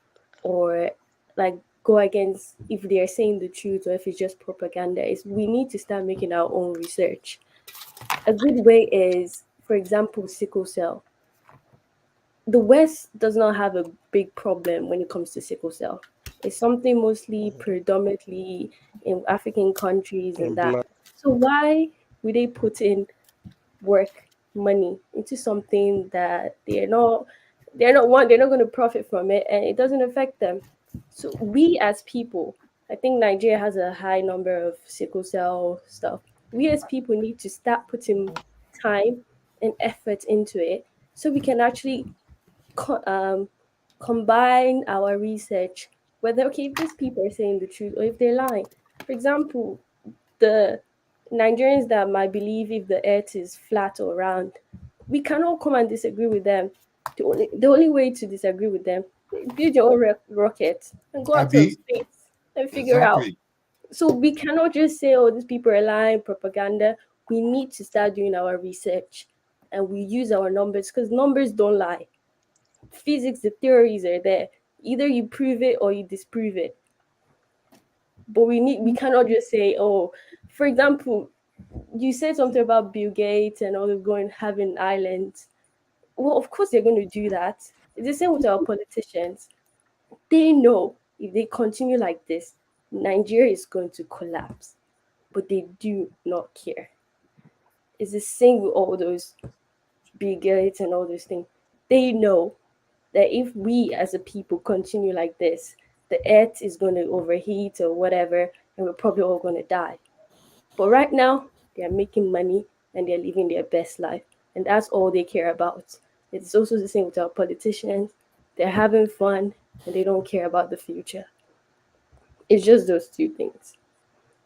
Speaker 3: or like go against if they're saying the truth or if it's just propaganda is we need to start making our own research. A good way is, for example, sickle cell. The West does not have a big problem when it comes to sickle cell. It's something mostly predominantly in African countries and that. So why would they put in work, money into something that they're not going to profit from it and it doesn't affect them? So we as people, I think Nigeria has a high number of sickle cell stuff. We as people need to start putting time and effort into it so we can actually combine our research, whether if these people are saying the truth or if they're lying. For example, the Nigerians that might believe if the earth is flat or round, we cannot come and disagree with them. The only way to disagree with them, build your own rocket and go out of space and figure out. So we cannot just say, oh, these people are lying, propaganda. We need to start doing our research and we use our numbers because numbers don't lie. Physics, the theories are there. Either you prove it or you disprove it. But we cannot just say, oh, for example, you said something about Bill Gates and all of going having islands. Well, of course they're going to do that. It's the same with our politicians. They know if they continue like this, Nigeria is going to collapse. But they do not care. It's the same with all those Bill Gates and all those things. They know that if we as a people continue like this, the earth is going to overheat or whatever, and we're probably all going to die. But right now, they're making money and they're living their best life. And that's all they care about. It's also the same with our politicians. They're having fun and they don't care about the future. It's just those two things.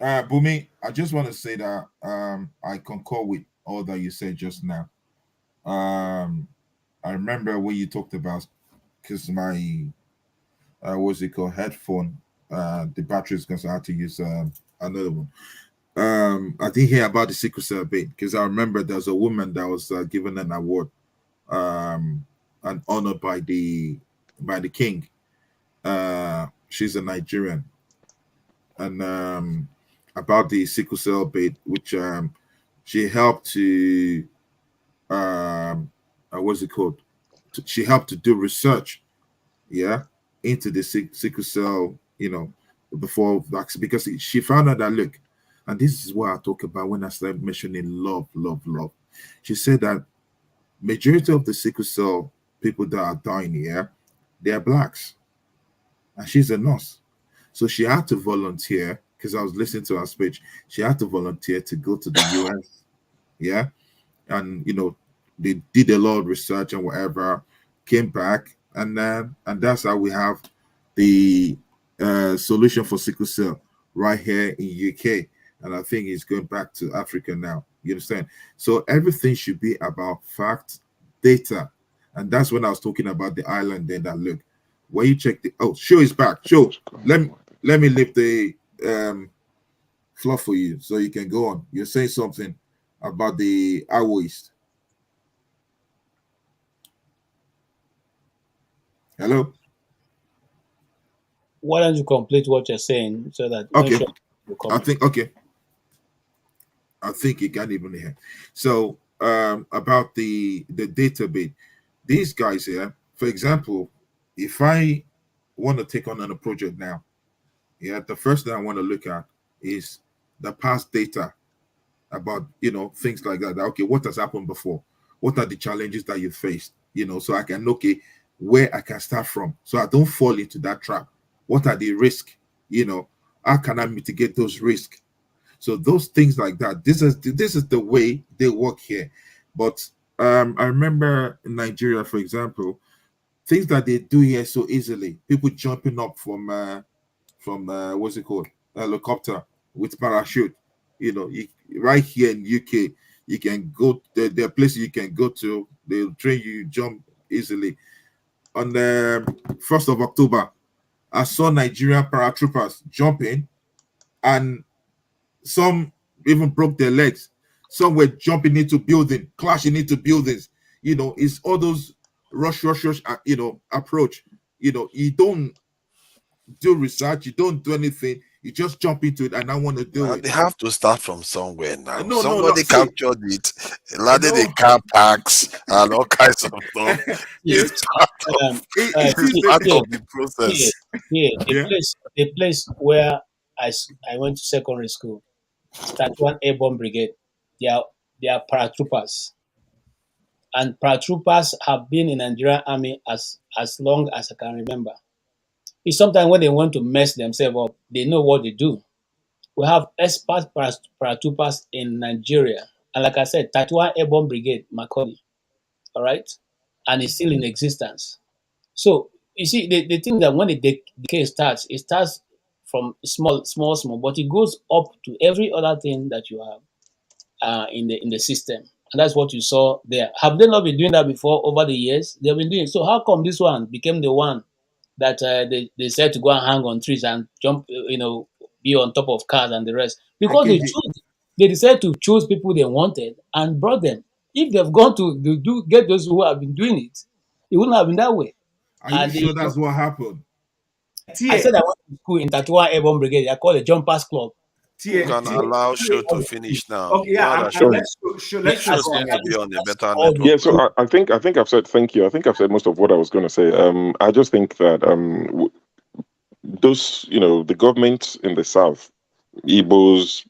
Speaker 8: Bumi, I just want to say that I concur with all that you said just now. I remember when you talked about, because my what's it called, headphone, the battery is going to have to use another one. I didn't hear about the sickle cell bit because I remember there's a woman that was given an award and honored by the king. She's a Nigerian, and about the sickle cell bit, which she helped to what's it called? She helped to do research, into the sickle cell, before vaccine, because she found out that, look, and this is what I talk about when I started mentioning love. She said that majority of the sickle cell people that are dying here, they are blacks, and she's a nurse, so she had to volunteer. Because I was listening to her speech, she had to volunteer to go to the US, and they did a lot of research and whatever, came back, and that's how we have the solution for sickle cell right here in UK, and I think it's going back to Africa now. You understand? So everything should be about fact, data, and that's when I was talking about the island. Then that, look, when you check show is back. Show, let me lift the fluff for you so you can go on. You're saying something about the waste. Hello.
Speaker 15: Why don't you complete what you're saying so that
Speaker 8: Okay.
Speaker 15: will
Speaker 8: I think you can't even hear. So about the data bit, these guys here, for example, if I want to take on a project now, yeah, the first thing I want to look at is the past data about things like that. Okay, what has happened before? What are the challenges that you faced? So I can where I can start from, so I don't fall into that trap. What are the risks? How can I mitigate those risks? So those things like that. This is the way they work here. But I remember in Nigeria, for example, things that they do here so easily. People jumping up from what's it called, a helicopter with parachute. Right here in UK, you can go. There are places you can go to. They'll train you jump easily. On the 1st of October, I saw Nigerian paratroopers jumping, and some even broke their legs. Some were jumping into buildings, clashing into buildings. It's all those rush, approach. You don't do research, you don't do anything, you just jump into it, and I want to do it.
Speaker 16: They have to start from somewhere now.
Speaker 8: No,
Speaker 16: Somebody
Speaker 8: see,
Speaker 16: captured it, landed the car parks and all kinds of stuff. It's part of the process.
Speaker 15: The place where I went to secondary school, 31 Airborne Brigade, they are paratroopers. And paratroopers have been in the Nigerian Army as long as I can remember. It's sometimes when they want to mess themselves up, they know what they do. We have expert paratroopers in Nigeria. And like I said, 31 Airborne Brigade, Macaulay. All right? And it's still in existence. So, you see, the thing that when the decay starts, it starts from small, but it goes up to every other thing that you have in the system. And that's what you saw there. Have they not been doing that before over the years? They've been doing it. So how come this one became the one that they said to go and hang on trees and jump, be on top of cars and the rest? Because they decided to choose people they wanted and brought them. If they've gone to get those who have been doing it, it wouldn't have been that way.
Speaker 8: Are you sure that's what happened?
Speaker 15: I said I went to school in 31 Airborne Brigade. I call it Jumpers Club.
Speaker 16: You can allow show to finish now.
Speaker 6: Okay, yeah,
Speaker 16: let's
Speaker 6: show
Speaker 16: seem to be on a better network.
Speaker 2: Yeah, so I think I've said thank you. I think I've said most of what I was going to say. I just think that those, the government in the south, Igbos,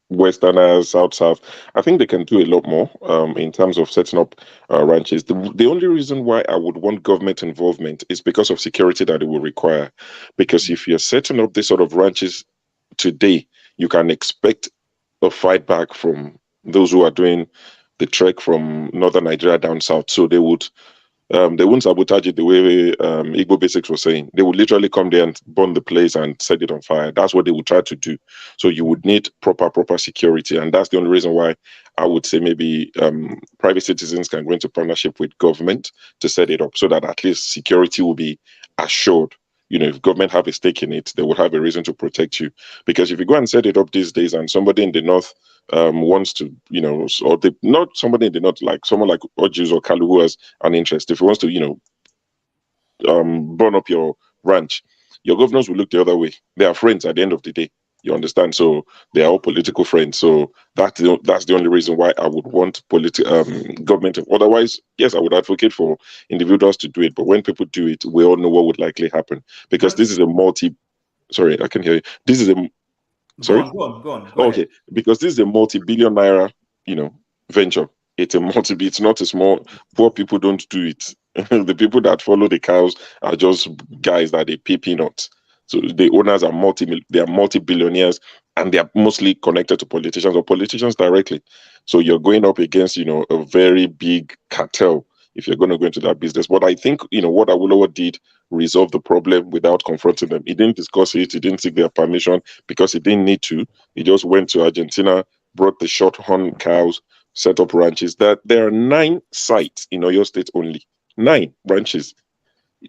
Speaker 2: Westerners, South, I think they can do a lot more in terms of setting up ranches. The only reason why I would want government involvement is because of security that it will require. Because if you're setting up this sort of ranches today, you can expect a fight back from those who are doing the trek from northern Nigeria down south. So they won't sabotage it the way Igbo Basics was saying. They would literally come there and burn the place and set it on fire. That's what they would try to do. So you would need proper security. And that's the only reason why I would say maybe private citizens can go into partnership with government to set it up so that at least security will be assured. If government have a stake in it, they will have a reason to protect you. Because if you go and set it up these days and somebody in the north wants to, not somebody in the north, like someone like Ojus or Kalu who has an interest, if he wants to, burn up your ranch, your governors will look the other way. They are friends at the end of the day. You understand? So they are all political friends. So that's the only reason why I would want government. Otherwise, yes, I would advocate for individuals to do it. But when people do it, we all know what would likely happen. Because this is a Sorry, I can hear you. This is a... Sorry?
Speaker 6: Go on.
Speaker 2: Okay, because this is a multi-billion naira, venture. It's it's not a small... Poor people don't do it. The people that follow the cows are just guys that they pay peanuts. So the owners are multi-billionaires, and they are mostly connected to politicians or politicians directly. So you're going up against, a very big cartel if you're going to go into that business. But I think, what Awolowo did resolve the problem without confronting them. He didn't discuss it. He didn't seek their permission because he didn't need to. He just went to Argentina, brought the short-horn cows, set up ranches. There are 9 sites in Oyo State only. 9 branches.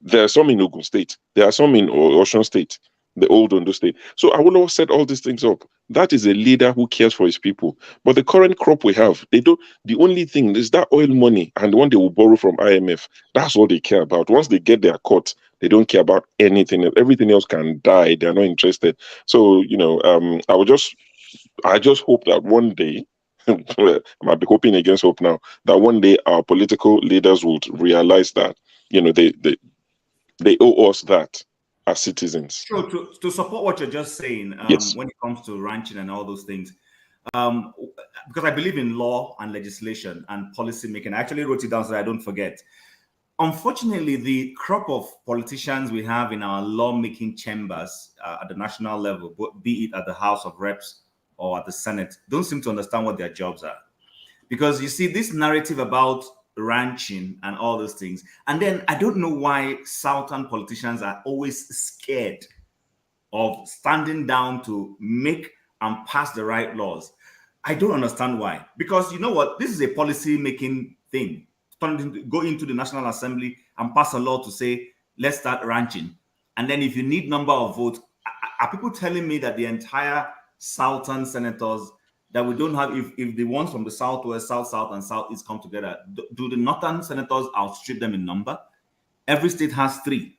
Speaker 2: There are some in Ogun State. There are some in Osun State. the old Ondo State. So Awolowo set all these things up. That is a leader who cares for his people. But the current crop we have, they don't. The only thing is that oil money and the one they will borrow from IMF. That's all they care about. Once they get their cut, they don't care about anything. Everything else can die. They're not interested. So I just hope that one day, I might be hoping against hope now, that one day our political leaders would realize that they owe us that as citizens.
Speaker 12: So to support what you're just saying,
Speaker 2: Yes.
Speaker 12: when it comes to ranching and all those things, because I believe in law and legislation and policy making, I actually wrote it down so that I don't forget. Unfortunately, the crop of politicians we have in our lawmaking chambers at the national level, be it at the House of Reps or at the Senate, don't seem to understand what their jobs are. Because you see this narrative about ranching and all those things. And then I don't know why Southern politicians are always scared of standing down to make and pass the right laws. I don't understand why. Because you know what? This is a policy making thing. Go into the National Assembly and pass a law to say, let's start ranching. And then if you need number of votes, are people telling me that the entire Southern senators that we don't have, if the ones from the Southwest, South, and Southeast come together, do the Northern senators outstrip them in number? Every state has 3.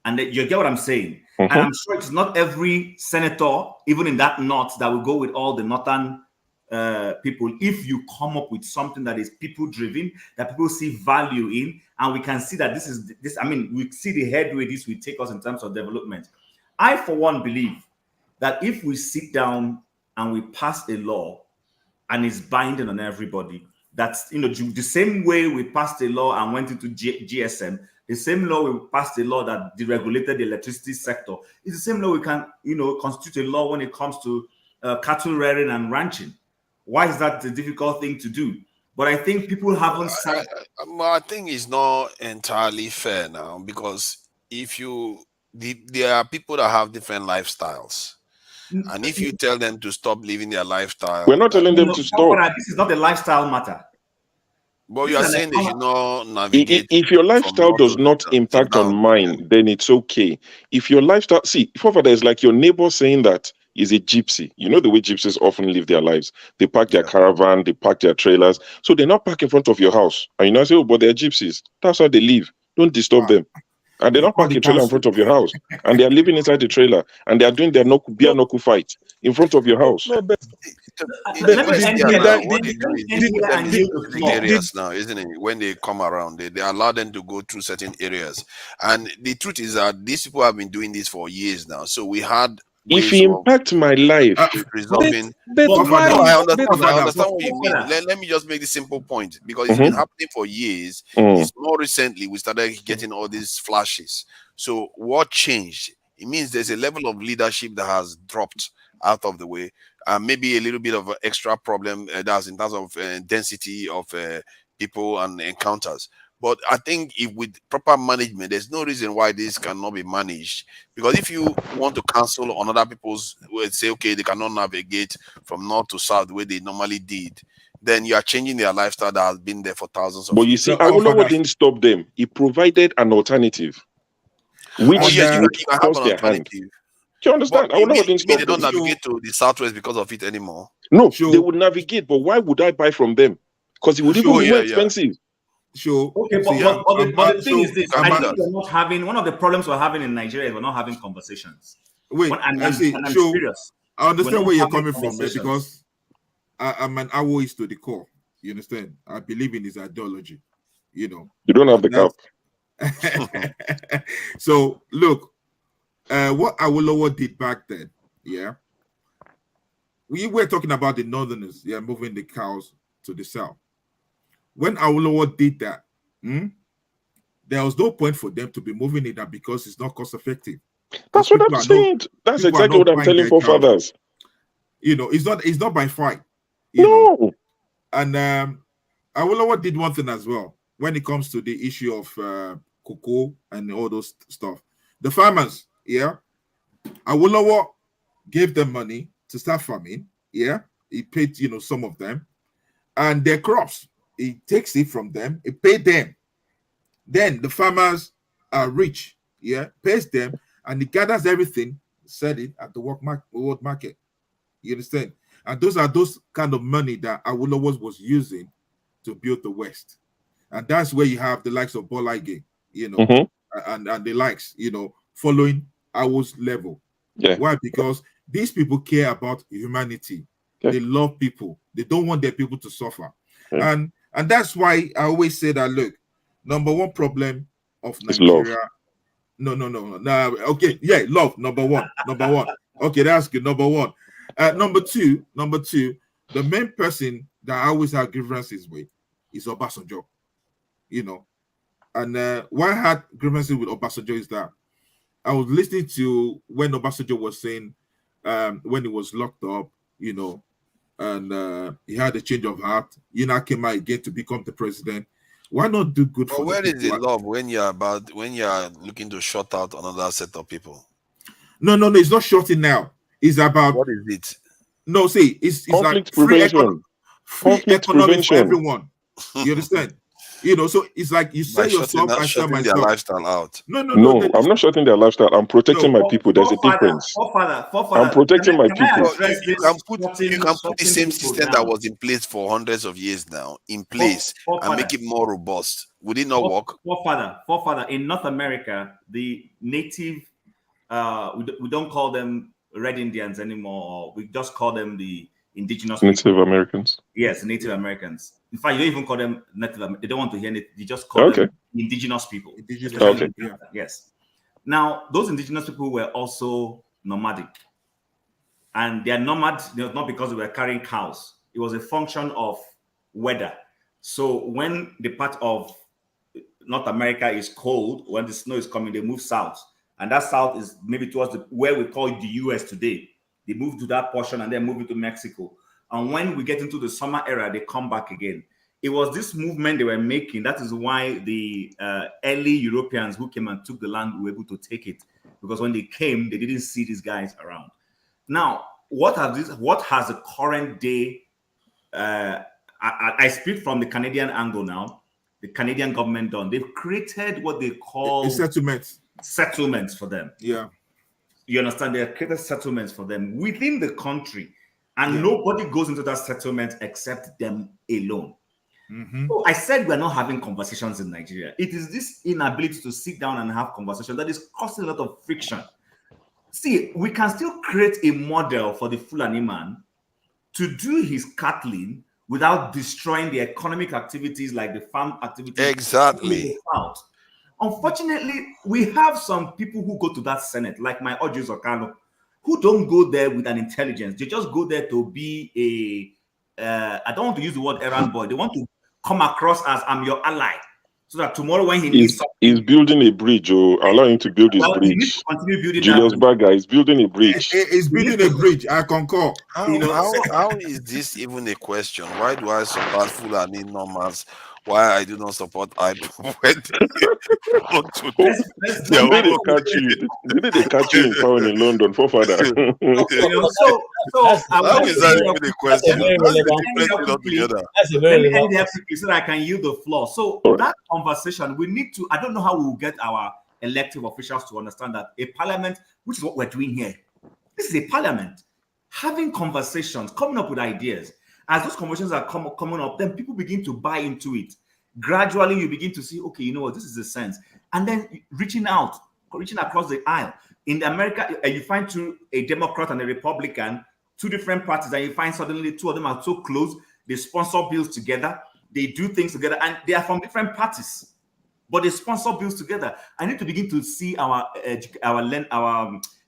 Speaker 12: And you get what I'm saying? And I'm sure it's not every senator, even in that North, that will go with all the Northern people. If you come up with something that is people-driven, that people see value in, and we can see that we see the headway this will take us in terms of development. I, for one, believe that if we sit down and we pass a law and it's binding on everybody, that's, the same way we passed a law and went into GSM, the same law we passed a law that deregulated the electricity sector, it's the same law we can, constitute a law when it comes to cattle rearing and ranching. Why is that the difficult thing to do? But I think people haven't said.
Speaker 16: I think it's not entirely fair now, because there are people that have different lifestyles. And if you tell them to stop living their lifestyle,
Speaker 2: we're not telling them to stop.
Speaker 12: This is not a lifestyle matter.
Speaker 16: But you are saying they should not navigate.
Speaker 2: If your lifestyle does not impact on mine, then it's okay. If your lifestyle, forefather is like your neighbor saying that is a gypsy. You know the way gypsies often live their lives. They park their caravan, they park their trailers. So they not park in front of your house. And you know, say, oh, but they're gypsies. That's how they live. Don't disturb them. And they're not parking a trailer in front of your house. And they are living inside the trailer. And they are doing their beer knuckle fight in front of your house.
Speaker 16: What they do areas now, isn't it? When they come around, they allow them to go through certain areas. And the truth is that these people have been doing this for years now. So we had.
Speaker 2: If you impact my life,
Speaker 16: resolving. I understand what you mean. Let me just make this simple point, because it's been happening for years. It's more recently we started getting all these flashes. So what changed? It means there's a level of leadership that has dropped out of the way. Maybe a little bit of an extra problem that's in terms of density of people and encounters. But I think if with proper management, there's no reason why this cannot be managed. Because if you want to cancel on other people's, say, okay, they cannot navigate from north to south the way they normally did, then you are changing their lifestyle that has been there for thousands of years.
Speaker 2: But you see, Awolowo didn't stop them. He provided an alternative, which would force their hand. Do you understand? Awolowo didn't stop
Speaker 16: they don't navigate to the southwest because of it anymore.
Speaker 2: No, they would navigate, but why would I buy from them? Because it would even be more expensive.
Speaker 12: Sure. Okay, but the thing is this: I think we're not having one of the problems we're having in Nigeria is we're not having conversations.
Speaker 8: Wait,
Speaker 12: I'm
Speaker 8: serious. I understand where you're coming from, because I'm an Awoist to the core. You understand? I believe in his ideology. You
Speaker 2: don't have the cap.
Speaker 8: So look, what Awolowo did back then, we were talking about the Northerners, moving the cows to the south. When Awolowo did that, there was no point for them to be moving it because it's not cost effective.
Speaker 2: That's what I'm saying. That's exactly what I'm telling forefathers.
Speaker 8: It's not by fight.
Speaker 2: No.
Speaker 8: And Awolowo did one thing as well when it comes to the issue of cocoa and all those stuff. The farmers, Awolowo gave them money to start farming. He paid some of them, and their crops. He takes it from them, he paid them. Then the farmers are rich, pays them, and he gathers everything, said it at the world market. You understand? And those are those kind of money that Awolowo was using to build the West. And that's where you have the likes of Bola Ige, you know, and the likes, you know, following Awo's level.
Speaker 7: Yeah.
Speaker 8: Why? Because these people care about humanity. They love people. They don't want their people to suffer. And that's why I always say that, look, number one problem of Nigeria. No. Okay, yeah, love, number one. Okay, that's good. Number one. Number two, the main person that I always have grievances with is Obasanjo. You know, and why I had grievances with Obasanjo is that I was listening to when Obasanjo was saying when he was locked up, you know, and he had a change of heart. You know, came out again to become the president. Why not do good for
Speaker 16: where
Speaker 8: the
Speaker 16: is the
Speaker 8: people?
Speaker 16: love when you're looking to shut out another set of people?
Speaker 8: No, it's not shorting now. It's about
Speaker 16: what is it?
Speaker 8: No, see, it's
Speaker 7: conflict
Speaker 8: like
Speaker 7: prevention.
Speaker 8: Conflict economy for everyone. You understand? You know, so it's like you sell yourself, I sell
Speaker 16: shutting their
Speaker 8: myself.
Speaker 16: lifestyle out.
Speaker 8: No,
Speaker 7: I'm not shutting their lifestyle. I'm protecting my people. There's a difference. I'm protecting my people.
Speaker 16: You can put the same system that was in place for hundreds of years now in place and make it more robust. Would it not work?
Speaker 12: Forefather, in North America, the native, we don't call them Red Indians anymore. We just call them the indigenous
Speaker 7: Native Americans.
Speaker 12: Yes, Native Americans. In fact, you don't even call them Native. They don't want to hear it. You just call them indigenous people. Yes. Now, those indigenous people were also nomadic. And they are nomads not because they were carrying cows. It was a function of weather. So when the part of North America is cold, when the snow is coming, they move south. And that south is maybe towards where we call the US today. They move to that portion and then move into Mexico. And when we get into the summer era, they come back again. It was this movement they were making. That is why the early Europeans who came and took the land were able to take it. Because when they came, they didn't see these guys around. Now, what has the current day, I speak from the Canadian angle now, the Canadian government done? They've created what they call settlements for them.
Speaker 8: Yeah.
Speaker 12: You understand? They have created settlements for them within the country. And nobody goes into that settlement except them alone. So I said we're not having conversations in Nigeria. It is this inability to sit down and have conversations that is causing a lot of friction. See, we can still create a model for the Fulani man to do his cattle without destroying the economic activities like the farm activities.
Speaker 16: Exactly.
Speaker 12: Unfortunately, we have some people who go to that Senate, like my Ojus Okano, who don't go there with an intelligence. They just go there to be I don't want to use the word errand boy. They want to come across as I'm your ally. So that tomorrow when he needs something,
Speaker 7: he's building a bridge, or allow him to build his bridge.
Speaker 12: Continue building
Speaker 7: Julius Baga is building a bridge.
Speaker 8: He's building a bridge. I concur.
Speaker 16: How is this even a question? Why do I support Fulani normals? Why I do not support IPOB?
Speaker 7: Did they catch you in town in London, forefather?
Speaker 12: So
Speaker 16: how is that even a question?
Speaker 12: Let me end there quickly so that I can yield the floor. So that conversation, we need to, I don't know how we will get our elective officials to understand that a parliament, which is what we're doing here, this is a parliament, having conversations, coming up with ideas. As those conversations are coming up, then people begin to buy into it. Gradually, you begin to see, okay, you know what, this is the sense. And then reaching across the aisle. In America, you find a Democrat and a Republican, two different parties, and you find suddenly two of them are so close, they sponsor bills together, they do things together, and they are from different parties, but they sponsor bills together. I need to begin to see our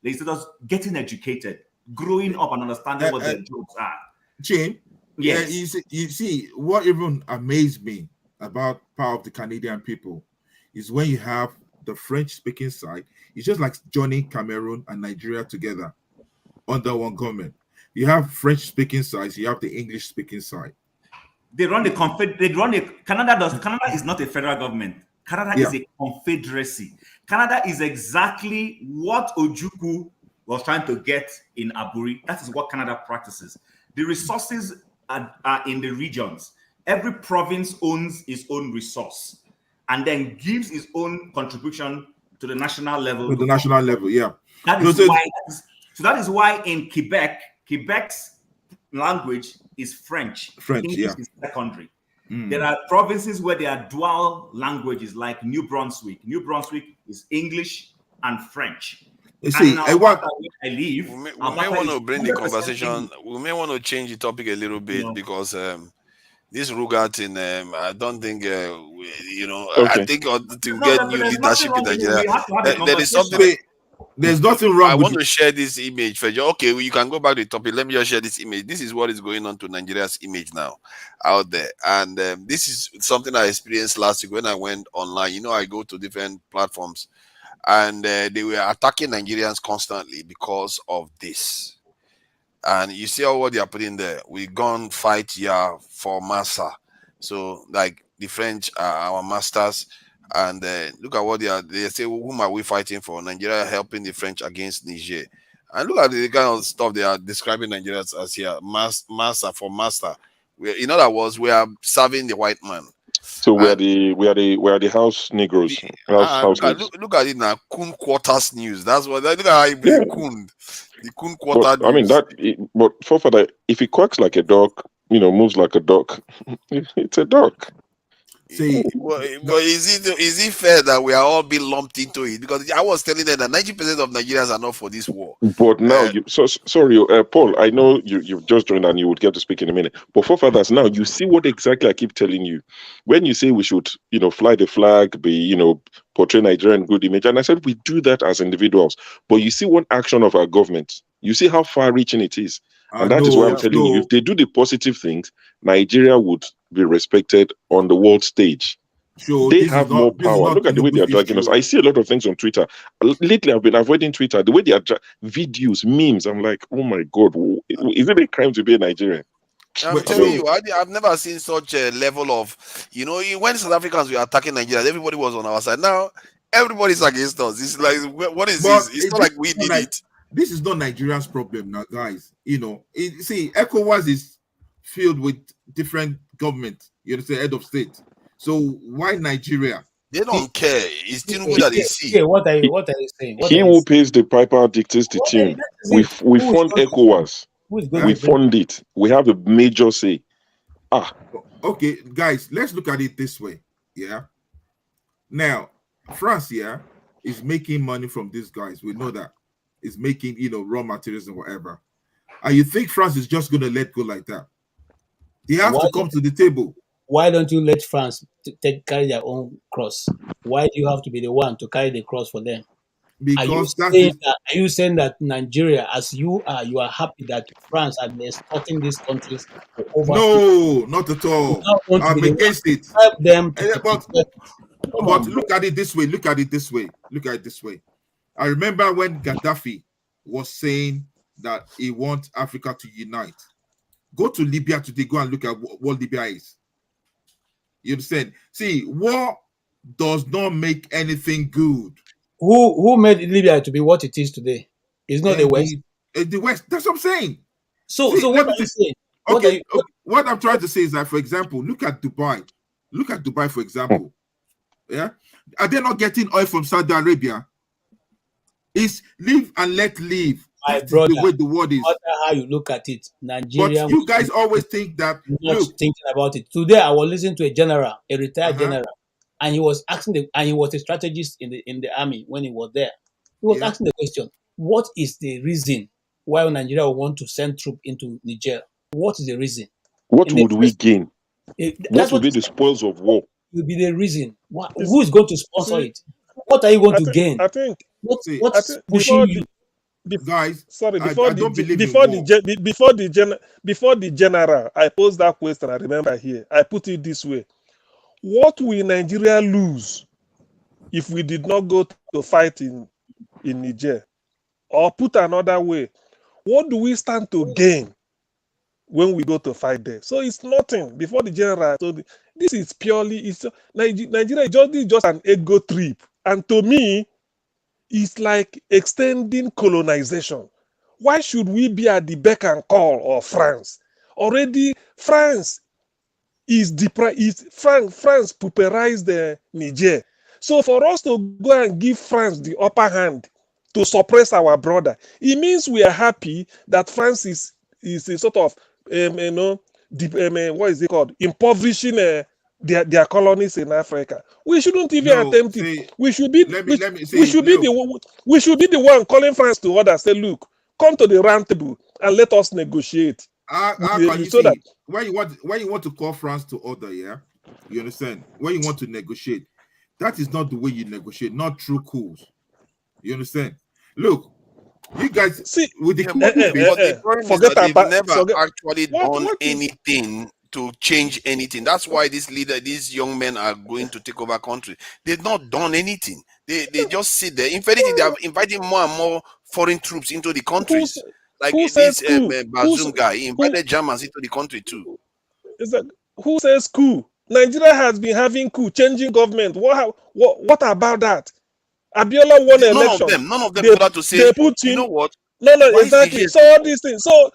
Speaker 12: legislators getting educated, growing up and understanding what their jobs are.
Speaker 8: Jane,
Speaker 12: yes.
Speaker 8: You see, what even amazed me about part of the Canadian people is when you have the French-speaking side, it's just like joining Cameroon and Nigeria together under one government. You have French-speaking sides, you have the English-speaking side.
Speaker 12: They run Canada is not a federal government. Canada is a confederacy. Canada is exactly what Ojukwu was trying to get in Aburi. That is what Canada practices. The resources are in the regions. Every province owns its own resource and then gives its own contribution to the national level.
Speaker 8: To the national level, yeah.
Speaker 12: That is why. So that is why in Quebec's language is French. English is secondary. There are provinces where there are dual languages, like New Brunswick. New Brunswick is English and French.
Speaker 8: You see,
Speaker 12: I live.
Speaker 16: We may want to bring the conversation. We may want to change the topic a little bit because this Rugat in I don't think I think to get new leadership in Nigeria, there is something.
Speaker 8: There's nothing wrong.
Speaker 16: I want to share this image for you. Okay, you can go back to the topic. Let me just share this image. This is what is going on to Nigeria's image now out there, and this is something I experienced last week when I went online. You know, I go to different platforms, and they were attacking Nigerians constantly because of this. And you see what they are putting there. We gone fight here for massa. So like the French are our masters. And look at what they say, whom are we fighting for? Nigeria helping the French against Niger. And look at the kind of stuff they are describing Nigeria as here. Master for master. In other words, we are serving the white man.
Speaker 2: So we are the house Negroes.
Speaker 16: Look at it now. Kun Quarters News. That's what. Look at how you bring Kun. The Kun Quarter News.
Speaker 2: I mean but for that, if it quacks like a dog, moves like a dog, it's a dog.
Speaker 8: See,
Speaker 16: but is it fair that we are all being lumped into it? Because I was telling them that 90% of Nigerians are not for this war.
Speaker 2: But now, sorry, Paul, I know you've just joined and you would get to speak in a minute. But for fathers, now you see what exactly I keep telling you. When you say we should, fly the flag, portray Nigerian good image, and I said we do that as individuals. But you see one action of our government. You see how far-reaching it is. And that is why I'm telling you, if they do the positive things, Nigeria would be respected on the world stage.
Speaker 8: Sure,
Speaker 2: they have more power. Look at the way they are dragging us. I see a lot of things on Twitter. Lately, I've been avoiding Twitter. The way they are videos, memes, I'm like, oh my God, is it a crime to be a Nigerian?
Speaker 16: I'm telling you, I've never seen such a level of, when South Africans were attacking Nigeria, everybody was on our side. Now, everybody's against us. It's like, what is this? It's not like we did it.
Speaker 8: This is not Nigeria's problem now, guys. See, ECOWAS is filled with different governments, head of state. So why Nigeria?
Speaker 16: They don't care. It's still good that they see.
Speaker 15: What are you saying?
Speaker 2: He who pays the piper dictates the tune. We fund ECOWAS. We fund it. We have a major say.
Speaker 8: Okay, guys, let's look at it this way. Yeah. Now, France, is making money from these guys. We know that. Is making raw materials and whatever. And you think France is just going to let go like that? They have to come to the table.
Speaker 15: Why don't you let France carry their own cross? Why do you have to be the one to carry the cross for them?
Speaker 8: Because
Speaker 15: are you saying that Nigeria, as you are happy that France are exporting these countries over?
Speaker 8: No, not at all. I'm against it.
Speaker 15: Help them.
Speaker 8: But look at it this way. Look at it this way. I remember when Gaddafi was saying that he wants Africa to unite. Go to Libya today. Go and look at what Libya is. You understand? See, war does not make anything good.
Speaker 15: Who made Libya to be what it is today? It's not the West.
Speaker 8: The West. That's what I'm saying.
Speaker 15: So what are you saying?
Speaker 8: Okay, what I'm trying to say is that, for example, look at Dubai. Look at Dubai, for example. Yeah, are they not getting oil from Saudi Arabia? It's live and let live.
Speaker 15: That's the
Speaker 8: way the world is.
Speaker 15: No matter how you look at it, Nigeria.
Speaker 8: But you guys always think that.
Speaker 15: Not thinking about it. Today, I was listening to a retired general, and he was asking and he was a strategist in the army when he was there. He was asking the question: what is the reason why Nigeria would want to send troops into Niger? What is the reason?
Speaker 2: What would we gain? What would be the spoils of war?
Speaker 15: Will be the reason. Who is going to sponsor it? What are you going to gain?
Speaker 7: I think.
Speaker 15: What's pushing you?
Speaker 8: Guys,
Speaker 7: sorry. Before the general, I posed that question. I remember here. I put it this way: what will Nigeria lose if we did not go to fight in Niger? Or put another way, what do we stand to gain when we go to fight there? So it's nothing. Before the general, so this is purely Nigeria is just an ego trip, and to me, it's like extending colonization. Why should we be at the beck and call of France? Already, France France pauperized the Niger. So for us to go and give France the upper hand to suppress our brother. It means we are happy that France is a sort of what is it called? Impoverishing their colonies in Africa. We shouldn't even attempt it. We should be the one calling France to order. Say, look, come to the round table and let us negotiate.
Speaker 8: When you want to call France to order, yeah, you understand? When you want to negotiate, that is not the way you negotiate. Not through coups. You understand? Look, you guys
Speaker 7: see
Speaker 8: with the
Speaker 16: they've never actually done anything to change anything. That's why these young men are going to take over country. They've not done anything. They just sit there. In fact, they are inviting more and more foreign troops into the countries. Like this Bazoum guy, he invited Germans into the country too.
Speaker 7: Who says coup? Nigeria has been having coup, changing government. What about that? Abiola won election.
Speaker 16: None of them bother to say, you know what?
Speaker 7: No, exactly. So all these things. So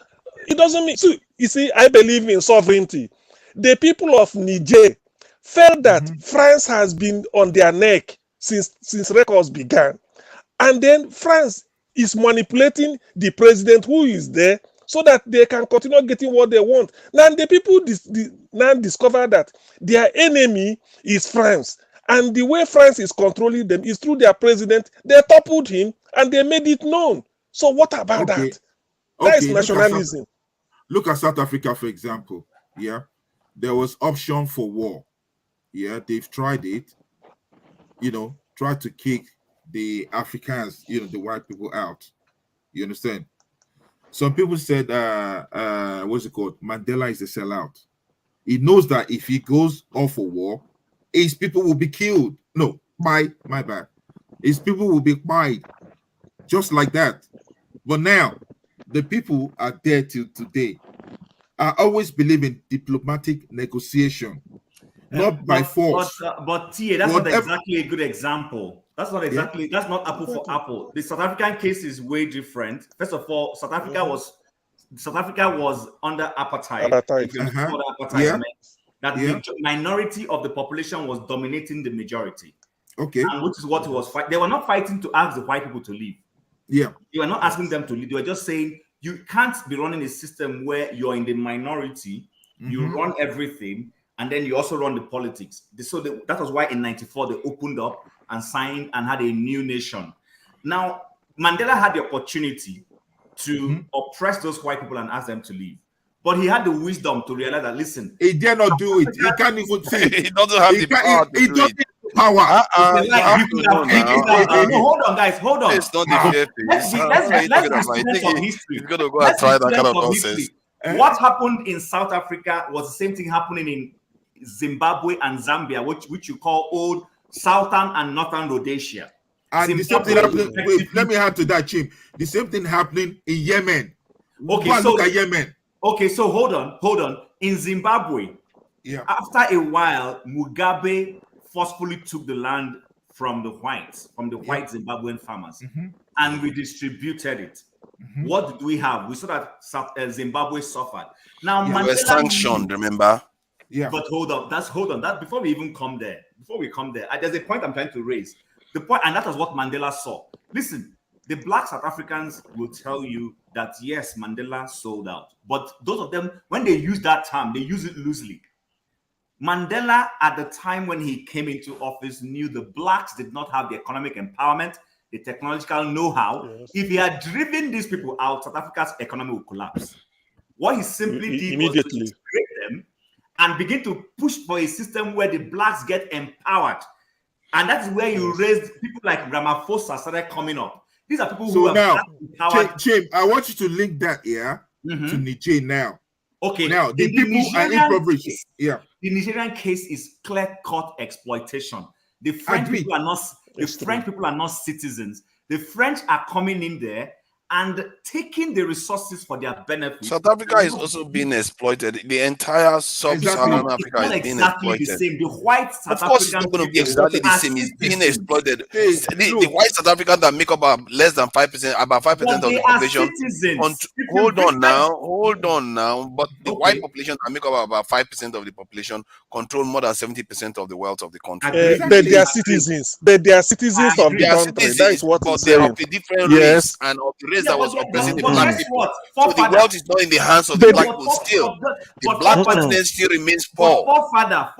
Speaker 7: it doesn't mean. So you see, I believe in sovereignty. The people of Niger felt that France has been on their neck since records began, and then France is manipulating the president who is there so that they can continue getting what they want. Now the people now discover that their enemy is France. And the way France is controlling them is through their president. They toppled him and they made it known. So what about that? That is nationalism.
Speaker 8: Look at South Africa, for example. Yeah. There was option for war. Yeah. They've tried it. Tried to kick the Africans, the white people out. You understand? Some people said, what's it called? Mandela is a sellout. He knows that if he goes off for war, his people will be killed. No, my bad. His people will be killed. Just like that. But now, the people are there till today. I always believe in diplomatic negotiation, not by force.
Speaker 12: But T.A., that's not exactly a good example. That's not apple for apple. The South African case is way different. First of all, South Africa was under apartheid. That the minority of the population was dominating the majority.
Speaker 8: Okay.
Speaker 12: And which is what it was fighting. They were not fighting to ask the white people to leave.
Speaker 8: Yeah.
Speaker 12: You were not asking them to leave. They were just saying you can't be running a system where you're in the minority, you run everything, and then you also run the politics. So that was why in '94 they opened up and signed and had a new nation. Now, Mandela had the opportunity to oppress those white people and ask them to leave. But he had the wisdom to realize that, listen,
Speaker 8: he dare not do it. He can't even say
Speaker 16: he doesn't have the power.
Speaker 8: He doesn't have power.
Speaker 12: Hold on, guys. Hold on.
Speaker 16: It's not the fair thing. He's going to go and try that kind of nonsense.
Speaker 12: What happened in South Africa was the same thing happening in Zimbabwe and Zambia, which you call old Southern and Northern Rhodesia.
Speaker 8: And the same thing happening. Let me add to that, Chim. The same thing happening in Yemen.
Speaker 12: Okay,
Speaker 8: look at Yemen.
Speaker 12: Okay, so hold on. In Zimbabwe, after a while, Mugabe forcefully took the land from the white Zimbabwean farmers and redistributed it. What did we have? We saw that Zimbabwe suffered. Now,
Speaker 16: we were sanctioned, remember?
Speaker 8: Yeah.
Speaker 12: But hold on. That before we even come there, there's a point I'm trying to raise. The point, and that was what Mandela saw. Listen, the Black South Africans will tell you that yes, Mandela sold out. But those of them, when they use that term, they use it loosely. Mandela, at the time when he came into office, knew the blacks did not have the economic empowerment, the technological know-how. Yes. If he had driven these people out, South Africa's economy would collapse. What he simply did was to integrate them and begin to push for a system where the blacks get empowered. And that's where you raised people like Ramaphosa started coming up. These are people who are empowered.
Speaker 8: Chim, I want you to link that to Niger now.
Speaker 12: Okay.
Speaker 8: Now, the people are impoverished. Yeah.
Speaker 12: The Nigerian case is clear-cut exploitation. The French people are not citizens. The French are coming in there and taking the resources for their benefit.
Speaker 16: South Africa is also being exploited. The entire sub-Saharan Africa is being
Speaker 12: exactly
Speaker 16: exploited.
Speaker 12: the same. The white South
Speaker 16: Of course, it's
Speaker 12: African
Speaker 16: not going to be
Speaker 12: people
Speaker 16: exactly the
Speaker 12: are
Speaker 16: same. It's being
Speaker 12: citizens.
Speaker 16: exploited. The white South Africans that make up less than 5%, about 5%
Speaker 12: But
Speaker 16: of
Speaker 12: they
Speaker 16: the
Speaker 12: are
Speaker 16: population.
Speaker 12: citizens.
Speaker 16: Hold on now. But the white population that make up about 5% of the population control more than 70% of the wealth of the country.
Speaker 7: But they are citizens. But they are citizens of the country. That is what he's
Speaker 16: But they are
Speaker 7: saying.
Speaker 16: of a different
Speaker 7: Yes.
Speaker 16: race and of the race that was oppressing the
Speaker 12: but
Speaker 16: black
Speaker 12: guess
Speaker 16: people.
Speaker 12: what?
Speaker 16: So the wealth is not in the hands of the black people still. The black continent still remains poor.
Speaker 12: Forefather,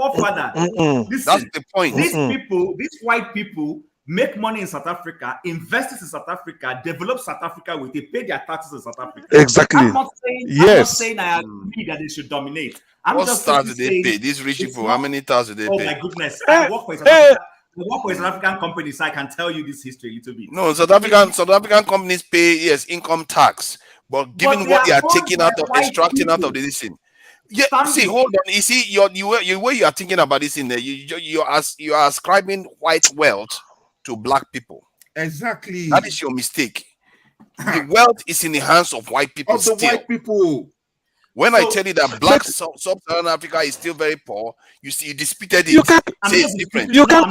Speaker 12: listen,
Speaker 16: that's the point.
Speaker 12: These white people make money in South Africa, invest it in South Africa, develop South Africa with it, pay their taxes in South Africa.
Speaker 7: Exactly.
Speaker 12: I'm not saying I agree that they should dominate. I'm
Speaker 16: What
Speaker 12: just
Speaker 16: tax do
Speaker 12: saying
Speaker 16: they pay? These rich people, how many tax do they pay?
Speaker 12: Oh my goodness. I work for a South Africa. I work for a South African company, so I can tell you this history a little bit.
Speaker 16: No, South African companies pay income tax, but given what they are taking out of extracting out of the thing. Yeah, see, hold on. You see, you way you are thinking about this in there, you are ascribing white wealth to black people.
Speaker 8: Exactly.
Speaker 16: That is your mistake. The wealth is in the hands of white people.
Speaker 8: Of the white people.
Speaker 16: When I tell you that black sub-Saharan Africa is still very poor, you disputed it.
Speaker 7: You can't
Speaker 16: different.
Speaker 7: You can't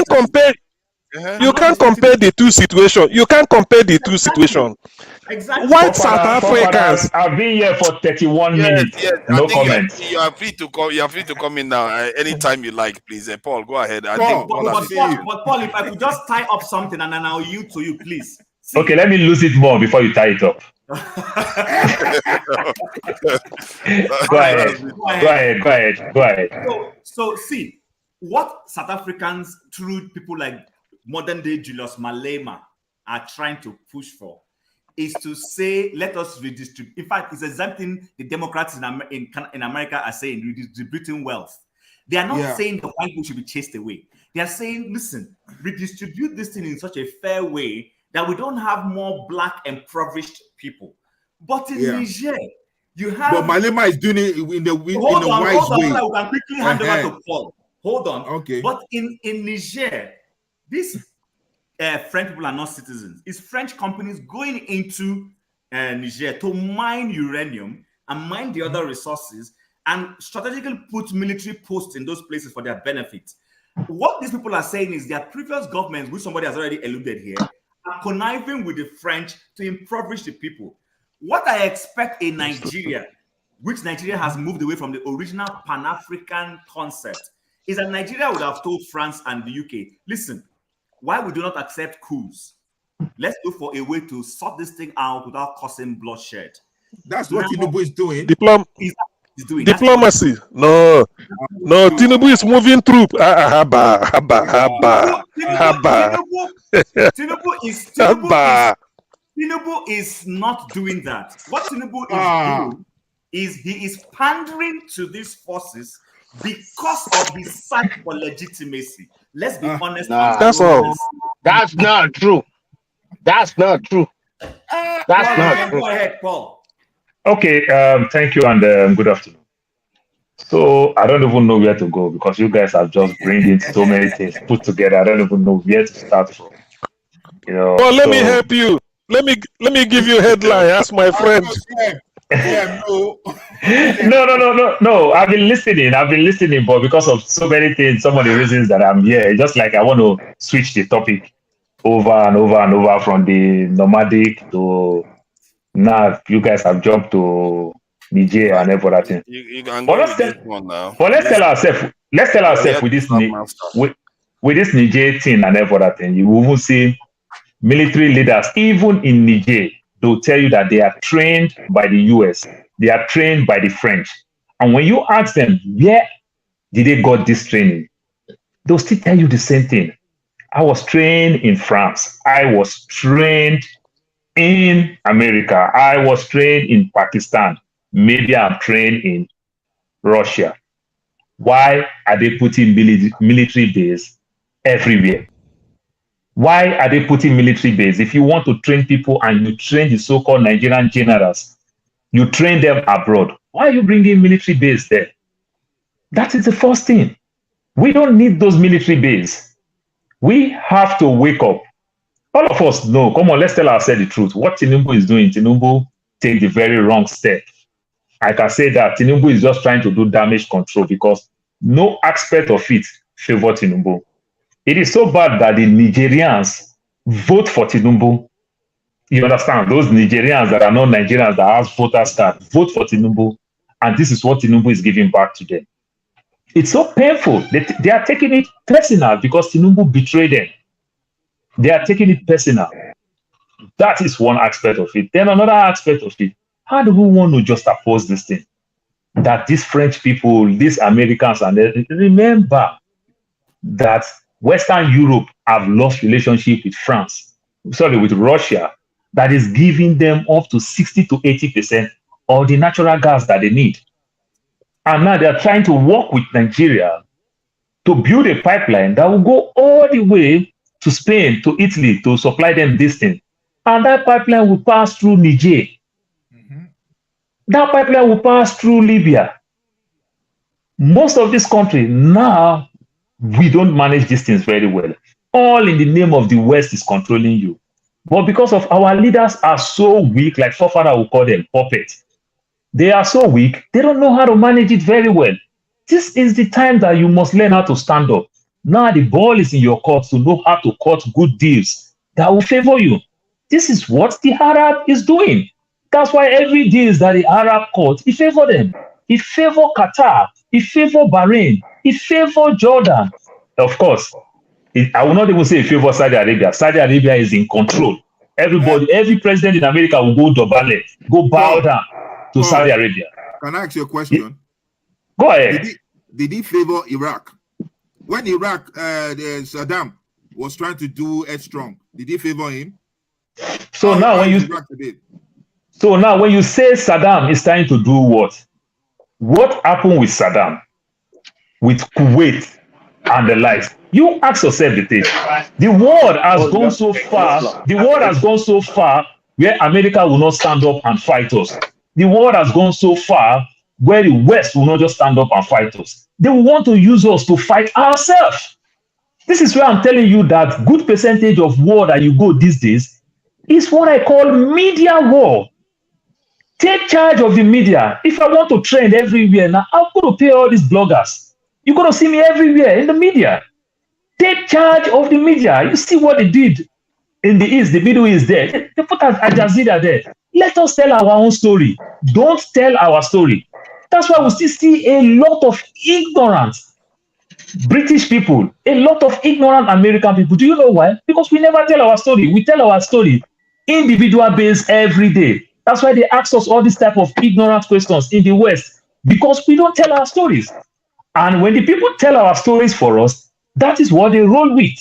Speaker 7: compare. You can't compare the two situations. You can't compare the two situations.
Speaker 12: Exactly.
Speaker 7: White South Africans.
Speaker 6: I've been here for 31 minutes.
Speaker 16: Yes.
Speaker 6: No comment.
Speaker 16: You are free to come. You are free to come in now anytime you like, please. Paul, go ahead.
Speaker 12: But Paul, if I could just tie up something and then I'll yield to you, please.
Speaker 6: Okay, let me lose it more before you tie it up. Go ahead.
Speaker 12: So see, what South Africans, through people like modern day Julius Malema, are trying to push for is to say, let us redistribute. In fact, it's something the Democrats in America are saying, redistributing wealth. They are not saying the white people should be chased away. They are saying, listen, redistribute this thing in such a fair way that we don't have more black impoverished people. But in Niger, you have...
Speaker 8: But Malema is doing it in a wise way.
Speaker 12: We can quickly hand over to Paul. Hold on.
Speaker 8: Okay.
Speaker 12: But in Niger, these French people are not citizens. It's French companies going into Niger to mine uranium and mine the other resources and strategically put military posts in those places for their benefit. What these people are saying is their previous governments, which somebody has already alluded here, are conniving with the French to impoverish the people. What I expect in Nigeria, which Nigeria has moved away from the original Pan-African concept, is that Nigeria would have told France and the UK, listen, why we do not accept coups? Let's look for a way to sort this thing out without causing bloodshed.
Speaker 8: That's what Tinubu is doing.
Speaker 7: Diplomacy. No. Tinubu is moving troop.
Speaker 12: Tinubu is not doing that. What Tinubu is doing is he is pandering to these forces because of his search for legitimacy. Let's be honest.
Speaker 7: That's all.
Speaker 6: That's not true. That's not true. That's not true.
Speaker 12: Go ahead, Paul.
Speaker 6: Okay, thank you and good afternoon. So I don't even know where to go because you guys have just bringing so many things put together. I don't even know where to start from.
Speaker 7: Well, let me help you. Let me give you a headline. Ask my friend.
Speaker 6: No. I've been listening, but because of so many things, some of the reasons that I'm here, just like I want to switch the topic over and over from the nomadic to now. You guys have jumped to Niger and everything.
Speaker 16: You can go with this one now.
Speaker 6: But let's tell ourselves with this Niger thing and everything, you will see military leaders, even in Niger, they'll tell you that they are trained by the US, they are trained by the French. And when you ask them, where did they got this training? They'll still tell you the same thing. I was trained in France. I was trained in America. I was trained in Pakistan. Maybe I'm trained in Russia. Why are they putting military base everywhere? Why are they putting military base? If you want to train people and you train the so-called Nigerian generals, you train them abroad. Why are you bringing military base there? That is the first thing. We don't need those military bases. We have to wake up All of us know. Come on, let's tell ourselves the truth. What Tinubu is doing, Tinubu take the very wrong step. I can say that Tinubu is just trying to do damage control because no aspect of it favor Tinubu. It is so bad that the Nigerians vote for Tinubu. You understand? Those Nigerians that are not Nigerians that have voters card vote for Tinubu, and this is what Tinubu is giving back to them. It's so painful. They are taking it personal because Tinubu betrayed them. They are taking it personal. That is one aspect of it. Then another aspect of it, how do we want to just oppose this thing? That these French people, these Americans, and they remember that Western Europe have lost relationship with with Russia, that is giving them up to 60 to 80% of the natural gas that they need. And now they're trying to work with Nigeria to build a pipeline that will go all the way to Spain, to Italy, to supply them this thing. And that pipeline will pass through Niger. That pipeline will pass through Libya. Most of this country, now, we don't manage these things very well. All in the name of the West is controlling you. But because of our leaders are so weak, like Fofana will call them puppets, they are so weak, they don't know how to manage it very well. This is the time that you must learn how to stand up. Now the ball is in your court to know how to cut good deals that will favor you. This is what the Arab is doing. That's why every deal that the Arab cut, it favor them. It favor Qatar. It favor Bahrain. It favor Jordan. Of course, I will not even say it favor Saudi Arabia. Saudi Arabia is in control. Everybody, every president in America will go dobale, go bow down to Saudi Arabia.
Speaker 8: Can I ask you a question?
Speaker 6: Go ahead.
Speaker 8: Did he favor Iraq? When Iraq, Saddam was trying to do headstrong, did he favor him?
Speaker 6: So now when you say Saddam is trying to do what happened with Saddam, with Kuwait and the likes? You ask yourself the thing. The world has gone so far. The world has gone so far where America will not stand up and fight us. The world has gone so far where the West will not just stand up and fight us. They will want to use us to fight ourselves. This is where I'm telling you that good percentage of war that you go these days is what I call media war. Take charge of the media. If I want to trend everywhere now, I'm going to pay all these bloggers. You're going to see me everywhere in the media. Take charge of the media. You see what they did in the East, the Middle East there. They put Al Jazeera there. Let us tell our own story. Don't tell our story. That's why we still see a lot of ignorant British people, a lot of ignorant American people. Do you know why? Because we never tell our story. We tell our story individual based every day. That's why they ask us all these type of ignorant questions in the West, because we don't tell our stories. And when the people tell our stories for us, that is what they roll with.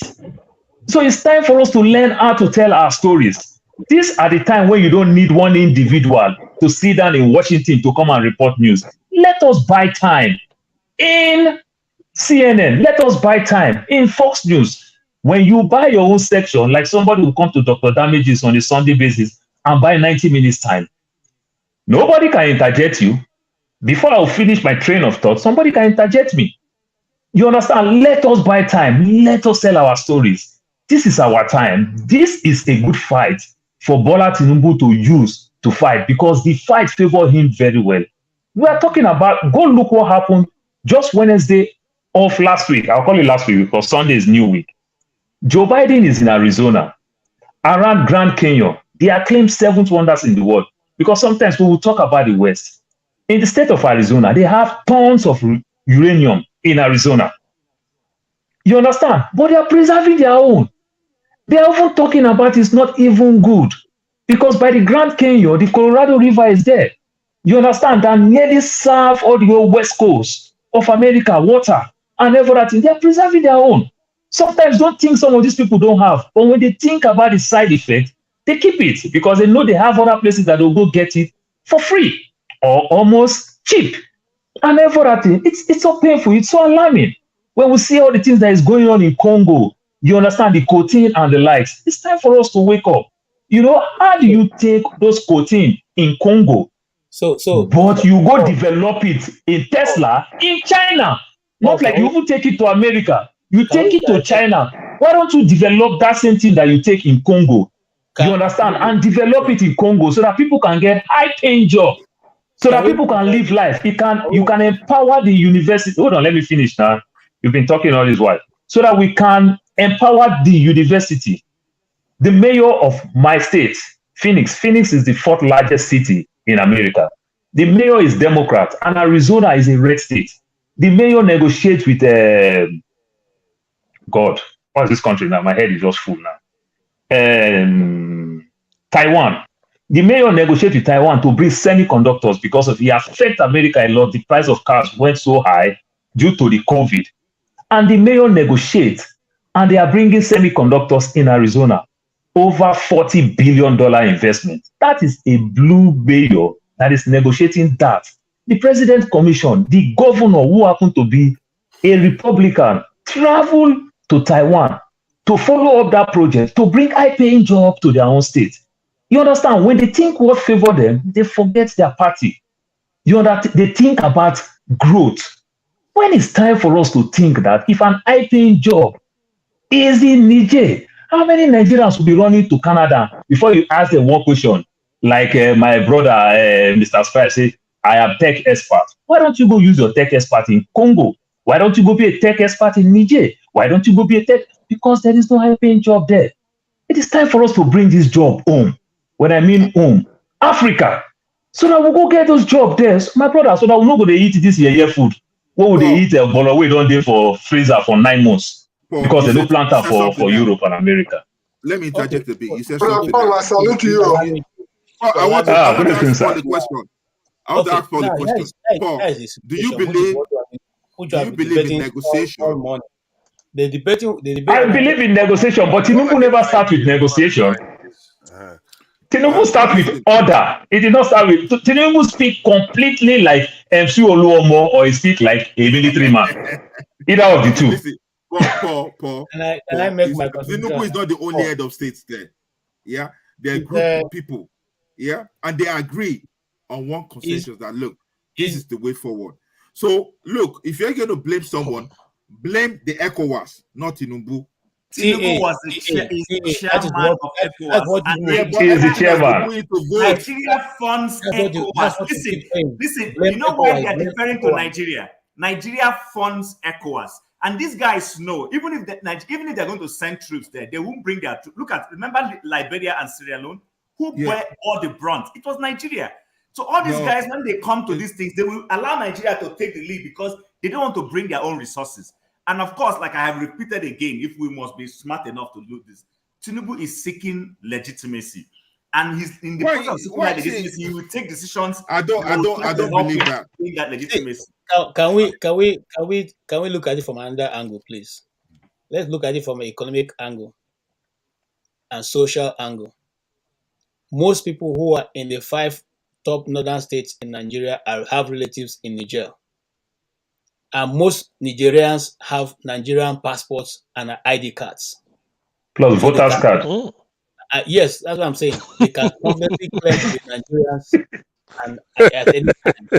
Speaker 6: So it's time for us to learn how to tell our stories. These are the time when you don't need one individual to sit down in Washington to come and report news. Let us buy time in CNN. Let us buy time in Fox News. When you buy your own section, like somebody will come to Dr. Damages on a Sunday basis and buy 90 minutes time, nobody can interject you. Before I'll finish my train of thought, somebody can interject me. You understand? Let us buy time. Let us tell our stories. This is our time. This is a good fight for Bola Tinubu to use to fight, because the fight favored him very well. We are talking about, go look what happened just Wednesday of last week. I'll call it last week because Sunday is new week. Joe Biden is in Arizona, around Grand Canyon. They are claimed seventh wonders in the world, because sometimes we will talk about the West. In the state of Arizona, they have tons of uranium in Arizona. You understand? But they are preserving their own. They are often talking about it's not even good, because by the Grand Canyon, the Colorado River is there. You understand? That nearly serve all the whole west coast of America, water and everything. They are preserving their own. Sometimes don't think some of these people don't have, but when they think about the side effect, they keep it because they know they have other places that will go get it for free or almost cheap. And everything, it's so painful, it's so alarming. When we see all the things that is going on in Congo, you understand, the cocaine and the likes, it's time for us to wake up. You know, how do you take those cocaine in Congo, but you go develop it in Tesla in China? Not like you even take it to America. You take it to China. Why don't you develop that same thing that you take in Congo? You understand? And develop it in Congo so that people can get high-paying job, so that people can live life. You can empower the university. Hold on, let me finish now. You've been talking all this while. So that we can empower the university. The mayor of my state, Phoenix is the 4th largest city in America. The mayor is Democrat, and Arizona is a red state. The mayor negotiates with God. What's this country now? My head is just full now. Taiwan. The mayor negotiates with Taiwan to bring semiconductors because of it affects America a lot. The price of cars went so high due to the COVID. And the mayor negotiates, and they are bringing semiconductors in Arizona. Over $40 billion investment. That is a blue mayor that is negotiating that. The president commission, the governor who happened to be a Republican, traveled to Taiwan to follow up that project, to bring high-paying jobs to their own state. You understand? When they think what favor them, they forget their party. You understand? They think about growth. When it's time for us to think that if an high-paying job is in Niger, how many Nigerians will be running to Canada before you ask them one question? Like my brother, Mr. Spire, say, I am tech expert. Why don't you go use your tech expert in Congo? Why don't you go be a tech expert in Niger? Why don't you go be a tech? Because there is no high-paying job there. It is time for us to bring this job home. When I mean home, Africa. So that we'll go get those jobs there. So my brother, so that we're not going to eat this year food. What would they eat a bolo we don't there for freezer for 9 months? Because they don't plant that for Europe and America.
Speaker 8: Let me interject a bit. You said
Speaker 13: Paul,
Speaker 8: something.
Speaker 13: I salute you.
Speaker 8: I want to ask Paul the question. I want to ask Paul the question. Paul, do you believe in negotiation?
Speaker 15: The debate.
Speaker 6: I believe in negotiation, but Tinubu never start with negotiation. Tinubu start with order. It did not start with Tinubu speak completely like MC Oluomo, or he speak like a military man. Either of the two.
Speaker 8: Listen, Paul,
Speaker 15: can I make my
Speaker 8: Tinubu is not the only head of states there. Yeah, they're a group of people. Yeah, and they agree on one consensus that look, this is the way forward. So look, if you're going to blame someone, blame the ECOWAS, not Tinubu.
Speaker 12: Tinubu was the chairman of ECOWAS.
Speaker 6: He is the chairman.
Speaker 12: Nigeria funds ECOWAS. Listen, you know why they are referring to Nigeria? Nigeria funds ECOWAS. And these guys know, even if they're going to send troops there, they won't bring their troops. Remember Liberia and Sierra Leone? Who bore all the brunt? It was Nigeria. So all these guys, when they come to these things, they will allow Nigeria to take the lead because they don't want to bring their own resources. And of course, like I have repeated again, if we must be smart enough to do this, Tinubu is seeking legitimacy. And he's in the process of seeking that legitimacy, he will take decisions.
Speaker 8: I don't believe that.
Speaker 12: That legitimacy.
Speaker 15: Can we look at it from another angle, please? Let's look at it from an economic angle and social angle. Most people who are in the 5 top northern states in Nigeria have relatives in Niger. And most Nigerians have Nigerian passports and ID cards.
Speaker 6: Plus voters card.
Speaker 15: Yes, that's what I'm saying. They can confidently claim to be Nigerians and at any time.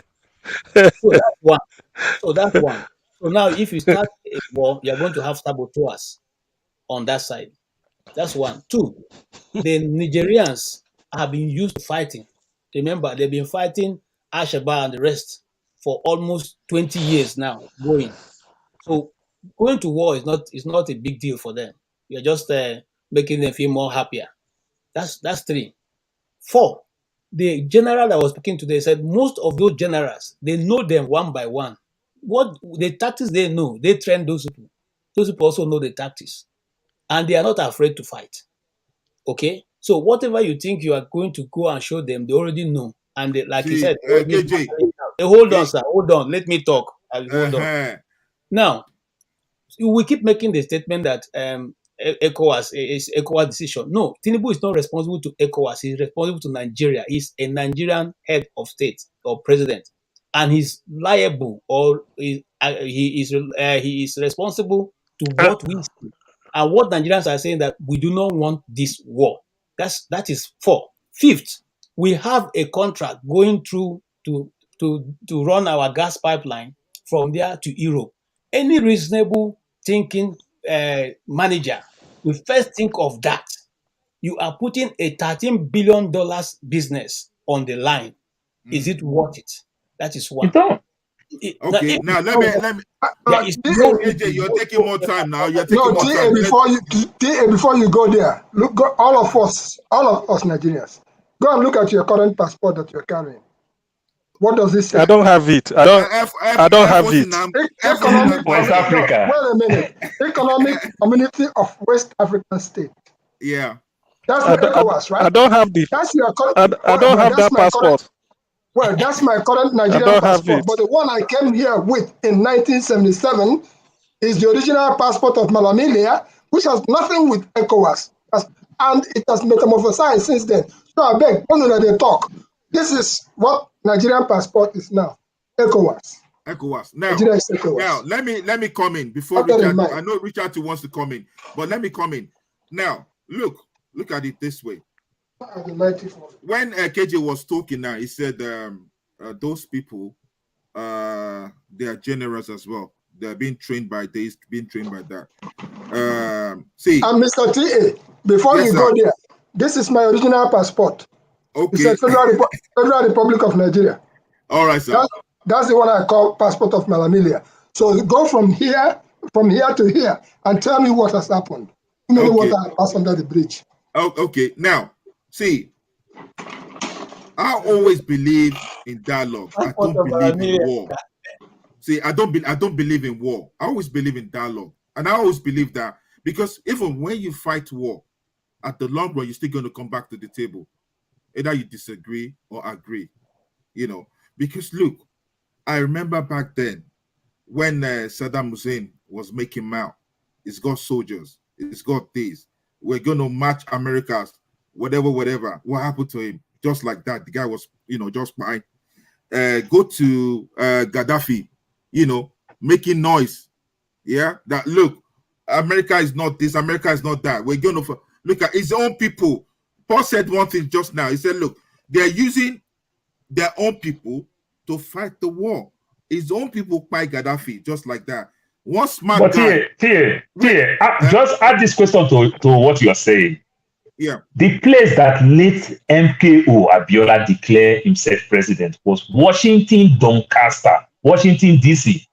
Speaker 15: So that's one. So now if you start a war, you're going to have saboteurs on that side. That's one. 2, the Nigerians have been used to fighting. Remember, they've been fighting Al-Shabaab and the rest for almost 20 years now going. So going to war is not a big deal for them. You're just making them feel more happier. That's 3. 4, the general that was speaking today said most of those generals, they know them one by one. What the tactics they know, they train those people. Those people also know the tactics. And they are not afraid to fight. Okay? So whatever you think you are going to go and show them, they already know. And they, like you said, hold on, sir. Hold on. Let me talk. Hold on. Now, we keep making the statement that ECOWAS is ECOWAS decision. No, Tinubu is not responsible to ECOWAS. He's responsible to Nigeria. He's a Nigerian head of state or president, and he's liable or he is responsible to what we see and what Nigerians are saying that we do not want this war. That is 4. 5th, we have a contract going through to run our gas pipeline from there to Europe. Any reasonable thinking manager you first think of that. You are putting a $13 billion business on the line. Is it worth it? That is one.
Speaker 6: You don't.
Speaker 8: Okay, now let me. AJ, you're taking more time now. You're taking
Speaker 13: No,
Speaker 8: more
Speaker 13: TA,
Speaker 8: time.
Speaker 13: before you go there, look, all of us Nigerians, go and look at your current passport that you're carrying. What does this say?
Speaker 7: I don't have it. I don't have it.
Speaker 13: Economic
Speaker 6: West Africa.
Speaker 13: Wait a minute. Economic Community of West African State.
Speaker 8: Yeah.
Speaker 13: That's the ECOWAS, right?
Speaker 7: I don't have the.
Speaker 13: That's your current.
Speaker 7: I don't have that passport.
Speaker 13: Well, that's my current Nigerian
Speaker 7: don't have
Speaker 13: passport.
Speaker 7: it.
Speaker 13: But the one I came here with in 1977 is the original passport of Malamilia, which has nothing with ECOWAS. And it has metamorphosized since then. So I beg, don't know that they talk. This is what Nigerian passport is now. ECOWAS.
Speaker 8: ECOWAS. Now,
Speaker 13: Nigeria is ECOWAS.
Speaker 8: now let me come in before Richard. I know Richard wants to come in, but let me come in. Now, look at it this way. When KJ was talking now, he said those people they are generous as well. They're being trained by this, being trained by that. See,
Speaker 13: and Mr. TA, before you go there, this is my original passport.
Speaker 8: Okay.
Speaker 13: It's a Federal Republic of Nigeria.
Speaker 8: All right, sir.
Speaker 13: That's the one I call passport of Malamilia. So go from here to here and tell me what has happened. Tell me what I passed under the bridge.
Speaker 8: Oh, okay. Now, see, I always believe in dialogue. I don't believe in war. See, I don't believe in war. I always believe in dialogue, and I always believe that because even when you fight war, at the long run, you're still going to come back to the table. Either you disagree or agree, because look, I remember back then when Saddam Hussein was making Mao, it's got soldiers, it's got this, we're going to match America's, whatever. What happened to him? Just like that, the guy was, just fine. Go to Gaddafi, making noise. Yeah, that look, America is not this, America is not that. We're going to look at his own people. Paul said one thing just now. He said, look, they're using their own people to fight the war. His own people fight Gaddafi, just like that. One smart guy.
Speaker 6: Just add this question to what you're saying.
Speaker 8: Yeah.
Speaker 6: The place that late MKO Abiola declared himself president was Washington, Doncaster, Washington, D.C.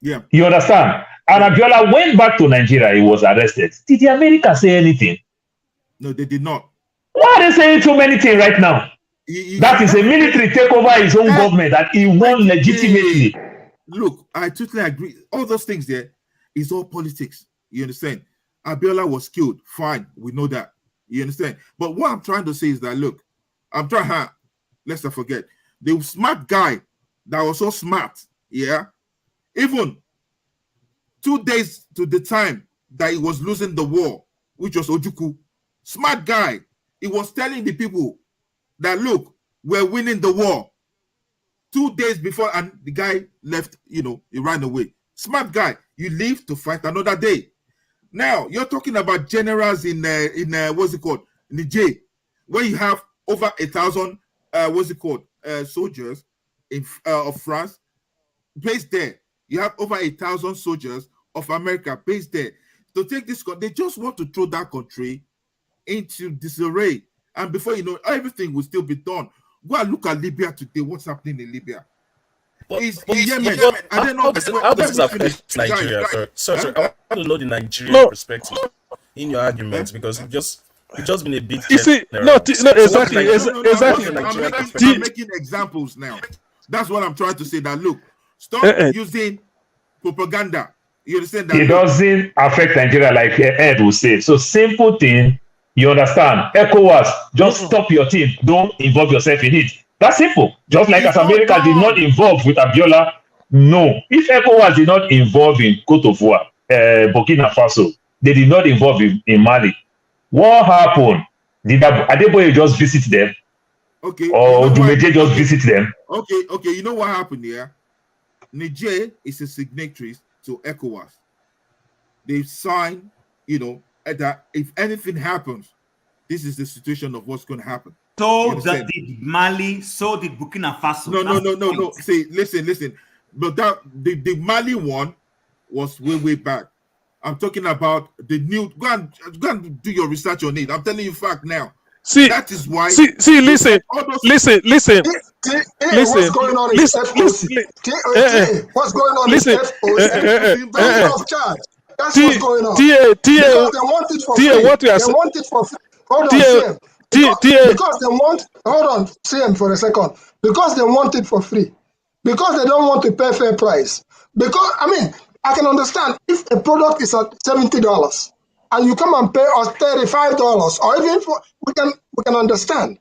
Speaker 8: Yeah.
Speaker 6: You understand? And Abiola went back to Nigeria. He was arrested. Did the Americans say anything?
Speaker 8: No, they did not.
Speaker 6: Why are they saying too many things right now? That is a military takeover his own government that he won legitimately.
Speaker 8: Look, I totally agree. All those things there is all politics. You understand? Abiola was killed. Fine, we know that. You understand? But what I'm trying to say is that, look, let's not forget, the smart guy that was so smart, yeah, even 2 days to the time that he was losing the war, which was Ojukwu, smart guy, he was telling the people that, look, we're winning the war. 2 days before, and the guy left, he ran away. Smart guy, you live to fight another day. Now, you're talking about generals in what's it called? Niger, where you have over 1,000, soldiers of France based there. You have over 1,000 soldiers of America based there. To take this, they just want to throw that country into disarray. And before you know, everything will still be done. Go and look at Libya today. What's happening in Libya? Yemen. I don't know.
Speaker 18: How does this affect Nigeria? Sorry. I want to know the Nigerian perspective in your arguments because you've just been a bit.
Speaker 7: You see, exactly.
Speaker 8: I'm making examples now. That's what I'm trying to say. That look, stop using propaganda. You understand that?
Speaker 6: It doesn't affect Nigeria like Ed will say. So simple thing. You understand? ECOWAS, just stop your team. Don't involve yourself in it. That's simple. Just like as America did not involve with Abiola. No. If ECOWAS did not involve in Cote d'Ivoire, Burkina Faso, they did not involve in Mali. What happened? Did Adeboye just visit them?
Speaker 8: Okay.
Speaker 6: Or Dumeje just visit them?
Speaker 8: Okay. You know what happened here? Niger is a signatory to ECOWAS. They signed, that if anything happens, this is the situation of what's going to happen.
Speaker 19: So that did Mali, so did Burkina Faso.
Speaker 8: No. See, listen. But the Mali one was way back. I'm talking about the new. Go and do your research on it. I'm telling you fact now.
Speaker 7: See,
Speaker 8: that is why.
Speaker 7: See, listen.
Speaker 13: What's going on is FOC. What's going on is FOC. Very off charge. That's what's going on. Because they want it for free.
Speaker 7: What you are
Speaker 13: they
Speaker 7: saying.
Speaker 13: want it for free. Hold on, CM. Because they want. Hold on, CM, for a second. Because they want it for free. Because they don't want to pay fair price. Because I can understand if a product is at $70 and you come and pay us $35, or even we can understand.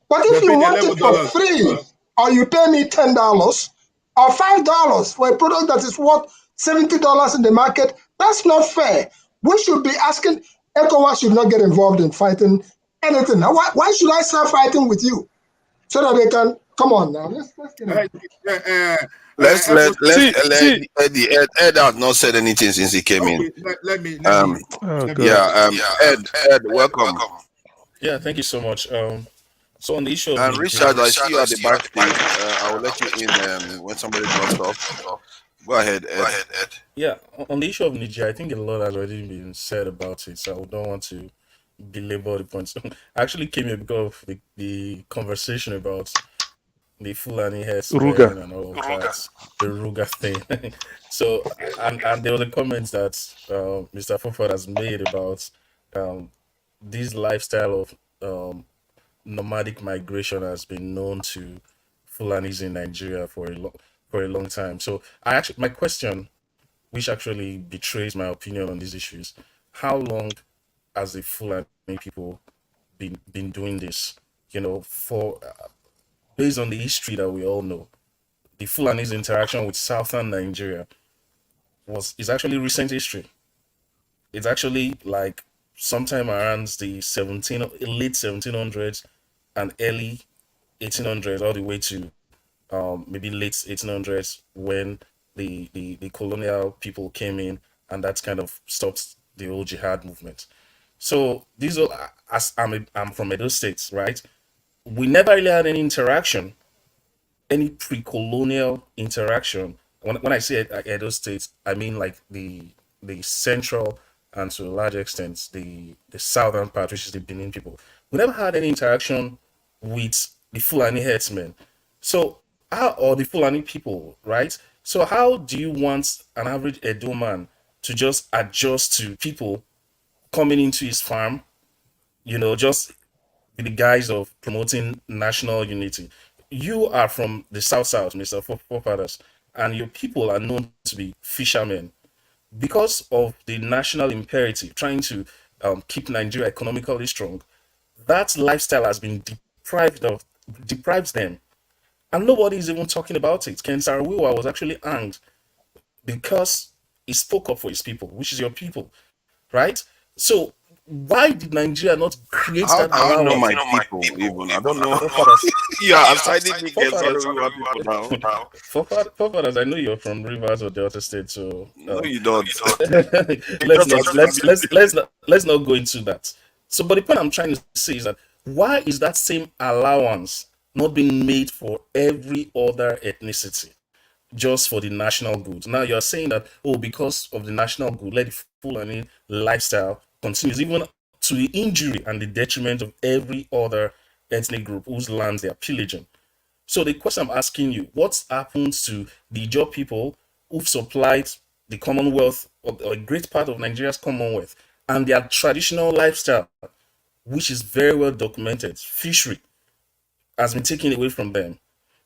Speaker 13: But if you want it for free, or you pay me $10 or $5 for a product that is worth $70 in the market, that's not fair. We should be asking. ECOWAS should not get involved in fighting anything. Now, why should I start fighting with you? So that they can come on now.
Speaker 16: Let's let the Ed has not said anything since he came in.
Speaker 8: Let me.
Speaker 16: Ed, welcome.
Speaker 18: Yeah, thank you so much. So on the issue of
Speaker 16: and Richard, I see you at the back. I will let you in when somebody drops off. Go ahead, Ed.
Speaker 18: Yeah, on the issue of Niger, I think a lot has already been said about it, so I don't want to belabor the points. I actually came here because of the conversation about the Fulani hairspray and all of that, the Ruga thing. So, and there was a comment that Mr. Fofard has made about this lifestyle of nomadic migration has been known to Fulanis in Nigeria for a long time. So, my question, which actually betrays my opinion on these issues, how long has the Fulani people been doing this? For based on the history that we all know, the Fulani's interaction with southern Nigeria is actually recent history. It's actually like sometime around the late 1700s and early 1800s, all the way to maybe late 1800s, when the colonial people came in, and that kind of stopped the whole jihad movement. So these are, as I'm from Edo State, right? We never really had any interaction, any pre-colonial interaction. When I say Edo State, I mean like the central and to a large extent the southern part, which is the Benin people. We never had any interaction with the Fulani herdsmen. So or the Fulani people, right? So how do you want an average Edo man to just adjust to people coming into his farm, just with the guise of promoting national unity? You are from the South, Mr. Forefathers, and your people are known to be fishermen. Because of the national imperative, trying to keep Nigeria economically strong, that lifestyle has been deprives them. And nobody is even talking about it. Ken Sarawiwa was actually hanged because he spoke up for his people, which is your people, right? So why did Nigeria not create that?
Speaker 16: I don't know my people even. I don't know. Yeah, I'm siding against Sarawiwa people now.
Speaker 18: Forefathers, I know you're from Rivers or Delta State, so
Speaker 16: no, you don't.
Speaker 18: let's not go into that. So, but the point I'm trying to say is that why is that same allowance not being made for every other ethnicity, just for the national good? Now you're saying that, because of the national good, let the Fulani lifestyle continues, even to the injury and the detriment of every other ethnic group whose lands they are pillaging. So the question I'm asking you, what happens to the Ijaw people who've supplied the Commonwealth, or a great part of Nigeria's Commonwealth, and their traditional lifestyle, which is very well documented, fishery, has been taken away from them?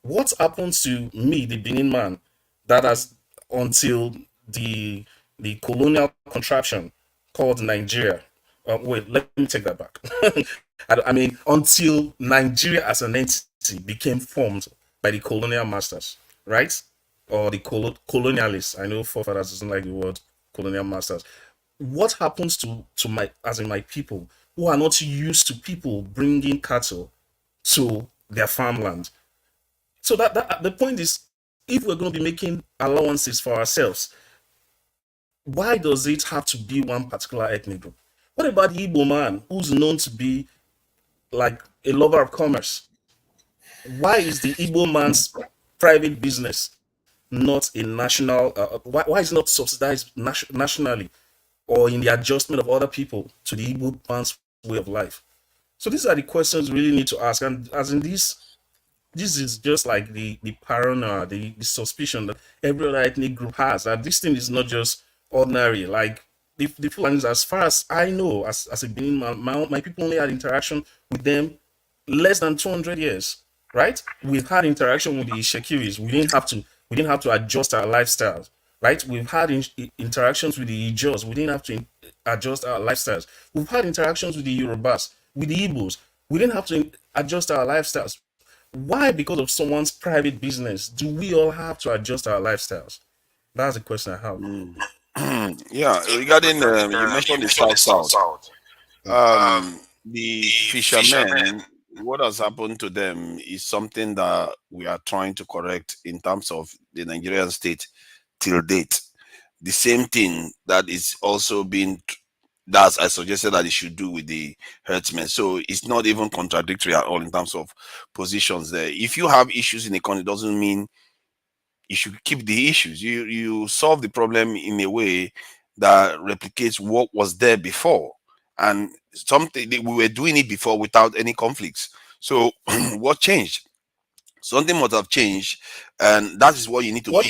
Speaker 18: What happens to me, the Benin man, that has, until the colonial contraption called Nigeria, wait, let me take that back. I mean, until Nigeria as an entity became formed by the colonial masters, right? Or the colonialists. I know forefathers doesn't like the word colonial masters. What happens to my people who are not used to people bringing cattle to their farmland? So that the point is, if we're going to be making allowances for ourselves, why does it have to be one particular ethnic group? What about the Igbo man who's known to be like a lover of commerce? Why is the Igbo man's private business not a national? Why is it not subsidized nationally?
Speaker 7: or in the adjustment of other people to the Igbo man's way of life? So these are the questions we really need to ask. And as in this is just like the paranoia, the suspicion that every other ethnic group has, that this thing is not just ordinary. Like the Fulanis, as far as I know, as a Benin man, my people only had interaction with them less than 200 years, right? We've had interaction with the Shekiris. We didn't have to adjust our lifestyles, right? We've had interactions with the Ijos. We didn't have to adjust our lifestyles. We've had interactions with the Yorubas, with the Igbos. We didn't have to adjust our lifestyles. Why, because of someone's private business, do we all have to adjust our lifestyles? That's the question I have.
Speaker 16: Yeah, regarding you mentioned the South. The fishermen, what has happened to them is something that we are trying to correct in terms of the Nigerian state till date. The same thing that is also being, that I suggested that it should do with the herdsmen. So it's not even contradictory at all in terms of positions there. If you have issues in the country, it doesn't mean you should keep the issues. You solve the problem in a way that replicates what was there before. And something we were doing it before without any conflicts. So what changed? Something must have changed, and that is what you need to. What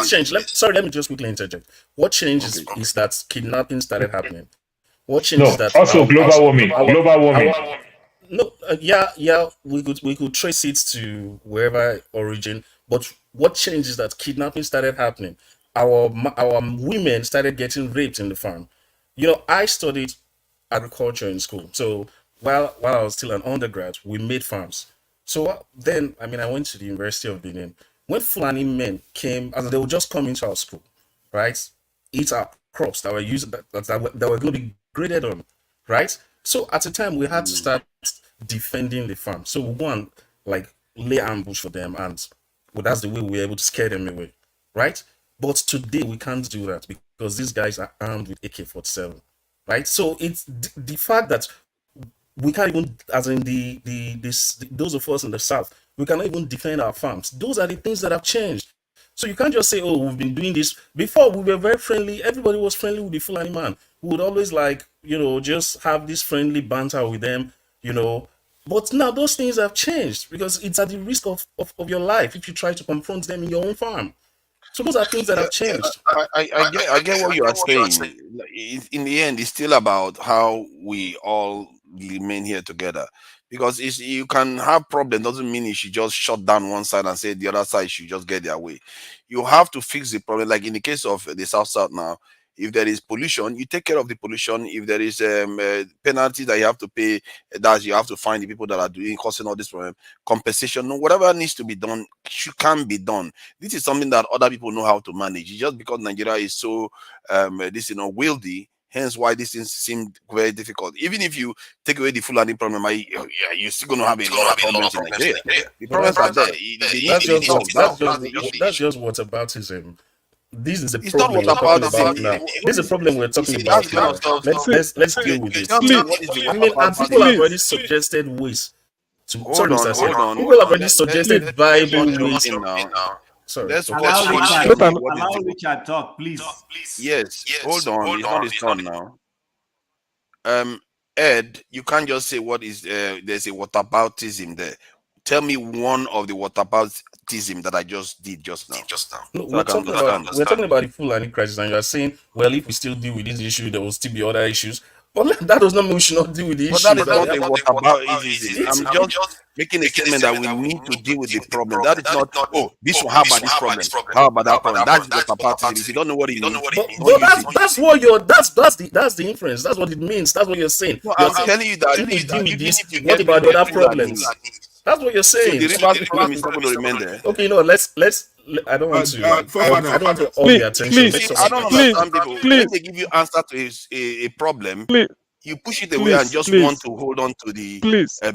Speaker 7: changed? Let me just quickly interject. What changed is that kidnapping started happening. What changed is that
Speaker 6: also global warming.
Speaker 7: No, we could trace it to wherever origin, but what changed is that kidnapping started happening. Our women started getting raped in the farm. You know, I studied agriculture in school, so while I was still an undergrad, we made farms. So then, I went to the University of Benin. When Fulani men came, as they would just come into our school, right, eat our crops that were used that were going to be graded on, right? So at the time, we had to start defending the farm. So we want like lay ambush for them, and that's the way we were able to scare them away, right? But today we can't do that because these guys are armed with AK-47, right? So it's the fact that we can't even, as in those of us in the south, we cannot even defend our farms. Those are the things that have changed. So you can't just say, oh, we've been doing this. Before, we were very friendly. Everybody was friendly with the Fulani man. We would always just have this friendly banter with them, But now those things have changed because it's at the risk of your life if you try to confront them in your own farm. So those are things that have changed.
Speaker 16: I get what you are saying. In the end, it's still about how we all remain here together. Because you can have problem, doesn't mean you should just shut down one side and say the other side should just get their way. You have to fix the problem. Like in the case of the South now, if there is pollution, you take care of the pollution. If there is penalty that you have to pay, that you have to find the people that are causing all this problem, compensation, whatever needs to be done, can be done. This is something that other people know how to manage. It's just because Nigeria is so wieldy, hence why these things seem very difficult. Even if you take away the Fulani problem, you're still going to have a lot of problems in Nigeria. The problems are there.
Speaker 7: That's just whataboutism. This is a
Speaker 16: it's
Speaker 7: problem
Speaker 16: not
Speaker 7: we're talking about now. This is a problem we're talking about now. Let's deal with it. And people have already suggested ways to.
Speaker 16: Hold on.
Speaker 7: People have already suggested viable ways. Sorry.
Speaker 19: Allow Richard talk, please.
Speaker 16: Yes. Hold on. It's not his turn now. Ed, you can't just say what is there's a whataboutism there. Tell me one of the whataboutism that I just did just now.
Speaker 7: No, we're talking about the Fulani crisis, and you are saying, well, if we still deal with this issue, there will still be other issues. But that does not mean we should not deal with the issue.
Speaker 16: But that is not a whataboutism. I'm just making a statement that we need to deal with the problem. That is not, this will have about this problem. How about that problem? That's whataboutism. If you don't know what it means,
Speaker 7: that's the inference. That's what it means. That's what you're saying.
Speaker 16: No, I'm telling you that
Speaker 7: if we deal with this, what about the other problems? That's what you're saying.
Speaker 16: So the rivers problem is not going to remain there.
Speaker 7: Okay, let's. I don't want to. I don't want to all the attention.
Speaker 16: I don't understand people. When they give you answer to a problem, you push it away and just want to hold on to the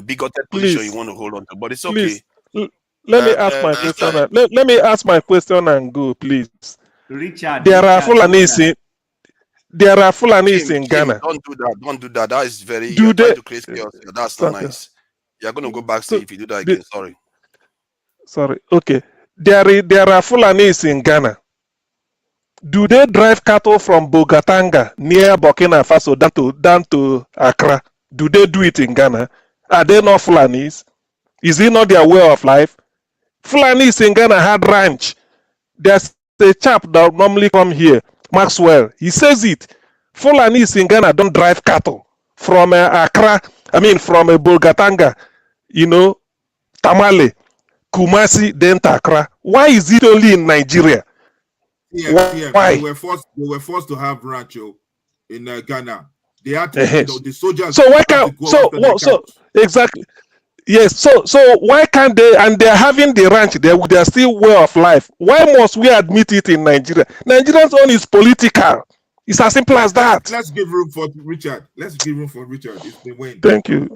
Speaker 16: bigoted position you want to hold on to. But it's okay.
Speaker 7: Let me ask my question. Let me ask my question and go, please.
Speaker 19: Richard,
Speaker 7: there are Fulanis in Ghana.
Speaker 16: Don't do that. That is very. You're trying to create chaos. That's not nice. You're going to go backstage if you do that again. Sorry.
Speaker 7: Okay. There are Fulanis in Ghana. Do they drive cattle from Bogatanga near Burkina Faso down to Accra? Do they do it in Ghana? Are they not Fulanis? Is it not their way of life? Fulanis in Ghana had ranch. There's a chap that normally come here, Maxwell. He says it. Fulanis in Ghana don't drive cattle from Accra. I mean from Bogatanga, Tamale, Kumasi, then to Accra. Why is it only in Nigeria? Why?
Speaker 8: They were forced to have rancho in Ghana. They had to, the soldiers.
Speaker 7: So why can't? So exactly. Yes. So why can't they? And they're having the ranch. They're still way of life. Why must we admit it in Nigeria? Nigerians' own is political. It's as simple as that.
Speaker 8: Let's give room for Richard. It's been waiting.
Speaker 7: Thank you.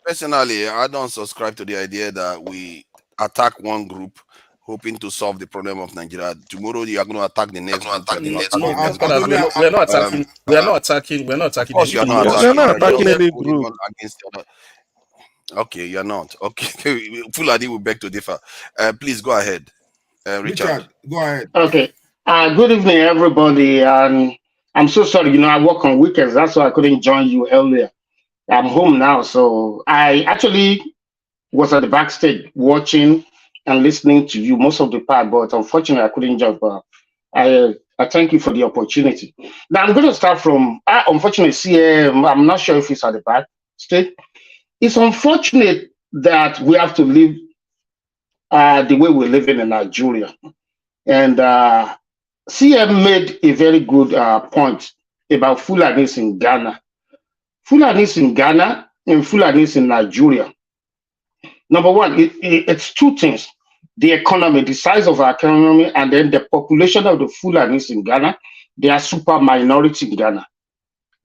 Speaker 16: Personally, I don't subscribe to the idea that we attack one group hoping to solve the problem of Nigeria. Tomorrow you are going to attack the next.
Speaker 18: We're not attacking. We're not attacking. We're not attacking.
Speaker 16: You're not
Speaker 7: attacking any group.
Speaker 16: Okay, you're not. Okay, Fulani will beg to differ. Please go ahead, Richard.
Speaker 8: Go ahead.
Speaker 4: Okay. Good evening, everybody. And I'm so sorry. I work on weekends. That's why I couldn't join you earlier. I'm home now, so I actually was at the backstage watching and listening to you most of the part, but unfortunately I couldn't join. But I thank you for the opportunity. Now I'm going to start from unfortunately CM. I'm not sure if it's at the backstage. It's unfortunate that we have to live the way we're living in Nigeria, and CM made a very good point about Fulanis in Ghana. Fulanis in Ghana and Fulanis in Nigeria. Number one, it's two things. The economy, the size of our economy, and then the population of the Fulanis in Ghana. They are super minority in Ghana.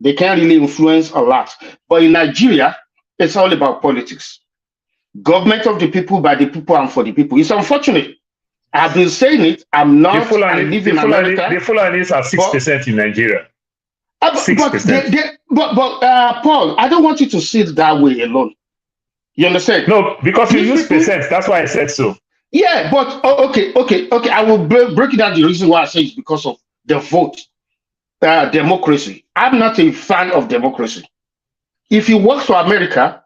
Speaker 4: They can't really influence a lot. But in Nigeria, it's all about politics. Government of the people, by the people, and for the people. It's unfortunate. I've been saying it. I'm not. I live in America.
Speaker 6: The Fulanis are 6% in Nigeria. 6%.
Speaker 4: But Paul, I don't want you to see it that way alone. You understand?
Speaker 6: No, because you use percent. That's why I said so.
Speaker 4: Yeah, but okay. I will break it down. The reason why I say it's because of the vote, democracy. I'm not a fan of democracy. If you work for America,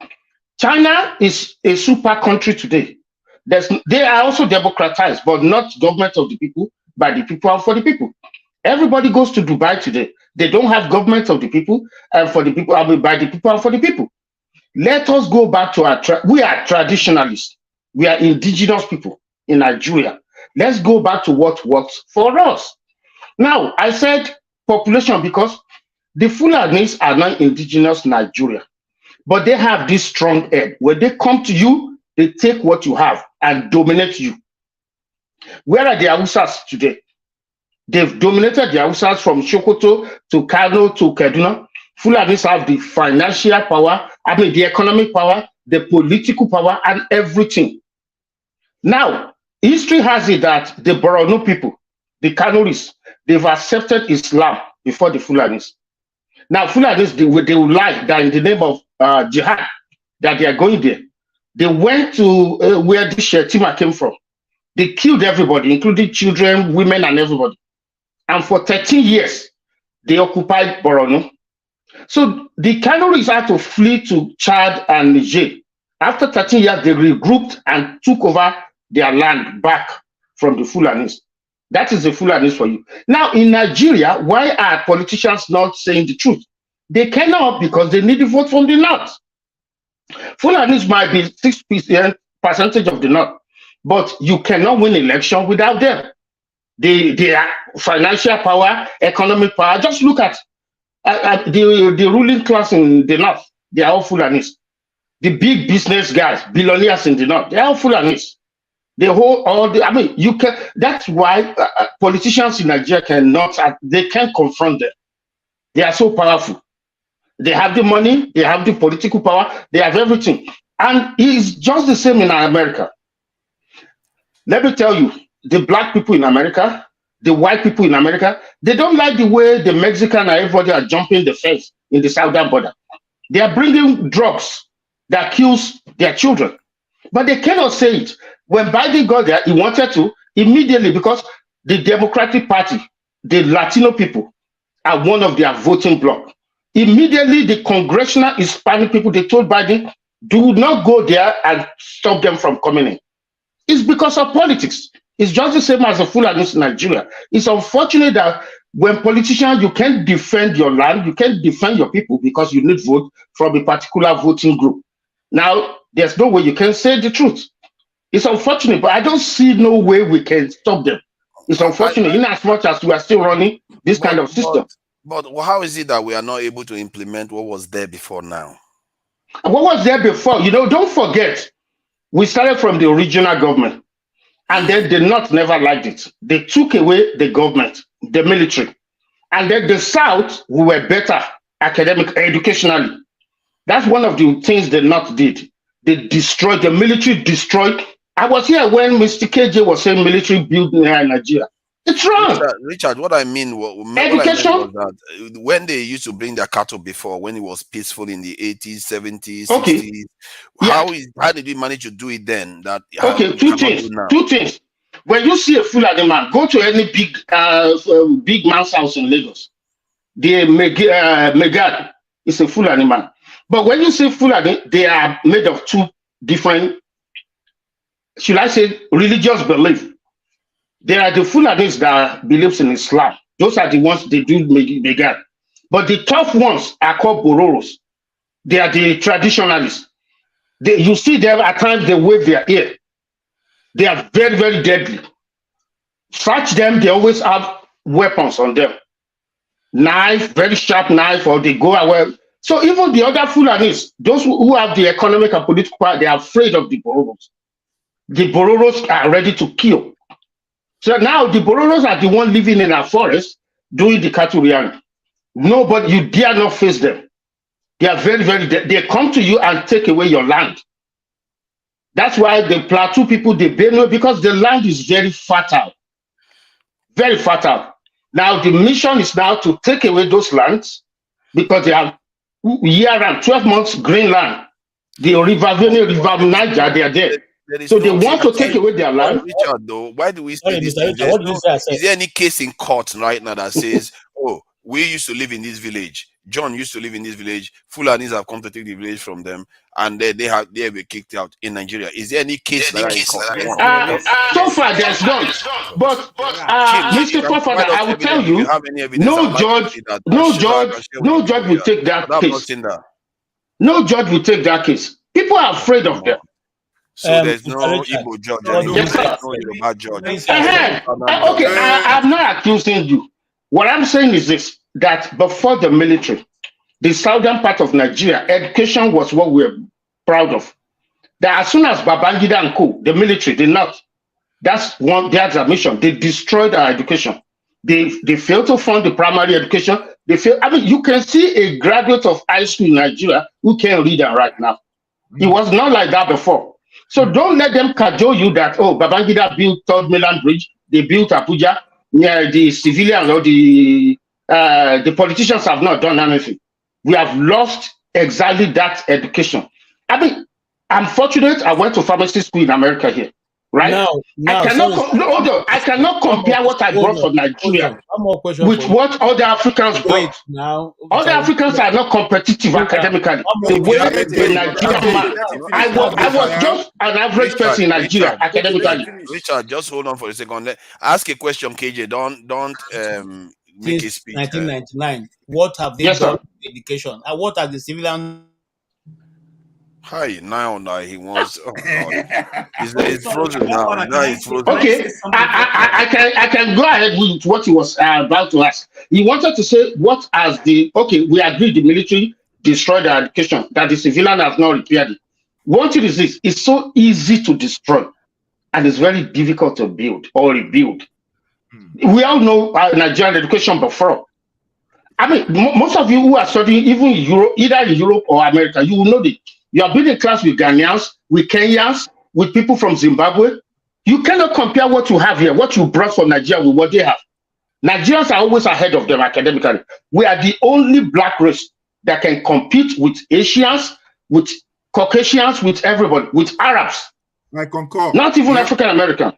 Speaker 4: China is a super country today. They are also democratized, but not government of the people, by the people and for the people. Everybody goes to Dubai today. They don't have government of the people and for the people, I mean, by the people and for the people. Let us go back to we are traditionalists. We are indigenous people in Nigeria. Let's go back to what works for us. Now, I said population because the Fulanis are not indigenous Nigeria, but they have this strong head. When they come to you, they take what you have and dominate you. Where are the Hausas today? They've dominated the Hausas from Sokoto to Kano to Kaduna. Fulanis have the financial power, the economic power, the political power, and everything. Now, history has it that the Borno people, the Kanoris, they've accepted Islam before the Fulanis. Now, Fulanis, they will lie that in the name of jihad, that they are going there. They went to where this Shetima came from. They killed everybody, including children, women, and everybody. And for 13 years, they occupied Borno. So the Kanoris had to flee to Chad and Niger. After 13 years, they regrouped and took over their land back from the Fulanis. That is the Fulanis for you. Now, in Nigeria, why are politicians not saying the truth? They cannot because they need the vote from the North. Fulanis might be 6% of the North, but you cannot win election without them. They are financial power, economic power. Just look at the ruling class in the North. They are all Fulanis. The big business guys, billionaires in the North, they are all Fulanis. They hold all the, you can, that's why politicians in Nigeria they can't confront them. They are so powerful. They have the money, they have the political power, they have everything. And it's just the same in America. Let me tell you, the black people in America, the white people in America, they don't like the way the Mexican and everybody are jumping the fence in the southern border. They are bringing drugs that kills their children. But they cannot say it. When Biden got there, he wanted to immediately, because the Democratic Party, the Latino people are one of their voting bloc. Immediately, the congressional Hispanic people, they told Biden, do not go there and stop them from coming in. It's because of politics. It's just the same as the Fulanis in Nigeria. It's unfortunate that when politicians, you can't defend your land, you can't defend your people because you need vote from a particular voting group. Now, there's no way you can say the truth. It's unfortunate, but I don't see no way we can stop them. It's unfortunate, in as much as we are still running this kind of system.
Speaker 16: But how is it that we are not able to implement what was there before now?
Speaker 4: What was there before? You know, don't forget, we started from the original government, and then the North never liked it. They took away the government, the military, and then the South, we were better educationally. That's one of the things the North did. They destroyed, the military destroyed. I was here when Mr. KJ was saying military built Nigeria. It's wrong.
Speaker 16: Richard, what I mean,
Speaker 4: education?
Speaker 16: Was that when they used to bring their cattle before, when it was peaceful in the 80s, 70s,
Speaker 4: okay.
Speaker 16: 60s, how did we manage to do it then?
Speaker 4: Two things. When you see a Fulani man, go to any big man's house in Lagos. The Megad is a Fulani man. But when you see Fulani, they are made of two different, should I say, religious beliefs. There are the Fulanis that believes in Islam. Those are the ones they do Megad. But the tough ones are called Bororos. They are the traditionalists. You see them at times, they wave their ear. They are very, very deadly. Search them, they always have weapons on them. Knife, very sharp knife, or they go away. So even the other Fulanis, those who have the economic and political power, they are afraid of the Bororos. The Bororos are ready to kill. So now the Bororos are the one living in our forest doing the cattle rearing. Nobody, you dare not face them. They are very, very, they come to you and take away your land. That's why the Plateau people, they Benue, because the land is very fertile. Very fertile. Now the mission is now to take away those lands because they have year-round, 12 months green land. The river Niger, they are there. So they want to take away their land.
Speaker 16: Richard, though, why do we say this? Is there any case in court right now that says, oh, we used to live in this village, John used to live in this village, Fulanis have come to take the village from them, and they were kicked out in Nigeria? Is there any case like that in court?
Speaker 4: So far, there's none. But Mr. Prof, I will tell you, no judge will take that case. No judge will take that case. People are afraid of them.
Speaker 16: So there's no Igbo judge.
Speaker 4: Yes, sir.
Speaker 16: No judge.
Speaker 4: Okay, I'm not accusing you. What I'm saying is this, that before the military, the southern part of Nigeria, education was what we're proud of. That as soon as Babangida and co, the military, they not. That's their mission. They destroyed our education. They failed to fund the primary education. They failed. I mean, you can see a graduate of high school in Nigeria who can read and write now. It was not like that before. So don't let them cajole you that, oh, Babangida built Third Mainland Bridge, they built Abuja, the civilians or the politicians have not done anything. We have lost exactly that education. I mean, I'm fortunate I went to pharmacy school in America here, right? I cannot compare what I brought from Nigeria with what other Africans brought. Other Africans are not competitive academically. The way the Nigerian man, I was just an average person in Nigeria academically.
Speaker 16: Richard, just hold on for a second. Ask a question, KJ. Don't make a speech.
Speaker 15: 1999. What have they done with education? And what are the civilian?
Speaker 16: Hi, now he wants. Oh God, he's frozen now. Now he's frozen.
Speaker 4: Okay, I can go ahead with what he was about to ask. He wanted to say what as the we agree the military destroyed our education, that the civilian have not repaired it. One thing is this: it's so easy to destroy, and it's very difficult to build or rebuild. We all know Nigerian education before. I mean, most of you who are studying even Europe, either in Europe or America, you will know that. You have been in class with Ghanaians, with Kenyans, with people from Zimbabwe. You cannot compare what you have here, what you brought from Nigeria with what they have. Nigerians are always ahead of them academically. We are the only black race that can compete with Asians, with Caucasians, with everybody, with Arabs.
Speaker 8: I concur.
Speaker 4: Not even African American.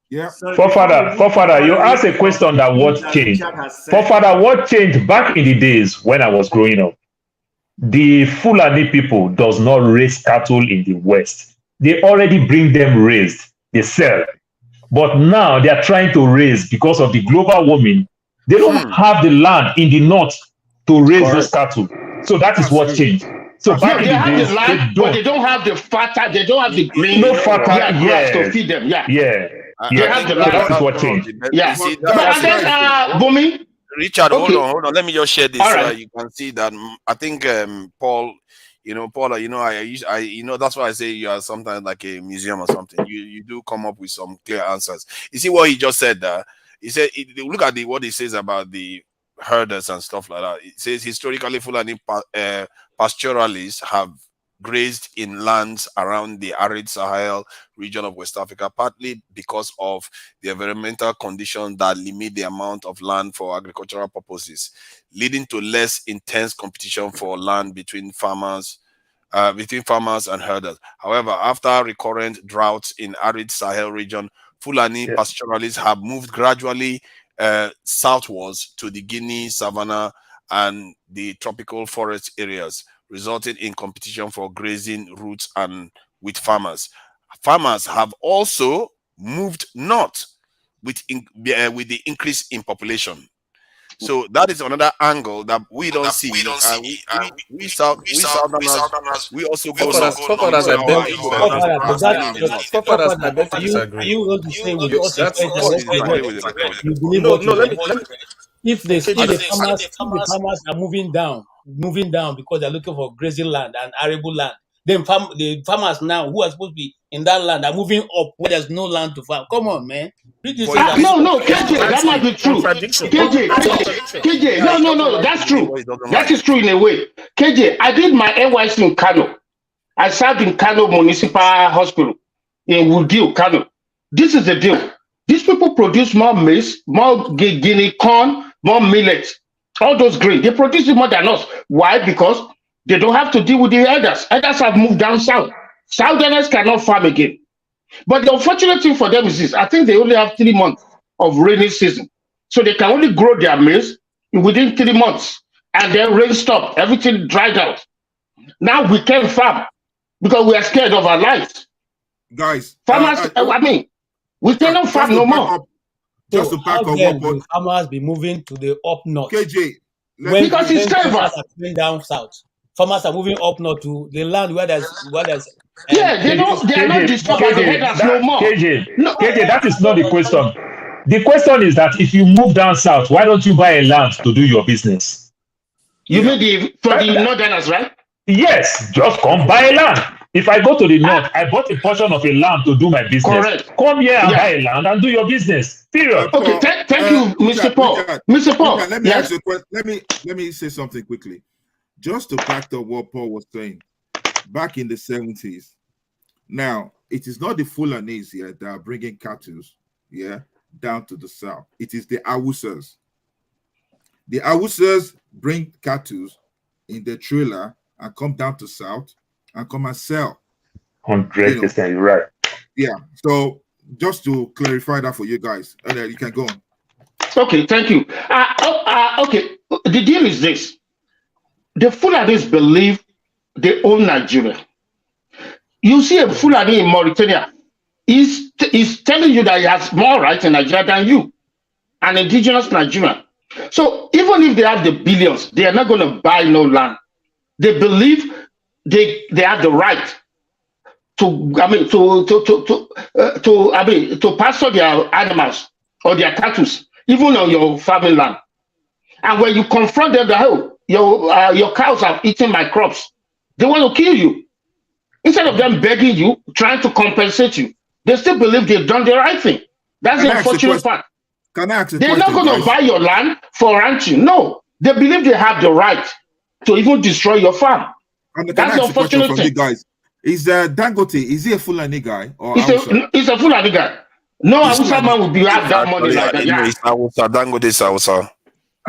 Speaker 8: Yeah.
Speaker 6: Forefather, you asked a question that what changed. Forefather, what changed back in the days when I was growing up? The Fulani people does not raise cattle in the West. They already bring them raised. They sell. But now they are trying to raise because of the global warming. They don't have the land in the north to raise those cattle. So that is what changed. So back in the days,
Speaker 4: they don't have the fatter, they don't have the green, grass to feed them. Yeah. They have the land.
Speaker 6: That is what changed.
Speaker 4: Yeah. But Bumi,
Speaker 16: Richard, hold on. Let me just share this. You can see that I think Paul, I that's why I say you are sometimes like a museum or something. You do come up with some clear answers. You see what he just said there? He said, look at what he says about the herders and stuff like that. It says historically Fulani pastoralists have grazed in lands around the arid Sahel region of West Africa, partly because of the environmental conditions that limit the amount of land for agricultural purposes, leading to less intense competition for land between farmers and herders. However, after recurrent droughts in arid Sahel region, Fulani pastoralists have moved gradually southwards to the Guinea, Savannah, and the tropical forest areas, resulting in competition for grazing routes and with farmers. Farmers have also moved north with the increase in population. So that is another angle that we don't see. We Southerners, we also go north.
Speaker 15: I beg to disagree. Are you going to say with us? If the farmers are moving down because they're looking for grazing land and arable land, then the farmers now who are supposed to be in that land are moving up where there's no land to farm. Come on, man.
Speaker 4: No, KJ, that might be true. KJ, no, that's true. That is true in a way. KJ, I did my NYC in Kano. I served in Kano Municipal Hospital in Wudil, Kano. This is the deal. These people produce more maize, more guinea corn, more millet, all those grains. They produce it more than us. Why? Because they don't have to deal with the elders. Elders have moved down south. Southerners cannot farm again. But the unfortunate thing for them is this. I think they only have 3 months of rainy season. So they can only grow their maize within 3 months. And then rain stopped. Everything dried out. Now we can't farm because we are scared of our lives.
Speaker 8: Guys.
Speaker 4: Farmers, we cannot farm no more.
Speaker 8: Just to back up
Speaker 15: what farmers be moving to the up north.
Speaker 8: KJ.
Speaker 4: Because it's
Speaker 15: farmers are going down south. Farmers are moving up north to the land where there's
Speaker 4: they are not disturbed by the headers no more.
Speaker 6: KJ, that is not the question. The question is that if you move down south, why don't you buy a land to do your business?
Speaker 4: You mean for the northerners, right?
Speaker 6: Yes, just come buy a land. If I go to the north, I bought a portion of a land to do my business.
Speaker 4: Correct.
Speaker 6: Come here and buy a land and do your business. Period.
Speaker 4: Okay, thank you, Mr. Paul. Mr. Paul,
Speaker 8: let me ask you a question. Let me say something quickly. Just to back up what Paul was saying, back in the 70s. Now, it is not the Fulanese here that are bringing cattle, down to the south. It is the Awusas. The Awusas bring cattle in the trailer and come down to south and come and sell.
Speaker 6: 100%, you're right.
Speaker 8: Yeah. So just to clarify that for you guys, and you can go on.
Speaker 4: Okay, thank you. Okay, the deal is this. The Fulanis believe they own Nigeria. You see a Fulani in Mauritania is telling you that he has more rights in Nigeria than you, an indigenous Nigerian. So even if they have the billions, they are not going to buy no land. They believe they have the right to pasture their animals or their cattle, even on your family land. And when you confront them, that your cows have eaten my crops, they want to kill you. Instead of them begging you, trying to compensate you, they still believe they've done the right thing. That's the unfortunate part.
Speaker 8: Can I ask a
Speaker 4: They're not going to buy your land for ranching. No, they believe they have the right to even destroy your farm. That's the unfortunate thing.
Speaker 8: Guys, is Dangote? Is he a Fulani guy or
Speaker 4: he's a Fulani guy? No, Hausa man would have that money like that. Yeah.
Speaker 16: Dangote is Hausa.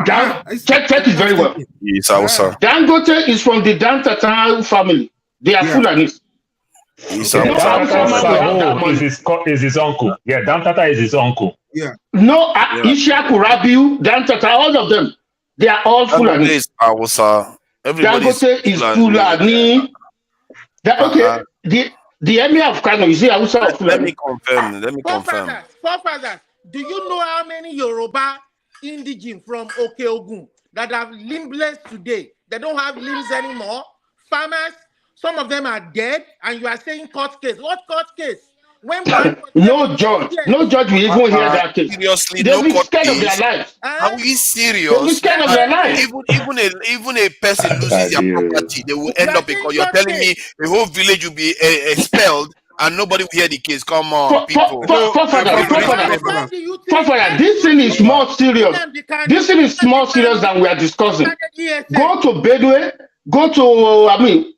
Speaker 4: Check it very well.
Speaker 16: He's Hausa.
Speaker 4: Dangote is from the Dantata family. They are Fulanis.
Speaker 6: Is his uncle. Yeah, Dantata is his uncle.
Speaker 8: Yeah.
Speaker 4: No, Ishaku, Rabiu, Dantata, all of them. They are all Fulani.
Speaker 16: Dangote is Hausa.
Speaker 4: Dangote is Fulani. Okay, the emir of Kano, is he Hausa or Fulani?
Speaker 16: Let me confirm.
Speaker 5: Forefathers, do you know how many Yoruba indigenes from Okeogun that are limbless today? They don't have limbs anymore. Farmers, some of them are dead, and you are saying court case. What court case? When
Speaker 4: no judge will even hear that case.
Speaker 16: Seriously,
Speaker 4: They'll be
Speaker 16: court
Speaker 4: scared of
Speaker 16: case.
Speaker 4: their lives.
Speaker 16: Are we serious?
Speaker 4: They'll be scared of their lives.
Speaker 16: Even a person loses their property, they will end up because you're telling me the whole village will be expelled and nobody will hear the case. Come on, people.
Speaker 4: This thing is more serious. This thing is more serious than we are discussing. Go to Bedouin, go to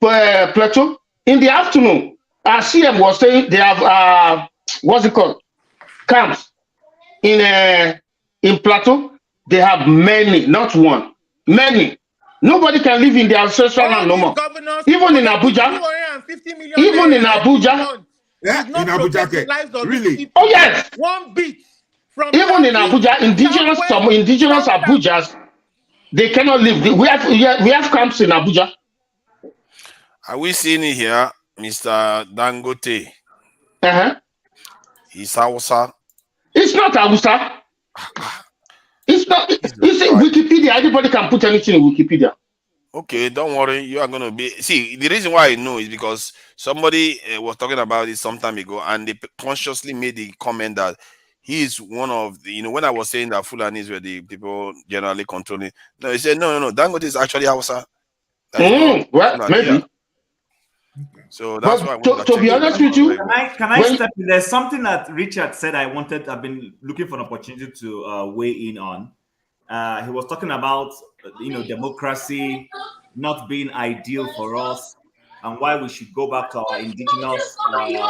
Speaker 4: Plateau in the afternoon. Our CM was saying they have what's it called? Camps in Plateau. They have many, not one, many. Nobody can live in their ancestral land no more. Even in Abuja.
Speaker 8: Yeah, in Abuja. Really?
Speaker 4: Oh yes.
Speaker 5: 1 bit from
Speaker 4: even in Abuja, indigenous Abujas, they cannot live. We have camps in Abuja.
Speaker 16: Are we seeing it here, Mr. Dangote? He's Hausa.
Speaker 4: It's not Hausa. It's not. You see, Wikipedia. Anybody can put anything in Wikipedia.
Speaker 16: Okay, don't worry. You are going to be... See, the reason why I know is because somebody was talking about it some time ago, and they consciously made the comment that he is one of the... when I was saying that Fulanis were the people generally controlling... No, he said, no. Dangote is actually Hausa.
Speaker 4: Well, maybe.
Speaker 16: So that's why...
Speaker 4: To be honest with you...
Speaker 12: Can I step in? There's something that Richard said I've been looking for an opportunity to weigh in on. He was talking about democracy not being ideal for us and why we should go back to our indigenous type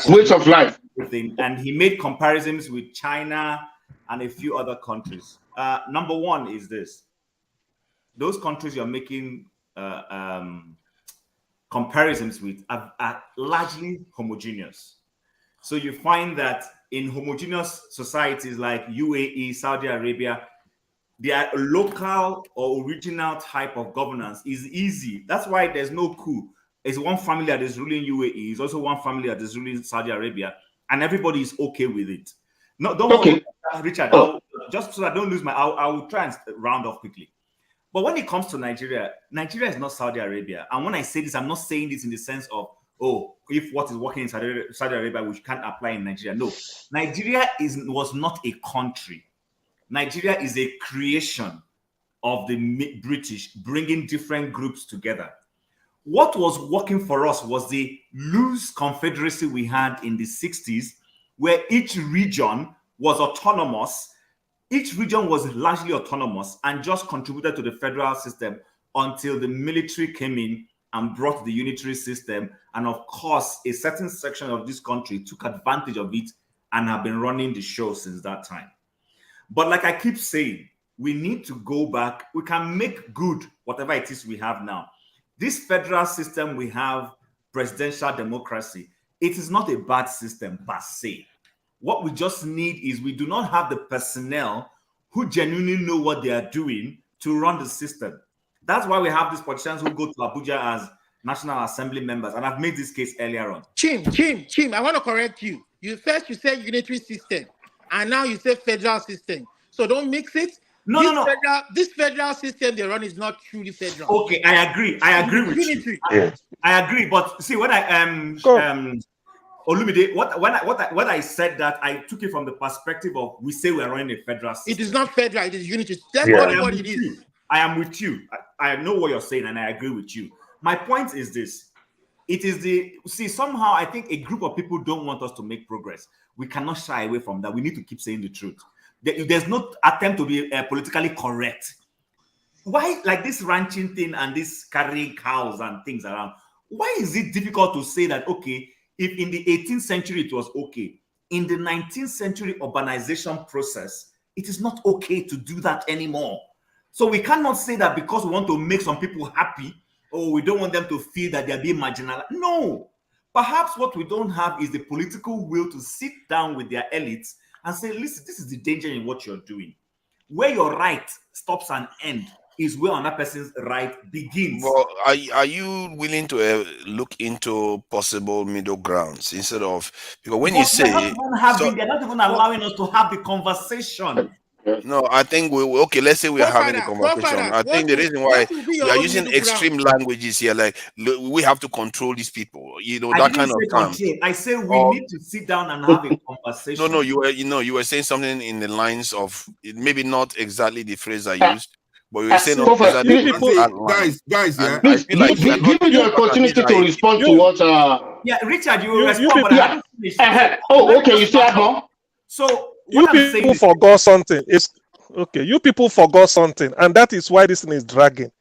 Speaker 12: of
Speaker 4: ways of life.
Speaker 12: And he made comparisons with China and a few other countries. Number one is this: those countries you're making comparisons with are largely homogeneous. So you find that in homogeneous societies like UAE, Saudi Arabia, their local or original type of governance is easy. That's why there's no coup. It's one family that is ruling UAE. It's also one family that is ruling Saudi Arabia, and everybody is okay with it. No, don't worry, Richard. Just so I don't lose I will try and round off quickly. But when it comes to Nigeria, Nigeria is not Saudi Arabia. And when I say this, I'm not saying this in the sense of, if what is working in Saudi Arabia, which can't apply in Nigeria. No, Nigeria was not a country. Nigeria is a creation of the British, bringing different groups together. What was working for us was the loose confederacy we had in the 60s, where each region was autonomous. Each region was largely autonomous and just contributed to the federal system until the military came in and brought the unitary system. And of course, a certain section of this country took advantage of it and have been running the show since that time. But like I keep saying, we need to go back. We can make good whatever it is we have now. This federal system we have, presidential democracy, it is not a bad system per se. What we just need is we do not have the personnel who genuinely know what they are doing to run the system. That's why we have these politicians who go to Abuja as National Assembly members. And I've made this case earlier on.
Speaker 5: Chim, I want to correct you. You said unitary system, and now you say federal system. So don't mix it.
Speaker 12: No.
Speaker 5: This federal system they run is not truly federal.
Speaker 12: Okay, I agree with
Speaker 5: unitary.
Speaker 12: You. I agree, but see, when I Olumide, what I said that I took it from the perspective of we say we are running a federal system.
Speaker 5: It is not federal, it is unitary. That's what it is.
Speaker 12: I am with you. I know what you're saying, and I agree with you. My point is this. It is somehow I think a group of people don't want us to make progress. We cannot shy away from that. We need to keep saying the truth. There's no attempt to be politically correct. Why, like this ranching thing and this carrying cows and things around, why is it difficult to say that, okay, if in the 18th century it was okay, in the 19th century urbanization process, it is not okay to do that anymore. So we cannot say that because we want to make some people happy oh, we don't want them to feel that they're being marginalized. No. Perhaps what we don't have is the political will to sit down with their elites and say, listen, this is the danger in what you're doing. Where your right stops and ends is where another person's right begins.
Speaker 16: Well, are you willing to look into possible middle grounds instead of, because when you say
Speaker 12: they're not even allowing us to have the conversation.
Speaker 16: No, I think okay. Let's say we are having a conversation. I think the reason why we are using extreme languages here, like we have to control these people, that kind of term.
Speaker 12: I say we need to sit down and have a conversation.
Speaker 16: No, you were saying something in the lines of maybe not exactly the phrase I used, but you were saying
Speaker 8: guys, yeah.
Speaker 4: Please, give me the opportunity to respond to what.
Speaker 12: Yeah, Richard, you will respond, but I haven't finished.
Speaker 4: Okay, you still have more.
Speaker 12: So.
Speaker 7: You people forgot something. You people forgot something, and that is why this thing is dragging.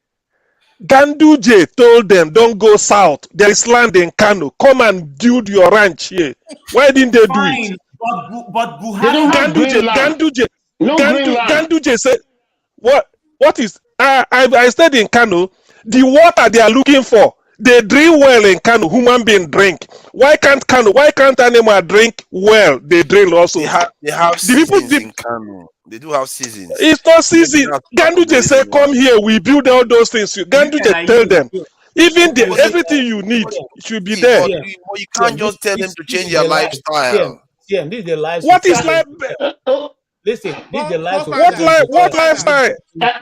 Speaker 7: Ganduje told them, don't go south. There is land in Kano. Come and build your ranch here. Why didn't they do it?
Speaker 12: But Buhari...
Speaker 7: Ganduje said, what is... I stayed in Kano. The water they are looking for, they drink well in Kano. Human being drink. Why can't animal drink well? They drink also.
Speaker 16: They have seasons in Kano. They do have seasons.
Speaker 7: It's not season. Ganduje said, "Come here. We build all those things." Ganduje tell them, even everything you need should be there.
Speaker 16: But you can't just tell them to change their lifestyle.
Speaker 15: Yeah, this is the life.
Speaker 7: What is life?
Speaker 15: Listen, this is the life.
Speaker 7: What lifestyle?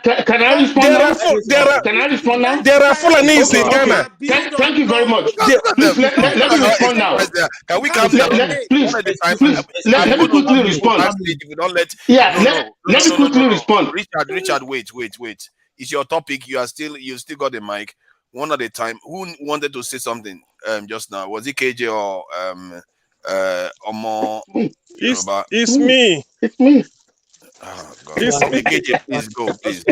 Speaker 4: Can I respond? Can I respond now?
Speaker 7: There are Fulanis in Ghana.
Speaker 4: Thank you very much. Please let me respond now.
Speaker 16: Can we come down?
Speaker 4: Please, let me quickly respond. Let me quickly respond.
Speaker 16: Richard, wait. It's your topic. You still got the mic. One at a time. Who wanted to say something just now? Was it KJ or Omo?
Speaker 7: It's me.
Speaker 4: It's me.
Speaker 16: Oh, God. KJ, please go, please.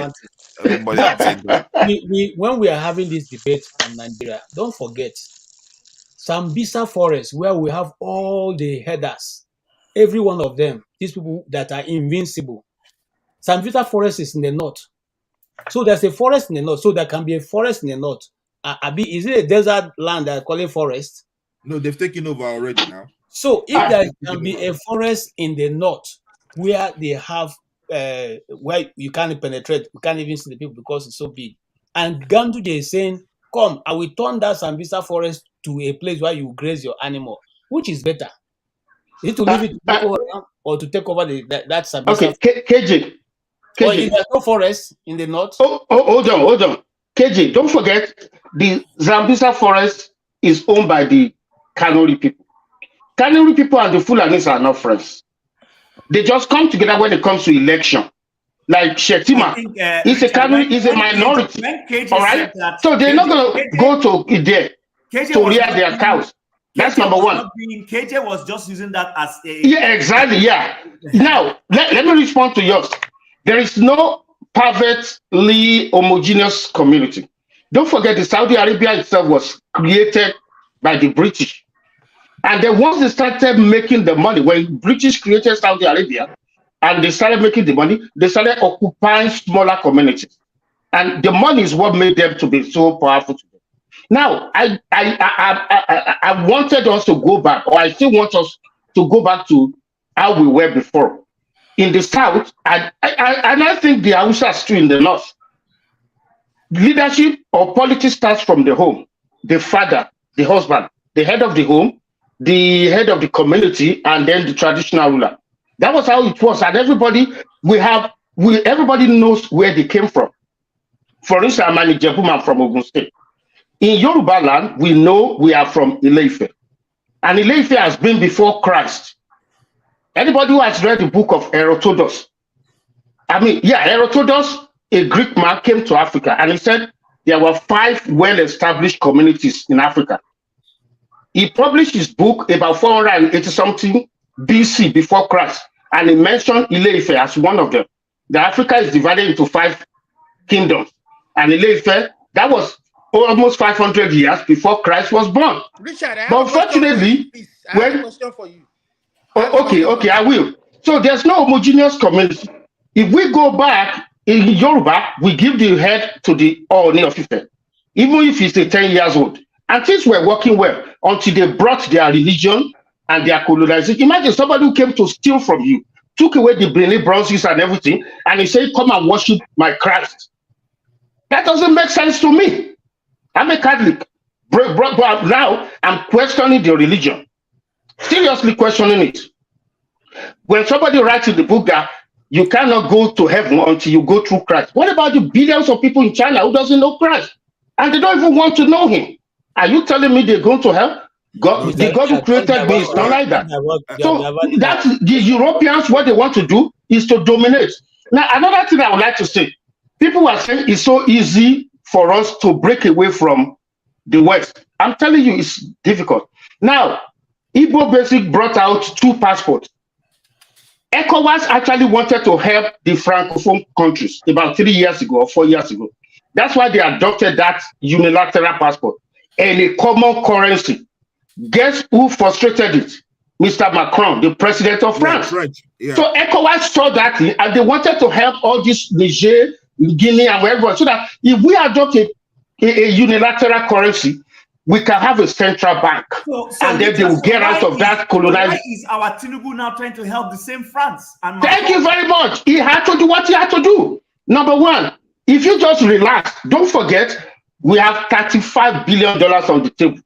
Speaker 16: Everybody
Speaker 15: when we are having this debate on Nigeria, don't forget Sambisa Forest, where we have all the headers, every one of them, these people that are invincible. Sambisa Forest is in the north. So there's a forest in the north. So there can be a forest in the north. Is it a desert land that are calling forest?
Speaker 8: No, they've taken over already now.
Speaker 15: So if there can be a forest in the north where they have where you can't penetrate, you can't even see the people because it's so big. And Ganduje is saying, come, I will turn that Sambisa forest to a place where you graze your animal. Which is better? Is it to leave it to take over or to take over that Sambisa?
Speaker 4: Okay, KJ.
Speaker 15: Or is there no forest in the north?
Speaker 4: Hold on. KJ, don't forget, the Sambisa forest is owned by the Kanuri people. Kanuri people and the Fulanis are not friends. They just come together when it comes to election. Like Shetima, is a minority. All right? So they're not going to go to there to rear their cows. That's number one.
Speaker 12: KJ was just using that as a...
Speaker 4: Yeah, exactly, yeah. Now, let me respond to yours. There is no perfectly homogeneous community. Don't forget, the Saudi Arabia itself was created by the British. And then once they started making the money, when British created Saudi Arabia and they started making the money, they started occupying smaller communities. And the money is what made them to be so powerful today. Now, I wanted us to go back, or I still want us to go back to how we were before. In the South, and I think the Hausa is too in the North. Leadership or politics starts from the home, the father, the husband, the head of the home, the head of the community, and then the traditional ruler. That was how it was. And everybody knows where they came from. For instance, I'm an Ijebu from Ogun State. In Yoruba land, we know we are from Ile-Ife. And Ile-Ife has been before Christ. Anybody who has read the book of Herodotus, Herodotus, a Greek man, came to Africa and he said there were 5 well-established communities in Africa. He published his book about 480-something BC before Christ, and he mentioned Ile-Ife as one of them. The Africa is divided into 5 kingdoms, and Ile-Ife, that was almost 500 years before Christ was born.
Speaker 5: Richard,
Speaker 4: but unfortunately,
Speaker 5: I have a question for you.
Speaker 4: Okay, I will. So there's no homogeneous community. If we go back in Yoruba, we give the head to the Ooni of Ife. even if it's a 10 years old. And things were working well until they brought their religion and their colonization. Imagine somebody who came to steal from you, took away the bronzes and everything, and he said, come and worship my Christ. That doesn't make sense to me. I'm a Catholic. But now I'm questioning the religion. Seriously questioning it. When somebody writes in the book that you cannot go to heaven until you go through Christ. What about the billions of people in China who doesn't know Christ? And they don't even want to know him. Are you telling me they're going to hell? God, the God who created me is not like that. So that's the Europeans, what they want to do is to dominate. Now, another thing I would like to say, people are saying it's so easy for us to break away from the West. I'm telling you, it's difficult. Now, Igbo Basic brought out 2 passports. ECOWAS actually wanted to help the Francophone countries about 3 years ago or 4 years ago. That's why they adopted that unilateral passport and a common currency. Guess who frustrated it? Mr. Macron, the president of France.
Speaker 8: Yeah.
Speaker 4: So ECOWAS saw that and they wanted to help all this Niger, Guinea, and wherever, so that if we adopt a unilateral currency, we can have a central bank, and then they will get out of that colonization.
Speaker 12: Why is our Tinubu now trying to help the same France? And
Speaker 4: Thank you very much. He had to do what he had to do. Number one, if you just relax, don't forget, we have $35 billion on the table.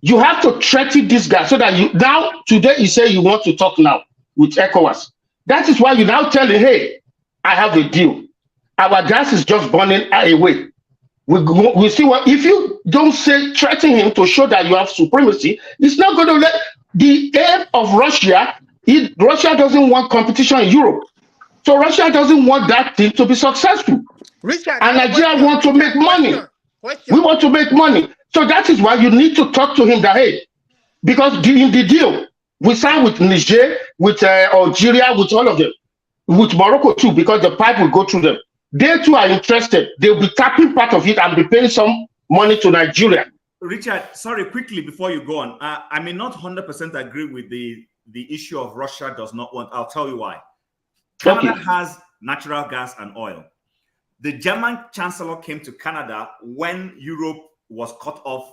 Speaker 4: You have to threaten this guy so that you now, today you say you want to talk now with ECOWAS. That is why you now tell him, hey, I have a deal. Our gas is just burning away. We see what, if you don't say, threaten him to show that you have supremacy, it's not going to let the aim of Russia. Russia doesn't want competition in Europe. So Russia doesn't want that thing to be successful.
Speaker 5: Richard,
Speaker 4: and Nigeria want to make money. We want to make money. So that is why you need to talk to him that, hey, because in the deal, we signed with Niger, with Algeria, with all of them, with Morocco too, because the pipe will go through them. They too are interested. They'll be tapping part of it and be paying some money to Nigeria.
Speaker 12: Richard, sorry, quickly before you go on, I may not 100% agree with the issue of Russia does not want. I'll tell you why. Canada has natural gas and oil. The German chancellor came to Canada when Europe was cut off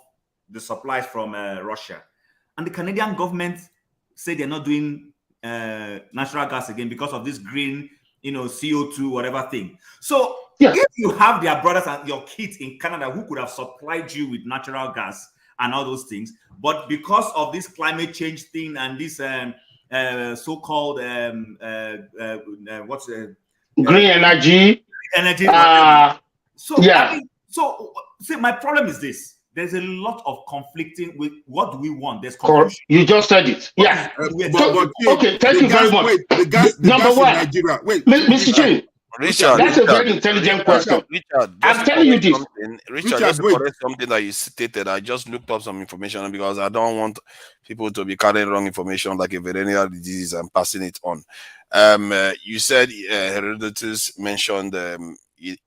Speaker 12: the supplies from Russia. And the Canadian government said they're not doing natural gas again because of this green, CO2, whatever thing. So if you have their brothers and your kids in Canada who could have supplied you with natural gas and all those things, but because of this climate change thing and this so-called
Speaker 4: green energy.
Speaker 12: See, my problem is this. There's a lot of conflicting with what do we want. There's confusion.
Speaker 4: You just said it. Yeah. Okay, thank you very much. Number one, Nigeria. Wait, Mr. Chin.
Speaker 16: Richard,
Speaker 4: that's a very intelligent question.
Speaker 16: Richard,
Speaker 4: I'm telling you this.
Speaker 16: Richard, just to correct something that you stated, I just looked up some information because I don't want people to be carrying wrong information like a venereal disease and passing it on. You said Herodotus mentioned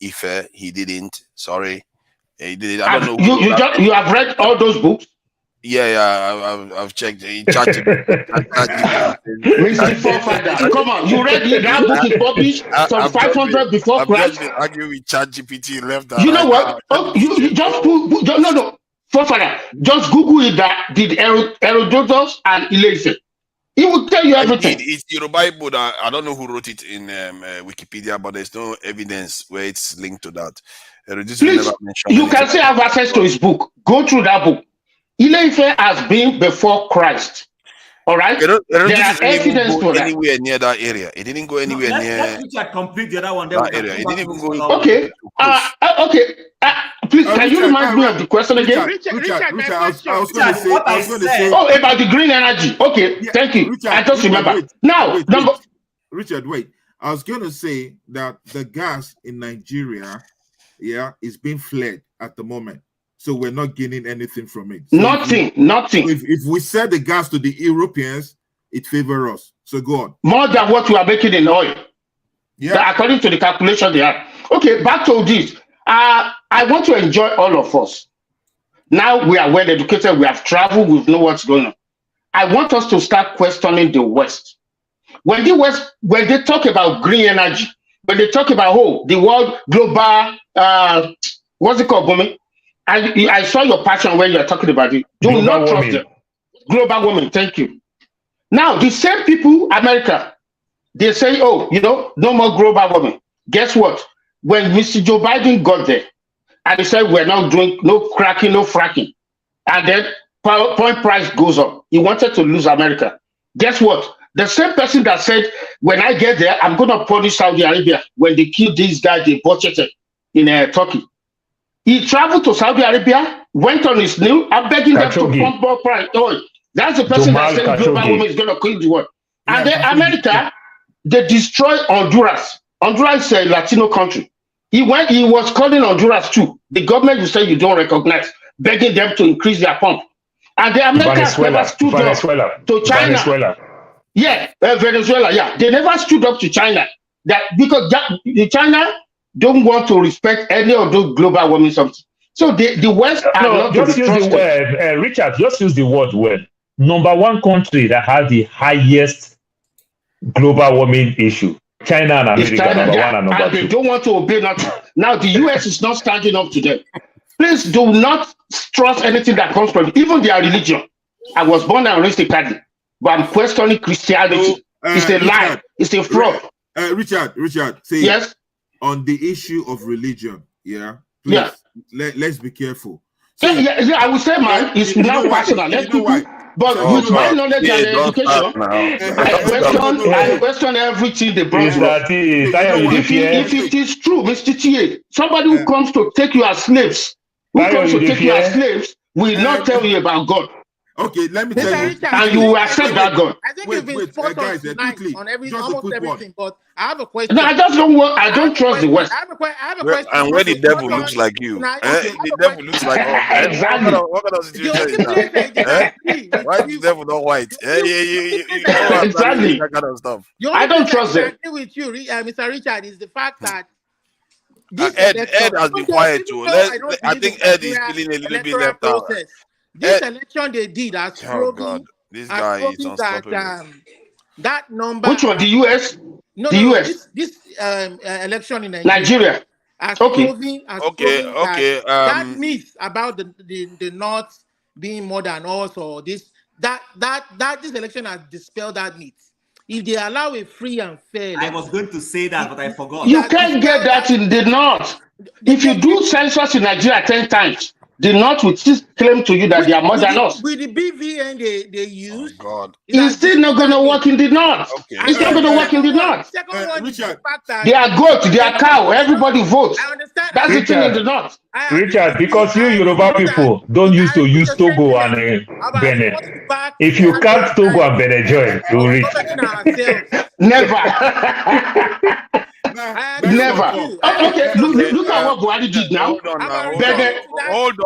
Speaker 16: Ife. He didn't. Sorry. He did it. I don't know.
Speaker 4: You have read all those books?
Speaker 16: Yeah, I've checked.
Speaker 4: Mr. Forefather, come on, you read that book is published some 500 before Christ.
Speaker 16: I've argued with ChatGPT left.
Speaker 4: You know what? You just no, Forefather, just Google it. That did Herodotus and Ilefe. He will tell you everything.
Speaker 16: It's your Bible. I don't know who wrote it in Wikipedia, but there's no evidence where it's linked to that.
Speaker 4: Please, you can say have access to his book. Go through that book. Ileife has been before Christ. All right? There are evidence for that.
Speaker 16: Anywhere near that area. It didn't go anywhere near.
Speaker 12: Let's complete the other one.
Speaker 16: That area. It didn't even go.
Speaker 4: Okay. Please, can you remind me of the question again?
Speaker 8: Richard, I was going to say.
Speaker 4: Oh, about the green energy. Okay, thank you. Richard, I just remember.
Speaker 8: Richard, wait. I was going to say that the gas in Nigeria, is being fled at the moment. So we're not gaining anything from it. So
Speaker 4: nothing.
Speaker 8: If we sell the gas to the Europeans, it favors us. So go on.
Speaker 4: More than what we are making in oil. Yeah. According to the calculation they have. Okay, back to this. I want to enjoy all of us. Now we are well educated, we have traveled, we know what's going on. I want us to start questioning the West. When they talk about green energy, when they talk about the world global what's it called, Bumi? I saw your passion when you're talking about it. Do
Speaker 6: Global
Speaker 4: not trust
Speaker 6: warming.
Speaker 4: them. Global warming, thank you. Now, the same people, America, they say, oh, no more global warming. Guess what? When Mr. Joe Biden got there, and they said, we're not doing no cracking, no fracking, and then point price goes up. He wanted to lose America. Guess what? The same person that said, when I get there, I'm going to punish Saudi Arabia when they killed these guys they budgeted in Turkey. He traveled to Saudi Arabia, went on his knee, and begging them to pump more price. Oh, that's the person that said global warming is going to kill the world. And then America, they destroyed Honduras. Honduras is a Latino country. He was calling Honduras too. The government will say you don't recognize, begging them to increase their pump. And the Americans never stood up to China. Venezuela. Yeah, Venezuela, yeah. They never stood up to China. Because the China don't want to respect any of those global warming something. So the West are not
Speaker 6: just use the word, Richard, just use the word well. Number one country that has the highest global warming issue. China and America, China, number one and number two.
Speaker 4: They don't want to obey nothing. Now the US is not standing up to them. Please do not trust anything that comes from even their religion. I was born and raised in Catholic, but I'm questioning Christianity. It's a lie. It's a fraud.
Speaker 8: Richard, say
Speaker 4: yes.
Speaker 8: On the issue of religion, please, let's be careful.
Speaker 4: So, I would say, man, it's now personal. Let people. But with my knowledge and education, I question everything they brought up. If it is true, Mr. T.A., somebody who comes to take you as slaves, will not tell you about God.
Speaker 8: Okay, let me tell you.
Speaker 4: And you will accept that God.
Speaker 5: I think you've been spot on tonight on almost everything, but I have a question.
Speaker 4: No, I just don't want. I don't trust the West.
Speaker 5: I have a question.
Speaker 16: And where the devil looks like you. The devil looks like
Speaker 4: exactly.
Speaker 16: What kind of situation is that? Why is the devil not white?
Speaker 4: Exactly.
Speaker 16: That kind of stuff.
Speaker 4: I don't trust them.
Speaker 5: I agree with you, Mr. Richard, is the fact that
Speaker 16: Ed has been quiet too. I think Ed is feeling a little bit left out.
Speaker 5: This election they did has proven
Speaker 16: this guy is
Speaker 5: unstoppable. That number.
Speaker 4: Which one? The US?
Speaker 5: No,
Speaker 4: the US.
Speaker 5: This election in
Speaker 4: Nigeria.
Speaker 5: Has
Speaker 16: okay.
Speaker 5: Proven
Speaker 16: Okay.
Speaker 5: That myth about the North being more than us or this this election has dispelled that myth. If they allow a free and fair,
Speaker 19: I was going to say that, but I forgot.
Speaker 4: You can't get that in the North. If you do census in Nigeria 10 times. The North will still claim to you that they are more than us.
Speaker 5: With the BVN they use,
Speaker 4: it's still not going to work in the North.
Speaker 16: Okay.
Speaker 4: It's not going to work in the North.
Speaker 5: Richard,
Speaker 4: they are goat, they are cow. Everybody votes.
Speaker 5: I understand.
Speaker 4: That's the thing in the North.
Speaker 6: Richard, because you Yoruba people don't use to use Togo and Benin. If you count Togo and Benin join, you will reach.
Speaker 4: Never. Never. Okay, look at what Buhari did now.
Speaker 16: Hold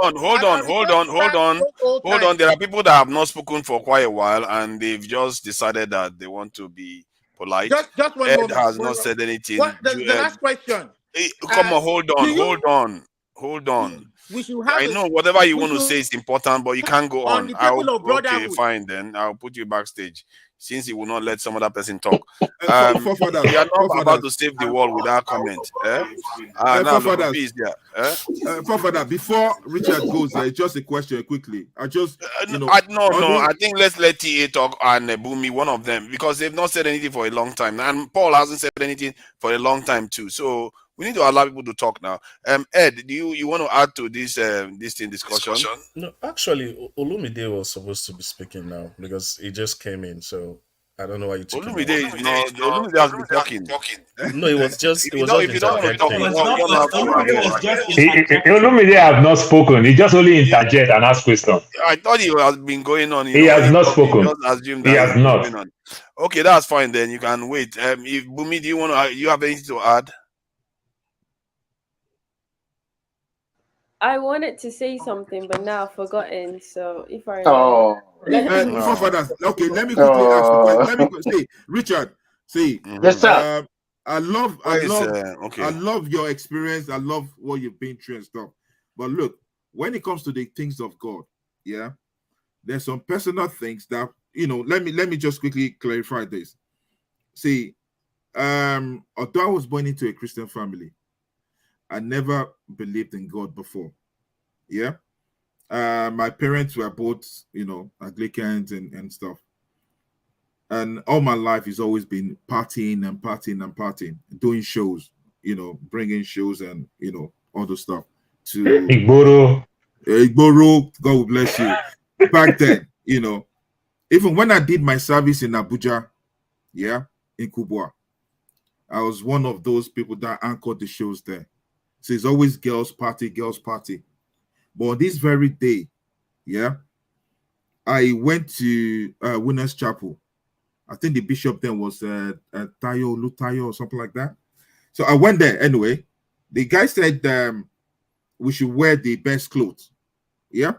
Speaker 16: on. There are people that have not spoken for quite a while, and they've just decided that they want to be polite.
Speaker 5: Just one
Speaker 16: Ed
Speaker 5: moment.
Speaker 16: has not said anything.
Speaker 5: The last question.
Speaker 16: Come on, hold on.
Speaker 5: We should have
Speaker 16: I know whatever you want to say is important, but you can't go on. Okay, fine then. I'll put you backstage. Since he will not let some other person talk. We are not about to save the world with our comment.
Speaker 8: Before Richard goes, just a question quickly. I
Speaker 16: think let's let TA talk and Bumi, one of them, because they've not said anything for a long time. And Paul hasn't said anything for a long time too. So we need to allow people to talk now. Ed, do you want to add to this discussion?
Speaker 18: No, actually, Olumide was supposed to be speaking now because he just came in. So I don't know why you took him.
Speaker 16: Olumide has been talking.
Speaker 18: No, it was just.
Speaker 16: If you don't want to talk,
Speaker 6: Olumide has not spoken. He just only interject and ask questions.
Speaker 16: I thought he has been going on.
Speaker 6: He has not spoken.
Speaker 16: He has not. Okay, that's fine. Then you can wait. If Bumi, you have anything to add?
Speaker 3: I wanted to say something, but now I've forgotten. So if I
Speaker 8: okay, let me quickly ask the question. Let me say, Richard. See,
Speaker 4: yes, sir.
Speaker 8: I love your experience. I love what you've been through and stuff. But look, when it comes to the things of God, there's some personal things that Let me just quickly clarify this. See, although I was born into a Christian family, I never believed in God before. Yeah. My parents were both, Anglicans and stuff. And all my life has always been partying and partying and partying, doing shows, bringing shows and, all the stuff to
Speaker 6: Igboro,
Speaker 8: God will bless you. Back then, even when I did my service in Abuja, yeah, in Kubwa, I was one of those people that anchored the shows there. So it's always girls' party. But on this very day, yeah, I went to Winners Chapel. I think the bishop then was Tayo Lutayo or something like that. So I went there anyway. The guy said we should wear the best clothes. Yeah.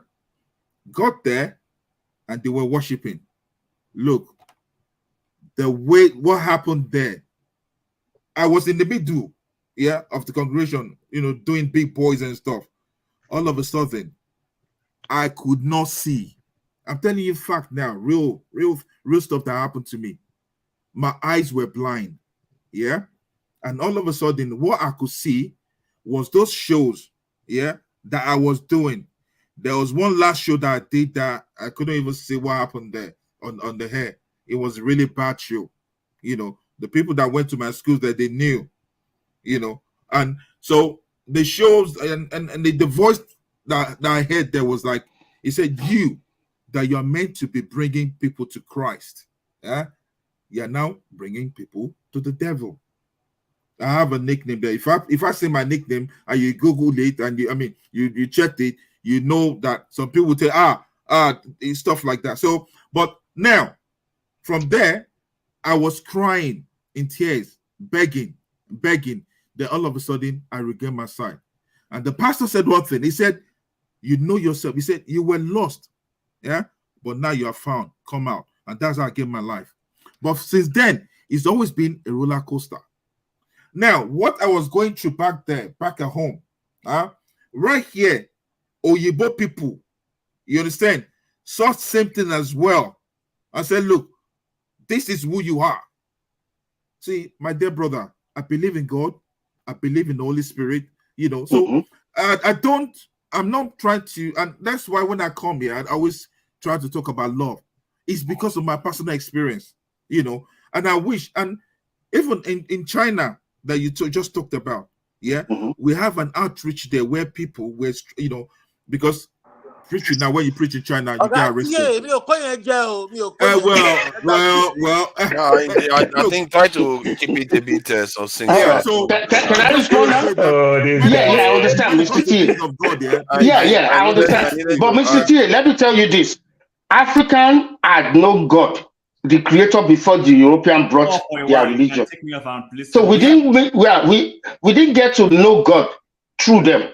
Speaker 8: Got there and they were worshiping. Look, what happened there. I was in the middle, yeah, of the congregation, doing big boys and stuff. All of a sudden, I could not see. I'm telling you fact now, real stuff that happened to me. My eyes were blind, yeah? And all of a sudden, what I could see was those shows, yeah, that I was doing. There was one last show that I did that I couldn't even see what happened there on the hair. It was a really bad show. The people that went to my schools that they knew, and so the shows and the voice that I heard there was like, he said, that you're meant to be bringing people to Christ. Yeah? You're now bringing people to the devil. I have a nickname there. If I say my nickname and you Google it and you checked it, you know that some people will say, stuff like that. So, but now, from there, I was crying in tears, begging. Then all of a sudden, I regained my sight. And the pastor said one thing. He said, you know yourself. He said, you were lost. Yeah, but now you are found. Come out. And that's how I gave my life. But since then, it's always been a roller coaster. Now, what I was going through back at home, right here, Oyibo people, you understand, saw same thing as well. I said, look, this is who you are. See, my dear brother, I believe in God. I believe in the Holy Spirit, So I'm not trying to, and that's why when I come here, I always try to talk about love. It's because of my personal experience, and I wish, and even in China that you just talked about, yeah, we have an outreach there where people were, because preaching now, when you preach in China, you get arrested.
Speaker 16: I think try to keep it a bit succinct.
Speaker 4: So can I respond now? I understand, Mr. T. I understand. But Mr. T, let me tell you this: African had no God, the creator, before the European brought their religion. So we didn't get to know God through them.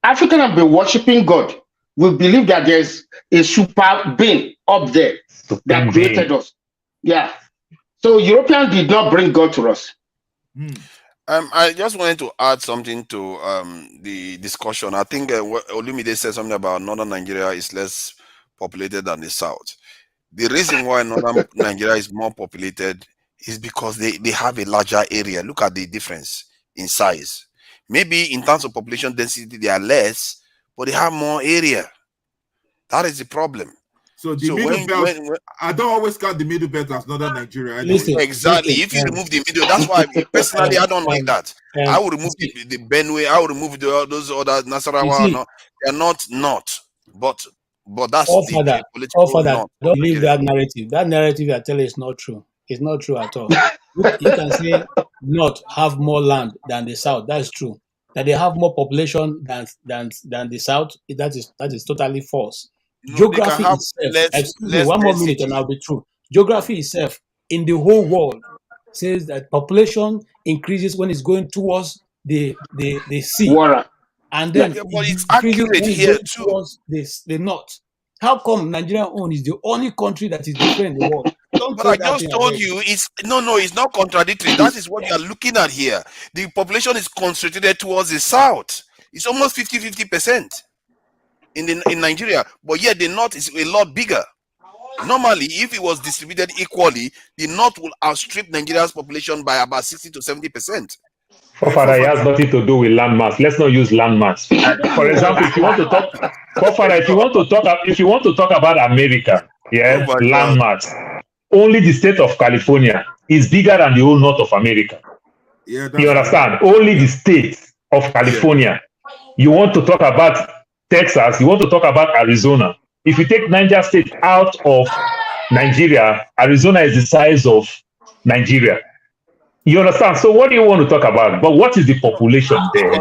Speaker 4: African have been worshiping God. We believe that there's a super being up there that created us. Yeah. So Europeans did not bring God to us.
Speaker 16: I just wanted to add something to the discussion. I think Olumide said something about northern Nigeria is less populated than the south. The reason why northern Nigeria is more populated is because they have a larger area. Look at the difference in size. Maybe in terms of population density, they are less, but they have more area. That is the problem.
Speaker 8: So the middle belt, I don't always count the middle belt as northern Nigeria.
Speaker 16: Listen, exactly. If you remove the middle, that's why personally I don't like that. I would remove the Benue. I would remove those other Nasarawa. They're not. But that's the political
Speaker 15: don't believe that narrative. That narrative I tell you is not true. It's not true at all. You can say North have more land than the South. That's true. That they have more population than the South. That is totally false.
Speaker 16: No,
Speaker 15: Geography itself. Excuse me, one more minute and I'll be true. Geography itself in the whole world says that population increases when it's going towards the sea.
Speaker 4: Water.
Speaker 15: And then
Speaker 16: but it's accurate here too.
Speaker 15: Towards the north. How come Nigeria is the only country that is different in the world?
Speaker 16: But I just told you it's not contradictory. That is what you are looking at here. The population is concentrated towards the south. It's almost 50% in Nigeria, but yet the north is a lot bigger. Normally, if it was distributed equally, the north will outstrip Nigeria's population by about 60 to 70%.
Speaker 6: Forefather, it has nothing to do with landmass. Let's not use landmass. For example, if you want to talk, Forefather, if you want to talk about America, yeah, landmass, only the state of California is bigger than the whole north of America.
Speaker 8: Yeah,
Speaker 6: you understand? Only the state of California. You want to talk about Texas, you want to talk about Arizona. If you take Niger State out of Nigeria, Arizona is the size of Nigeria. You understand? So what do you want to talk about? But what is the population there?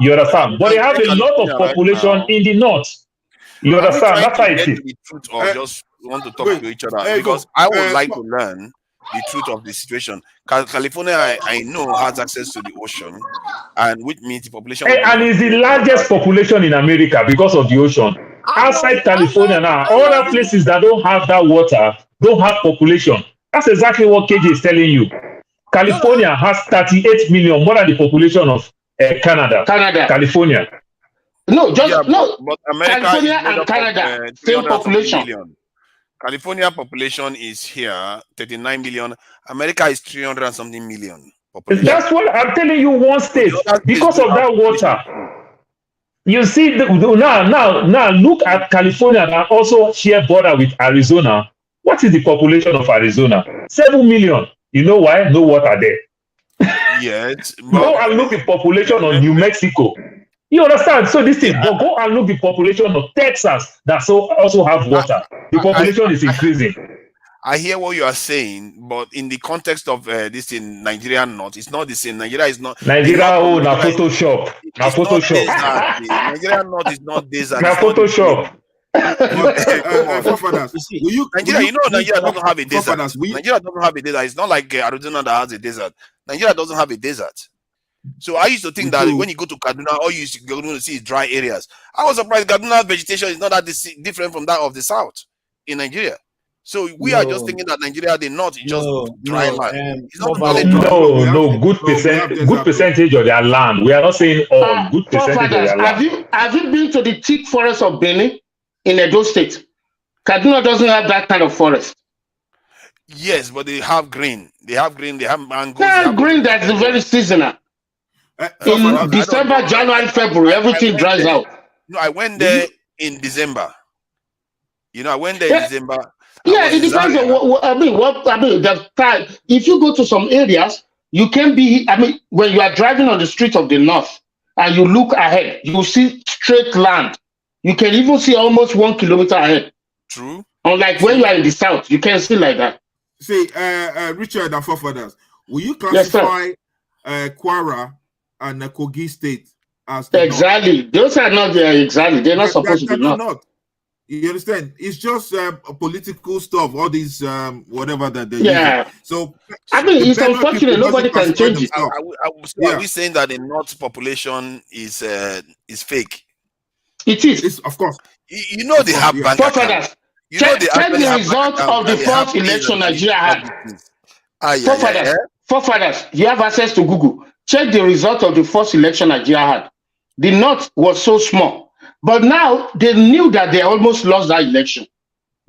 Speaker 6: You understand? But they have a lot of population in the north. You understand? That's how it is.
Speaker 16: The truth or just want to talk to each other? Because I would like to learn the truth of the situation. California, I know, has access to the ocean, and which means the population.
Speaker 6: And it's the largest population in America because of the ocean. Outside California now, other places that don't have that water don't have population. That's exactly what KJ is telling you. California has 38 million, more than the population of Canada. California.
Speaker 4: No, just no.
Speaker 16: But America
Speaker 4: California and Canada, same population.
Speaker 16: Million. California population is here 39 million. America is 300 and something million. Population.
Speaker 6: That's what I'm telling you. One state because of that water. You see now look at California and also share border with Arizona. What is the population of Arizona? 7 million. You know why? No water there.
Speaker 16: Yes.
Speaker 6: Go and look at the population of New Mexico. You understand? So this thing, but go and look at the population of Texas that also have water. The population is increasing.
Speaker 16: I hear what you are saying, but in the context of this in Nigeria, it's not the same. Nigeria is not.
Speaker 6: Nigeria, na Photoshop. Na Photoshop.
Speaker 16: Nigeria North is not desert.
Speaker 6: Na Photoshop.
Speaker 16: Nigeria, Nigeria doesn't have a desert. Nigeria doesn't have a desert. It's not like Arizona that has a desert. Nigeria doesn't have a desert. So I used to think that when you go to Kaduna, all you going to see is dry areas. I was surprised Kaduna vegetation is not that different from that of the south in Nigeria. So we are just thinking that Nigeria, the north, is just dry land. It's not
Speaker 6: good percentage of their land. We are not saying all. Good percentage of their land.
Speaker 4: Have you been to the thick forest of Benin in Edo State? Kaduna doesn't have that kind of forest.
Speaker 16: Yes, but they have green. They have mangoes.
Speaker 4: They have green that's very seasonal. In December, January, February, everything dries out.
Speaker 16: No, I went there in December. I went there in December.
Speaker 4: Yeah, it depends on the time. If you go to some areas, you can be. When you are driving on the street of the north and you look ahead, you see straight land. You can even see almost 1 kilometer ahead.
Speaker 16: True.
Speaker 4: Unlike when you are in the south, you can't see like that.
Speaker 8: See, Richard and forefathers, will you classify Kwara and Kogi State as
Speaker 4: exactly? Those are not there exactly. They're not supposed to be not.
Speaker 8: You understand? It's just political stuff. All these whatever that they
Speaker 4: use. So it's unfortunate. Nobody can change it.
Speaker 16: Are we saying that the North population is fake?
Speaker 4: It is.
Speaker 8: It's, of course.
Speaker 16: You know they have bank accounts.
Speaker 4: Check the result of the first election Nigeria had. Forefathers, you have access to Google. Check the result of the first election Nigeria had. The North was so small. But now they knew that they almost lost that election.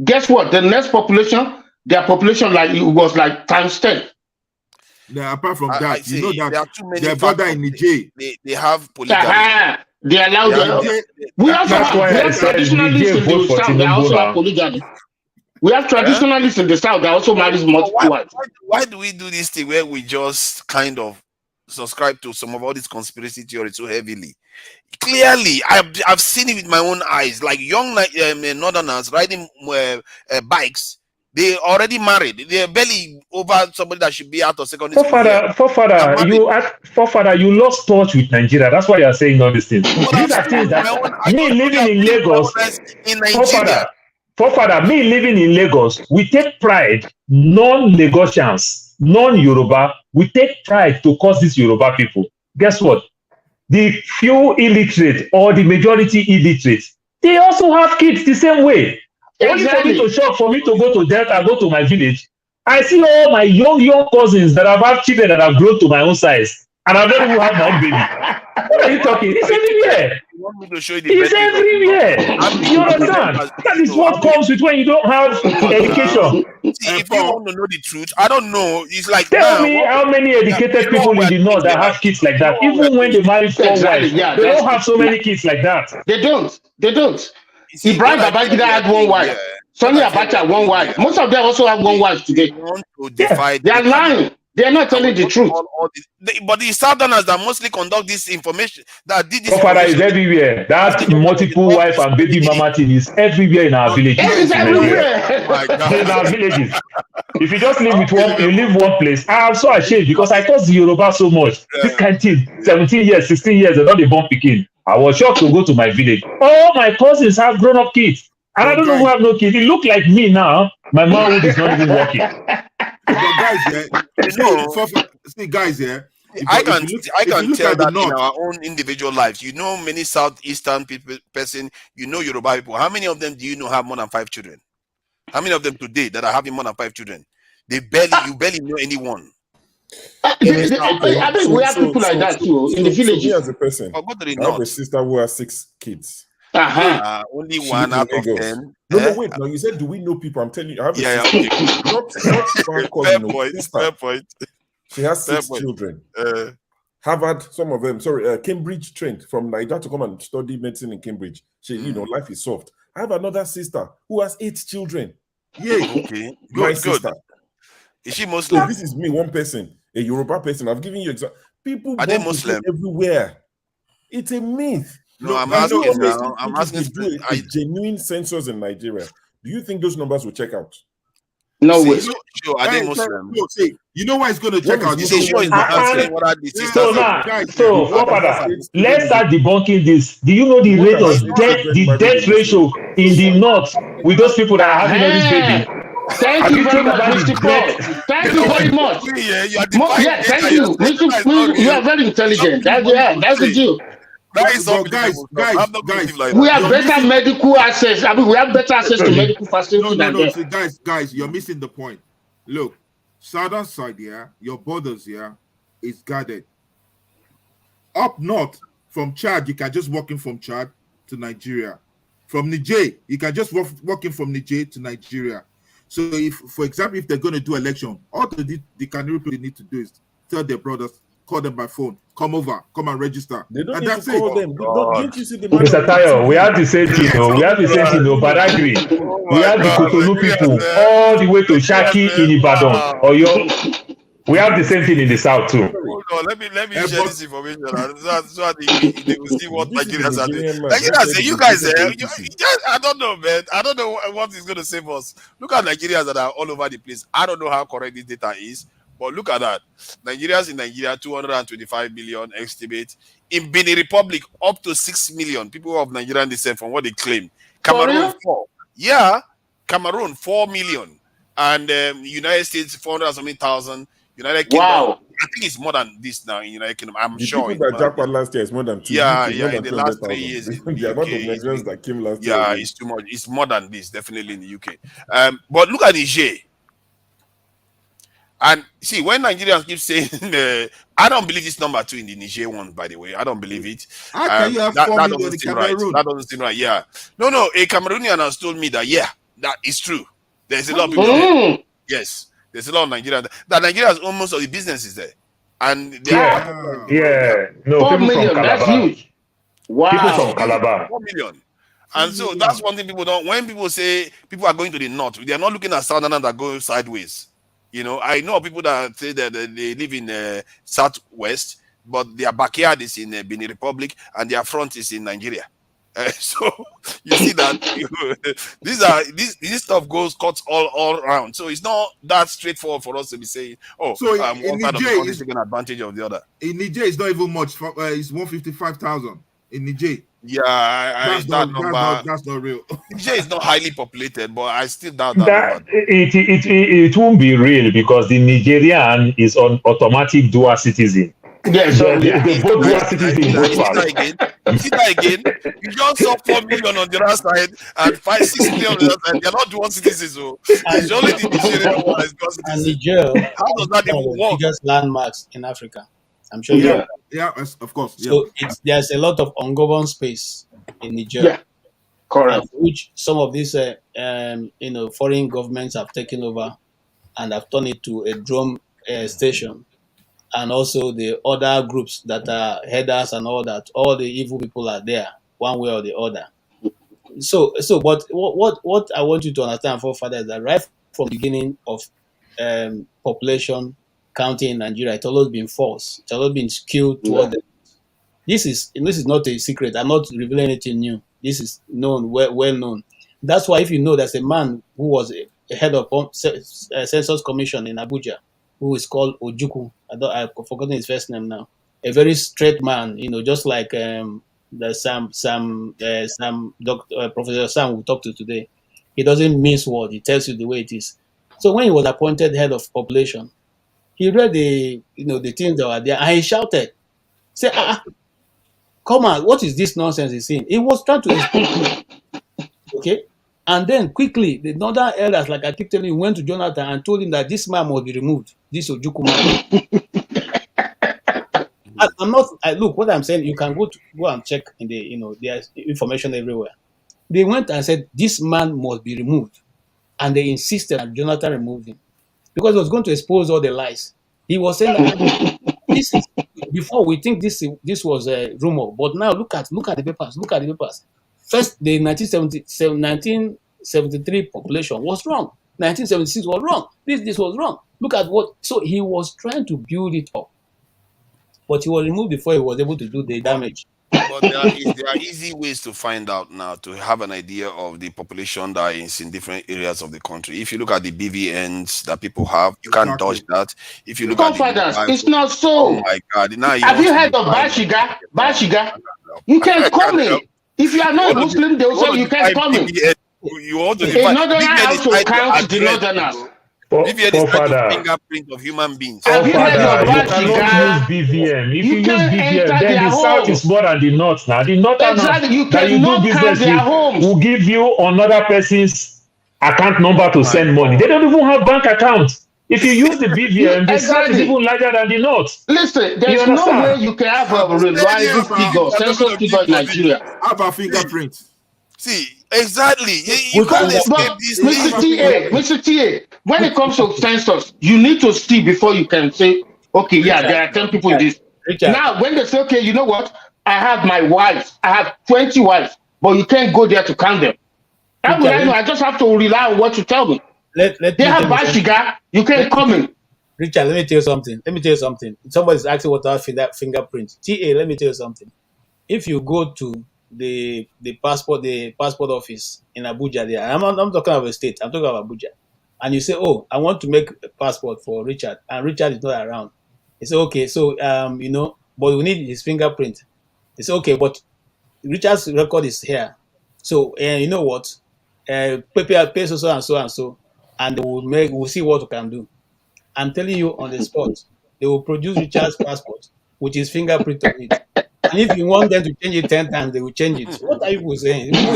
Speaker 4: Guess what? The next population, their population was like times 10.
Speaker 8: Now, apart from that, that
Speaker 16: there are too many
Speaker 8: their brother in Niger.
Speaker 16: They have polygamy.
Speaker 4: They allow them. We also have traditionalists in the south that also have polygamy. We have traditionalists in the south that also marries multiple wives.
Speaker 16: Why do we do this thing where we just kind of subscribe to some of all these conspiracy theories so heavily? Clearly, I've seen it with my own eyes. Like young northerners riding bikes, they already married. They're barely over somebody that should be out of secondary school.
Speaker 6: Forefather, you lost touch with Nigeria. That's why you're saying all these things. These are things that me living in Lagos, Forefather, me living in Lagos, we take pride, non-Lagosians, non-Yoruba, we take pride to cause these Yoruba people. Guess what? The few illiterate or the majority illiterate, they also have kids the same way. Only for me to shop, for me to go to Delta, go to my village, I see all my young cousins that have children that have grown to my own size. and I don't even have my own baby. What are you talking? It's everywhere.
Speaker 16: You want me to show you the
Speaker 6: It's everywhere. You understand? That is what comes with when you don't have education.
Speaker 16: See, if you want to know the truth, I don't know. It's like
Speaker 6: Tell me how many educated people in the north that have kids like that. Even when they marry 4 wives, they don't have so many kids like that.
Speaker 4: They don't. Ibrahim Babangida had 1 wife. Sonny Abacha had 1 wife. Most of them also have 1 wife today. They are lying. They are not telling the truth.
Speaker 16: But the Southerners that mostly conduct this information, that did this.
Speaker 6: Father is everywhere. That multiple wife and baby mama thing is everywhere in our villages.
Speaker 4: It's everywhere.
Speaker 16: Oh my God.
Speaker 6: In our villages. If you just live with you live one place. I'm so ashamed because I thought the Yoruba so much. This kind of thing, 17 years, 16 years, they're not the born picking. I was shocked to go to my village. All my cousins have grown-up kids. And I don't know who have no kids. It look like me now. My manhood is not even working.
Speaker 8: Guys, here.
Speaker 16: I can tell that in our own individual lives. You know, many southeastern person. You know, Yoruba people. How many of them do you know have more than 5 children? How many of them today that are having more than 5 children? You barely know anyone.
Speaker 4: I think we have people like that too in the villages.
Speaker 2: Me as a person, I have a sister who has 6 kids.
Speaker 16: Only 1 out of 10.
Speaker 2: No, wait. Now you said, do we know people? I'm telling you, I have a sister.
Speaker 16: Fair point.
Speaker 2: She has 6 children. Harvard, some of them, Cambridge trained from Niger to come and study medicine in Cambridge. Life is soft. I have another sister who has 8 children.
Speaker 16: Yeah, okay.
Speaker 2: My sister.
Speaker 16: Is she Muslim?
Speaker 2: So this is me, one person, a Yoruba person. I've given you example. People
Speaker 16: are they Muslim
Speaker 2: everywhere. It's a myth.
Speaker 16: No, I'm asking.
Speaker 2: A genuine census in Nigeria. Do you think those numbers will check out?
Speaker 4: No way.
Speaker 16: Sure, are they Muslim?
Speaker 8: You know why it's going to check out?
Speaker 6: So, let's start debunking this. Do you know the rate of the death ratio in the north with those people that are having all this baby?
Speaker 4: Thank you very much, Mr. Paul. Thank you very much. Thank you. You are very intelligent. That's the deal.
Speaker 8: Guys,
Speaker 4: we have better medical access. I mean, we have better access to medical facilities than them.
Speaker 8: So guys, you're missing the point. Look, southern side here, your borders here is guarded. Up north from Chad, you can just walk in from Chad to Nigeria. From Niger, you can just walk in from Niger to Nigeria. So if, for example, if they're going to do election, all the Canary people need to do is tell their brothers, call them by phone, come over, come and register.
Speaker 2: They don't
Speaker 8: and
Speaker 2: need
Speaker 8: that's
Speaker 2: to call
Speaker 8: it.
Speaker 2: them. Don't you see the
Speaker 6: Mr. Tayo, we have the same thing, but I agree. We have the Cotonou people all the way to Shaki in Ibadan, Oyo. We have the same thing in the south too.
Speaker 16: Hold on, let me share this information so that they will see what Nigerians are doing. Nigerians, you guys, I don't know, man. I don't know what is going to save us. Look at Nigerians that are all over the place. I don't know how correct this data is, but look at that. Nigerians in Nigeria, 225 million estimate. In Benin Republic, up to 6 million people of Nigerian descent from what they claim. Cameroon, 4. Yeah, Cameroon, 4 million. And United States, 400 thousand. United Kingdom.
Speaker 4: Wow.
Speaker 16: I think it's more than this now in United Kingdom. I'm
Speaker 2: the
Speaker 16: sure.
Speaker 2: People that jackpot last year is more than 2.
Speaker 16: Yeah, in the last 3 years.
Speaker 2: The amount of Nigerians that came last year.
Speaker 16: Yeah, it's too much. It's more than this, definitely in the UK. But look at Niger. And see, when Nigerians keep saying, I don't believe this number 2 in the Niger one, by the way. I don't believe it.
Speaker 8: How can you have 4 million in Cameroon?
Speaker 16: That doesn't seem right. Yeah. No, a Cameroonian has told me that, that is true. There's a lot of people there. Yes. There's a lot of Nigerians. That Nigeria has almost all the businesses there. And
Speaker 6: no,
Speaker 4: 4
Speaker 6: people
Speaker 4: million,
Speaker 6: from
Speaker 4: that's
Speaker 6: Calabar.
Speaker 4: huge. Wow.
Speaker 6: People from Calabar.
Speaker 16: 4 million. And so that's one thing people don't. When people say people are going to the north, they are not looking at southern that go sideways. You know, I know people that say that they live in southwest, but their backyard is in Benin Republic and their front is in Nigeria. So you see that this stuff cuts all around. So it's not that straightforward for us to be saying, one side of the country is taking advantage of the other.
Speaker 8: In Niger, it's not even much. It's 155,000 in Niger.
Speaker 16: Yeah,
Speaker 8: that's not real.
Speaker 16: Niger is not highly populated, but I still doubt that.
Speaker 6: It won't be real because the Nigerian is on automatic dual citizen.
Speaker 4: Yeah, so
Speaker 6: they both dual citizen in both parts.
Speaker 16: See that again? You just saw 4 million on the other side and 5-6 million on the other side. They're not dual citizens, so it's only the Nigerian one is dual citizen.
Speaker 15: And Niger,
Speaker 16: how does that even work?
Speaker 15: Biggest landmarks in Africa. I'm sure you know.
Speaker 8: Yeah, of course.
Speaker 15: So there's a lot of ungoverned space in Niger.
Speaker 4: Yeah, correct.
Speaker 15: Which some of these foreign governments have taken over and have turned it to a drum station. And also the other groups that are headers and all that, all the evil people are there, one way or the other. So, but what I want you to understand, forefather, is that right from the beginning of population counting in Nigeria, it's always been false. It's always been skewed toward the. This is not a secret. I'm not revealing anything new. This is known, well known. That's why if you know, there's a man who was a head of Census Commission in Abuja, who is called Ojukwu. I've forgotten his first name now. A very straight man, just like Professor Sam we talked to today. He doesn't mince word. He tells you the way it is. So when he was appointed head of population, he read the things that were there and he shouted, "Say, come on, what is this nonsense he's saying?" He was trying to explain. Okay. And then quickly, the northern elders, like I keep telling you, went to Jonathan and told him that this man must be removed. This Ojukwu man. Look, what I'm saying, you can go and check in the, there's information everywhere. They went and said, this man must be removed. And they insisted that Jonathan removed him. Because he was going to expose all the lies. He was saying that this is, before we think this was a rumor, but now look at the papers, First, the 1973 population was wrong. 1976 was wrong. This was wrong. Look at what. So he was trying to build it up, but he was removed before he was able to do the damage.
Speaker 16: But there are easy ways to find out now, to have an idea of the population that is in different areas of the country. If you look at the BVNs that people have, you can't dodge that. If you look at
Speaker 4: it's not so.
Speaker 16: Oh my God! Now
Speaker 4: have you heard of Bashiga? You can come in. If you are not a Muslim, they will say you can't come in.
Speaker 16: You want to
Speaker 4: a northerner has to count the northerners.
Speaker 16: BVN is like a fingerprint of human beings.
Speaker 4: Have you heard of
Speaker 6: you cannot use BVN. If you use BVN, then the south is more than the north now. The northerners that you do business with will give you another person's account number to send money. They don't even have bank accounts. If you use the BVN, the south is even larger than the north.
Speaker 4: Listen, there's no way you can have a reliable figure, census figure in Nigeria.
Speaker 8: Have a fingerprint.
Speaker 16: See, exactly. You can't escape this.
Speaker 4: Mr. TA, when it comes to census, you need to see before you can say, okay, there are 10 people in this. Now, when they say, okay, you know what? I have my wives. I have 20 wives, but you can't go there to count them. How would I know? I just have to rely on what you tell me. They have Bashiga. You can't come in.
Speaker 15: Richard, let me tell you something. Somebody's asking what our fingerprint. TA, let me tell you something. If you go to the passport office in Abuja there, I'm talking about a state, I'm talking about Abuja, and you say, oh, I want to make a passport for Richard, and Richard is not around. He say, okay, so but we need his fingerprint. He say, okay, but Richard's record is here, so you know what, pay so and so, and we'll see what we can do. I'm telling you on the spot, they will produce Richard's passport with his fingerprint on it. And if you want them to change it 10 times, they will change it. What are you saying?
Speaker 16: Are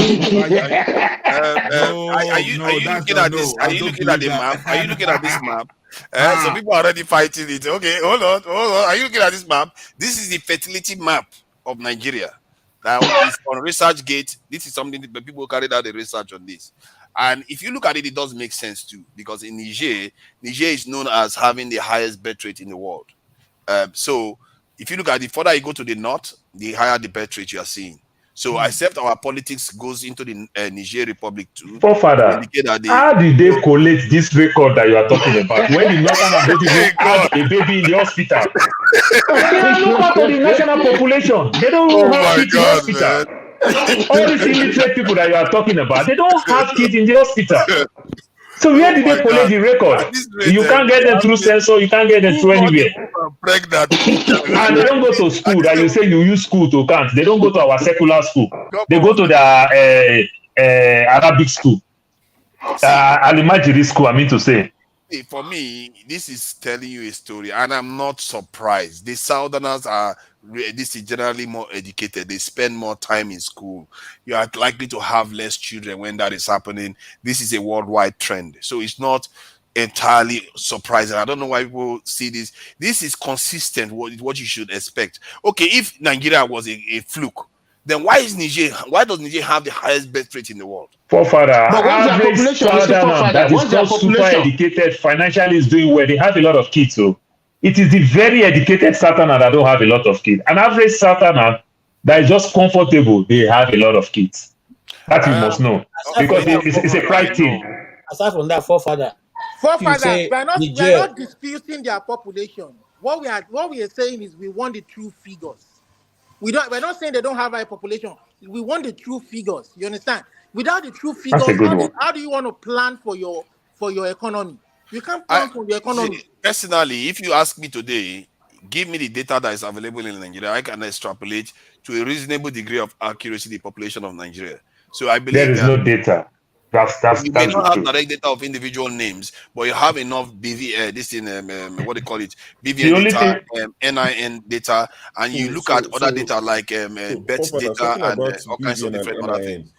Speaker 16: you looking at this? Are you looking at the map? Are you looking at this map? So people are already fighting it. Okay, hold on. Are you looking at this map? This is the fertility map of Nigeria. Now it's on ResearchGate. This is something that people carried out the research on this. And if you look at it, it does make sense too, because in Niger is known as having the highest birth rate in the world. So if you look at it, further you go to the north, the higher the birth rate you are seeing. So except our politics goes into the Niger Republic too.
Speaker 6: Father, how did they collect this record that you are talking about when the northern don't even have a baby in the hospital? Look at the national population. They don't have kids in the hospital. Man. All these illiterate people that you are talking about, they don't have kids in the hospital. So where did they collect the record? You can't get them through censor, you can't get them through anywhere. And they don't go to school that you say you use school to count. They don't go to our secular school. They go to the Arabic school. Alimajiri school, I mean to say.
Speaker 16: For me, this is telling you a story, and I'm not surprised. The Southerners are generally more educated. They spend more time in school. You are likely to have less children when that is happening. This is a worldwide trend. So it's not entirely surprising. I don't know why people see this. This is consistent with what you should expect. Okay, if Nigeria was a fluke, then why does Niger have the highest birth rate in the world?
Speaker 6: Forefather,
Speaker 4: But what's their
Speaker 6: average
Speaker 4: population, Mr.
Speaker 6: Southern that
Speaker 4: Forefather?
Speaker 6: is
Speaker 4: What's their
Speaker 6: not super
Speaker 4: population?
Speaker 6: educated financially is doing well. They have a lot of kids. So it is the very educated Southerner that don't have a lot of kids. An average Southerner that is just comfortable, they have a lot of kids. That you must know. Because it's a pride thing.
Speaker 15: Aside from that, forefather,
Speaker 5: Forefathers, we are
Speaker 15: Niger,
Speaker 5: not disputing their population. What we are saying is we want the true figures. We're not saying they don't have high population. We want the true figures. You understand? Without the true figures,
Speaker 6: That's a good one.
Speaker 5: how do you want to plan for your economy? You can't plan for your economy.
Speaker 16: Personally, if you ask me today, give me the data that is available in Nigeria, I can extrapolate to a reasonable degree of accuracy the population of Nigeria. So I believe
Speaker 6: There is no data.
Speaker 16: You may not have
Speaker 6: true.
Speaker 16: direct data of individual names, but you have enough what they call it,
Speaker 6: The
Speaker 16: BVN
Speaker 6: only
Speaker 16: data,
Speaker 6: thing-
Speaker 16: NIN data, and you look at other data like BET
Speaker 2: Forefather,
Speaker 16: data
Speaker 2: talking
Speaker 16: and
Speaker 2: about
Speaker 16: all kinds of
Speaker 2: BVN
Speaker 16: different
Speaker 2: and
Speaker 16: other
Speaker 2: NIN,
Speaker 16: things.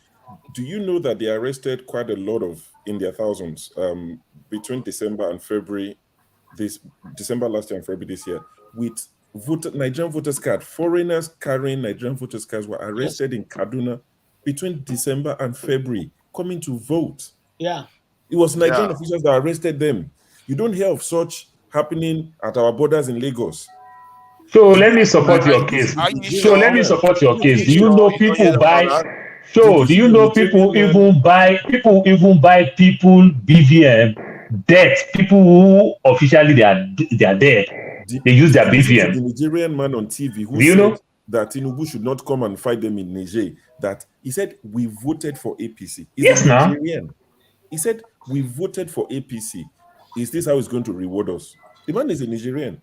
Speaker 2: do you know that they arrested quite a lot of, in their thousands, between December and February, December last year and February this year, with Nigerian voters card, foreigners carrying Nigerian voters cards were arrested in Kaduna between December and February, coming to vote.
Speaker 15: Yeah.
Speaker 2: It was Nigerian officials that arrested them. You don't hear of such happening at our borders in Lagos.
Speaker 6: So let me support your case. So let me support your case. Do you know people buy? So do you know people even buy people BVM debt? People who officially they are dead. They use their BVM.
Speaker 2: The Nigerian man on TV who
Speaker 6: Do you know?
Speaker 2: said that Tinubu should not come and fight them in Niger. That he said we voted for APC. He's
Speaker 6: Yes,
Speaker 2: a
Speaker 6: now.
Speaker 2: Nigerian. He said we voted for APC. Is this how he's going to reward us? The man is a Nigerian.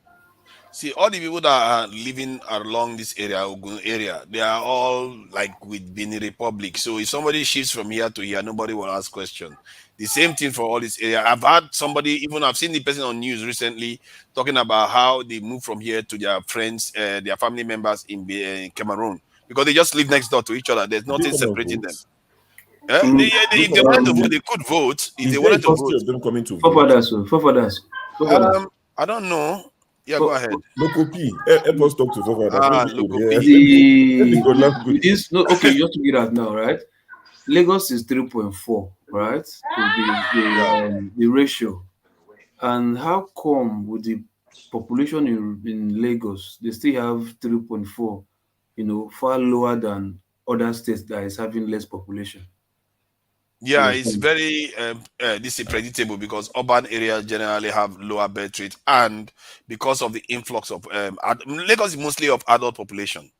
Speaker 16: See, all the people that are living along this area, Ogun area, they are all like with Benin Republic. So if somebody shifts from here to here, nobody will ask questions. The same thing for all this area. I've seen the person on news recently talking about how they moved from here to their friends, their family members in Cameroon, because they just live next door to each other. There's nothing separating them. If they wanted to vote, they could vote. If they wanted to vote,
Speaker 2: of them coming to
Speaker 1: Forefathers.
Speaker 16: I don't know. Yeah, go ahead.
Speaker 2: Local P, help us talk to Forefather.
Speaker 1: Okay, you have to get that now, right? Lagos is 3.4, right? The ratio. And how come with the population in Lagos, they still have 3.4, far lower than other states that is having less population?
Speaker 16: Yeah, it's very this is predictable because urban areas generally have lower birth rate, and because of the influx of Lagos is mostly of adult population.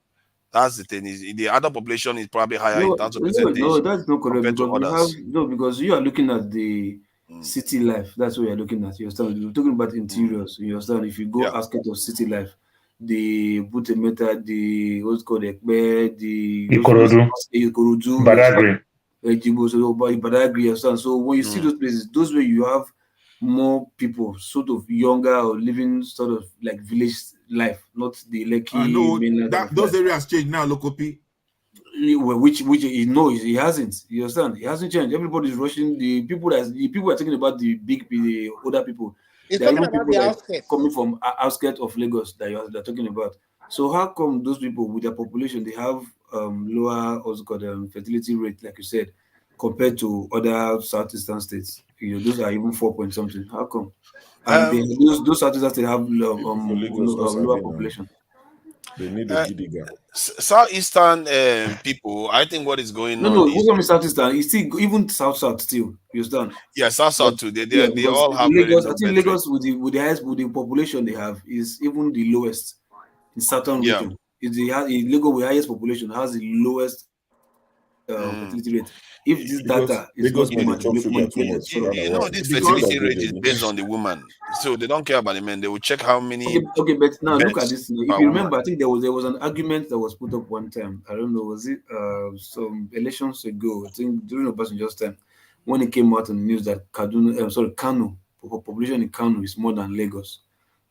Speaker 16: That's the thing. Is the adult population is probably higher in terms of percentage.
Speaker 1: No, that's not correct
Speaker 16: because
Speaker 1: because you are looking at the city life. That's what you're looking at. You understand? You're talking about interiors. You understand? If you go aspect of city life, the Butemeta, the what's called Ekbe, the Ikorodu,
Speaker 6: Badagry.
Speaker 1: So when you see those places, those where you have more people, sort of younger or living sort of like village life, not the Lekki.
Speaker 8: Those areas change now, Local P.
Speaker 1: Which he hasn't. You understand? He hasn't changed. Everybody's rushing. The people are talking about the older people.
Speaker 5: It's
Speaker 1: There are
Speaker 5: talking
Speaker 1: even
Speaker 5: about
Speaker 1: people
Speaker 5: the
Speaker 1: like
Speaker 5: outskirts.
Speaker 1: coming from outskirts of Lagos that they're talking about. So how come those people with their population they have lower fertility rate, like you said, compared to other southeastern states? Those are even 4 point something. How come? And those southeastern states have lower population.
Speaker 2: They need a Gidiga.
Speaker 16: Southeastern people, I think what is going on.
Speaker 1: No, who's on Southeastern? It's still even South still. You understand?
Speaker 16: Yeah, South too. They all have
Speaker 1: Lagos. I think Lagos with the highest with the population they have is even the lowest in southern region. Lagos with highest population has the lowest fertility rate. If this data is not manipulated,
Speaker 16: this fertility rate is based on the woman, so they don't care about the men. They will check how many.
Speaker 1: Okay, but now look at this. If you remember, I think there was an argument that was put up one time. I don't know, was it some elections ago? I think during Obasanjo's time, when it came out on the news that Kano population in Kano is more than Lagos.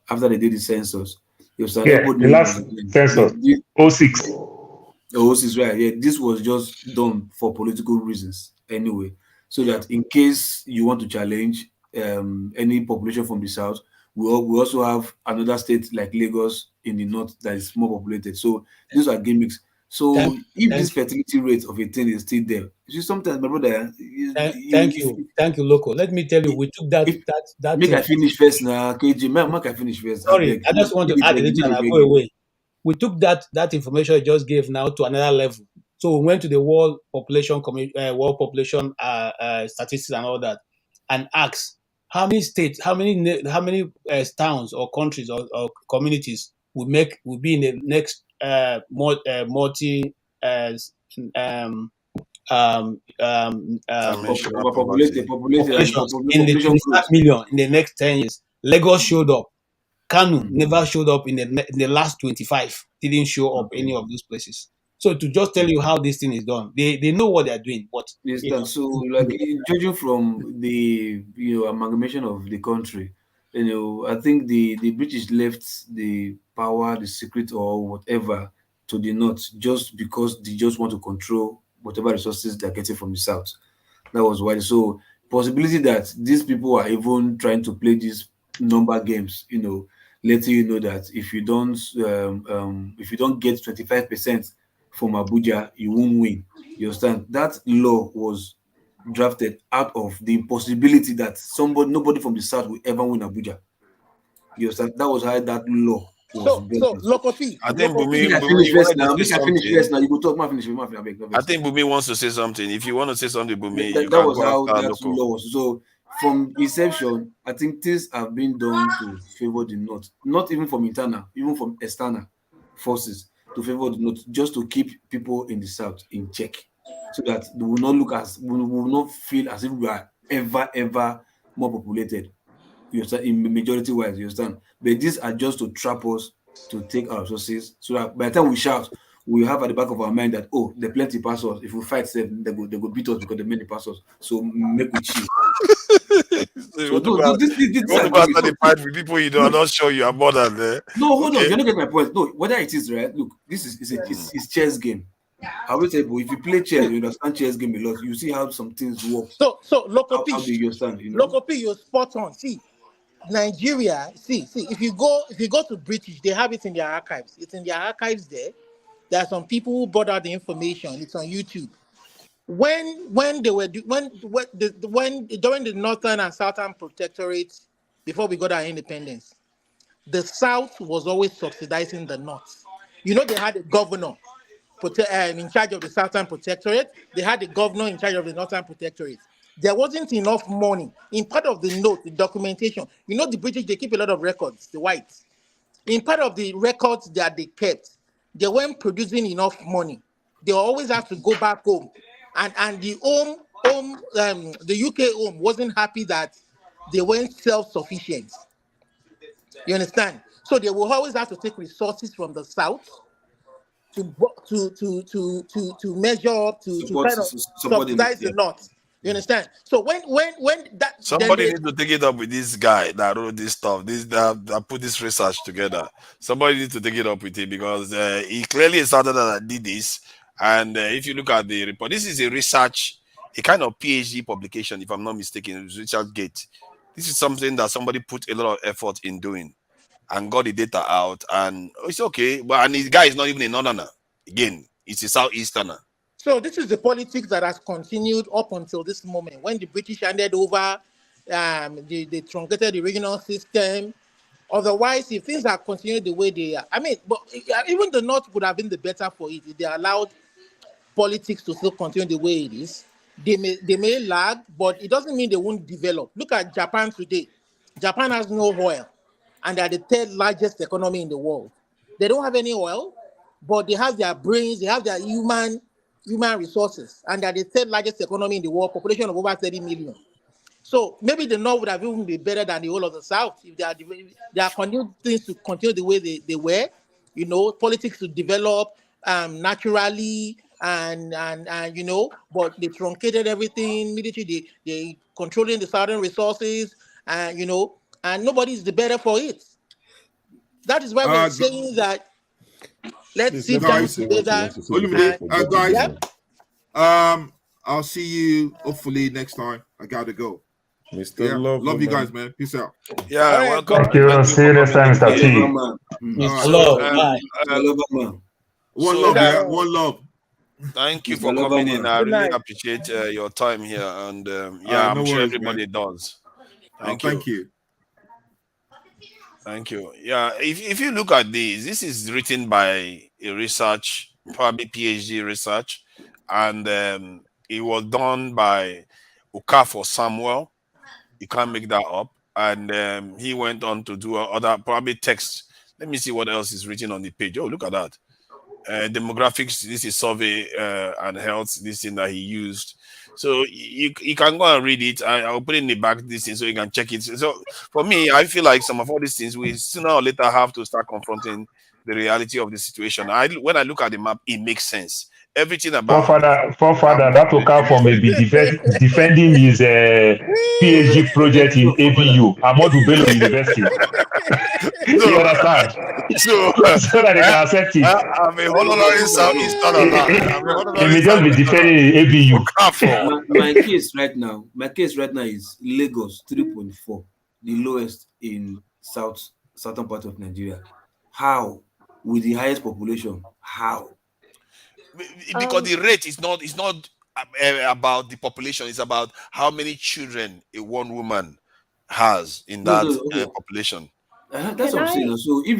Speaker 1: After they did the census,
Speaker 6: the last census, 06.
Speaker 1: Oh, this is right. Yeah, this was just done for political reasons anyway, so that in case you want to challenge any population from the south. We also have another state like Lagos in the north that is more populated. So these are gimmicks. So if this fertility rate of a thing is still there, you see, sometimes my brother,
Speaker 15: thank you, Loco. Let me tell you, we took that
Speaker 1: make I finish first now, KG. Make I finish first.
Speaker 15: Sorry, I just want to add a little and I'll go away. We took that information I just gave now to another level. So we went to the world population statistics and all that, and asked how many states, how many towns or countries or communities will be in the next population in the 25 million in the next 10 years. Lagos showed up. Kanu never showed up in the last 25. Didn't show up any of those places. So to just tell you how this thing is done, they know what they're doing. But
Speaker 1: so like judging from the amalgamation of the country, I think the British left the power, the secret or whatever to the north just because they just want to control whatever resources they're getting from the south. That was why. So possibility that these people are even trying to play these number games, letting you know that if you don't get 25% from Abuja, you won't win. You understand? That law was drafted out of the possibility that nobody from the south will ever win Abuja. You understand? That was how that law was built.
Speaker 14: Lokopi.
Speaker 16: I think Bumi
Speaker 1: You go talk.
Speaker 16: I think Bumi wants to say something. If you want to say something, Bumi,
Speaker 1: that was how that law was. So from inception, I think things have been done to favor the north, not even from internal, even from external forces to favor the north, just to keep people in the south in check, so that we will not feel as if we are ever more populated. You understand? In majority wise, you understand? But these are just to trap us to take our resources, so that by the time we shout, we have at the back of our mind that there are plenty pastors. If we fight them, they go beat us because there are many pastors. So make we chill.
Speaker 16: You want to go the fight with people you are not sure you are more than there.
Speaker 1: No, hold on. You're not getting my point. No, whether it is right. Look, this is chess game. I will say, but if you play chess, you understand chess game a lot. You see how some things work.
Speaker 14: So Lokopi,
Speaker 1: how do you understand?
Speaker 14: Lokopi, you're spot on. See, Nigeria. See. If you go to British, they have it in their archives. It's in their archives there. There are some people who brought out the information. It's on YouTube. When during the northern and southern protectorates, before we got our independence, the south was always subsidizing the north. They had a governor in charge of the southern protectorate. They had a governor in charge of the northern protectorate. There wasn't enough money. In part of the note, the documentation, the British, they keep a lot of records, the whites. In part of the records that they kept, they weren't producing enough money. They always have to go back home. And the the UK home wasn't happy that they weren't self-sufficient. You understand? So they will always have to take resources from the south to measure up to kind of subsidize the north. You understand? So when that
Speaker 16: somebody needs to take it up with this guy that wrote this stuff, that put this research together. Somebody needs to take it up with him, because he clearly started that did this. And if you look at the report, this is a kind of PhD publication, if I'm not mistaken, ResearchGate. This is something that somebody put a lot of effort in doing and got the data out, and it's okay. But the guy is not even a northerner. Again, it's a southeasterner.
Speaker 14: So this is the politics that has continued up until this moment. When the British handed over, they truncated the regional system. Otherwise, if things are continued the way they are, but even the North would have been the better for it if they allowed politics to still continue the way it is. They may lag, but it doesn't mean they won't develop. Look at Japan today. Japan has no oil, and they're the third largest economy in the world. They don't have any oil, but they have their brains, they have their human resources, and they're the third largest economy in the world, population of over 30 million. So maybe the North would have even been better than the whole of the South if they are continuing things to continue the way they were, politics to develop naturally and but they truncated everything, military, they controlling the southern resources, and nobody is the better for it. That is why we're saying that let's sit down together.
Speaker 8: Guys, I'll see you hopefully next time. I gotta go.
Speaker 2: Mr.
Speaker 8: Yeah, love you
Speaker 2: man.
Speaker 8: guys, man. Peace out.
Speaker 16: Yeah,
Speaker 14: right,
Speaker 16: welcome.
Speaker 6: Thank you. See you next time, Mr. T.
Speaker 15: Hello, bye.
Speaker 8: One love, yeah. One love.
Speaker 16: Thank you for coming in. I
Speaker 14: Good
Speaker 16: really
Speaker 14: night.
Speaker 16: appreciate your time here, and yeah,
Speaker 8: no
Speaker 16: I'm sure
Speaker 8: worries,
Speaker 16: everybody
Speaker 8: man.
Speaker 16: does. Thank
Speaker 8: you.
Speaker 16: Thank you. Yeah, if you look at this is written by a research, probably PhD research, and it was done by Okafor Samuel. You can't make that up. And he went on to do other probably text. Let me see what else is written on the page. Oh, look at that. Demographics, this is survey and health, this thing that he used. So you can go and read it. I'll put it in the back this thing so you can check it. So for me, I feel like some of all these things we sooner or later have to start confronting the reality of the situation. When I look at the map, it makes sense. Everything about
Speaker 6: Forefather, that Okafor may be defending his PhD project in ABU, Ahmadu Bello University. You understand?
Speaker 16: So
Speaker 6: that they can accept it.
Speaker 16: I'm a honorary Southeast
Speaker 6: He may just be defending ABU.
Speaker 1: My case right now is Lagos 3.4, the lowest in southern part of Nigeria. How? With the highest population? How?
Speaker 16: Because the rate is not about the population, it's about how many children a one woman has in that population.
Speaker 1: That's what I'm saying. So if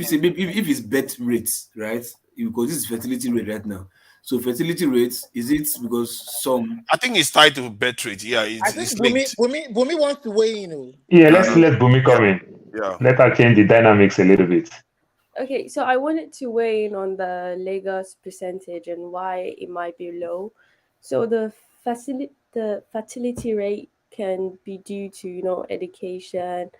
Speaker 1: it's birth rates, right? Because this is fertility rate right now. So fertility rates, is it because some?
Speaker 16: I think it's tied to birth rate. Yeah,
Speaker 14: I think
Speaker 16: it's linked.
Speaker 14: Bumi wants to weigh in.
Speaker 6: Yeah, let's let Bumi come in.
Speaker 16: Yeah.
Speaker 6: Let her change the dynamics a little bit.
Speaker 3: Okay, so I wanted to weigh in on the Lagos percentage and why it might be low. So the fertility rate can be due to education,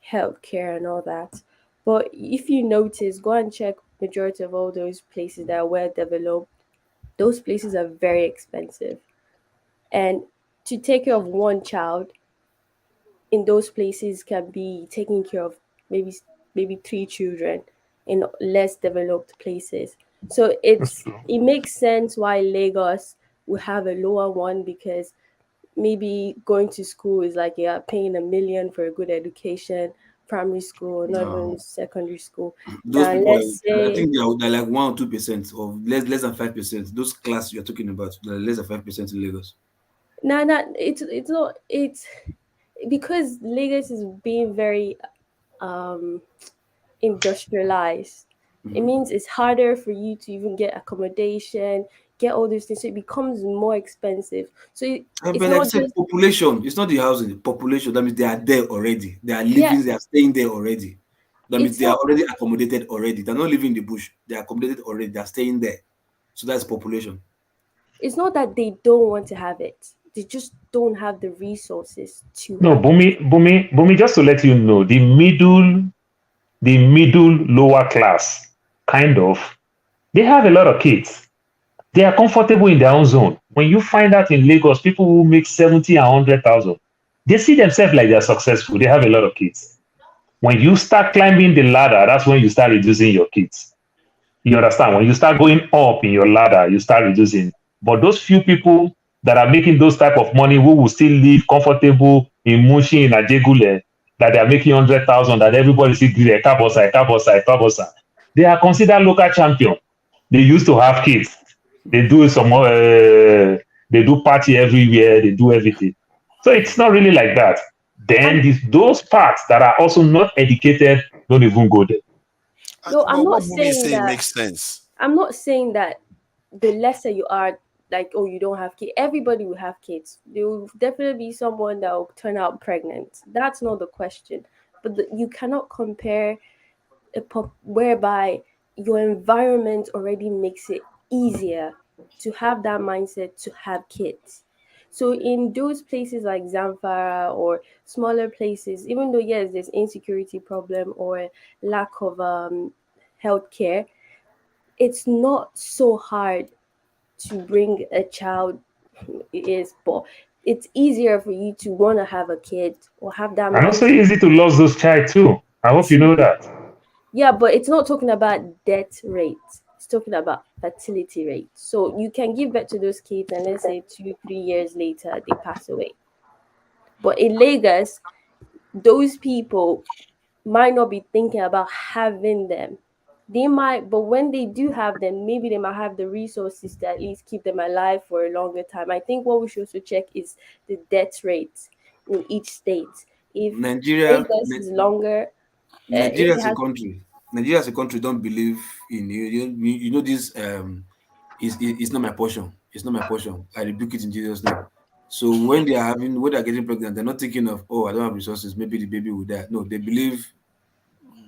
Speaker 3: healthcare, and all that. But if you notice, go and check majority of all those places that are well developed. Those places are very expensive, and to take care of one child in those places can be taking care of maybe 3 children in less developed places. So it makes sense why Lagos will have a lower one, because maybe going to school is like you're paying $1 million for a good education, primary school, not even secondary school.
Speaker 1: Those
Speaker 3: Now,
Speaker 1: people,
Speaker 3: let's say,
Speaker 1: I think they're like 1 or 2%, or less than 5%. Those class you're talking about, they're less than 5% in Lagos.
Speaker 3: No, it's not. It's because Lagos is being very industrialized. It means it's harder for you to even get accommodation, get all these things. So it becomes more expensive. So it's
Speaker 1: But
Speaker 3: not
Speaker 1: like I said,
Speaker 3: just
Speaker 1: population. It's not the housing, the population. That means they are there already. They are living. They are staying there already. That means
Speaker 3: It's
Speaker 1: they are
Speaker 3: not-
Speaker 1: already accommodated already. They're not living in the bush. They are accommodated already. They are staying there. So that's population.
Speaker 3: it's not that they don't want to have it. They just don't have the resources to
Speaker 6: No,
Speaker 3: have it.
Speaker 6: Bumi, just to let you know, the middle lower class, kind of, they have a lot of kids. They are comfortable in their own zone. When you find out in Lagos, people who make 70 and 100,000, they see themselves like they're successful. They have a lot of kids. When you start climbing the ladder, that's when you start reducing your kids. You understand? When you start going up in your ladder, you start reducing. But those few people that are making those type of money, who will still live comfortable in Mushi, in Ajegule, that they are making 100,000, that everybody see the Kabosa, they are considered local champion. They used to have kids. They do they do party everywhere. They do everything. So it's not really like that. Then those parts that are also not educated don't even go there.
Speaker 3: No, I'm
Speaker 16: But what
Speaker 3: not
Speaker 16: Bumi
Speaker 3: saying
Speaker 16: say
Speaker 3: that.
Speaker 16: makes sense.
Speaker 3: I'm not saying that the lesser you are, like, oh, you don't have kids. Everybody will have kids. There will definitely be someone that will turn out pregnant. That's not the question. But you cannot compare whereby your environment already makes it easier to have that mindset to have kids. So in those places like Zamfara or smaller places, even though yes, there's insecurity problem or lack of healthcare, it's not so hard to bring a child. But it's easier for you to want to have a kid or have that
Speaker 6: And also
Speaker 3: mindset.
Speaker 6: easy to lose those child too. I hope you know that.
Speaker 3: Yeah, but it's not talking about death rate. It's talking about fertility rate. So you can give birth to those kids, and let's say 2-3 years later they pass away. But in Lagos, those people might not be thinking about having them. They might, but when they do have them, maybe they might have the resources to at least keep them alive for a longer time. I think what we should also check is the death rate in each state. If Lagos is longer,
Speaker 1: Nigeria
Speaker 3: if it
Speaker 1: as a
Speaker 3: has
Speaker 1: country, Nigeria as a country don't believe in you know this it's not my portion. It's not my portion. I rebuke it in Jesus' name. So when they are getting pregnant, they're not thinking of, oh, I don't have resources, maybe the baby will die. No, they believe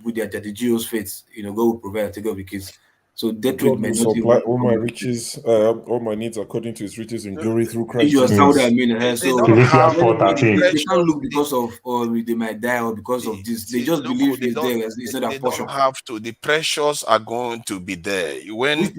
Speaker 1: with their GO's faith, God will provide and take care of the kids. So death rate
Speaker 2: God
Speaker 1: may
Speaker 2: will
Speaker 1: not
Speaker 2: supply
Speaker 1: even
Speaker 2: all my riches, all my needs according to his riches in glory through Christ
Speaker 1: you understand what I
Speaker 2: Jesus.
Speaker 1: mean?
Speaker 16: They
Speaker 1: So
Speaker 16: don't have
Speaker 1: they can't look because of they might die or because of this. They just believe it's there. It's not
Speaker 16: they
Speaker 1: a portion.
Speaker 16: don't have to. The pressures are going to be there. When
Speaker 1: Which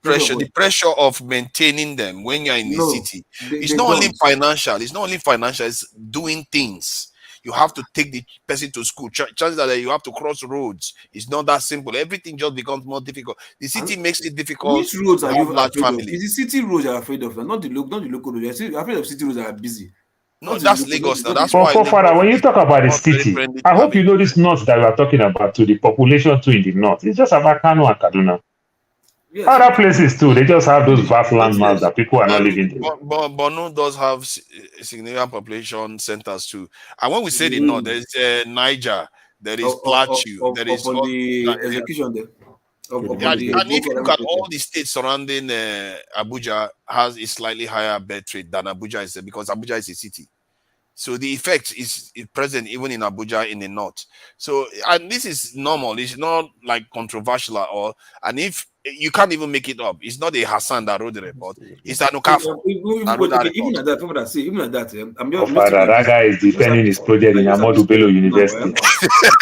Speaker 1: pressure?
Speaker 16: the pressure of maintaining them when you're in the
Speaker 1: No,
Speaker 16: city,
Speaker 1: they
Speaker 16: it's not only
Speaker 1: don't.
Speaker 16: financial. It's not only financial. It's doing things. You have to take the person to school. Chances are that you have to cross roads. It's not that simple. Everything just becomes more difficult. The city makes it difficult
Speaker 1: Which roads
Speaker 16: to
Speaker 1: are
Speaker 16: have
Speaker 1: you
Speaker 16: large
Speaker 1: afraid of?
Speaker 16: families.
Speaker 1: Is the city roads you're afraid of? Not the local roads. You're afraid of city roads that are busy.
Speaker 16: No, that's Lagos now. That's
Speaker 15: For
Speaker 16: why
Speaker 15: Father, when you talk about the
Speaker 16: not very
Speaker 15: city,
Speaker 16: friendly
Speaker 15: I
Speaker 16: to
Speaker 15: hope you know this north that we are talking about to the population too in the north. It's just about Kano and Kaduna.
Speaker 1: Yes.
Speaker 15: Other places too, they just have those vast landmarks that people are not living there.
Speaker 16: Borno does have significant population centers too. And when we say the north, there is Niger, there is Plateau, there is
Speaker 1: upon the execution there.
Speaker 16: and if you look at all the states surrounding Abuja has a slightly higher birth rate than Abuja is because Abuja is a city. So the effect is present even in Abuja in the north. So, and this is normal. It's not like controversial at all. And if you can't even make it up, it's not a Hassan that wrote the report. It's an Okafor that wrote that report.
Speaker 1: Even at that, I'm
Speaker 15: Oh, Father, that guy is defending his project in Amadu Bello University.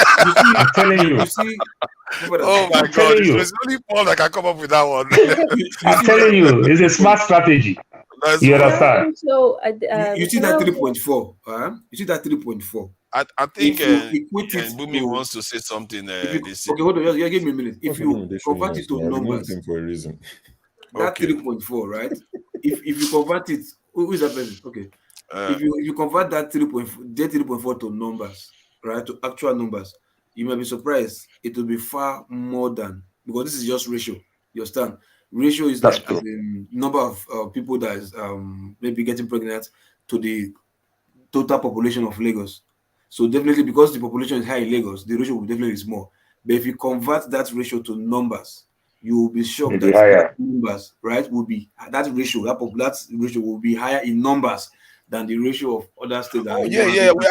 Speaker 15: I'm telling you.
Speaker 1: You see,
Speaker 16: oh my God, it's only Paul that can come up with that one.
Speaker 15: I'm telling you, it's a smart strategy. You understand?
Speaker 3: So,
Speaker 1: you see that 3.4. You see that 3.4.
Speaker 16: I think Bumi
Speaker 1: to,
Speaker 16: wants to say something.
Speaker 1: Okay, hold on. Yeah, give me a minute. If you convert it to numbers,
Speaker 2: him for a reason.
Speaker 1: That 3.4, right? if you convert it, who is that person? Okay. If you convert that 3.4 to numbers, right, to actual numbers, you may be surprised. It will be far more than, because this is just ratio. You understand? Ratio is like the number of people that is maybe getting pregnant to the total population of Lagos. So definitely, because the population is high in Lagos, the ratio will definitely be small. But if you convert that ratio to numbers, you will be shocked that that numbers, right, will be that ratio will be higher in numbers than the ratio of other states.
Speaker 16: We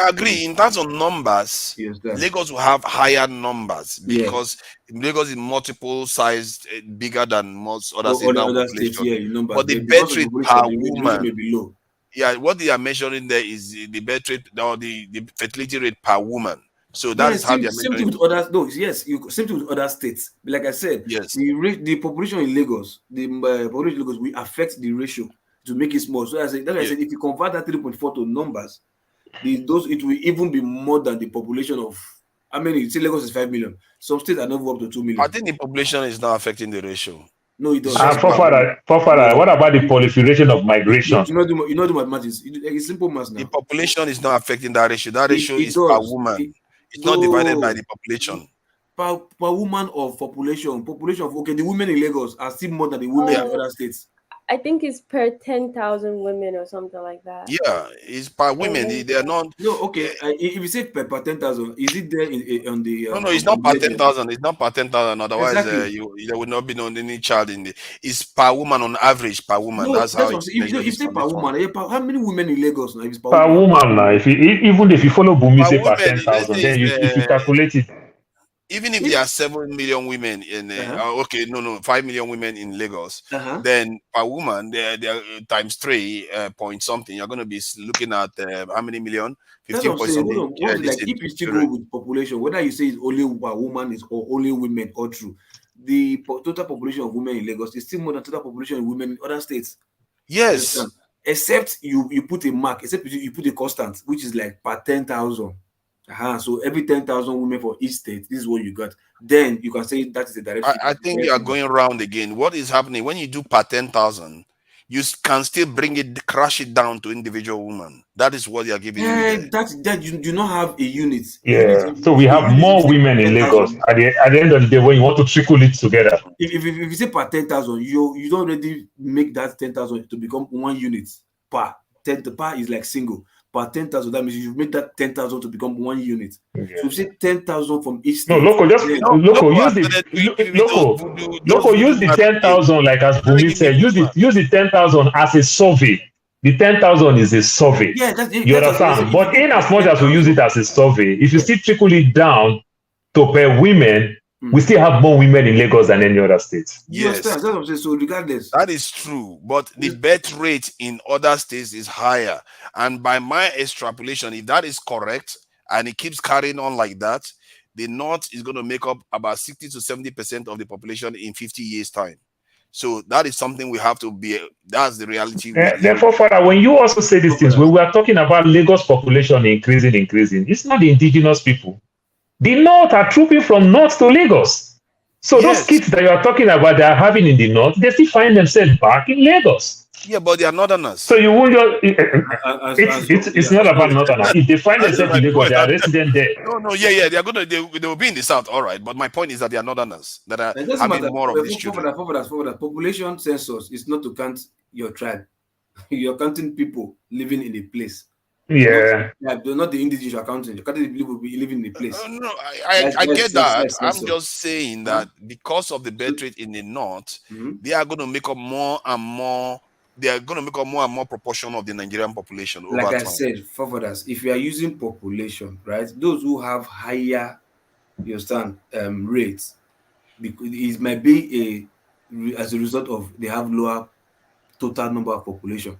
Speaker 16: agree. In terms of numbers, Lagos will have higher numbers because Lagos is multiple sized, bigger than most other states now.
Speaker 1: States,
Speaker 16: but the birth rate per woman
Speaker 1: may be low.
Speaker 16: Yeah, what they are measuring there is the birth rate or the fertility rate per woman. So that is how they are measuring.
Speaker 1: Same thing with others. No, yes, same thing with other states. Like I said,
Speaker 16: yes,
Speaker 1: the population in Lagos, population in Lagos, we affect the ratio to make it small. So I said, if you convert that 3.4 to numbers, it will even be more than the population of. I mean, you see, Lagos is 5 million. Some states are not up to 2 million.
Speaker 16: I think the population is not affecting the ratio.
Speaker 1: No, it does.
Speaker 15: What about the proliferation of migration?
Speaker 1: You know the mathematics. It's simple maths now.
Speaker 16: The population is not affecting that ratio. That ratio is per woman. It's not divided by the population.
Speaker 1: Per woman of population. The women in Lagos are still more than the women in other states.
Speaker 3: I think it's per 10,000 women or something like that.
Speaker 16: Yeah, it's per women. They are not.
Speaker 1: No, okay. If you say per 10,000, is it there on the?
Speaker 16: No, it's not per 10,000. It's not per 10,000. Otherwise,
Speaker 1: exactly.
Speaker 16: there would not be any child in the. It's per woman on average per woman.
Speaker 1: No,
Speaker 16: that's how.
Speaker 1: If you say per woman, how many women in Lagos now? If it's
Speaker 15: per woman now, even if you follow Bumi say per 10,000, then if you calculate it.
Speaker 16: Even if there are 7 million women in 5 million women in Lagos, then per woman they're times 3 point something. You're going to be looking at how many million? 15 point something.
Speaker 1: If you still go with population, whether you say it's only per woman or only women, or true, the total population of women in Lagos is still more than total population of women in other states.
Speaker 16: Yes,
Speaker 1: except you put a mark, except you put a constant, which is like per 10,000. So every 10,000 women for each state, this is what you got. Then you can say that is the direction.
Speaker 16: I think you are going around again. What is happening when you do per 10,000? you can still crash it down to individual women. That is what they are giving you there.
Speaker 1: That you do not have a unit.
Speaker 6: Yeah. So we have more women in Lagos. At the end of the day, when you want to trickle it together.
Speaker 1: If you say per 10,000, you don't already make that 10,000 to become one unit per 10. The per is like single. Per 10,000, that means you make that 10,000 to become one unit. Yeah. So if you say 10,000 from each state.
Speaker 6: No, local, use the 10,000 like as Bumi said. Use the 10,000 as a survey. The 10,000 is a survey.
Speaker 1: Yeah,
Speaker 6: you understand? But in as much as we use it as a survey, if you still trickle it down to per women, we still have more women in Lagos than any other state.
Speaker 16: Yes,
Speaker 1: that's what I'm saying. So regardless,
Speaker 16: that is true. But the birth rate in other states is higher, and by my extrapolation, if that is correct and it keeps carrying on like that, the North is going to make up about 60 to 70% of the population in 50 years' time. So that is something we have to be. That's the reality.
Speaker 6: Therefore, Father, when you also say these things, when we are talking about Lagos population increasing, it's not the indigenous people. The North are trooping from North to Lagos. So those kids that you are talking about, they are having in the North, they still find themselves back in Lagos.
Speaker 16: Yeah, but they are Northerners.
Speaker 6: So you won't just. It's not about Northerners. If they find themselves in Lagos, they are resident there.
Speaker 16: No, yeah, they will be in the South, all right. But my point is that they are Northerners that are having more of these children.
Speaker 1: For population census is not to count your tribe. You're counting people living in a place.
Speaker 6: Yeah.
Speaker 1: They're not the indigenous accounting. You're counting the people living in a place.
Speaker 16: No, I get that. I'm just saying that because of the birth rate in the North, they are going to make up more and more. They are going to make up more and more proportion of the Nigerian population over time.
Speaker 1: Like I said, forefathers, if you are using population, right, those who have higher, you understand, rates, because it might be as a result of they have lower total number of population.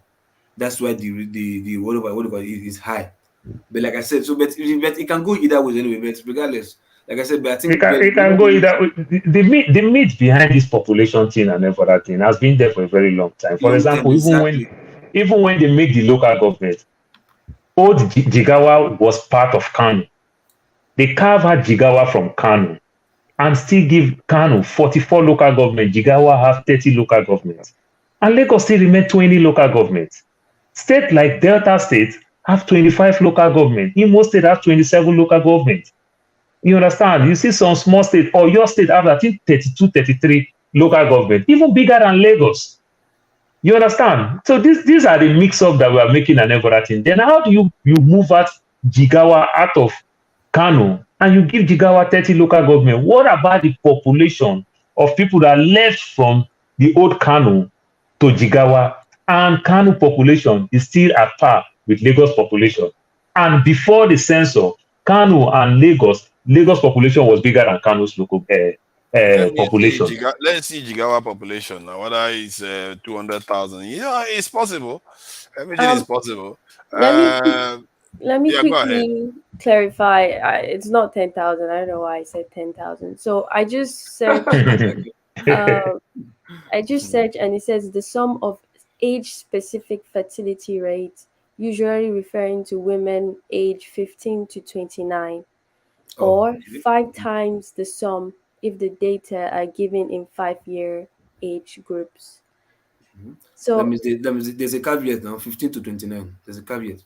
Speaker 1: That's why the whatever is high. But like I said, but it can go either way anyway. But regardless, like I said, but I think
Speaker 6: it can go either way. The meat behind this population thing and every other thing has been there for a very long time. For example, even when they make the local government, old Jigawa was part of Kano. They carve out Jigawa from Kano and still give Kano 44 local governments. Jigawa have 30 local governments, and Lagos still remain 20 local governments. States like Delta State have 25 local government. Imo State have 27 local government. You understand? You see some small state, or your state have, I think, 32, 33 local government, even bigger than Lagos. You understand? So these are the mix-up that we are making and everything. Then how do you move out Jigawa out of Kano and you give Jigawa 30 local government? What about the population of people that left from the old Kano to Jigawa? And Kano population is still at par with Lagos population. And before the census, Kano and Lagos population was bigger than Kano's local population.
Speaker 16: Let's see Jigawa population now. Whether it's 200,000, it's possible. Everything is possible.
Speaker 3: Let me quickly clarify. It's not 10,000. I don't know why I said 10,000. So I just searched. And it says the sum of age-specific fertility rates, usually referring to women aged 15 to 29, or 5 times the sum if the data are given in 5-year age groups. So
Speaker 1: that means there's a caveat now, 15 to 29. There's a caveat.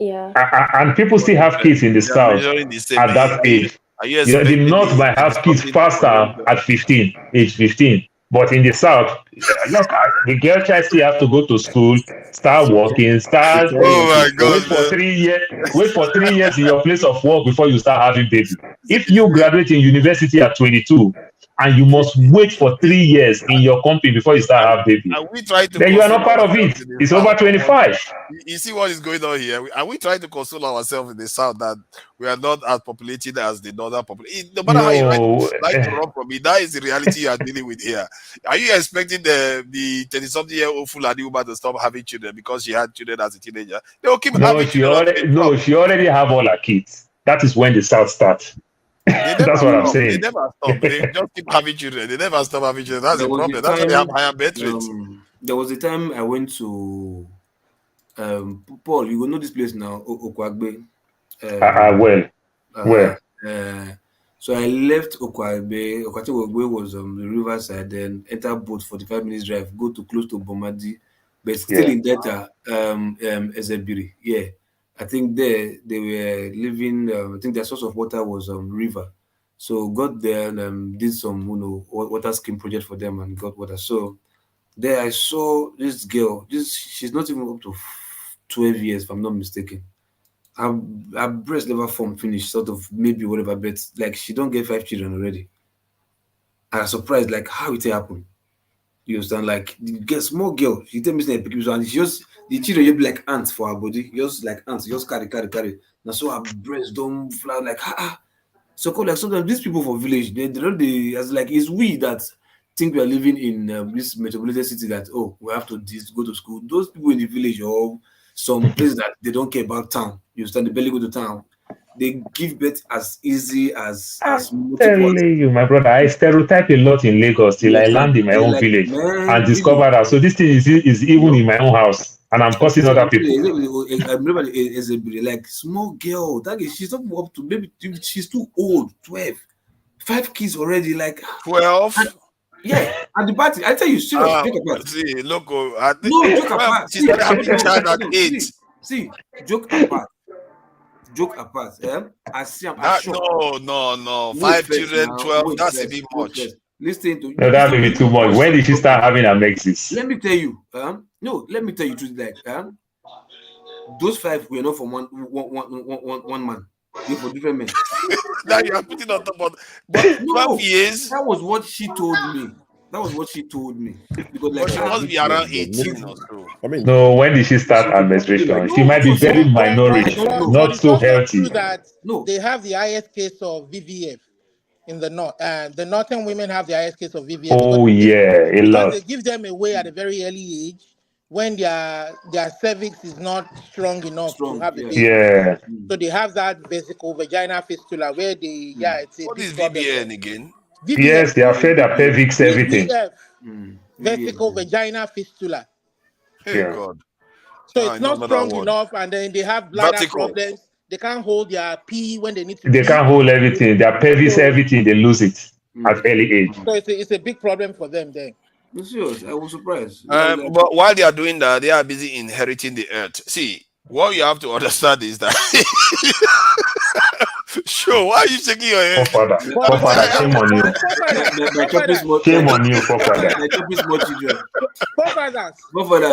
Speaker 3: Yeah.
Speaker 6: And people still have kids in the South at that age. The North might have kids faster at age 15. But in the South, look, the girl child still have to go to school, start working, wait for 3 years. Wait for 3 years in your place of work before you start having baby. If you graduate in university at 22 and you must wait for 3 years in your company before you start having baby, then you are not part of it. It's over 25.
Speaker 16: You see what is going on here? Are we trying to console ourselves in the South that we are not as populated as the Northern population? No matter how you like to run from it, that is the reality you are dealing with here. Are you expecting the 30-something-year-old Fulani woman to stop having children because she had children as a teenager? They will keep having children.
Speaker 6: She already have all her kids. That is when the South starts. That's what I'm saying.
Speaker 16: They never stop. They just keep having children. They never stop having children. That's the problem. That's why they have higher birth rates.
Speaker 1: There was a time I went to Paul. You will know this place now, Okwagbe.
Speaker 6: Where?
Speaker 1: So I left Okwagbe. Okwagbe was on the riverside. Then enter boat 45 minutes drive. Go to close to Bomadi. but still in Delta, Ezebiri. Yeah, I think they were living. I think their source of water was river, so got there and did some water scheme project for them and got water. So there I saw this girl. She's not even up to 12 years, if I'm not mistaken. Her breast never formed finish, sort of maybe whatever, but like she don't get 5 children already. I was surprised, like how it happened. You understand? Like the small girl, she tell me something, and she just the children just be like ants for her body, just like ants, just carry. Now so her breast don't fly like So like sometimes these people for village, they don't as like it's we that think we are living in this metropolitan city that we have to go to school. Those people in the village or some places that they don't care about town. You understand? They barely go to town. They give birth as easy as multiple.
Speaker 6: Telling you, my brother, I stereotype a lot in Lagos till I land in my own village and discover that. So this thing is even in my own house, and I'm causing other people.
Speaker 1: I remember like small girl. That is, she's not up to maybe she's too old. 12, 5 kids already. Like
Speaker 16: 12.
Speaker 1: Yeah, at the party. I tell you, serious. Joke apart.
Speaker 16: See, look, I think
Speaker 1: no, joke apart.
Speaker 16: She's having a child at 8.
Speaker 1: See, joke apart. Joke apart. I see.
Speaker 16: No. 5 children, 12. That's a bit much.
Speaker 1: Listen to.
Speaker 6: No, that may be too much. When did she start having a mexes?
Speaker 1: Let me tell you. Let me tell you truth. Like, those 5 were not from one man. They're for different men.
Speaker 16: Now you are putting on top of. But 12 years.
Speaker 1: That was what she told me. Because like
Speaker 16: she must be around 18 or so.
Speaker 6: No, when did she start her menstruation? She might be very malnourished, not so healthy.
Speaker 14: That they have the highest case of VVF in the north. The northern women have the highest case of VVF.
Speaker 6: Oh yeah, a lot.
Speaker 14: They give them away at a very early age when their cervix is not strong enough to have a baby.
Speaker 6: Yeah.
Speaker 14: So they have that vesical vaginal fistula where they it's a
Speaker 16: what
Speaker 14: big
Speaker 16: is
Speaker 14: problem.
Speaker 16: VVN again?
Speaker 14: VVF.
Speaker 6: Yes, they have fed their pelvics, everything.
Speaker 14: Vesical vaginal fistula.
Speaker 16: Hey God.
Speaker 14: So it's not strong enough, and then they have bladder problems. They can't hold their pee when they need to.
Speaker 6: They can't hold everything. Their pelvis, everything, they lose it at early age.
Speaker 14: So it's a big problem for them then.
Speaker 1: Serious, I was surprised.
Speaker 16: But while they are doing that, they are busy inheriting the earth. See, what you have to understand is that. Sure, why are you shaking your head?
Speaker 6: Father, shame on you. Shame on you, Father.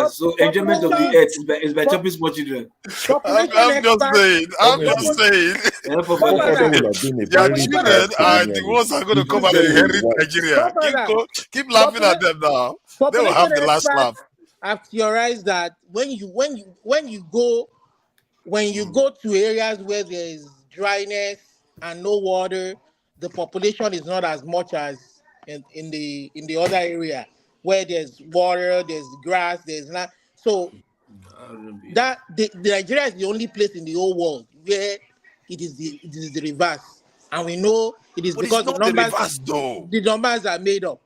Speaker 1: So enjoyment of the earth is by chopping small children.
Speaker 16: I'm just saying. Their children are the ones that are going to come and inherit Nigeria. Keep laughing at them now. They will have the last laugh.
Speaker 14: I've theorized that when you go to areas where there is dryness and no water, the population is not as much as in the other area where there's water, there's grass, there's not. So that the Nigeria is the only place in the whole world where it is the reverse, and we know it is because the numbers are made up.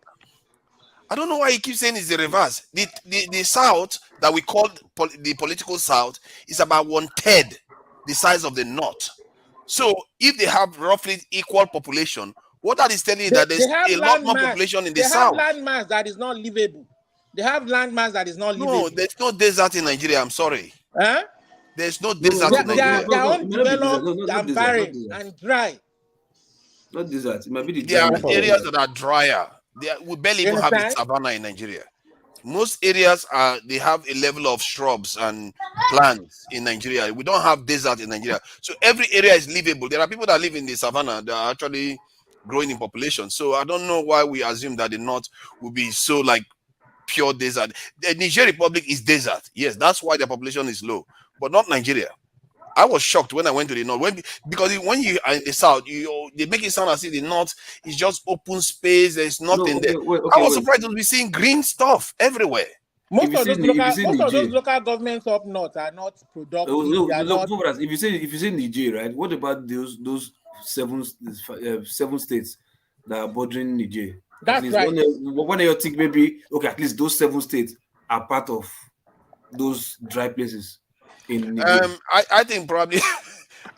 Speaker 16: I don't know why you keep saying it's the reverse. The South that we call the political South is about 1/3 the size of the North. So if they have roughly equal population, what that is telling you that there's a lot more population in the South.
Speaker 14: They have land mass that is not livable. They have land mass that is not livable.
Speaker 16: No, there's no desert in Nigeria. I'm sorry.
Speaker 14: Huh?
Speaker 16: There's no desert in Nigeria.
Speaker 14: They are undeveloped and barren and dry.
Speaker 1: Not desert. It might be
Speaker 16: there are areas that are drier. We barely even have a savanna in Nigeria. Most areas they have a level of shrubs and plants in Nigeria. We don't have desert in Nigeria. So every area is livable. There are people that live in the savannah that are actually growing in population. So I don't know why we assume that the North will be so like pure desert. The Niger Republic is desert. Yes, that's why their population is low, but not Nigeria. I was shocked when I went to the North because when you are in the South, they make it sound as if the North is just open space. There's nothing there. I was surprised to be seeing green stuff everywhere.
Speaker 14: Most of those local governments up north are not productive.
Speaker 1: If you say Niger, right? What about those seven states that are bordering Niger?
Speaker 14: That's right.
Speaker 1: One of your think maybe at least those 7 states are part of those dry places.
Speaker 16: I think probably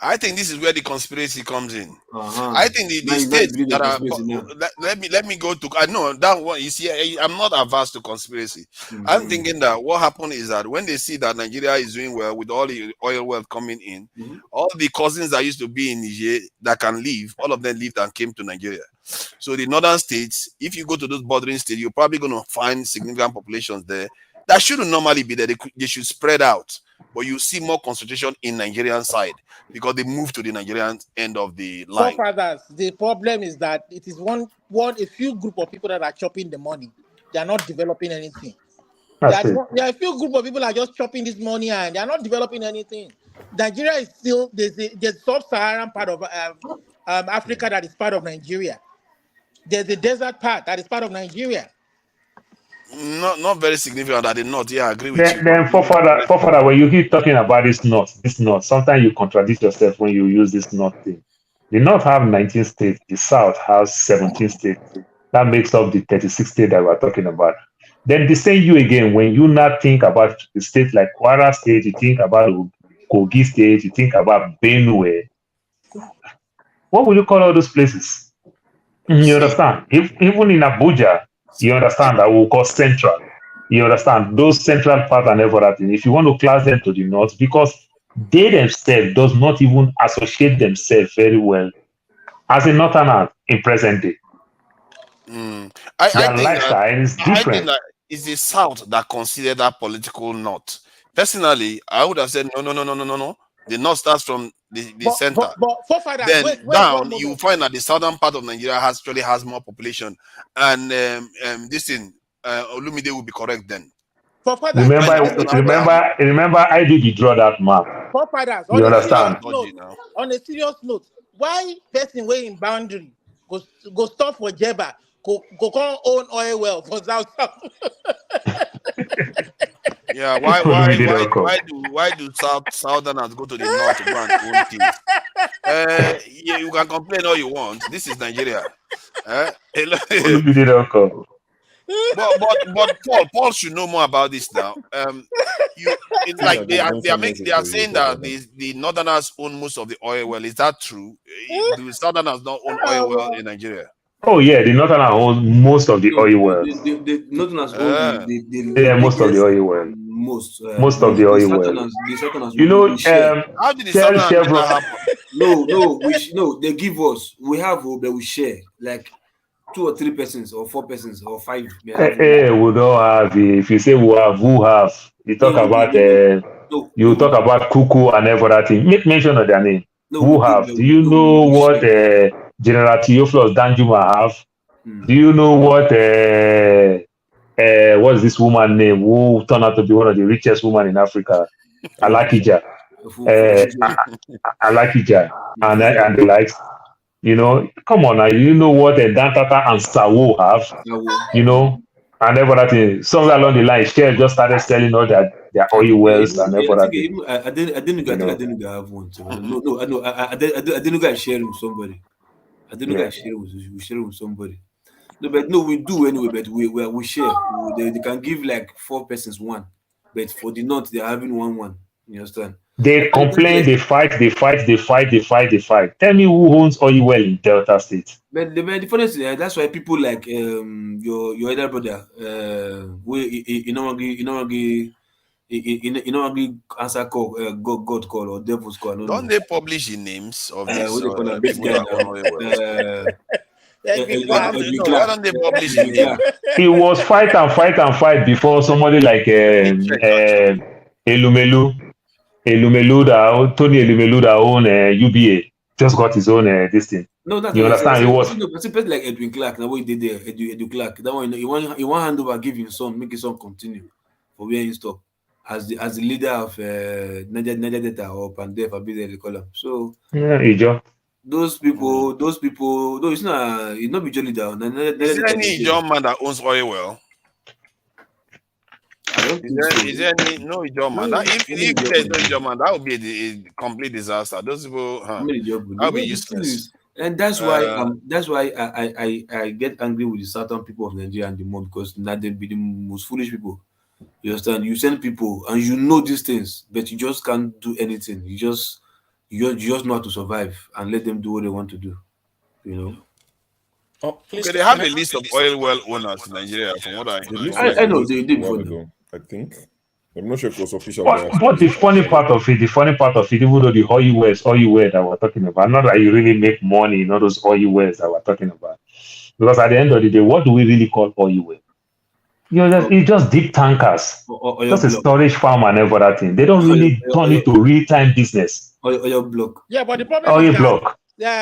Speaker 16: I think this is where the conspiracy comes in.
Speaker 1: Uh-huh.
Speaker 16: I think the states that are let me go to I know that one. You see, I'm not averse to conspiracy. I'm thinking that what happened is that when they see that Nigeria is doing well with all the oil wealth coming in, all the cousins that used to be in Niger that can leave, all of them left and came to Nigeria. So the northern states, if you go to those bordering states, you're probably going to find significant populations there that shouldn't normally be there. They should spread out. But you see more concentration in Nigerian side because they move to the Nigerian end of the line.
Speaker 14: Forefathers, the problem is that it is a few group of people that are chopping the money. They are not developing anything. There are a few group of people that are just chopping this money and they are not developing anything. Nigeria is still there's sub-Saharan part of Africa that is part of Nigeria. There's a desert part that is part of Nigeria.
Speaker 16: Not very significant at the north. Yeah, I agree with you.
Speaker 6: Then forefather, when you keep talking about this north, sometimes you contradict yourself when you use this north thing. The north have 19 states, the south has 17 states. That makes up the 36 states that we're talking about. Then the same you again, when you not think about the states like Kwara State, you think about Kogi State, you think about Benue. What will you call all those places? You understand? Even in Abuja, you understand that we'll call central. You understand those central parts and everything. If you want to class them to the north, because they themselves does not even associate themselves very well as a northerner in present day. Their lifestyle is different.
Speaker 16: I think that it's the south that consider that political north. Personally, I would have said no. The north starts from the center.
Speaker 14: But
Speaker 16: then down, you find that the southern part of Nigeria actually has more population. And this thing, Olumide will be correct then.
Speaker 6: Remember, I did draw that map. You understand?
Speaker 14: On a serious note, why person way in boundary go stop for Jeba, go own oil well for South?
Speaker 16: Yeah, why do Southerners go to the north to go and own things? Yeah, you can complain all you want. This is Nigeria. But Paul should know more about this now. It's like they are saying that the Northerners own most of the oil well. Is that true? Do Southerners not own oil well in Nigeria?
Speaker 6: Oh yeah, the Northerners own most of the oil wells.
Speaker 1: The Northerners own
Speaker 6: most of the oil wells. Most of the oil wells. You know,
Speaker 16: how did the Southerners happen?
Speaker 1: No, they give us. We have, but we share. Like 2 or 3 persons, or 4 persons, or 5.
Speaker 6: We don't have. If you say we have, who have? You talk about you talk about Kuku and everything. Make mention of their name. Who have? Do you know what General Theophilus Danjuma have? Do you know what what's this woman name who turned out to be one of the richest women in Africa? Alakija. Alakija and the likes. You know, come on now, you know what Dantata and Sawo have, you know, and everything. Somewhere along the line, Shell just started selling all their oil wells and everything.
Speaker 1: I didn't have one. No, I didn't go share with somebody. I didn't go share with somebody. No, but no, we do anyway. But we share. They can give like 4 persons one, but for the north they're having one. You understand?
Speaker 6: They complain, they fight. Tell me who owns oil well in Delta State.
Speaker 1: But the funny thing, that's why people like your elder brother, you know, answer call, God call or devil's call.
Speaker 16: Don't they publish the names of these
Speaker 1: people
Speaker 16: that own oil wells?
Speaker 14: Why
Speaker 16: don't they publish the name?
Speaker 6: It was fight before somebody like Tony Elumelu that own UBA just got his own this thing.
Speaker 1: No, that's
Speaker 6: you understand. It was
Speaker 1: like Edwin Clark. Now what he did there, Edwin Clark. That one, he want hand over, give his son, make his son continue for where he stop as the leader of Niger Delta or Pandef, I they call him. So
Speaker 6: yeah,
Speaker 1: those people. No, it's not be Jolly down.
Speaker 16: Is there any Ijo man that owns oil well? Is there any no Ijo man? If there's no Ijo man, that would be a complete disaster. Those people, that would be useless.
Speaker 1: And that's why I get angry with the southern people of Nigeria and the more, because now they be the most foolish people. You understand? You send people and you know these things, but you just can't do anything. You just You just know how to survive and let them do what they want to do. You know.
Speaker 18: Oh, please,
Speaker 16: Okay, they have a list of oil well owners in Nigeria. From what I
Speaker 1: I know they did
Speaker 2: a
Speaker 1: before.
Speaker 2: while ago, I think. I'm not sure if it was official.
Speaker 6: But the funny part of it, even though the oil wells that we're talking about, not that you really make money, not those oil wells that we're talking about. Because at the end of the day, what do we really call oil well? It's just deep tankers, just a storage farm and every other thing. They don't really turn it to real-time business.
Speaker 1: Oil block.
Speaker 14: Yeah, but the problem
Speaker 6: Oil
Speaker 14: is that
Speaker 6: block.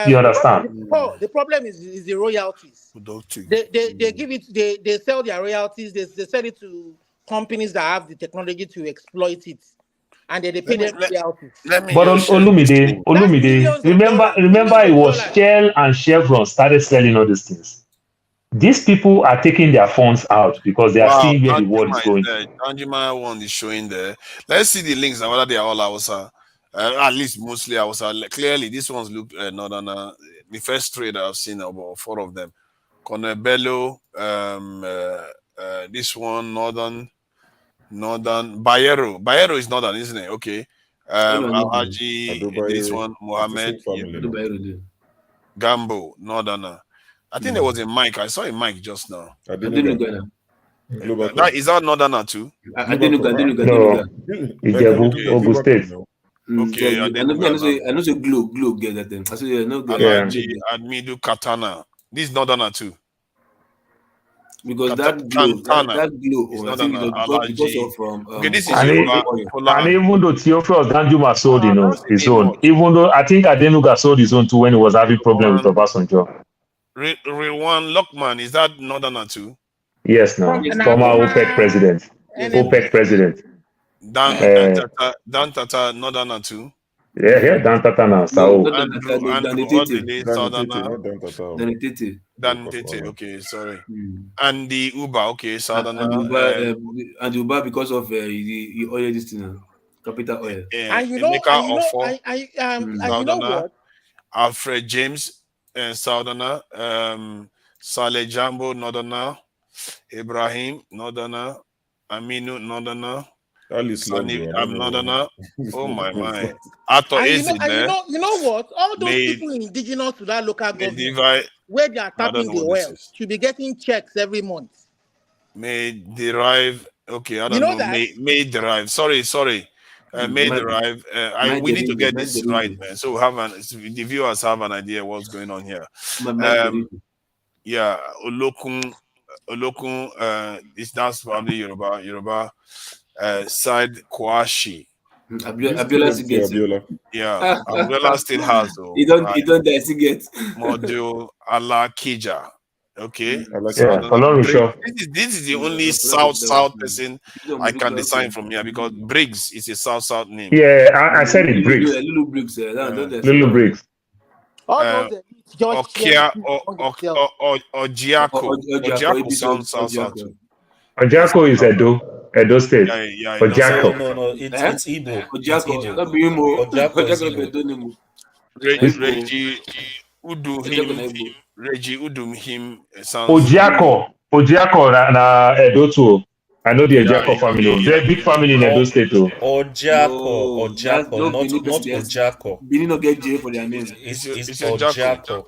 Speaker 6: You understand?
Speaker 14: the problem is the royalties. They give it. They sell their royalties. They sell it to companies that have the technology to exploit it, and they pay them royalties.
Speaker 6: But Olumide, remember it was Shell and Chevron started selling all these things. These people are taking their funds out because they are seeing where the world is going.
Speaker 16: Danjuma one is showing there. Let's see the links and whether they are all Hausa. At least mostly Hausa. Clearly, these ones look northern. The first three that I've seen, about 4 of them. Colonel Bello, this one, northern. Bayero is northern, isn't it? Okay. Alhaji, this one, Mohammed, Gambo, northerner. I think there was a mic. I saw a mic just now. Is that northerner too?
Speaker 1: No,
Speaker 6: Ogun State.
Speaker 16: Okay,
Speaker 1: I know say glue get that thing. I say no.
Speaker 16: Admidu Katana. This is northerner too.
Speaker 1: Because that glue, I think because of
Speaker 16: okay, this is
Speaker 6: and even though Theophilus Danjuma sold his own, even though I think Adenuga sold his own too when he was having problems with Obasanjo.
Speaker 16: Rilwan Lokman, is that northerner too?
Speaker 6: Yes, now former OPEC president.
Speaker 16: Dan Tata, northerner too.
Speaker 6: Yeah, Dan Tata now.
Speaker 16: Dan Tete, okay, sorry. And the Uber, okay, Southerner.
Speaker 1: And the Uber because of the oil this thing, capital oil.
Speaker 14: And you know what?
Speaker 16: Alfred James, Southerner. Saleh Jambo, northerner. Ibrahim, northerner. Aminu, northerner. Northerner. Oh my.
Speaker 14: You know what? All those people indigenous to that local government where they are tapping the oil should be getting checks every month.
Speaker 16: May derive. Okay, I don't know. May derive. Sorry. May derive. We need to get this right, man. So the viewers have an idea what's going on here. Yeah, Olokun. That's probably Yoruba. Side Kwashi.
Speaker 1: Abiola still gets it.
Speaker 16: Yeah, Abiola still has though.
Speaker 1: He don't die still get.
Speaker 16: Model Ala Kija. Okay. This is the only South person I can design from here because Briggs is a South name.
Speaker 6: Yeah, I said it Briggs.
Speaker 1: Lulu Briggs.
Speaker 6: Lulu Briggs.
Speaker 16: Ojiako sounds South too.
Speaker 6: Ojiako is Edo State.
Speaker 16: Yeah.
Speaker 6: Ojiako.
Speaker 18: No, it's Igbo.
Speaker 1: Ojiako. Not be Imo.
Speaker 18: Ojiako is
Speaker 16: Reggie Udum him sounds.
Speaker 6: Ojiako na Edo too. I know the Ojiako family. They're a big family in Edo State too.
Speaker 18: Ojiako, not Ojiako.
Speaker 1: Benin not get J for their name.
Speaker 18: It's Ojiako.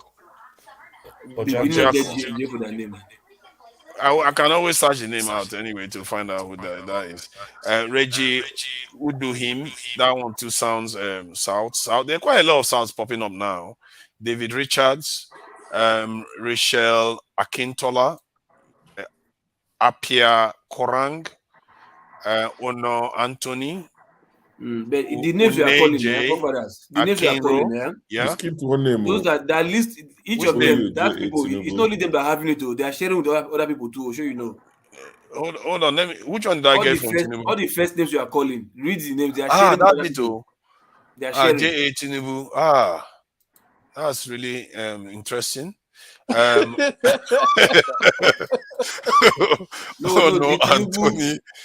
Speaker 1: Benin not get J for their name.
Speaker 16: I can always search the name out anyway to find out who that is. Reggie Uduhim, that one too sounds South. There are quite a lot of sounds popping up now. David Richards, Rachel Akintola, Apia Korang, Ono Anthony.
Speaker 1: But the names you are calling, the names you are calling,
Speaker 16: yeah.
Speaker 2: Skip one name.
Speaker 1: Those that list, each of them, that people, it's not only them that are having it too. They are sharing with other people too. I'll show you know.
Speaker 16: Hold on, which one did I get from Tinubu?
Speaker 1: All the first names you are calling, read the names. They are sharing.
Speaker 16: That's it too.
Speaker 1: They are sharing.
Speaker 16: J.A. Tinubu. That's really interesting. Anthony.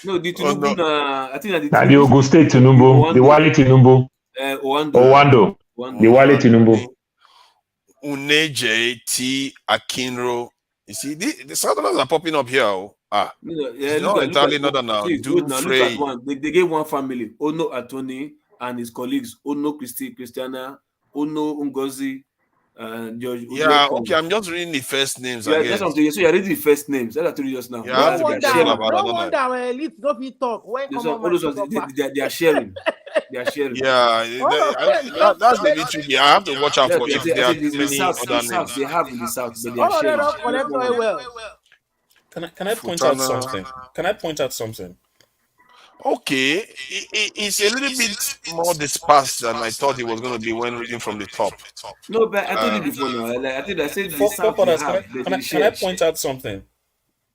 Speaker 1: The Tinubu. I think
Speaker 6: that the Ogun State Tinubu, the Wale Tinubu, Owando, the Wale Tinubu.
Speaker 16: Uneje T Akinro. You see, the Southerners are popping up here.
Speaker 1: Look entirely
Speaker 16: northern now.
Speaker 1: They gave one family. Ono Atoni, and his colleagues, Ono Christiana, Ono Ngozi, George
Speaker 16: Yeah,
Speaker 1: Udweko.
Speaker 16: okay, I'm just reading the first names
Speaker 1: Yeah,
Speaker 16: again.
Speaker 1: that's what I'm saying. So you're reading the first names. That's what I told you just now.
Speaker 16: Yeah, I have to be careful about
Speaker 14: no
Speaker 16: that, don't
Speaker 14: wonder
Speaker 16: I?
Speaker 14: our elite don't fit talk when
Speaker 1: Those
Speaker 14: common
Speaker 1: all those
Speaker 14: man
Speaker 1: ones,
Speaker 14: talk back.
Speaker 1: they are sharing. They are sharing.
Speaker 16: Yeah, that's the bit tricky. I have to watch out
Speaker 1: Yeah,
Speaker 16: for
Speaker 1: I
Speaker 16: if
Speaker 1: say
Speaker 16: there are
Speaker 1: the
Speaker 16: too many
Speaker 1: South,
Speaker 16: other
Speaker 1: the South,
Speaker 16: names.
Speaker 1: they have in the South, but they are
Speaker 14: All of them
Speaker 1: sharing.
Speaker 14: don't collect oil well.
Speaker 18: Can I point out something? Can I point out something?
Speaker 16: Okay, it's a little bit more dispersed than I thought it was going to be when reading from the top.
Speaker 1: No, but I told you before now. Like, I think I said the
Speaker 18: For
Speaker 1: South they
Speaker 18: others,
Speaker 1: have, but they
Speaker 18: can
Speaker 1: share.
Speaker 18: I point out something?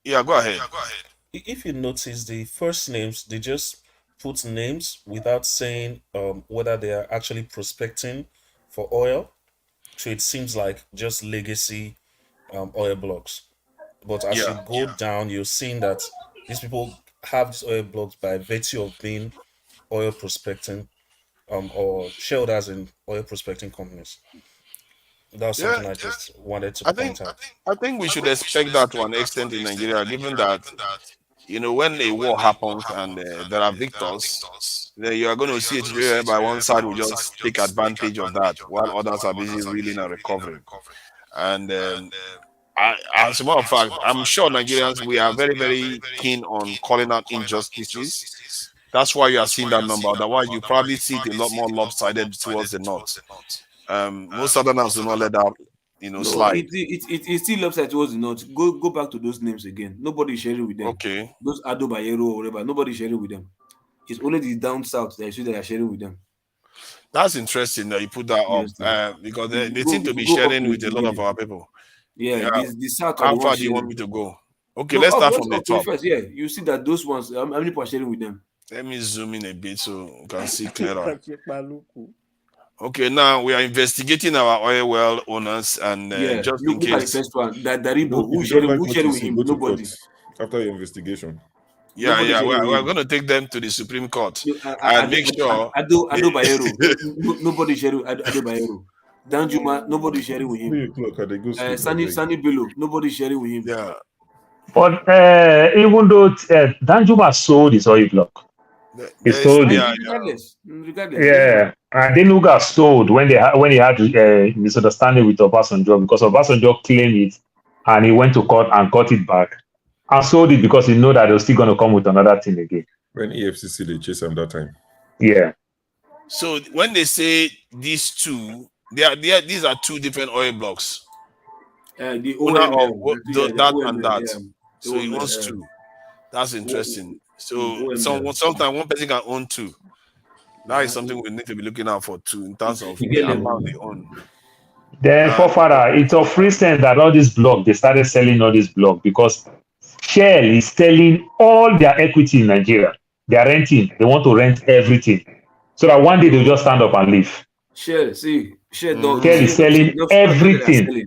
Speaker 16: Yeah, go ahead.
Speaker 18: If you notice the first names, they just put names without saying whether they are actually prospecting for oil. So it seems like just legacy oil blocks. But as you go down, you're seeing that these people have these oil blocks by virtue of being oil prospecting or shareholders in oil prospecting companies. That's something I just wanted to point out.
Speaker 16: I think we should expect that to an extent in Nigeria, given that when a war happens and there are victors, then you are going to see it whereby one side will just take advantage of that while others are busy reeling and recovering. And as a matter of fact, I'm sure Nigerians, we are very, very keen on calling out injustices. That's why you are seeing that number. Otherwise, you probably see it a lot more lopsided towards the north. Most southerners do not let that, slide.
Speaker 1: It still looks like towards the north. Go back to those names again. Nobody is sharing with them.
Speaker 16: Okay.
Speaker 1: Those Ado Bayero or whatever, nobody is sharing with them. It's only the down south that they are sharing with them.
Speaker 16: That's interesting that you put that up because they seem to be sharing with a lot of our people.
Speaker 1: Yeah, the south.
Speaker 16: How far do you want me to go? Okay, let's start from the top.
Speaker 1: First, yeah, you see that those ones. How many people are sharing with them?
Speaker 16: Let me zoom in a bit so you can see clearer. Okay, now we are investigating our oil well owners and just in
Speaker 1: look at the
Speaker 16: case.
Speaker 1: first one. Daribo, who sharing with him? Nobody.
Speaker 2: After your investigation.
Speaker 16: Yeah, we're going to take them to the Supreme Court and make sure.
Speaker 1: Ado Bayero, nobody sharing Ado Bayero. Danjuma, nobody sharing with him. Sani Bello, nobody sharing with him.
Speaker 16: Yeah.
Speaker 6: But even though Danjuma sold his oil block, he sold it.
Speaker 1: Regardless.
Speaker 6: Yeah, and then who got sold when he had misunderstanding with Obasanjo because Obasanjo claimed it and he went to court and got it back and sold it because he knew that they were still going to come with another thing again.
Speaker 2: When EFCC they chase him that time.
Speaker 6: Yeah.
Speaker 16: So when they say these two, these are two different oil blocks.
Speaker 1: The
Speaker 16: that and that. Yeah. So he owns two. That's interesting. So sometimes one person can own two. That is something we need to be looking out for too in terms of the amount they own.
Speaker 6: Then for further, it's of recent that all these blocks, they started selling all these blocks because Shell is selling all their equity in Nigeria. They are renting. They want to rent everything. So that one day they'll just stand up and leave.
Speaker 1: Shell
Speaker 6: is selling everything.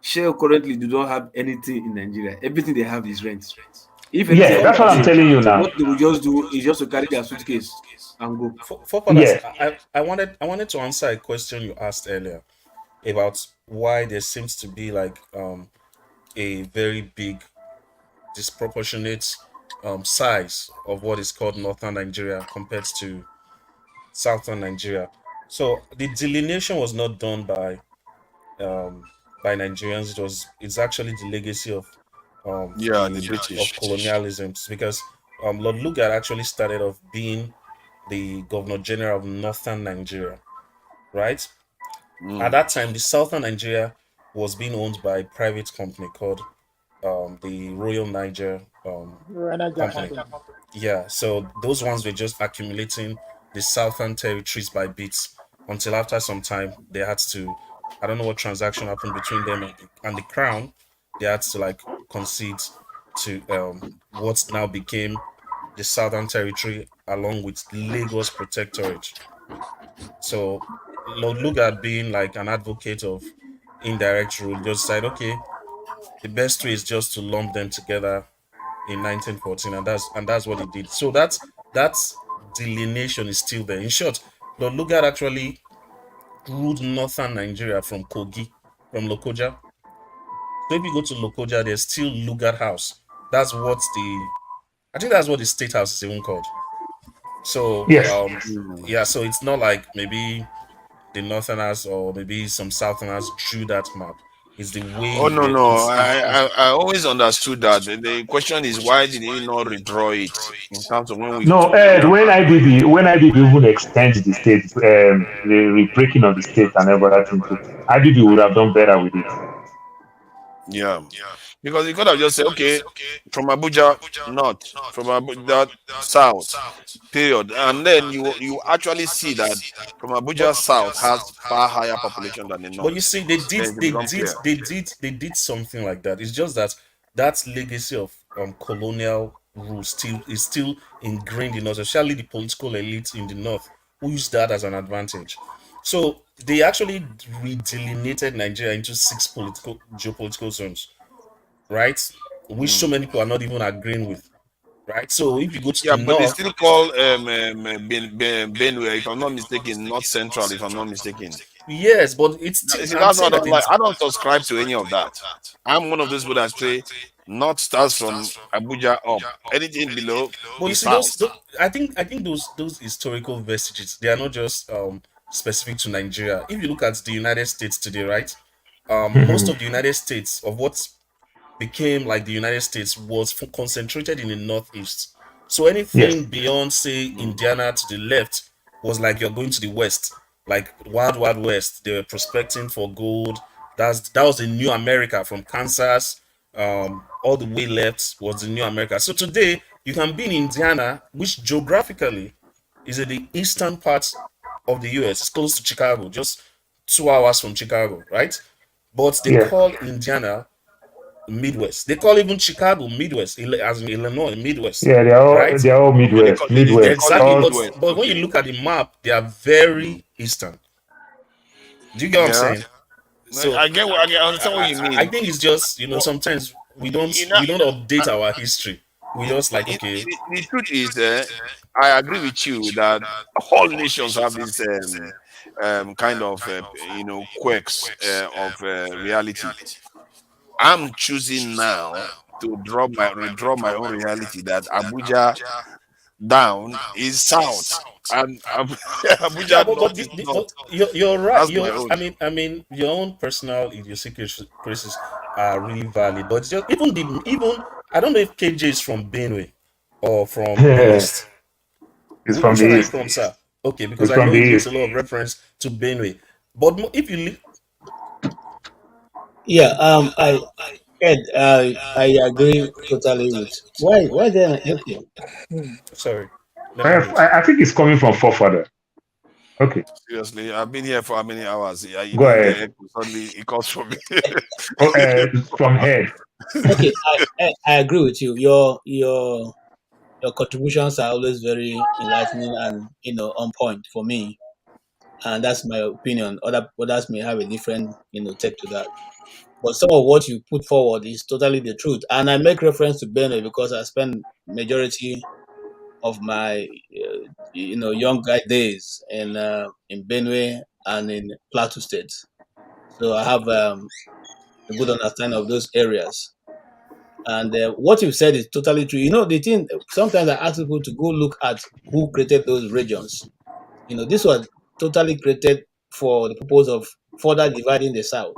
Speaker 1: Shell currently do not have anything in Nigeria. Everything they have is rent.
Speaker 6: That's what I'm telling you now.
Speaker 1: What they will just do is just to carry their suitcase and go.
Speaker 18: I wanted to answer a question you asked earlier about why there seems to be like a very big disproportionate size of what is called northern Nigeria compared to southern Nigeria. So the delineation was not done by Nigerians. It's actually the legacy of
Speaker 16: the British
Speaker 18: of colonialism, because Lord Lugard actually started off being the Governor General of northern Nigeria, right? At that time, the southern Nigeria was being owned by a private company called the Royal Niger company. Yeah, so those ones were just accumulating the southern territories by bits until after some time they had to, I don't know what transaction happened between them and the crown. They had to like concede to what now became the southern territory along with Lagos Protectorate. So Lord Lugard, being like an advocate of indirect rule, just said, okay, the best way is just to lump them together in 1914, and that's what he did. So that delineation is still there. In short, Lord Lugard actually ruled northern Nigeria from Kogi, from Lokoja. So if you go to Lokoja, there's still Lugard House. I think that's what the state house is even called. So
Speaker 6: Yes.
Speaker 18: yeah, so it's not like maybe the Northerners or maybe some Southerners drew that map. It's the way
Speaker 16: Oh no, no.
Speaker 18: it's
Speaker 16: I always understood that. The question is why did he not redraw it in terms of when we
Speaker 6: No,
Speaker 16: took the
Speaker 6: When IBB even extend the state, the breaking of the state and everything too, IBB would have done better with it.
Speaker 16: Yeah, because you could have just said, okay, from Abuja north, from Abuja south, period, and then you actually see that from Abuja south has far higher population than the
Speaker 18: But you
Speaker 16: north.
Speaker 18: see,
Speaker 16: Then it will become clear.
Speaker 18: they did something like that. It's just that that legacy of colonial rule still ingrained in us, especially the political elite in the north who used that as an advantage. So they actually redelineated Nigeria into six geopolitical zones, right? Which so many people are not even agreeing with, right? So if you go to
Speaker 16: Yeah,
Speaker 18: the
Speaker 16: but they
Speaker 18: north,
Speaker 16: still call Benue, if I'm not mistaken, North Central, if I'm not mistaken.
Speaker 18: yes, but it's still
Speaker 16: See,
Speaker 18: I'm
Speaker 16: that's
Speaker 18: saying
Speaker 16: what I
Speaker 18: that
Speaker 16: don't like. I don't subscribe to any of that. I'm one of those people that say North starts from Abuja up. Anything below
Speaker 18: But you
Speaker 16: is
Speaker 18: see,
Speaker 16: south.
Speaker 18: I think those historical vestiges, they are not just specific to Nigeria. If you look at the United States today, right? Most of the United States of what became like the United States was concentrated in the Northeast. So anything
Speaker 6: Yes.
Speaker 18: beyond, say, Indiana to the left was like you're going to the West, like Wild Wild West. They were prospecting for gold. That was the new America from Kansas, all the way left was the new America. So today you can be in Indiana, which geographically is in the eastern part of the US. It's close to Chicago, just 2 hours from Chicago, right? But they
Speaker 6: Yes.
Speaker 18: call Indiana Midwest. They call even Chicago Midwest, as in Illinois Midwest,
Speaker 6: Yeah,
Speaker 18: right?
Speaker 6: they're all
Speaker 16: Okay,
Speaker 6: Midwest.
Speaker 16: they
Speaker 6: Midwest.
Speaker 16: call it
Speaker 18: Exactly,
Speaker 6: All
Speaker 16: Midwest.
Speaker 18: but when you
Speaker 16: Okay.
Speaker 18: look at the map, they are very eastern. Do you get what I'm
Speaker 16: Yeah.
Speaker 18: saying? So
Speaker 16: I understand what you
Speaker 18: I
Speaker 16: mean.
Speaker 18: think it's just
Speaker 16: But
Speaker 18: sometimes
Speaker 16: you know,
Speaker 18: we don't update our history. We just like okay,
Speaker 16: the truth is, I agree with you that all nations have this kind of quirks of reality. I'm choosing now to redraw my own reality that Abuja down is south and
Speaker 18: yeah,
Speaker 16: Abuja north is north.
Speaker 18: but you're right.
Speaker 16: That's my own.
Speaker 18: I mean, your own personal idiosyncrasies are really valid. But it's just even I don't know if KJ is from Benue or from the East.
Speaker 6: it's from
Speaker 18: Which
Speaker 6: the
Speaker 18: one are you
Speaker 6: east.
Speaker 18: from, sir? Okay, because
Speaker 6: It's
Speaker 18: I
Speaker 6: from
Speaker 18: know
Speaker 6: the
Speaker 18: he makes
Speaker 6: east.
Speaker 18: a lot of reference to Benue. But if you
Speaker 15: Yeah, Ed, I agree totally with. Why then? Okay.
Speaker 18: sorry, let me mute.
Speaker 6: I think it's coming from forefather. Okay,
Speaker 16: Seriously, I've been here for how many hours? Yeah, you
Speaker 6: go
Speaker 16: didn't get
Speaker 6: ahead.
Speaker 16: echo. Suddenly it comes from me.
Speaker 6: From head.
Speaker 15: Okay, I agree with you. Your contributions are always very enlightening and on point for me, and that's my opinion. Others may have a different take to that. But some of what you put forward is totally the truth, and I make reference to Benue because I spent majority of my young guy days in Benue and in Plateau State, so I have a good understanding of those areas. And what you said is totally true. The thing, sometimes I ask people to go look at who created those regions. This was totally created for the purpose of further dividing the South.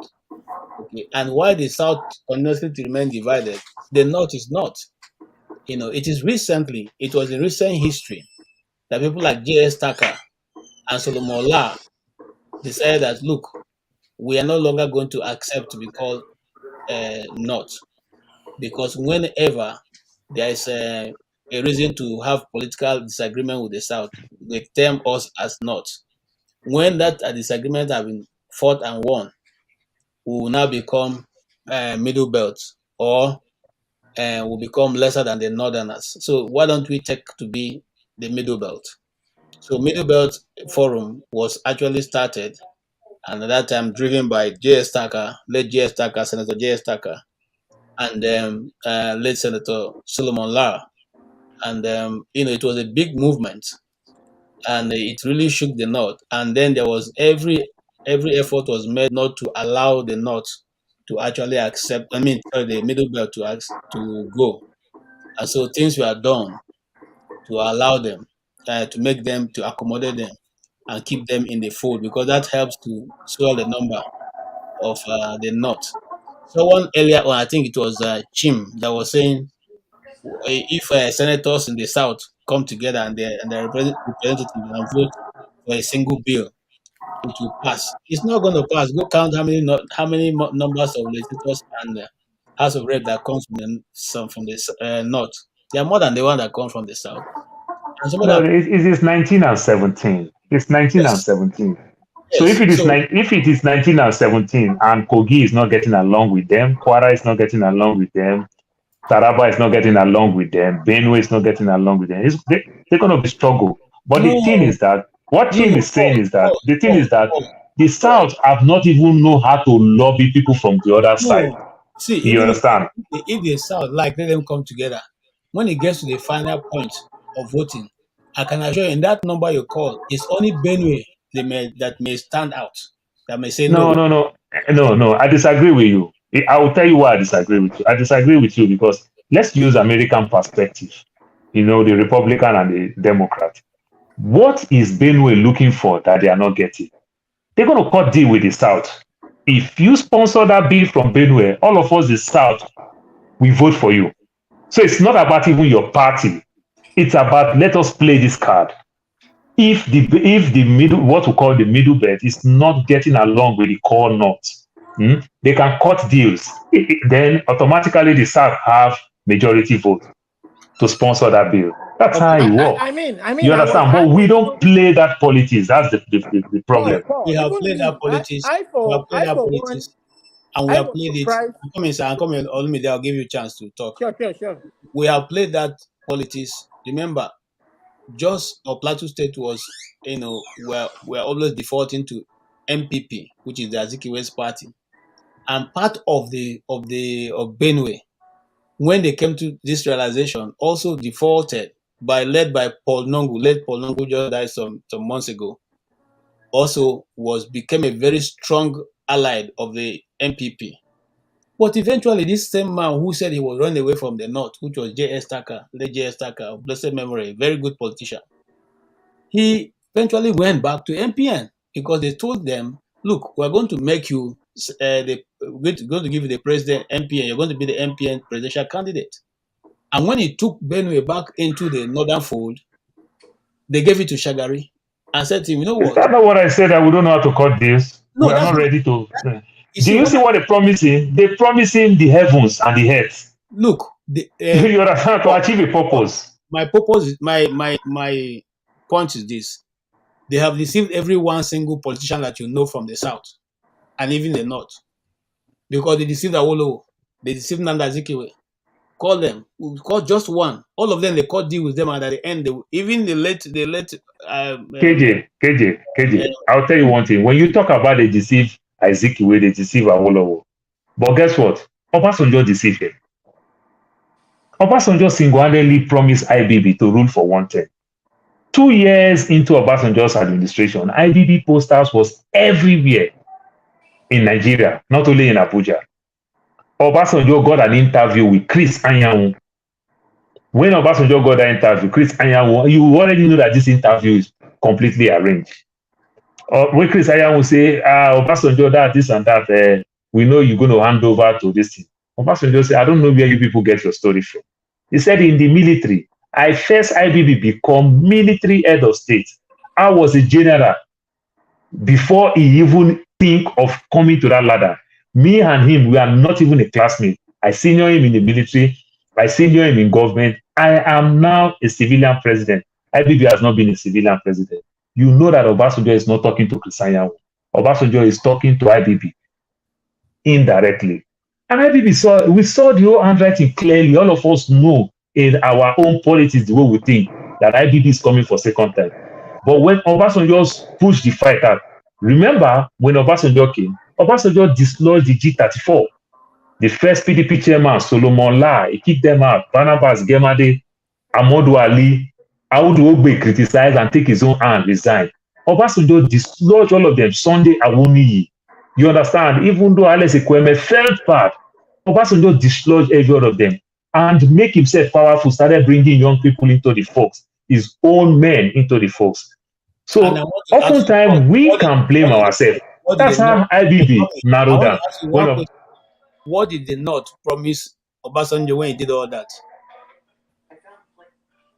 Speaker 15: Okay. And why the South continuously to remain divided, the North is not. It was in recent history that people like J.S. Tucker and Solomon La decided that, look, we are no longer going to accept to be called North. Because whenever there is a reason to have political disagreement with the South, they term us as North. When that disagreement has been fought and won, we will now become middle belt or will become lesser than the Northerners. So why don't we take to be the middle belt? So middle belt forum was actually started and at that time driven by J.S. Tucker, late J.S. Tucker, Senator J.S. Tucker, and late Senator Solomon La. And it was a big movement, and it really shook the North. And then there was every effort was made not to allow the North to actually accept. I mean, sorry, the Middle Belt to go. And so things were done to allow them. to make them, to accommodate them and keep them in the fold, because that helps to swell the number of the North. Someone earlier on, I think it was Chim, that was saying if senators in the South come together and their representatives and vote for a single bill, it will pass. It's not going to pass. Go count how many numbers of legislators and House of Rep that comes from the North. They are more than the one that comes from the South. And some of
Speaker 6: No,
Speaker 15: that,
Speaker 6: it is 19 and 17. It's 19
Speaker 15: yes,
Speaker 6: and 17.
Speaker 15: yes.
Speaker 6: So if it is
Speaker 15: So,
Speaker 6: if it is 19 and 17 and Kogi is not getting along with them, Kwara is not getting along with them, Taraba is not getting along with them, Benue is not getting along with them, they're going to be struggle. But the thing is that what Tim is saying is that the thing is that the South have not even know how to lobby people from the other side.
Speaker 15: no. See,
Speaker 6: You
Speaker 15: even
Speaker 6: understand?
Speaker 15: if the South like, let them come together. When it gets to the final point of voting, I can assure you, in that number you call, it's only Benue that may stand out, that may say no.
Speaker 6: No. I disagree with you. I will tell you why I disagree with you. I disagree with you because let's use American perspective. You know, the Republican and the Democrat. What is Benue looking for that they are not getting? They're going to cut deal with the South. If you sponsor that bill from Benue, all of us, the South, we vote for you. So it's not about even your party. It's about let us play this card. If the middle, what we call the middle belt, is not getting along with the core North, they can cut deals. Then automatically the South have majority vote to sponsor that bill. That's how it works.
Speaker 14: I mean,
Speaker 6: You understand? But we don't play that politics. That's the problem.
Speaker 15: We have played that politics. We have played that politics, and we have played it. Come in, sir. Come in, Olumide. I'll give you a chance to talk.
Speaker 14: Sure.
Speaker 15: We have played that politics. Remember, Jos or Plateau State was, we're always defaulting to MPP, which is the Azikiwe's party, and part of Benue, when they came to this realization, also defaulted led by Paul Nongu. Led Paul Nongu just died some months ago. Also became a very strong ally of the MPP. But eventually, this same man who said he was running away from the North, which was J.S. Tucker, late J.S. Tucker, of blessed memory, a very good politician, he eventually went back to MPN because they told them, look, we're going to make you, going to give you the president MPN, you're going to be the MPN presidential candidate. And when he took Benue back into the northern fold, they gave it to Shagari and said to him, you know what?
Speaker 6: Is that not what I said, that we don't know how to cut deals?
Speaker 15: No,
Speaker 6: we are not ready to. Do
Speaker 15: you
Speaker 6: see what they're promising? They're promising the heavens and the earth.
Speaker 15: Look,
Speaker 6: you understand, to achieve a purpose.
Speaker 15: My purpose, my point is this: they have deceived every one single politician that you know from the South and even the North, because they deceived Awolowo, they deceived Nanda Azikiwe. Call them, call just one. All of them, they cut deal with them, and at the end, they let.
Speaker 6: KJ. I'll tell you one thing. When you talk about they deceive Azikiwe, they deceive Awolowo. But guess what? Obasanjo deceived him. Obasanjo single-handedly promised IBB to rule for 1 term. 2 years into Obasanjo's administration, IBB posters was everywhere in Nigeria, not only in Abuja. Obasanjo got an interview with Chris Anyanwu. When Obasanjo got that interview, Chris Anyanwu, you already know that this interview is completely arranged. When Chris Anyanwu say, Obasanjo, this and that, we know you're going to hand over to this thing. Obasanjo said, I don't know where you people get your story from. He said, in the military, I first IBB become military head of state. I was a general before he even think of coming to that ladder. Me and him, we are not even a classmate. I senior him in the military. I senior him in government. I am now a civilian president. IBB has not been a civilian president. You know that Obasanjo is not talking to Chris Anyanwu. Obasanjo is talking to IBB indirectly. And IBB we saw the whole handwriting clearly. All of us know in our own politics the way we think that IBB is coming for second time. But when Obasanjo pushed the fight out, remember when Obasanjo came, Obasanjo dislodged the G34. The first PDP chairman, Solomon La, he kicked them out. Barnabas Gemade, Amadou Ali, Audu Ogbe criticized and take his own hand, resign. Obasanjo dislodged all of them. Sunday Awoniyi. You understand? Even though Alex Ekweme felt bad, Obasanjo dislodged every one of them and make himself powerful, started bringing young people into the folks. his own men into the force.
Speaker 15: And I
Speaker 6: So
Speaker 15: want to ask you,
Speaker 6: oftentimes we can blame ourselves.
Speaker 15: what did
Speaker 6: That's
Speaker 15: the North
Speaker 6: how IBB
Speaker 15: promise? I
Speaker 6: narrowed
Speaker 15: want
Speaker 6: down.
Speaker 15: to ask you
Speaker 6: One
Speaker 15: one
Speaker 6: of
Speaker 15: question. What did the North promise Obasanjo when he did all that?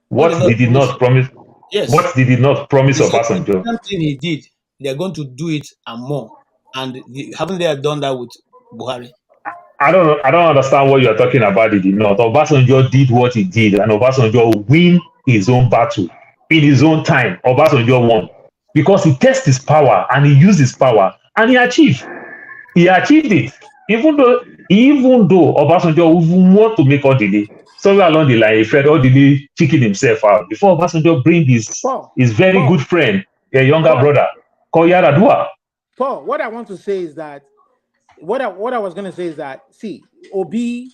Speaker 15: What did
Speaker 6: what
Speaker 15: not
Speaker 6: did he
Speaker 15: promise?
Speaker 6: not promise?
Speaker 15: Yes.
Speaker 6: What did he not promise
Speaker 15: He said the
Speaker 6: Obasanjo?
Speaker 15: same thing he did, they're going to do it and more. And haven't they done that with Buhari?
Speaker 6: I don't understand what you're talking about. He did not. Obasanjo did what he did, and Obasanjo win his own battle in his own time. Obasanjo won because he tested his power and he used his power and he achieved. He achieved it. Even though Obasanjo even want to make all delay, somewhere along the line, he felt all delay chicken himself out before Obasanjo bring his very good friend, a younger brother, called Yaradua.
Speaker 14: Paul, what I want to say is that what I was going to say is that, see, Obi,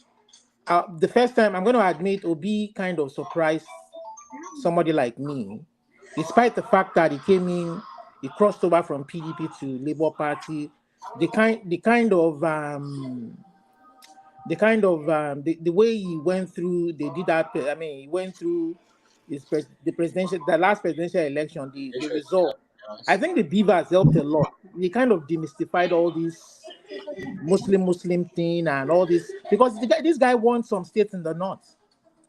Speaker 14: the first time I'm going to admit Obi kind of surprised somebody like me, despite the fact that he came in, he crossed over from PDP to Labour Party, the way he went through, they did that. I mean, he went through the last presidential election, the result. I think the Beavers helped a lot. They kind of demystified all this Muslim thing and all this, because this guy won some states in the north,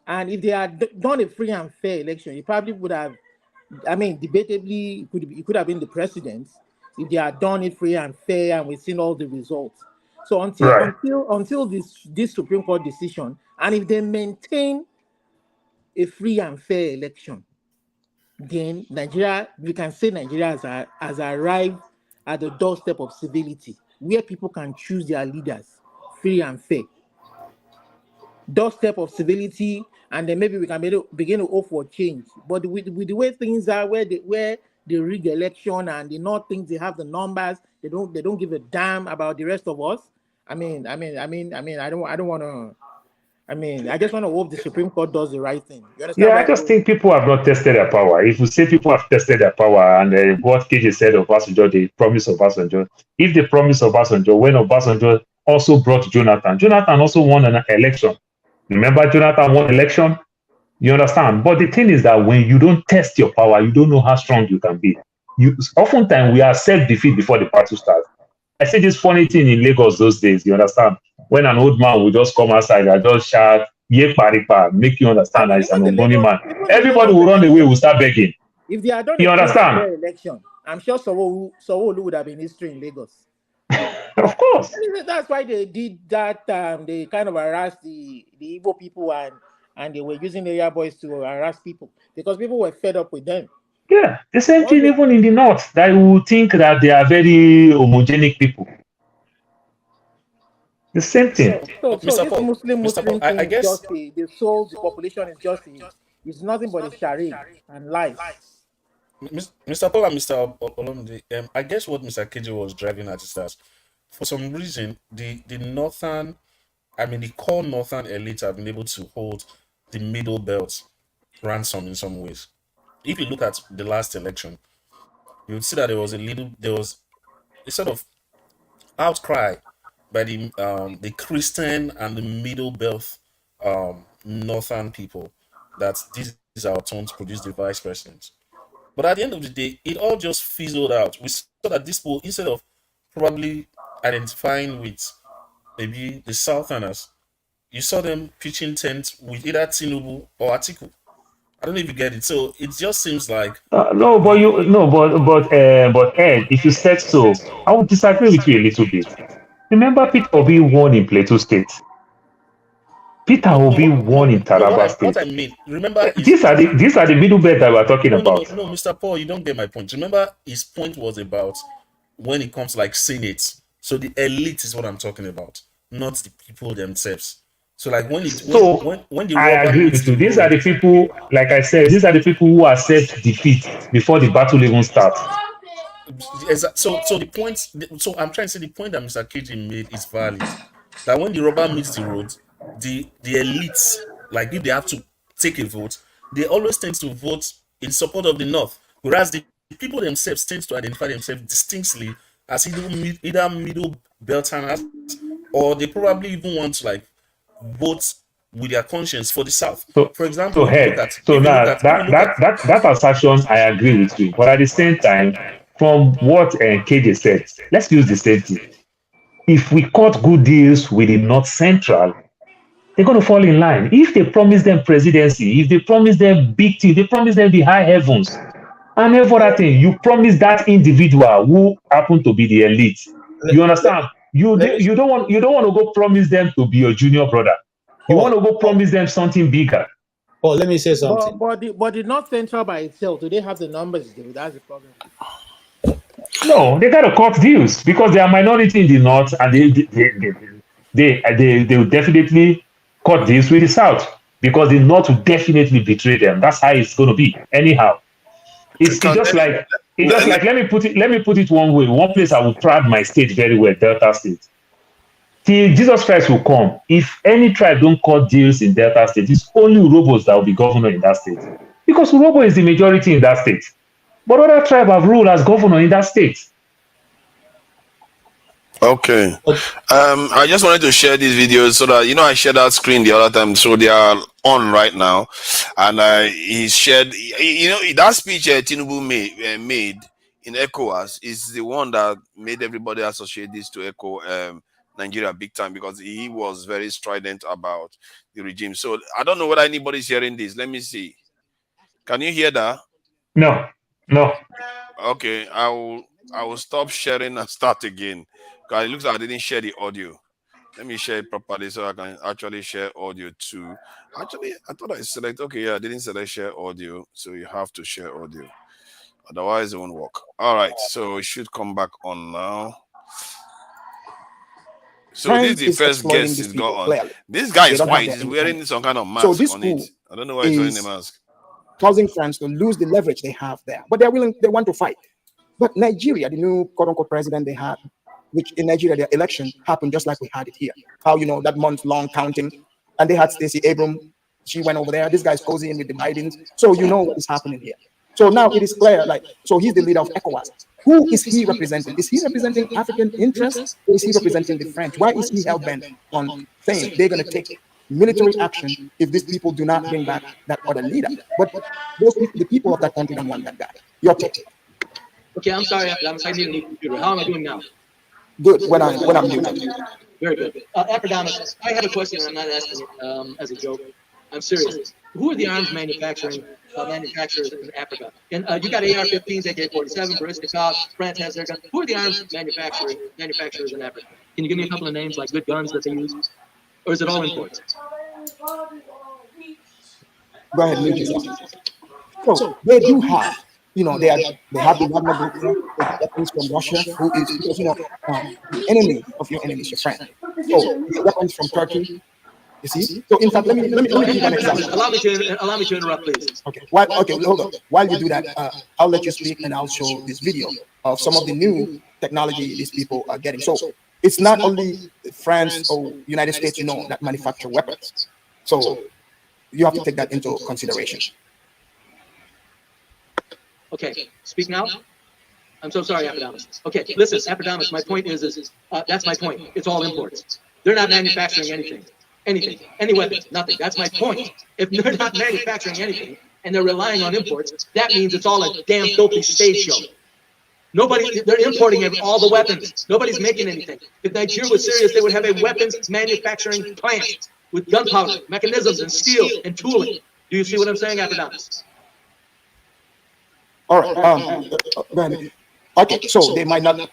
Speaker 14: and if they had done a free and fair election, he probably would have. I mean, debatably, he could have been the president if they had done it free and fair, and we've seen all the results. So until this Supreme Court decision, and if they maintain a free and fair election, then Nigeria, we can say Nigeria has arrived at the doorstep of civility, where people can choose their leaders free and fair. Doorstep of civility, and then maybe we can begin to hope for change. But with the way things are, where they rig election and they not think they have the numbers, they don't give a damn about the rest of us. I mean, I don't want to. I mean, I just want to hope the Supreme Court does the right thing. You understand?
Speaker 6: Yeah, I just think people have not tested their power. If we say people have tested their power, and what KJ said of Obasanjo, they promise Obasanjo. If they promise Obasanjo, when Obasanjo also brought Jonathan also won an election. Remember, Jonathan won election? You understand? But the thing is that when you don't test your power, you don't know how strong you can be. Oftentimes, we are self-defeat before the battle starts. I see this funny thing in Lagos those days, you understand? When an old man would just come outside and just shout, "Ye paripa," make you understand that he's an Ogoni man. Everybody will run away, will start begging.
Speaker 14: If they had done
Speaker 6: you
Speaker 14: a
Speaker 6: understand?
Speaker 14: Election, I'm sure Sowolu would have been history in Lagos.
Speaker 6: Of course.
Speaker 14: That's why they did that. They kind of harassed the Igbo people, and they were using area boys to harass people because people were fed up with them.
Speaker 6: Yeah, the same thing even in the north, that you would think that they are very homogenic people. The same thing.
Speaker 14: So this Muslim thing
Speaker 18: I guess
Speaker 14: just the soul, the population is just it's nothing but a charade and lies.
Speaker 18: Mr. Paul and Mr. Olomide, I guess what Mr. KJ was driving at is that for some reason the northern, the core northern elites have been able to hold the middle belt ransom in some ways. If you look at the last election, you would see that there was a sort of outcry by the Christian and the middle belt northern people that this is our turn to produce the vice president. But at the end of the day, it all just fizzled out. We saw that this people, instead of probably identifying with maybe the Southerners, you saw them pitching tents with either Tinubu or Atiku. I don't know if you get it. So it just seems like
Speaker 6: But Ed, if you said so, I would disagree with you a little bit. Remember, Peter Obi won in Plateau State. Peter Obi won in Taraba State.
Speaker 18: What I mean, remember,
Speaker 6: these are the middle belt that we're talking about.
Speaker 18: No, Mr. Paul, you don't get my point. Remember, his point was about when it comes to like Senate. So the elite is what I'm talking about, not the people themselves. So like when the
Speaker 6: I agree with you. These are the people, like I said, these are the people who accept defeat before the battle even starts.
Speaker 18: So the point. So I'm trying to say the point that Mr. KJ made is valid. That when the rubber meets the road, the elites, like if they have to take a vote, they always tend to vote in support of the North, whereas the people themselves tend to identify themselves distinctly as either middle belterners, or they probably even want to like vote with their conscience for the South.
Speaker 6: So,
Speaker 18: for example,
Speaker 6: that assertion, I agree with you. But at the same time, from what KJ said, let's use the same thing. If we cut good deals with the North Central, they're going to fall in line. If they promise them presidency, if they promise them big things, they promise them the high heavens, and every other thing, you promise that individual who happen to be the elite. You understand? You don't want to go promise them to be your junior brother. You want to go promise them something bigger.
Speaker 15: Oh, let me say something.
Speaker 14: But the North Central by itself, do they have the numbers? That's the problem.
Speaker 6: No, they got to cut deals because they are minority in the North, and they will definitely cut deals with the South because the North will definitely betray them. That's how it's going to be. Anyhow, it's just like let me put it one way. One place I will pride my state very well, Delta State. Till Jesus Christ will come, if any tribe don't cut deals in Delta State, it's only Urobos that will be governor in that state. Because Urobo is the majority in that state. But other tribes have ruled as governor in that state.
Speaker 16: Okay. I just wanted to share these videos so that, I shared that screen the other time, so they are on right now. And he shared, that speech Tinubu made in ECOWAS is the one that made everybody associate this to Nigeria big time, because he was very strident about the regime. So I don't know whether anybody's hearing this. Let me see. Can you hear that?
Speaker 6: No.
Speaker 16: Okay, I will stop sharing and start again. Because it looks like I didn't share the audio. Let me share it properly so I can actually share audio too. Actually, I thought I select. Okay, yeah, I didn't select share audio, so you have to share audio. Otherwise, it won't work. All right, so it should come back on now. So this is the first guest he's got on.
Speaker 17: Clearly.
Speaker 16: This guy is white. He's wearing some kind of mask on it. I don't know why he's wearing a mask.
Speaker 17: Causing France to lose the leverage they have there. But they want to fight. But Nigeria, the new quote-unquote president they had, which in Nigeria, their election happened just like we had it here. How, that month-long counting. And they had Stacey Abrams. She went over there. This guy's cozy in with the Bidens. So you know what is happening here. So now it is clear, so he's the leader of ECOWAS. Who is he representing? Is he representing African interests, or is he representing the French? Why is he hell-bent on saying they're going to take military action if these people do not bring back that other leader? But the people of that country don't want that guy. Your take.
Speaker 20: Okay, I'm sorry. I need a new computer. How am I doing now?
Speaker 17: Good. When I'm muted.
Speaker 20: Very good. Epidemics. I have a question, and I'm not asking it as a joke. I'm serious. Who are the arms manufacturers in Africa? And you got AR-15s, AK-47, Ballistic, France has their guns. Who are the arms manufacturers in Africa? Can you give me a couple of names, like good guns that they use? Or is it all imports?
Speaker 17: Go ahead, mute yourself. So they do have, they have the Wagner group, they get weapons from Russia, who is, because, the enemy of your enemy is your friend. So you get weapons from Turkey. You see? So in fact, let me give you an example.
Speaker 20: Allow me to interrupt, please.
Speaker 17: Okay. Hold on. While you do that, I'll let you speak, and I'll show this video of some of the new technology these people are getting. So it's not only France or United States, that manufacture weapons. So you have to take that into consideration.
Speaker 20: Okay. Speak now. I'm so sorry, Epidemics. Okay. Listen, Epidemics. My point is that's my point. It's all imports. They're not manufacturing anything. Any weapons, nothing. That's my point. If they're not manufacturing anything and they're relying on imports, that means it's all a damn filthy stage show. They're importing all the weapons. Nobody's making anything. If Nigeria was serious, they would have a weapons manufacturing plant with gunpowder, mechanisms, and steel and tooling. Do you see what I'm saying, Epidemics?
Speaker 17: All right. Okay, so they might not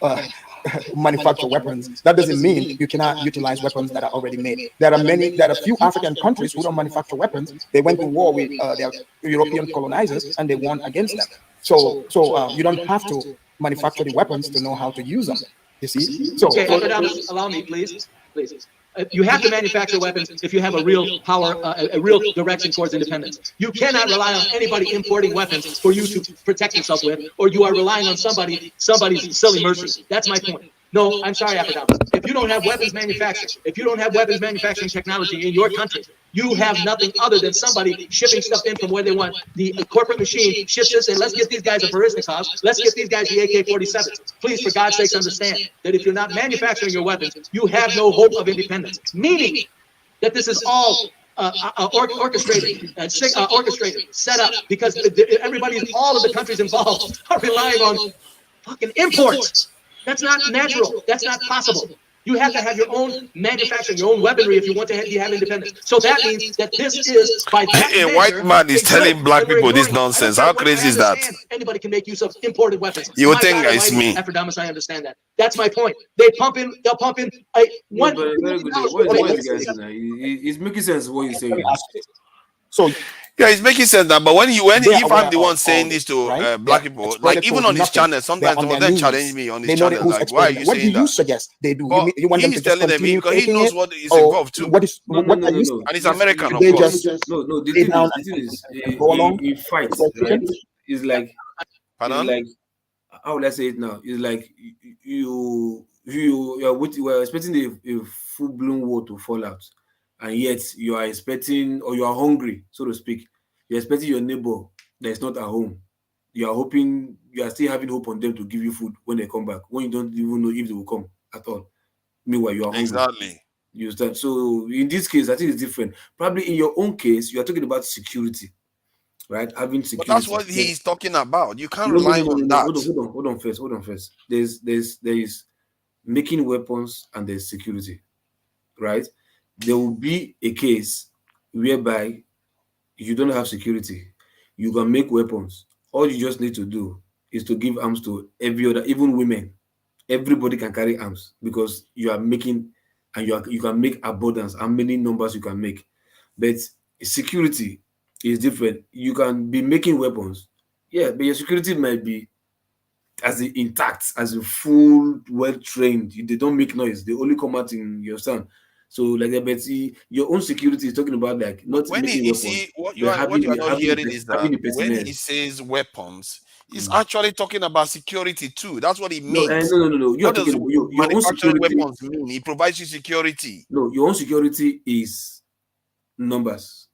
Speaker 17: manufacture weapons. That doesn't mean you cannot utilize weapons that are already made. There are a few African countries who don't manufacture weapons. They went to war with their European colonizers and they won against them. So you don't have to manufacture the weapons to know how to use them. You see? So
Speaker 20: okay, allow me, please. You have to manufacture weapons if you have a real power, a real direction towards independence. You cannot rely on anybody importing weapons for you to protect yourself with, or you are relying on somebody's silly mercy. That's my point. No, I'm sorry, Africa. If you don't have weapons manufacturing technology in your country, you have nothing other than somebody shipping stuff in from where they want. The corporate machine ships this, and let's get these guys a Ballistic, let's get these guys the AK-47s. Please, for God's sakes, understand that if you're not manufacturing your weapons, you have no hope of independence. Meaning that this is all orchestrated, set up, because all of the countries involved are relying on fucking imports. That's not natural. That's not possible. You have to have your own manufacturing, your own weaponry if you want to have independence. So that means that this is, by that
Speaker 16: A
Speaker 20: measure,
Speaker 16: white man is telling black people this nonsense. How crazy is that?
Speaker 20: Anybody can make use of imported weapons.
Speaker 16: You would
Speaker 20: My
Speaker 16: think
Speaker 20: God
Speaker 16: it's
Speaker 20: Almighty,
Speaker 16: me.
Speaker 20: Ephraidamus, I understand that. That's my point. They'll pump in one.
Speaker 1: But very good. What is the guy saying now? It's making sense what you're saying.
Speaker 17: So
Speaker 16: yeah, it's making sense now. But if I'm the one saying this to
Speaker 17: right?
Speaker 16: black people, like even on this channel, sometimes some of them challenge me on this channel. Like, why are you
Speaker 17: what
Speaker 16: saying
Speaker 17: do you
Speaker 16: that?
Speaker 17: suggest they do?
Speaker 16: But
Speaker 17: You want them to
Speaker 16: he's
Speaker 17: just
Speaker 16: telling them
Speaker 17: continue
Speaker 16: because he
Speaker 17: taking
Speaker 16: knows
Speaker 17: it?
Speaker 16: what is
Speaker 17: Or
Speaker 16: involved too.
Speaker 17: what is
Speaker 1: No,
Speaker 17: what
Speaker 1: no,
Speaker 17: are
Speaker 1: no,
Speaker 17: you
Speaker 1: no.
Speaker 16: And it's American, of
Speaker 17: they
Speaker 16: course.
Speaker 17: just
Speaker 1: No, the
Speaker 17: lay
Speaker 1: thing
Speaker 17: down
Speaker 1: is,
Speaker 17: go along
Speaker 1: in fights,
Speaker 17: with the
Speaker 1: right?
Speaker 17: politicians?
Speaker 1: It's like,
Speaker 16: Pardon?
Speaker 1: it's like, how would I say it now? It's like we're expecting a full blown war to fall out, and yet you are expecting, or you are hungry, so to speak. You're expecting your neighbor that is not at home. You are hoping, you are still having hope on them to give you food when they come back, when you don't even know if they will come at all. Meanwhile, you are hungry.
Speaker 16: Exactly.
Speaker 1: You understand? So in this case, I think it's different. Probably in your own case, you are talking about security, right? Having security.
Speaker 16: But that's what he's talking about. You can't
Speaker 1: No,
Speaker 16: rely on that.
Speaker 1: Hold on first. There is making weapons and there's security, right? There will be a case whereby you don't have security. You can make weapons. All you just need to do is to give arms to every other, even women. Everybody can carry arms because you are making, and you can make abundance, how many numbers you can make. But security is different. You can be making weapons, yeah, but your security might be as intact, as a full, well trained. They don't make noise. They only come out in your sound. So like that, but your own security is talking about like not
Speaker 16: When
Speaker 1: making
Speaker 16: you
Speaker 1: weapons.
Speaker 16: see what you
Speaker 1: but
Speaker 16: are not hearing
Speaker 1: the
Speaker 16: is
Speaker 1: having
Speaker 16: that
Speaker 1: the
Speaker 16: when
Speaker 1: personnel.
Speaker 16: he says weapons, he's actually talking about security too. That's what it
Speaker 1: No,
Speaker 16: means.
Speaker 1: no. You are
Speaker 16: What does
Speaker 1: talking about your own
Speaker 16: manufacturing
Speaker 1: security.
Speaker 16: weapons mean? He provides you security.
Speaker 1: No, your own security is numbers.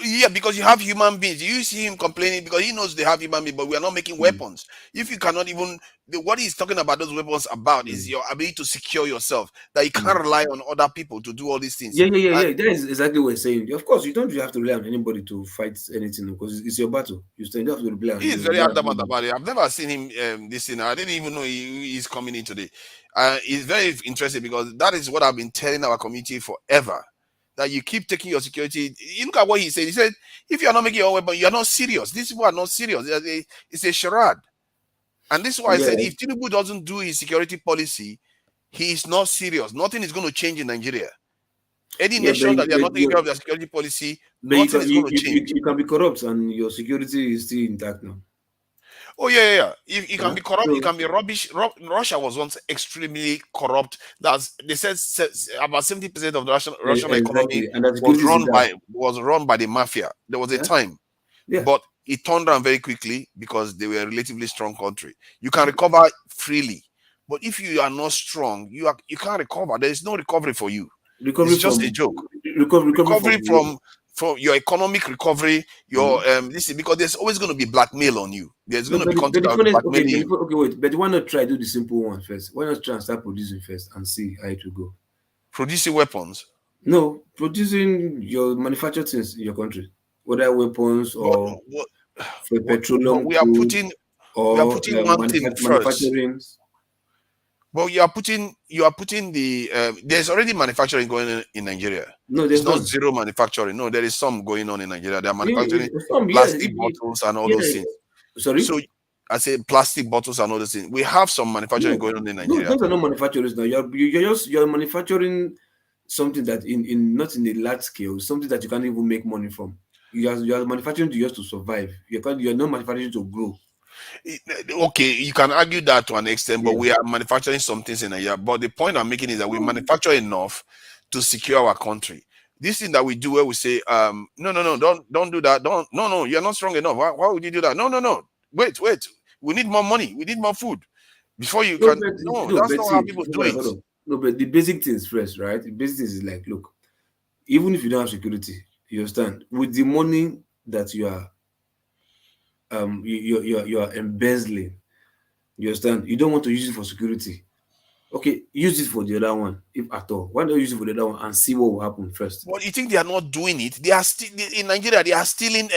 Speaker 16: Yeah, because you have human beings. You see him complaining because he knows they have human beings, but we are not making weapons. If you cannot even, what he's talking about those weapons about is your ability to secure yourself. That you can't rely on other people to do all these things.
Speaker 1: Yeah. That is exactly what he's saying. Of course, you don't have to rely on anybody to fight anything because it's your battle. You still have to rely on.
Speaker 16: He is very adamant about it. I've never seen him this thing. I didn't even know he's coming in today. He's very interesting because that is what I've been telling our community forever. That you keep taking your security. You look at what he said. He said, if you are not making your own weapon, you are not serious. These people are not serious. It's a charade. And this is why I said, if Tinubu doesn't do his security policy, he is not serious. Nothing is going to change in Nigeria. Any nation that they are not taking care of their security policy, nothing is going to change.
Speaker 1: You can be corrupt and your security is still intact now.
Speaker 16: Oh yeah. You can be corrupt. You can be rubbish. Russia was once extremely corrupt. They said about 70% of the Russian economy was run by the mafia. There was a time, but it turned around very quickly because they were a relatively strong country. You can recover freely, but if you are not strong, you can't recover. There is no recovery for you. It's just a joke. Recovery from your economic recovery, your this is because there's always going to be blackmail on you. There's going to be content that will blackmail you.
Speaker 1: Okay, wait, but why not try do the simple one first? Why not try and start producing first and see how it will go?
Speaker 16: Producing weapons?
Speaker 1: No, producing your manufactured things in your country, whether weapons or for petroleum.
Speaker 16: We are putting one thing first. But you are putting the there's already manufacturing going on in Nigeria.
Speaker 1: No,
Speaker 16: there's not zero manufacturing. No, there is some going on in Nigeria. They are manufacturing plastic bottles and all those things.
Speaker 1: Sorry?
Speaker 16: So I say plastic bottles and all those things. We have some manufacturing going on in Nigeria.
Speaker 1: No, those are not manufacturers now. You're manufacturing something that in not in a large scale, something that you can't even make money from. You are manufacturing just to survive. You're not manufacturing to grow.
Speaker 16: Okay, you can argue that to an extent, but we are manufacturing some things in a year. But the point I'm making is that we manufacture enough to secure our country. This thing that we do where we say, no, don't do that. No, you're not strong enough. Why would you do that? No. Wait. We need more money. We need more food. Before you can. That's not how people do it.
Speaker 1: No, but the basic things first, right? The basic things is like, look, even if you don't have security, you understand, with the money that you are you are embezzling, you understand, you don't want to use it for security. Okay, use it for the other one, if at all. Why don't you use it for the other one and see what will happen first?
Speaker 16: But you think they are not doing it? They are still in Nigeria. They are stealing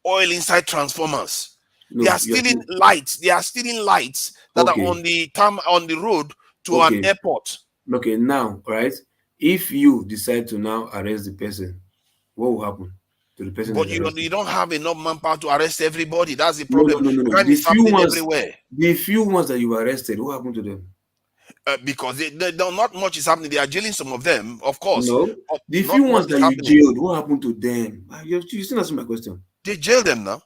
Speaker 16: oil inside transformers.
Speaker 1: No,
Speaker 16: They are
Speaker 1: you are
Speaker 16: stealing
Speaker 1: still,
Speaker 16: lights. They are stealing lights that are
Speaker 1: okay,
Speaker 16: on the road to an
Speaker 1: okay,
Speaker 16: airport.
Speaker 1: okay. Now, right? If you decide to now arrest the person, what will happen to the person that
Speaker 16: But
Speaker 1: is arrested?
Speaker 16: you don't have enough manpower to arrest everybody. That's the
Speaker 1: No, no,
Speaker 16: problem.
Speaker 1: no, no, no.
Speaker 16: Crime is happening everywhere.
Speaker 1: The few ones that you arrested, what happened to them?
Speaker 16: Because not much is happening. They are jailing some of them, of course.
Speaker 1: No, the
Speaker 16: Not
Speaker 1: few
Speaker 16: much
Speaker 1: ones
Speaker 16: is
Speaker 1: that you
Speaker 16: happening.
Speaker 1: jailed, what happened to them? You still answer my question.
Speaker 16: They jailed them now.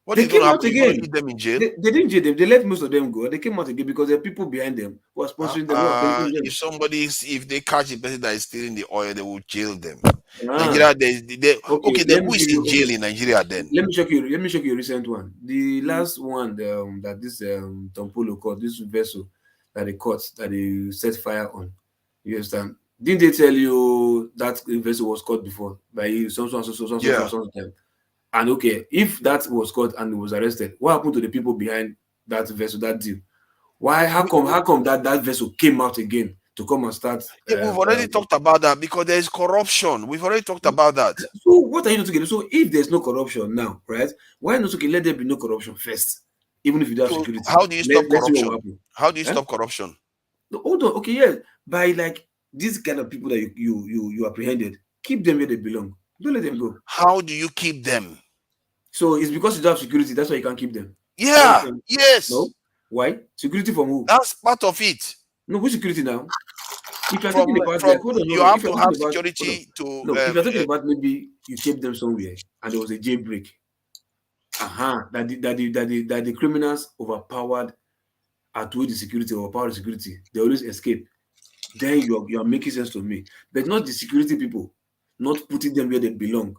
Speaker 16: What
Speaker 1: They
Speaker 16: is going
Speaker 1: came
Speaker 16: to
Speaker 1: out
Speaker 16: happen? You're going to
Speaker 1: again.
Speaker 16: leave them in jail?
Speaker 1: They didn't jail them. They let most of them go. They came out again because there are people behind them who are sponsoring them, who are benefiting them.
Speaker 16: If they catch the person that is stealing the oil, they will jail them.
Speaker 1: Ah,
Speaker 16: Nigeria, okay, then
Speaker 1: let
Speaker 16: who
Speaker 1: me
Speaker 16: is
Speaker 1: give
Speaker 16: in
Speaker 1: you.
Speaker 16: jail in Nigeria then?
Speaker 1: Let me show you. Let me show you a recent one. The last one that this Tompolo caught, this vessel that they caught, that they set fire on. You understand? Didn't they tell you that vessel was caught before by some
Speaker 16: Yeah.
Speaker 1: time? And okay, if that was caught and was arrested, what happened to the people behind that vessel, that deal? Why? How come that vessel came out again to come and start?
Speaker 16: Yeah, we've already talked about that because there is corruption. We've already talked about that.
Speaker 1: So what are you not together? So if there's no corruption now, right? Why not let there be no corruption first, even if you don't have
Speaker 16: So
Speaker 1: security?
Speaker 16: how do you stop
Speaker 1: Let's see what will
Speaker 16: corruption?
Speaker 1: happen.
Speaker 16: How do you stop corruption?
Speaker 1: No, hold on. Okay, yeah. By like these kind of people that you apprehended, keep them where they belong. Don't let them go.
Speaker 16: How do you keep them?
Speaker 1: So it's because you don't have security. That's why you can't keep them.
Speaker 16: Yeah. Yes.
Speaker 1: No. Why? Security from who?
Speaker 16: That's part of it.
Speaker 1: No, which security now? If you're
Speaker 16: From
Speaker 1: talking about
Speaker 16: from
Speaker 1: like, hold on,
Speaker 16: you
Speaker 1: if
Speaker 16: have
Speaker 1: you're
Speaker 16: to
Speaker 1: talking
Speaker 16: have
Speaker 1: about
Speaker 16: security to
Speaker 1: no, if you're talking about maybe you kept them somewhere and there was a jailbreak, that the criminals overpowered outweigh the security, overpower the security, they always escape. Then you are making sense to me, but not the security people, not putting them where they belong.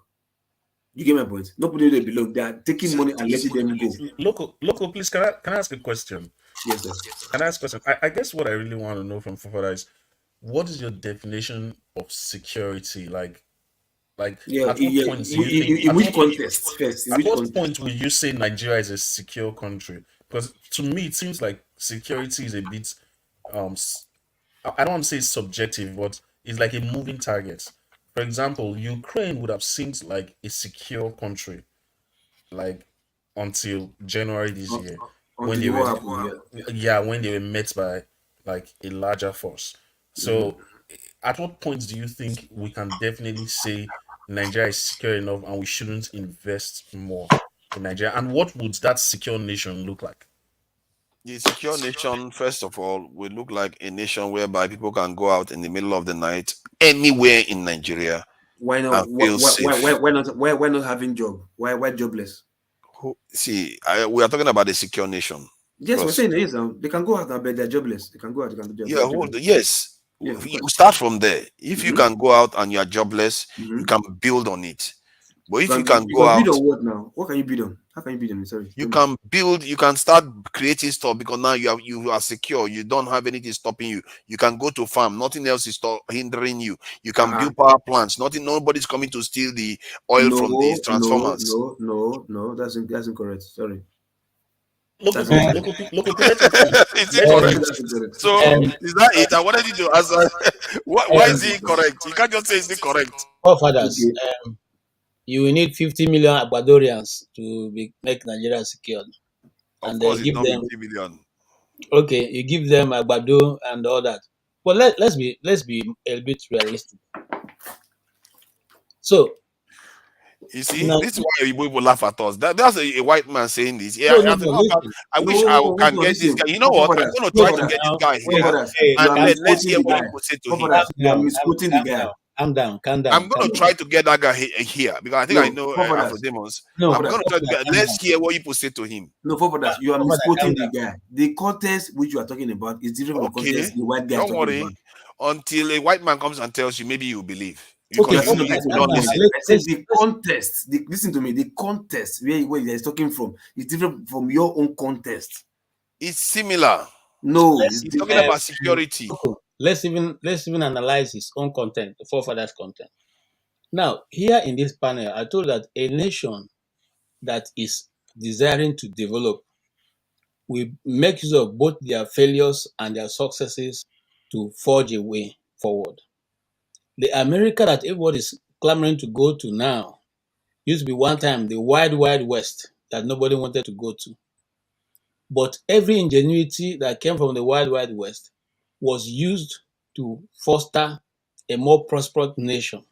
Speaker 1: You get my point? Not putting where they belong. They are taking money and letting them go.
Speaker 18: Local, please, can I ask a question?
Speaker 1: Yes, sir.
Speaker 18: Can I ask a question? I guess what I really want to know from Fofara is, what is your definition of security? Like
Speaker 1: Yeah,
Speaker 18: at what point do you think?
Speaker 1: in which context first? In
Speaker 18: At
Speaker 1: which
Speaker 18: what
Speaker 1: context?
Speaker 18: point will you say Nigeria is a secure country? Because to me, it seems like security is a bit, I don't want to say subjective, but it's like a moving target. For example, Ukraine would have seemed like a secure country, like until January this year, when they were, when they were met by like a larger force. So, at what point do you think we can definitely say Nigeria is secure enough and we shouldn't invest more in Nigeria? And what would that secure nation look like?
Speaker 16: The secure nation, first of all, will look like a nation whereby people can go out in the middle of the night anywhere in Nigeria.
Speaker 1: Why not?
Speaker 16: And feel safe.
Speaker 1: Why not having job? Why jobless?
Speaker 16: We are talking about a secure nation.
Speaker 1: Yes, we're saying yes. They can go out but they're jobless. They can go out. They can do
Speaker 16: jobless. Yes.
Speaker 1: Yeah,
Speaker 16: you start from there. If you can go out and you are jobless, you can build on it. But if you can go out,
Speaker 1: build on what now? What can you build on? How can you build on? Sorry.
Speaker 16: You can build. You can start creating stuff because now you are secure. You don't have anything stopping you. You can go to farm. Nothing else is hindering you. You can build power plants. Nobody's coming to steal the oil from these transformers.
Speaker 1: No. That's incorrect. Sorry.
Speaker 18: Local,
Speaker 16: is it correct? So is that it? I wanted you to answer. Why is it incorrect? You can't just say it's incorrect.
Speaker 15: Fathers, you will need 50 million Ecuadorians to make Nigeria secure.
Speaker 16: Of course, it's not 50 million.
Speaker 15: Okay, you give them Agbado and all that. But let's be a bit realistic. So
Speaker 16: you see, this is why people laugh at us. That's a white man saying this. Yeah, I wish I can get this guy. You know what? I'm going to try to get this guy here, and then let's hear what people say to him.
Speaker 1: You are misquoting the guy.
Speaker 15: Calm down.
Speaker 16: I'm going to try to get that guy here because I think I know Afro-Demons. I'm going to try to get. Let's hear what people say to him.
Speaker 1: No, Fathers, you are misquoting the guy. The context which you are talking about is different from the context the white guy.
Speaker 16: Don't worry. Until a white man comes and tells you, maybe you believe.
Speaker 1: Okay, I said the context. Listen to me. The context where he's talking from is different from your own context.
Speaker 16: It's similar.
Speaker 1: No,
Speaker 16: he's talking about security.
Speaker 15: Let's even analyze his own content, the forefathers' content. Now, here in this panel, I told that a nation that is desiring to develop we make use of both their failures and their successes to forge a way forward. The America that everybody is clamoring to go to now used to be one time the wild, wild west that nobody wanted to go to. But every ingenuity that came from the wild, wild west was used to foster a more prosperous nation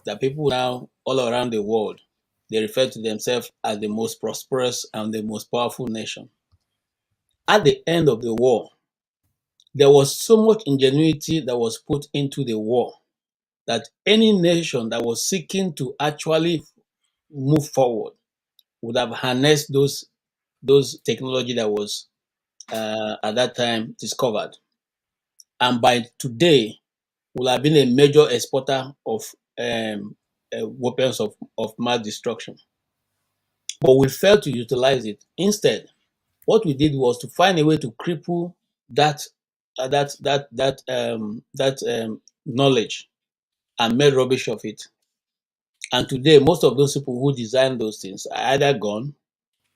Speaker 15: that people now all around the world, they refer to themselves as the most prosperous and the most powerful nation. At the end of the war, there was so much ingenuity that was put into the war that any nation that was seeking to actually move forward would have harnessed those technology that was at that time discovered. And by today, will have been a major exporter of weapons of mass destruction. But we failed to utilize it. Instead, what we did was to find a way to cripple that knowledge and made rubbish of it. And today, most of those people who designed those things are either gone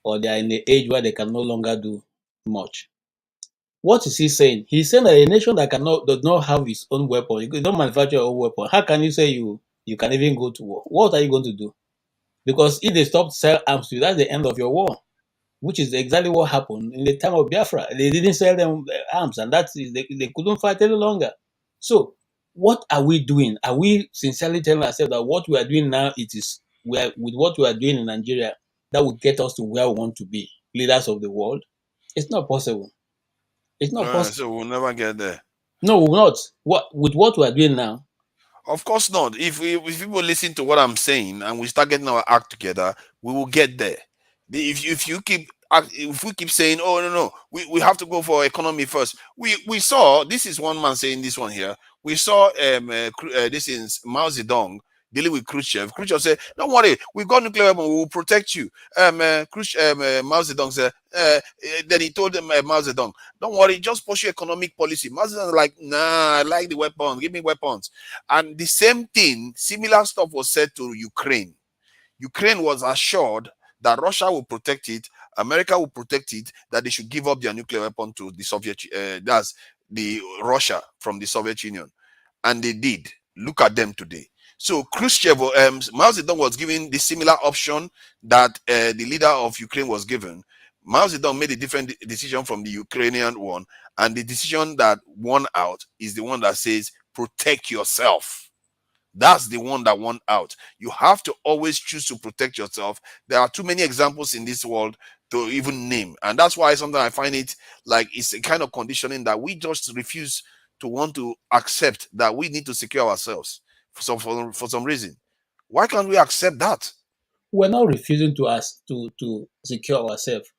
Speaker 15: or they are in the age where they can no longer do much. What is he saying? He's saying that a nation that does not have its own weapon, you don't manufacture your own weapon. How can you say you can even go to war? What are you going to do? Because if they stop sell arms to you, that's the end of your war, which is exactly what happened in the time of Biafra. They didn't sell them arms, and they couldn't fight any longer. So, what are we doing? Are we sincerely telling ourselves that what we are doing now with what we are doing in Nigeria that will get us to where we want to be, leaders of the world? It's not possible. It's not possible.
Speaker 16: So we'll never get there.
Speaker 15: No, we will not. With what we are doing now?
Speaker 16: Of course not. If people listen to what I'm saying and we start getting our act together, we will get there. If we keep saying, oh no, we have to go for economy first. We saw, this is one man saying this one here. We saw this is Mao Zedong dealing with Khrushchev. Khrushchev said, don't worry, we've got nuclear weapons, we will protect you. Mao Zedong said, then he told them, Mao Zedong, don't worry, just pursue economic policy. Mao Zedong was like, nah, I like the weapons, give me weapons. And the same thing, similar stuff was said to Ukraine. Ukraine was assured that Russia will protect it, America will protect it, that they should give up their nuclear weapon to the Soviet, that's the Russia from the Soviet Union. And they did. Look at them today. So Khrushchev, Mao Zedong was given the similar option that the leader of Ukraine was given. Mao Zedong made a different decision from the Ukrainian one, and the decision that won out is the one that says, protect yourself. That's the one that won out. You have to always choose to protect yourself. There are too many examples in this world to even name. And that's why sometimes I find it like it's a kind of conditioning that we just refuse to want to accept that we need to secure ourselves for some reason. Why can't we accept that?
Speaker 15: We're not refusing to secure ourselves.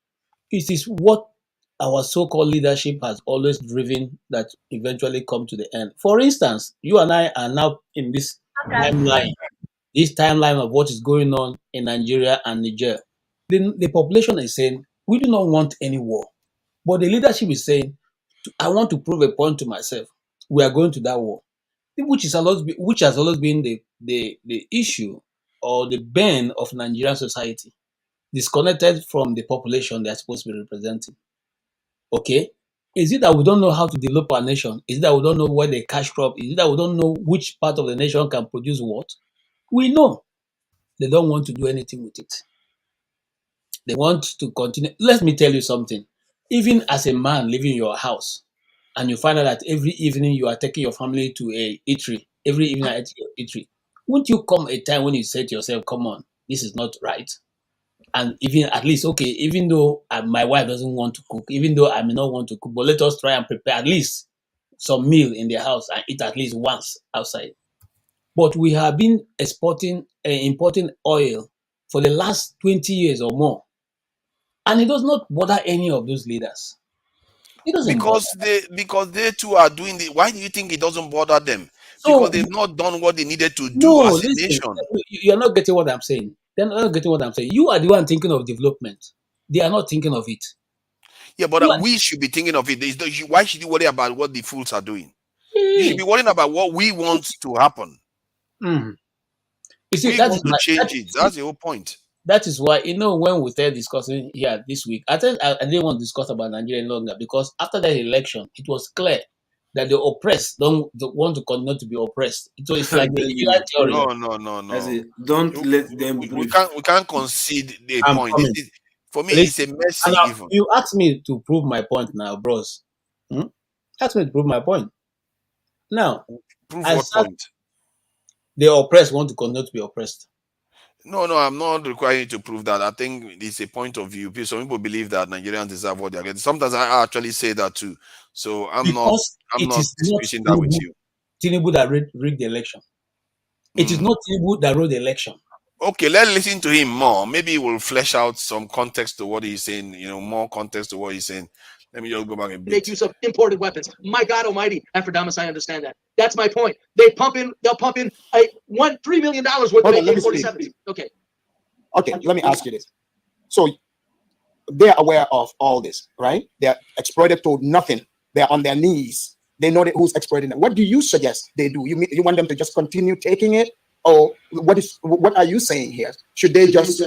Speaker 15: It is what our so-called leadership has always driven that eventually come to the end. For instance, you and I are now in this timeline of what is going on in Nigeria and Niger. The population is saying, we do not want any war. But the leadership is saying, I want to prove a point to myself. We are going to that war, which has always been the issue or the bane of Nigerian society, disconnected from the population they are supposed to be representing. Okay? Is it that we don't know how to develop our nation? Is it that we don't know where the cash crop is? Is it that we don't know which part of the nation can produce what? We know. They don't want to do anything with it. They want to continue. Let me tell you something. Even as a man living in your house, and you find out that every evening you are taking your family to a eatery, every evening at your eatery, won't you come a time when you say to yourself, come on, this is not right? And even at least, okay, even though my wife doesn't want to cook, even though I may not want to cook, but let us try and prepare at least some meal in the house and eat at least once outside. But we have been importing oil for the last 20 years or more. And it does not bother any of those leaders. It doesn't
Speaker 16: because they too are doing it. Why do you think it doesn't bother them? Because they've not done what they needed to do as a nation.
Speaker 15: You're not getting what I'm saying. They're not getting what I'm saying. You are the one thinking of development. They are not thinking of it.
Speaker 16: Yeah, but we should be thinking of it. Why should you worry about what the fools are doing? You should be worrying about what we want to happen.
Speaker 15: Mm. You see,
Speaker 16: we want to change it. That's the whole point.
Speaker 15: That is why, when we started discussing here this week, I didn't want to discuss about Nigeria longer, because after that election, it was clear that the oppressed don't want to continue to be oppressed. So it's like the Nigerian theory.
Speaker 16: No.
Speaker 1: Don't let them
Speaker 16: We
Speaker 1: breathe.
Speaker 16: can't concede the
Speaker 15: I'm
Speaker 16: point.
Speaker 15: coming.
Speaker 16: For me,
Speaker 15: Listen,
Speaker 16: it's a mercy.
Speaker 15: and now,
Speaker 16: Even
Speaker 15: you asked me to prove my point now, bros. Ask me to prove my point. Now,
Speaker 16: prove
Speaker 15: I
Speaker 16: what
Speaker 15: said
Speaker 16: point?
Speaker 15: the oppressed want to continue to be oppressed.
Speaker 16: No, I'm not requiring you to prove that. I think it's a point of view. Some people believe that Nigerians deserve what they are getting. Sometimes I actually say that too. So I'm not disputing that with you.
Speaker 15: Tinubu that rigged the election. It is not Tinubu that wrote the election.
Speaker 16: Okay, let's listen to him more. Maybe we'll flesh out some context to what he's saying, more context to what he's saying. Let me just go back a bit.
Speaker 20: Make use of imported weapons. My God Almighty, Aphrodite, I understand that. That's my point. They'll pump in $3 million worth of AK-47s. Okay.
Speaker 17: Okay, let me ask you this. So they're aware of all this, right? They're exploited to nothing. They're on their knees. They know who's exploiting them. What do you suggest they do? You want them to just continue taking it? Or what are you saying here? Should they just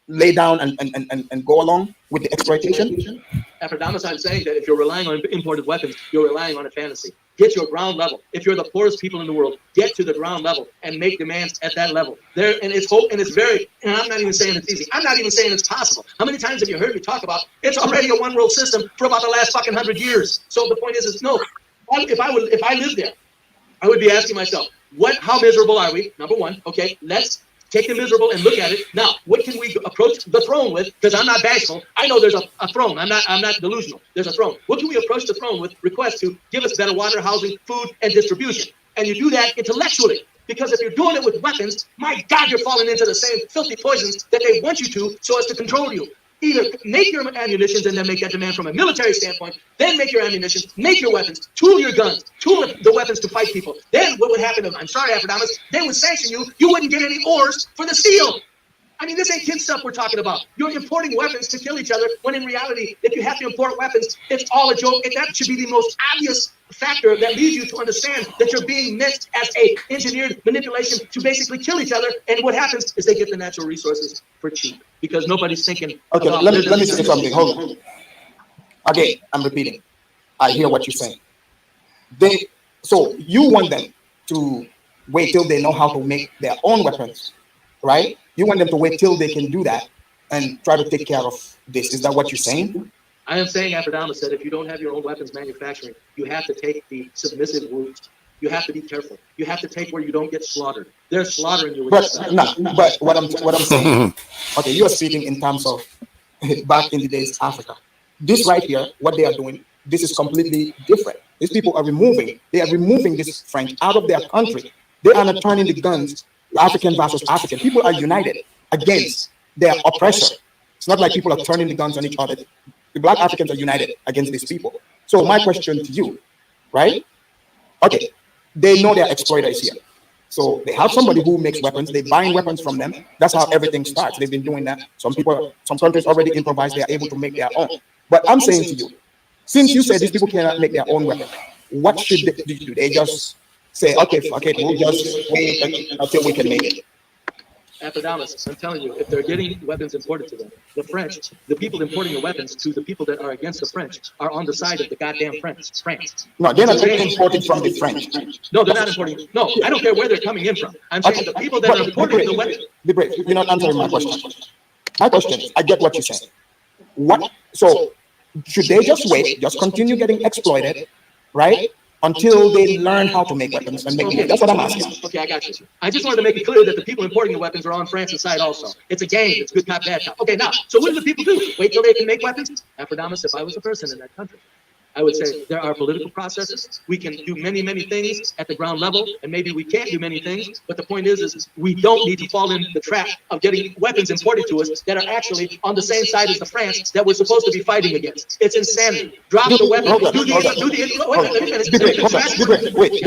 Speaker 17: lay down and go along with the exploitation?
Speaker 20: Aphrodite, I'm saying that if you're relying on imported weapons, you're relying on a fantasy. Get your ground level. If you're the poorest people in the world, get to the ground level and make demands at that level. And I'm not even saying it's easy. I'm not even saying it's possible. How many times have you heard me talk about it's already a one world system for about the last fucking 100 years? So the point is no. If I lived there, I would be asking myself, how miserable are we? Number one, okay, let's take the miserable and look at it. Now, what can we approach the throne with? Because I'm not bashful. I know there's a throne. I'm not delusional. There's a throne. What can we approach the throne with? Request to give us better water, housing, food, and distribution. And you do that intellectually. Because if you're doing it with weapons, my God, you're falling into the same filthy poisons that they want you to so as to control you. Either make your ammunitions and then make that demand from a military standpoint, then make your ammunition, make your weapons, tool your guns, tool the weapons to fight people. Then what would happen, I'm sorry, Aphrodite, they would sanction you, you wouldn't get any ores for the steel. I mean, this ain't kid stuff we're talking about. You're importing weapons to kill each other, when in reality, if you have to import weapons, it's all a joke. And that should be the most obvious factor that leads you to understand that you're being meant as a engineered manipulation to basically kill each other. And what happens is they get the natural resources for cheap because nobody's thinking.
Speaker 17: Okay, let me say something. Hold on. Again, I'm repeating. I hear what you're saying. So you want them to wait till they know how to make their own weapons, right? You want them to wait till they can do that and try to take care of this. Is that what you're saying?
Speaker 20: I am saying, Aphrodite said, if you don't have your own weapons manufacturing, you have to take the submissive route. You have to be careful. You have to take where you don't get slaughtered. They're slaughtering you.
Speaker 17: But what I'm saying, okay, you are speaking in terms of back in the days Africa. This right here, what they are doing, this is completely different. These people are removing this French out of their country. They are not turning the guns. African versus African. People are united against their oppressor. It's not like people are turning the guns on each other. The Black Africans are united against these people. So my question to you, right? Okay, they know their exploiter is here. So they have somebody who makes weapons. They're buying weapons from them. That's how everything starts. They've been doing that. Some countries already improvise. They are able to make their own. But I'm saying to you, since you say these people cannot make their own weapon, what should they do? They just say, okay, fuck it, we'll just wait until we can make it.
Speaker 20: Aphrodite, I'm telling you, if they're getting weapons imported to them, the people importing the weapons to the people that are against the French are on the side of the goddamn France.
Speaker 17: No, they're not importing from the French.
Speaker 20: No, they're not importing. No, I don't care where they're coming in from. I'm saying the people that are importing the weapons.
Speaker 17: You're not answering my question. My question is, I get what you're saying. So should they just wait, just continue getting exploited, right? Until they learn how to make weapons and make them. That's what I'm asking.
Speaker 20: Okay, I got you. I just wanted to make it clear that the people importing the weapons are on France's side also. It's a game. It's good cop, bad cop. Okay, now, so what do the people do? Wait till they can make weapons? Aphrodite, if I was a person in that country, I would say there are political processes. We can do many, many things at the ground level, and maybe we can't do many things. But the point is we don't need to fall in the trap of getting weapons imported to us that are actually on the same side as the France that we're supposed to be fighting against. It's insanity. Drop the weapon.
Speaker 17: Wait.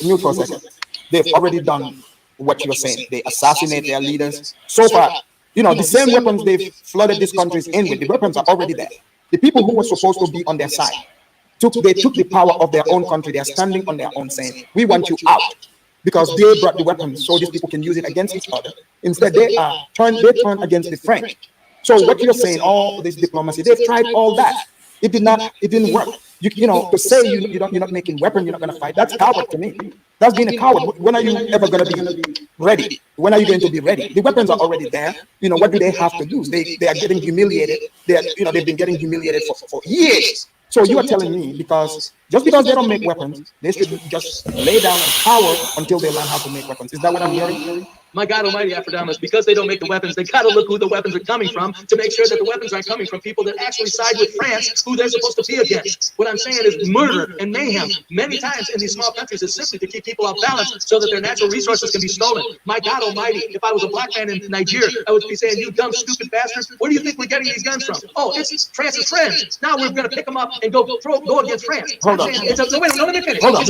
Speaker 17: Mute for a second. They've already done what you're saying. They assassinate their leaders. So far, the same weapons they've flooded these countries in with, the weapons are already there. The people who were supposed to be on their side, they took the power of their own country. They are standing on their own saying, we want you out. because they brought the weapons so these people can use it against each other. Instead, they turn against the French. So what you're saying, all this diplomacy, they've tried all that. It didn't work. You know, to say you're not making weapons, you're not going to fight, that's coward to me. That's being a coward. When are you ever going to be ready? When are you going to be ready? The weapons are already there. You know, what do they have to lose? They are getting humiliated. They've been getting humiliated for years. So you are telling me just because they don't make weapons, they should just lay down and power until they learn how to make weapons. Is that what I'm hearing?
Speaker 20: My God Almighty, Aphrodite, because they don't make the weapons, they got to look who the weapons are coming from to make sure that the weapons aren't coming from people that actually side with France, who they're supposed to be against. What I'm saying is murder and mayhem many times in these small countries is simply to keep people off balance so that their natural resources can be stolen. My God Almighty, if I was a black man in Niger, I would be saying, you dumb, stupid bastards, where do you think we're getting these guns from? Oh, it's France's friends. Now we're going to pick them up and go against France.
Speaker 17: Hold on.
Speaker 20: Let me finish.
Speaker 17: Hold on.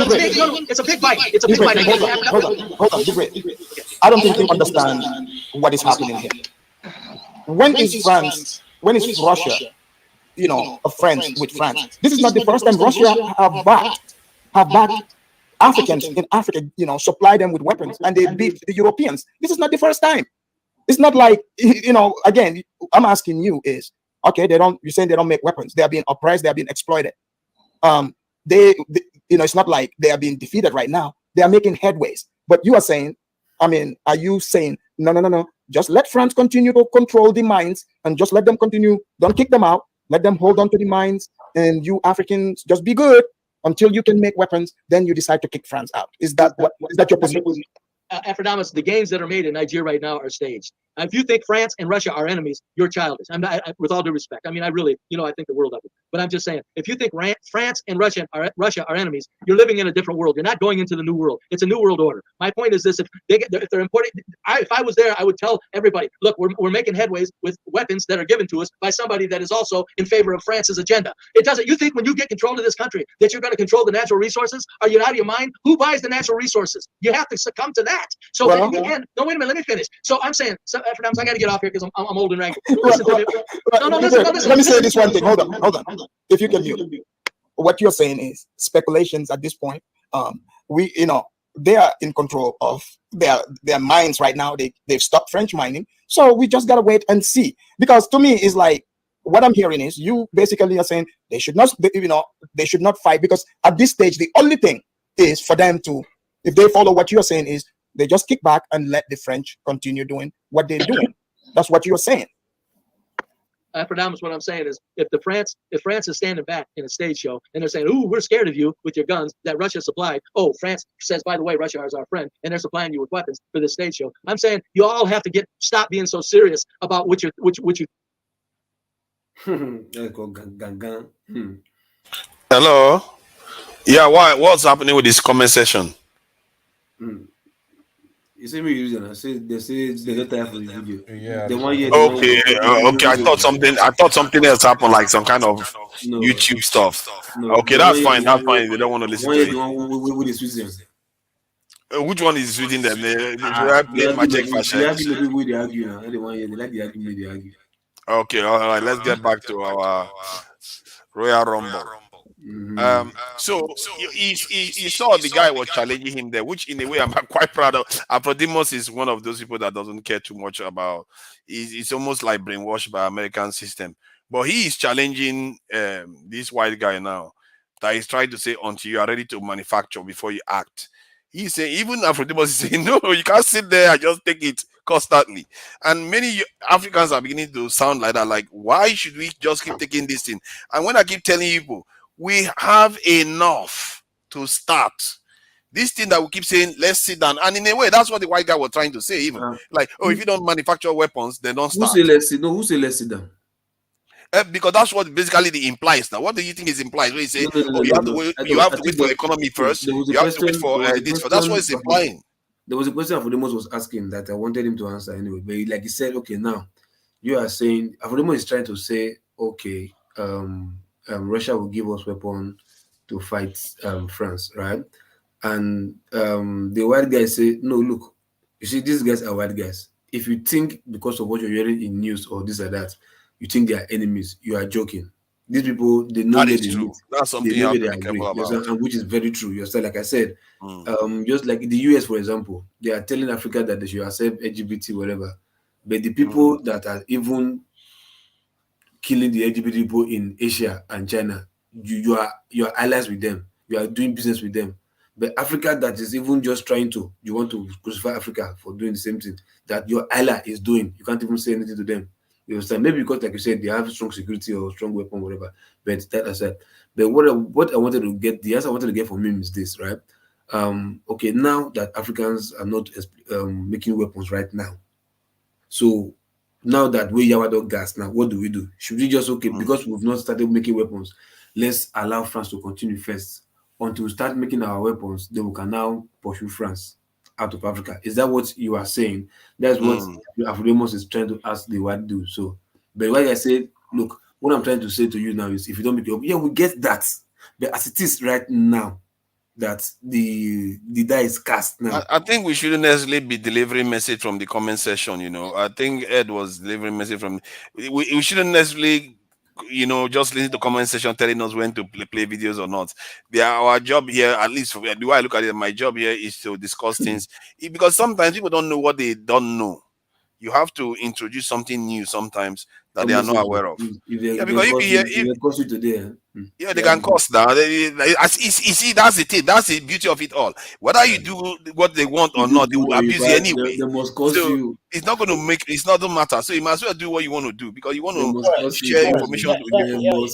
Speaker 20: It's a big fight. It's a big fight.
Speaker 17: Hold on. I don't think you understand what is happening here. When is Russia, you know, a friend with France? This is not the first time Russia have backed Africans in Africa, you know, supply them with weapons, and they beat the Europeans. This is not the first time. It's not like, you know, again, I'm asking you is, okay, you're saying they don't make weapons. They are being oppressed. They are being exploited. You know, it's not like they are being defeated right now. They are making headways. But you are saying, are you saying, no, just let France continue to control the mines and just let them continue. Don't kick them out. Let them hold on to the mines, and you Africans just be good until you can make weapons. Then you decide to kick France out. Is that your position?
Speaker 20: Aphrodite, the games that are made in Nigeria right now are staged. If you think France and Russia are enemies, you're childish. With all due respect. I mean, I really, you know, I think the world of it. But I'm just saying, if you think France and Russia are enemies, you're living in a different world. You're not going into the new world. It's a new world order. My point is this: if they're importing, if I was there, I would tell everybody, look, we're making headways with weapons that are given to us by somebody that is also in favor of France's agenda. It doesn't. You think when you get control of this country that you're going to control the natural resources? Are you out of your mind? Who buys the natural resources? You have to succumb to that. So no, wait a minute, let me finish. So I'm saying, I got to get off here because I'm old and rank. Listen to me. Listen.
Speaker 17: Let me say this one thing. Hold on. If you can mute. What you're saying is speculations at this point. They are in control of their mines right now. They've stopped French mining. So we just gotta wait and see. Because to me, it's like what I'm hearing is you basically are saying they should not fight, because at this stage the only thing is for them to, if they follow what you're saying, is they just kick back and let the French continue doing what they're doing. That's what you're saying.
Speaker 20: Aphrodite, what I'm saying is, if France is standing back in a stage show and they're saying, "Ooh, we're scared of you with your guns that Russia supplied." Oh, France says, "By the way, Russia is our friend, and they're supplying you with weapons for this stage show." I'm saying you all have to stop being so serious about what you.
Speaker 16: Hello. Yeah, what's happening with this comment section?
Speaker 1: You see me using it. They say they don't time for the video.
Speaker 16: Yeah. Okay. I thought something else happened, like some kind of YouTube stuff. Okay, that's fine. That's fine. They don't want to listen to it. Which one is reading them? Okay, all right. Let's get back to our Royal Rumble. So he saw the guy was challenging him there, which in a way I'm quite proud of. Aphrodimos is one of those people that doesn't care too much about. It's almost like brainwashed by American system. But he is challenging this white guy now, that he's trying to say, until you are ready to manufacture before you act. He's saying, even Aphrodimos is saying, no, you can't sit there and just take it constantly. And many Africans are beginning to sound like that. Like, why should we just keep taking this thing? And when I keep telling people, we have enough to start. This thing that we keep saying, let's sit down. And in a way, that's what the white guy was trying to say, even. Like, if you don't manufacture weapons, then don't start.
Speaker 1: Who say let's sit down?
Speaker 16: Because that's what basically it implies now. What do you think is implied? When you say, you have to wait for the economy first, you have to wait for this. That's what it's implying.
Speaker 1: There was a question Aphrodimos was asking that I wanted him to answer anyway. But like he said, okay, now you are saying, Aphrodimos is trying to say, okay, Russia will give us weapons to fight France, right? And the white guys say, no, look, you see, these guys are white guys. If you think because of what you're hearing in news or this or that, you think they are enemies, you are joking. These people, they know
Speaker 16: That
Speaker 1: where
Speaker 16: is
Speaker 1: they
Speaker 16: true.
Speaker 1: meet.
Speaker 16: That's
Speaker 1: They
Speaker 16: something you
Speaker 1: know
Speaker 16: have
Speaker 1: where
Speaker 16: to
Speaker 1: they
Speaker 16: be
Speaker 1: agree.
Speaker 16: careful
Speaker 1: You understand?
Speaker 16: about.
Speaker 1: And which is very true. You understand? Like I said,
Speaker 16: Mm.
Speaker 1: just like the US, for example, they are telling Africa that they should accept LGBT, whatever. But the people that are even killing the LGBT people in Asia and China, you are allies with them. You are doing business with them. But Africa that is even just trying to, you want to crucify Africa for doing the same thing that your ally is doing. You can't even say anything to them. You understand? Maybe because, like you said, they have strong security or strong weapon, whatever. But that aside, but what I wanted to get, the answer I wanted to get from him is this, right? Okay, now that Africans are not making weapons right now, so now that we have dog gas, now what do we do? Should we just because we've not started making weapons, let's allow France to continue first until we start making our weapons, then we can now pursue France out of Africa. Is that what you are saying? That's what Afremos is trying to ask the white do. So, but like I said, look, what I'm trying to say to you now is if you don't make it up, yeah, we get that. But as it is right now, that the die is cast now.
Speaker 16: I think we shouldn't necessarily be delivering message from the comment section. I think Ed was delivering message from. We shouldn't necessarily, just listen to comment section telling us when to play videos or not. Our job here, at least the way I look at it, my job here is to discuss things because sometimes people don't know what they don't know. You have to introduce something new sometimes that they are not aware of. Because
Speaker 1: if they cost you today,
Speaker 16: they can cost now. See, that's the thing. That's the beauty of it all. Whether you do what they want or not, they will abuse you anyway.
Speaker 1: They must cost
Speaker 16: so
Speaker 1: you.
Speaker 16: it's not going to make. It's not going to matter. So you might as well do what you want to do because you want to share information with people.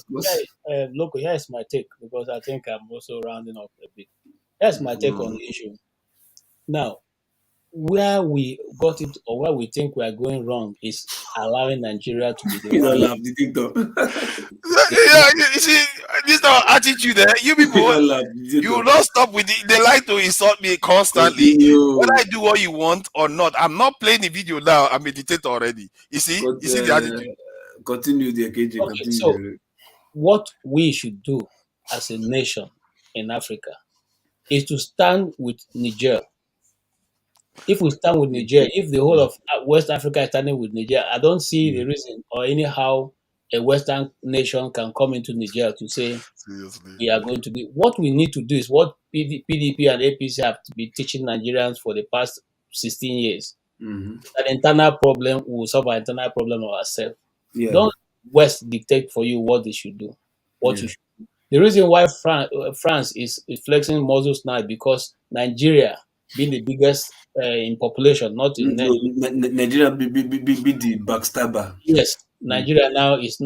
Speaker 15: Look, here's my take because I think I'm also rounding up a bit. That's my take on the issue. Now, where we got it or where we think we are going wrong is allowing Nigeria to be the
Speaker 1: You
Speaker 15: one.
Speaker 1: don't laugh, the TikTok.
Speaker 16: You see, this our attitude there. You people, you will not stop with it. They like to insult me constantly. Whether I do what you want or not, I'm not playing the video now. I'm a dictator already. You see the attitude.
Speaker 1: Continue the KJ.
Speaker 15: Okay, so what we should do as a nation in Africa is to stand with Niger. If we stand with Niger, if the whole of West Africa is standing with Niger, I don't see the reason or anyhow a Western nation can come into Niger to say we are going to do. What we need to do is what PDP and APC have to be teaching Nigerians for the past 16 years. An internal problem, we will solve our internal problem ourselves.
Speaker 1: Yeah.
Speaker 15: Don't West dictate for you what they should do, you should do. The reason why France is flexing muscles now is because Nigeria, being the biggest in population, not in
Speaker 1: Nigeria be the backstabber.
Speaker 15: Yes, Nigeria now is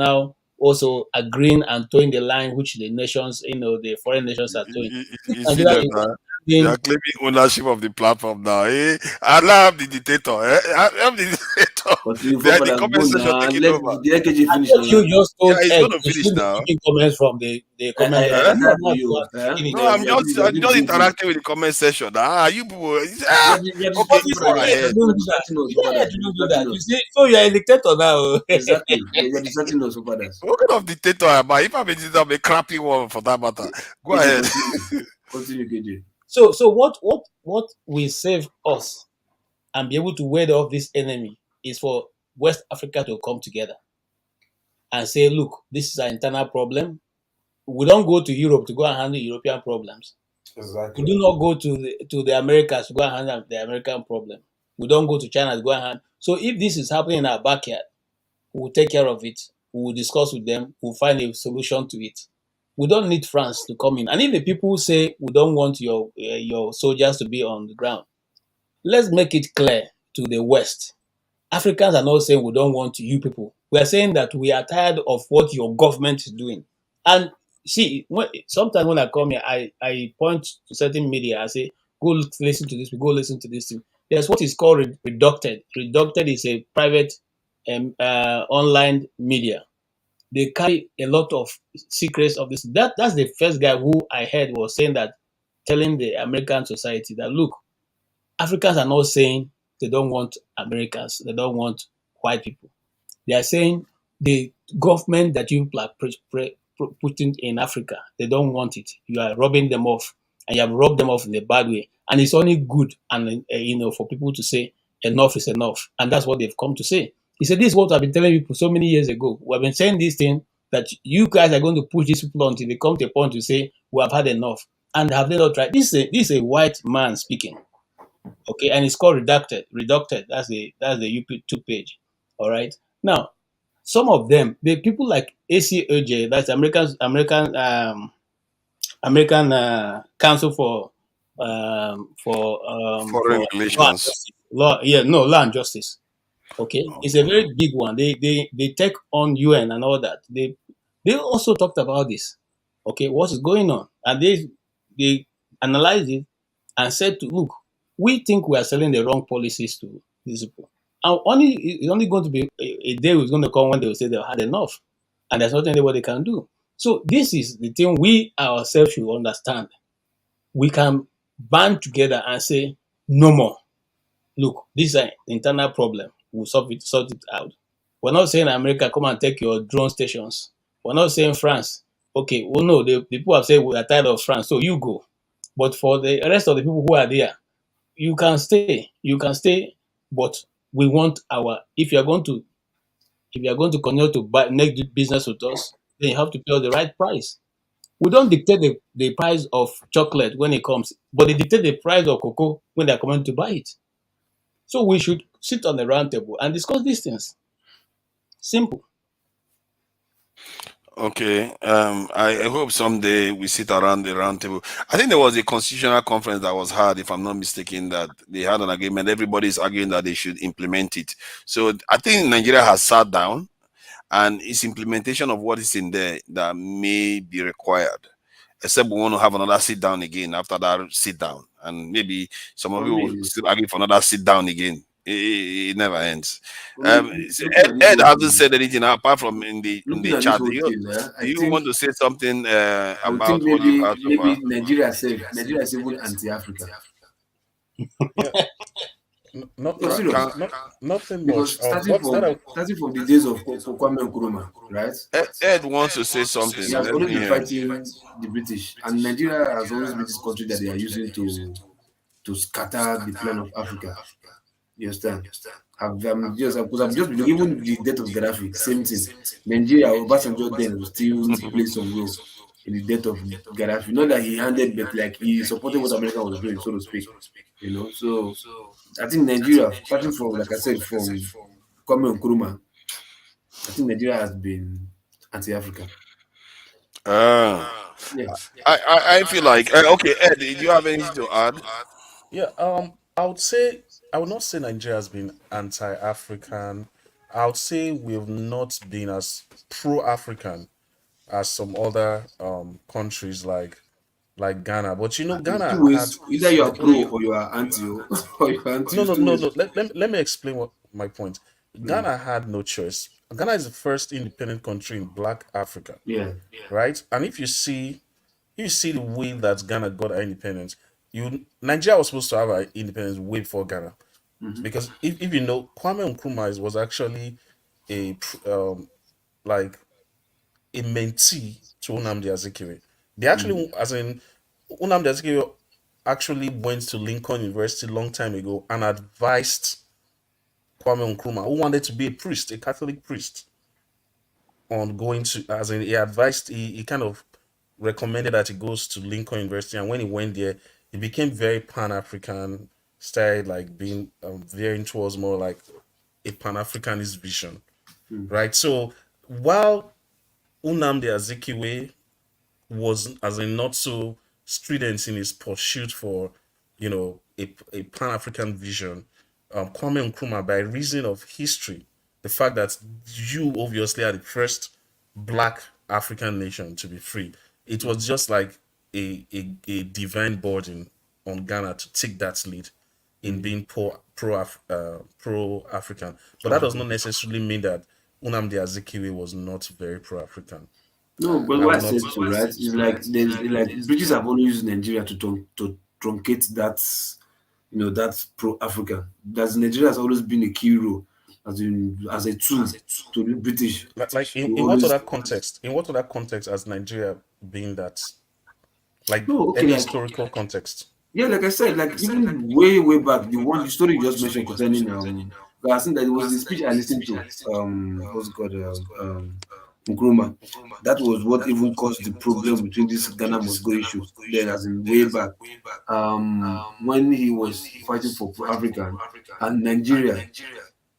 Speaker 15: also agreeing and towing the line which the nations, the foreign nations are towing.
Speaker 16: You see that they are claiming ownership of the platform now. I love the dictator. I'm the dictator. They are the comment section taking over.
Speaker 15: You just told
Speaker 16: it's going to finish now.
Speaker 15: Comments from the comment.
Speaker 16: No, I'm just interacting with the comment section. You people.
Speaker 15: Go ahead. You see, so you are a dictator now.
Speaker 1: Exactly. You're distracting us over that.
Speaker 16: What kind of dictator am I? If I'm a dictator, I'm a crappy one for that matter. Go ahead.
Speaker 1: Continue, KJ.
Speaker 15: So what will save us and be able to ward off this enemy is for West Africa to come together and say, look, this is our internal problem. We don't go to Europe to go and handle European problems.
Speaker 1: Exactly.
Speaker 15: We do not go to the Americas to go and handle the American problem. We don't go to China to go and handle. So if this is happening in our backyard, we will take care of it. We will discuss with them. We'll find a solution to it. We don't need France to come in. And if the people say we don't want your soldiers to be on the ground, let's make it clear to the West. Africans are not saying we don't want you people. We are saying that we are tired of what your government is doing. And see, sometimes when I come here, I point to certain media. I say, go listen to this. Go listen to this thing. There's what is called Reducted. Reducted is a private online media. They carry a lot of secrets of this. That's the first guy who I heard was saying that, telling the American society that, look, Africans are not saying they don't want Americans. They don't want white people. They are saying the government that you are putting in Africa, they don't want it. You are robbing them off, and you have robbed them off in a bad way. And it's only good and for people to say enough is enough, and that's what they've come to say. He said, "This is what I've been telling people so many years ago. We've been saying this thing that you guys are going to push these people until they come to a point to say, we have had enough. And have they not tried? This is a white man speaking. Okay, and it's called Reducted. That's the YouTube page. All right. Now, some of them, the people like ACOJ, that's American Council for
Speaker 16: Foreign relations.
Speaker 15: Law and justice. Okay, it's a very big one. They take on UN and all that. They also talked about this. Okay, what is going on? And they analyzed it and said to look, we think we are selling the wrong policies to these people. And it's only going to be a day is going to come when they will say they've had enough. And there's nothing anybody can do. So this is the thing we ourselves should understand. We can band together and say, no more. Look, this is an internal problem. We'll sort it out. We're not saying America, come and take your drone stations. We're not saying France. Okay, well, no, the people have said we are tired of France, so you go. But for the rest of the people who are there, you can stay. But we want if you are going to continue to make business with us, then you have to pay the right price. We don't dictate the price of chocolate when it comes, but they dictate the price of cocoa when they're coming to buy it. So we should sit on the round table and discuss these things. Simple.
Speaker 16: Okay. I hope someday we sit around the round table. I think there was a constitutional conference that was had, if I'm not mistaken, that they had an agreement. Everybody is arguing that they should implement it. So I think Nigeria has sat down, and it's implementation of what is in there that may be required. Except we want to have another sit down again after that sit down, and maybe some of you will still argue for another sit down again. It never ends. Ed hasn't said anything apart from in the chat. Do you want to say something about what you have so far?
Speaker 1: Nigeria is even anti-Africa.
Speaker 18: Nothing
Speaker 1: much. Starting from the days of Kwame Nkrumah, right?
Speaker 16: Ed wants to say something.
Speaker 1: He has always been fighting the British, and Nigeria has always been this country that they are using to scatter the plan of Africa. You understand? I've just been even the death of Gaddafi, same thing. Nigeria, Obasanjo then will still play some role in the death of Gaddafi. Not that he handed, but like he supported what America was doing, so to speak. You know, so I think Nigeria, starting from, like I said, from Kwame Nkrumah, I think Nigeria has been anti-Africa.
Speaker 16: I feel like okay, Ed, do you have anything to add?
Speaker 18: Yeah, I would not say Nigeria has been anti-African. I would say we have not been as pro-African as some other countries like Ghana. But you know, Ghana had,
Speaker 1: either you are pro or you are anti. Or you are anti.
Speaker 18: No. Let me explain what my point. Ghana had no choice. Ghana is the first independent country in Black Africa.
Speaker 1: Yeah.
Speaker 18: Right? And if you see the way that Ghana got our independence, Nigeria was supposed to have our independence way before Ghana. Mm-hmm. Because if you know, Kwame Nkrumah was actually a mentee to Nnamdi Azikiwe. They actually, as in, Nnamdi Azikiwe actually went to Lincoln University a long time ago and advised Kwame Nkrumah, who wanted to be a priest, a Catholic priest, on going to, as in, he kind of recommended that he goes to Lincoln University, and when he went there, he became very Pan-African, started like being veering towards more like a Pan-Africanist vision, right? So while Nnamdi Azikiwe was, as in, not so strident in his pursuit for, you know, a Pan-African vision, Kwame Nkrumah, by reason of history, the fact that you obviously are the first Black African nation to be free, it was just like a divine burden on Ghana to take that lead in being pro-African. But that does not necessarily mean that Nnamdi Azikiwe was not very pro-African.
Speaker 1: No, but what I said too, right? Is like British have only used Nigeria to truncate that, you know, that's pro-African. That Nigeria has always been a key role as a tool to the British.
Speaker 18: Like in what other context? In what other context has Nigeria been that? Like any historical context?
Speaker 1: Yeah, like I said, like even way back, the story you just mentioned concerning I think that it was the speech I listened to. What's it called? Nkrumah. That was what even caused the problem between this Ghana must go issue. Then, as in way back, when he was fighting for African and Nigeria,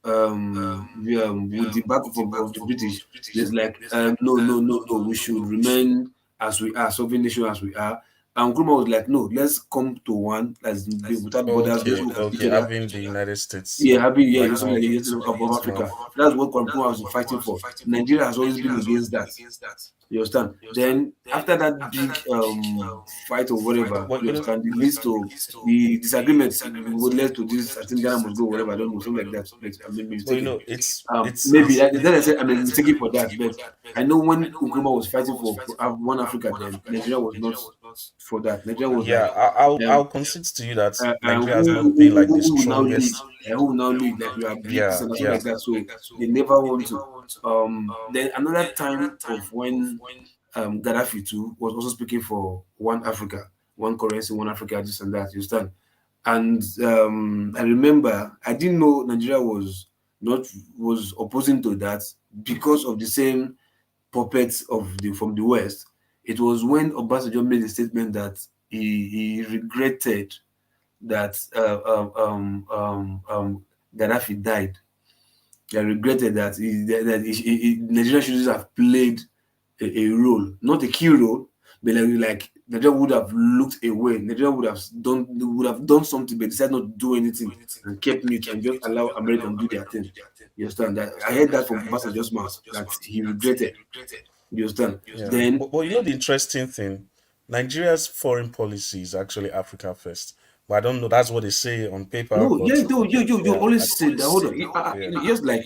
Speaker 1: with the back of the British, it's like, no, we should remain as we are, sovereign nation as we are. And Nkrumah was like, no, let's come to one, as without borders, let's look at each other.
Speaker 18: Having the United States.
Speaker 1: Yeah, having
Speaker 18: like
Speaker 1: something like the United States of Africa. That's what Nkrumah was fighting for. Nigeria has always been against that. You understand? Then after that big fight or whatever, you understand, it leads to the disagreements would lead to this. I think Ghana must go, whatever. I don't know, something like that. I may be mistaken. Maybe then I said I'm mistaken for that. But I know when Nkrumah was fighting for one Africa, then Nigeria was not for that. Nigeria was
Speaker 18: I'll concede to you that Nigeria has not been like the strongest.
Speaker 1: Who will now lead? Like you are big and something like that. So they never want to. Then another time of when Gaddafi too was also speaking for one Africa, one currency, one Africa, this and that. You understand? And I remember I didn't know Nigeria was opposing to that because of the same puppets from the West. It was when Obasanjo made a statement that he regretted that Gaddafi died. I regretted that Nigeria should have played a role, not a key role, but like Nigeria would have looked away. Nigeria would have done something, but decided not to do anything and kept mute and just allow America to do their thing. You understand that? I heard that from Obasanjo's mouth that he regretted. You understand?
Speaker 18: Yeah.
Speaker 1: Then,
Speaker 18: but you know the interesting thing, Nigeria's foreign policy is actually Africa first. But I don't know. That's what they say on paper.
Speaker 1: No, you always say that. Hold on, just like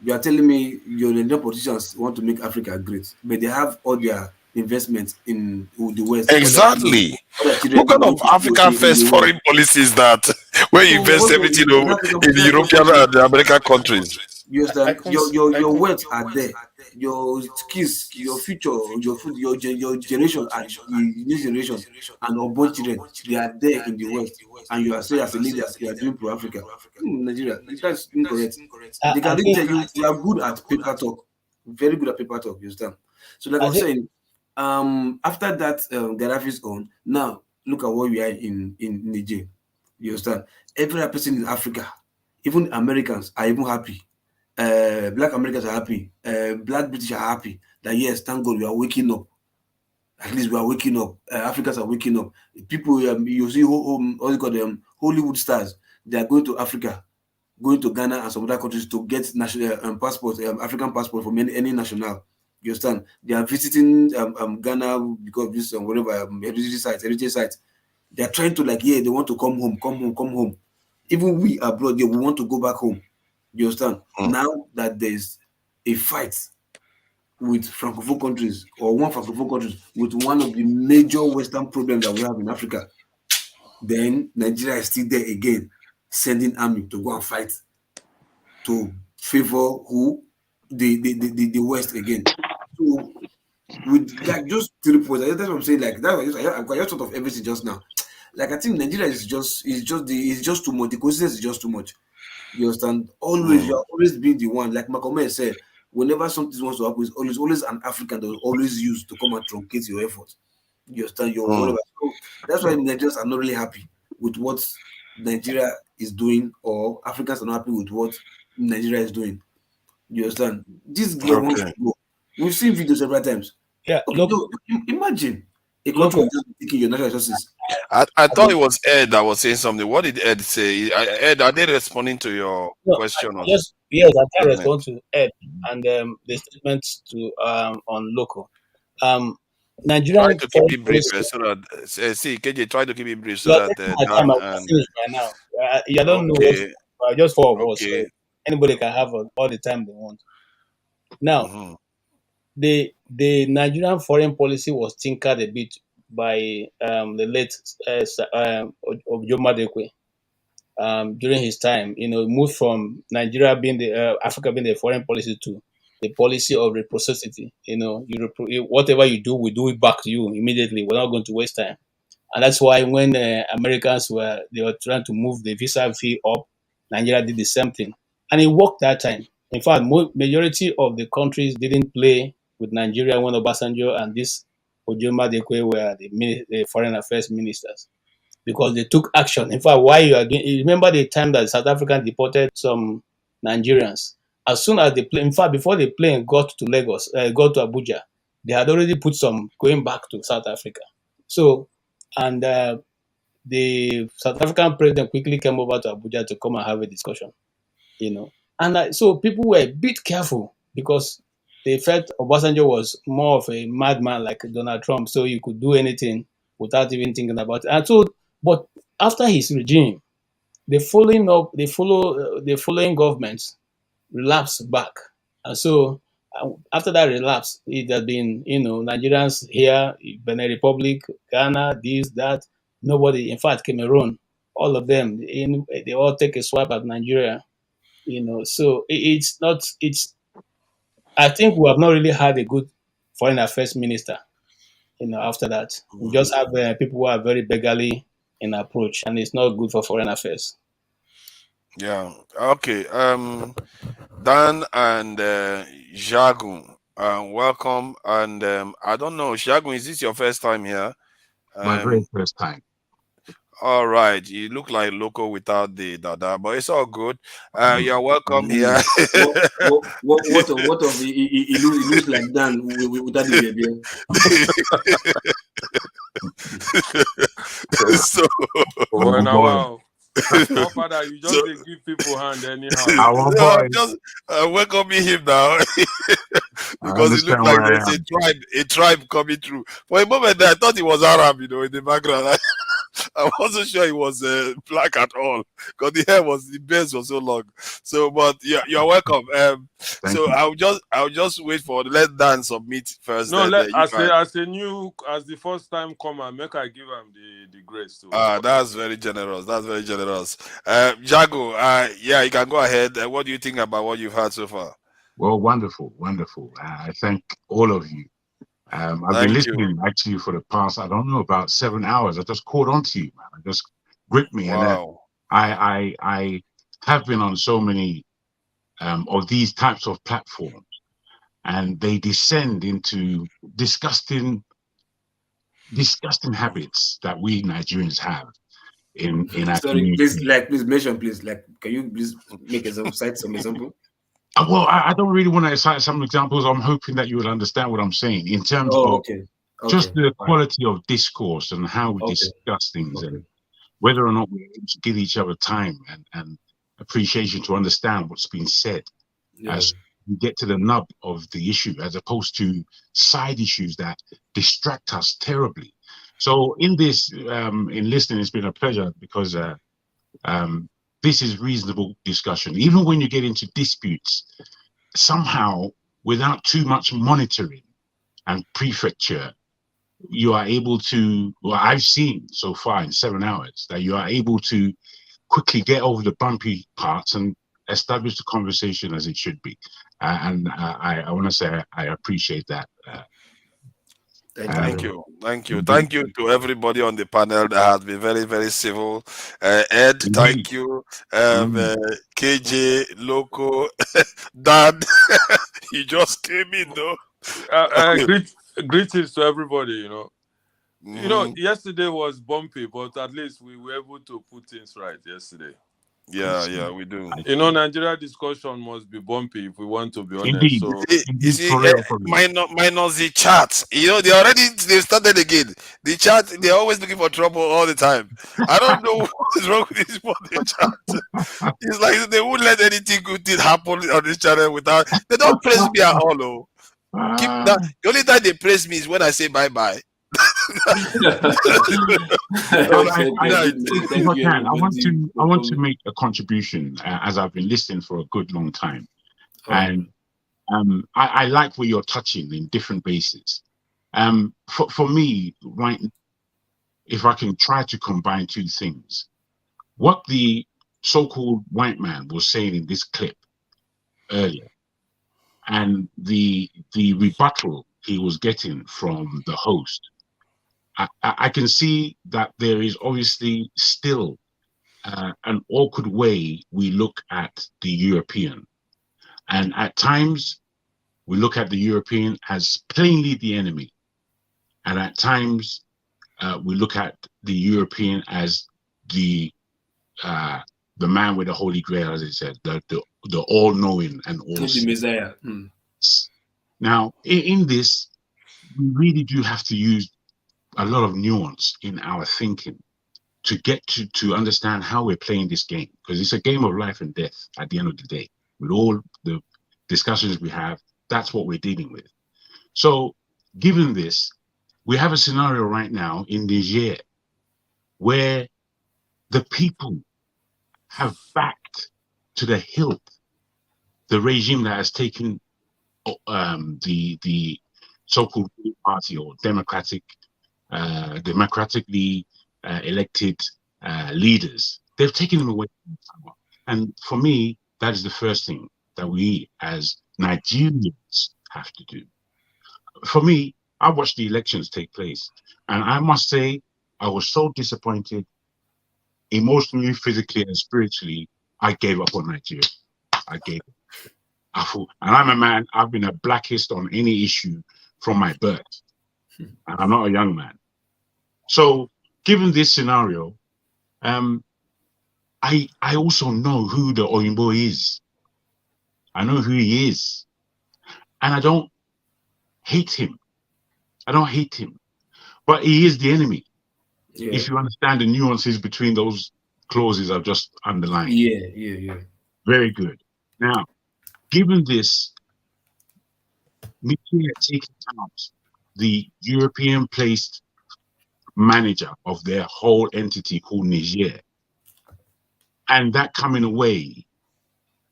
Speaker 1: you are telling me, your Nigerian politicians want to make Africa great, but they have all their investments in the West.
Speaker 16: Exactly. What kind of African first foreign policies that where you invest everything in the European and the American countries?
Speaker 1: You understand? Your words are there. Your skills, your future, your generation and the new generation and unborn children, they are there in the West. And you are saying as a leader, you are doing pro-Africa. Nigeria, that's incorrect. They can tell you are good at paper talk, very good at paper talk. You understand? So like I'm saying, after that Gaddafi's own, now look at where we are in Niger. You understand? Every person in Africa, even Americans, are even happy. Black Americans are happy. Black British are happy that yes, thank God we are waking up. At least we are waking up. Africans are waking up. People, you see, what you call them, Hollywood stars. They are going to Africa, going to Ghana and some other countries to get national passport, African passport from any national. You understand? They are visiting Ghana because of this whatever heritage sites. They are trying to they want to come home. Even we abroad, we want to go back home. You understand? Now that there's a fight with Francophone countries or one Francophone countries with one of the major Western problems that we have in Africa, then Nigeria is still there again, sending army to go and fight to favor who? The West again. So with just 3 points, that's what I'm saying. Like that, I just thought of everything just now. Like I think Nigeria is just too much. The coincidence is just too much. You understand? Always, you're always being the one. Like Malcolm said, whenever something wants to happen, it's always an African that will always use to come and truncate your effort. You understand? Your whatever. So that's why Nigerians are not really happy with what Nigeria is doing, or Africans are not happy with what Nigeria is doing. You understand? This girl wants to go. We've seen videos several times.
Speaker 15: Yeah.
Speaker 1: Imagine a country just taking your natural resources.
Speaker 16: I thought it was Ed that was saying something. What did Ed say? Ed, are they responding to your question?
Speaker 15: Yes, I can respond to Ed and the statements to on local. Nigerian
Speaker 16: try to keep it brief so that KJ, try to keep it brief so that
Speaker 15: finish by now. You don't know just 4 of us. So anybody can have all the time they want. Now, the Nigerian foreign policy was tinkered a bit by the late Ojomadekwe during his time. Moved from Nigeria being Africa being the foreign policy to the policy of reciprocity. Whatever you do, we do it back to you immediately. We're not going to waste time. And that's why when Americans were trying to move the visa fee up, Nigeria did the same thing, and it worked that time. In fact, majority of the countries didn't play with Nigeria when Obasanjo and this Ojoma Dekwe were the foreign affairs ministers, because they took action. In fact, why you are doing? You remember the time that South Africa deported some Nigerians? As soon as the plane, in fact, before the plane got to Lagos, got to Abuja, they had already put some going back to South Africa. So, and the South African president quickly came over to Abuja to come and have a discussion, And so people were a bit careful because they felt Obasanjo was more of a madman like Donald Trump, so he could do anything without even thinking about it. And so, but after his regime, the following governments relapsed back, and so after that relapse, it had been Nigerians here, Benin Republic, Ghana, this, that. Nobody, in fact, Cameroon, all of them, they all take a swipe at Nigeria. So I think we have not really had a good foreign affairs minister, after that. We just have people who are very beggarly in approach, and it's not good for foreign affairs.
Speaker 16: Yeah. Okay. Dan and Jagun, welcome. And I don't know, Jagun, is this your first time here?
Speaker 9: My very first time.
Speaker 16: All right, you look like local without the dada, but it's all good. You're welcome here.
Speaker 1: What of it looks like Dan without the baby.
Speaker 16: So,
Speaker 7: wow. Oh, Father, you just give people hand anyhow.
Speaker 16: I'm just welcoming him now because it looked like there's a tribe coming through. For a moment there, I thought it was Arab, in the background. I wasn't sure it was black at all because the beard was so long. So, but yeah, you're welcome. So I'll just wait for let Dan submit first.
Speaker 7: No, as the first time comer, make I give him the grace too.
Speaker 16: That's very generous. That's very generous. Jago, yeah, you can go ahead. What do you think about what you've heard so far?
Speaker 9: Well, wonderful. I thank all of you. I've been listening actually for the past, I don't know, about 7 hours. I just caught on to you, man. I just gripped me.
Speaker 16: Wow.
Speaker 9: And I have been on so many of these types of platforms, and they descend into disgusting habits that we Nigerians have in our
Speaker 1: Sorry, please mention, can you please cite some example?
Speaker 9: Well, I don't really want to cite some examples. I'm hoping that you will understand what I'm saying in terms of just the quality of discourse and how we discuss things and whether or not we're able to give each other time and appreciation to understand what's being said as we get to the nub of the issue, as opposed to side issues that distract us terribly. So in this, in listening, it's been a pleasure because this is reasonable discussion. Even when you get into disputes, somehow, without too much monitoring and prefecture, you are able to, well, I've seen so far in 7 hours, that you are able to quickly get over the bumpy parts and establish the conversation as it should be. And I want to say I appreciate that.
Speaker 16: Thank you to everybody on the panel that has been very, very civil. Ed, thank you. KJ, Loco, Dan, you just came in though.
Speaker 7: Greetings to everybody. Yesterday was bumpy, but at least we were able to put things right yesterday.
Speaker 16: Yeah, we do.
Speaker 7: Nigeria discussion must be bumpy if we want to be honest.
Speaker 9: Indeed.
Speaker 7: So
Speaker 9: You see,
Speaker 16: minus the chat. They've started again. The chat, they're always looking for trouble all the time. I don't know what's wrong with this the chat. It's like they won't let anything good thing happen on this channel without. They don't praise me at all. The only time they praise me is when I say bye-bye.
Speaker 9: I want to make a contribution as I've been listening for a good long time, and I like where you're touching in different bases. For me, right, if I can try to combine two things, what the so-called white man was saying in this clip earlier, and the rebuttal he was getting from the host. I can see that there is obviously still an awkward way we look at the European. And at times we look at the European as plainly the enemy. And at times, we look at the European as the man with the Holy Grail, as I said, the all-knowing and all.
Speaker 1: The Messiah.
Speaker 9: Now, in this, we really do have to use a lot of nuance in our thinking to get to understand how we're playing this game, because it's a game of life and death at the end of the day. With all the discussions we have, that's what we're dealing with. So, given this, we have a scenario right now in Niger where the people have backed to the hilt the regime that has taken the so-called party or democratically elected leaders. They've taken them away from power. And for me, that is the first thing that we as Nigerians have to do. For me, I watched the elections take place, and I must say I was so disappointed, emotionally, physically, and spiritually. I gave up on Nigeria. I gave up. I thought, and I'm a man, I've been a blackist on any issue from my birth, and I'm not a young man. So, given this scenario, I also know who the Oyinbo is. I know who he is, and I don't hate him. I don't hate him, but he is the enemy. Yeah. If you understand the nuances between those clauses I've just underlined.
Speaker 1: Yeah.
Speaker 9: Very good. Now, given this, Nigeria taking out the European-placed manager of their whole entity called Niger, and that coming away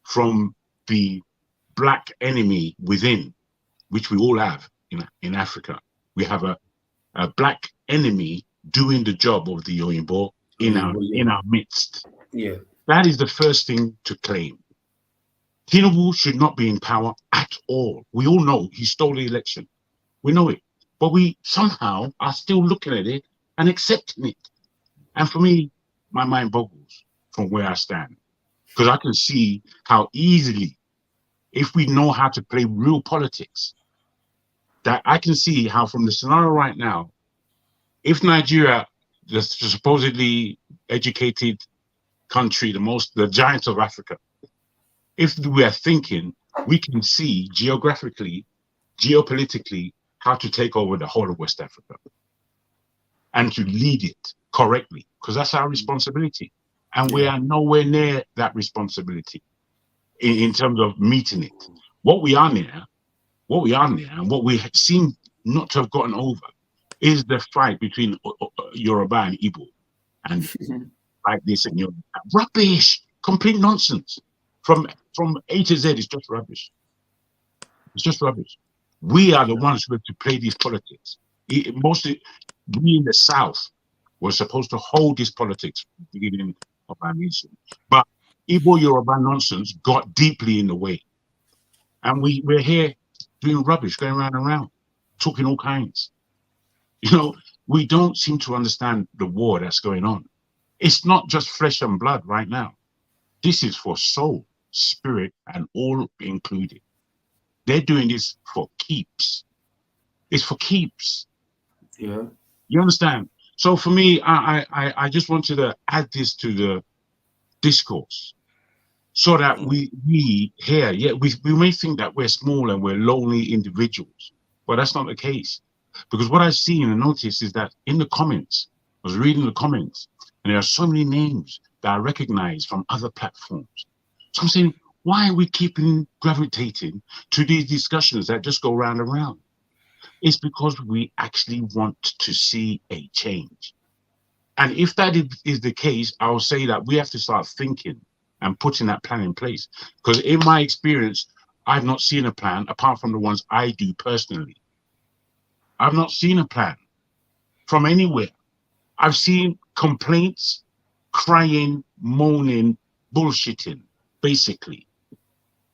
Speaker 9: from the black enemy within, which we all have in Africa. We have a black enemy doing the job of the Oyinbo in our midst.
Speaker 1: Yeah.
Speaker 9: That is the first thing to claim. Tinubu should not be in power at all. We all know he stole the election. We know it. But we somehow are still looking at it and accepting it. And for me, my mind boggles from where I stand. Because I can see how easily, if we know how to play real politics, that I can see how from the scenario right now, if Nigeria, the supposedly educated country, the giant of Africa, if we are thinking, we can see geographically, geopolitically, how to take over the whole of West Africa and to lead it correctly, because that's our responsibility. And we are nowhere near that responsibility in terms of meeting it. What we are near, and what we seem not to have gotten over is the fight between Yoruba and Igbo. And like this and Yoruba. Rubbish, complete nonsense. From A to Z, it's just rubbish. It's just rubbish. We are the ones who have to play these politics. Mostly, we in the South were supposed to hold this politics from the beginning of our nation. But Igbo Yoruba nonsense got deeply in the way. And we're here doing rubbish, going round and round, talking all kinds. We don't seem to understand the war that's going on. It's not just flesh and blood right now. This is for soul, spirit, and all included. They're doing this for keeps. It's for keeps.
Speaker 1: Yeah.
Speaker 9: You understand? So for me, I just wanted to add this to the discourse so that we here, we may think that we're small and we're lonely individuals, but that's not the case. Because what I've seen and noticed is that in the comments, I was reading the comments, and there are so many names that I recognize from other platforms. So I'm saying, why are we keeping gravitating to these discussions that just go round and round? It's because we actually want to see a change. And if that is the case, I'll say that we have to start thinking and putting that plan in place. Because in my experience, I've not seen a plan apart from the ones I do personally. I've not seen a plan from anywhere. I've seen complaints, crying, moaning, bullshitting, basically.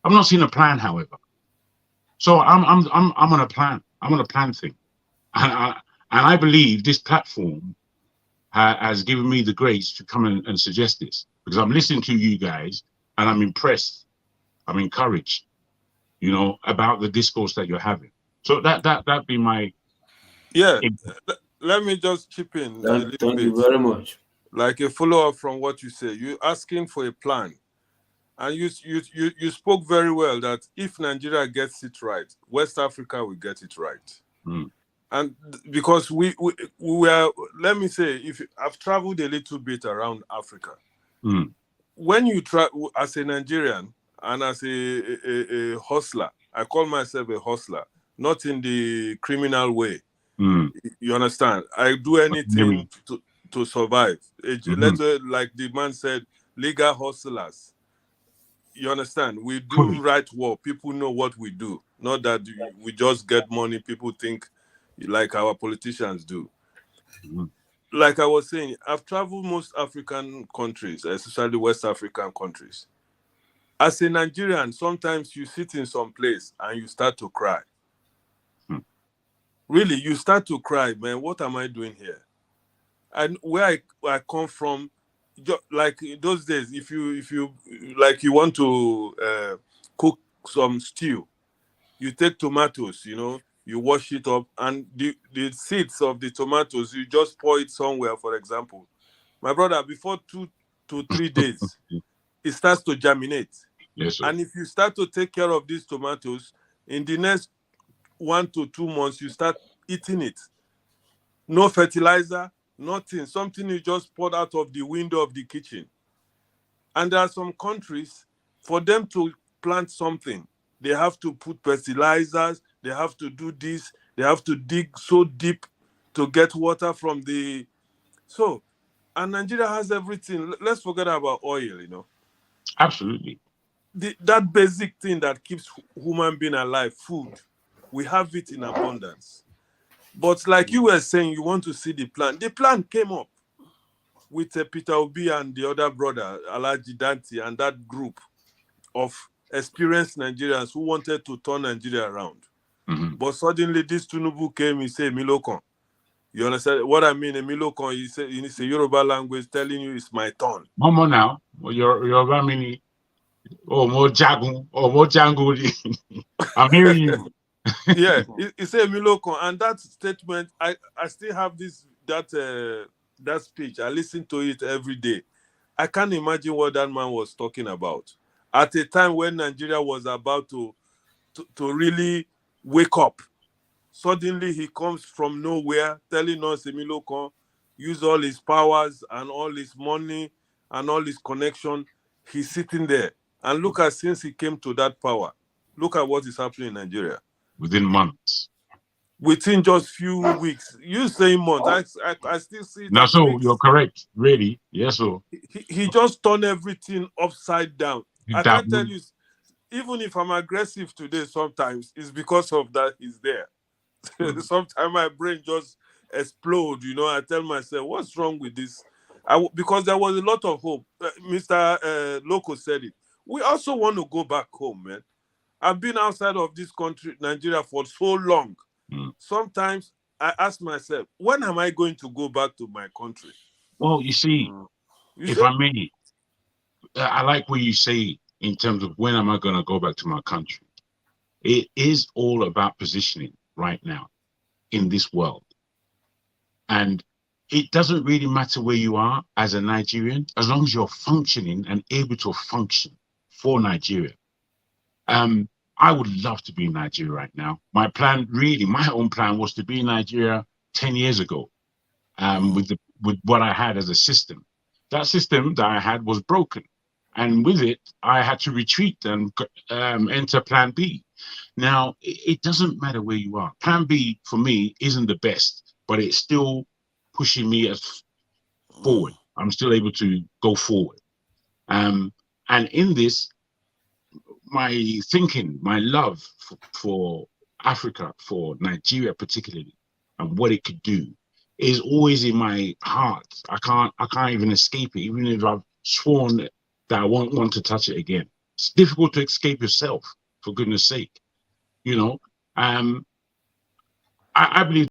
Speaker 9: I've not seen a plan, however. So I'm on a plan. I'm on a plan thing. And I believe this platform has given me the grace to come and suggest this, because I'm listening to you guys and I'm impressed. I'm encouraged. you know, about the discourse that you're having. So that'd be my
Speaker 7: Let me just chip in a little
Speaker 1: Thank
Speaker 7: bit.
Speaker 1: you very much.
Speaker 7: Like a follow-up from what you say. You're asking for a plan. And you spoke very well that if Nigeria gets it right, West Africa will get it right. And because we are, let me say, if I've traveled a little bit around Africa, when you travel as a Nigerian and as a hustler, I call myself a hustler, not in the criminal way. You understand? I do anything to survive. Like the man said, legal hustlers. You understand? We do right work. People know what we do. Not that we just get money. People think like our politicians do. Like I was saying, I've traveled most African countries, especially West African countries. As a Nigerian, sometimes you sit in some place and you start to cry. Really, you start to cry, man. What am I doing here? And where I come from, like those days, if you like you want to cook some stew, you take tomatoes, you know, you wash it up, and the seeds of the tomatoes, you just pour it somewhere. For example, my brother, before 2 to 3 days, it starts to germinate.
Speaker 9: Yes, sir.
Speaker 7: And if you start to take care of these tomatoes, in the next 1 to 2 months, you start eating it. No fertilizer, nothing. Something you just poured out of the window of the kitchen. And there are some countries, for them to plant something, they have to put fertilizers, they have to do this, they have to dig so deep to get water from the... So, and Nigeria has everything. Let's forget about oil, you know.
Speaker 9: Absolutely.
Speaker 7: That basic thing that keeps human being alive, food, we have it in abundance. But like you were saying, you want to see the plan. The plan came up with Peter Obi and the other brother, Alhaji Danti, and that group of experienced Nigerians who wanted to turn Nigeria around. But suddenly this Tinubu came, he said, Milokon. You understand what I mean? A Milokon, he said, in a Yoruba language, telling you it's my turn.
Speaker 9: Mama now, you're many. Oh, more jagun, more jango. I'm hearing you.
Speaker 7: Yeah, he said Milokon, and that statement, I still have that speech. I listen to it every day. I can't imagine what that man was talking about at a time when Nigeria was about to really wake up. Suddenly he comes from nowhere telling us Milokon use all his powers and all his money and all his connection. He's sitting there, and look at, since he came to that power, look at what is happening in Nigeria.
Speaker 9: Within months.
Speaker 7: Within just few weeks. You say months. I still see it.
Speaker 9: Now, so
Speaker 7: weeks.
Speaker 9: you're correct, really. Yes, so.
Speaker 7: He just turned everything upside down. I can tell you, even if I'm aggressive today, sometimes it's because of that he's there. Sometimes my brain just explodes, you know. I tell myself, what's wrong with this? Because there was a lot of hope. Mr. Loco said it. We also want to go back home, man. I've been outside of this country, Nigeria, for so long. Sometimes I ask myself, when am I going to go back to my country?
Speaker 9: Well, you see, I may, I like what you say in terms of when am I going to go back to my country. It is all about positioning right now in this world. And it doesn't really matter where you are as a Nigerian, as long as you're functioning and able to function for Nigeria. I would love to be in Nigeria right now. My plan, really, my own plan was to be in Nigeria 10 years ago with what I had as a system. That system that I had was broken. And with it, I had to retreat and enter plan B. Now, it doesn't matter where you are. Plan B, for me, isn't the best, but it's still pushing me as forward. I'm still able to go forward. And in this, my thinking, my love for Africa, for Nigeria particularly, and what it could do is always in my heart. I can't even escape it, even if I've sworn that I won't want to touch it again. It's difficult to escape yourself, for goodness sake. You know, I believe